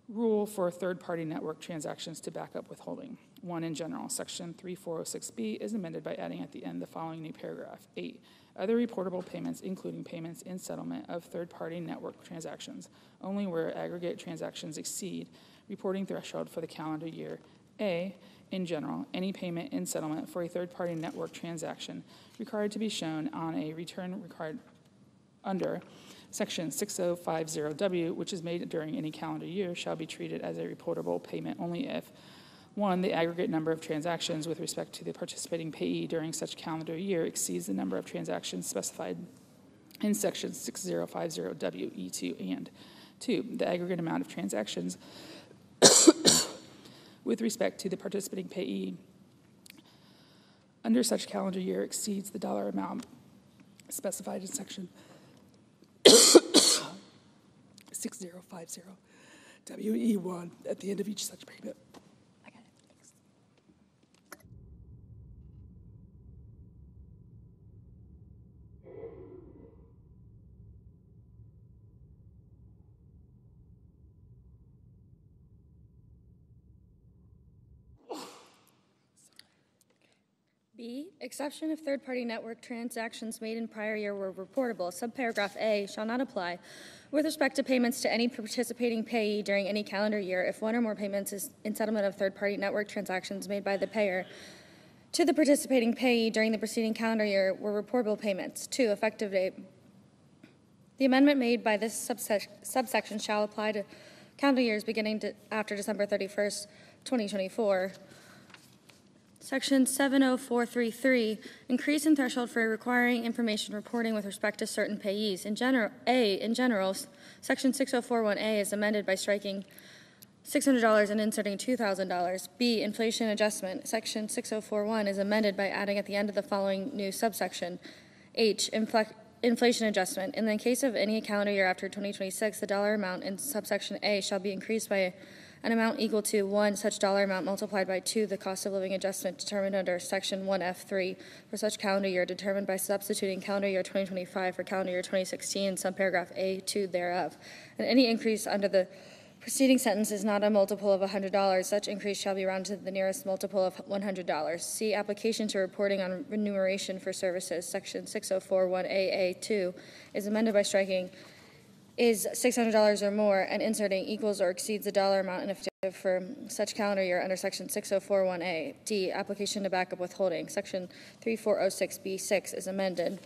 rule for third-party network transactions to back up withholding. 1, in general. Section 3406B is amended by adding at the end the following new paragraph. 8, other reportable payments, including payments in settlement of third-party network transactions, only where aggregate transactions exceed reporting threshold for the calendar year. A, in general, any payment in settlement for a third-party network transaction required to be shown on a return required under Section 6050W, which is made during any calendar year, shall be treated as a reportable payment only if, 1, the aggregate number of transactions with respect to the participating payee during such calendar year exceeds the number of transactions specified in Section 6050WE2, and 2, the aggregate amount of transactions with respect to the participating payee under such calendar year exceeds the dollar amount specified in Section 6050 WE1 at the end of each such payment. B, exception if third-party network transactions made in prior year were reportable. Subparagraph A shall not apply with respect to payments to any participating payee during any calendar year if one or more payments is in settlement of third-party network transactions made by the payer to the participating payee during the preceding calendar year were reportable payments. 2, effective date. The amendment made by this subsection shall apply to calendar years beginning after December 31st, 2024. Section 70433, increase in threshold for requiring information reporting with respect to certain payees. In general, Section 6041A is amended by striking $600 and inserting $2,000. B, inflation adjustment. Section 6041 is amended by adding at the end of the following new subsection. H, inflation adjustment. In the case of any calendar year after 2026, the dollar amount in subsection A shall be increased by an amount equal to 1, such dollar amount multiplied by 2, the cost of living adjustment determined under Section 1F3 for such calendar year determined by substituting calendar year 2025 for calendar year 2016, subparagraph A2 thereof. And any increase under the preceding sentence is not a multiple of $100. Such increase shall be rounded to the nearest multiple of $100. See application to reporting on remuneration for services, Section 6041AA2 is amended by striking is $600 or more and inserting equals or exceeds the dollar amount in effective for such calendar year under Section 6041A. D, application to backup withholding, Section 3406B6 is amended.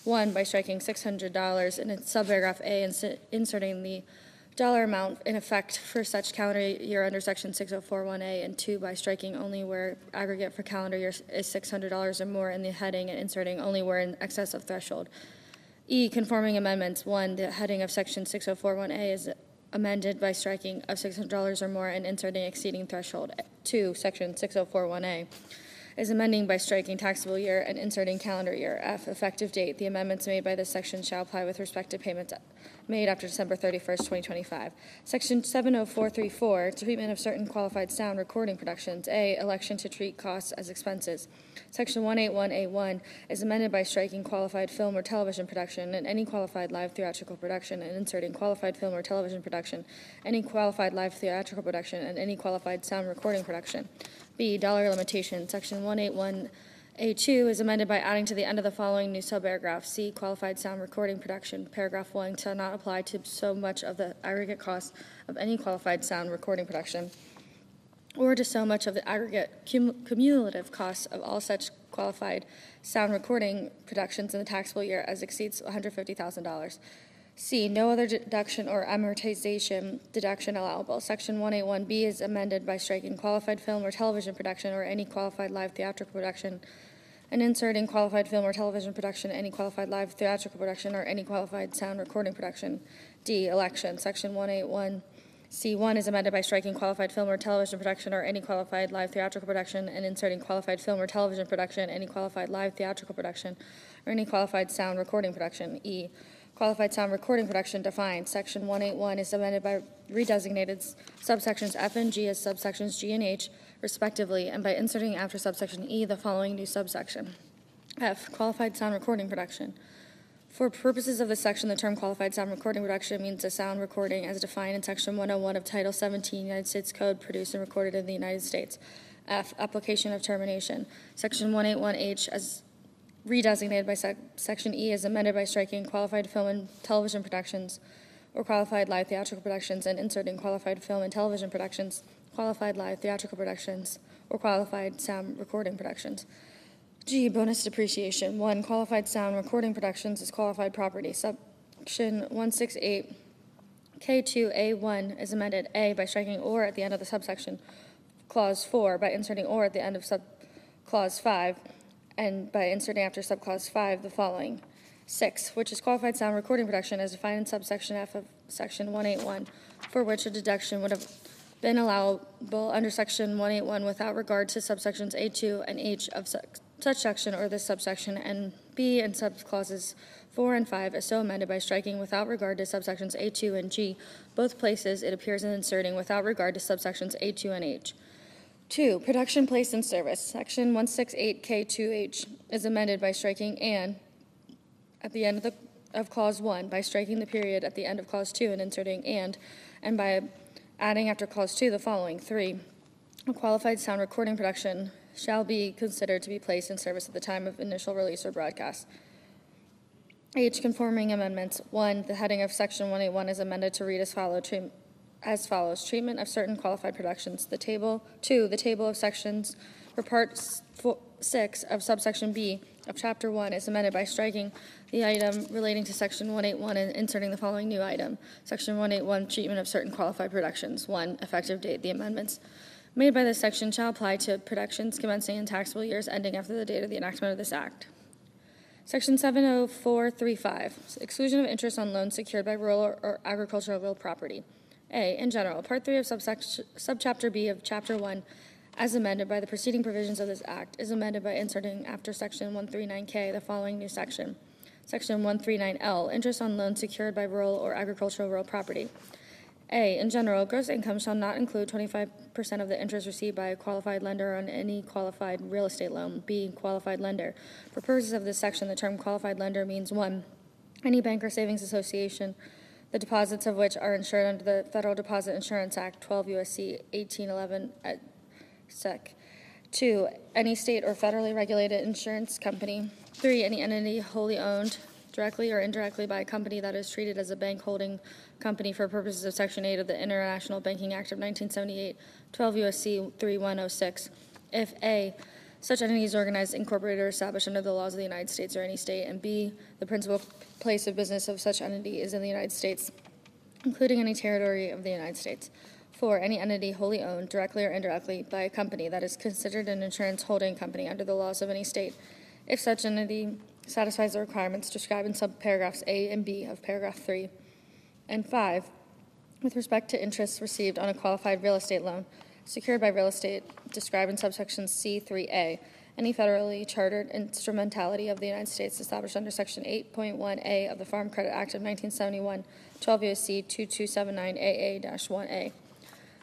1, by striking $600 in subparagraph A and inserting the dollar amount in effect for such calendar year under Section 6041A, and 2, by striking only where aggregate for calendar year is $600 or more in the heading and inserting only where in excess of threshold. E, conforming amendments. 1, the heading of Section 6041A is amended by striking of $600 or more and inserting exceeding threshold. 2, Section 6041A is amending by striking taxable year and inserting calendar year. F, effective date. The amendments made by this section shall apply with respect to payments made after December 31st, 2025. Section 70434, treatment of certain qualified sound recording productions. A, election to treat costs as expenses. Section 181A1 is amended by striking qualified film or television production and any qualified live theatrical production and inserting qualified film or television production, any qualified live theatrical production, and any qualified sound recording production. B, dollar limitation. Section 181A2 is amended by adding to the end of the following new subparagraph. C, qualified sound recording production. Paragraph 1 shall not apply to so much of the aggregate cost of any qualified sound recording production or to so much of the aggregate cumulative costs of all such qualified sound recording productions in the taxable year as exceeds $150,000. C, no other deduction or amortization deduction allowable. Section 181B is amended by striking qualified film or television production or any qualified live theatrical production and inserting qualified film or television production, any qualified live theatrical production, or any qualified sound recording production. D, election. Section 181C1 is amended by striking qualified film or television production or any qualified live theatrical production and inserting qualified film or television production, any qualified live theatrical production, or any qualified sound recording production. E, qualified sound recording production defined. Section 181 is amended by redesignated subsections F and G as subsections G and H, respectively, and by inserting after subsection E the following new subsection. F, qualified sound recording production. For purposes of this section, the term qualified sound recording production means a sound recording as defined in Section 101 of Title 17 United States Code produced and recorded in the United States. F, application of termination. Section 181H as redesignated by Section E is amended by striking qualified film and television productions or qualified live theatrical productions and inserting qualified film and television productions, qualified live theatrical productions, or qualified sound recording productions. G, bonus depreciation. 1, qualified sound recording productions is qualified property. Section 168 K2A1 is amended. A, by striking or at the end of the subsection clause 4, by inserting or at the end of subclause 5, and by inserting after subclause 5 the following. 6, which is qualified sound recording production as defined in subsection F of Section 181, for which a deduction would have been allowable under Section 181 without regard to subsections A2 and H of such section or this subsection, and B and subclauses 4 and 5 is so amended by striking without regard to subsections A2 and G, both places it appears in inserting without regard to subsections A2 and H. 2, production placed in service. Section 168K2H is amended by striking and at the end of Clause 1, by striking the period at the end of Clause 2 and inserting and by adding after Clause 2 the following. 3, a qualified sound recording production shall be considered to be placed in service at the time of initial release or broadcast. H, conforming amendments. 1, the heading of Section 181 is amended to read as follows, treatment of certain qualified productions. The table 2, the table of sections for Part 6 of subsection B of Chapter 1 is amended by striking the item relating to Section 181 and inserting the following new item. Section 181, treatment of certain qualified productions. 1, effective date. The amendments made by this section shall apply to productions commencing in taxable years ending after the date of the enactment of this Act. Section 70435, exclusion of interest on loans secured by rural or agricultural real property. A, in general, Part 3 of Subchapter B of Chapter 1, as amended by the preceding provisions of this Act, is amended by inserting after Section 139K the following new section. Section 139L, interest on loans secured by rural or agricultural real property. A, in general, gross income shall not include 25% of the interest received by a qualified lender on any qualified real estate loan. B, qualified lender. For purposes of this section, the term qualified lender means 1, any bank or savings association, the deposits of which are insured under the Federal Deposit Insurance Act, 12 U.S.C. 1811 et sec. 2, any state or federally regulated insurance company. 3, any entity wholly owned directly or indirectly by a company that is treated as a bank holding company for purposes of Section 8 of the International Banking Act of 1978, 12 U.S.C. 3106. If A, such entity is organized, incorporated, or established under the laws of the United States or any state, and B, the principal place of business of such entity is in the United States, including any territory of the United States. 4, any entity wholly owned, directly or indirectly, by a company that is considered an insurance holding company under the laws of any state, if such entity satisfies the requirements described in subparagraphs A and B of paragraph 3. And 5, with respect to interest received on a qualified real estate loan secured by real estate described in subsection C3A, any federally chartered instrumentality of the United States established under Section 8.1A of the Farm Credit Act of 1971, 12 U.S.C. 2279AA-1A.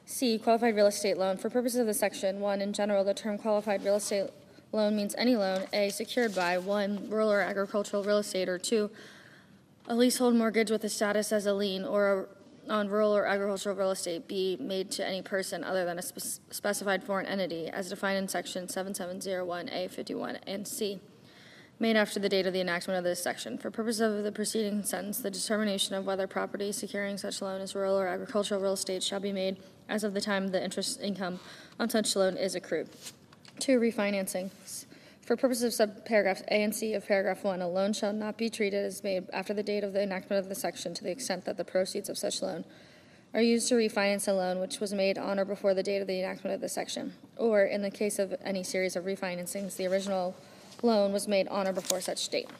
C, qualified real estate loan. For purposes of this section, 1, in general, the term qualified real estate loan means any loan, A, secured by 1, rural or agricultural real estate, or 2, a leasehold mortgage with a status as a lien or on rural or agricultural real estate, B, made to any person other than a specified foreign entity as defined in Section 7701A51, and C, made after the date of the enactment of this section. For purposes of the preceding sentence, the determination of whether property securing such loan is rural or agricultural real estate shall be made as of the time the interest income on such loan is accrued. 2, refinancing. For purposes of subparagraphs A and C of paragraph 1, a loan shall not be treated as made after the date of the enactment of the section to the extent that the proceeds of such loan are used to refinance a loan which was made on or before the date of the enactment of the section, or in the case of any series of refinancings, the original loan was made on or before such date.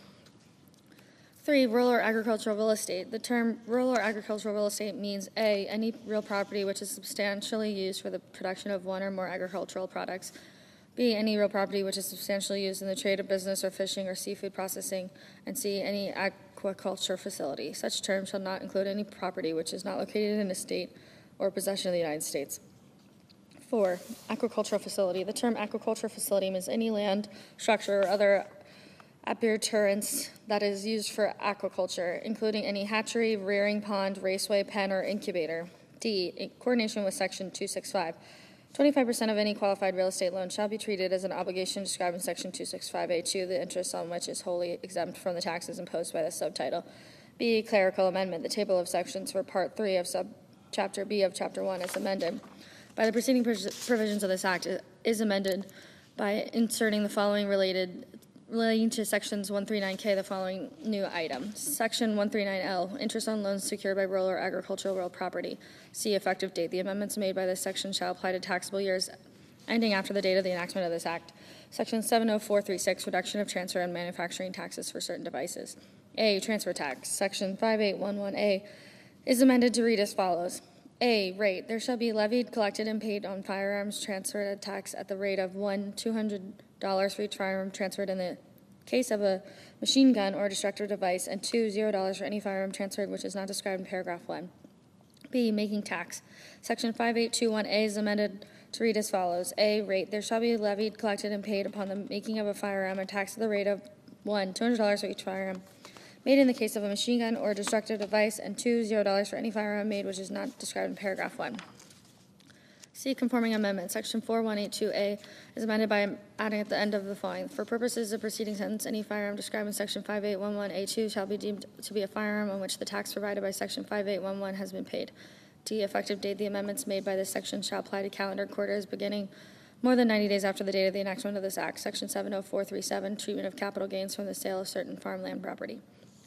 3, rural or agricultural real estate. The term rural or agricultural real estate means A, any real property which is substantially used for the production of one or more agricultural products, B, any real property which is substantially used in the trade of business or fishing or seafood processing, and C, any aquaculture facility. Such terms shall not include any property which is not located in a state or possession of the United States. 4, aquacultural facility. The term aquaculture facility means any land, structure, or other appurtenance that is used for aquaculture, including any hatchery, rearing pond, raceway, pen, or incubator. D, in coordination with Section 265. 25% of any qualified real estate loan shall be treated as an obligation described in Section 265A2, the interest on which is wholly exempt from the taxes imposed by the subtitle. B, clerical amendment. The table of sections for Part 3 of Subchapter B of Chapter 1 is amended by the preceding provisions of this Act is amended by inserting the following relating to Sections 139K, the following new item. Section 139L, interest on loans secured by rural or agricultural real property. C, effective date. The amendments made by this section shall apply to taxable years ending after the date of the enactment of this Act. Section 70436, reduction of transfer and manufacturing taxes for certain devices. A, transfer tax. Section 5811A is amended to read as follows. A, rate. There shall be levied, collected, and paid on firearms transferred a tax at the rate of $200 for each firearm transferred in the case of a machine gun or destructive device, and $0 for any firearm transferred which is not described in paragraph 1. B, making tax. Section 5821A is amended to read as follows. A, rate. There shall be levied, collected, and paid upon the making of a firearm a tax at the rate of $200 for each firearm made in the case of a machine gun or destructive device, and $0 for any firearm made which is not described in paragraph 1. C, conforming amendment. Section 4182A is amended by adding at the end of the following. For purposes of preceding sentence, any firearm described in Section 5811A2 shall be deemed to be a firearm on which the tax provided by Section 5811 has been paid. D, effective date. The amendments made by this section shall apply to calendar quarters beginning more than 90 days after the date of the enactment of this Act. Section 70437, treatment of capital gains from the sale of certain farmland property.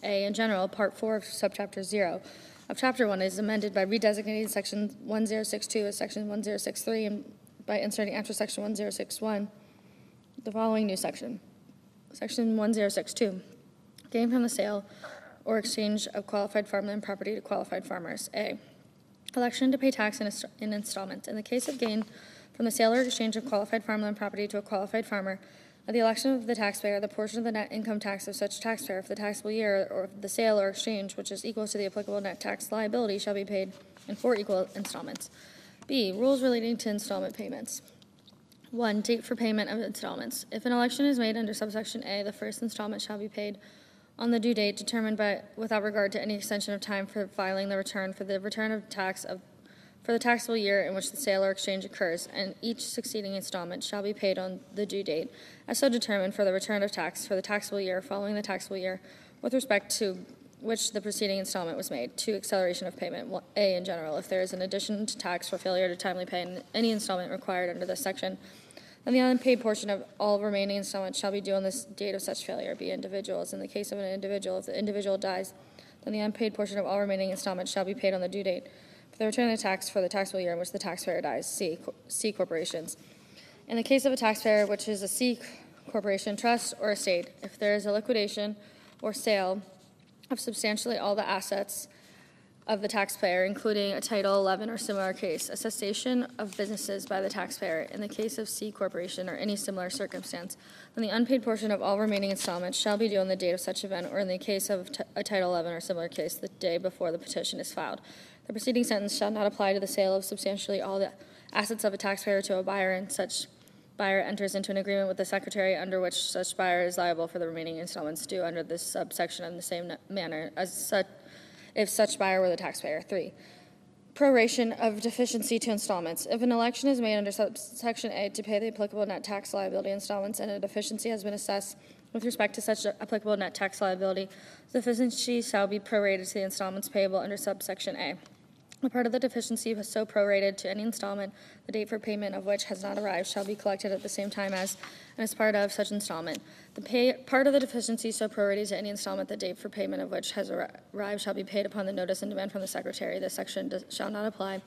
A, in general, Part 4 of Subchapter 0 of Chapter 1 is amended by redesignating Section 1062 as Section 1063 and by inserting after Section 1061 the following new section. Section 1062, gain from the sale or exchange of qualified farmland property to qualified farmers. A, election to pay tax in installments. In the case of gain from the sale or exchange of qualified farmland property to a qualified farmer, at the election of the taxpayer, the portion of the net income tax of such taxpayer for the taxable year or the sale or exchange which is equal to the applicable net tax liability shall be paid in 4 equal installments. B, rules relating to installment payments. 1, date for payment of installments. If an election is made under subsection A, the first installment shall be paid on the due date determined by, without regard to any extension of time for filing the return for the return of tax for the taxable year in which the sale or exchange occurs, and each succeeding installment shall be paid on the due date, as so determined for the return of tax for the taxable year following the taxable year with respect to which the preceding installment was made. 2, acceleration of payment. A, in general, if there is an addition to tax for failure to timely pay any installment required under this section, then the unpaid portion of all remaining installments shall be due on the date of such failure. B, individuals. In the case of an individual, if the individual dies, then the unpaid portion of all remaining installments shall be paid on the due date for the return of the tax for the taxable year in which the taxpayer dies. C, corporations. In the case of a taxpayer, which is a C corporation, trust, or estate, if there is a liquidation or sale of substantially all the assets of the taxpayer, including a Title 11 or similar case, a cessation of businesses by the taxpayer in the case of C corporation or any similar circumstance, then the unpaid portion of all remaining installments shall be due on the date of such event, or in the case of a Title 11 or similar case, the day before the petition is filed. The preceding sentence shall not apply to the sale of substantially all the assets of a taxpayer to a buyer, and such buyer enters into an agreement with the Secretary under which such buyer is liable for the remaining installments due under this subsection in the same manner as such if such buyer were the taxpayer. 3, proration of deficiency to installments. If an election is made under subsection A to pay the applicable net tax liability installments and a deficiency has been assessed with respect to such applicable net tax liability, the deficiency shall be prorated to the installments payable under subsection A. The part of the deficiency so prorated to any installment, the date for payment of which has not arrived, shall be collected at the same time as and as part of such installment. The part of the deficiency so prorated to any installment, the date for payment of which has arrived, shall be paid upon the notice and demand from the Secretary. This section shall not apply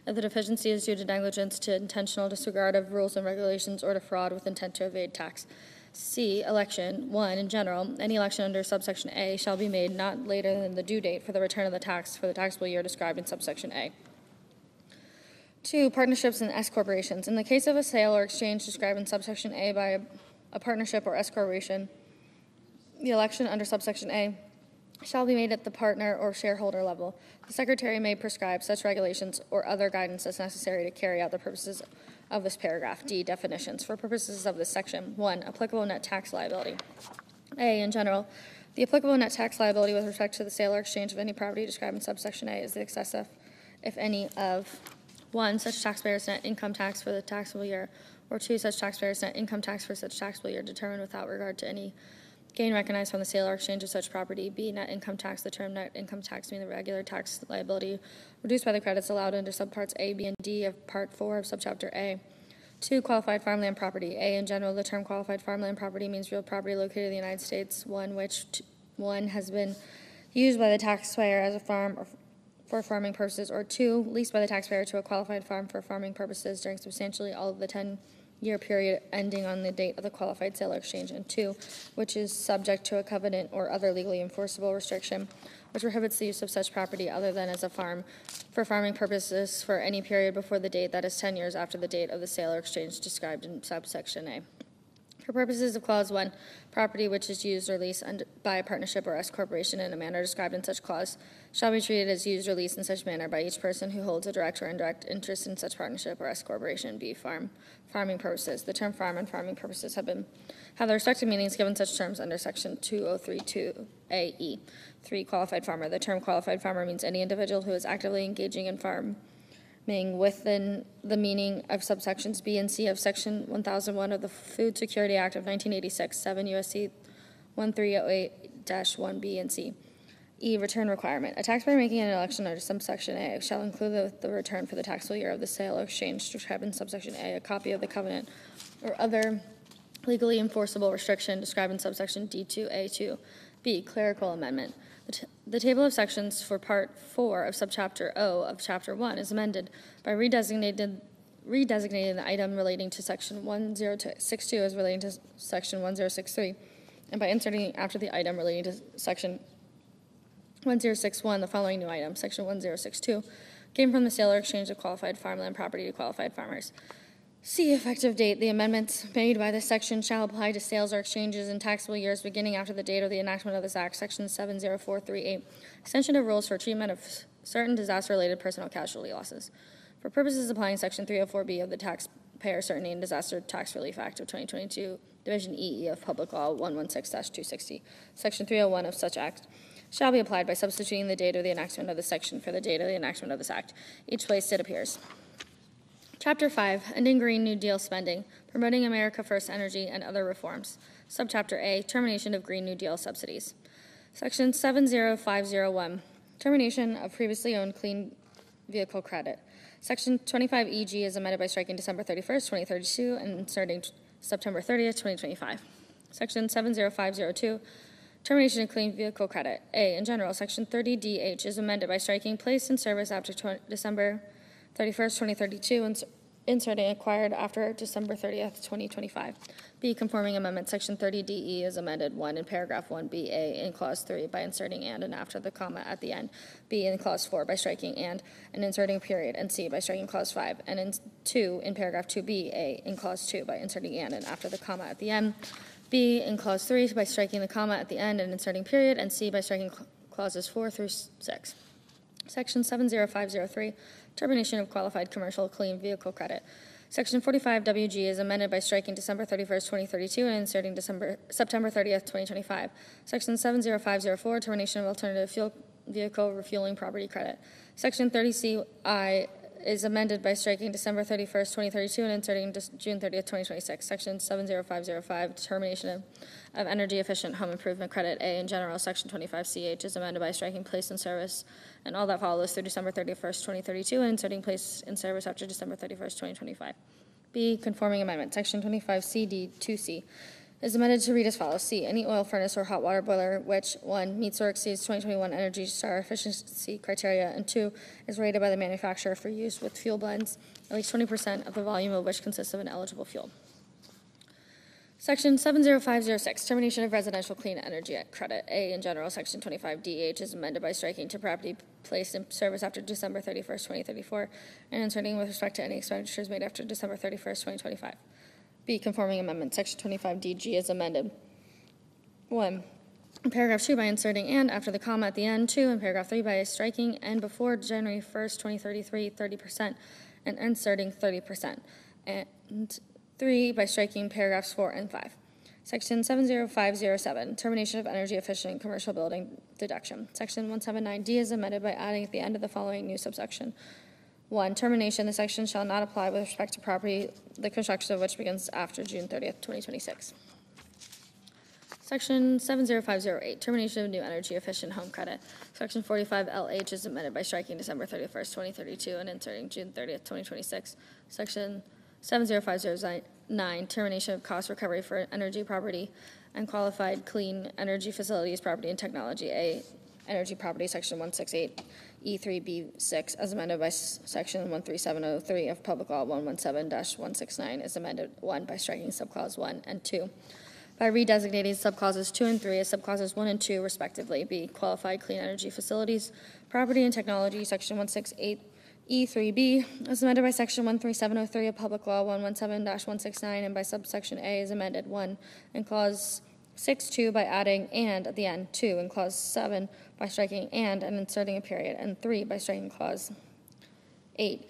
if the deficiency is due to negligence, to intentional disregard of rules and regulations, or to fraud with intent to evade tax. C, election. 1, in general, any election under subsection A shall be made not later than the due date for the return of the tax for the taxable year described in subsection A. 2, partnerships and S corporations. In the case of a sale or exchange described in subsection A by a partnership or S corporation, the election under subsection A shall be made at the partner or shareholder level. The Secretary may prescribe such regulations or other guidance as necessary to carry out the purposes of this paragraph. D, definitions. For purposes of this section, 1, applicable net tax liability. A, in general, the applicable net tax liability with respect to the sale or exchange of any property described in subsection A is the excess of, if any, of 1, such taxpayer's net income tax for the taxable year, or 2, such taxpayer's net income tax for such taxable year determined without regard to any gain recognized from the sale or exchange of such property. B, net income tax. The term net income tax means the regular tax liability reduced by the credits allowed under subparts A, B, and D of Part 4 of Subchapter A. 2, qualified farmland property. A, in general, the term qualified farmland property means real property located in the United States, which has been used by the taxpayer as a farm or for farming purposes, or 2, leased by the taxpayer to a qualified farm for farming purposes during substantially all of the 10-year period ending on the date of the qualified sale or exchange, and 2, which is subject to a covenant or other legally enforceable restriction which prohibits the use of such property other than as a farm for farming purposes for any period before the date that is 10 years after the date of the sale or exchange described in subsection A. For purposes of Clause 1, property which is used or leased by a partnership or S corporation in a manner described in such clause shall be treated as used or leased in such manner by each person who holds a direct or indirect interest in such partnership or S corporation. B, farming purposes. The term farm and farming purposes have their respective meanings given such terms under Section 2032AE. 3, qualified farmer. The term qualified farmer means any individual who is actively engaging in farming within the meaning of subsections B and C of Section 1001 of the Food Security Act of 1986, 7 U.S.C. 1308-1B and C. E, return requirement. A taxpayer making an election under subsection A shall include the return for the taxable year of the sale or exchange described in subsection A, a copy of the covenant or other legally enforceable restriction described in subsection D2A2. B, clerical amendment. The table of sections for Part 4 of Subchapter O of Chapter 1 is amended by redesignating the item relating to Section 1062 as relating to Section 1063, and by inserting after the item relating to Section 1061 the following new item. Section 1062 came from the sale or exchange of qualified farmland property to qualified farmers. C, effective date. The amendments made by this section shall apply to sales or exchanges in taxable years beginning after the date of the enactment of this Act, Section 70438. Extension of rules for treatment of certain disaster-related personal casualty losses. For purposes applying Section 304B of the Taxpayer Certainty and Disaster Tax Relief Act of 2022, Division EE of Public Law 116-260, Section 301 of such act shall be applied by substituting the date of the enactment of the section for the date of the enactment of this act, each place it appears. Chapter 5, Ending Green New Deal Spending, Promoting America First Energy and Other Reforms. Subchapter A, Termination of Green New Deal Subsidies. Section 70501, Termination of Previously Owned Clean Vehicle Credit. Section 25EG is amended by striking December 31st, 2032, and inserting September 30th, 2025. Section 70502, Termination of Clean Vehicle Credit. A, in general, Section 30DH is amended by striking placed in service after December 31st, 2032, and inserting acquired after December 30th, 2025. B, conforming amendment, Section 30DE is amended 1 in paragraph 1B, A in clause 3 by inserting and after the comma at the end, B in clause 4 by striking and inserting a period, and C by striking clause 5, and in 2 in paragraph 2B, A in clause 2 by inserting and after the comma at the end, B in clause 3 by striking the comma at the end and inserting period, and C by striking clauses 4 through 6. Section 70503, Termination of Qualified Commercial Clean Vehicle Credit. Section 45WG is amended by striking December 31st, 2032 and inserting September 30th, 2025. Section 70504, Termination of Alternative Fuel Vehicle Refueling Property Credit. Section 30CI is amended by striking December 31st, 2032 and inserting June 30th, 2026. Section 70505, Termination of Energy Efficient Home Improvement Credit. A, in general, Section 25CH is amended by striking place in service and all that follows through December 31st, 2032 and inserting place in service after December 31st, 2025. B, conforming amendment, Section 25CD2C is amended to read as follows. C, any oil furnace or hot water boiler which, 1, meets or exceeds 2021 Energy Star efficiency criteria, and 2, is rated by the manufacturer for use with fuel blends, at least 20% of the volume of which consists of an eligible fuel. Section 70506, Termination of Residential Clean Energy Credit. A, in general, Section 25DH is amended by striking to property placed in service after December 31st, 2034, and inserting with respect to any expenditures made after December 31st, 2025. B, conforming amendment, Section 25DG is amended. 1, in paragraph 2 by inserting and after the comma at the end. 2, in paragraph 3 by striking and before January 1st, 2033, 30%, and inserting 30%. And 3, by striking paragraphs 4 and 5. Section 70507, Termination of Energy Efficient Commercial Building Deduction. Section 179D is amended by adding at the end of the following new subsection. 1, termination, the section shall not apply with respect to property, the construction of which begins after June 30th, 2026. Section 70508, Termination of New Energy Efficient Home Credit. Section 45LH is amended by striking December 31st, 2032 and inserting June 30th, 2026. Section 70509, Termination of Cost Recovery for Energy Property and Qualified Clean Energy Facilities Property and Technology. A, Energy Property, Section 168E3B6, as amended by Section 13703 of Public Law 117-169, is amended 1 by striking subclause 1 and 2, by redesignating subclauses 2 and 3 as subclauses 1 and 2, respectively. B, Qualified Clean Energy Facilities, Property and Technology, Section 168E3B, as amended by Section 13703 of Public Law 117-169, and by subsection A is amended 1 in Clause 6.2 by adding and at the end, 2 in Clause 7 by striking and inserting a period, and 3 by striking Clause 8.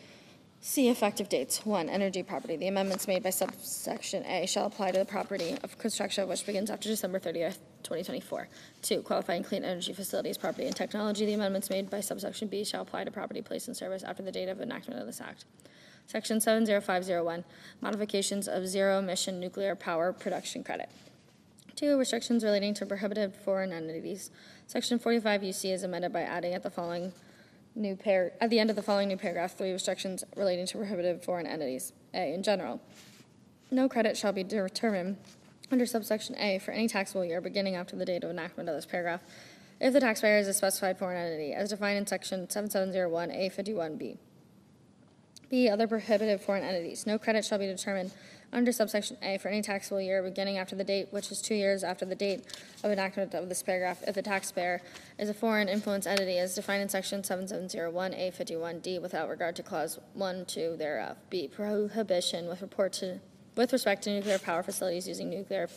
C, effective dates. 1, energy property. The amendments made by subsection A shall apply to the property of construction which begins after December 30th, 2024. 2, qualifying clean energy facilities, property, and technology. The amendments made by subsection B shall apply to property placed in service after the date of enactment of this Act. Section 70501, modifications of zero-emission nuclear power production credit. 2, restrictions relating to prohibited foreign entities. Section 45 UC is amended by adding at the end of the following new paragraph 3 restrictions relating to prohibited foreign entities. A, in general, no credit shall be determined under subsection A for any taxable year beginning after the date of enactment of this paragraph if the taxpayer is a specified foreign entity as defined in Section 7701A51B. B, other prohibited foreign entities. No credit shall be determined under subsection A for any taxable year beginning after the date, which is 2 years after the date of enactment of this paragraph, if the taxpayer is a foreign influence entity as defined in Section 7701A51D without regard to Clause 1, 2 thereof. B, prohibition with respect to nuclear power facilities using nuclear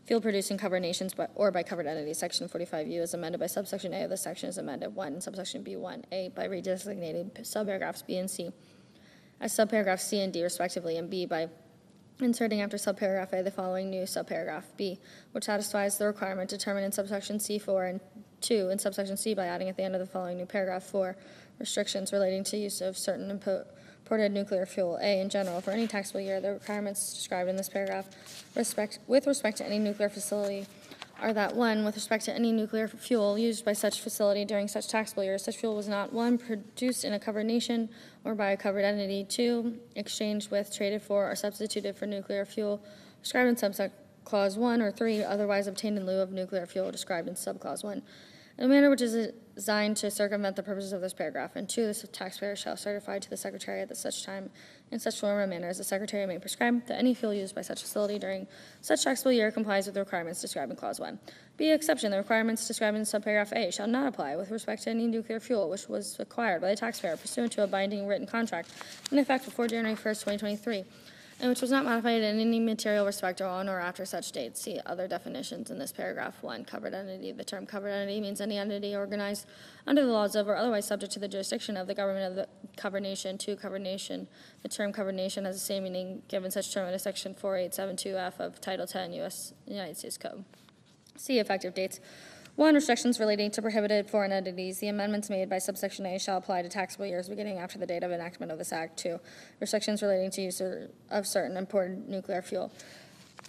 fuel-producing covered nations or by covered entities. Section 45U is amended by subsection A of this section is amended 1 and subsection B1A by redesignating subparagraphs B and C as subparagraphs C and D respectively, and B by inserting after subparagraph A the following new subparagraph B, which satisfies the requirement determined in subsection C4 and 2 in subsection C by adding at the end of the following new paragraph 4 restrictions relating to use of certain imported nuclear fuel. A, in general, for any taxable year, the requirements described in this paragraph with respect to any nuclear facility are that 1, with respect to any nuclear fuel used by such facility during such taxable year, such fuel was not 1, produced in a covered nation or by a covered entity, 2, exchanged with, traded for, or substituted for nuclear fuel described in subclause 1, or 3, otherwise obtained in lieu of nuclear fuel described in subclause 1, in a manner which is designed to circumvent the purposes of this paragraph. And 2, the taxpayer shall certify to the Secretary at such time in such form or manner as the Secretary may prescribe that any fuel used by such facility during such taxable year complies with the requirements described in Clause 1. B, exception, the requirements described in subparagraph A shall not apply with respect to any nuclear fuel which was acquired by the taxpayer pursuant to a binding written contract in effect before January 1st, 2023, and which was not modified in any material respect on or after such date. See other definitions in this paragraph. 1, covered entity. The term covered entity means any entity organized under the laws of or otherwise subject to the jurisdiction of the government of the covered nation. 2, covered nation. The term covered nation has the same meaning given such term in section 4872F of Title 10 United States Code. C, effective dates. 1, restrictions relating to prohibited foreign entities. The amendments made by subsection A shall apply to taxable years beginning after the date of enactment of this Act. 2, restrictions relating to use of certain imported nuclear fuel.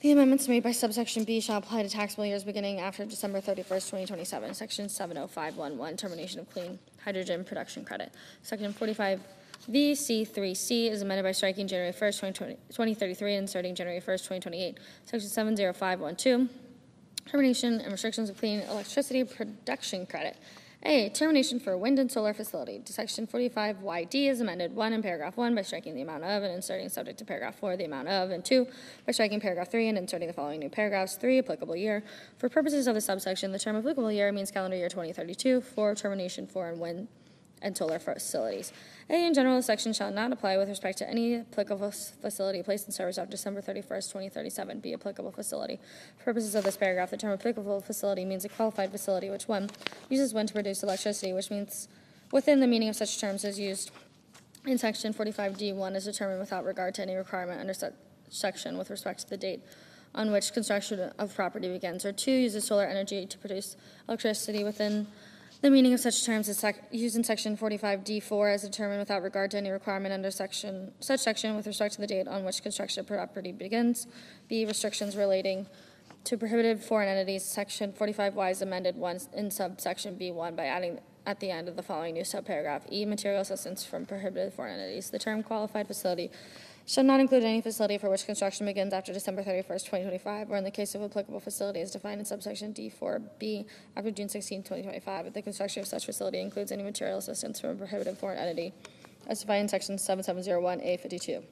The amendments made by subsection B shall apply to taxable years beginning after December 31st, 2027. Section 70511, termination of clean hydrogen production credit. Section 45 VC3C is amended by striking January 1st, 2033 and inserting January 1st, 2028. Section 70512, termination and restrictions of clean electricity production credit. A, termination for wind and solar facility. Section 45YD is amended 1 in paragraph 1 by striking the amount of and inserting subject to paragraph 4 the amount of, and 2 by striking paragraph 3 and inserting the following new paragraphs. 3, applicable year. For purposes of the subsection, the term applicable year means calendar year 2032 for termination for wind and solar facilities. A, in general, the section shall not apply with respect to any applicable facility placed in service after December 31st, 2037. B, applicable facility. For purposes of this paragraph, the term applicable facility means a qualified facility which, 1, uses wind to produce electricity, which means within the meaning of such terms as used in section 45D1 is determined without regard to any requirement under such section with respect to the date on which construction of property begins, or 2, uses solar energy to produce electricity within the meaning of such terms is used in section 45D4 as determined without regard to any requirement under such section with respect to the date on which construction of property begins. B, restrictions relating to prohibited foreign entities. Section 45Y is amended once in subsection B1 by adding at the end of the following new subparagraph. E, material assistance from prohibited foreign entities. The term qualified facility shall not include any facility for which construction begins after December 31st, 2025, or in the case of applicable facility as defined in subsection D4B after June 16, 2025, if the construction of such facility includes any material assistance from a prohibited foreign entity as defined in section 7701A52.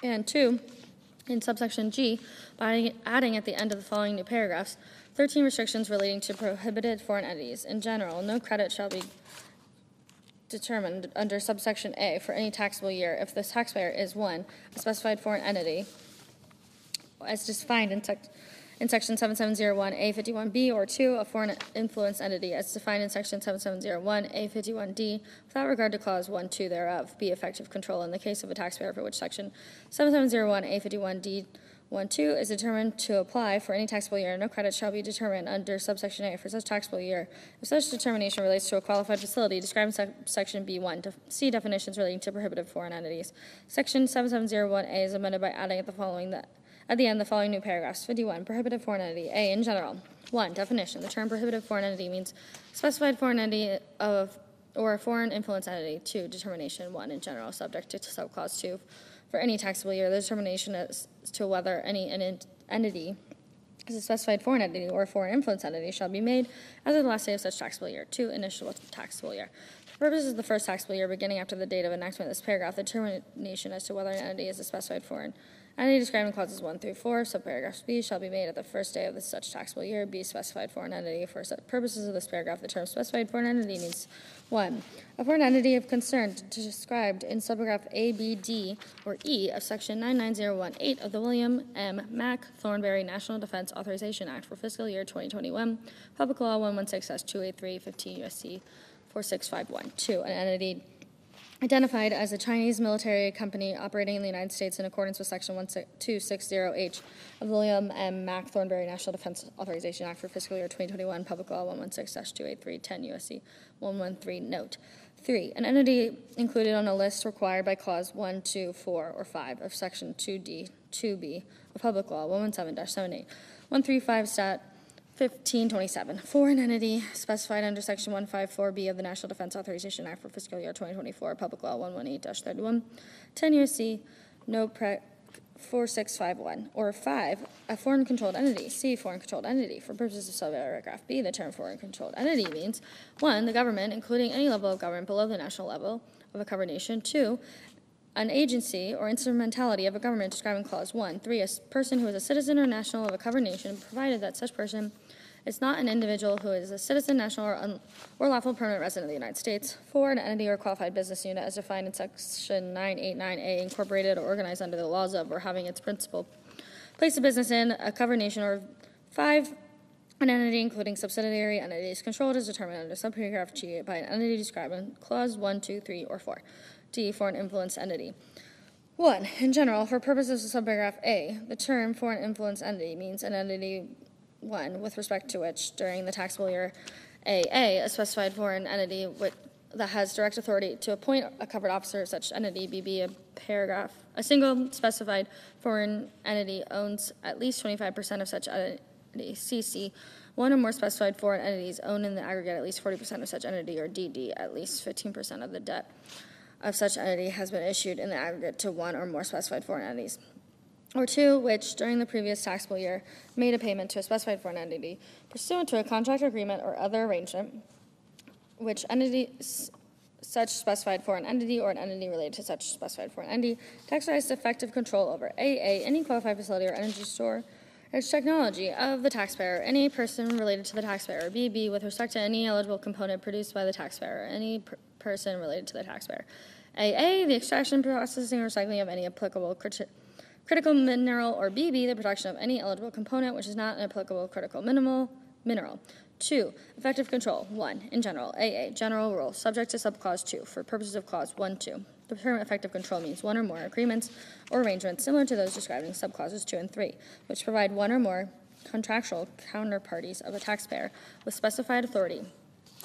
And 2, in subsection G, by adding at the end of the following new paragraphs, 13 restrictions relating to prohibited foreign entities. In general, no credit shall be determined under subsection A for any taxable year if the taxpayer is 1, a specified foreign entity as defined in section 7701A51B, or 2, a foreign influence entity as defined in section 7701A51D without regard to clause 1, 2 thereof. B, effective control in the case of a taxpayer for which section 7701A51D 1.2 is determined to apply for any taxable year. No credit shall be determined under subsection A for such taxable year if such determination relates to a qualified facility described in section B1. To see definitions relating to prohibited foreign entities. Section 7701A is amended by adding at the end the following new paragraphs. 51. Prohibited foreign entity. A, in general. 1. Definition. The term prohibited foreign entity means specified foreign entity or a foreign influence entity. 2. Determination. 1. In general, subject to subclause 2. For any taxable year, the determination as to whether any entity is a specified foreign entity or a foreign influence entity shall be made as of the last day of such taxable year. 2. Initial taxable year. For purposes of the first taxable year beginning after the date of enactment of this paragraph, the determination as to whether an entity is a specified foreign Entity described in clauses 1 through 4, subparagraph B, shall be made at the first day of the such taxable year. B, specified for an entity. For purposes of this paragraph, the term specified for an entity means 1. A foreign entity of concern described in subparagraph A, B, D, or E of section 99018 of the William M. Mack Thornberry National Defense Authorization Act for fiscal year 2021, Public Law 116-283, 15 U.S.C. 4651. 2. An entity identified as a Chinese military company operating in the United States in accordance with Section 1260H of the William M. Mack Thornberry National Defense Authorization Act for fiscal year 2021, Public Law 116-283, 10 U.S.C. 113, note. 3. An entity included on a list required by Clause 1, 2, 4, or 5 of Section 2D, 2B of Public Law 117-78, 135 Stat 1527. For an entity specified under Section 154B of the National Defense Authorization Act for fiscal year 2024, Public Law 118-31, 10 U.S.C. No Prec 4651, or 5, a foreign-controlled entity. C, foreign-controlled entity. For purposes of subparagraph B, the term foreign-controlled entity means 1, the government, including any level of government below the national level of a covered nation. 2, an agency or instrumentality of a government described in Clause 1. 3, a person who is a citizen or national of a covered nation, provided that such person is not an individual who is a citizen, national, or lawful permanent resident of the United States. 4, an entity or qualified business unit as defined in Section 989A, incorporated or organized under the laws of or having its principal place of business in a covered nation. Or 5, an entity including subsidiary entities controlled as determined under subparagraph G by an entity described in Clause 1, 2, 3, or 4. D, foreign influence entity. 1, in general, for purposes of subparagraph A, the term foreign influence entity means an entity 1, with respect to which, during the taxable year AA, a specified foreign entity that has direct authority to appoint a covered officer of such entity, BB, a single specified foreign entity owns at least 25% of such entity, CC, one or more specified foreign entities own in the aggregate at least 40% of such entity, or DD, at least 15% of the debt of such entity has been issued in the aggregate to one or more specified foreign entities. Or 2, which, during the previous taxable year, made a payment to a specified foreign entity pursuant to a contract agreement or other arrangement, which entity, such specified foreign entity or an entity related to such specified foreign entity, to exercise effective control over AA, any qualified facility or energy store, or technology of the taxpayer, any person related to the taxpayer, or BB, with respect to any eligible component produced by the taxpayer, or any person related to the taxpayer. AA, the extraction, processing, or recycling of any applicable critical mineral, or BB, the production of any eligible component which is not an applicable critical mineral. 2, effective control. 1, in general. AA, general rule, subject to subclause 2, for purposes of clause 1, 2. The term effective control means one or more agreements or arrangements similar to those described in subclauses 2 and 3, which provide one or more contractual counterparties of a taxpayer with specified authority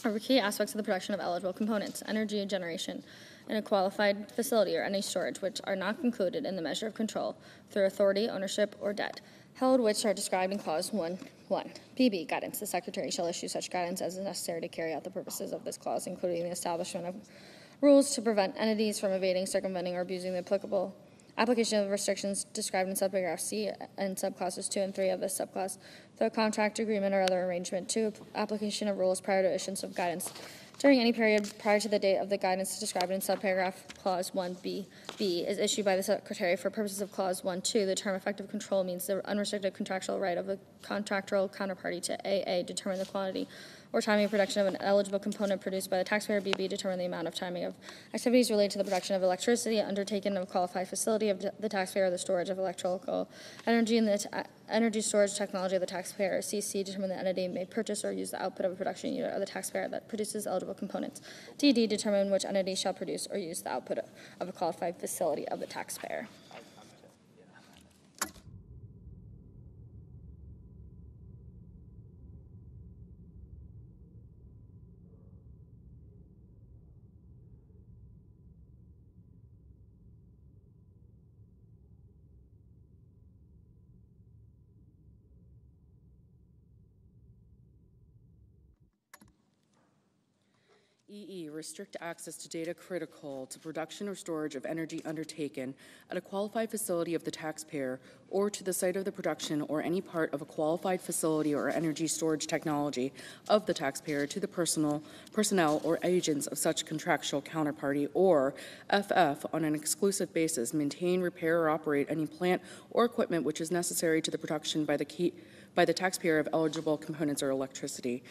over key aspects of the production of eligible components, energy generation, in a qualified facility or any storage which are not included in the measure of control through authority, ownership, or debt, held which are described in Clause 1.1. BB, guidance. The Secretary shall issue such guidance as is necessary to carry out the purposes of this clause, including the establishment of rules to prevent entities from evading, circumventing, or abusing the applicable application of restrictions described in subparagraph C and subclauses 2 and 3 of this subclause through a contract, agreement, or other arrangement. 2, application of rules prior to issuance of guidance during any period prior to the date of the guidance described in subparagraph clause 1B is issued by the Secretary. For purposes of clause 1.2, the term effective control means the unrestricted contractual right of a contractual counterparty to AA determine the quantity or timing of production of an eligible component produced by the taxpayer. BB, determine the amount of timing of activities related to the production of electricity undertaken of a qualified facility of the taxpayer, the storage of electrical energy, and the energy storage technology of the taxpayer. CC, determine the entity may purchase or use the output of a production unit of the taxpayer that produces eligible components. DD, determine which entity shall produce or use the output of a qualified facility of the taxpayer. Restrict access to data critical to production or storage of energy undertaken at a qualified facility of the taxpayer or to the site of the production or any part of a qualified facility or energy storage technology of the taxpayer to the personnel or agents of such contractual counterparty, or FF, on an exclusive basis, maintain, repair, or operate any plant or equipment which is necessary to the production by the taxpayer of eligible components or electricity.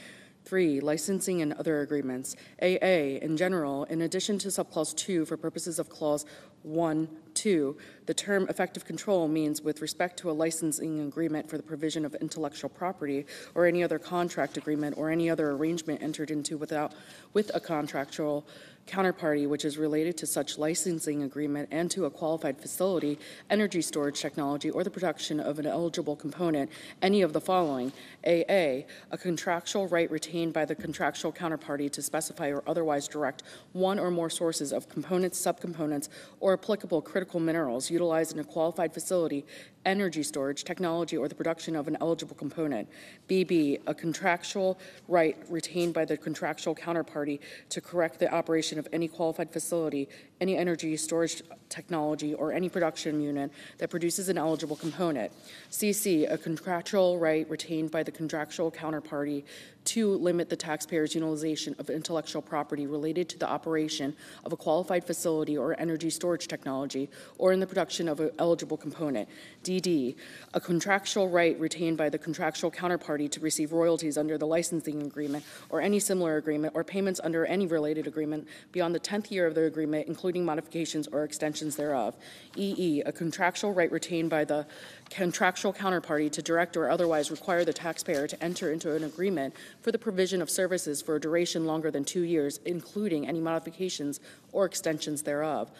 3, licensing and other agreements. AA, in general, in addition to subclause 2, for purposes of clause 1, 2, the term effective control means with respect to a licensing agreement for the provision of intellectual property or any other contract agreement or any other arrangement entered into with a contractual counterparty which is related to such licensing agreement and to a qualified facility, energy storage technology, or the production of an eligible component, any of the following. AA, a contractual right retained by the contractual counterparty to specify or otherwise direct one or more sources of components, subcomponents, or applicable critical minerals utilized in a qualified facility, energy storage technology, or the production of an eligible component. BB, a contractual right retained by the contractual counterparty to correct the operation of any qualified facility, any energy storage technology, or any production unit that produces an eligible component. CC, a contractual right retained by the contractual counterparty to limit the taxpayer's utilization of intellectual property related to the operation of a qualified facility or energy storage technology, or in the production of an eligible component. DD, a contractual right retained by the contractual counterparty to receive royalties under the licensing agreement or any similar agreement, or payments under any related agreement beyond the 10th year of the agreement, including modifications or extensions thereof. EE, a contractual right retained by the contractual counterparty to direct or otherwise require the taxpayer to enter into an agreement for the provision of services for a duration longer than 2 years, including any modifications or extensions thereof.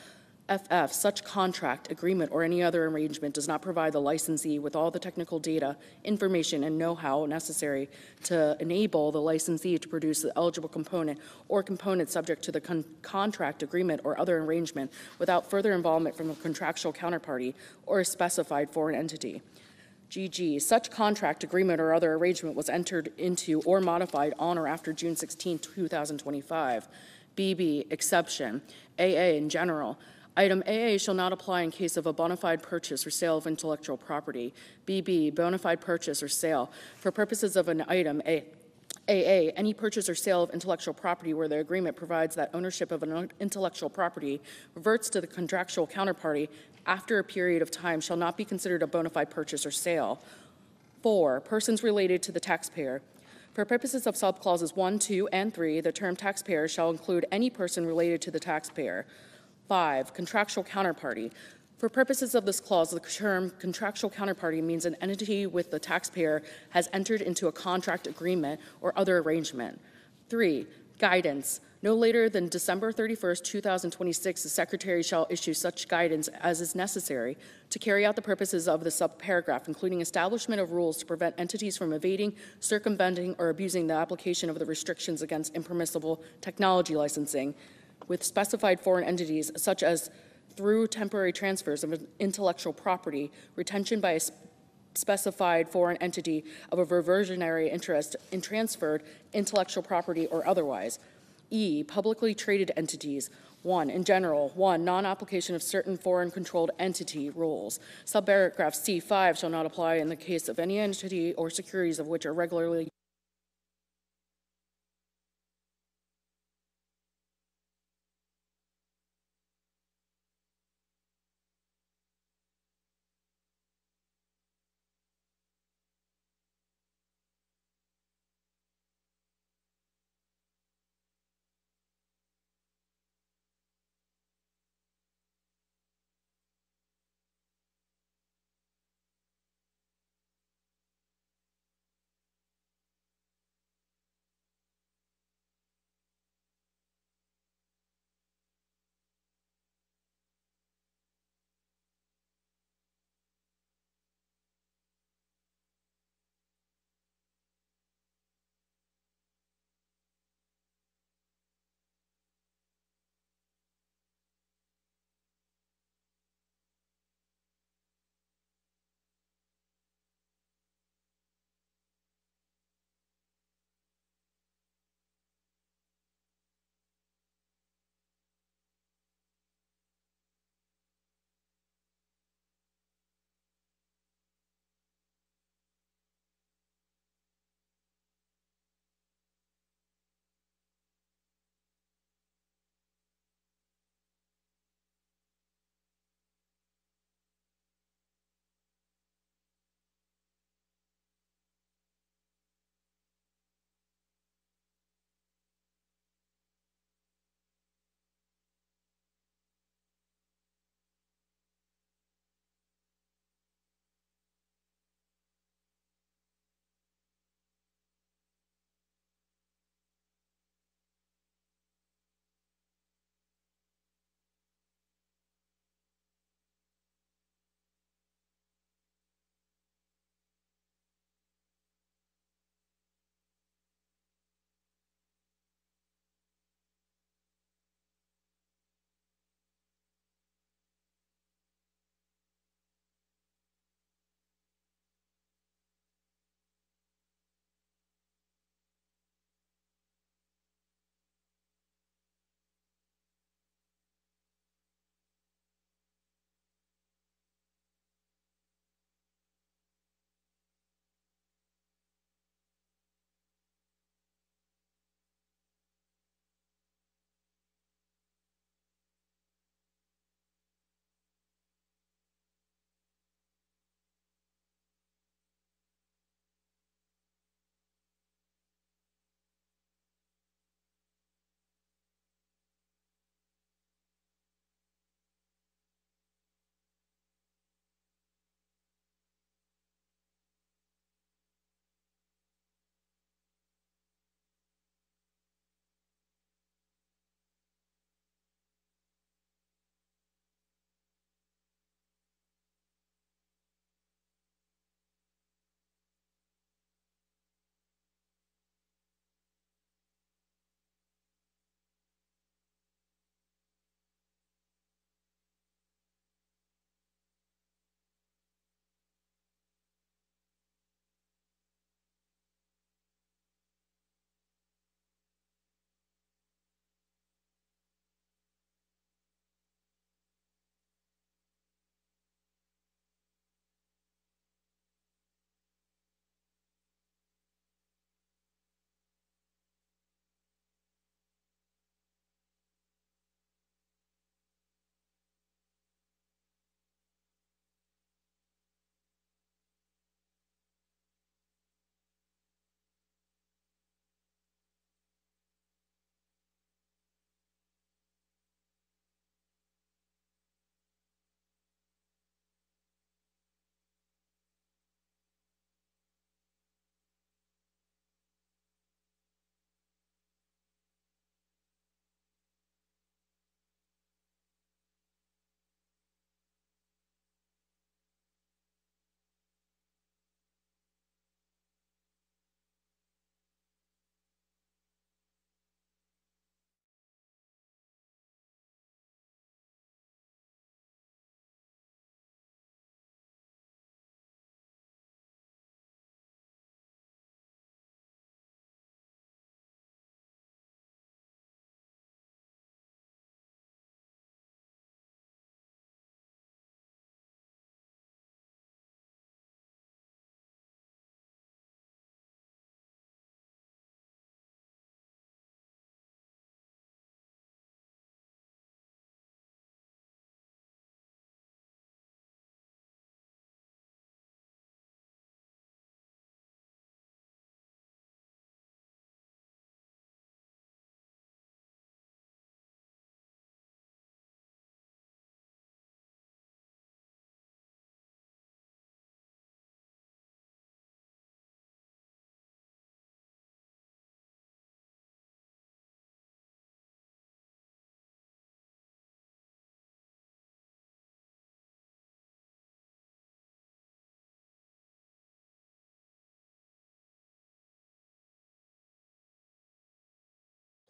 FF, such contract, agreement, or any other arrangement does not provide the licensee with all the technical data, information, and know-how necessary to enable the licensee to produce the eligible component or component subject to the contract, agreement, or other arrangement without further involvement from the contractual counterparty or a specified foreign entity. GG, such contract, agreement, or other arrangement was entered into or modified on or after June 16, 2025. BB, exception. AA, in general. Item AA shall not apply in case of a bona fide purchase or sale of intellectual property. BB, bona fide purchase or sale. For purposes of an item AA, any purchase or sale of intellectual property where the agreement provides that ownership of an intellectual property reverts to the contractual counterparty after a period of time shall not be considered a bona fide purchase or sale. 4, persons related to the taxpayer. For purposes of subclauses 1, 2, and 3, the term taxpayer shall include any person related to the taxpayer. 5, contractual counterparty. For purposes of this clause, the term contractual counterparty means an entity with the taxpayer has entered into a contract, agreement, or other arrangement. 3, guidance. No later than December 31st, 2026, the Secretary shall issue such guidance as is necessary to carry out the purposes of the subparagraph, including establishment of rules to prevent entities from evading, circumventing, or abusing the application of the restrictions against impermissible technology licensing with specified foreign entities, such as through temporary transfers of intellectual property, retention by a specified foreign entity of a reversionary interest in transferred intellectual property or otherwise. E, publicly traded entities. 1, in general. 1, non-application of certain foreign-controlled entity rules. Subparagraph C5 shall not apply in the case of any entity or securities of which are regularly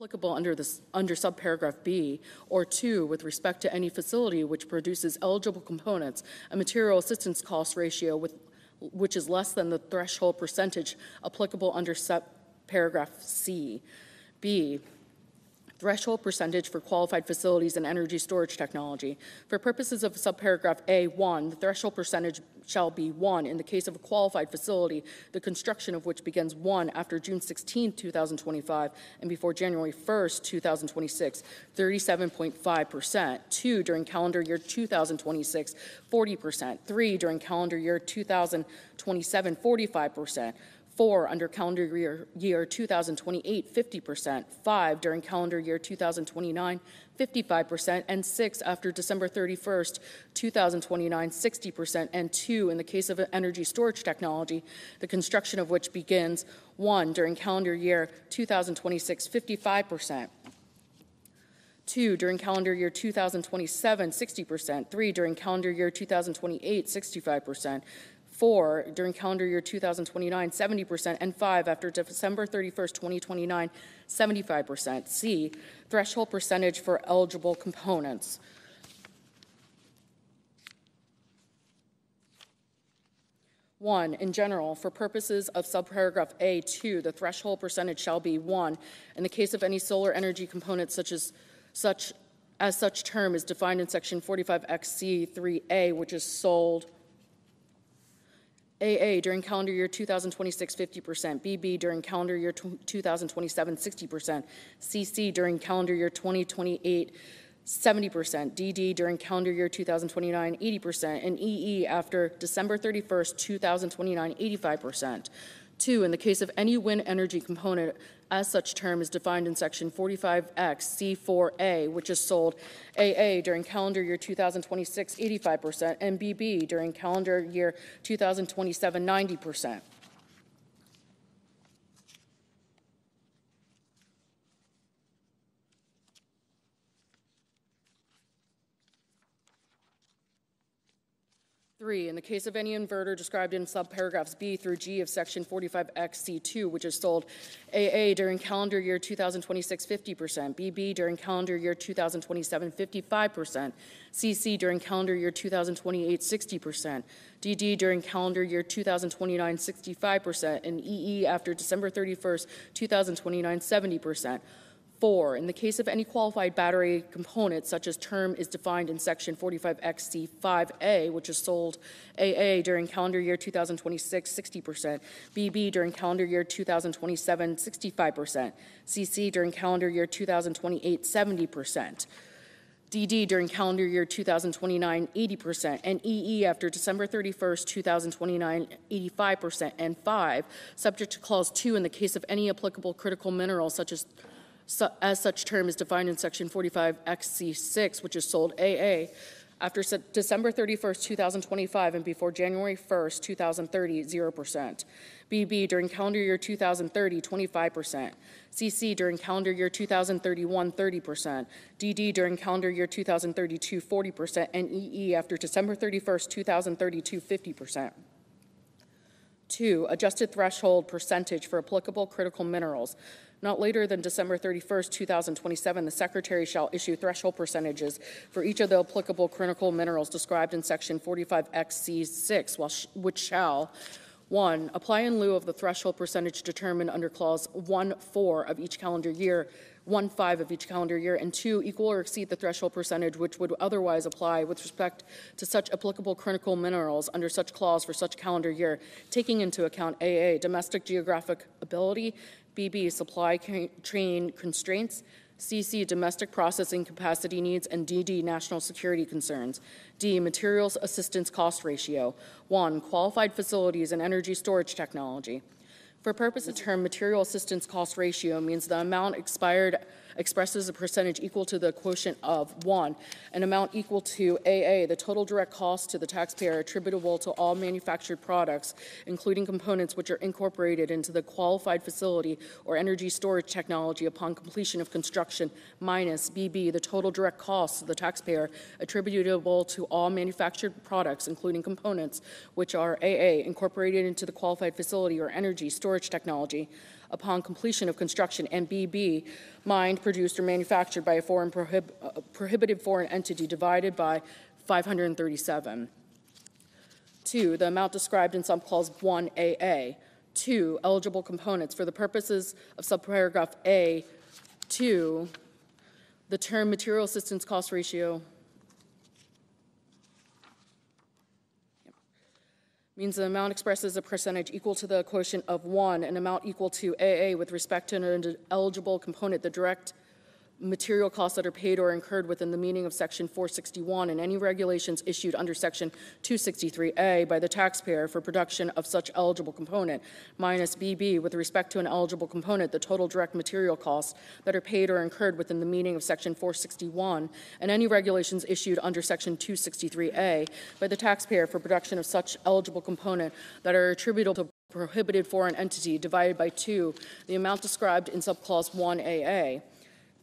applicable under subparagraph B, or 2, with respect to any facility which produces eligible components, a material assistance cost ratio which is less than the threshold percentage applicable under subparagraph C. B, threshold percentage for qualified facilities and energy storage technology. For purposes of subparagraph A1, the threshold percentage shall be 1 in the case of a qualified facility, the construction of which begins 1 after June 16, 2025, and before January 1, 2026, 37.5%. 2, during calendar year 2026, 40%. 3, during calendar year 2027, 45%. 4, under calendar year 2028, 50%, 5, during calendar year 2029, 55%, and 6, after December 31st, 2029, 60%, and 2, in the case of energy storage technology, the construction of which begins 1, during calendar year 2026, 55%. 2, during calendar year 2027, 60%. 3, during calendar year 2028, 65%. 4, during calendar year 2029, 70%, and 5, after December 31st, 2029, 75%. C, threshold percentage for eligible components. One, in general, for purposes of subparagraph A2, the threshold percentage shall be 1 in the case of any solar energy component such term is defined in section 45XC3A, which is sold. AA, during calendar year 2026, 50%. BB, during calendar year 2027, 60%. CC, during calendar year 2028, 70%. DD, during calendar year 2029, 80%. And EE, after December 31st, 2029, 85%. 2, in the case of any wind energy component as such term is defined in section 45X C4A, which is sold AA during calendar year 2026, 85%, and BB during calendar year 2027, 90%. In the case of any inverter described in subparagraphs B through G of section 45XC2, which is sold AA during calendar year 2026, 50%, BB during calendar year 2027, 55%, CC during calendar year 2028, 60%, DD during calendar year 2029, 65%, and EE after December 31st, 2029, 70%. 4, in the case of any qualified battery component, such as term is defined in section 45XC5A, which is sold AA during calendar year 2026, 60%, BB during calendar year 2027, 65%, CC during calendar year 2028, 70%. DD during calendar year 2029, 80%, and EE after December 31st, 2029, 85%, and 5, subject to clause 2 in the case of any applicable critical mineral as such term is defined in section 45XC6, which is sold AA, after December 31st, 2025, and before January 1st, 2030, 0%. BB during calendar year 2030, 25%. CC during calendar year 2031, 30%. DD during calendar year 2032, 40%. And EE after December 31st, 2032, 50%. 2, adjusted threshold percentage for applicable critical minerals. Not later than December 31st, 2027, the Secretary shall issue threshold percentages for each of the applicable critical minerals described in Section 45XC6, which shall, 1, apply in lieu of the threshold percentage determined under Clause 1.4 of each calendar year, 1.5 of each calendar year, and 2, equal or exceed the threshold percentage which would otherwise apply with respect to such applicable critical minerals under such clause for such calendar year, taking into account AA, domestic geographic ability, BB, supply chain constraints, CC, domestic processing capacity needs, and DD, national security concerns. D, materials assistance cost ratio. 1, qualified facilities and energy storage technology. For purpose of term, material assistance cost ratio means the amount expresses a percentage equal to the quotient of 1, an amount equal to AA, the total direct cost to the taxpayer attributable to all manufactured products, including components which are incorporated into the qualified facility or energy storage technology upon completion of construction, minus BB, the total direct cost to the taxpayer attributable to all manufactured products, including components which are AA, incorporated into the qualified facility or energy storage technology, upon completion of construction, and BB, mined, produced, or manufactured by a foreign prohibited foreign entity divided by 537. 2, the amount described in subclause 1AA. 2, eligible components. For the purposes of subparagraph A, 2, the term material assistance cost ratio means the amount expressed as a percentage equal to the quotient of 1, an amount equal to AA with respect to an eligible component, the direct material costs that are paid or incurred within the meaning of Section 461 and any regulations issued under Section 263A by the taxpayer for production of such eligible component, minus BB with respect to an eligible component, the total direct material costs that are paid or incurred within the meaning of Section 461 and any regulations issued under Section 263A by the taxpayer for production of such eligible component that are attributable to prohibited foreign entity divided by 2, the amount described in subclause 1AA.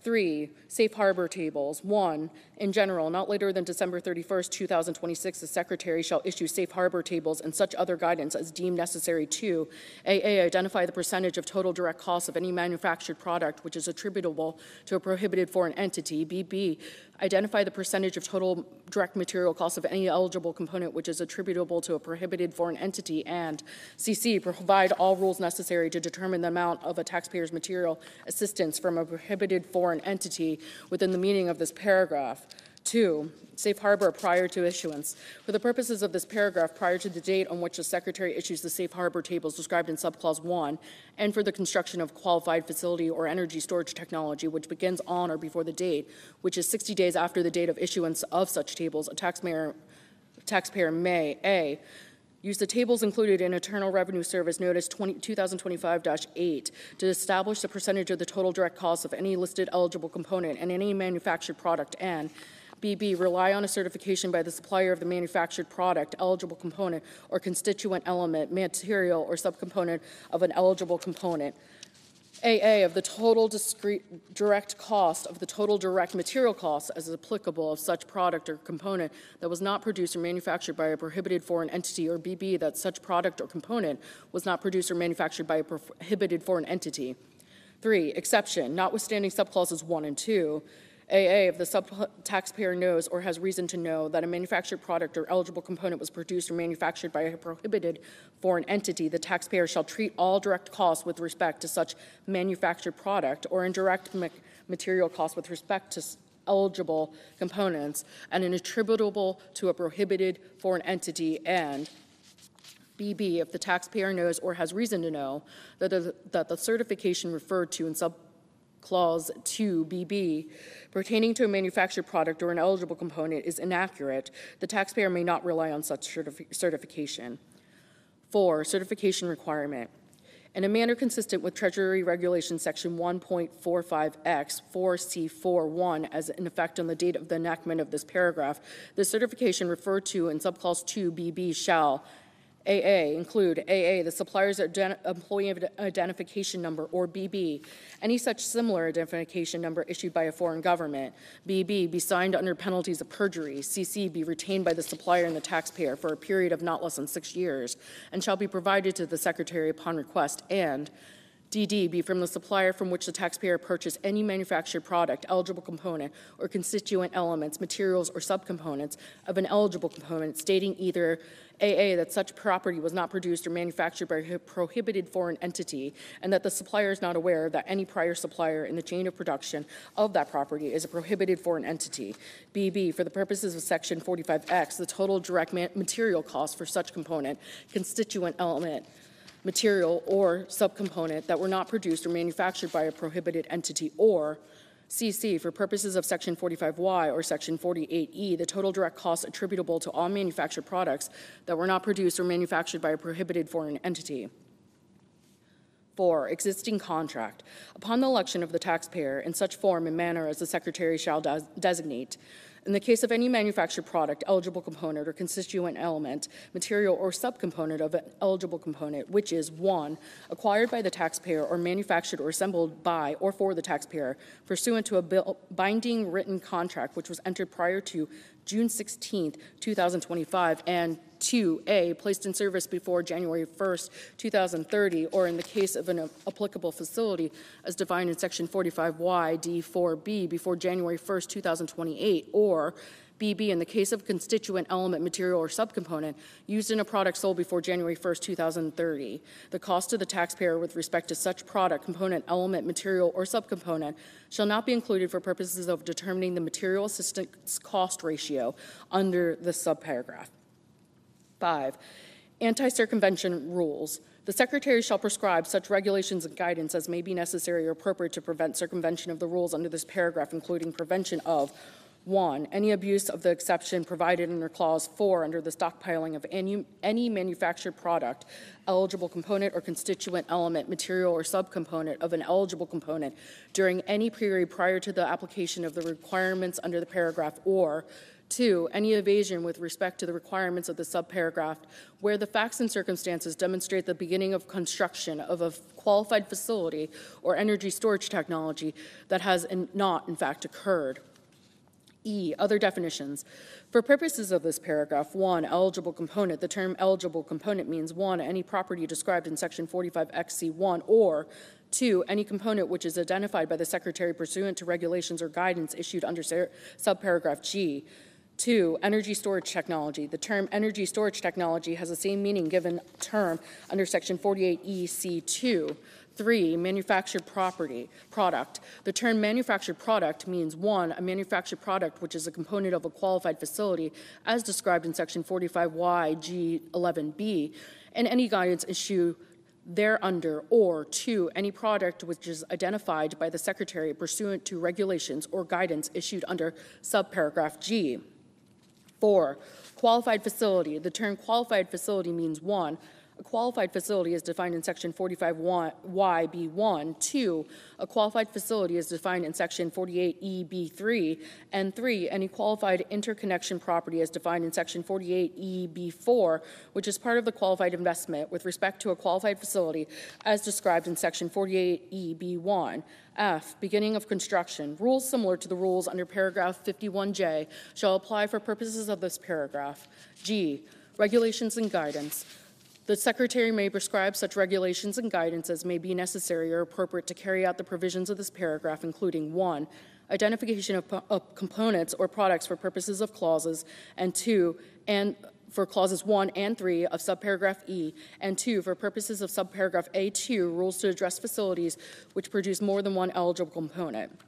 3, safe harbor tables. 1, in general, not later than December 31st, 2026, the Secretary shall issue safe harbor tables and such other guidance as deemed necessary to AA, identify the percentage of total direct costs of any manufactured product which is attributable to a prohibited foreign entity. BB, identify the percentage of total direct material costs of any eligible component which is attributable to a prohibited foreign entity. And CC, provide all rules necessary to determine the amount of a taxpayer's material assistance from a prohibited foreign entity within the meaning of this paragraph. 2, safe harbor prior to issuance. For the purposes of this paragraph, prior to the date on which the Secretary issues the safe harbor tables described in subclause 1, and for the construction of qualified facility or energy storage technology which begins on or before the date, which is 60 days after the date of issuance of such tables, a taxpayer may, A, use the tables included in Internal Revenue Service Notice 2025-8 to establish the percentage of the total direct costs of any listed eligible component and any manufactured product, and BB, rely on a certification by the supplier of the manufactured product, eligible component, or constituent element, material, or subcomponent of an eligible component. AA, of the total direct cost of the total direct material costs as applicable of such product or component that was not produced or manufactured by a prohibited foreign entity, or BB, that such product or component was not produced or manufactured by a prohibited foreign entity. 3, exception, notwithstanding subclauses 1 and 2, AA, if the sub-taxpayer knows or has reason to know that a manufactured product or eligible component was produced or manufactured by a prohibited foreign entity, the taxpayer shall treat all direct costs with respect to such manufactured product or indirect material costs with respect to eligible components and attributable to a prohibited foreign entity. And BB, if the taxpayer knows or has reason to know that the certification referred to in Clause 2BB pertaining to a manufactured product or an eligible component is inaccurate, the taxpayer may not rely on such certification. 4, certification requirement. In a manner consistent with Treasury Regulation Section 1.45X 4C41 as in effect on the date of the enactment of this paragraph, the certification referred to in subclause 2BB shall AA, include AA, the supplier's employee identification number, or BB, any such similar identification number issued by a foreign government. BB, be signed under penalties of perjury. CC, be retained by the supplier and the taxpayer for a period of not less than 6 years, and shall be provided to the Secretary upon request. And DD, be from the supplier from which the taxpayer purchased any manufactured product, eligible component, or constituent elements, materials, or subcomponents of an eligible component, stating either AA, that such property was not produced or manufactured by a prohibited foreign entity, and that the supplier is not aware that any prior supplier in the chain of production of that property is a prohibited foreign entity. BB, for the purposes of Section 45X, the total direct material cost for such component, constituent element, material, or subcomponent that were not produced or manufactured by a prohibited entity, or CC, for purposes of Section 45Y or Section 48E, the total direct costs attributable to all manufactured products that were not produced or manufactured by a prohibited foreign entity. 4, existing contract. Upon the election of the taxpayer in such form and manner as the Secretary shall designate, in the case of any manufactured product, eligible component, or constituent element, material, or subcomponent of an eligible component, which is 1, acquired by the taxpayer or manufactured or assembled by or for the taxpayer pursuant to a binding written contract which was entered prior to June 16th, 2025, and 2A, placed in service before January 1st, 2030, or in the case of an applicable facility as defined in Section 45Y D4B before January 1st, 2028, or BB, in the case of constituent element, material, or subcomponent used in a product sold before January 1st, 2030. The cost to the taxpayer with respect to such product, component, element, material, or subcomponent shall not be included for purposes of determining the material assistance cost ratio under the subparagraph. 5. Anti-circumvention rules. The Secretary shall prescribe such regulations and guidance as may be necessary or appropriate to prevent circumvention of the rules under this paragraph, including prevention of 1. Any abuse of the exception provided under Clause 4 under the stockpiling of any manufactured product, eligible component or constituent element, material or subcomponent of an eligible component during any period prior to the application of the requirements under the paragraph, or 2. Any evasion with respect to the requirements of the subparagraph where the facts and circumstances demonstrate the beginning of construction of a qualified facility or energy storage technology that has not in fact occurred. E. Other definitions. For purposes of this paragraph, 1. Eligible component. The term eligible component means 1. Any property described in Section 45XC1, or 2. Any component which is identified by the Secretary pursuant to regulations or guidance issued under subparagraph G. 2. Energy storage technology. The term energy storage technology has the same meaning given term under Section 48EC2. 3. Manufactured product. The term manufactured product means 1. A manufactured product which is a component of a qualified facility as described in Section 45Y G11B, and any guidance issued thereunder, or 2. Any product which is identified by the Secretary pursuant to regulations or guidance issued under subparagraph G. 4. Qualified facility. The term qualified facility means 1. A qualified facility is defined in Section 45YB1. 2. A qualified facility is defined in Section 48EB3. And 3. Any qualified interconnection property is defined in Section 48EB4, which is part of the qualified investment with respect to a qualified facility as described in Section 48EB1. F. Beginning of construction. Rules similar to the rules under paragraph 51J shall apply for purposes of this paragraph. G. Regulations and guidance. The Secretary may prescribe such regulations and guidance as may be necessary or appropriate to carry out the provisions of this paragraph, including 1. Identification of components or products for purposes of clauses, and 2. And for clauses 1 and 3 of subparagraph E, and 2. For purposes of subparagraph A2, rules to address facilities which produce more than one eligible component.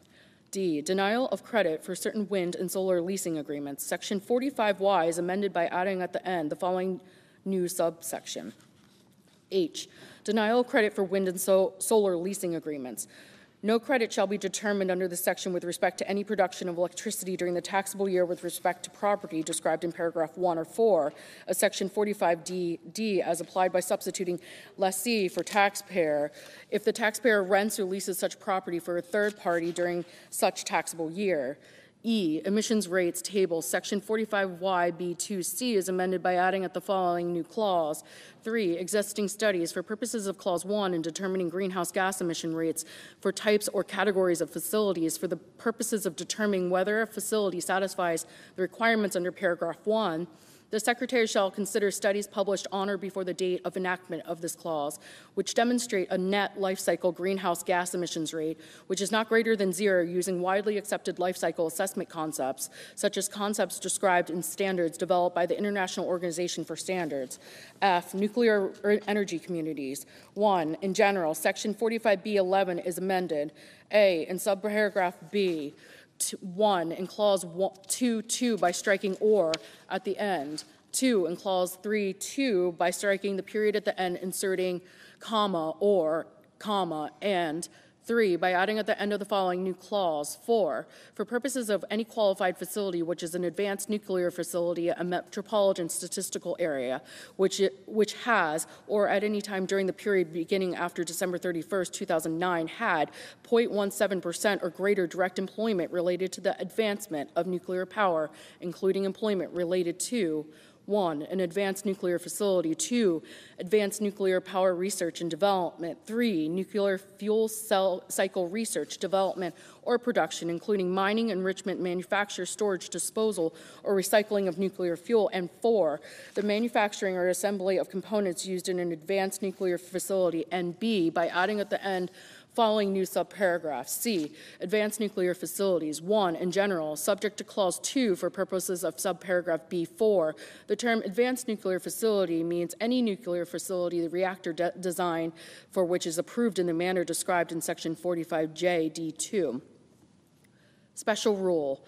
D. Denial of credit for certain wind and solar leasing agreements. Section 45Y is amended by adding at the end the following new subsection. H. Denial of credit for wind and solar leasing agreements. No credit shall be determined under this section with respect to any production of electricity during the taxable year with respect to property described in paragraph 1 or 4 of Section 45D as applied by substituting lessee for taxpayer if the taxpayer rents or leases such property for a third party during such taxable year. E. Emissions rates table. Section 45YB2C is amended by adding at the following new clause. 3. Existing studies. For purposes of Clause 1 in determining greenhouse gas emission rates for types or categories of facilities for the purposes of determining whether a facility satisfies the requirements under paragraph 1, the Secretary shall consider studies published on or before the date of enactment of this clause, which demonstrate a net life cycle greenhouse gas emissions rate, which is not greater than 0 using widely accepted life cycle assessment concepts, such as concepts described in standards developed by the International Organization for Standards. F. Nuclear energy communities. 1. In general, Section 45B11 is amended. A. In subparagraph B. 1 in clause 2.2 by striking or at the end. 2 in clause 3.2 by striking the period at the end, inserting comma or comma, and 3 by adding at the end of the following new clause. 4 for purposes of any qualified facility which is an advanced nuclear facility, a metropolitan statistical area which has or at any time during the period beginning after December 31st, 2009 had 0.17% or greater direct employment related to the advancement of nuclear power, including employment related to 1, an advanced nuclear facility. 2, advanced nuclear power research and development. 3, nuclear fuel cell cycle research, development, or production, including mining, enrichment, manufacture, storage, disposal, or recycling of nuclear fuel. And 4, the manufacturing or assembly of components used in an advanced nuclear facility. And B, by adding at the end following new subparagraph. C, advanced nuclear facilities. 1, in general, subject to clause 2 for purposes of subparagraph B4. The term advanced nuclear facility means any nuclear facility, the reactor design for which is approved in the manner described in section 45J D2. Special rule.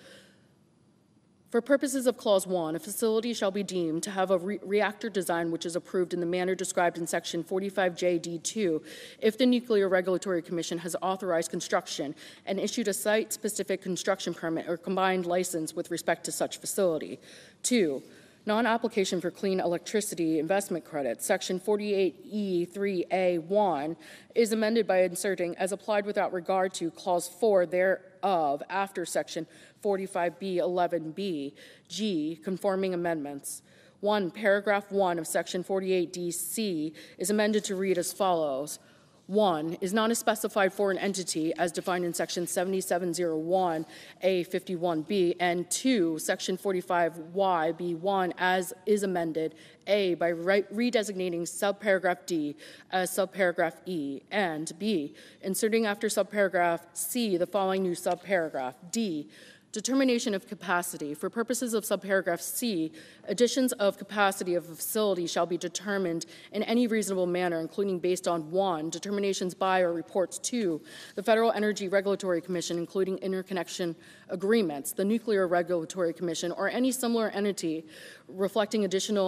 For purposes of Clause 1, a facility shall be deemed to have a reactor design which is approved in the manner described in Section 45J D2 if the Nuclear Regulatory Commission has authorized construction and issued a site-specific construction permit or combined license with respect to such facility. 2, non-application for clean electricity investment credits. Section 48E3A1 is amended by inserting, as applied without regard to, Clause 4 thereof after Section 45B11B. G, conforming amendments. 1, paragraph 1 of Section 48DC is amended to read as follows. 1, is not specified for an entity as defined in Section 7701A51B, and 2, Section 45YB1 as is amended, A, by redesignating subparagraph D as subparagraph E, and B, inserting after subparagraph C the following new subparagraph. D, determination of capacity. For purposes of subparagraph C, additions of capacity of a facility shall be determined in any reasonable manner, including based on 1, determinations by or reports to the Federal Energy Regulatory Commission, including interconnection agreements, the Nuclear Regulatory Commission, or any similar entity reflecting additions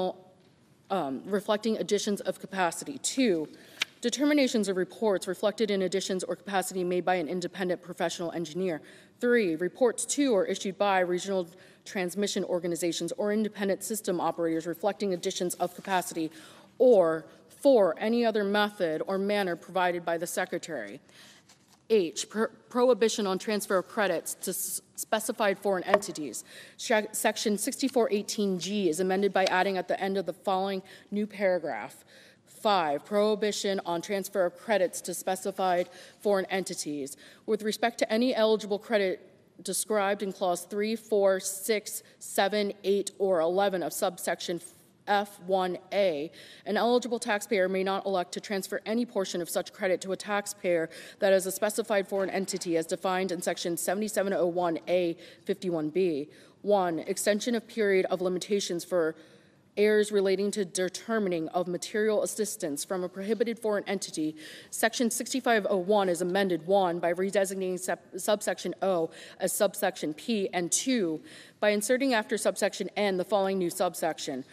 of capacity. 2, determinations or reports reflected in additions or capacity made by an independent professional engineer. 3, reports to or issued by regional transmission organizations or independent system operators reflecting additions of capacity, or 4, any other method or manner provided by the Secretary. H, prohibition on transfer of credits to specified foreign entities. Section 6418G is amended by adding at the end of the following new paragraph. 5, prohibition on transfer of credits to specified foreign entities. With respect to any eligible credit described in Clause 3, 4, 6, 7, 8, or 11 of subsection F1A, an eligible taxpayer may not elect to transfer any portion of such credit to a taxpayer that is a specified foreign entity as defined in Section 7701A51B. 1, extension of period of limitations for errors relating to determining of material assistance from a prohibited foreign entity. Section 6501 is amended 1, by redesignating subsection O as subsection P, and 2, by inserting after subsection N the following new subsection.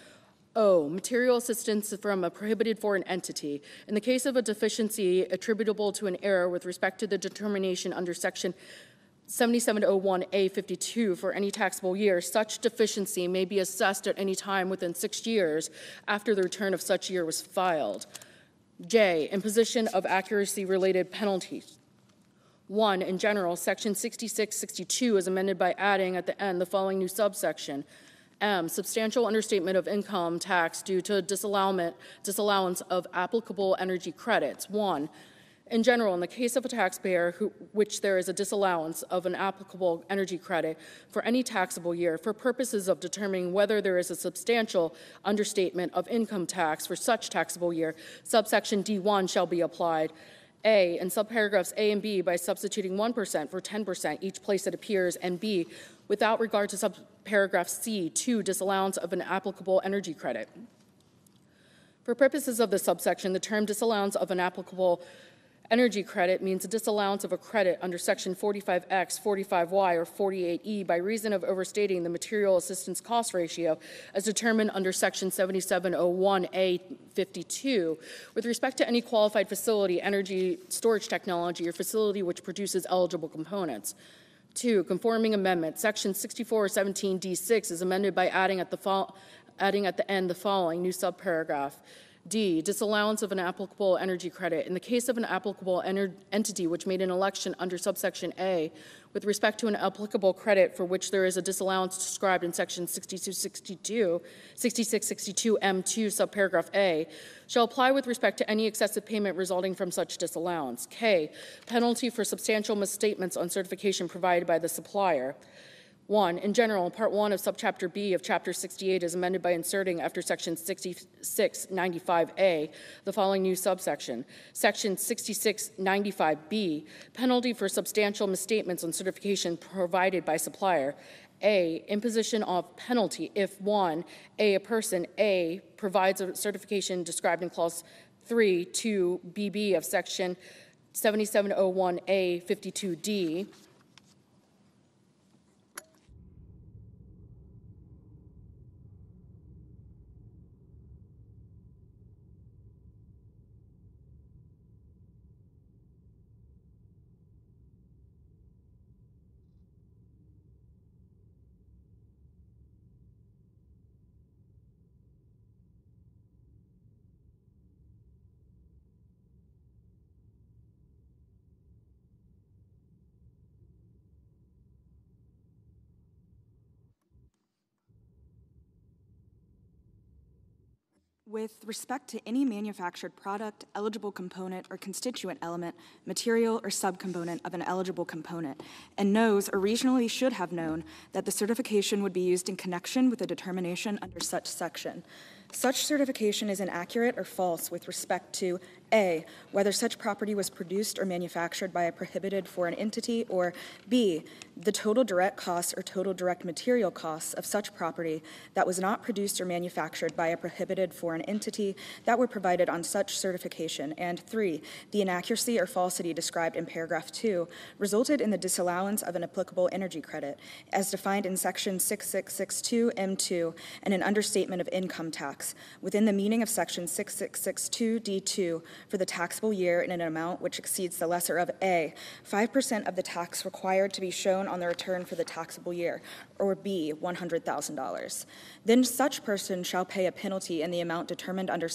O, material assistance from a prohibited foreign entity. In the case of a deficiency attributable to an error with respect to the determination under Section 7701A52 for any taxable year, such deficiency may be assessed at any time within 6 years after the return of such year was filed. J, imposition of accuracy-related penalties. 1, in general, Section 6662 is amended by adding at the end the following new subsection. M, substantial understatement of income tax due to disallowance of applicable energy credits. 1, in general, in the case of a taxpayer which there is a disallowance of an applicable energy credit for any taxable year for purposes of determining whether there is a substantial understatement of income tax for such taxable year, subsection D1 shall be applied. A, in subparagraphs A and B by substituting 1% for 10% each place it appears, and B, without regard to subparagraph C, 2, disallowance of an applicable energy credit. For purposes of this subsection, the term disallowance of an applicable energy credit means a disallowance of a credit under Section 45X, 45Y, or 48E by reason of overstating the material assistance cost ratio as determined under Section 7701A52 with respect to any qualified facility, energy storage technology, or facility which produces eligible components. 2, conforming amendment. Section 6417D6 is amended by adding at the end the following new subparagraph. D, disallowance of an applicable energy credit. In the case of an applicable entity which made an election under subsection A with respect to an applicable credit for which there is a disallowance described in section 6662 M2 subparagraph A, shall apply with respect to any excessive payment resulting from such disallowance. K, penalty for substantial misstatements on certification provided by the supplier. 1. In general, Part 1 of Subchapter B of Chapter 68 is amended by inserting after Section 6695A the following new subsection. Section 6695B, penalty for substantial misstatements on certification provided by supplier. A, imposition of penalty if 1, a person A provides a certification described in Clause 3 to BB of Section 7701A 52D, With respect to any manufactured product, eligible component, or constituent element, material, or subcomponent of an eligible component, and knows or reasonably should have known that the certification would be used in connection with a determination under such section. Such certification is inaccurate or false with respect to A, whether such property was produced or manufactured by a prohibited foreign entity, or B, the total direct costs or total direct material costs of such property that was not produced or manufactured by a prohibited foreign entity that were provided on such certification, and 3, the inaccuracy or falsity described in paragraph 2 resulted in the disallowance of an applicable energy credit as defined in section 6662 M2 and an understatement of income tax within the meaning of section 6662 D2 for the taxable year in an amount which exceeds the lesser of A, 5% of the tax required to be shown on the return for the taxable year, or B, $100,000. Then such person shall pay a penalty in the amount determined under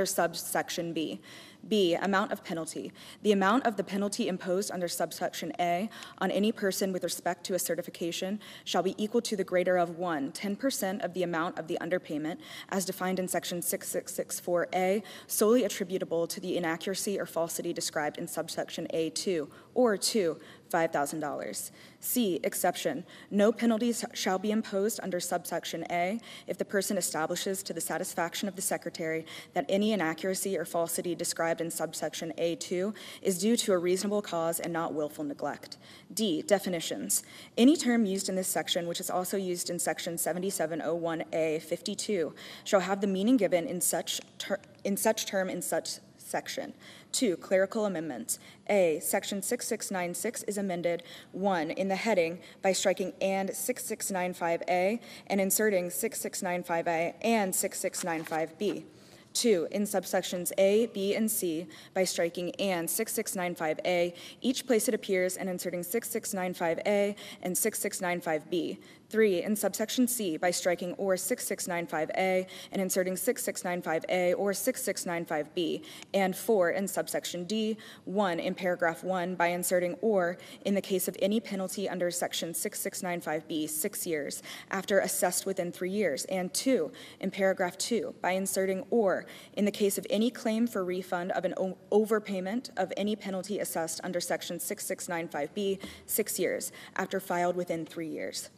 subsection B. B, amount of penalty. The amount of the penalty imposed under subsection A on any person with respect to a certification shall be equal to the greater of 1, 10% of the amount of the underpayment as defined in section 6664A, solely attributable to the inaccuracy or falsity described in subsection A2, or 2, $5,000. C, exception. No penalties shall be imposed under subsection A if the person establishes to the satisfaction of the Secretary that any inaccuracy or falsity described in subsection A2 is due to a reasonable cause and not willful neglect. D, definitions. Any term used in this section, which is also used in section 7701A 52, shall have the meaning given in such term in such section. 2, clerical amendments. A, section 6696 is amended, 1, in the heading by striking and 6695A and inserting 6695A and 6695B. 2, in subsections A, B, and C by striking and 6695A, each place it appears, and inserting 6695A and 6695B. 3, in subsection C by striking or 6695A and inserting 6695A or 6695B. And 4, in subsection D, 1, in paragraph 1 by inserting or in the case of any penalty under section 6695B, 6 years, after assessed within 3 years. And 2, in paragraph 2 by inserting or in the case of any claim for refund of an overpayment of any penalty assessed under section 6695B, 6 years, after filed within 3 years.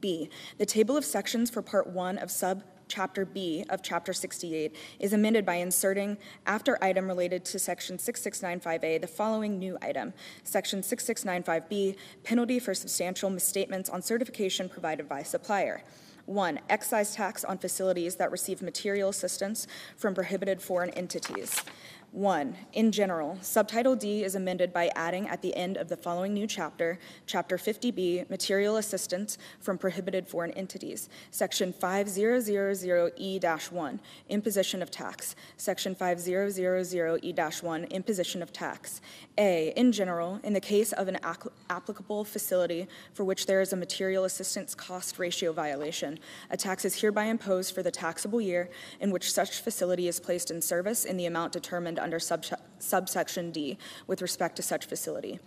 B, the table of sections for Part 1 of Subchapter B of Chapter 68 is amended by inserting, after item related to Section 6695A, the following new item, Section 6695B, penalty for substantial misstatements on certification provided by supplier. 1, excise tax on facilities that receive material assistance from prohibited foreign entities. 1. In general, Subtitle D is amended by adding at the end of the following new chapter, Chapter 50B, Material Assistance from Prohibited Foreign Entities, Section 5000E-1, Imposition of Tax, Section 5000E-1, Imposition of Tax. A. In general, in the case of an applicable facility for which there is a material assistance cost ratio violation, a tax is hereby imposed for the taxable year in which such facility is placed in service in the amount determined under subsection D with respect to such facility.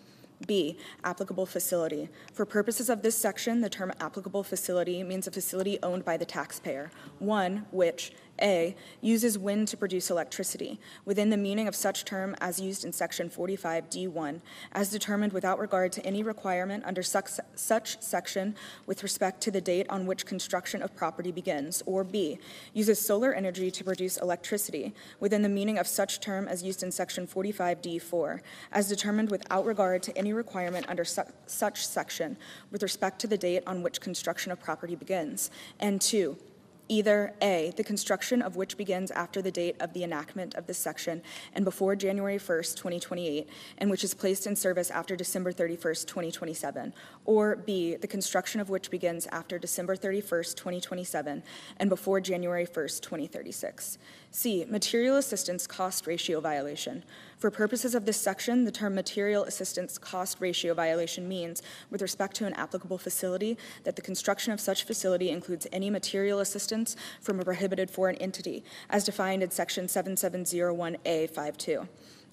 B. Applicable facility. For purposes of this section, the term applicable facility means a facility owned by the taxpayer, one which, A, uses wind to produce electricity, within the meaning of such term as used in Section 45D1, as determined without regard to any requirement under such section with respect to the date on which construction of property begins, or B, uses solar energy to produce electricity, within the meaning of such term as used in Section 45D4, as determined without regard to any requirement under such section with respect to the date on which construction of property begins, and 2, either A, the construction of which begins after the date of the enactment of this section and before January 1st, 2028, and which is placed in service after December 31st, 2027, or B, the construction of which begins after December 31st, 2027, and before January 1st, 2036. C, material assistance cost ratio violation. For purposes of this section, the term material assistance cost ratio violation means, with respect to an applicable facility, that the construction of such facility includes any material assistance from a prohibited foreign entity, as defined in Section 7701A52.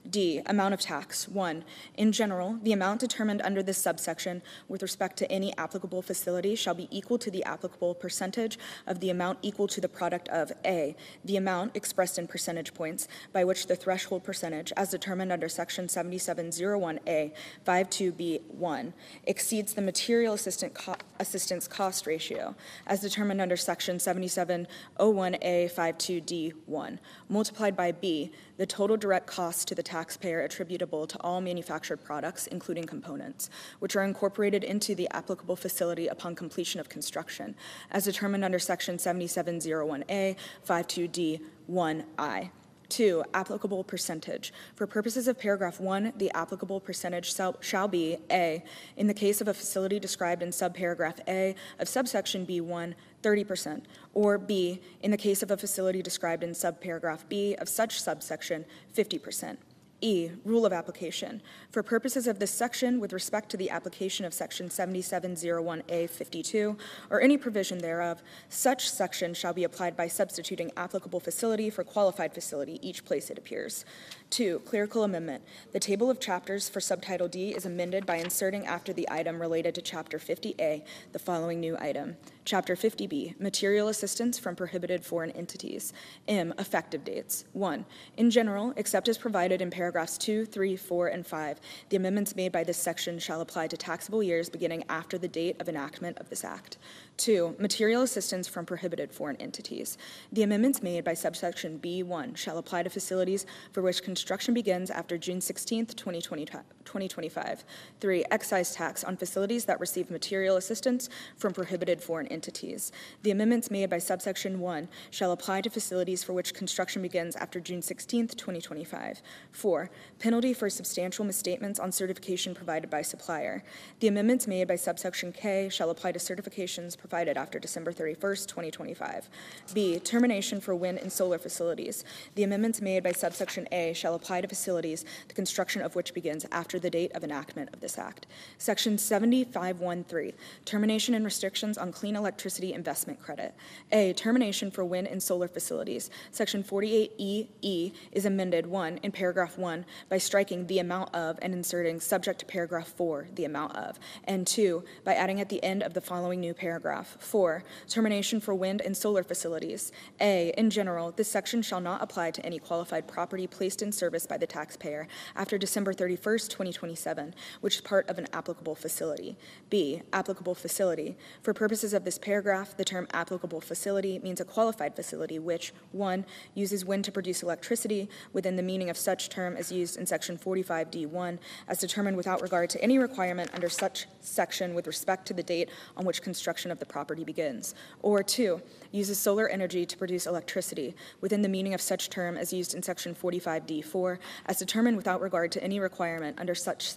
D, amount of tax. 1. In general, the amount determined under this subsection with respect to any applicable facility shall be equal to the applicable percentage of the amount equal to the product of A, the amount expressed in percentage points by which the threshold percentage, as determined under Section 7701A 52B1, exceeds the material assistance cost ratio, as determined under Section 7701A 52D1, multiplied by B, the total direct costs to the taxpayer attributable to all manufactured products, including components, which are incorporated into the applicable facility upon completion of construction, as determined under Section 7701A 52D1I. 2. Applicable percentage. For purposes of paragraph 1, the applicable percentage shall be A, in the case of a facility described in subparagraph A of subsection B1, 30%, or B, in the case of a facility described in subparagraph B of such subsection, 50%. E, rule of application. For purposes of this section, with respect to the application of Section 7701A52 or any provision thereof, such section shall be applied by substituting applicable facility for qualified facility each place it appears. 2, clerical amendment. The table of chapters for Subtitle D is amended by inserting after the item related to Chapter 50A the following new item. Chapter 50B, Material Assistance from Prohibited Foreign Entities. M, effective dates. 1, in general, except as provided in paragraphs 2, 3, 4, and 5, the amendments made by this section shall apply to taxable years beginning after the date of enactment of this act. 2, material assistance from prohibited foreign entities. The amendments made by subsection B1 shall apply to facilities for which construction begins after June 16th, 2025. 3, excise tax on facilities that receive material assistance from prohibited foreign entities. The amendments made by subsection 1 shall apply to facilities for which construction begins after June 16th, 2025. 4, penalty for substantial misstatements on certification provided by supplier. The amendments made by subsection K shall apply to certifications provided after December 31st, 2025. B, termination for wind and solar facilities. The amendments made by subsection A shall apply to facilities the construction of which begins after the date of enactment of this act. Section 7513, termination and restrictions on clean electricity investment credit. A, termination for wind and solar facilities. Section 48E is amended 1 in paragraph 1 by striking the amount of and inserting subject to paragraph 4, the amount of, and 2 by adding at the end of the following new paragraph. 4, termination for wind and solar facilities. A, in general, this section shall not apply to any qualified property placed in service by the taxpayer after December 31st, 2027, which is part of an applicable facility. B, applicable facility. For purposes of this paragraph, the term applicable facility means a qualified facility which, 1, uses wind to produce electricity within the meaning of such term as used in Section 45D1, as determined without regard to any requirement under such section with respect to the date on which construction of the property begins. Or 2, uses solar energy to produce electricity within the meaning of such term as used in Section 45D4, as determined without regard to any requirement under such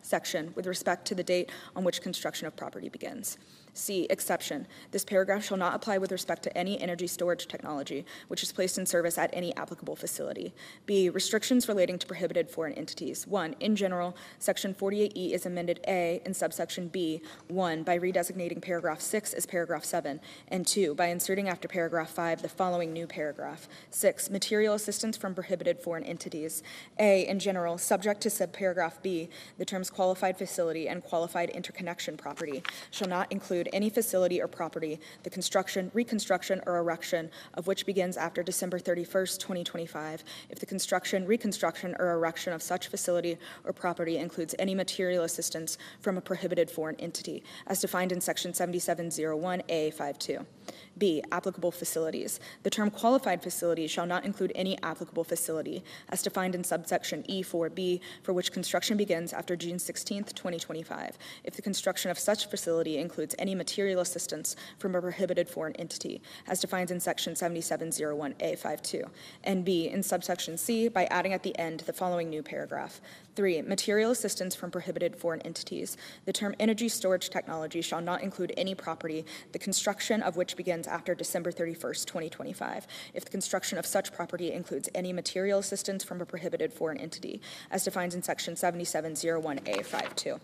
section with respect to the date on which construction of property begins. C, exception. This paragraph shall not apply with respect to any energy storage technology which is placed in service at any applicable facility. B, restrictions relating to prohibited foreign entities. 1, in general, Section 48E is amended A in subsection B, 1, by redesignating paragraph 6 as paragraph 7, and 2, by inserting after paragraph 5 the following new paragraph. 6, material assistance from prohibited foreign entities. A, in general, subject to subparagraph B, the terms qualified facility and qualified interconnection property shall not include any facility or property, the construction, reconstruction, or erection of which begins after December 31st, 2025, if the construction, reconstruction, or erection of such facility or property includes any material assistance from a prohibited foreign entity, as defined in Section 7701A52. B, applicable facilities. The term qualified facility shall not include any applicable facility, as defined in subsection E4B, for which construction begins after June 16th, 2025, if the construction of such facility includes any material assistance from a prohibited foreign entity, as defined in Section 7701A52. And B, in subsection C, by adding at the end the following new paragraph. 3, material assistance from prohibited foreign entities. The term energy storage technology shall not include any property, the construction of which begins after December 31st, 2025, if the construction of such property includes any material assistance from a prohibited foreign entity, as defined in Section 7701A52.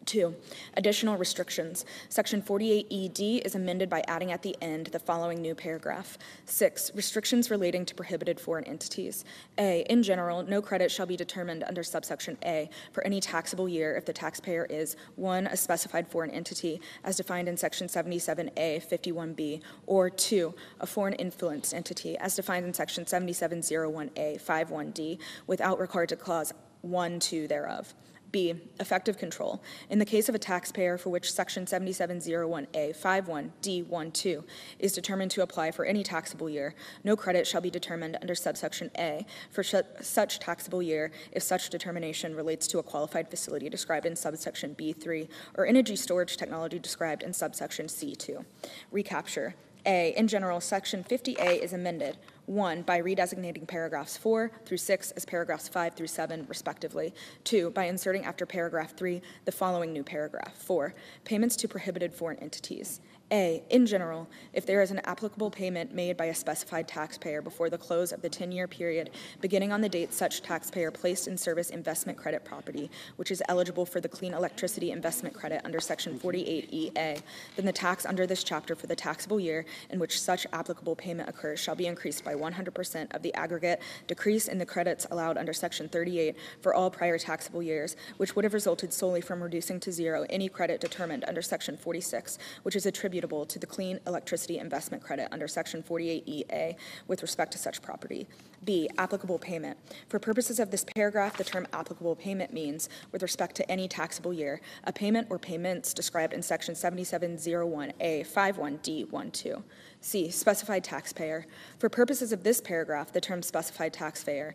2, additional restrictions. Section 48ED is amended by adding at the end the following new paragraph. 6, restrictions relating to prohibited foreign entities. A, in general, no credit shall be determined under subsection A for any taxable year if the taxpayer is 1, a specified foreign entity as defined in Section 77A 51B, or 2, a foreign influenced entity as defined in Section 7701A 51D without regard to clause 1, 2 thereof. B, effective control. In the case of a taxpayer for which Section 7701A 51D12 is determined to apply for any taxable year, no credit shall be determined under subsection A for such taxable year if such determination relates to a qualified facility described in subsection B3 or energy storage technology described in subsection C2. Recapture. A, in general, Section 50A is amended. 1, by redesignating paragraphs 4 through 6 as paragraphs 5 through 7, respectively. 2, by inserting after paragraph 3 the following new paragraph. 4, payments to prohibited foreign entities. A, in general, if there is an applicable payment made by a specified taxpayer before the close of the 10-year period beginning on the date such taxpayer placed in service investment credit property, which is eligible for the Clean Electricity Investment Credit under Section 48EA, then the tax under this chapter for the taxable year in which such applicable payment occurs shall be increased by 100% of the aggregate decrease in the credits allowed under Section 38 for all prior taxable years, which would have resulted solely from reducing to zero any credit determined under Section 46, which is attributable to the Clean Electricity Investment Credit under Section 48EA with respect to such property. B, applicable payment. For purposes of this paragraph, the term applicable payment means, with respect to any taxable year, a payment or payments described in Section 7701A 51D12. C, specified taxpayer. For purposes of this paragraph, the term specified taxpayer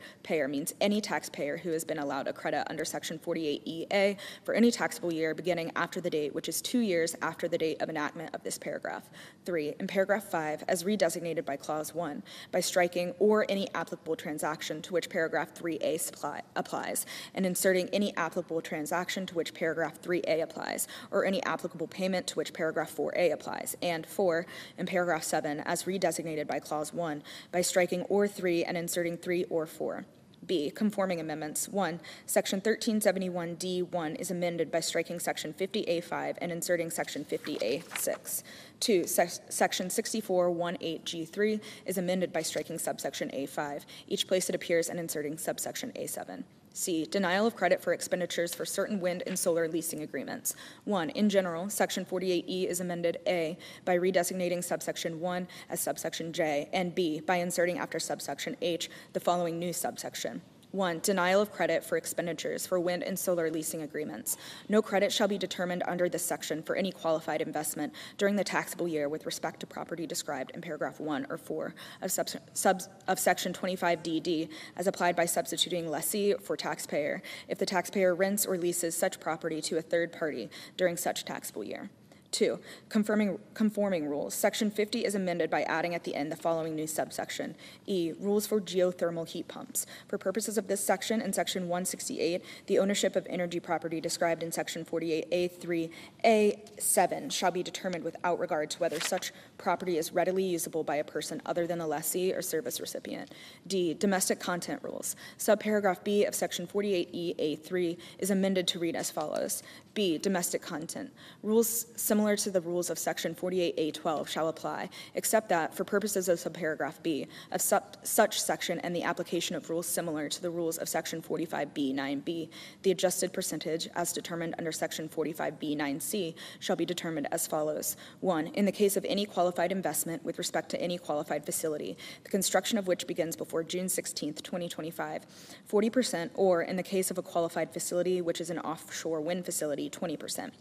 means any taxpayer who has been allowed a credit under Section 48EA for any taxable year beginning after the date, which is 2 years after the date of enactment of this paragraph. 3, in paragraph 5, as redesignated by clause 1, by striking or any applicable transaction to which paragraph 3A applies, and inserting any applicable transaction to which paragraph 3A applies, or any applicable payment to which paragraph 4A applies. And 4, in paragraph 7, as redesignated by clause 1, by striking or 3 and inserting 3 or 4. B, conforming amendments. 1, Section 1371D1 is amended by striking Section 50A5 and inserting Section 50A6. 2, Section 6418G3 is amended by striking subsection A5, each place it appears, and inserting subsection A7. C, denial of credit for expenditures for certain wind and solar leasing agreements. 1, in general, Section 48E is amended A by redesignating subsection 1 as subsection J, and B by inserting after subsection H the following new subsection. 1, denial of credit for expenditures for wind and solar leasing agreements. No credit shall be determined under this section for any qualified investment during the taxable year with respect to property described in paragraph 1 or 4 of Section 25DD as applied by substituting lessee for taxpayer if the taxpayer rents or leases such property to a third party during such taxable year. 2, conforming rules. Section 50 is amended by adding at the end the following new subsection. E, rules for geothermal heat pumps. For purposes of this section and Section 168, the ownership of energy property described in Section 48A3A7 shall be determined without regard to whether such property is readily usable by a person other than the lessee or service recipient. D, domestic content rules. Subparagraph B of Section 48E(a)(3) is amended to read as follows. B, domestic content. Rules similar to the rules of Section 48A(12) shall apply, except that, for purposes of subparagraph B of such section and the application of rules similar to the rules of Section 45B(9)(b), the adjusted percentage, as determined under Section 45B(9)(c), shall be determined as follows. 1, in the case of any qualified investment with respect to any qualified facility, the construction of which begins before June 16, 2025, 40%, or in the case of a qualified facility which is an offshore wind facility, 20%.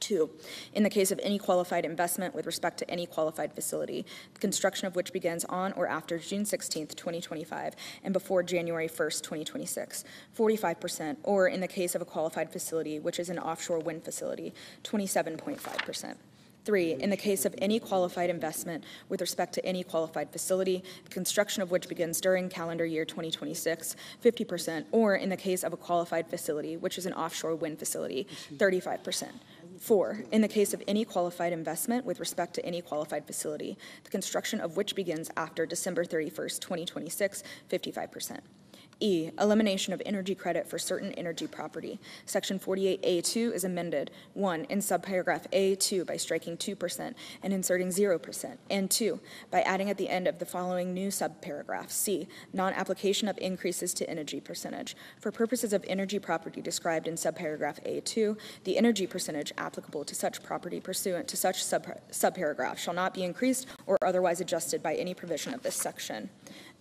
2, in the case of any qualified investment with respect to any qualified facility, the construction of which begins on or after June 16, 2025, and before January 1, 2026, 45%, or in the case of a qualified facility which is an offshore wind facility, 27.5%. 3, in the case of any qualified investment with respect to any qualified facility, the construction of which begins during calendar year 2026, 50%, or in the case of a qualified facility, which is an offshore wind facility, 35%. 4, in the case of any qualified investment with respect to any qualified facility, the construction of which begins after December 31st, 2026, 55%. E, elimination of energy credit for certain energy property. Section 48A2 is amended, 1, in subparagraph A2 by striking 2% and inserting 0%, and 2, by adding at the end of the following new subparagraph. C, non-application of increases to energy percentage. For purposes of energy property described in subparagraph A2, the energy percentage applicable to such property pursuant to such subparagraph shall not be increased or otherwise adjusted by any provision of this section.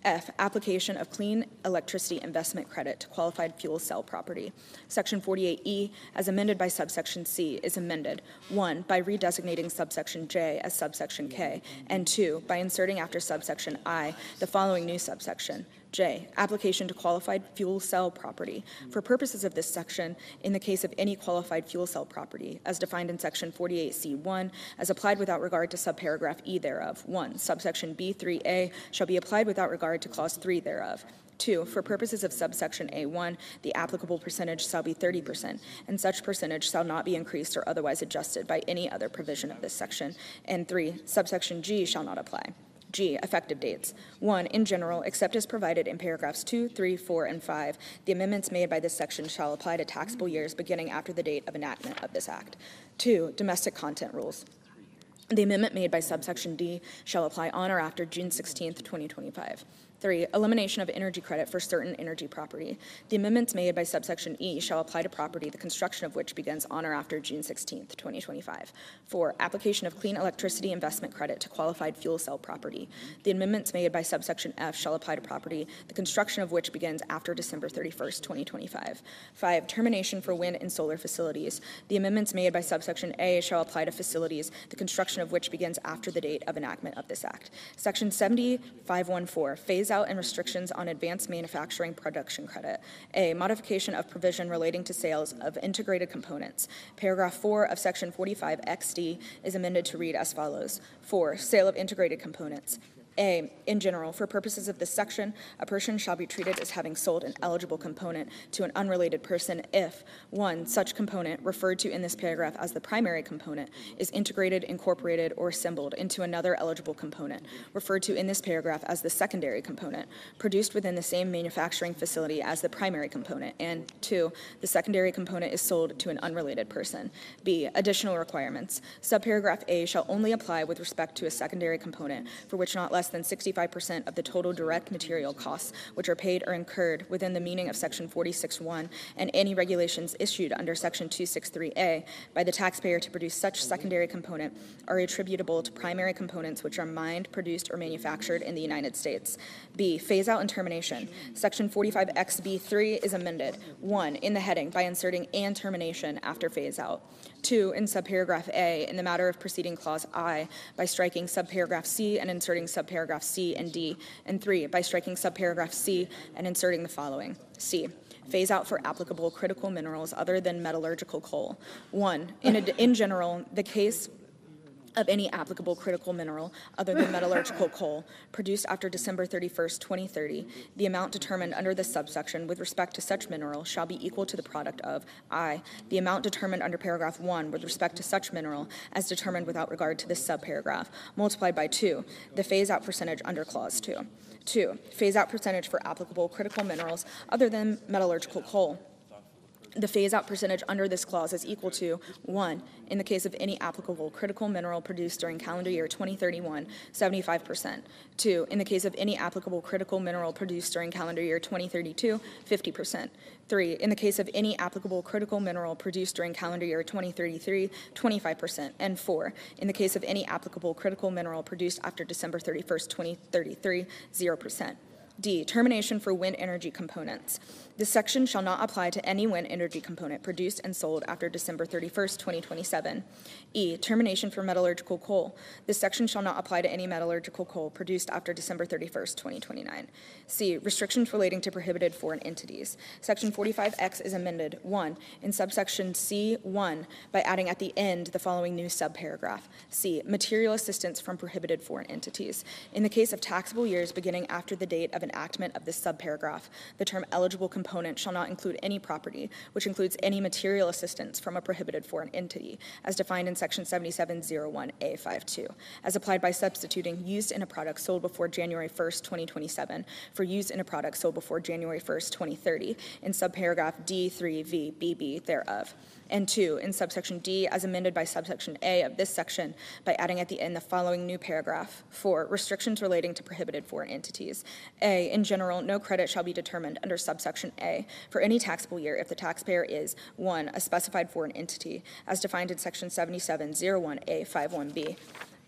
F, application of clean electricity investment credit to qualified fuel cell property. Section 48E, as amended by subsection C, is amended, 1, by redesignating subsection J as subsection K, and 2, by inserting after subsection I the following new subsection. J, application to qualified fuel cell property. For purposes of this section, in the case of any qualified fuel cell property, as defined in Section 48C1, as applied without regard to subparagraph E thereof, 1, subsection B3A shall be applied without regard to clause 3 thereof. 2, for purposes of subsection A1, the applicable percentage shall be 30%, and such percentage shall not be increased or otherwise adjusted by any other provision of this section. And 3, subsection G shall not apply. G, effective dates. 1, in general, except as provided in paragraphs 2, 3, 4, and 5, the amendments made by this section shall apply to taxable years beginning after the date of enactment of this act. 2, domestic content rules. The amendment made by subsection D shall apply on or after June 16, 2025. 3, elimination of energy credit for certain energy property. The amendments made by subsection E shall apply to property the construction of which begins on or after June 16, 2025. 4, application of clean electricity investment credit to qualified fuel cell property. The amendments made by subsection F shall apply to property the construction of which begins after December 31st, 2025. 5, termination for wind and solar facilities. The amendments made by subsection A shall apply to facilities the construction of which begins after the date of enactment of this act. Section 7514, phase out and restrictions on advanced manufacturing production credit. A, modification of provision relating to sales of integrated components. Paragraph 4 of Section 45XD is amended to read as follows. 4, sale of integrated components. A, in general, for purposes of this section, a person shall be treated as having sold an eligible component to an unrelated person if, 1, such component, referred to in this paragraph as the primary component, is integrated, incorporated, or assembled into another eligible component, referred to in this paragraph as the secondary component, produced within the same manufacturing facility as the primary component, and 2, the secondary component is sold to an unrelated person. B, additional requirements. Subparagraph A shall only apply with respect to a secondary component for which not less than 65% of the total direct material costs which are paid or incurred within the meaning of Section 46(1) and any regulations issued under Section 263A by the taxpayer to produce such secondary component are attributable to primary components which are mined, produced, or manufactured in the United States. B, phase out and termination. Section 45XB3 is amended. 1, in the heading by inserting and termination after phase out. 2, in subparagraph A, in the matter of preceding clause I, by striking subparagraph C and inserting subparagraph C and D, and 3, by striking subparagraph C and inserting the following. C, phase out for applicable critical minerals other than metallurgical coal. 1, in general, the case of any applicable critical mineral other than metallurgical coal produced after December 31st, 2030, the amount determined under this subsection with respect to such mineral shall be equal to the product of I, the amount determined under paragraph 1 with respect to such mineral as determined without regard to this subparagraph, multiplied by 2, the phase-out percentage under clause 2. 2, phase-out percentage for applicable critical minerals other than metallurgical coal. The phase-out percentage under this clause is equal to 1, in the case of any applicable critical mineral produced during calendar year 2031, 75%. 2, in the case of any applicable critical mineral produced during calendar year 2032, 50%. 3, in the case of any applicable critical mineral produced during calendar year 2033, 25%. And 4, in the case of any applicable critical mineral produced after December 31st, 2033, 0%. D, termination for wind energy components. This section shall not apply to any wind energy component produced and sold after December 31st, 2027. E, termination for metallurgical coal. This section shall not apply to any metallurgical coal produced after December 31st, 2029. C, restrictions relating to prohibited foreign entities. Section 45X is amended, 1, in subsection C1 by adding at the end the following new subparagraph. C, material assistance from prohibited foreign entities. In the case of taxable years beginning after the date of enactment of this subparagraph, the term eligible component shall not include any property, which includes any material assistance from a prohibited foreign entity, as defined in section 7701A52, as applied by substituting used in a product sold before January 1st, 2027 for used in a product sold before January 1st, 2030 in subparagraph D3V BB thereof. And 2, in subsection D, as amended by subsection A of this section, by adding at the end the following new paragraph. 4, restrictions relating to prohibited foreign entities. A, in general, no credit shall be determined under subsection A for any taxable year if the taxpayer is 1, a specified foreign entity, as defined in section 7701A51B,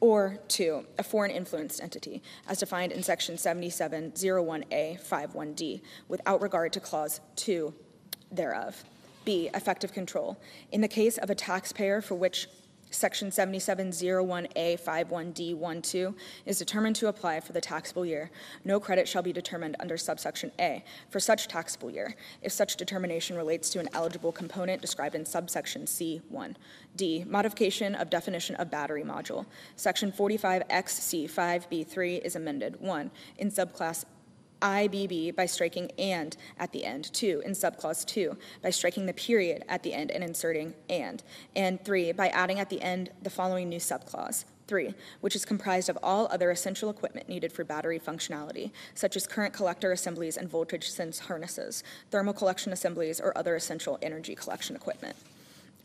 or 2, a foreign influenced entity, as defined in section 7701A51D, without regard to clause 2 thereof. B, effective control. In the case of a taxpayer for which section 7701A51D12 is determined to apply for the taxable year, no credit shall be determined under subsection A for such taxable year if such determination relates to an eligible component described in subsection C1. D, modification of definition of battery module. Section 45XC5B3 is amended. 1, in subclass IBB by striking and at the end. 2, in subclause 2 by striking the period at the end and inserting and. And 3, by adding at the end the following new subclause. 3, which is comprised of all other essential equipment needed for battery functionality, such as current collector assemblies and voltage sense harnesses, thermal collection assemblies, or other essential energy collection equipment.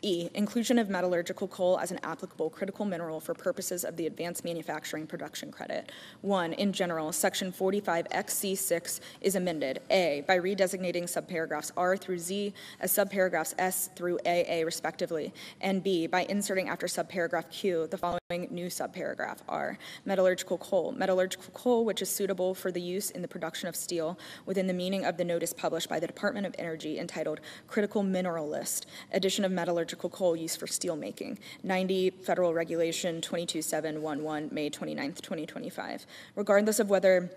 E, inclusion of metallurgical coal as an applicable critical mineral for purposes of the Advanced Manufacturing Production Credit. 1, in general, section 45XC6 is amended. A, by redesignating subparagraphs R through Z as subparagraphs S through AA respectively, and B, by inserting after subparagraph Q the following new subparagraph R, metallurgical coal. Metallurgical coal which is suitable for the use in the production of steel within the meaning of the notice published by the Department of Energy entitled Critical Mineral List, addition of metallurgical coal used for steel making, 90 Federal Regulation 22711, May 29th, 2025, regardless of whether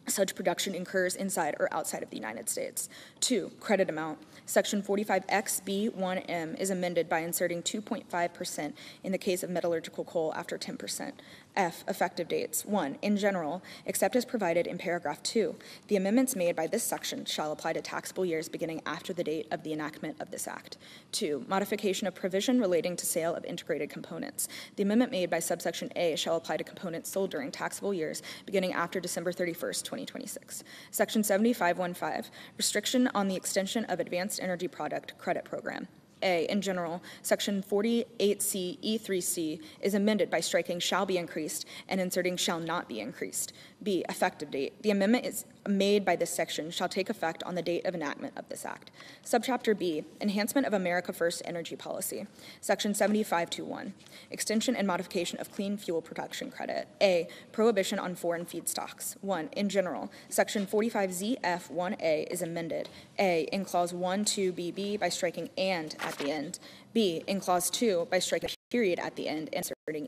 such production occurs inside or outside of the United States. 2, credit amount. Section 45XB1M is amended by inserting 2.5% in the case of metallurgical coal after 10%. F, effective dates. 1, in general, except as provided in paragraph 2, the amendments made by this section shall apply to taxable years beginning after the date of the enactment of this act. 2, modification of provision relating to sale of integrated components. The amendment made by subsection A shall apply to components sold during taxable years beginning after December 31st, 2026. Section 7515, restriction on the extension of Advanced Energy Product Credit Program. A, in general, section 48C E3C is amended by striking shall be increased and inserting shall not be increased. B, effective date. The amendment is made by this section shall take effect on the date of enactment of this act. Subchapter B, enhancement of America First energy policy. Section 7521, extension and modification of clean fuel production credit. A, prohibition on foreign feedstocks. 1, in general, section 45ZF1A is amended. A, in clause 1, 2, BB by striking and at the end. B, in clause 2 by striking period at the end and inserting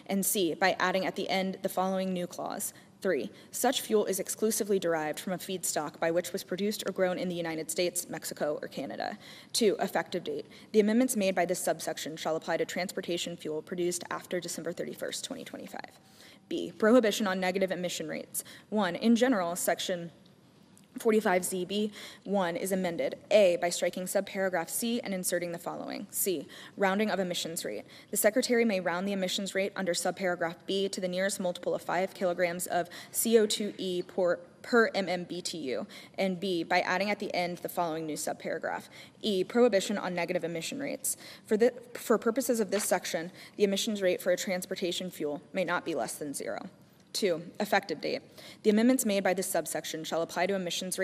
and C, by adding at the end the following new clause. 3, such fuel is exclusively derived from a feedstock by which was produced or grown in the United States, Mexico, or Canada. 2, effective date. The amendments made by this subsection shall apply to transportation fuel produced after December 31st, 2025. B, prohibition on negative emission rates. 1, in general, section 45ZB1 is amended. A, by striking subparagraph C and inserting the following. C, rounding of emissions rate. The Secretary may round the emissions rate under subparagraph B to the nearest multiple of 5 kilograms of CO2e per MMBTU, and B, by adding at the end the following new subparagraph. E, prohibition on negative emission rates. For purposes of this section, the emissions rate for a transportation fuel may not be less than 0. 2, effective date. The amendments made by this subsection shall apply to emissions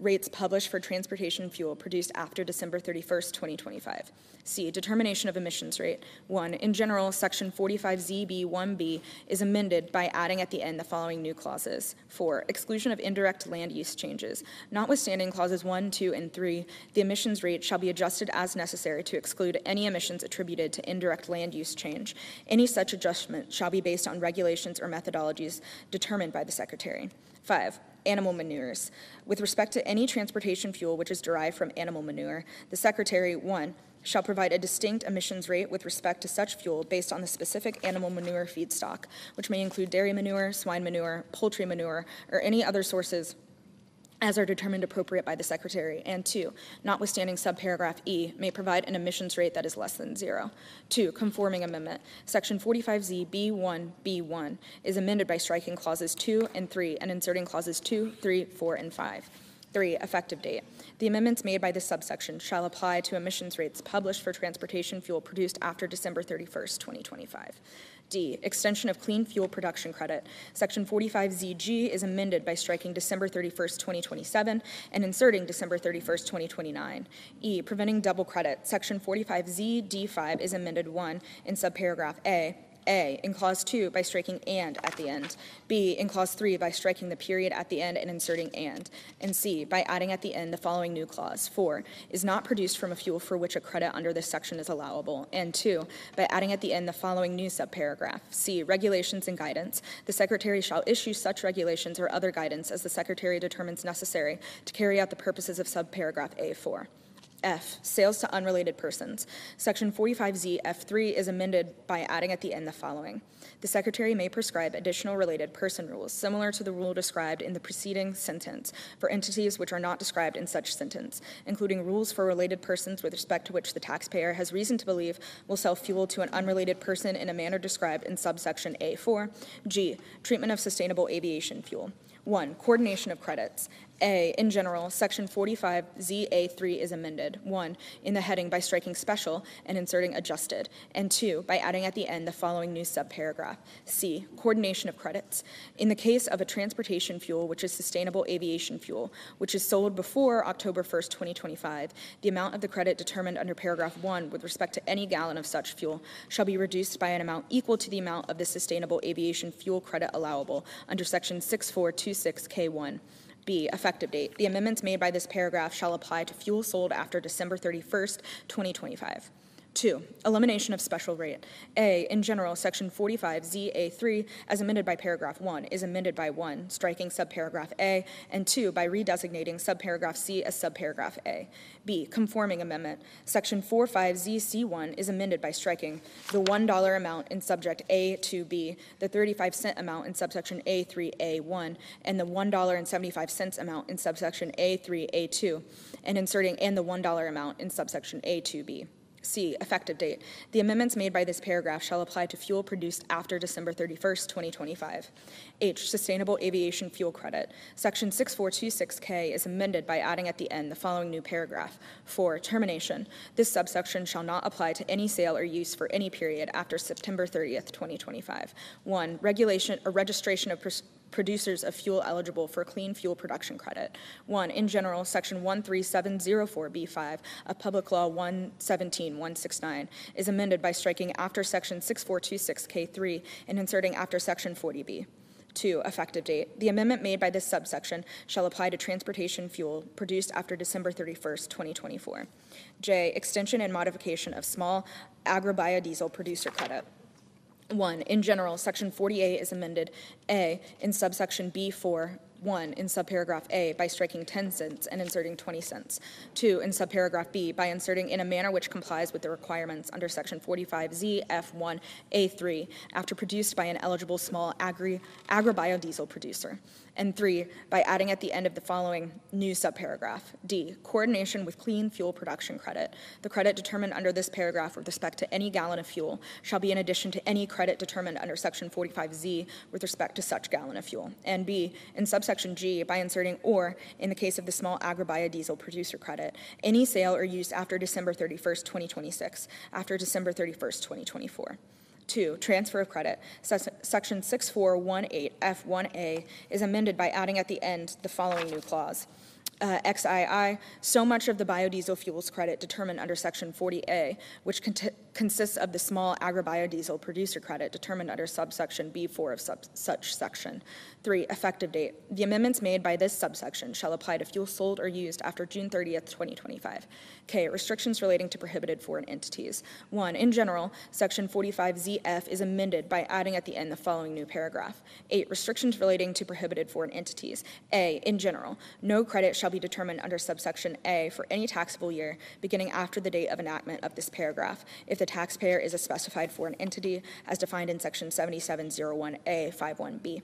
rates published for transportation fuel produced after December 31st, 2025. C, determination of emissions rate. 1, in general, section 45ZB1B is amended by adding at the end the following new clauses. 4, exclusion of indirect land use changes. Notwithstanding clauses 1, 2, and 3, the emissions rate shall be adjusted as necessary to exclude any emissions attributed to indirect land use change. Any such adjustment shall be based on regulations or methodologies determined by the Secretary. 5, animal manures. With respect to any transportation fuel which is derived from animal manure, the Secretary, 1, shall provide a distinct emissions rate with respect to such fuel based on the specific animal manure feedstock, which may include dairy manure, swine manure, poultry manure, or any other sources as are determined appropriate by the Secretary, and 2, notwithstanding subparagraph E, may provide an emissions rate that is less than 0. 2, conforming amendment. Section 45Z-B1B1 is amended by striking clauses 2 and 3 and inserting clauses 2, 3, 4, and 5. 3, effective date. The amendments made by this subsection shall apply to emissions rates published for transportation fuel produced after December 31st, 2025. D, extension of clean fuel production credit. Section 45ZG is amended by striking December 31st, 2027 and inserting December 31st, 2029. E, preventing double credit. Section 45ZD5 is amended 1 in subparagraph A, in Clause 2 by striking and at the end, B, in Clause 3 by striking the period at the end and inserting and C, by adding at the end the following new clause. 4, is not produced from a fuel for which a credit under this section is allowable, and 2, by adding at the end the following new subparagraph. C, regulations and guidance. The Secretary shall issue such regulations or other guidance as the Secretary determines necessary to carry out the purposes of subparagraph A4. F, sales to unrelated persons. Section 45Z F3 is amended by adding at the end the following. The Secretary may prescribe additional related person rules similar to the rule described in the preceding sentence for entities which are not described in such sentence, including rules for related persons with respect to which the taxpayer has reason to believe will sell fuel to an unrelated person in a manner described in subsection A4. G, treatment of sustainable aviation fuel. 1, coordination of credits. A, in general, section 45ZA3 is amended. 1, in the heading by striking special and inserting adjusted, and 2, by adding at the end the following new subparagraph. C, coordination of credits. In the case of a transportation fuel, which is sustainable aviation fuel, which is sold before October 1st, 2025, the amount of the credit determined under paragraph 1 with respect to any gallon of such fuel shall be reduced by an amount equal to the amount of the sustainable aviation fuel credit allowable under section 6426K1. B, effective date. The amendments made by this paragraph shall apply to fuel sold after December 31st, 2025. 2, elimination of special rate. A, in general, section 45ZA3, as amended by paragraph 1, is amended by 1, striking subparagraph A, and 2, by redesignating subparagraph C as subparagraph A. B, conforming amendment. Section 45ZC1 is amended by striking the $1 amount in subject A to B, the 35-cent amount in subsection A3A1, and the $1.75 amount in subsection A3A2, and inserting and the $1 amount in subsection A2B. C, effective date. The amendments made by this paragraph shall apply to fuel produced after December 31st, 2025. H, sustainable aviation fuel credit. Section 6426K is amended by adding at the end the following new paragraph. 4, termination. This subsection shall not apply to any sale or use for any period after September 30th, 2025. 1, regulation or registration of producers of fuel eligible for clean fuel production credit. 1, in general, section 13704B5 of Public Law 117-169 is amended by striking after section 6426K3 and inserting after section 40B. 2, effective date. The amendment made by this subsection shall apply to transportation fuel produced after December 31st, 2024. J, extension and modification of small agrobiodiesel producer credit. 1. In general, Section 48 is amended, A, in subsection B4, 1, in subparagraph A, by striking 10 cents and inserting 20 cents. 2, in subparagraph B, by inserting in a manner which complies with the requirements under Section 45Z F1 A3, after produced by an eligible small agribiodiesel producer. And 3, by adding at the end of the following new subparagraph, D, coordination with clean fuel production credit. The credit determined under this paragraph with respect to any gallon of fuel shall be in addition to any credit determined under Section 45Z with respect to such gallon of fuel. And B, in subsection G, by inserting or, in the case of the small agribiodiesel producer credit, any sale or use after December 31st, 2026, after December 31st, 2024. 2, transfer of credit. Section 6418 F1A is amended by adding at the end the following new clause. XII, so much of the biodiesel fuels credit determined under Section 40A, which consists of the small agribiodiesel producer credit determined under subsection B4 of such section. 3, effective date. The amendments made by this subsection shall apply to fuel sold or used after June 30th, 2025. K, restrictions relating to prohibited foreign entities. 1, in general, Section 45ZF is amended by adding at the end the following new paragraph. 8, restrictions relating to prohibited foreign entities. A, in general, no credit shall be determined under subsection A for any taxable year beginning after the date of enactment of this paragraph if the taxpayer is a specified foreign entity as defined in Section 7701A 51B.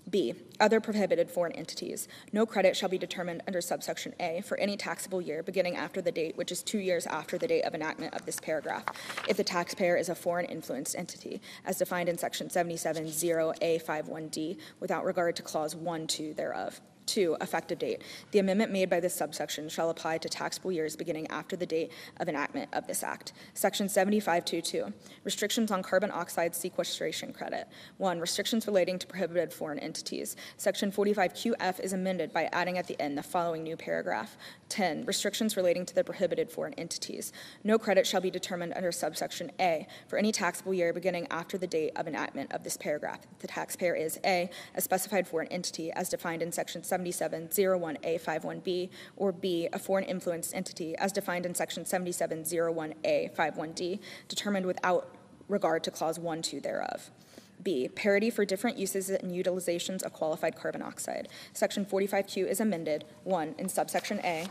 B, other prohibited foreign entities. No credit shall be determined under subsection A for any taxable year beginning after the date, which is 2 years after the date of enactment of this paragraph, if the taxpayer is a foreign influenced entity, as defined in Section 7701A51D, without regard to Clause 1-2 thereof. 2, effective date. The amendment made by this subsection shall apply to taxable years beginning after the date of enactment of this Act. Section 7522, restrictions on carbon oxide sequestration credit. 1, restrictions relating to prohibited foreign entities. Section 45QF is amended by adding at the end the following new paragraph. 10, restrictions relating to the prohibited foreign entities. No credit shall be determined under subsection A for any taxable year beginning after the date of enactment of this paragraph. The taxpayer is A, a specified foreign entity as defined in Section 7701A51B, or B, a foreign influenced entity as defined in Section 7701A51D, determined without regard to Clause 1-2 thereof. B, parity for different uses and utilizations of qualified carbon oxide. Section 45Q is amended. 1, in subsection A,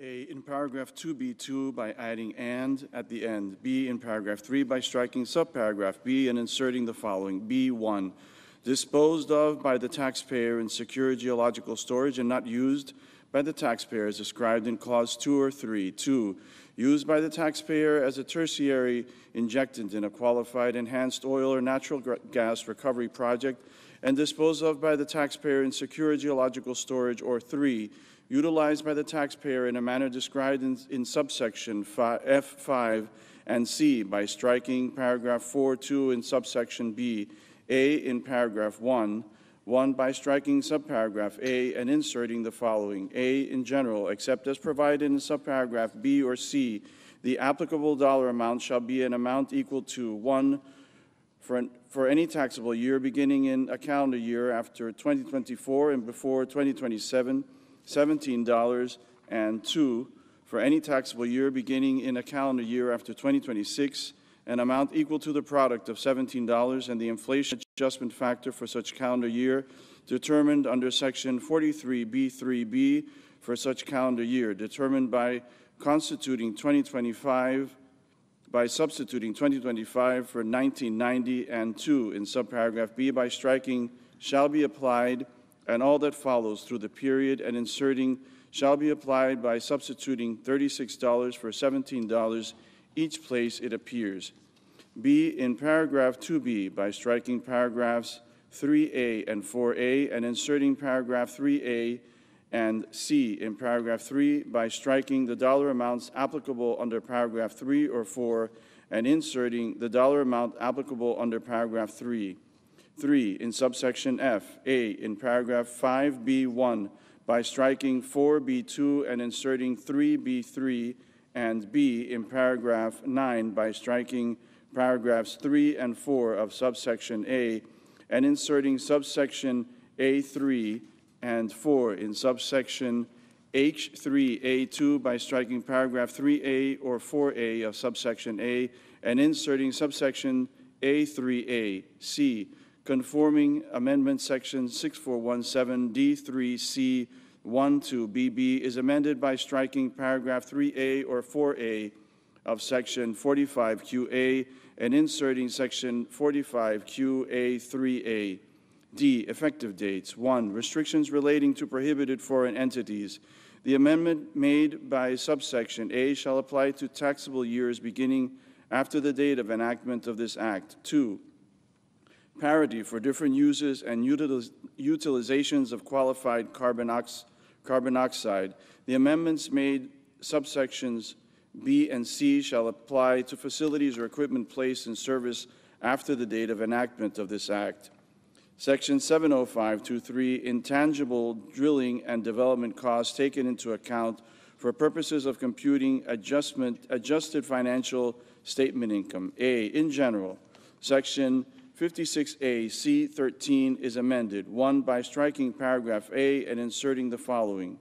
A, in paragraph 2B2 by adding and at the end. B, in paragraph 3 by striking subparagraph B and inserting the following. B1, disposed of by the taxpayer in secure geological storage and not used by the taxpayer as described in clause 2 or 3. 2, used by the taxpayer as a tertiary injectant in a qualified enhanced oil or natural gas recovery project and disposed of by the taxpayer in secure geological storage. Or 3, utilized by the taxpayer in a manner described in subsection F5 and C by striking paragraph 4.2 in subsection B, A in paragraph 1 by striking subparagraph A and inserting the following. A, in general, except as provided in subparagraph B or C, the applicable dollar amount shall be an amount equal to 1, for any taxable year beginning in a calendar year after 2024 and before 2027, $17, and 2, for any taxable year beginning in a calendar year after 2026, an amount equal to the product of $17 and the inflation adjustment factor for such calendar year determined under Section 43B3B for such calendar year, determined by substituting 2025 for 1990, and 2, in subparagraph B by striking shall be applied and all that follows through the period and inserting shall be applied by substituting $36 for $17 each place it appears. B, in paragraph 2B by striking paragraphs 3A and 4A and inserting paragraph 3A, and C, in paragraph 3 by striking the dollar amounts applicable under paragraph 3 or 4 and inserting the dollar amount applicable under paragraph 3. 3, in subsection F, A, in paragraph 5B1, by striking 4B2 and inserting 3B3, and B, in paragraph 9, by striking paragraphs 3 and 4 of subsection A, and inserting subsection A3 and 4 in subsection H3A2 by striking paragraph 3A or 4A of subsection A and inserting subsection A3A. C, conforming amendment section 6417D3C 12BB is amended by striking paragraph 3A or 4A of section 45QA and inserting section 45QA3A. D, effective dates. 1, restrictions relating to prohibited foreign entities. The amendment made by subsection A shall apply to taxable years beginning after the date of enactment of this Act. 2, parity for different uses and utilizations of qualified carbon oxide. The amendments made subsections B and C shall apply to facilities or equipment placed in service after the date of enactment of this Act. Section 70523, intangible drilling and development costs taken into account for purposes of computing adjusted financial statement income. A, in general, Section 56A C13 is amended. 1, by striking paragraph A and inserting the following.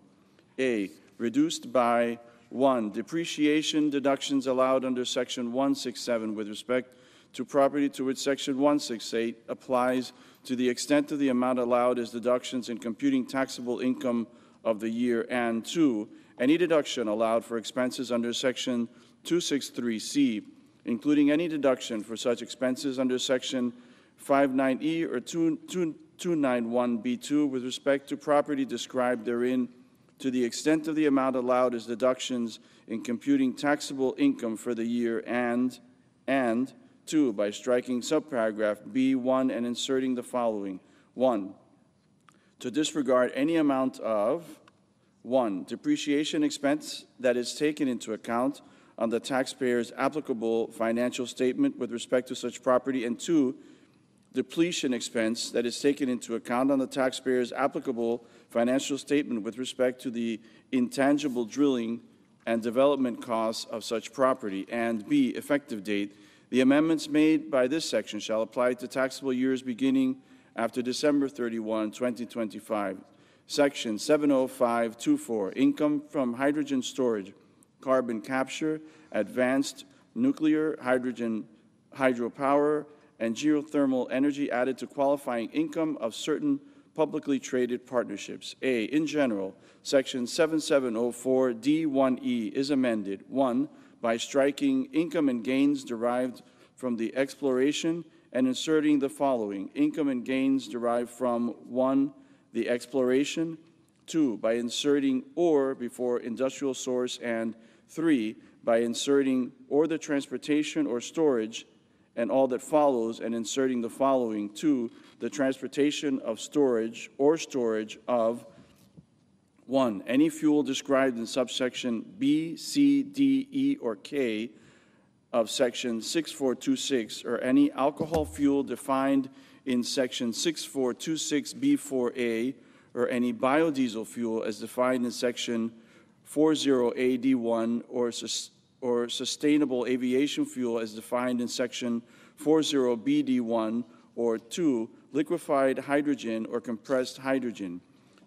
A, reduced by 1, depreciation deductions allowed under Section 167 with respect to property to which Section 168 applies to the extent of the amount allowed as deductions in computing taxable income of the year, and 2, any deduction allowed for expenses under Section 263C, including any deduction for such expenses under Section 59E or 291B2 with respect to property described therein, to the extent of the amount allowed as deductions in computing taxable income for the year, and 2, by striking subparagraph B1 and inserting the following. 1, to disregard any amount of 1, depreciation expense that is taken into account on the taxpayer's applicable financial statement with respect to such property, and 2, depletion expense that is taken into account on the taxpayer's applicable financial statement with respect to the intangible drilling and development costs of such property, and B, effective date. The amendments made by this section shall apply to taxable years beginning after December 31, 2025. Section 70524, income from hydrogen storage, carbon capture, advanced nuclear, hydropower, and geothermal energy added to qualifying income of certain publicly traded partnerships. A, in general, Section 7704 D1E is amended. 1, by striking income and gains derived from the exploration and inserting the following. Income and gains derived from 1, the exploration, 2, by inserting or before industrial source, and 3, by inserting or the transportation or storage and all that follows and inserting the following. 2, the transportation of storage or storage of 1, any fuel described in subsection B, C, D, E, or K of section 6426, or any alcohol fuel defined in section 6426B4A, or any biodiesel fuel as defined in section 40AD1, or sustainable aviation fuel as defined in section 40BD1, or 2, liquefied hydrogen or compressed hydrogen.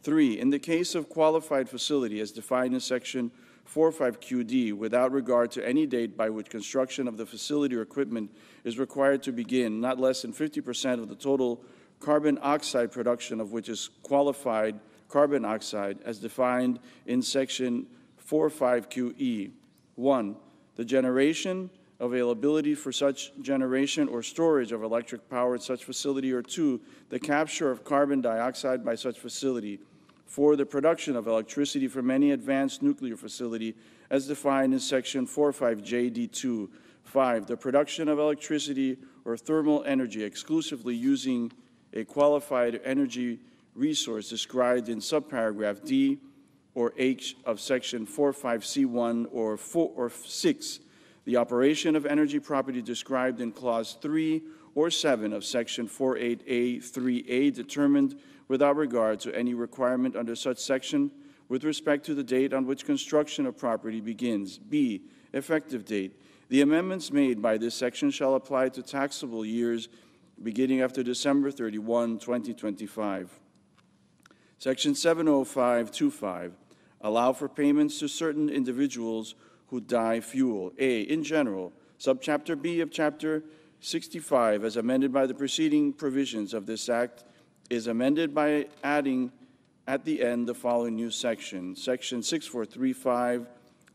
3, in the case of qualified facility as defined in section 45QD, without regard to any date by which construction of the facility or equipment is required to begin, not less than 50% of the total carbon oxide production of which is qualified carbon oxide as defined in section 45QE. 1, the generation, availability for such generation or storage of electric power at such facility, or 2, the capture of carbon dioxide by such facility. 4, the production of electricity from any advanced nuclear facility as defined in section 45JD2. 5, the production of electricity or thermal energy exclusively using a qualified energy resource described in subparagraph D or H of section 45C1 or 6, the operation of energy property described in Clause 3 or 7 of Section 48A3A determined without regard to any requirement under such section with respect to the date on which construction of property begins. B, effective date. The amendments made by this section shall apply to taxable years beginning after December 31, 2025. Section 70525, allow for payments to certain individuals who die fuel. A, in general, subchapter B of Chapter 65, as amended by the preceding provisions of this Act, is amended by adding at the end the following new section. Section 6435,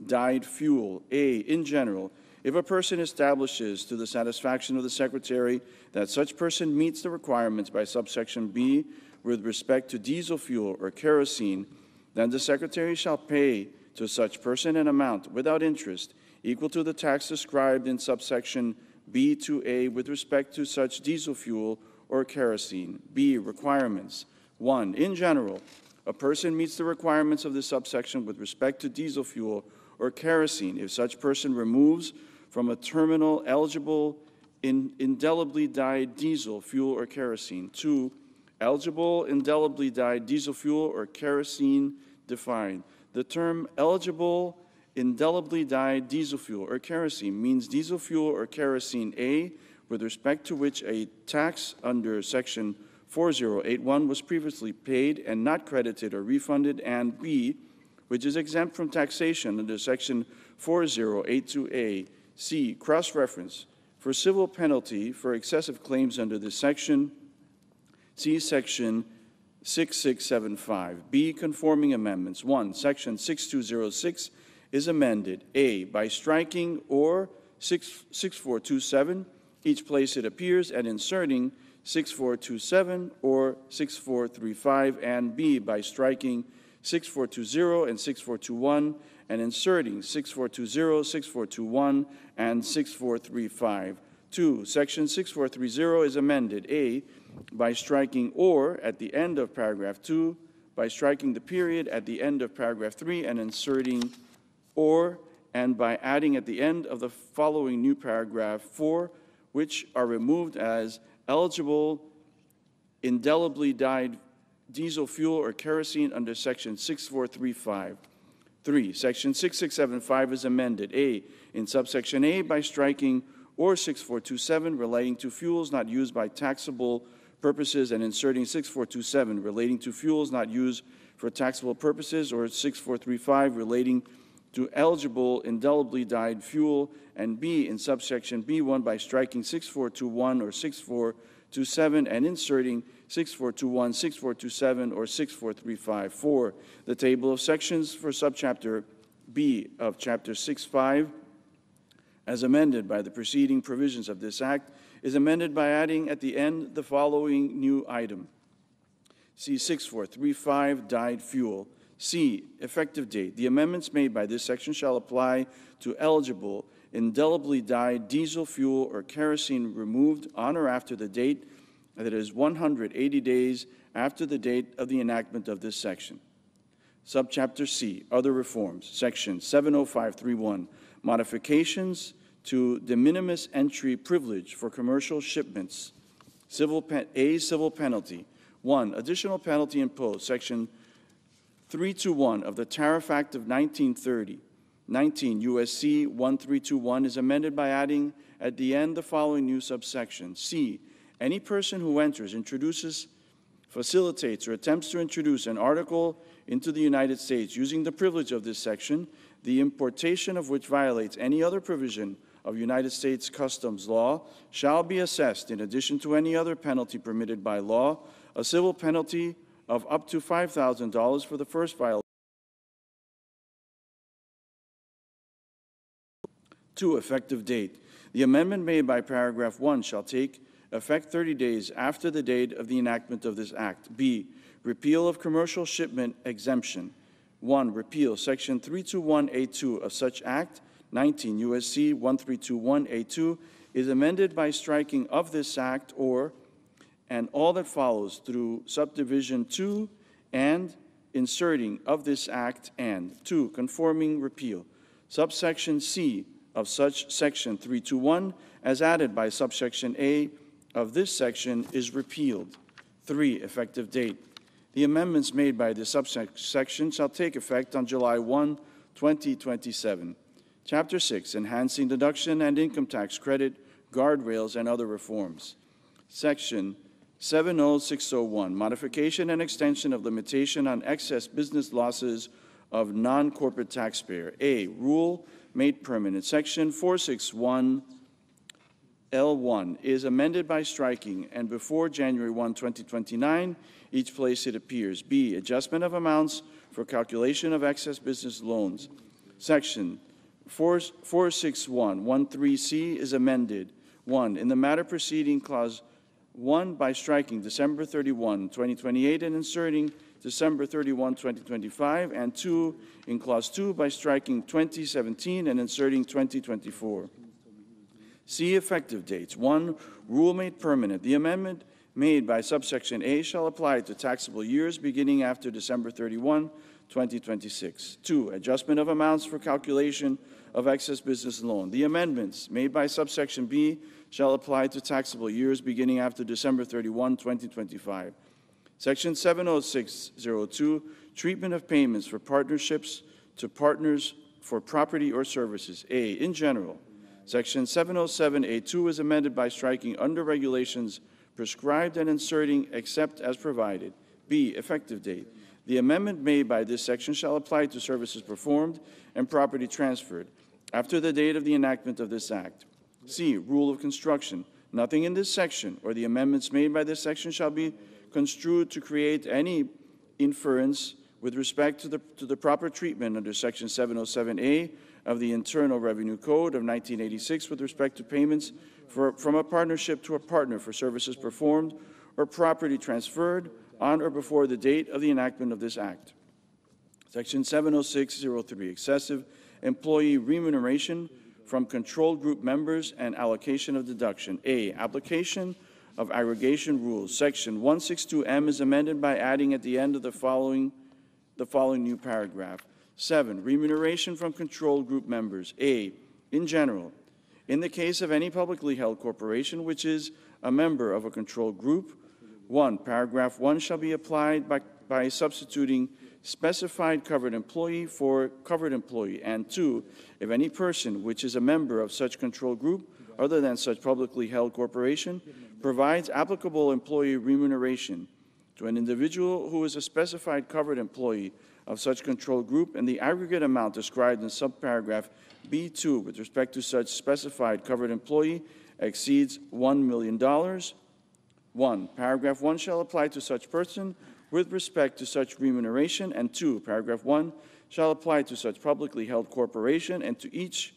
died fuel. A, in general, if a person establishes to the satisfaction of the Secretary that such person meets the requirements by subsection B with respect to diesel fuel or kerosene, then the Secretary shall pay to such person an amount without interest equal to the tax described in subsection B2A with respect to such diesel fuel or kerosene. B, requirements. 1. In general, a person meets the requirements of this subsection with respect to diesel fuel or kerosene if such person removes from a terminal eligible indelibly dyed diesel fuel or kerosene. 2. Eligible indelibly dyed diesel fuel or kerosene defined. The term eligible indelibly dyed diesel fuel or kerosene means diesel fuel or kerosene A, with respect to which a tax under Section 4081 was previously paid and not credited or refunded, and B, which is exempt from taxation under Section 4082A. C, cross-reference. For civil penalty for excessive claims under this section, see Section 6675. B, conforming amendments. 1. Section 6206 is amended. A, by striking or 6427 each place it appears and inserting 6427 or 6435, and B, by striking 6420 and 6421 and inserting 6420, 6421, and 6435. 2. Section 6430 is amended. A, by striking or at the end of paragraph 2, by striking the period at the end of paragraph 3 and inserting or, and by adding at the end of the following new paragraph 4, which are removed as eligible indelibly dyed diesel fuel or kerosene under Section 6435. 3. Section 6675 is amended. A, in subsection A, by striking or 6427 relating to fuels not used by taxable purposes and inserting 6427 relating to fuels not used for taxable purposes, or 6435 relating to eligible indelibly dyed fuel, and B, in subsection B1, by striking 6421 or 6427 and inserting 6421, 6427, or 6435. 4. The table of sections for subchapter B of Chapter 65, as amended by the preceding provisions of this Act, is amended by adding at the end the following new item. C, 6435, dyed fuel. C, effective date. The amendments made by this section shall apply to eligible indelibly dyed diesel fuel or kerosene removed on or after the date that is 180 days after the date of the enactment of this section. Subchapter C, other reforms. Section 70531, modifications to de minimis entry privilege for commercial shipments. Civil penalty. 1. Additional penalty imposed. Section 321 of the Tariff Act of 1930. 19 U.S.C. 1321 is amended by adding at the end the following new subsection. C. Any person who enters, introduces, facilitates, or attempts to introduce an article into the United States using the privilege of this section, the importation of which violates any other provision of United States customs law, shall be assessed, in addition to any other penalty permitted by law, a civil penalty of up to $5,000 for the first violation. 2. Effective date. The amendment made by paragraph 1 shall take effect 30 days after the date of the enactment of this Act. B. Repeal of commercial shipment exemption. 1. Repeal Section 321A2 of such Act. 19 U.S.C. 1321A2 is amended by striking of this Act or and all that follows through subdivision 2 and inserting of this Act and 2. Conforming repeal. Subsection C of such Section 321 as added by subsection A of this section is repealed. 3. Effective date. The amendments made by this subsection shall take effect on July 1, 2027. Chapter 6, Enhancing Deduction and Income Tax Credit, Guardrails, and Other Reforms. Section 70601, Modification and Extension of Limitation on Excess Business Losses of Non-Corporate Taxpayer. A, Rule made permanent. Section 461 L1 is amended by striking, and before January 1, 2029, each place it appears. B, Adjustment of amounts for calculation of excess business loans. Section 46113C is amended. 1, in the matter preceding Clause 1 by striking December 31, 2028 and inserting December 31, 2025, and 2, in Clause 2 by striking 2017 and inserting 2024. C, effective dates. 1, rule made permanent. The amendment made by subsection A shall apply to taxable years beginning after December 31, 2026. 2, adjustment of amounts for calculation of excess business loan. The amendments made by subsection B shall apply to taxable years beginning after December 31, 2025. Section 70602, treatment of payments for partnerships to partners for property or services. A, in general. Section 707A2 is amended by striking under regulations prescribed and inserting except as provided. B, effective date. The amendment made by this section shall apply to services performed and property transferred after the date of the enactment of this act. C, rule of construction. Nothing in this section or the amendments made by this section shall be construed to create any inference with respect to the proper treatment under Section 707A of the Internal Revenue Code of 1986 with respect to payments from a partnership to a partner for services performed or property transferred on or before the date of the enactment of this act. Section 70603, excessive employee remuneration from control group members and allocation of deduction. A, application of aggregation rules. Section 162M is amended by adding at the end of the following new paragraph. 7, remuneration from control group members. A, in general, in the case of any publicly held corporation which is a member of a control group, 1, paragraph 1 shall be applied by substituting specified covered employee for covered employee, and 2, if any person which is a member of such control group other than such publicly held corporation provides applicable employee remuneration to an individual who is a specified covered employee of such control group, and the aggregate amount described in subparagraph B2 with respect to such specified covered employee exceeds $1 million. 1, paragraph 1 shall apply to such person with respect to such remuneration, and 2, paragraph 1 shall apply to such publicly held corporation and to each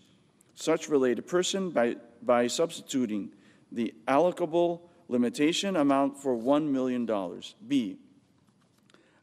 such related person by substituting the allocable limitation amount for $1 million. B,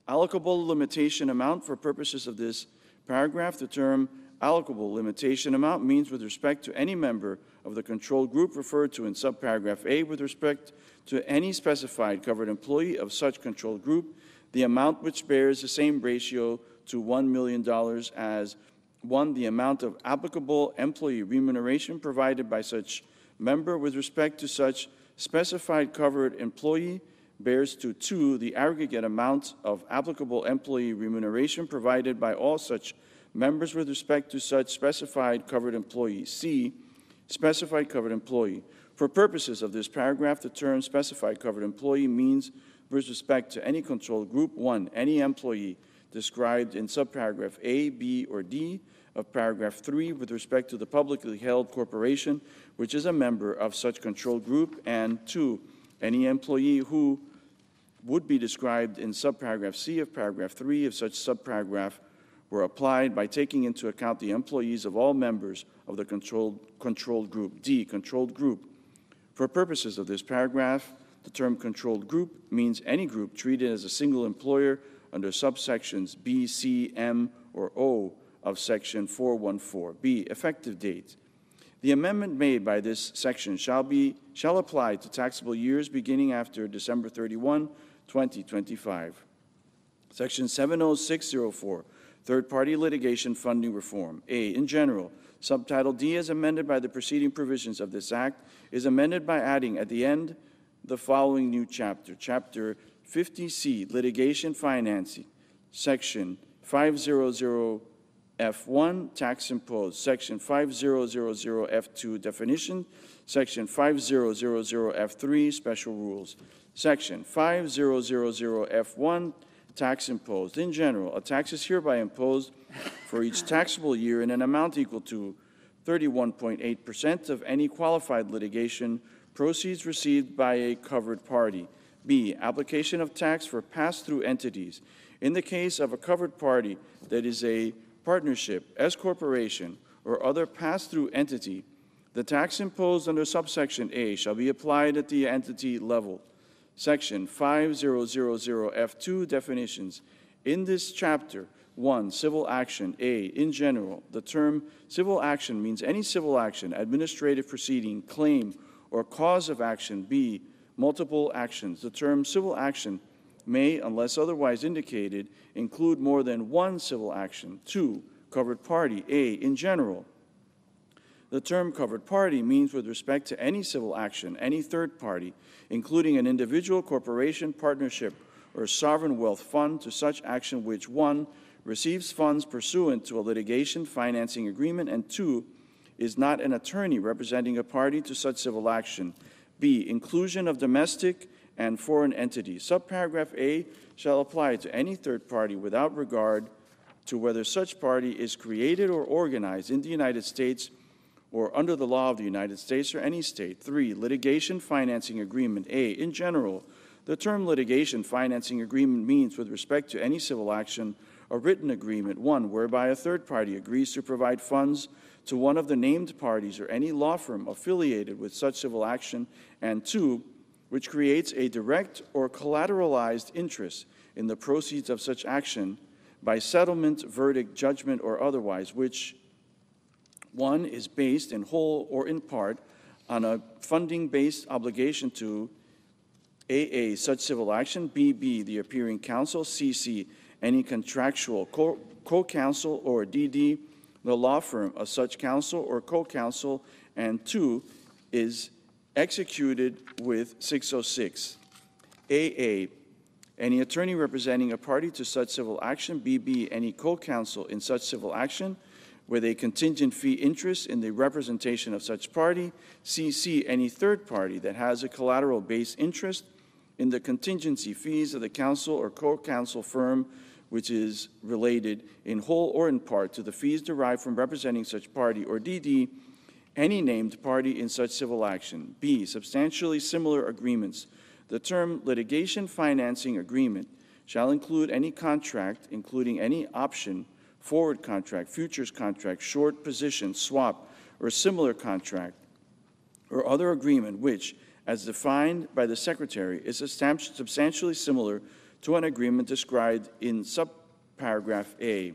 allocable limitation amount for purposes of this paragraph. The term allocable limitation amount means with respect to any member of the control group referred to in subparagraph A with respect to any specified covered employee of such control group, the amount which bears the same ratio to $1 million as 1, the amount of applicable employee remuneration provided by such member with respect to such specified covered employee bears to 2, the aggregate amount of applicable employee remuneration provided by all such members with respect to such specified covered employee. C, specified covered employee. For purposes of this paragraph, the term specified covered employee means with respect to any control group, 1, any employee described in subparagraph A, B, or D of paragraph 3 with respect to the publicly held corporation which is a member of such control group, and 2, any employee who would be described in subparagraph C of paragraph 3 if such subparagraph were applied by taking into account the employees of all members of the controlled group. D, controlled group. For purposes of this paragraph, the term controlled group means any group treated as a single employer under subsections B, C, M, or O of section 414. B, effective date. The amendment made by this section shall apply to taxable years beginning after December 31, 2025. Section 70604, Third-party litigation funding reform. A, in general, Subtitle D, as amended by the preceding provisions of this Act, is amended by adding at the end the following new chapter, Chapter 50C, Litigation Financing, Section 500F1, Tax Imposed, Section 5000F2, Definition, Section 5000F3, Special Rules, Section 5000F1, Tax Imposed. In general, a tax is hereby imposed for each taxable year in an amount equal to 31.8% of any qualified litigation proceeds received by a covered party. B, application of tax for pass-through entities. In the case of a covered party that is a partnership, S-corporation, or other pass-through entity, the tax imposed under subsection A shall be applied at the entity level. Section 5000F2, definitions. In this chapter, 1, civil action. A, in general, the term civil action means any civil action, administrative proceeding, claim, or cause of action. B, multiple actions. The term civil action may, unless otherwise indicated, include more than one civil action. 2, covered party. A, in general, the term covered party means with respect to any civil action, any third party, including an individual, corporation, partnership, or sovereign wealth fund to such action which 1, receives funds pursuant to a litigation financing agreement, and 2, is not an attorney representing a party to such civil action. B, inclusion of domestic and foreign entities. Subparagraph A shall apply to any third party without regard to whether such party is created or organized in the United States or under the law of the United States or any state. 3, litigation financing agreement. A, in general, the term litigation financing agreement means with respect to any civil action, a written agreement, 1, whereby a third party agrees to provide funds to one of the named parties or any law firm affiliated with such civil action, and 2, which creates a direct or collateralized interest in the proceeds of such action by settlement, verdict, judgment, or otherwise, which 1, is based in whole or in part on a funding-based obligation to A, such civil action, B, the appearing counsel, C, any contractual co-counsel, or D, the law firm of such counsel or co-counsel, and 2, is executed with 606. A, any attorney representing a party to such civil action, B, any co-counsel in such civil action with a contingent fee interest in the representation of such party, C, any third party that has a collateral-based interest in the contingency fees of the counsel or co-counsel firm which is related in whole or in part to the fees derived from representing such party, or D, any named party in such civil action. B, substantially similar agreements. The term litigation financing agreement shall include any contract, including any option, forward contract, futures contract, short position, swap, or similar contract, or other agreement which, as defined by the Secretary, is substantially similar to an agreement described in subparagraph A.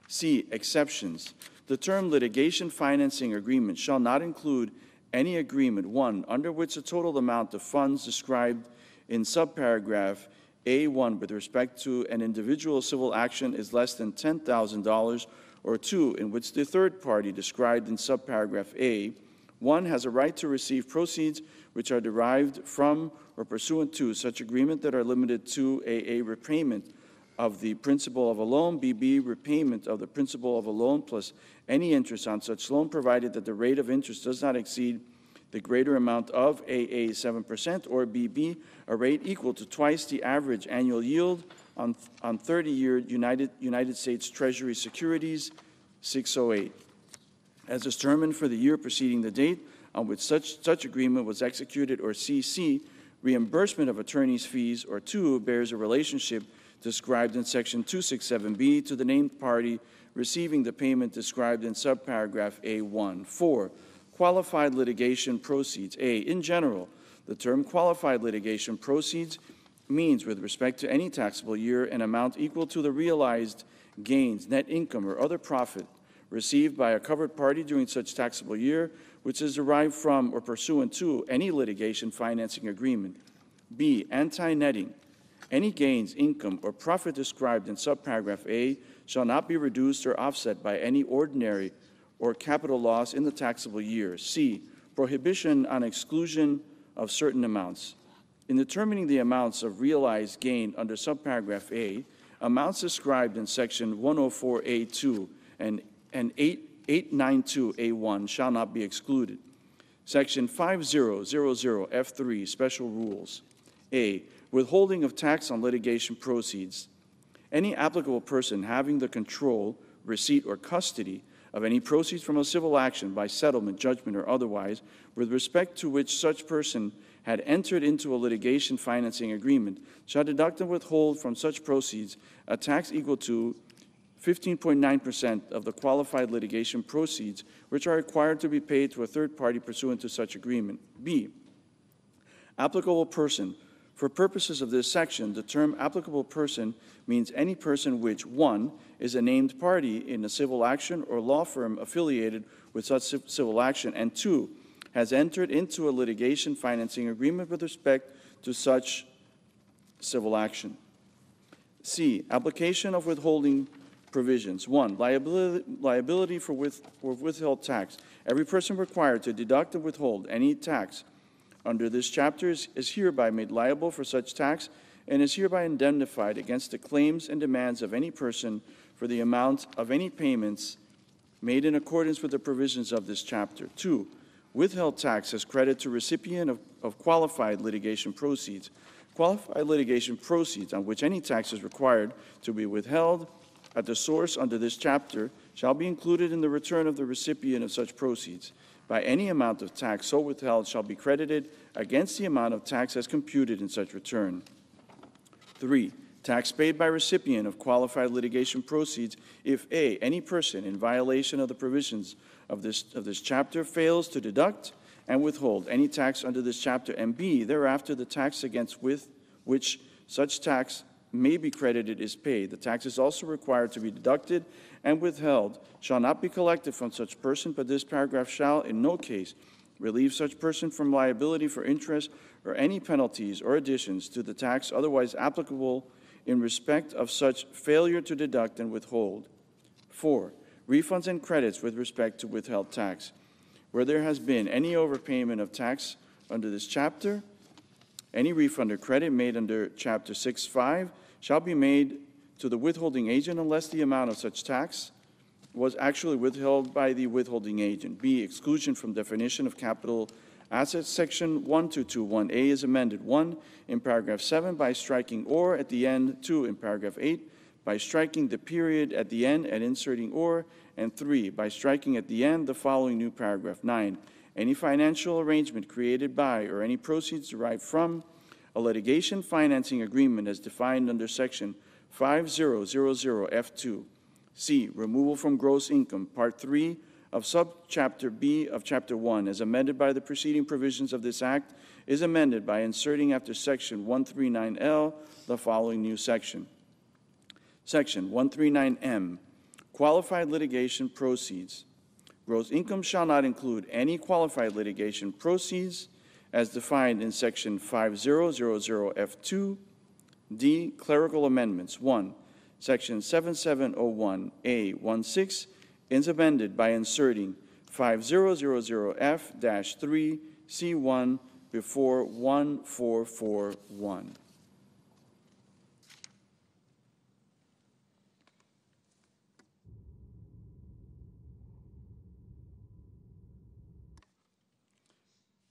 C, exceptions. The term litigation financing agreement shall not include any agreement, 1, under which the total amount of funds described in subparagraph A1 with respect to an individual civil action is less than $10,000, or 2, in which the third party described in subparagraph A, 1, has a right to receive proceeds which are derived from or pursuant to such agreement that are limited to A, repayment of the principal of a loan, B, repayment of the principal of a loan plus any interest on such loan, provided that the rate of interest does not exceed the greater amount of A, 7%, or B, a rate equal to twice the average annual yield on 30-year United States Treasury securities, 608, as determined for the year preceding the date on which such agreement was executed, or C, reimbursement of attorney's fees, or 2, bears a relationship described in Section 267B to the named party receiving the payment described in subparagraph A1. 4, qualified litigation proceeds. A, in general, the term qualified litigation proceeds means with respect to any taxable year an amount equal to the realized gains, net income, or other profit received by a covered party during such taxable year, which is derived from or pursuant to any litigation financing agreement. B, anti-netting. Any gains, income, or profit described in subparagraph A shall not be reduced or offset by any ordinary or capital loss in the taxable year. C, prohibition on exclusion of certain amounts. In determining the amounts of realized gain under subparagraph A, amounts described in section 104A2 and 892A1 shall not be excluded. Section 5000F3, Special Rules. A, withholding of tax on litigation proceeds. Any applicable person having the control, receipt, or custody of any proceeds from a civil action by settlement, judgment, or otherwise, with respect to which such person had entered into a litigation financing agreement, shall deduct and withhold from such proceeds a tax equal to 15.9% of the qualified litigation proceeds, which are required to be paid to a third party pursuant to such agreement. B, applicable person. For purposes of this section, the term applicable person means any person which, 1, is a named party in a civil action or law firm affiliated with such civil action, and 2, has entered into a litigation financing agreement with respect to such civil action. C, application of withholding provisions. 1, liability for withheld tax. Every person required to deduct and withhold any tax under this chapter is hereby made liable for such tax and is hereby indemnified against the claims and demands of any person for the amount of any payments made in accordance with the provisions of this chapter. 2, withheld tax as credit to recipient of qualified litigation proceeds. Qualified litigation proceeds on which any tax is required to be withheld at the source under this chapter shall be included in the return of the recipient of such proceeds. By any amount of tax so withheld shall be credited against the amount of tax as computed in such return. 3, tax paid by recipient of qualified litigation proceeds if A, any person in violation of the provisions of this chapter fails to deduct and withhold any tax under this chapter, and B, thereafter the tax against which such tax may be credited is paid. The tax is also required to be deducted and withheld, shall not be collected from such person, but this paragraph shall in no case relieve such person from liability for interest or any penalties or additions to the tax otherwise applicable in respect of such failure to deduct and withhold. 4, refunds and credits with respect to withheld tax. Where there has been any overpayment of tax under this chapter, any refund or credit made under Chapter 6.5 shall be made to the withholding agent unless the amount of such tax was actually withheld by the withholding agent. B, exclusion from definition of capital assets. Section 1221A is amended. 1, in paragraph 7 by striking or at the end. 2, in paragraph 8 by striking the period at the end and inserting or. And 3, by striking at the end the following new paragraph. 9, any financial arrangement created by or any proceeds derived from a litigation financing agreement as defined under Section 5000F2. C, removal from gross income, Part 3 of Subchapter B of Chapter 1, as amended by the preceding provisions of this Act, is amended by inserting after Section 139L the following new section. Section 139M, qualified litigation proceeds. Gross income shall not include any qualified litigation proceeds as defined in Section 5000F2. D, clerical amendments. 1, Section 7701A16 is amended by inserting 5000F-3C1 before 1441.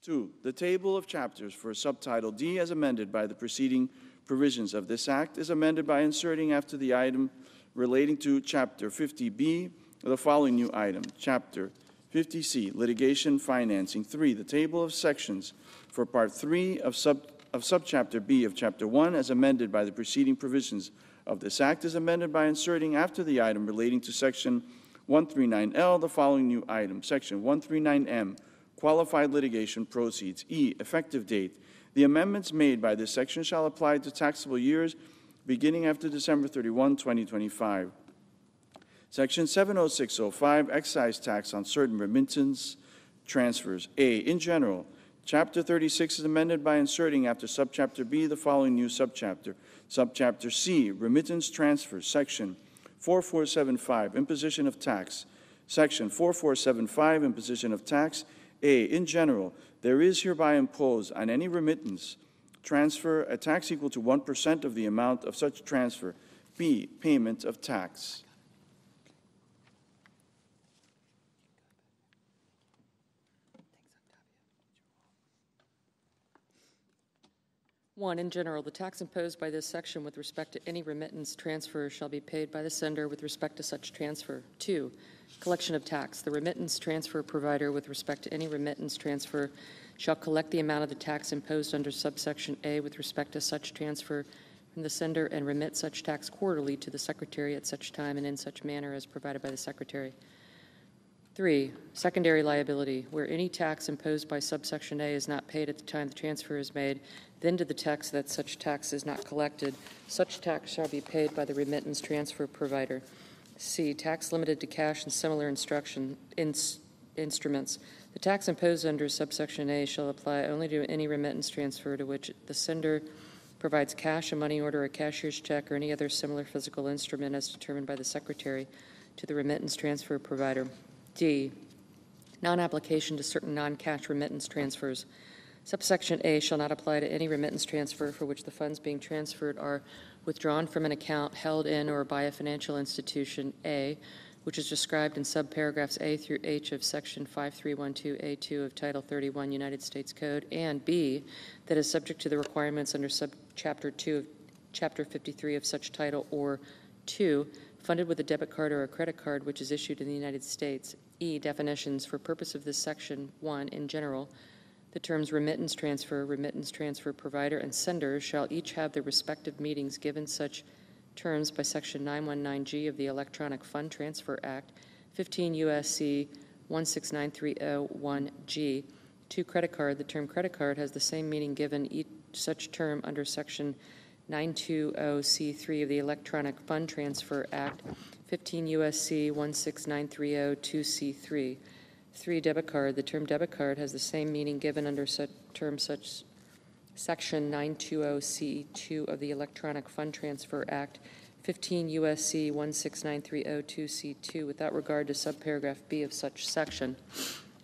Two, the table of chapters for subtitle D as amended by the preceding provisions of this Act is amended by inserting after the item relating to Chapter 50B the following new item, Chapter 50C, litigation financing. 3, the table of sections for Part 3 of Subchapter B of Chapter 1 as amended by the preceding provisions of this Act is amended by inserting after the item relating to Section 139L the following new item, Section 139M, qualified litigation proceeds. E, effective date. The amendments made by this section shall apply to taxable years beginning after December 31, 2025. Section 70605, excise tax on certain remittance transfers. A, in general, Chapter 36 is amended by inserting after Subchapter B the following new subchapter. Subchapter C, remittance transfers. Section 4475, imposition of tax. Section 4475, imposition of tax. A, in general, there is hereby imposed on any remittance transfer a tax equal to 1% of the amount of such transfer. B, payment of tax. One, in general, the tax imposed by this section with respect to any remittance transfer shall be paid by the sender with respect to such transfer. Two, collection of tax. The remittance transfer provider with respect to any remittance transfer shall collect the amount of the tax imposed under subsection A with respect to such transfer from the sender and remit such tax quarterly to the Secretary at such time and in such manner as provided by the Secretary. 3, secondary liability, where any tax imposed by subsection A is not paid at the time the transfer is made, then to the text that such tax is not collected, such tax shall be paid by the remittance transfer provider. C, tax limited to cash and similar instruments. The tax imposed under subsection A shall apply only to any remittance transfer to which the sender provides cash, a money order, a cashier's check, or any other similar physical instrument as determined by the Secretary to the remittance transfer provider. D, non-application to certain non-cash remittance transfers. Subsection A shall not apply to any remittance transfer for which the funds being transferred are withdrawn from an account held in or by a financial institution, A, which is described in subparagraphs A through H of Section 5312A2 of Title 31 United States Code, and B, that is subject to the requirements under subchapter 2 of Chapter 53 of such title, or 2, funded with a debit card or a credit card which is issued in the United States. E, definitions. For purpose of this section, 1, in general, the terms remittance transfer provider, and sender shall each have their respective meanings given such terms by Section 919G of the Electronic Fund Transfer Act, 15 U.S.C. 16930(1)G. 2, credit card. The term credit card has the same meaning given each such term under Section 920C3 of the Electronic Fund Transfer Act, 15 U.S.C. 16930(2)C3. 3, debit card. The term debit card has the same meaning given under such term such Section 920C2 of the Electronic Fund Transfer Act, 15 U.S.C. 16930(2)C2, without regard to subparagraph B of such section.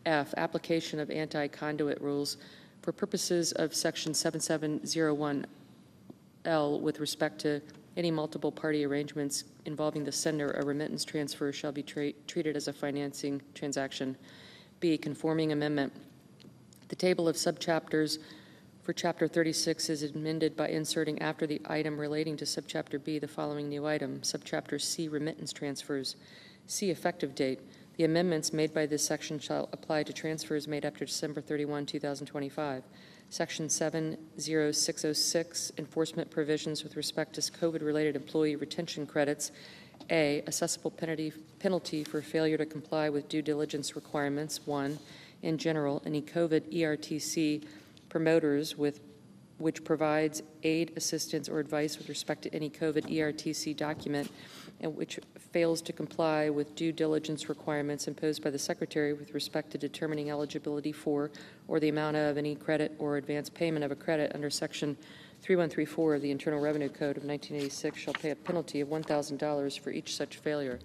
F, application of anti-conduit rules for purposes of Section 7701L with respect to any multiple party arrangements involving the sender. A remittance transfer shall be treated as a financing transaction. B, conforming amendment. The table of subchapters for Chapter 36 is amended by inserting after the item relating to Subchapter B the following new item, Subchapter C, remittance transfers. C, effective date. The amendments made by this section shall apply to transfers made after December 31, 2025. Section 70606, enforcement provisions with respect to COVID-related employee retention credits. A, assessable penalty for failure to comply with due diligence requirements. 1, in general, any COVID ERTC promoters which provides aid, assistance, or advice with respect to any COVID ERTC document and which fails to comply with due diligence requirements imposed by the Secretary with respect to determining eligibility for or the amount of any credit or advance payment of a credit under Section 3134 of the Internal Revenue Code of 1986 shall pay a penalty of $1,000 for each such failure.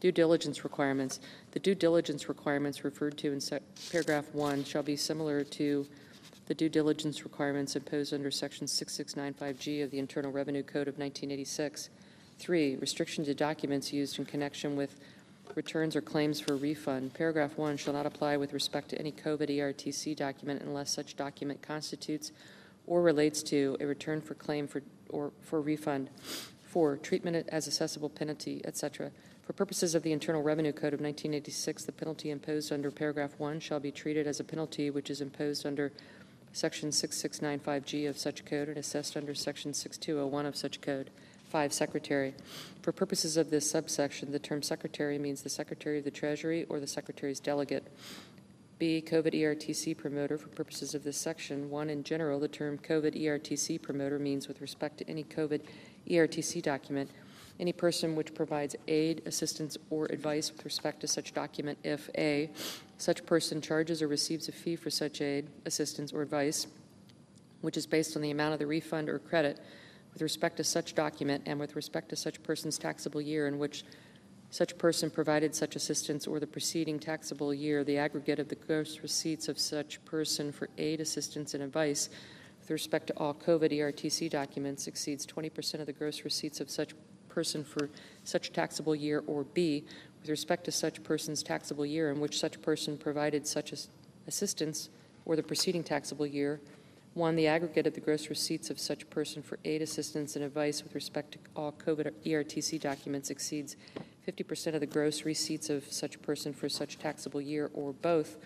Due diligence requirements. The due diligence requirements referred to in paragraph 1 shall be similar to the due diligence requirements imposed under Section 6695G of the Internal Revenue Code of 1986. 3, restriction to documents used in connection with returns or claims for refund. Paragraph 1 shall not apply with respect to any COVID ERTC document unless such document constitutes or relates to a return for claim for refund. 4, treatment as assessable penalty, etc. For purposes of the Internal Revenue Code of 1986, the penalty imposed under paragraph 1 shall be treated as a penalty which is imposed under Section 6695G of such code and assessed under Section 6201 of such code. 5, Secretary. For purposes of this subsection, the term Secretary means the Secretary of the Treasury or the Secretary's delegate. B, COVID ERTC promoter. For purposes of this section, 1, in general, the term COVID ERTC promoter means with respect to any COVID ERTC document, any person which provides aid, assistance, or advice with respect to such document if A, such person charges or receives a fee for such aid, assistance, or advice, which is based on the amount of the refund or credit with respect to such document and with respect to such person's taxable year in which such person provided such assistance or the preceding taxable year, the aggregate of the gross receipts of such person for aid, assistance, and advice with respect to all COVID ERTC documents exceeds 20% of the gross receipts of such person for such taxable year, or B, with respect to such person's taxable year in which such person provided such assistance or the preceding taxable year. 1, the aggregate of the gross receipts of such person for aid, assistance, and advice with respect to all COVID ERTC documents exceeds 50% of the gross receipts of such person for such taxable year, or both.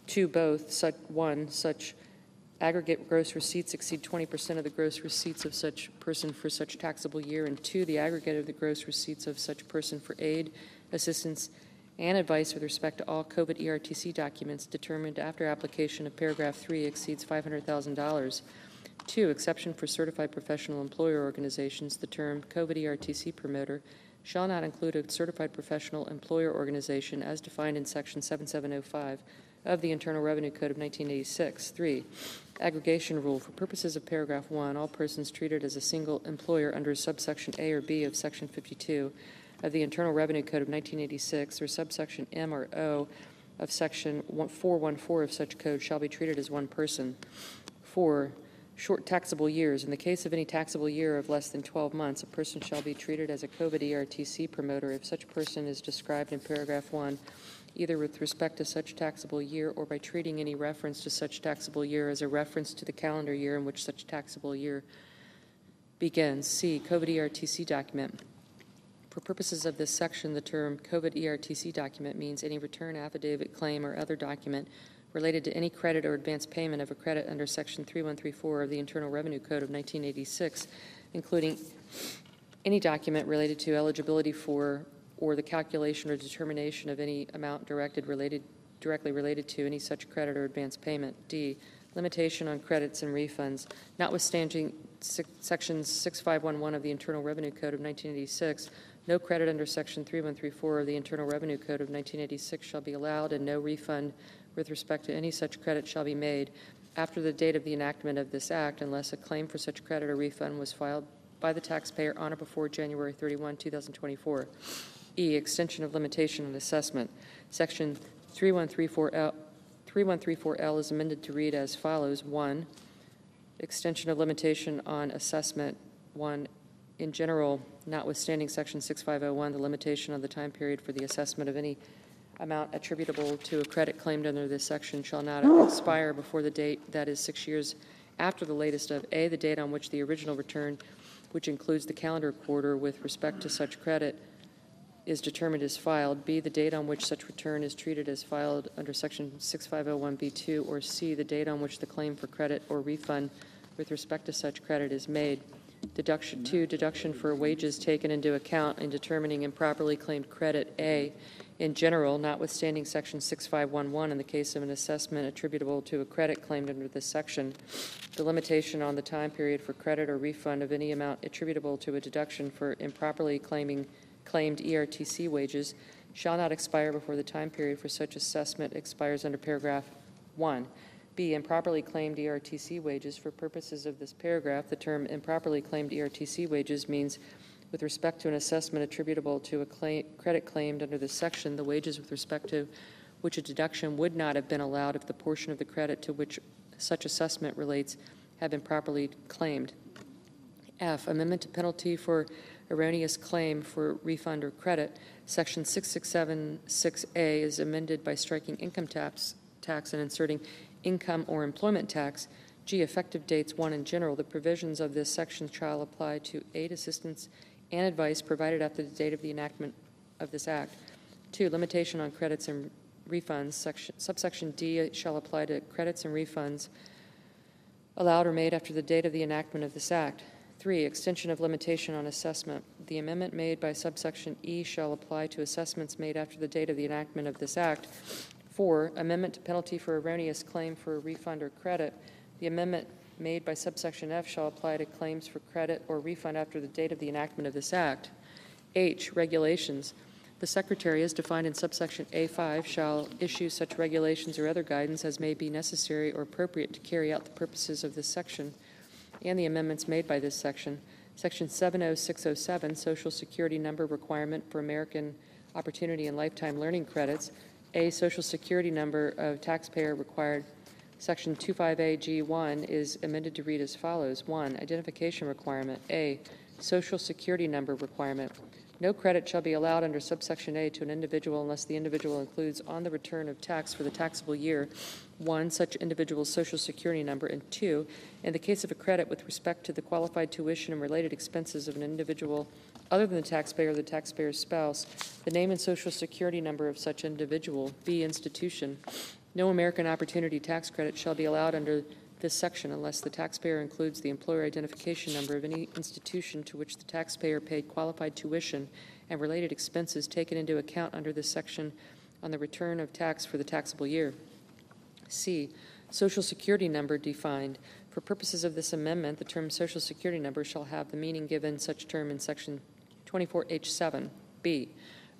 2, both. Such aggregate gross receipts exceed 20% of the gross receipts of such person for such taxable year, and 2, the aggregate of the gross receipts of such person for aid, assistance, and advice with respect to all COVID ERTC documents determined after application of paragraph 3 exceeds $500,000. 2, exception for certified professional employer organizations, the term COVID ERTC promoter shall not include a certified professional employer organization as defined in section 7705 of the Internal Revenue Code of 1986. 3, aggregation rule. For purposes of paragraph 1, all persons treated as a single employer under subsection A or B of section 52 of the Internal Revenue Code of 1986 or subsection M or O of section 414 of such code shall be treated as one person. 4, short taxable years. In the case of any taxable year of less than 12 months, a person shall be treated as a COVID ERTC promoter if such person is described in paragraph 1, either with respect to such taxable year or by treating any reference to such taxable year as a reference to the calendar year in which such taxable year begins. C, COVID ERTC document. For purposes of this section, the term COVID ERTC document means any return, affidavit, claim, or other document related to any credit or advance payment of a credit under Section 3134 of the Internal Revenue Code of 1986, including any document related to eligibility for or the calculation or determination of any amount directly related to any such credit or advance payment. D, limitation on credits and refunds. Notwithstanding Sections 6511 of the Internal Revenue Code of 1986, no credit under Section 3134 of the Internal Revenue Code of 1986 shall be allowed, and no refund with respect to any such credit shall be made after the date of the enactment of this Act unless a claim for such credit or refund was filed by the taxpayer on or before January 31, 2024. E, extension of limitation on assessment. Section 3134L is amended to read as follows. 1, extension of limitation on assessment. 1, in general, notwithstanding Section 6501, the limitation on the time period for the assessment of any amount attributable to a credit claimed under this section shall not expire before the date, that is 6 years after the latest of A, the date on which the original return, which includes the calendar quarter with respect to such credit, is determined as filed, B, the date on which such return is treated as filed under Section 6501B2, or C, the date on which the claim for credit or refund with respect to such credit is made. Deduction 2, deduction for wages taken into account in determining improperly claimed credit. A, in general, notwithstanding Section 6511 in the case of an assessment attributable to a credit claimed under this section, the limitation on the time period for credit or refund of any amount attributable to a deduction for improperly claimed ERTC wages shall not expire before the time period for such assessment expires under paragraph 1. B, improperly claimed ERTC wages. For purposes of this paragraph, the term improperly claimed ERTC wages means with respect to an assessment attributable to a credit claimed under this section, the wages with respect to which a deduction would not have been allowed if the portion of the credit to which such assessment relates had been properly claimed. F, amendment to penalty for erroneous claim for refund or credit. Section 6676A is amended by striking income tax and inserting income or employment tax. G, effective dates. 1, in general, the provisions of this section shall apply to aid, assistance, and advice provided after the date of the enactment of this Act. 2, limitation on credits and refunds. Subsection D shall apply to credits and refunds allowed or made after the date of the enactment of this Act. 3, extension of limitation on assessment. The amendment made by subsection E shall apply to assessments made after the date of the enactment of this Act. 4, amendment to penalty for erroneous claim for a refund or credit. The amendment made by subsection F shall apply to claims for credit or refund after the date of the enactment of this Act. H, regulations. The Secretary, as defined in subsection A5, shall issue such regulations or other guidance as may be necessary or appropriate to carry out the purposes of this section and the amendments made by this section. Section 70607, Social Security Number Requirement for American Opportunity and Lifetime Learning Credits. A, Social Security Number of Taxpayer Required. Section 25AG1 is amended to read as follows. 1, Identification Requirement. A, Social Security Number Requirement. No credit shall be allowed under subsection A to an individual unless the individual includes on the return of tax for the taxable year, 1, such individual's Social Security number, and 2, in the case of a credit with respect to the qualified tuition and related expenses of an individual other than the taxpayer or the taxpayer's spouse, the name and Social Security number of such individual. B, institution. No American Opportunity Tax Credit shall be allowed under this section unless the taxpayer includes the employer identification number of any institution to which the taxpayer paid qualified tuition and related expenses taken into account under this section on the return of tax for the taxable year. C, Social Security number defined. For purposes of this amendment, the term Social Security number shall have the meaning given such term in Section 24H7. B,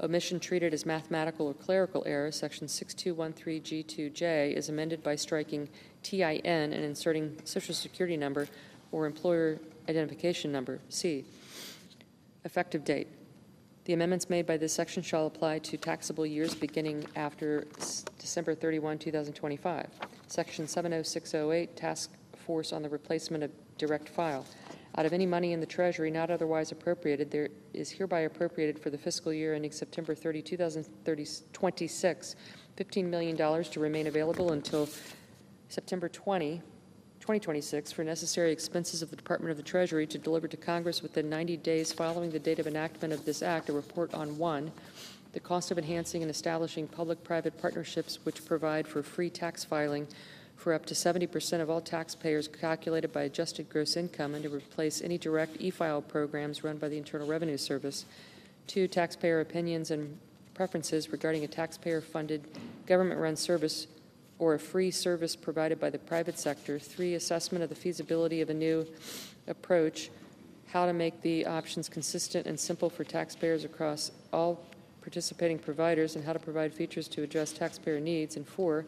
omission treated as mathematical or clerical error, Section 6213G2J, is amended by striking TIN and inserting Social Security number or employer identification number. C, effective date. The amendments made by this section shall apply to taxable years beginning after December 31, 2025. Section 70608, Task Force on the Replacement of Direct File. Out of any money in the Treasury not otherwise appropriated, there is hereby appropriated for the fiscal year ending September 30, 2026, $15 million to remain available until September 2026 for necessary expenses of the Department of the Treasury to deliver to Congress within 90 days following the date of enactment of this act a report on 1, the cost of enhancing and establishing public-private partnerships which provide for free tax filing for up to 70% of all taxpayers calculated by adjusted gross income and to replace any direct e-file programs run by the Internal Revenue Service. 2, taxpayer opinions and preferences regarding a taxpayer-funded government-run service or a free service provided by the private sector. 3, assessment of the feasibility of a new approach, how to make the options consistent and simple for taxpayers across all participating providers and how to provide features to address taxpayer needs. And 4,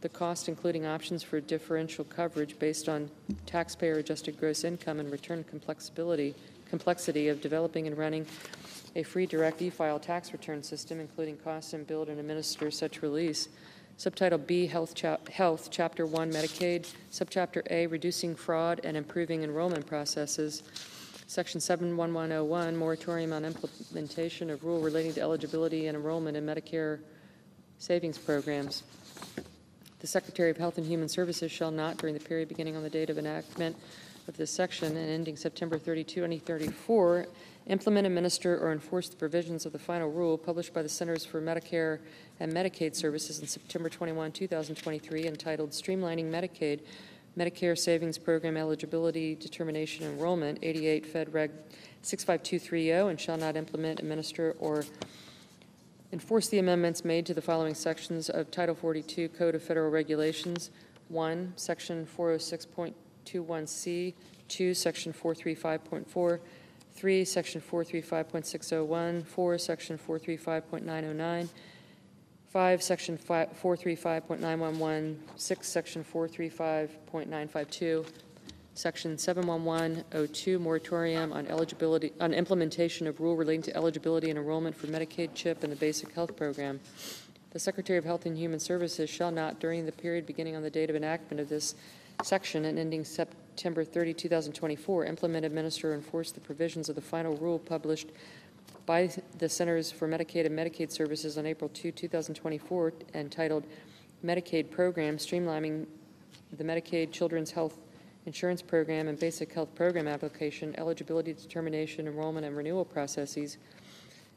the cost, including options for differential coverage based on taxpayer-adjusted gross income and return complexity of developing and running a free direct e-file tax return system, including costs and build and administer such release. Subtitle B, Health, Chapter 1, Medicaid. Subchapter A, Reducing Fraud and Improving Enrollment Processes. Section 71101, Moratorium on Implementation of Rule Relating to Eligibility and Enrollment in Medicare Savings Programs. The Secretary of Health and Human Services shall not, during the period beginning on the date of enactment of this section and ending September 30, 2034, implement, administer, or enforce the provisions of the final rule published by the Centers for Medicare and Medicaid Services on September 21, 2023, entitled Streamlining Medicaid, Medicare Savings Program Eligibility Determination Enrollment, 88 Fed Reg 65230, and shall not implement, administer, or enforce the amendments made to the following sections of Title 42 Code of Federal Regulations. 1, Section 406.21C, 2, Section 435.4, 3, Section 435.601, 4, Section 435.909, 5, Section 435.911, 6, Section 435.952, Section 71102, moratorium on eligibility, on implementation of rule relating to eligibility and enrollment for Medicaid CHIP and the Basic Health Program. The Secretary of Health and Human Services shall not, during the period beginning on the date of enactment of this section and ending September 30, 2024, implement, administer, or enforce the provisions of the final rule published by the Centers for Medicaid and Medicaid Services on April 2, 2024, entitled Medicaid Program, Streamlining the Medicaid Children's Health Insurance Program and Basic Health Program Application, Eligibility Determination, Enrollment, and Renewal Processes,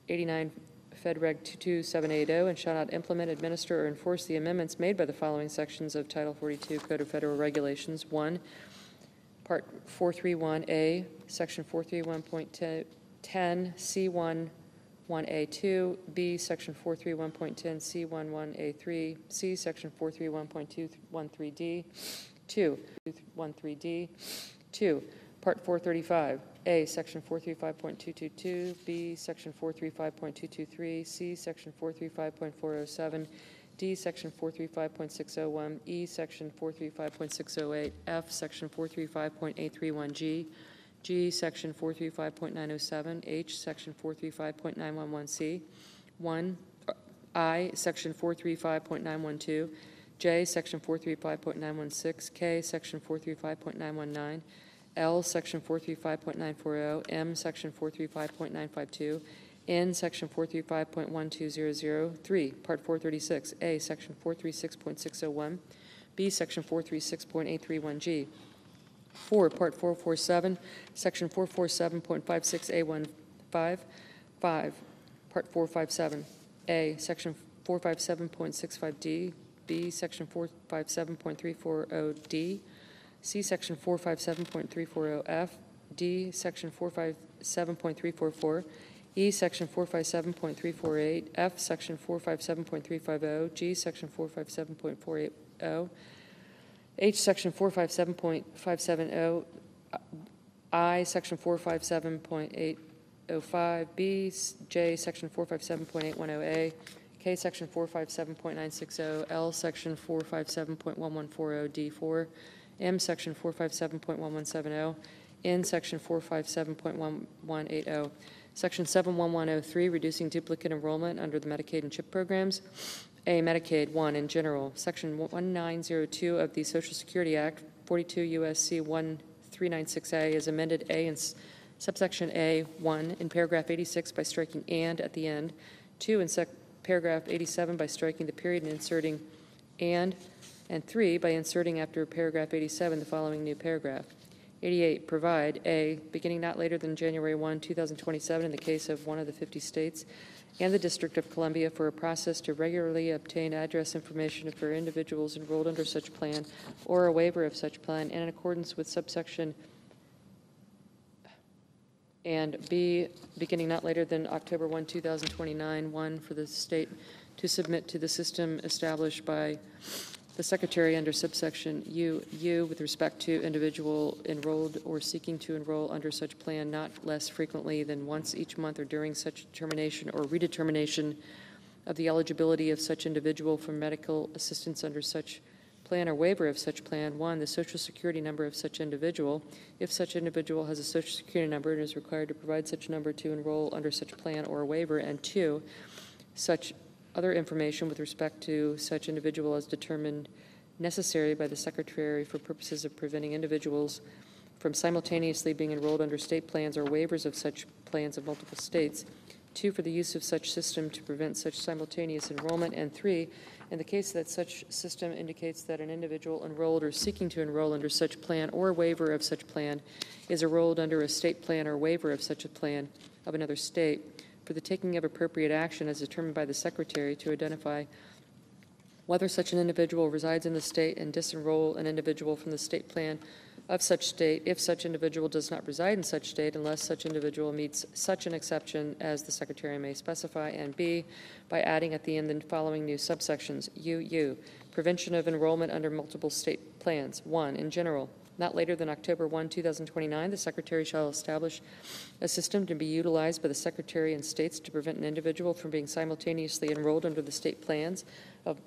89 Fed Reg 22780, and shall not implement, administer, or enforce the amendments made by the following sections of Title 42 Code of Federal Regulations. 1, Part 431A, Section 431.10, C1, 1A2, B, Section 431.10, C11A3, C, Section 431.213D, 213D, 2, Part 435, A, Section 435.222, B, Section 435.223, C, Section 435.407, D, Section 435.601, E, Section 435.608, F, Section 435.831G, G, Section 435.907, H, Section 435.911C, 1, I, Section 435.912, J, Section 435.916, K, Section 435.919, L, Section 435.940, M, Section 435.952, N, Section 435.1200, 3, Part 436, A, Section 436.601, B, Section 436.831G, 4, Part 447, Section 447.56A15, 5, Part 457, A, Section 457.65D, B, Section 457.340D, C, Section 457.340F, D, Section 457.344, E, Section 457.348, F, Section 457.350, G, Section 457.480, H, Section 457.570, I, Section 457.805, B, J, Section 457.810A, K, Section 457.960, L, Section 457.1140, D4, M, Section 457.1170, N, Section 457.1180, Section 71103, reducing duplicate enrollment under the Medicaid and CHIP programs. A, Medicaid, 1, in general, Section 1902 of the Social Security Act, 42 U.S.C. 1396A, is amended A in subsection A, 1, in paragraph 86 by striking "and" at the end, 2, in paragraph 87 by striking the period and inserting "and 3, by inserting after paragraph 87 the following new paragraph. 88, provide, A, beginning not later than January 1, 2027, in the case of one of the 50 states and the District of Columbia, for a process to regularly obtain address information for individuals enrolled under such plan or a waiver of such plan, and in accordance with subsection, and B, beginning not later than October 1, 2029, 1, for the state to submit to the system established by the Secretary under subsection U with respect to individual enrolled or seeking to enroll under such plan not less frequently than once each month or during such determination or redetermination of the eligibility of such individual for medical assistance under such plan or waiver of such plan. 1, the Social Security number of such individual, if such individual has a Social Security number and is required to provide such number to enroll under such plan or waiver, and 2, such other information with respect to such individual as determined necessary by the Secretary for purposes of preventing individuals from simultaneously being enrolled under state plans or waivers of such plans of multiple states. 2, for the use of such system to prevent such simultaneous enrollment. And 3, in the case that such system indicates that an individual enrolled or seeking to enroll under such plan or waiver of such plan is enrolled under a state plan or waiver of such a plan of another state, for the taking of appropriate action as determined by the Secretary to identify whether such an individual resides in the state and disenroll an individual from the state plan of such state if such individual does not reside in such state unless such individual meets such an exception as the Secretary may specify, and B, by adding at the end the following new subsections: UU, prevention of enrollment under multiple state plans. 1, in general, not later than October 1, 2029, the Secretary shall establish a system to be utilized by the Secretary and states to prevent an individual from being simultaneously enrolled under the state plans of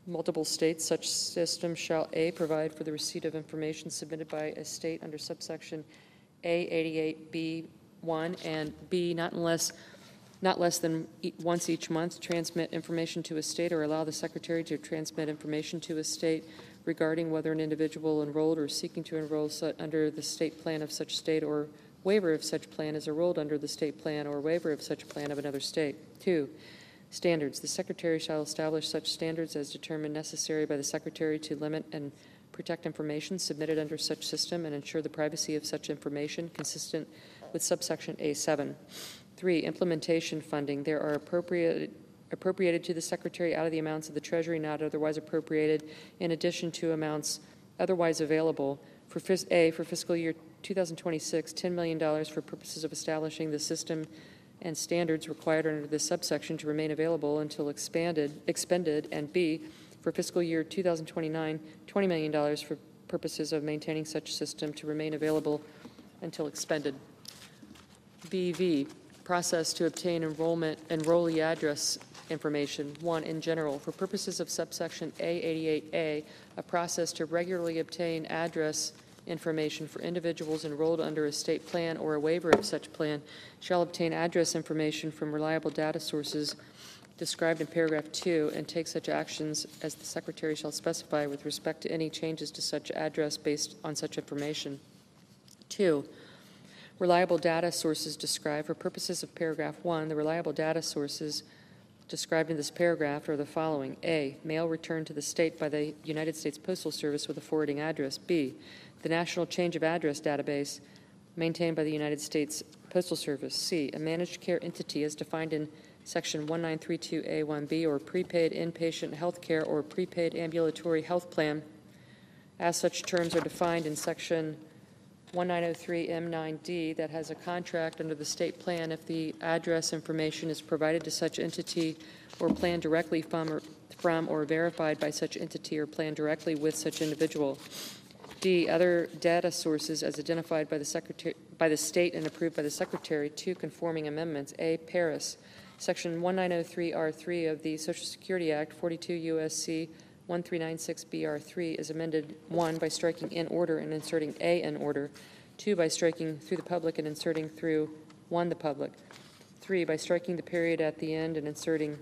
multiple states. Such system shall A, provide for the receipt of information submitted by a state under subsection A88B1, and B, not less than once each month, transmit information to a state or allow the Secretary to transmit information to a state regarding whether an individual enrolled or seeking to enroll under the state plan of such state or waiver of such plan is enrolled under the state plan or waiver of such plan of another state. 2, standards. The Secretary shall establish such standards as determined necessary by the Secretary to limit and protect information submitted under such system and ensure the privacy of such information consistent with subsection A7. 3, implementation funding. There are appropriated to the Secretary out of the amounts of the Treasury not otherwise appropriated, in addition to amounts otherwise available. For fiscal year 2026, $10 million for purposes of establishing the system and standards required under this subsection to remain available until expended, and B, for fiscal year 2029, $20 million for purposes of maintaining such system to remain available until expended. BV, process to obtain enrollee address information. 1, in general, for purposes of subsection A88A, a process to regularly obtain address information for individuals enrolled under a state plan or a waiver of such plan shall obtain address information from reliable data sources described in paragraph 2 and take such actions as the Secretary shall specify with respect to any changes to such address based on such information. 2. Reliable data sources described for purposes of paragraph 1. The reliable data sources described in this paragraph are the following. A, mail returned to the state by the United States Postal Service with a forwarding address. B, the National Change of Address database maintained by the United States Postal Service. C, a managed care entity as defined in Section 1932A1B or prepaid inpatient health care or prepaid ambulatory health plan, as such terms are defined in Section 1903M9D that has a contract under the state plan if the address information is provided to such entity or plan directly from or verified by such entity or plan directly with such individual. D, other data sources as identified by the state and approved by the Secretary. 2, conforming amendments. A, Paris. Section 1903R3 of the Social Security Act, 42 U.S.C. 1396BR3 is amended 1 by striking in order and inserting a in order, 2 by striking through the public and inserting through 1 the public, 3 by striking the period at the end and inserting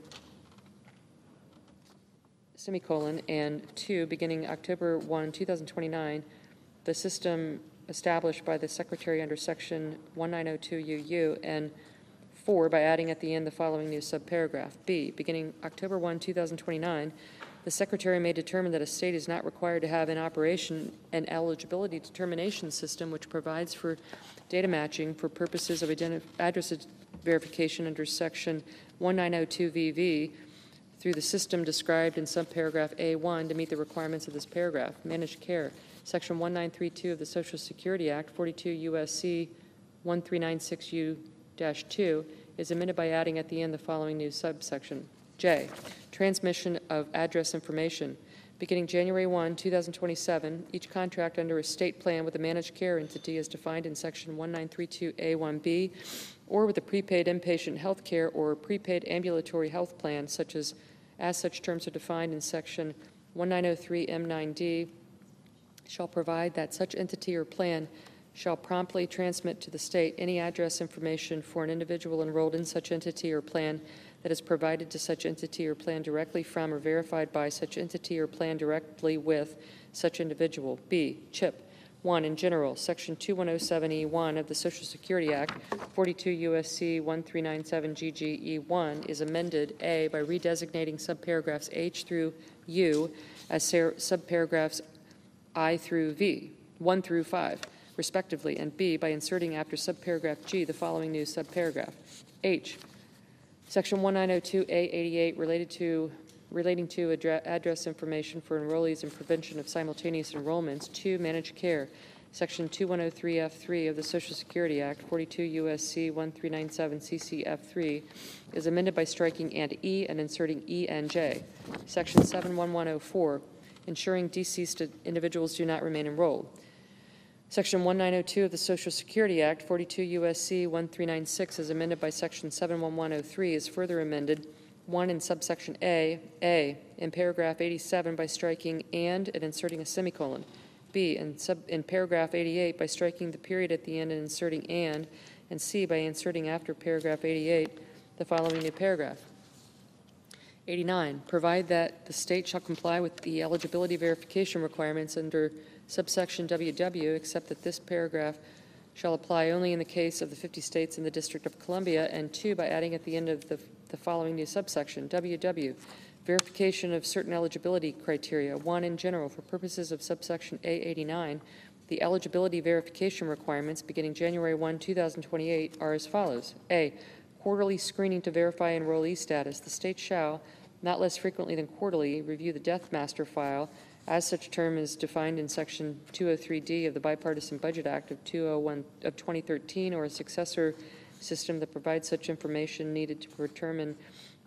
semicolon, and 2 beginning October 1, 2029, the system established by the Secretary under Section 1902 UU, and 4 by adding at the end the following new subparagraph. B, beginning October 1, 2029, the Secretary may determine that a state is not required to have in operation an eligibility determination system which provides for data matching for purposes of address verification under Section 1902 VV through the system described in subparagraph A1 to meet the requirements of this paragraph. Managed care. Section 1932 of the Social Security Act, 42 U.S.C. 1396U-2, is amended by adding at the end the following new subsection. J, transmission of address information. Beginning January 1, 2027, each contract under a state plan with a managed care entity is defined in Section 1932A1B or with a prepaid inpatient health care or a prepaid ambulatory health plan, as such terms are defined in Section 1903M9D, shall provide that such entity or plan shall promptly transmit to the state any address information for an individual enrolled in such entity or plan that is provided to such entity or plan directly from or verified by such entity or plan directly with such individual. B, CHIP. 1, in general, Section 2107E1 of the Social Security Act, 42 U.S.C. 1397GGE1 is amended, A, by redesignating subparagraphs H through U as subparagraphs I through V, 1 through 5, respectively, and B, by inserting after subparagraph G the following new subparagraph. H, Section 1902A88 relating to address information for enrollees and prevention of simultaneous enrollments. 2, managed care. Section 2103F3 of the Social Security Act, 42 U.S.C. 1397CCF3, is amended by striking and E and inserting E and J. Section 71104, ensuring deceased individuals do not remain enrolled. Section 1902 of the Social Security Act, 42 U.S.C. 1396, as amended by Section 71103, is further amended, 1, in subsection A, in paragraph 87 by striking and inserting a semicolon, B, in paragraph 88 by striking the period at the end and inserting and C, by inserting after paragraph 88 the following new paragraph. 89, provide that the state shall comply with the eligibility verification requirements under subsection WW, except that this paragraph shall apply only in the case of the 50 states and the District of Columbia, and 2, by adding at the end of the following new subsection, WW, verification of certain eligibility criteria. 1, in general, for purposes of subsection A89, the eligibility verification requirements beginning January 1, 2028 are as follows. A, quarterly screening to verify enrollee status. The state shall, not less frequently than quarterly, review the Death Master file as such term is defined in Section 203D of the Bipartisan Budget Act of 2013 or a successor system that provides such information needed to determine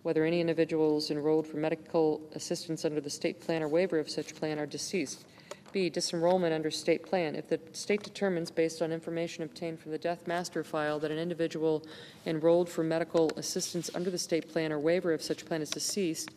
whether any individuals enrolled for medical assistance under the state plan or waiver of such plan are deceased. B, disenrollment under state plan. If the state determines, based on information obtained from the Death Master file, that an individual enrolled for medical assistance under the state plan or waiver of such plan is deceased,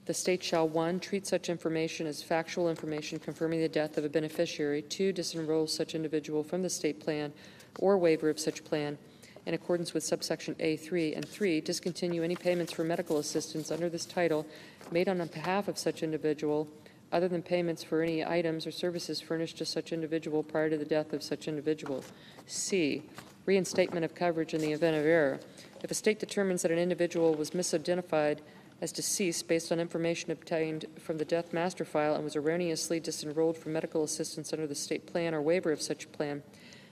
The state shall, 1, treat such information as factual information confirming the death of a beneficiary, 2, disenroll such individual from the state plan or waiver of such plan in accordance with subsection A3, and 3, discontinue any payments for medical assistance under this title made on behalf of such individual, other than payments for any items or services furnished to such individual prior to the death of such individual. C, reinstatement of coverage in the event of error. If a state determines that an individual was misidentified as deceased based on information obtained from the death master file and was erroneously disenrolled from medical assistance under the state plan or waiver of such plan,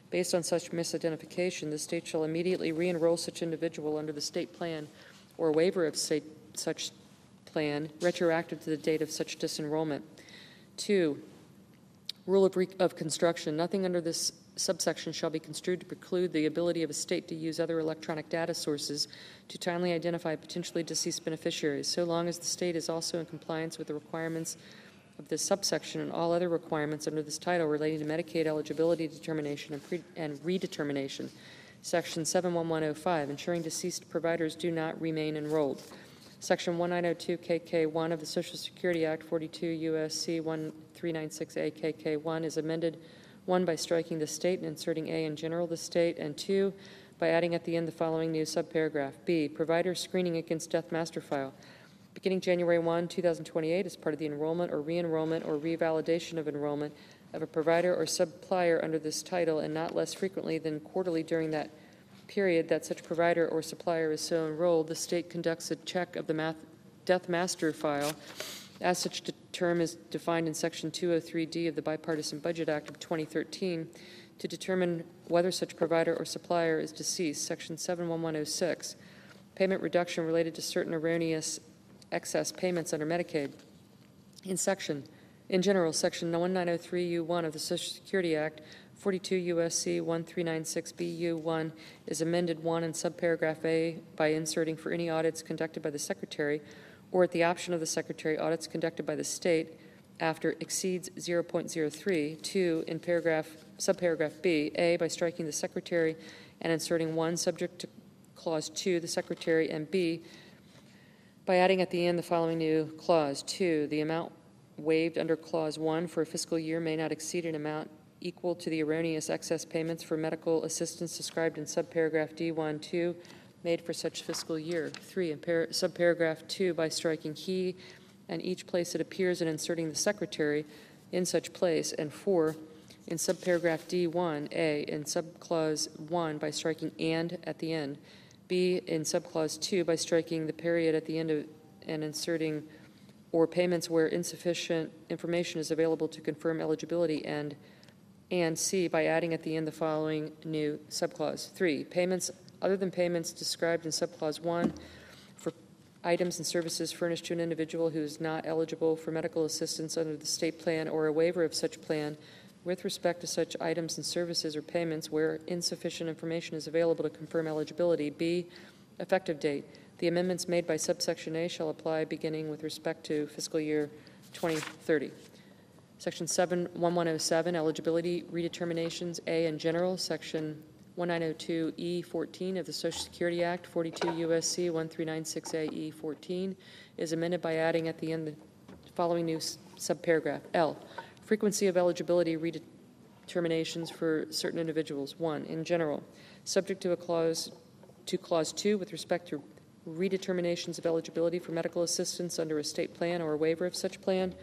based on such misidentification, the state shall immediately re-enroll such individual under the state plan or waiver of such plan, retroactive to the date of such disenrollment. 2, rule of construction. Nothing under this subsection shall be construed to preclude the ability of a state to use other electronic data sources to timely identify potentially deceased beneficiaries, so long as the state is also in compliance with the requirements of this subsection and all other requirements under this title relating to Medicaid eligibility determination and redetermination. Section 71105, ensuring deceased providers do not remain enrolled. Section 1902 KK1 of the Social Security Act, 42 U.S.C. 1396A KK1 is amended, 1, by striking the state and inserting A in general the state, and 2, by adding at the end the following new subparagraph. B, provider screening against death master file. Beginning January 1, 2028, as part of the enrollment or re-enrollment or revalidation of enrollment of a provider or supplier under this title, and not less frequently than quarterly during that period that such provider or supplier is so enrolled, the state conducts a check of the death master file, as such term is defined in Section 203D of the Bipartisan Budget Act of 2013, to determine whether such provider or supplier is deceased. Section 71106, payment reduction related to certain erroneous excess payments under Medicaid. In general, Section 1903U1 of the Social Security Act, 42 U.S.C. 1396BU1 is amended, 1, in subparagraph A by inserting for any audits conducted by the Secretary or at the option of the Secretary, audits conducted by the state after exceeds 0.03, 2, in subparagraph B, A, by striking the Secretary and inserting 1, subject to Clause 2, the Secretary, and B, by adding at the end the following new clause. 2, the amount waived under Clause 1 for a fiscal year may not exceed an amount equal to the erroneous excess payments for medical assistance described in subparagraph D1, 2, made for such fiscal year. 3, in subparagraph 2, by striking he and each place it appears and inserting the Secretary in such place. And 4, in subparagraph D1, A, in subclause 1, by striking and at the end. B, in subclause 2, by striking the period at the end of, and inserting or payments where insufficient information is available to confirm eligibility, and C, by adding at the end the following new subclause. 3, payments other than payments described in subclause 1 for items and services furnished to an individual who is not eligible for medical assistance under the state plan or a waiver of such plan with respect to such items and services or payments where insufficient information is available to confirm eligibility. B, effective date. The amendments made by subsection A shall apply beginning with respect to fiscal year 2030. Section 71107, eligibility redeterminations, A in general. Section 1902E14 of the Social Security Act, 42 U.S.C. 1396AE14, is amended by adding at the end the following new subparagraph. L, frequency of eligibility redeterminations for certain individuals. 1, in general, subject to Clause 2 with respect to redeterminations of eligibility for medical assistance under a state plan or a waiver of such plan,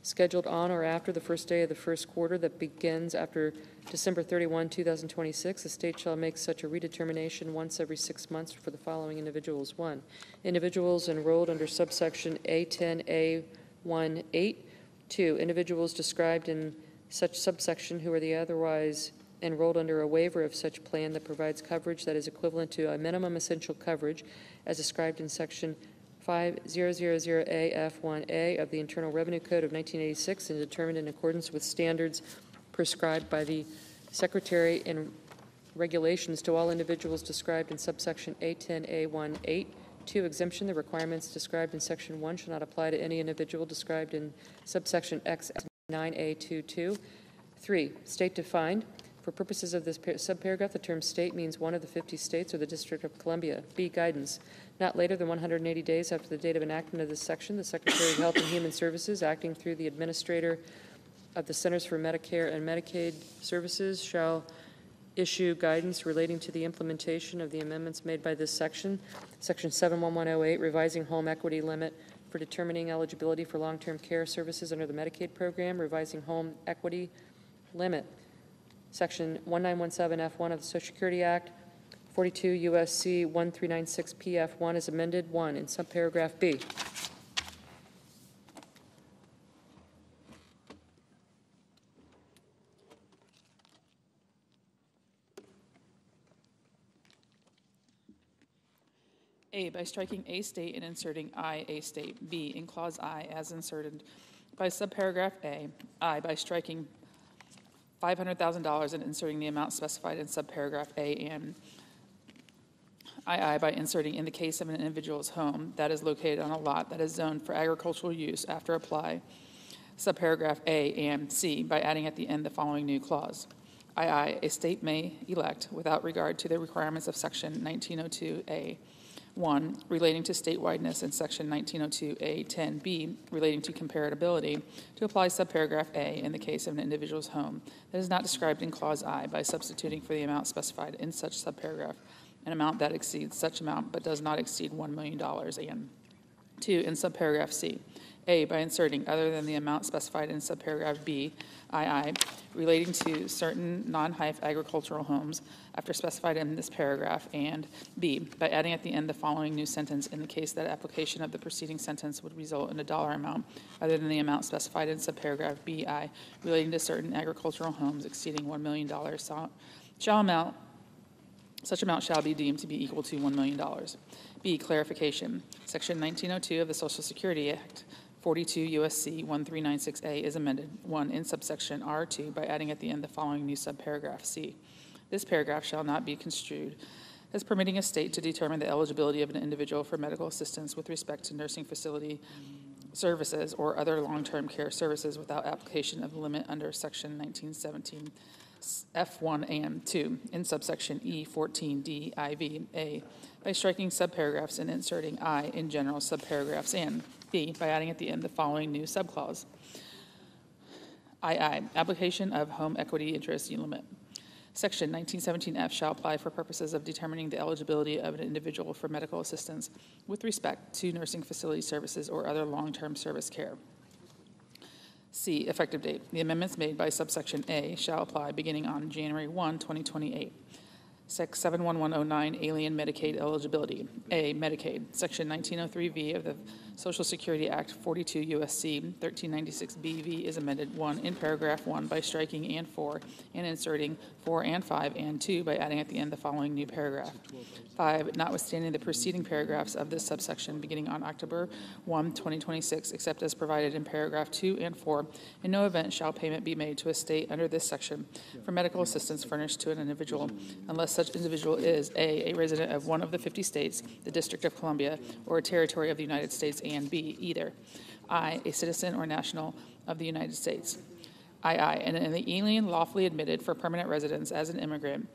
scheduled on or after the first day of the first quarter that begins after December 31, 2026, the state shall make such a redetermination once every 6 months for the following individuals. 1, individuals enrolled under subsection A10A18. 2, individuals described in such subsection who are the otherwise enrolled under a waiver of such plan that provides coverage that is equivalent to a minimum essential coverage as described in section 5000AF1A of the Internal Revenue Code of 1986 and determined in accordance with standards prescribed by the Secretary and regulations to all individuals described in subsection A10A18. 2, exemption. The requirements described in section 1 shall not apply to any individual described in subsection X9A22. 3, state defined. For purposes of this subparagraph, the term state means one of the 50 states or the District of Columbia. B, guidance. Not later than 180 days after the date of enactment of this section, the Secretary of Health and Human Services, acting through the Administrator of the Centers for Medicare and Medicaid Services, shall issue guidance relating to the implementation of the amendments made by this section. Section 71108, revising home equity limit for determining eligibility for long-term care services under the Medicaid program, revising home equity limit. Section 1917F1 of the Social Security Act, 42 U.S.C. 1396 PF1 is amended. 1, in subparagraph B. A, by striking A state and inserting I, A state. B, in clause I, as inserted by subparagraph A. I, by striking $500,000 and inserting the amount specified in subparagraph A, and II by inserting in the case of an individual's home that is located on a lot that is zoned for agricultural use after apply subparagraph A and C by adding at the end the following new clause. II, a state may elect without regard to the requirements of section 1902A 1 relating to statewideness and section 1902A 10B relating to comparability to apply subparagraph A in the case of an individual's home that is not described in clause I by substituting for the amount specified in such subparagraph an amount that exceeds such amount but does not exceed $1 million, and 2, in subparagraph C. A, by inserting other than the amount specified in subparagraph B, II, relating to certain non-HIFE agricultural homes after specified in this paragraph, and B, by adding at the end the following new sentence in the case that application of the preceding sentence would result in a dollar amount other than the amount specified in subparagraph BI relating to certain agricultural homes exceeding $1 million such amount shall be deemed to be equal to $1 million. B, clarification. Section 1902 of the Social Security Act, 42 U.S.C. 1396A is amended. 1, in subsection R2 by adding at the end the following new subparagraph C. This paragraph shall not be construed as permitting a state to determine the eligibility of an individual for medical assistance with respect to nursing facility services or other long-term care services without application of the limit under section 1917 F1 and 2 in subsection E14D IV A by striking subparagraphs and inserting I in general subparagraphs, and B by adding at the end the following new subclause. II, application of home equity interest limit. Section 1917F shall apply for purposes of determining the eligibility of an individual for medical assistance with respect to nursing facility services or other long-term service care. C, effective date. The amendments made by subsection A shall apply beginning on January 1, 2028. Sec 71109, Alien Medicaid Eligibility. A, Medicaid. Section 1903V of the Social Security Act, 42 U.S.C. 1396BV is amended. 1, in paragraph 1 by striking and 4 and inserting 4 and 5 and 2 by adding at the end the following new paragraph. 5, notwithstanding the preceding paragraphs of this subsection beginning on October 1, 2026, except as provided in paragraph 2 and 4, in no event shall payment be made to a state under this section for medical assistance furnished to an individual unless such individual is A, a resident of one of the 50 states, the District of Columbia, or a territory of the United States, and B, either I, a citizen or national of the United States, II, and an alien lawfully admitted for permanent residence as an immigrant,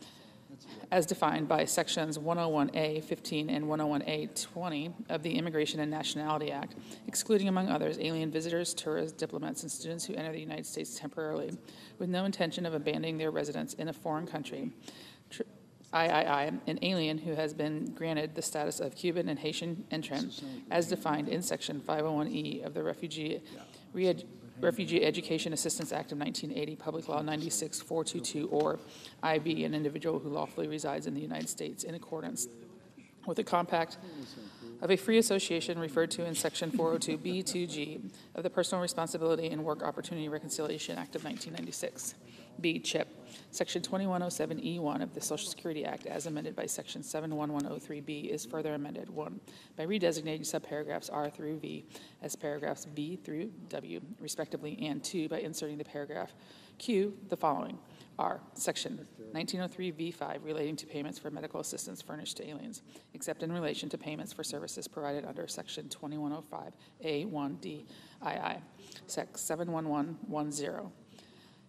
as defined by sections 101A 15 and 101A 20 of the Immigration and Nationality Act, excluding, among others, alien visitors, tourists, diplomats, and students who enter the United States temporarily with no intention of abandoning their residence in a foreign country. III, an alien who has been granted the status of Cuban and Haitian entrant, as defined in Section 501E of the Refugee Education Assistance Act of 1980, Public Law 96422, or IB, an individual who lawfully resides in the United States in accordance with a compact of a free association referred to in Section 402B2G of the Personal Responsibility and Work Opportunity Reconciliation Act of 1996. B, CHIP, Section 2107E1 of the Social Security Act, as amended by Section 71103B, is further amended. 1, by redesignating subparagraphs R through V as paragraphs B through W, respectively, and 2, by inserting the paragraph Q, the following. R, Section 1903V5 relating to payments for medical assistance furnished to aliens, except in relation to payments for services provided under Section 2105A1D II, Sec 71110.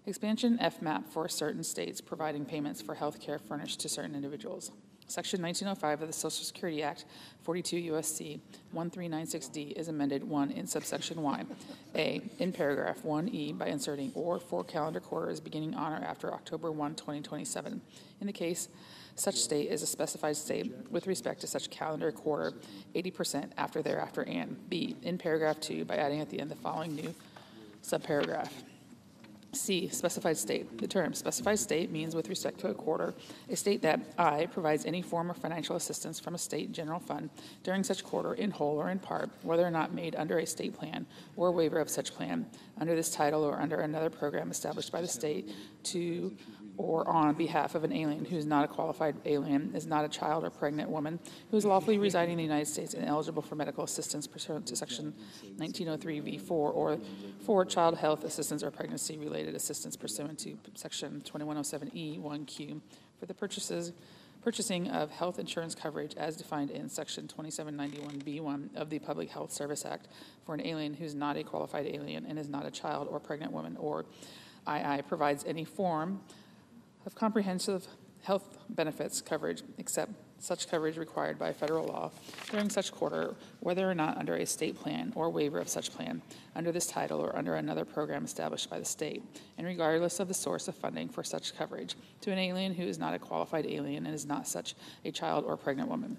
Expansion FMAP for certain states providing payments for health care furnished to certain individuals. Section 1905 of the Social Security Act, 42 U.S.C. 1396D is amended 1 in subsection Y. A, in paragraph 1E by inserting or 4 calendar quarters beginning on or after October 1, 2027. In the case such state is a specified state with respect to such calendar quarter, 80% after thereafter, and B, in paragraph 2 by adding at the end the following new subparagraph. C, specified state. The term specified state means with respect to a quarter, a state that I, provides any form of financial assistance from a state general fund during such quarter in whole or in part, whether or not made under a state plan or a waiver of such plan, under this title or under another program established by the state to or on behalf of an alien who is not a qualified alien, is not a child or pregnant woman, who is lawfully residing in the United States and eligible for medical assistance pursuant to Section 1903(v)(4), or for child health assistance or pregnancy-related assistance pursuant to Section 2107E(1)(q), for the purchasing of health insurance coverage as defined in Section 2791B(1) of the Public Health Service Act for an alien who is not a qualified alien and is not a child or pregnant woman, or II provides any form of comprehensive health benefits coverage except such coverage required by federal law during such quarter, whether or not under a state plan or waiver of such plan, under this title or under another program established by the state, and regardless of the source of funding for such coverage, to an alien who is not a qualified alien and is not such a child or pregnant woman.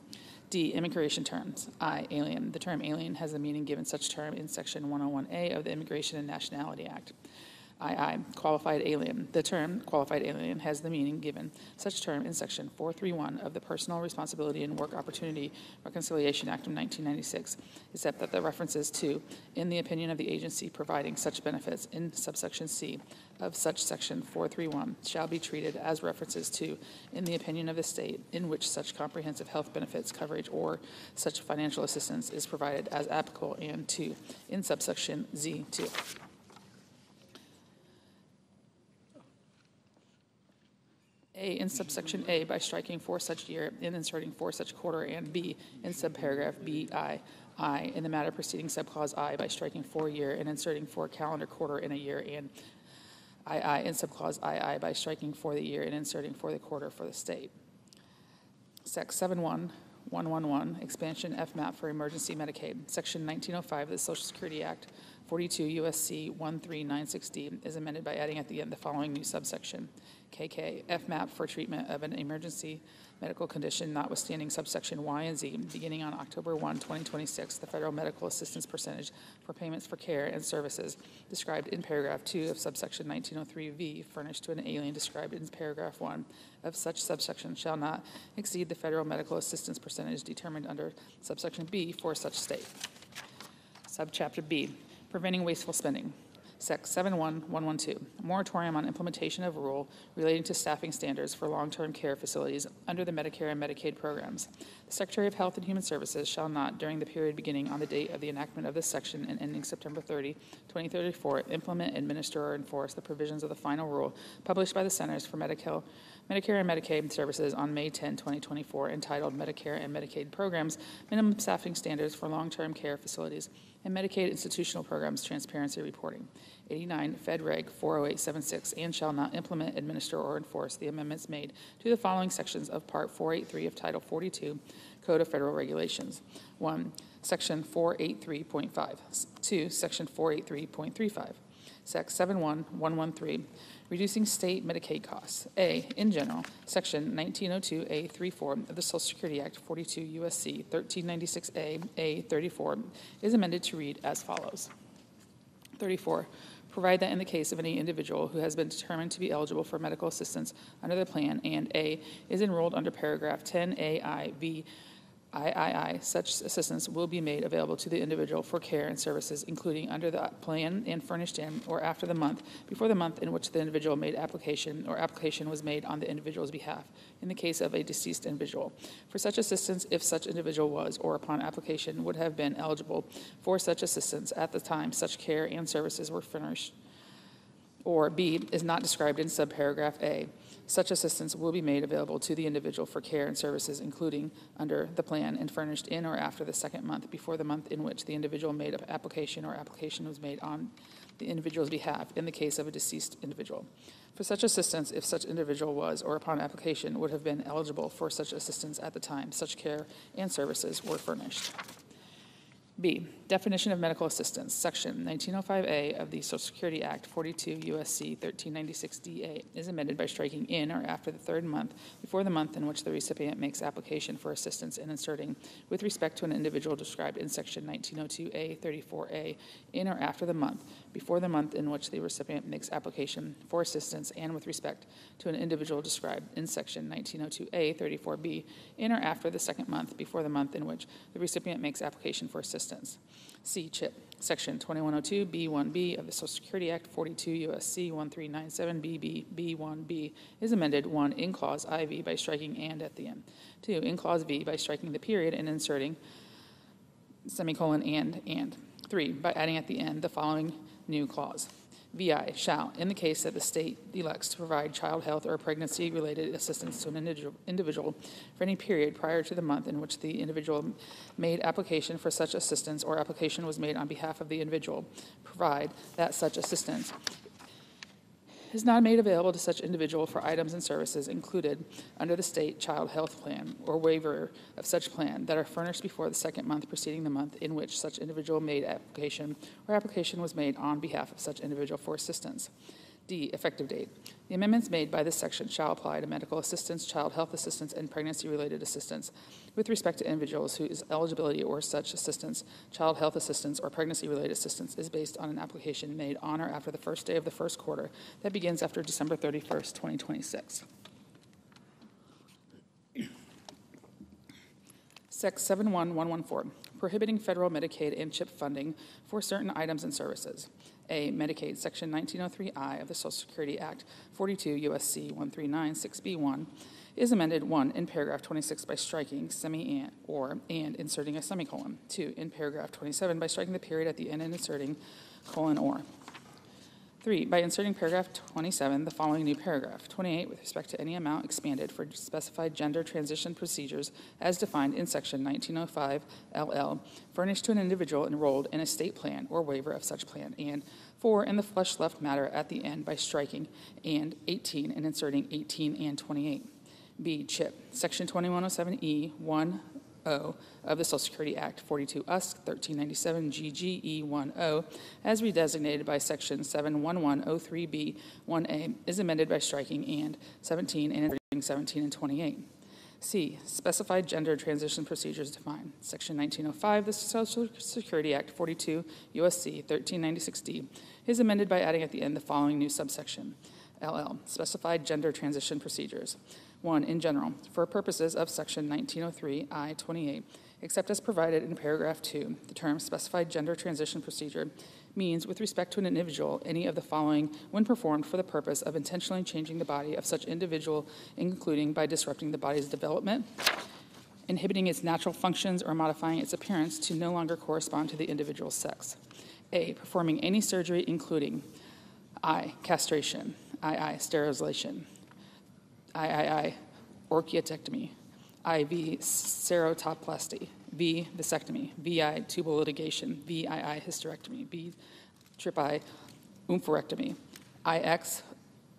D, immigration terms. I, alien. The term alien has the meaning given such term in Section 101A of the Immigration and Nationality Act. II, qualified alien. The term qualified alien has the meaning given such term in Section 431 of the Personal Responsibility and Work Opportunity Reconciliation Act of 1996, except that the references to, in the opinion of the agency providing such benefits in subsection C of such Section 431 shall be treated as references to, in the opinion of the state in which such comprehensive health benefits coverage or such financial assistance is provided as applicable, and to, in subsection Z2. A, in subsection A by striking for such year and inserting for such quarter, and B, in subparagraph B, I, in the matter preceding subclause I by striking for year and inserting for calendar quarter in a year, and II in subclause II by striking for the year and inserting for the quarter for the state. Sec 71111, expansion FMAP for emergency Medicaid. Section 1905 of the Social Security Act, 42 U.S.C. 1396D is amended by adding at the end the following new subsection. KK, FMAP for treatment of an emergency medical condition notwithstanding subsection Y and Z, beginning on October 1, 2026, the federal medical assistance percentage for payments for care and services described in paragraph 2 of subsection 1903V furnished to an alien described in paragraph 1 of such subsection shall not exceed the federal medical assistance percentage determined under subsection B for such state. Subchapter B, preventing wasteful spending. Sec 71112, moratorium on implementation of rule relating to staffing standards for long-term care facilities under the Medicare and Medicaid programs. The Secretary of Health and Human Services shall not, during the period beginning on the date of the enactment of this section and ending September 30, 2034, implement, administer, or enforce the provisions of the final rule published by the Centers for Medicare and Medicaid Services on May 10, 2024, entitled Medicare and Medicaid Programs, Minimum Staffing Standards for Long-Term Care Facilities, and Medicaid Institutional Programs Transparency Reporting. 89, Fed Reg 40876, and shall not implement, administer, or enforce the amendments made to the following sections of Part 483 of Title 42, Code of Federal Regulations. 1, Section 483.5. 2, Section 483.35. Sec 71113, reducing state Medicaid costs. A, in general, Section 1902A34 of the Social Security Act, 42 U.S.C. 1396A, A34, is amended to read as follows. 34, provide that in the case of any individual who has been determined to be eligible for medical assistance under the plan and A, is enrolled under paragraph 10AIV III, such assistance will be made available to the individual for care and services, including under the plan and furnished in or after the month, before the month in which the individual made application or application was made on the individual's behalf, in the case of a deceased individual. For such assistance, if such individual was, or upon application would have been eligible for such assistance at the time such care and services were furnished, or B, is not described in subparagraph A. such assistance will be made available to the individual for care and services, including under the plan and furnished in or after the second month before the month in which the individual made an application or application was made on the individual's behalf in the case of a deceased individual. For such assistance, if such individual was, or upon application, would have been eligible for such assistance at the time such care and services were furnished. B, definition of medical assistance, Section 1905A of the Social Security Act, 42 U.S.C. 1396 is amended by striking in or after the third month before the month in which the recipient makes application for assistance in inserting, with respect to an individual described in Section 1902A 34A, in or after the month before the month in which the recipient makes application for assistance, and with respect to an individual described in Section 1902A 34B, in or after the second month before the month in which the recipient makes application for assistance. C, CHIP, Section 2102B1B of the Social Security Act, 42 U.S.C. 1397BB, B1B, is amended, 1, in Clause IV by striking and at the end. 2, in Clause V by striking the period and inserting semicolon and. 3, by adding at the end the following new clause. VI shall, in the case that the state elects to provide child health or pregnancy-related assistance to an individual for any period prior to the month in which the individual made application for such assistance or application was made on behalf of the individual, provide that such assistance is not made available to such individual for items and services included under the state child health plan or waiver of such plan that are furnished before the second month preceding the month in which such individual made application or application was made on behalf of such individual for assistance. D, effective date. The amendments made by this section shall apply to medical assistance, child health assistance, and pregnancy-related assistance with respect to individuals whose eligibility or such assistance, child health assistance, or pregnancy-related assistance is based on an application made on or after the first day of the first quarter that begins after December 31st, 2026. Sec 71114, prohibiting federal Medicaid and CHIP funding for certain items and services. A, Medicaid, Section 1903I of the Social Security Act, 42 U.S.C. 1396B1, is amended, 1, in paragraph 26 by striking semi-and or and inserting a semicolon. 2, in paragraph 27 by striking the period at the end and inserting colon or. 3, by inserting paragraph 27, the following new paragraph. 28, with respect to any amount expanded for specified gender transition procedures as defined in Section 1905 LL, furnished to an individual enrolled in a state plan or waiver of such plan. And 4, in the flush left matter at the end by striking and 18 and inserting 18 and 28. B, CHIP, Section 2107E 1. of the Social Security Act, 42 US 1397 GGE10, as redesignated by Section 71103B 1A, is amended by striking and 17 and inserting 17 and 28. C, specified gender transition procedures defined. Section 1905 of the Social Security Act, 42 U.S.C. 1396D, is amended by adding at the end the following new subsection. LL, specified gender transition procedures. 1, in general, for purposes of Section 1903 I-28, except as provided in paragraph 2, the term specified gender transition procedure means, with respect to an individual, any of the following when performed for the purpose of intentionally changing the body of such individual, including by disrupting the body's development, inhibiting its natural functions, or modifying its appearance to no longer correspond to the individual's sex. A, performing any surgery including I, castration, II, sterilization, III, orchiectomy, IV, serotoplasty, V, vasectomy, VI, tubal ligation, VII, hysterectomy, V, tripi, oophorectomy, IX,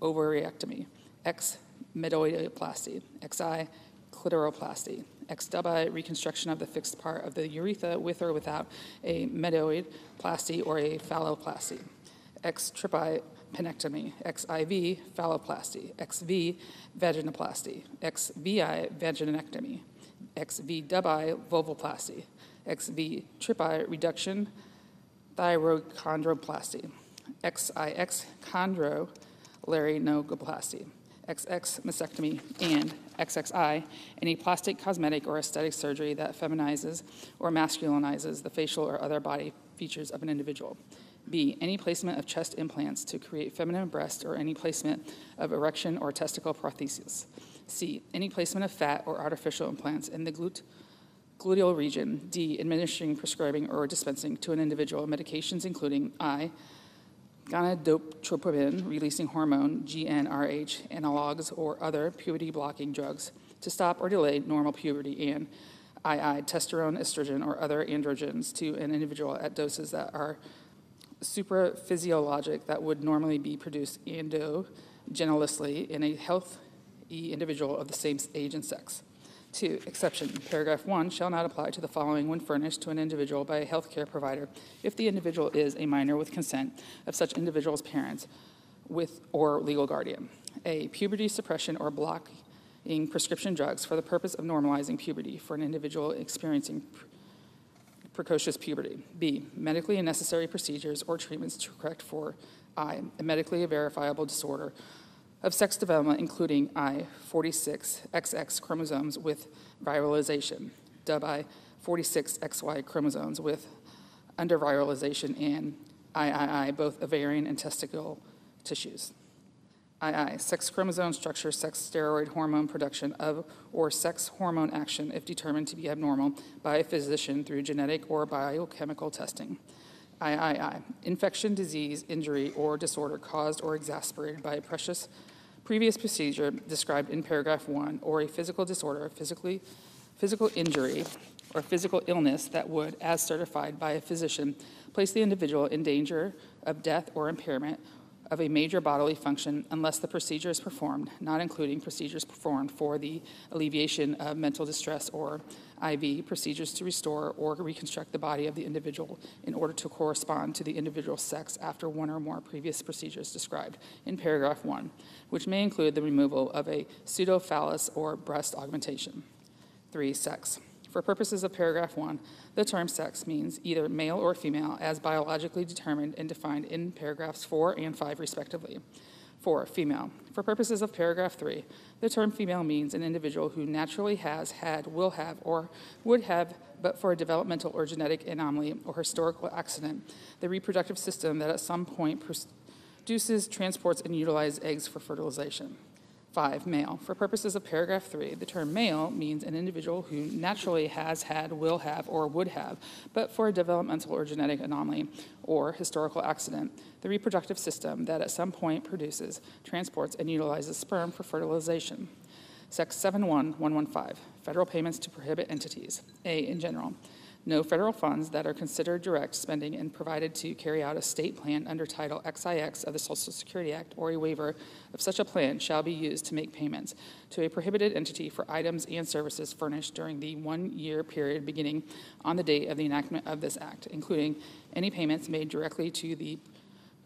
ovariectomy, X, medoidoplasty, XI, clitoroplasty, XII, reconstruction of the fixed part of the urethra with or without a medoidoplasty or a phalloplasty, X tripi, penectomy, XIV, phalloplasty, XV, vaginoplasty, XVI, vaginectomy, XVI, vulvoplasty, XV, tripi, reduction, thyrochondroplasty, XIX, chondrolaryngoplasty, XX, mastectomy, and XXI, any plastic, cosmetic, or aesthetic surgery that feminizes or masculinizes the facial or other body features of an individual. B, any placement of chest implants to create feminine breast or any placement of erection or testicle prosthesis. C, any placement of fat or artificial implants in the gluteal region. D, administering, prescribing, or dispensing to an individual medications including I, gonadotropin-releasing hormone, GnRH, analogs, or other puberty-blocking drugs to stop or delay normal puberty, and II, testosterone, estrogen, or other androgens to an individual at doses that are supraphysiologic that would normally be produced endogenously in a healthy individual of the same age and sex. 2. Exception. Paragraph 1 shall not apply to the following when furnished to an individual by a healthcare provider if the individual is a minor with consent of such individual's parents with or legal guardian. A. Puberty suppression or blocking prescription drugs for the purpose of normalizing puberty for an individual experiencing precocious puberty. B. Medically necessary procedures or treatments to correct for I. A medically verifiable disorder of sex development, including I-46XX chromosomes with viralization, I-46XY chromosomes with underviralization, and III, both ovarian and testicular tissues. II, sex chromosome structure, sex steroid hormone production of or sex hormone action if determined to be abnormal by a physician through genetic or biochemical testing. III, infection, disease, injury, or disorder caused or exacerbated by a previous procedure described in paragraph 1, or a physical disorder, physical injury, or physical illness that would, as certified by a physician, place the individual in danger of death or impairment of a major bodily function unless the procedure is performed, not including procedures performed for the alleviation of mental distress, or IV, procedures to restore or reconstruct the body of the individual in order to correspond to the individual's sex after one or more previous procedures described in paragraph 1, which may include the removal of a pseudophallus or breast augmentation. 3. Sex. For purposes of paragraph 1, the term sex means either male or female as biologically determined and defined in paragraphs 4 and 5 respectively. 4. Female. For purposes of paragraph 3, the term female means an individual who naturally has, had, will have, or would have, but for a developmental or genetic anomaly or historical accident, the reproductive system that at some point produces, transports, and utilizes eggs for fertilization. 5. Male. For purposes of paragraph 3, the term male means an individual who naturally has, had, will have, or would have, but for a developmental or genetic anomaly or historical accident, the reproductive system that at some point produces, transports, and utilizes sperm for fertilization. Section 71115, federal payments to prohibit entities. A, in general. No federal funds that are considered direct spending and provided to carry out a state plan under Title XIX of the Social Security Act or a waiver of such a plan shall be used to make payments to a prohibited entity for items and services furnished during the 1-year period beginning on the date of the enactment of this act, including any payments made directly to the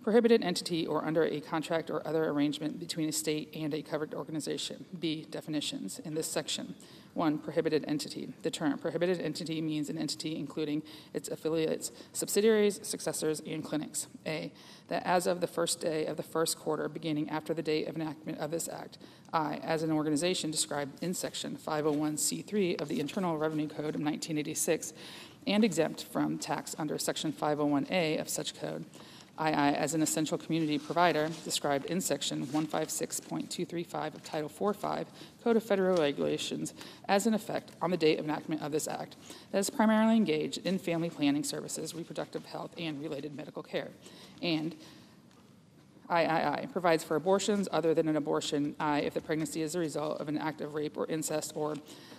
prohibited entity or under a contract or other arrangement between a state and a covered organization. B, definitions in this section. 1. Prohibited entity. The term prohibited entity means an entity including its affiliates, subsidiaries, successors, and clinics. A, that as of the first day of the first quarter beginning after the date of enactment of this act, I, as an organization described in section 501c3 of the Internal Revenue Code of 1986 and exempt from tax under section 501a of such code, II, as an essential community provider described in section 156.235 of Title 45 Code of Federal Regulations as in effect on the date of enactment of this act, that is primarily engaged in family planning services, reproductive health, and related medical care. And III, provides for abortions other than an abortion, I, if the pregnancy is a result of an act of rape or incest, or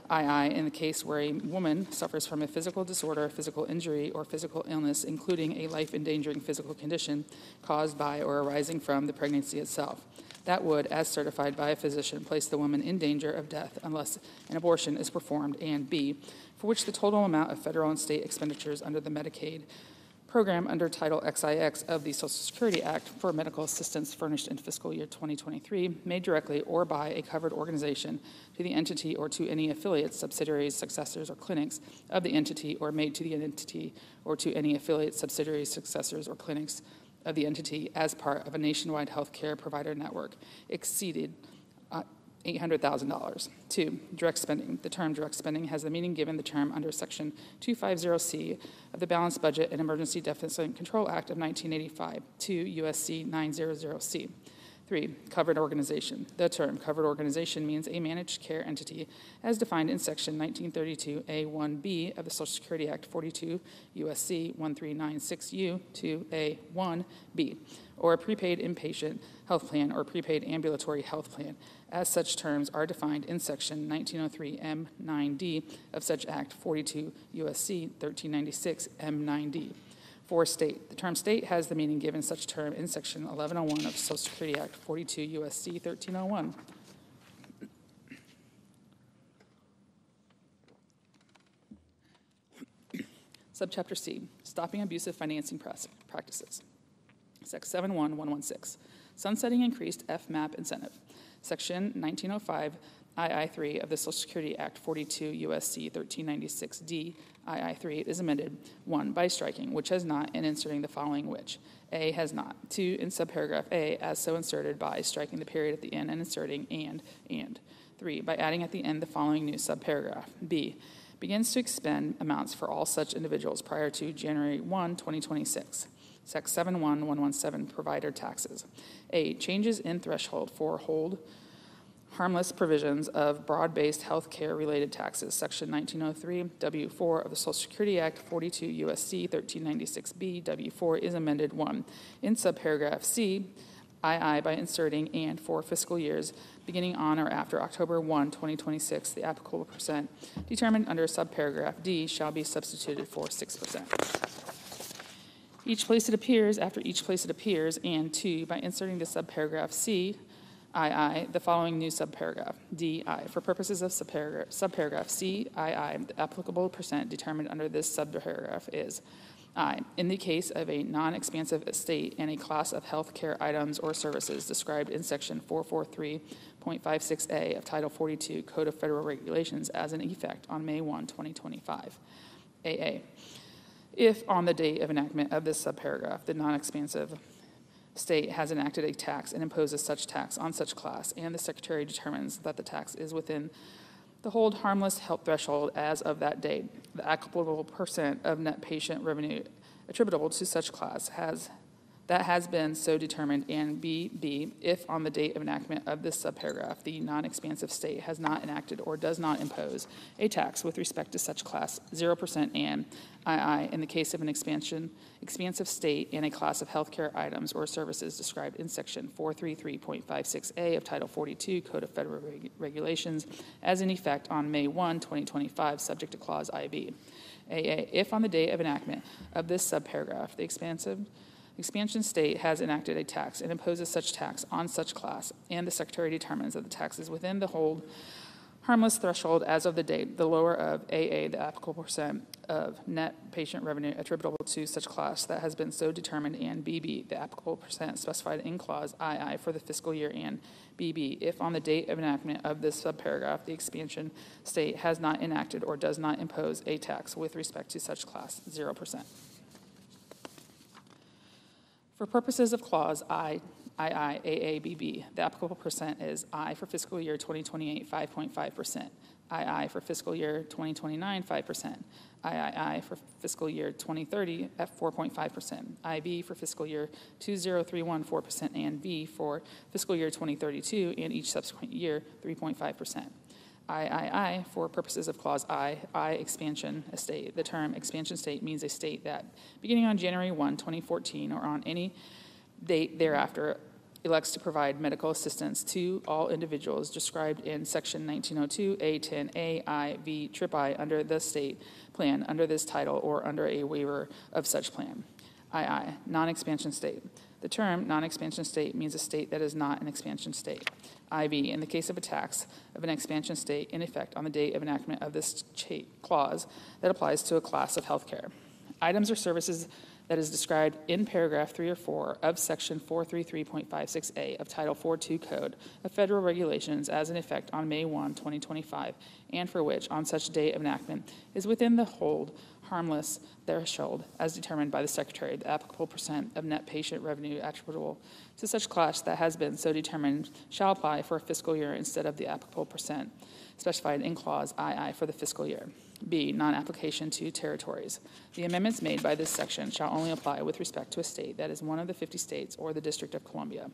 II, in the case where a woman suffers from a physical disorder, physical injury, or physical illness, including a life-endangering physical condition caused by or arising from the pregnancy itself. That would, as certified by a physician, place the woman in danger of death unless an abortion is performed, and B, for which the total amount of federal and state expenditures under the Medicaid program under Title XIX of the Social Security Act for medical assistance furnished in fiscal year 2023, made directly or by a covered organization to the entity or to any affiliates, subsidiaries, successors, or clinics of the entity, or made to the entity or to any affiliates, subsidiaries, successors, or clinics of the entity as part of a nationwide health care provider network, exceeded $800,000. 2. Direct spending. The term direct spending has the meaning given the term under Section 250C of the Balanced Budget and Emergency Deficit Control Act of 1985, 2 U.S.C. 900C. 3, covered organization. The term covered organization means a managed care entity as defined in Section 1932A1B of the Social Security Act 42 U.S.C. 1396U to A1B, or a prepaid inpatient health plan or prepaid ambulatory health plan, as such terms are defined in Section 1903M9D of such Act 42 U.S.C. 1396 M9D. 4, state. The term state has the meaning given such term in Section 1101 of Social Security Act 42 U.S.C. 1301. Subchapter C, stopping abusive financing practices. Sec 71116, sunsetting increased FMAP incentive. Section 1905 II-3 of the Social Security Act 42 U.S.C. 1396D II-3 is amended, 1, by striking which has not and inserting the following which. A has not. 2, in subparagraph A, as so inserted by striking the period at the end and inserting and. 3, by adding at the end the following new subparagraph. B, begins to expend amounts for all such individuals prior to January 1, 2026. Sec 71117, provider taxes. A, changes in threshold for hold harmless provisions of broad-based health care related taxes, Section 1903 W4 of the Social Security Act 42 U.S.C. 1396B W4 is amended, 1, in subparagraph C, II by inserting and for fiscal years beginning on or after October 1, 2026, the applicable percent determined under subparagraph D shall be substituted for 6%. Each place it appears, after each place it appears, and 2, by inserting the subparagraph C, II, the following new subparagraph, DI. For purposes of subparagraph C, II, the applicable percent determined under this subparagraph is I. In the case of a non-expansive estate and a class of health care items or services described in Section 443.56A of Title 42 Code of Federal Regulations as an effect on May 1, 2025. AA. If on the date of enactment of this subparagraph, the non-expansive state has enacted a tax and imposes such tax on such class, and the Secretary determines that the tax is within the hold harmless health threshold as of that date, the applicable percent of net patient revenue attributable to such class has been so determined, and B, if on the date of enactment of this subparagraph, the non-expansive state has not enacted or does not impose a tax with respect to such class, 0%, and II, in the case of an expansive state and a class of healthcare items or services described in Section 433.56A of Title 42 Code of Federal Regulations as in effect on May 1, 2025, subject to Clause IB. AA, if on the date of enactment of this subparagraph, the expansion state has enacted a tax and imposes such tax on such class, and the Secretary determines that the tax is within the hold harmless threshold as of the date, the lower of AA, the applicable percent of net patient revenue attributable to such class that has been so determined, and BB, the applicable percent specified in Clause II for the fiscal year, and BB, if on the date of enactment of this subparagraph, the expansion state has not enacted or does not impose a tax with respect to such class, 0%. For purposes of Clause II, AABB, the applicable percent is I for fiscal year 2028, 5.5%, II for fiscal year 2029, 5%, III for fiscal year 2030 at 4.5%, IB for fiscal year 2031, 4%, and B for fiscal year 2032 and each subsequent year, 3.5%. III for purposes of Clause I expansion estate. The term expansion state means a state that, beginning on January 1, 2014, or on any date thereafter, elects to provide medical assistance to all individuals described in Section 1902 A10A I V III under the state plan under this title or under a waiver of such plan. II, non-expansion state. The term non-expansion state means a state that is not an expansion state. IB, in the case of a tax of an expansion state in effect on the date of enactment of this clause that applies to a class of healthcare. Items or services that is described in paragraph 3 or 4 of Section 433.56A of Title 42 Code of Federal Regulations as in effect on May 1, 2025, and for which, on such date of enactment, is within the hold harmless threshold as determined by the Secretary, the applicable percent of net patient revenue attributable to such class that has been so determined shall apply for a fiscal year instead of the applicable percent specified in Clause II for the fiscal year. B, non-application to territories. The amendments made by this section shall only apply with respect to a state that is one of the 50 states or the District of Columbia.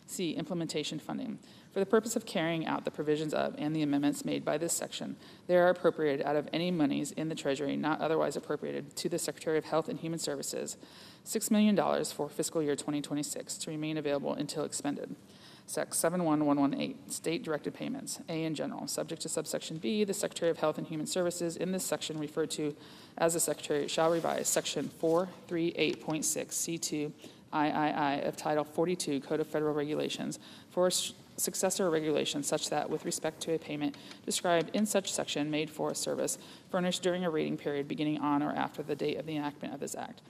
C, implementation funding. For the purpose of carrying out the provisions of and the amendments made by this section, they are appropriated out of any monies in the Treasury not otherwise appropriated to the Secretary of Health and Human Services, $6 million for fiscal year 2026 to remain available until expended. Sec. 71118, State-Directed Payments, A in general. Subject to subsection B, the Secretary of Health and Human Services in this section referred to as the Secretary shall revise Section 438.6 C2 III of Title 42 Code of Federal Regulations for successor regulation such that with respect to a payment described in such section made for a service furnished during a rating period beginning on or after the date of the enactment of this act,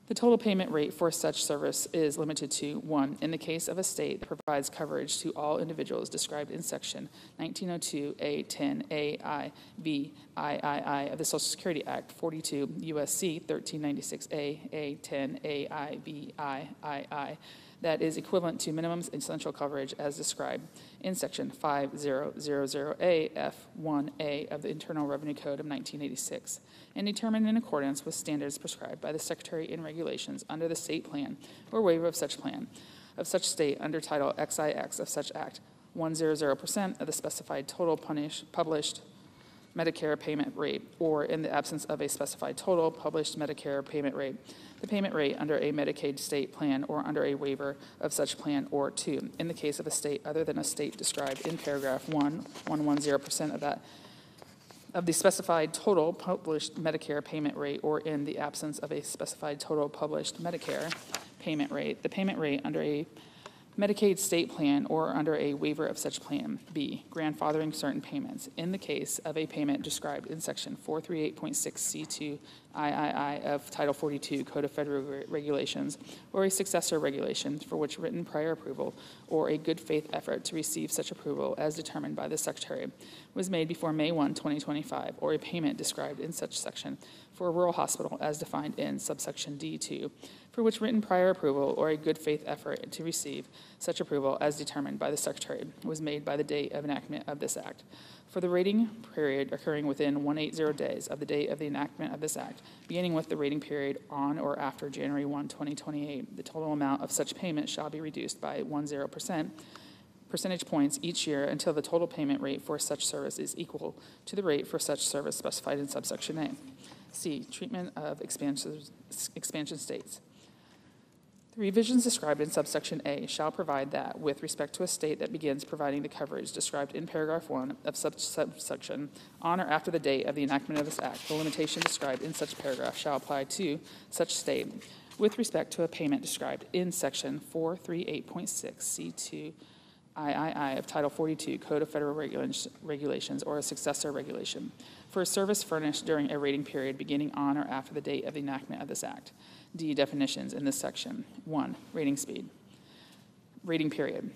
the total payment rate for such service is limited to 1, in the case of a state that provides coverage to all individuals described in Section 1902 A10 AI B III of the Social Security Act, 42 U.S.C. 1396 A10 AI B III, that is equivalent to minimum essential coverage as described in Section 5000A F1A of the Internal Revenue Code of 1986, and determined in accordance with standards prescribed by the Secretary in regulations under the state plan or waiver of such plan of such state under Title XIX of such act, 100% of the specified total published Medicare payment rate, or in the absence of a specified total published Medicare payment rate, the payment rate under a Medicaid state plan or under a waiver of such plan, or 2, in the case of a state other than a state described in paragraph 1, 110% of the specified total published Medicare payment rate, or in the absence of a specified total published Medicare payment rate, the payment rate under a Medicaid state plan or under a waiver of such plan. B, grandfathering certain payments in the case of a payment described in Section 438.6 C2 III of Title 42 Code of Federal Regulations or a successor regulation for which written prior approval or a good faith effort to receive such approval as determined by the Secretary was made before May 1, 2025, or a payment described in such section for a rural hospital as defined in subsection D2 for which written prior approval or a good faith effort to receive such approval as determined by the Secretary was made by the date of enactment of this act. For the rating period occurring within 180 days of the date of the enactment of this act, beginning with the rating period on or after January 1, 2028, the total amount of such payment shall be reduced by percentage points each year until the total payment rate for such service is equal to the rate for such service specified in subsection A. C, treatment of expansion states. The revisions described in subsection A shall provide that, with respect to a state that begins providing the coverage described in paragraph 1 of subsection on or after the date of the enactment of this act, the limitation described in such paragraph shall apply to such state with respect to a payment described in Section 438.6 C2 III of Title 42 Code of Federal Regulations or a successor regulation for a service furnished during a rating period beginning on or after the date of the enactment of this act. D, definitions in this section. 1, rating speed. Rating period.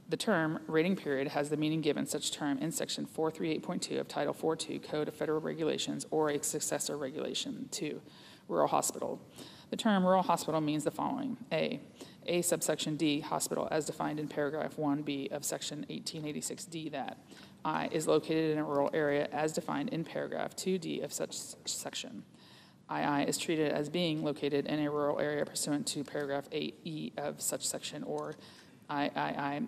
The term rating period has the meaning given such term in Section 438.2 of Title 42 Code of Federal Regulations or a successor regulation. 2, rural hospital. The term rural hospital means the following. A subsection D, hospital, as defined in paragraph 1B of Section 1886D, that I is located in a rural area as defined in paragraph 2D of such section. II is treated as being located in a rural area pursuant to paragraph 8E of such section, or III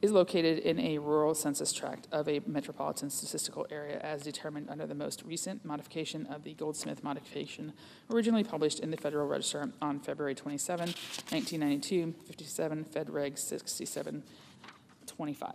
is located in a rural census tract of a metropolitan statistical area as determined under the most recent modification of the Goldsmith modification, originally published in the Federal Register on February 27, 1992, 57 Fed Reg 6725.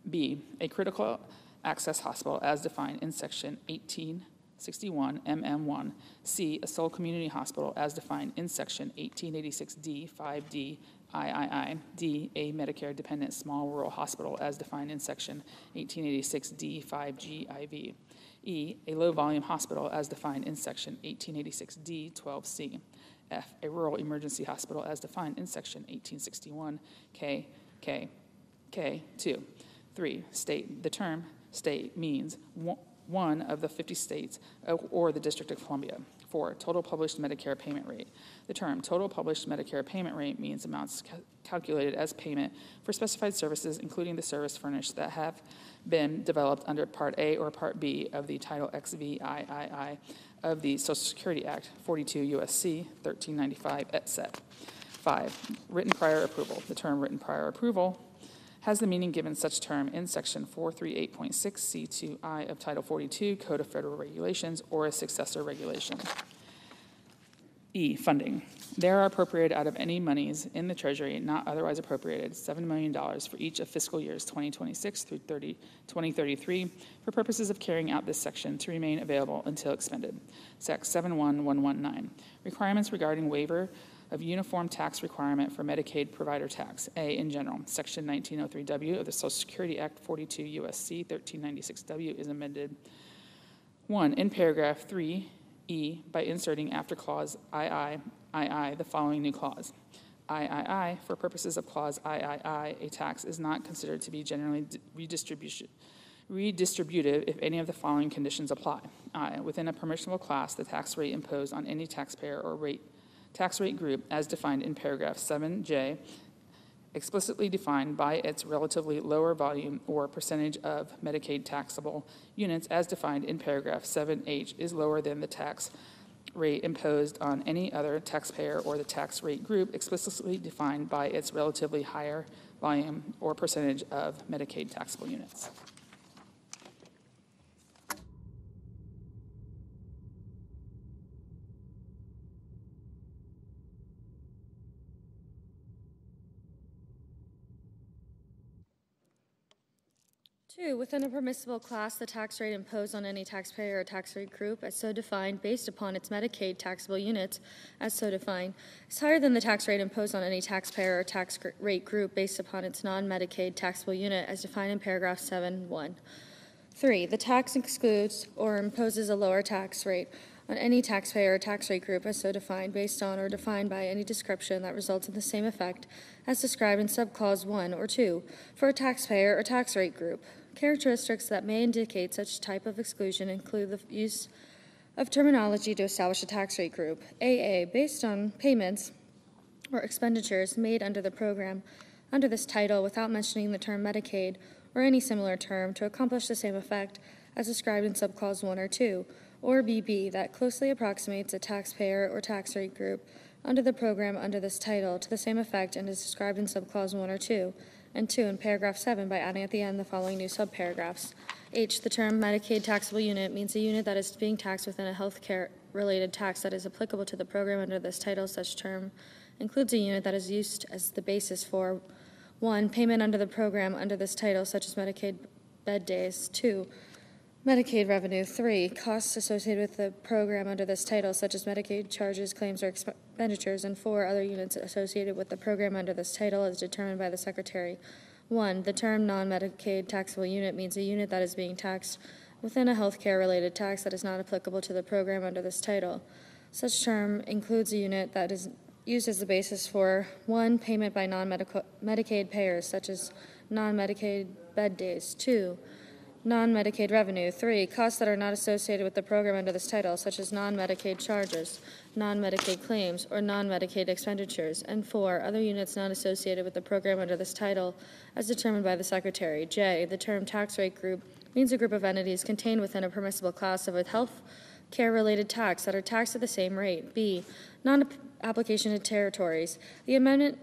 B, a critical access hospital as defined in section 1861 MM1. C, a sole community hospital as defined in section 1886D 5D III. D, a Medicare dependent small rural hospital as defined in section 1886D 5G IV. E, a low volume hospital as defined in section 1886D 12C. F, a rural emergency hospital as defined in section 1861 K2. 3, state. The term state means one of the 50 states or the District of Columbia. 4, total published Medicare payment rate. The term total published Medicare payment rate means amounts calculated as payment for specified services, including the service furnished that have been developed under Part A or Part B of the Title XVIII of the Social Security Act, 42 U.S.C. 1395 et seq. 5, written prior approval. The term written prior approval has the meaning given such term in Section 438.6C2I of Title 42 Code of Federal Regulations or a successor regulation. E, funding. There are appropriated out of any monies in the Treasury not otherwise appropriated $7 million for each of fiscal years 2026 through 2033 for purposes of carrying out this section to remain available until expended. Sec. 71119. Requirements regarding waiver of uniform tax requirement for Medicaid provider tax. A, in general, Section 1903W of the Social Security Act 42 U.S.C. 1396W is amended. 1, in paragraph 3E, by inserting after clause II the following new clause. III, for purposes of clause III, a tax is not considered to be generally redistributive if any of the following conditions apply. I, within a permissible class, the tax rate imposed on any taxpayer or tax rate group as defined in paragraph 7J, explicitly defined by its relatively lower volume or percentage of Medicaid taxable units as defined in paragraph 7H, is lower than the tax rate imposed on any other taxpayer or the tax rate group explicitly defined by its relatively higher volume or percentage of Medicaid taxable units. Two, within a permissible class, the tax rate imposed on any taxpayer or tax rate group as so defined based upon its Medicaid taxable units as so defined is higher than the tax rate imposed on any taxpayer or tax rate group based upon its non-Medicaid taxable unit as defined in paragraph 7.1. 3, the tax excludes or imposes a lower tax rate on any taxpayer or tax rate group as so defined based on or defined by any description that results in the same effect as described in subclause 1 or 2 for a taxpayer or tax rate group. Characteristics that may indicate such type of exclusion include the use of terminology to establish a tax rate group. AA, based on payments or expenditures made under the program under this title without mentioning the term Medicaid or any similar term to accomplish the same effect as described in subclause 1 or 2. Or BB, that closely approximates a taxpayer or tax rate group under the program under this title to the same effect and is described in subclause 1 or 2. And 2, in paragraph 7, by adding at the end the following new subparagraphs. H, the term Medicaid taxable unit means a unit that is being taxed within a health care-related tax that is applicable to the program under this title. Such term includes a unit that is used as the basis for 1, payment under the program under this title, such as Medicaid bed days. 2, Medicaid revenue. 3, costs associated with the program under this title, such as Medicaid charges, claims, or expenditures. And 4, other units associated with the program under this title as determined by the Secretary. 1, the term non-Medicaid taxable unit means a unit that is being taxed within a health care-related tax that is not applicable to the program under this title. Such term includes a unit that is used as the basis for 1, payment by non-Medicaid payers, such as non-Medicaid bed days. 2, non-Medicaid revenue. 3, costs that are not associated with the program under this title, such as non-Medicaid charges, non-Medicaid claims, or non-Medicaid expenditures. And 4, other units not associated with the program under this title as determined by the Secretary. J, the term tax rate group means a group of entities contained within a permissible class of a health care-related tax that are taxed at the same rate. B, non-application to territories. The amendment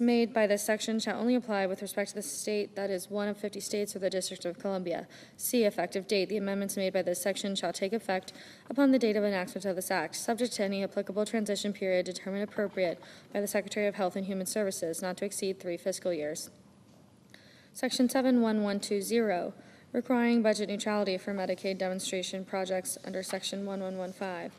made by this section shall only apply with respect to the state that is one of 50 states or the District of Columbia. C, effective date. The amendments made by this section shall take effect upon the date of enactment of this act, subject to any applicable transition period determined appropriate by the Secretary of Health and Human Services, not to exceed 3 fiscal years. Section 71120, requiring budget neutrality for Medicaid demonstration projects under Section 1115.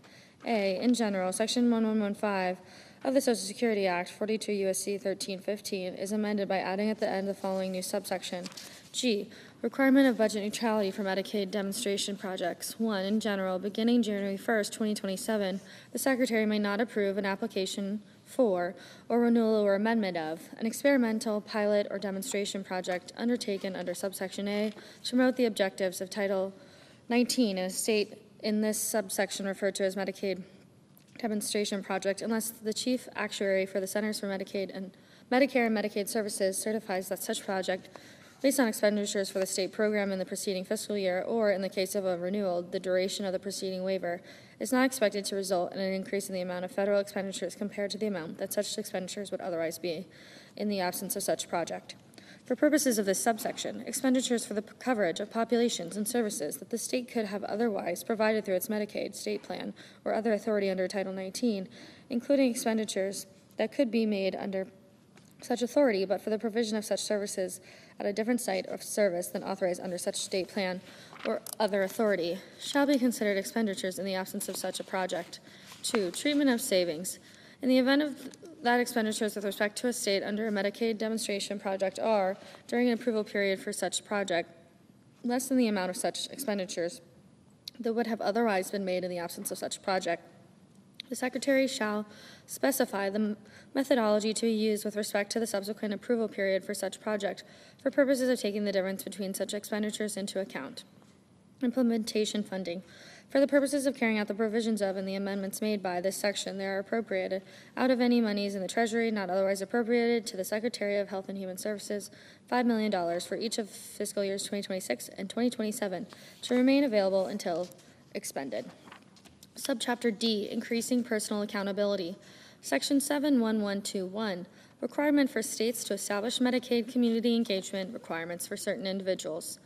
A, in general, Section 1115 of the Social Security Act, 42 U.S.C. 1315, is amended by adding at the end the following new subsection. G, requirement of budget neutrality for Medicaid demonstration projects. 1, in general, beginning January 1st, 2027, the Secretary may not approve an application for, or renewal or amendment of, an experimental, pilot, or demonstration project undertaken under subsection A to promote the objectives of Title 19 in a state in this subsection referred to as Medicaid demonstration project unless the chief actuary for the Centers for Medicare and Medicaid Services certifies that such project based on expenditures for the state program in the preceding fiscal year, or in the case of a renewal, the duration of the preceding waiver, is not expected to result in an increase in the amount of federal expenditures compared to the amount that such expenditures would otherwise be in the absence of such project. For purposes of this subsection, expenditures for the coverage of populations and services that the state could have otherwise provided through its Medicaid state plan or other authority under Title 19, including expenditures that could be made under such authority, but for the provision of such services at a different site of service than authorized under such state plan or other authority, shall be considered expenditures in the absence of such a project. 2. Treatment of savings. In the event of that expenditures with respect to a state under a Medicaid demonstration project are, during an approval period for such project, less than the amount of such expenditures that would have otherwise been made in the absence of such project, the Secretary shall specify the methodology to be used with respect to the subsequent approval period for such project for purposes of taking the difference between such expenditures into account. Implementation funding. For the purposes of carrying out the provisions of and the amendments made by this section, they are appropriated out of any monies in the Treasury not otherwise appropriated to the Secretary of Health and Human Services $5 million for each of fiscal years 2026 and 2027 to remain available until expended. Subchapter D, Increasing Personal Accountability. Section 71121, Requirement for states to establish Medicaid community engagement requirements for certain individuals.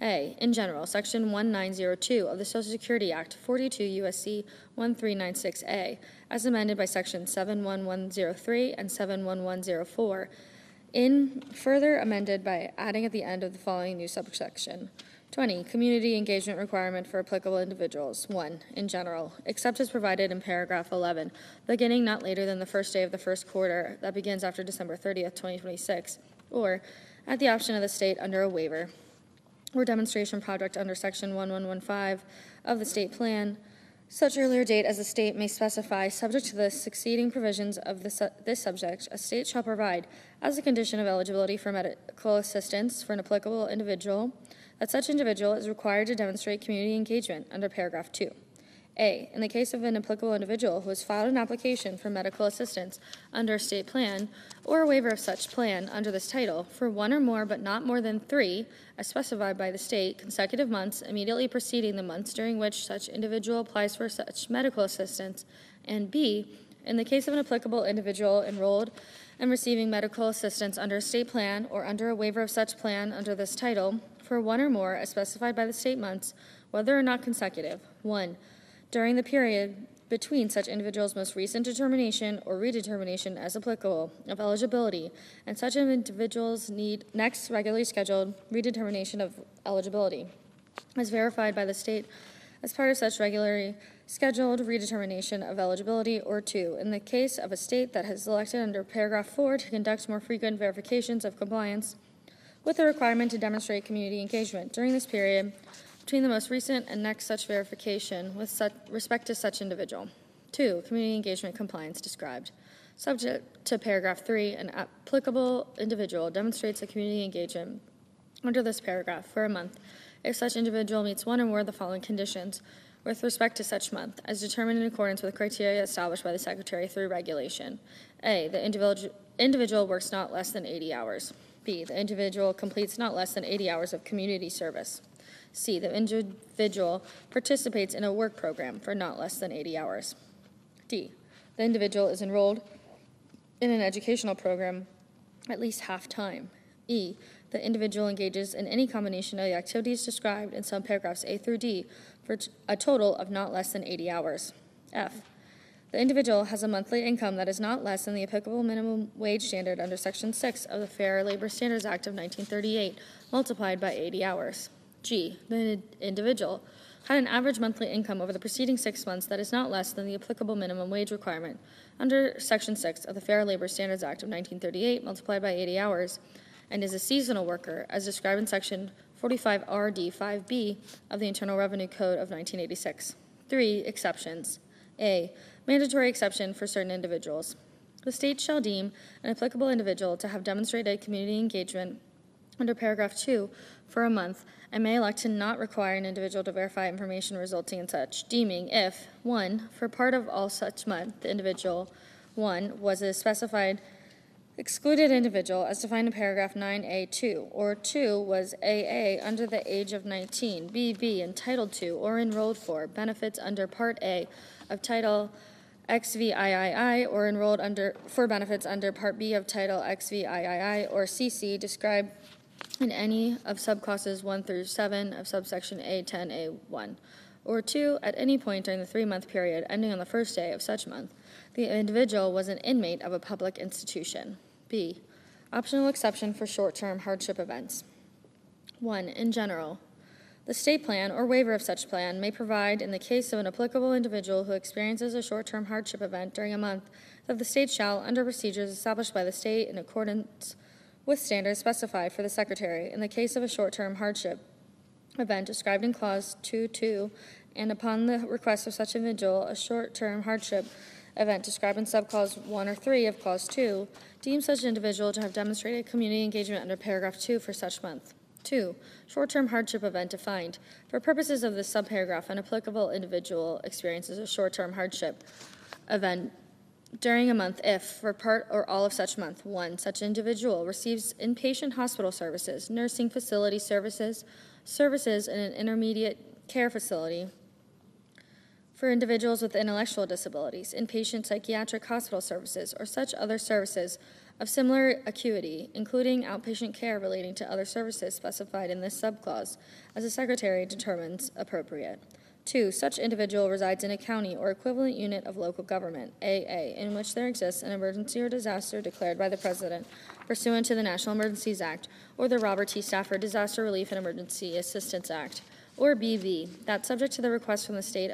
A, in general, Section 1902 of the Social Security Act, 42 U.S.C. 1396A, as amended by Section 71103 and 71104, in further amended by adding at the end of the following new subsection. 20, community engagement requirement for applicable individuals. 1, in general, except as provided in paragraph 11, beginning not later than the first day of the first quarter that begins after December 30th, 2026, or at the option of the state under a waiver or demonstration project under Section 1115 of the state plan, such earlier date as the state may specify, subject to the succeeding provisions of this subject, a state shall provide, as a condition of eligibility for medical assistance for an applicable individual, that such individual is required to demonstrate community engagement under paragraph 2. A, in the case of an applicable individual who has filed an application for medical assistance under a state plan or a waiver of such plan under this title for one or more but not more than 3, as specified by the state, consecutive months immediately preceding the months during which such individual applies for such medical assistance, and B, in the case of an applicable individual enrolled and receiving medical assistance under a state plan or under a waiver of such plan under this title for one or more as specified by the state months, whether or not consecutive. 1, during the period between such individual's most recent determination or redetermination as applicable of eligibility and such individual's next regularly scheduled redetermination of eligibility, as verified by the state as part of such regularly scheduled redetermination of eligibility, or 2, in the case of a state that has elected under paragraph 4 to conduct more frequent verifications of compliance with the requirement to demonstrate community engagement during this period between the most recent and next such verification with respect to such individual. 2, community engagement compliance described. Subject to paragraph 3, an applicable individual demonstrates a community engagement under this paragraph for a month if such individual meets one or more of the following conditions with respect to such month, as determined in accordance with criteria established by the Secretary through regulation. A, the individual works not less than 80 hours. B, the individual completes not less than 80 hours of community service. C, the individual participates in a work program for not less than 80 hours. D, the individual is enrolled in an educational program at least half-time. E, the individual engages in any combination of the activities described in subparagraphs A through D for a total of not less than 80 hours. F, the individual has a monthly income that is not less than the applicable minimum wage standard under Section 6 of the Fair Labor Standards Act of 1938, multiplied by 80 hours. G, the individual had an average monthly income over the preceding 6 months that is not less than the applicable minimum wage requirement under Section 6 of the Fair Labor Standards Act of 1938, multiplied by 80 hours, and is a seasonal worker, as described in Section 45 RD 5B of the Internal Revenue Code of 1986. 3, exceptions. A, mandatory exception for certain individuals. The state shall deem an applicable individual to have demonstrated community engagement under paragraph 2 for a month and may elect to not require an individual to verify information resulting in such deeming if, 1, for part of all such month, the individual, 1, was as specified Excluded individual, as defined in paragraph 9A2, or 2 was AA under the age of 19, BB entitled to or enrolled for benefits under Part A of Title XVIII, or enrolled for benefits under Part B of Title XVIII, or CC, described in any of subclasses 1 through 7 of subsection A10A1, or 2, at any point during the 3-month period ending on the first day of such month, the individual was an inmate of a public institution. B, optional exception for short-term hardship events. 1, in general, the state plan or waiver of such plan may provide, in the case of an applicable individual who experiences a short-term hardship event during a month, that the state shall, under procedures established by the state in accordance with standards specified for the Secretary, in the case of a short-term hardship event described in Clause 2.2, and upon the request of such individual, a short-term hardship event described in subclause 1 or 3 of Clause 2, deem such individual to have demonstrated community engagement under paragraph 2 for such month. 2. Short-term hardship event defined. For purposes of this subparagraph, an applicable individual experiences a short-term hardship event during a month if, for part or all of such month, 1. Such individual receives inpatient hospital services, nursing facility services, services in an intermediate care facility for individuals with intellectual disabilities, inpatient psychiatric hospital services, or such other services of similar acuity, including outpatient care relating to other services specified in this subclause, as the Secretary determines appropriate. 2. Such individual resides in a county or equivalent unit of local government, AA, in which there exists an emergency or disaster declared by the President pursuant to the National Emergencies Act or the Robert T. Stafford Disaster Relief and Emergency Assistance Act, or BV, that subject to the request from the state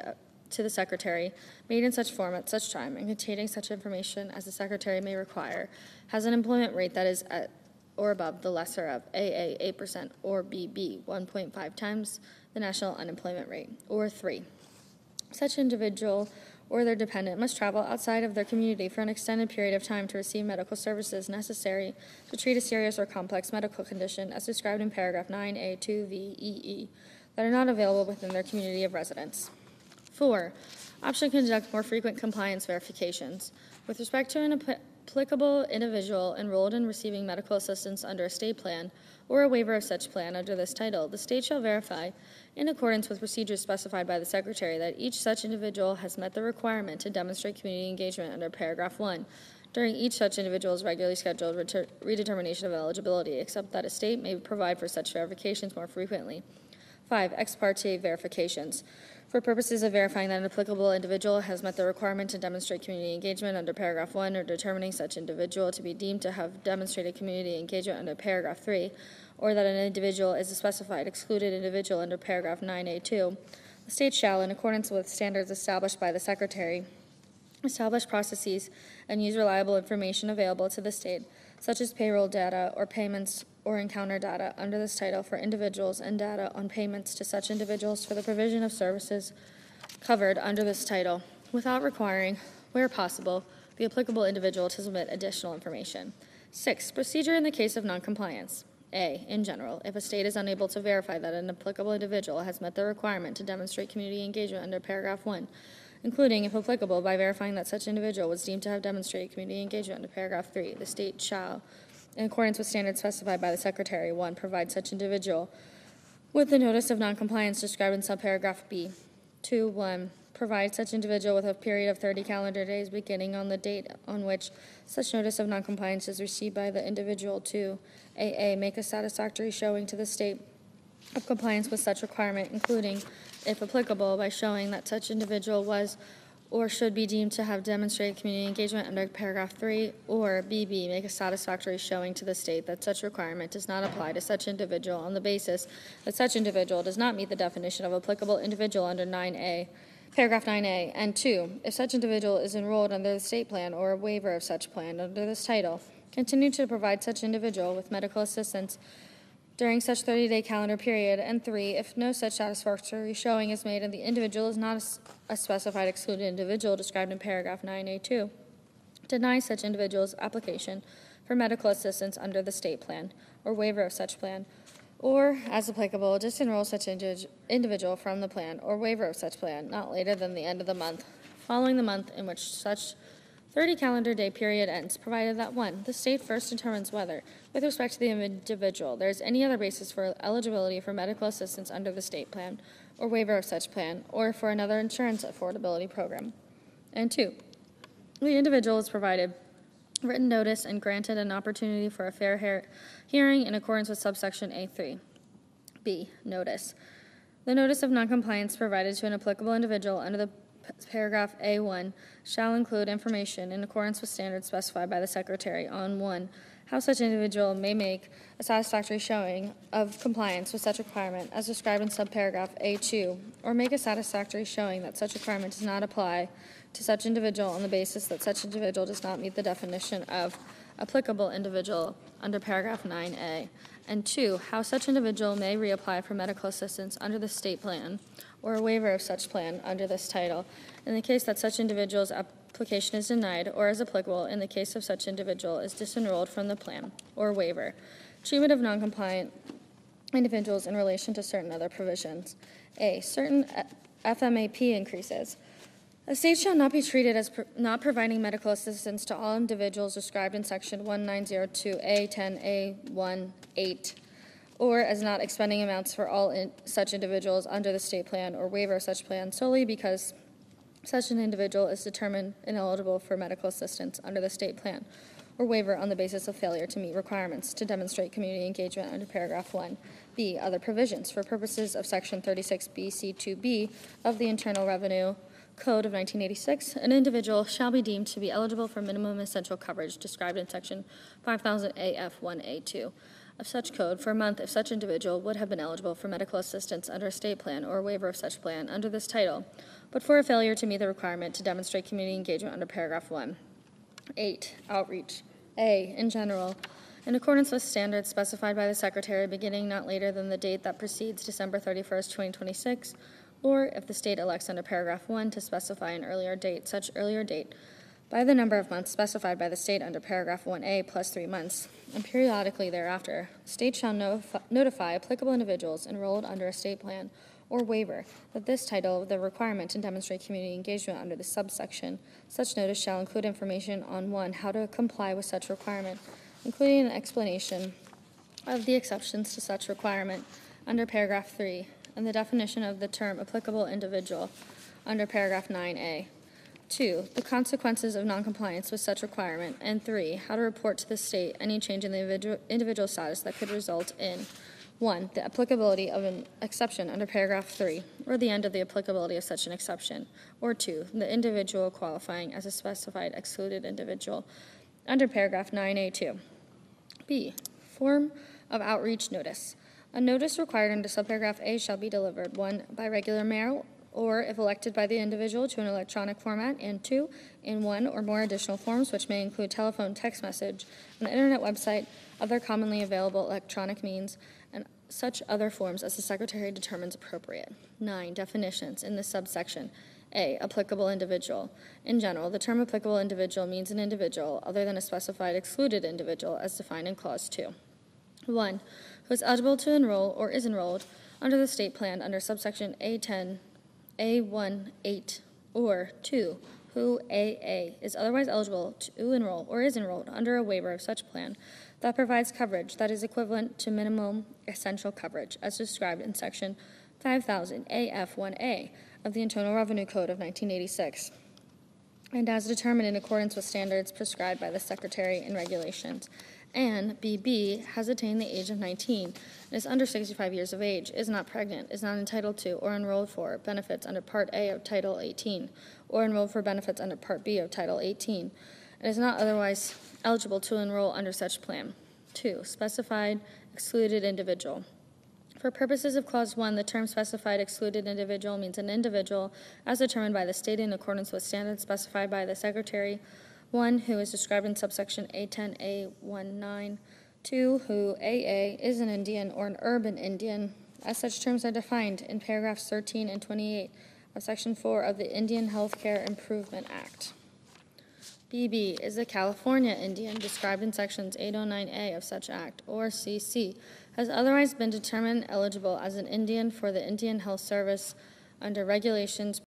to the Secretary, made in such form at such time and containing such information as the Secretary may require, has an employment rate that is at or above the lesser of AA 8% or BB 1.5 times the national unemployment rate. Or 3. Such individual or their dependent must travel outside of their community for an extended period of time to receive medical services necessary to treat a serious or complex medical condition as described in paragraph 9A2VEE that are not available within their community of residence. 4. Option to conduct more frequent compliance verifications. With respect to an applicable individual enrolled in receiving medical assistance under a state plan or a waiver of such plan under this title, the state shall verify, in accordance with procedures specified by the Secretary, that each such individual has met the requirement to demonstrate community engagement under paragraph 1 during each such individual's regularly scheduled redetermination of eligibility, except that a state may provide for such verifications more frequently. 5. Ex parte verifications. For purposes of verifying that an applicable individual has met the requirement to demonstrate community engagement under paragraph 1 or determining such individual to be deemed to have demonstrated community engagement under paragraph 3, or that an individual is a specified excluded individual under paragraph 9A2, the state shall, in accordance with standards established by the Secretary, establish processes and use reliable information available to the state, such as payroll data or payments or encounter data under this title for individuals and data on payments to such individuals for the provision of services covered under this title, without requiring, where possible, the applicable individual to submit additional information. 6. Procedure in the case of noncompliance. A. In general, if a state is unable to verify that an applicable individual has met the requirement to demonstrate community engagement under paragraph 1, including, if applicable, by verifying that such individual was deemed to have demonstrated community engagement under paragraph 3, the state shall, in accordance with standards specified by the Secretary, 1. Provide such individual with the notice of noncompliance described in subparagraph B. 2. 1. Provide such individual with a period of 30 calendar days beginning on the date on which such notice of noncompliance is received by the individual. 2. AA. Make a satisfactory showing to the state of compliance with such requirement, including, if applicable, by showing that such individual was or should be deemed to have demonstrated community engagement under paragraph 3, or BB, make a satisfactory showing to the state that such requirement does not apply to such individual on the basis that such individual does not meet the definition of applicable individual under 9A, paragraph 9A, and 2, if such individual is enrolled under the state plan or a waiver of such plan under this title, continue to provide such individual with medical assistance during such 30-day calendar period, and 3, if no such satisfactory showing is made and the individual is not a specified excluded individual described in paragraph 9A2, deny such individual's application for medical assistance under the state plan or waiver of such plan, or, as applicable, disenroll such individual from the plan or waiver of such plan not later than the end of the month following the month in which such 30 calendar day period ends, provided that 1, the state first determines whether, with respect to the individual, there is any other basis for eligibility for medical assistance under the state plan or waiver of such plan, or for another insurance affordability program. And 2, the individual is provided written notice and granted an opportunity for a fair hearing in accordance with subsection A3. B, notice. The notice of noncompliance provided to an applicable individual under the paragraph A1 shall include information in accordance with standards specified by the Secretary on 1, how such individual may make a satisfactory showing of compliance with such requirement as described in subparagraph A2, or make a satisfactory showing that such requirement does not apply to such individual on the basis that such individual does not meet the definition of applicable individual under paragraph 9A, and 2, how such individual may reapply for medical assistance under the state plan or a waiver of such plan under this title in the case that such individual's application is denied, or as applicable in the case of such individual is disenrolled from the plan or waiver. Treatment of noncompliant individuals in relation to certain other provisions. A, certain FMAP increases. A state shall not be treated as not providing medical assistance to all individuals described in section 1902A10A18, or as not expending amounts for all such individuals under the state plan or waiver of such plan solely because such an individual is determined ineligible for medical assistance under the state plan or waiver on the basis of failure to meet requirements to demonstrate community engagement under paragraph 1. B, other provisions. For purposes of section 36BC2B of the Internal Revenue Code of 1986, an individual shall be deemed to be eligible for minimum essential coverage described in section 5000AF1A2 of such code for a month if such individual would have been eligible for medical assistance under a state plan or a waiver of such plan under this title, but for a failure to meet the requirement to demonstrate community engagement under paragraph 1. 8, outreach. A, in general, in accordance with standards specified by the Secretary beginning not later than the date that precedes December 31st, 2026, or if the state elects under paragraph 1 to specify an earlier date, such earlier date, by the number of months specified by the state under paragraph 1A plus 3 months, and periodically thereafter, the state shall notify applicable individuals enrolled under a state plan or waiver that this title, the requirement to demonstrate community engagement under the subsection, such notice shall include information on 1, how to comply with such requirement, including an explanation of the exceptions to such requirement under paragraph 3, and the definition of the term applicable individual under paragraph 9A. 2, the consequences of noncompliance with such requirement, and 3, how to report to the state any change in the individual status that could result in 1, the applicability of an exception under paragraph 3, or the end of the applicability of such an exception, or 2, the individual qualifying as a specified excluded individual under paragraph 9A2. B, form of outreach notice. A notice required under subparagraph A shall be delivered, 1, by regular mail, or if elected by the individual, to an electronic format, and 2, in 1 or more additional forms, which may include telephone, text message, an internet website, other commonly available electronic means, and such other forms as the Secretary determines appropriate. 9, definitions in this subsection. A, applicable individual. In general, the term applicable individual means an individual other than a specified excluded individual as defined in Clause 2. 1, who is eligible to enroll or is enrolled under the state plan under subsection A10, A18, or 2, who AA is otherwise eligible to enroll or is enrolled under a waiver of such plan that provides coverage that is equivalent to minimum essential coverage as described in section 5000 AF1A of the Internal Revenue Code of 1986, and as determined in accordance with standards prescribed by the Secretary and regulations. And BB has attained the age of 19 and is under 65 years of age, is not pregnant, is not entitled to or enrolled for benefits under Part A of Title 18, or enrolled for benefits under Part B of Title 18, and is not otherwise eligible to enroll under such plan. 2, specified excluded individual. For purposes of Clause 1, the term specified excluded individual means an individual as determined by the state in accordance with standards specified by the Secretary. 1, who is described in subsection A10A19. 2, who AA is an Indian or an urban Indian, as such terms are defined in paragraphs 13 and 28 of Section 4 of the Indian Healthcare Improvement Act. BB is a California Indian described in sections 809A of such act, or CC, has otherwise been determined eligible as an Indian for the Indian Health Service under regulations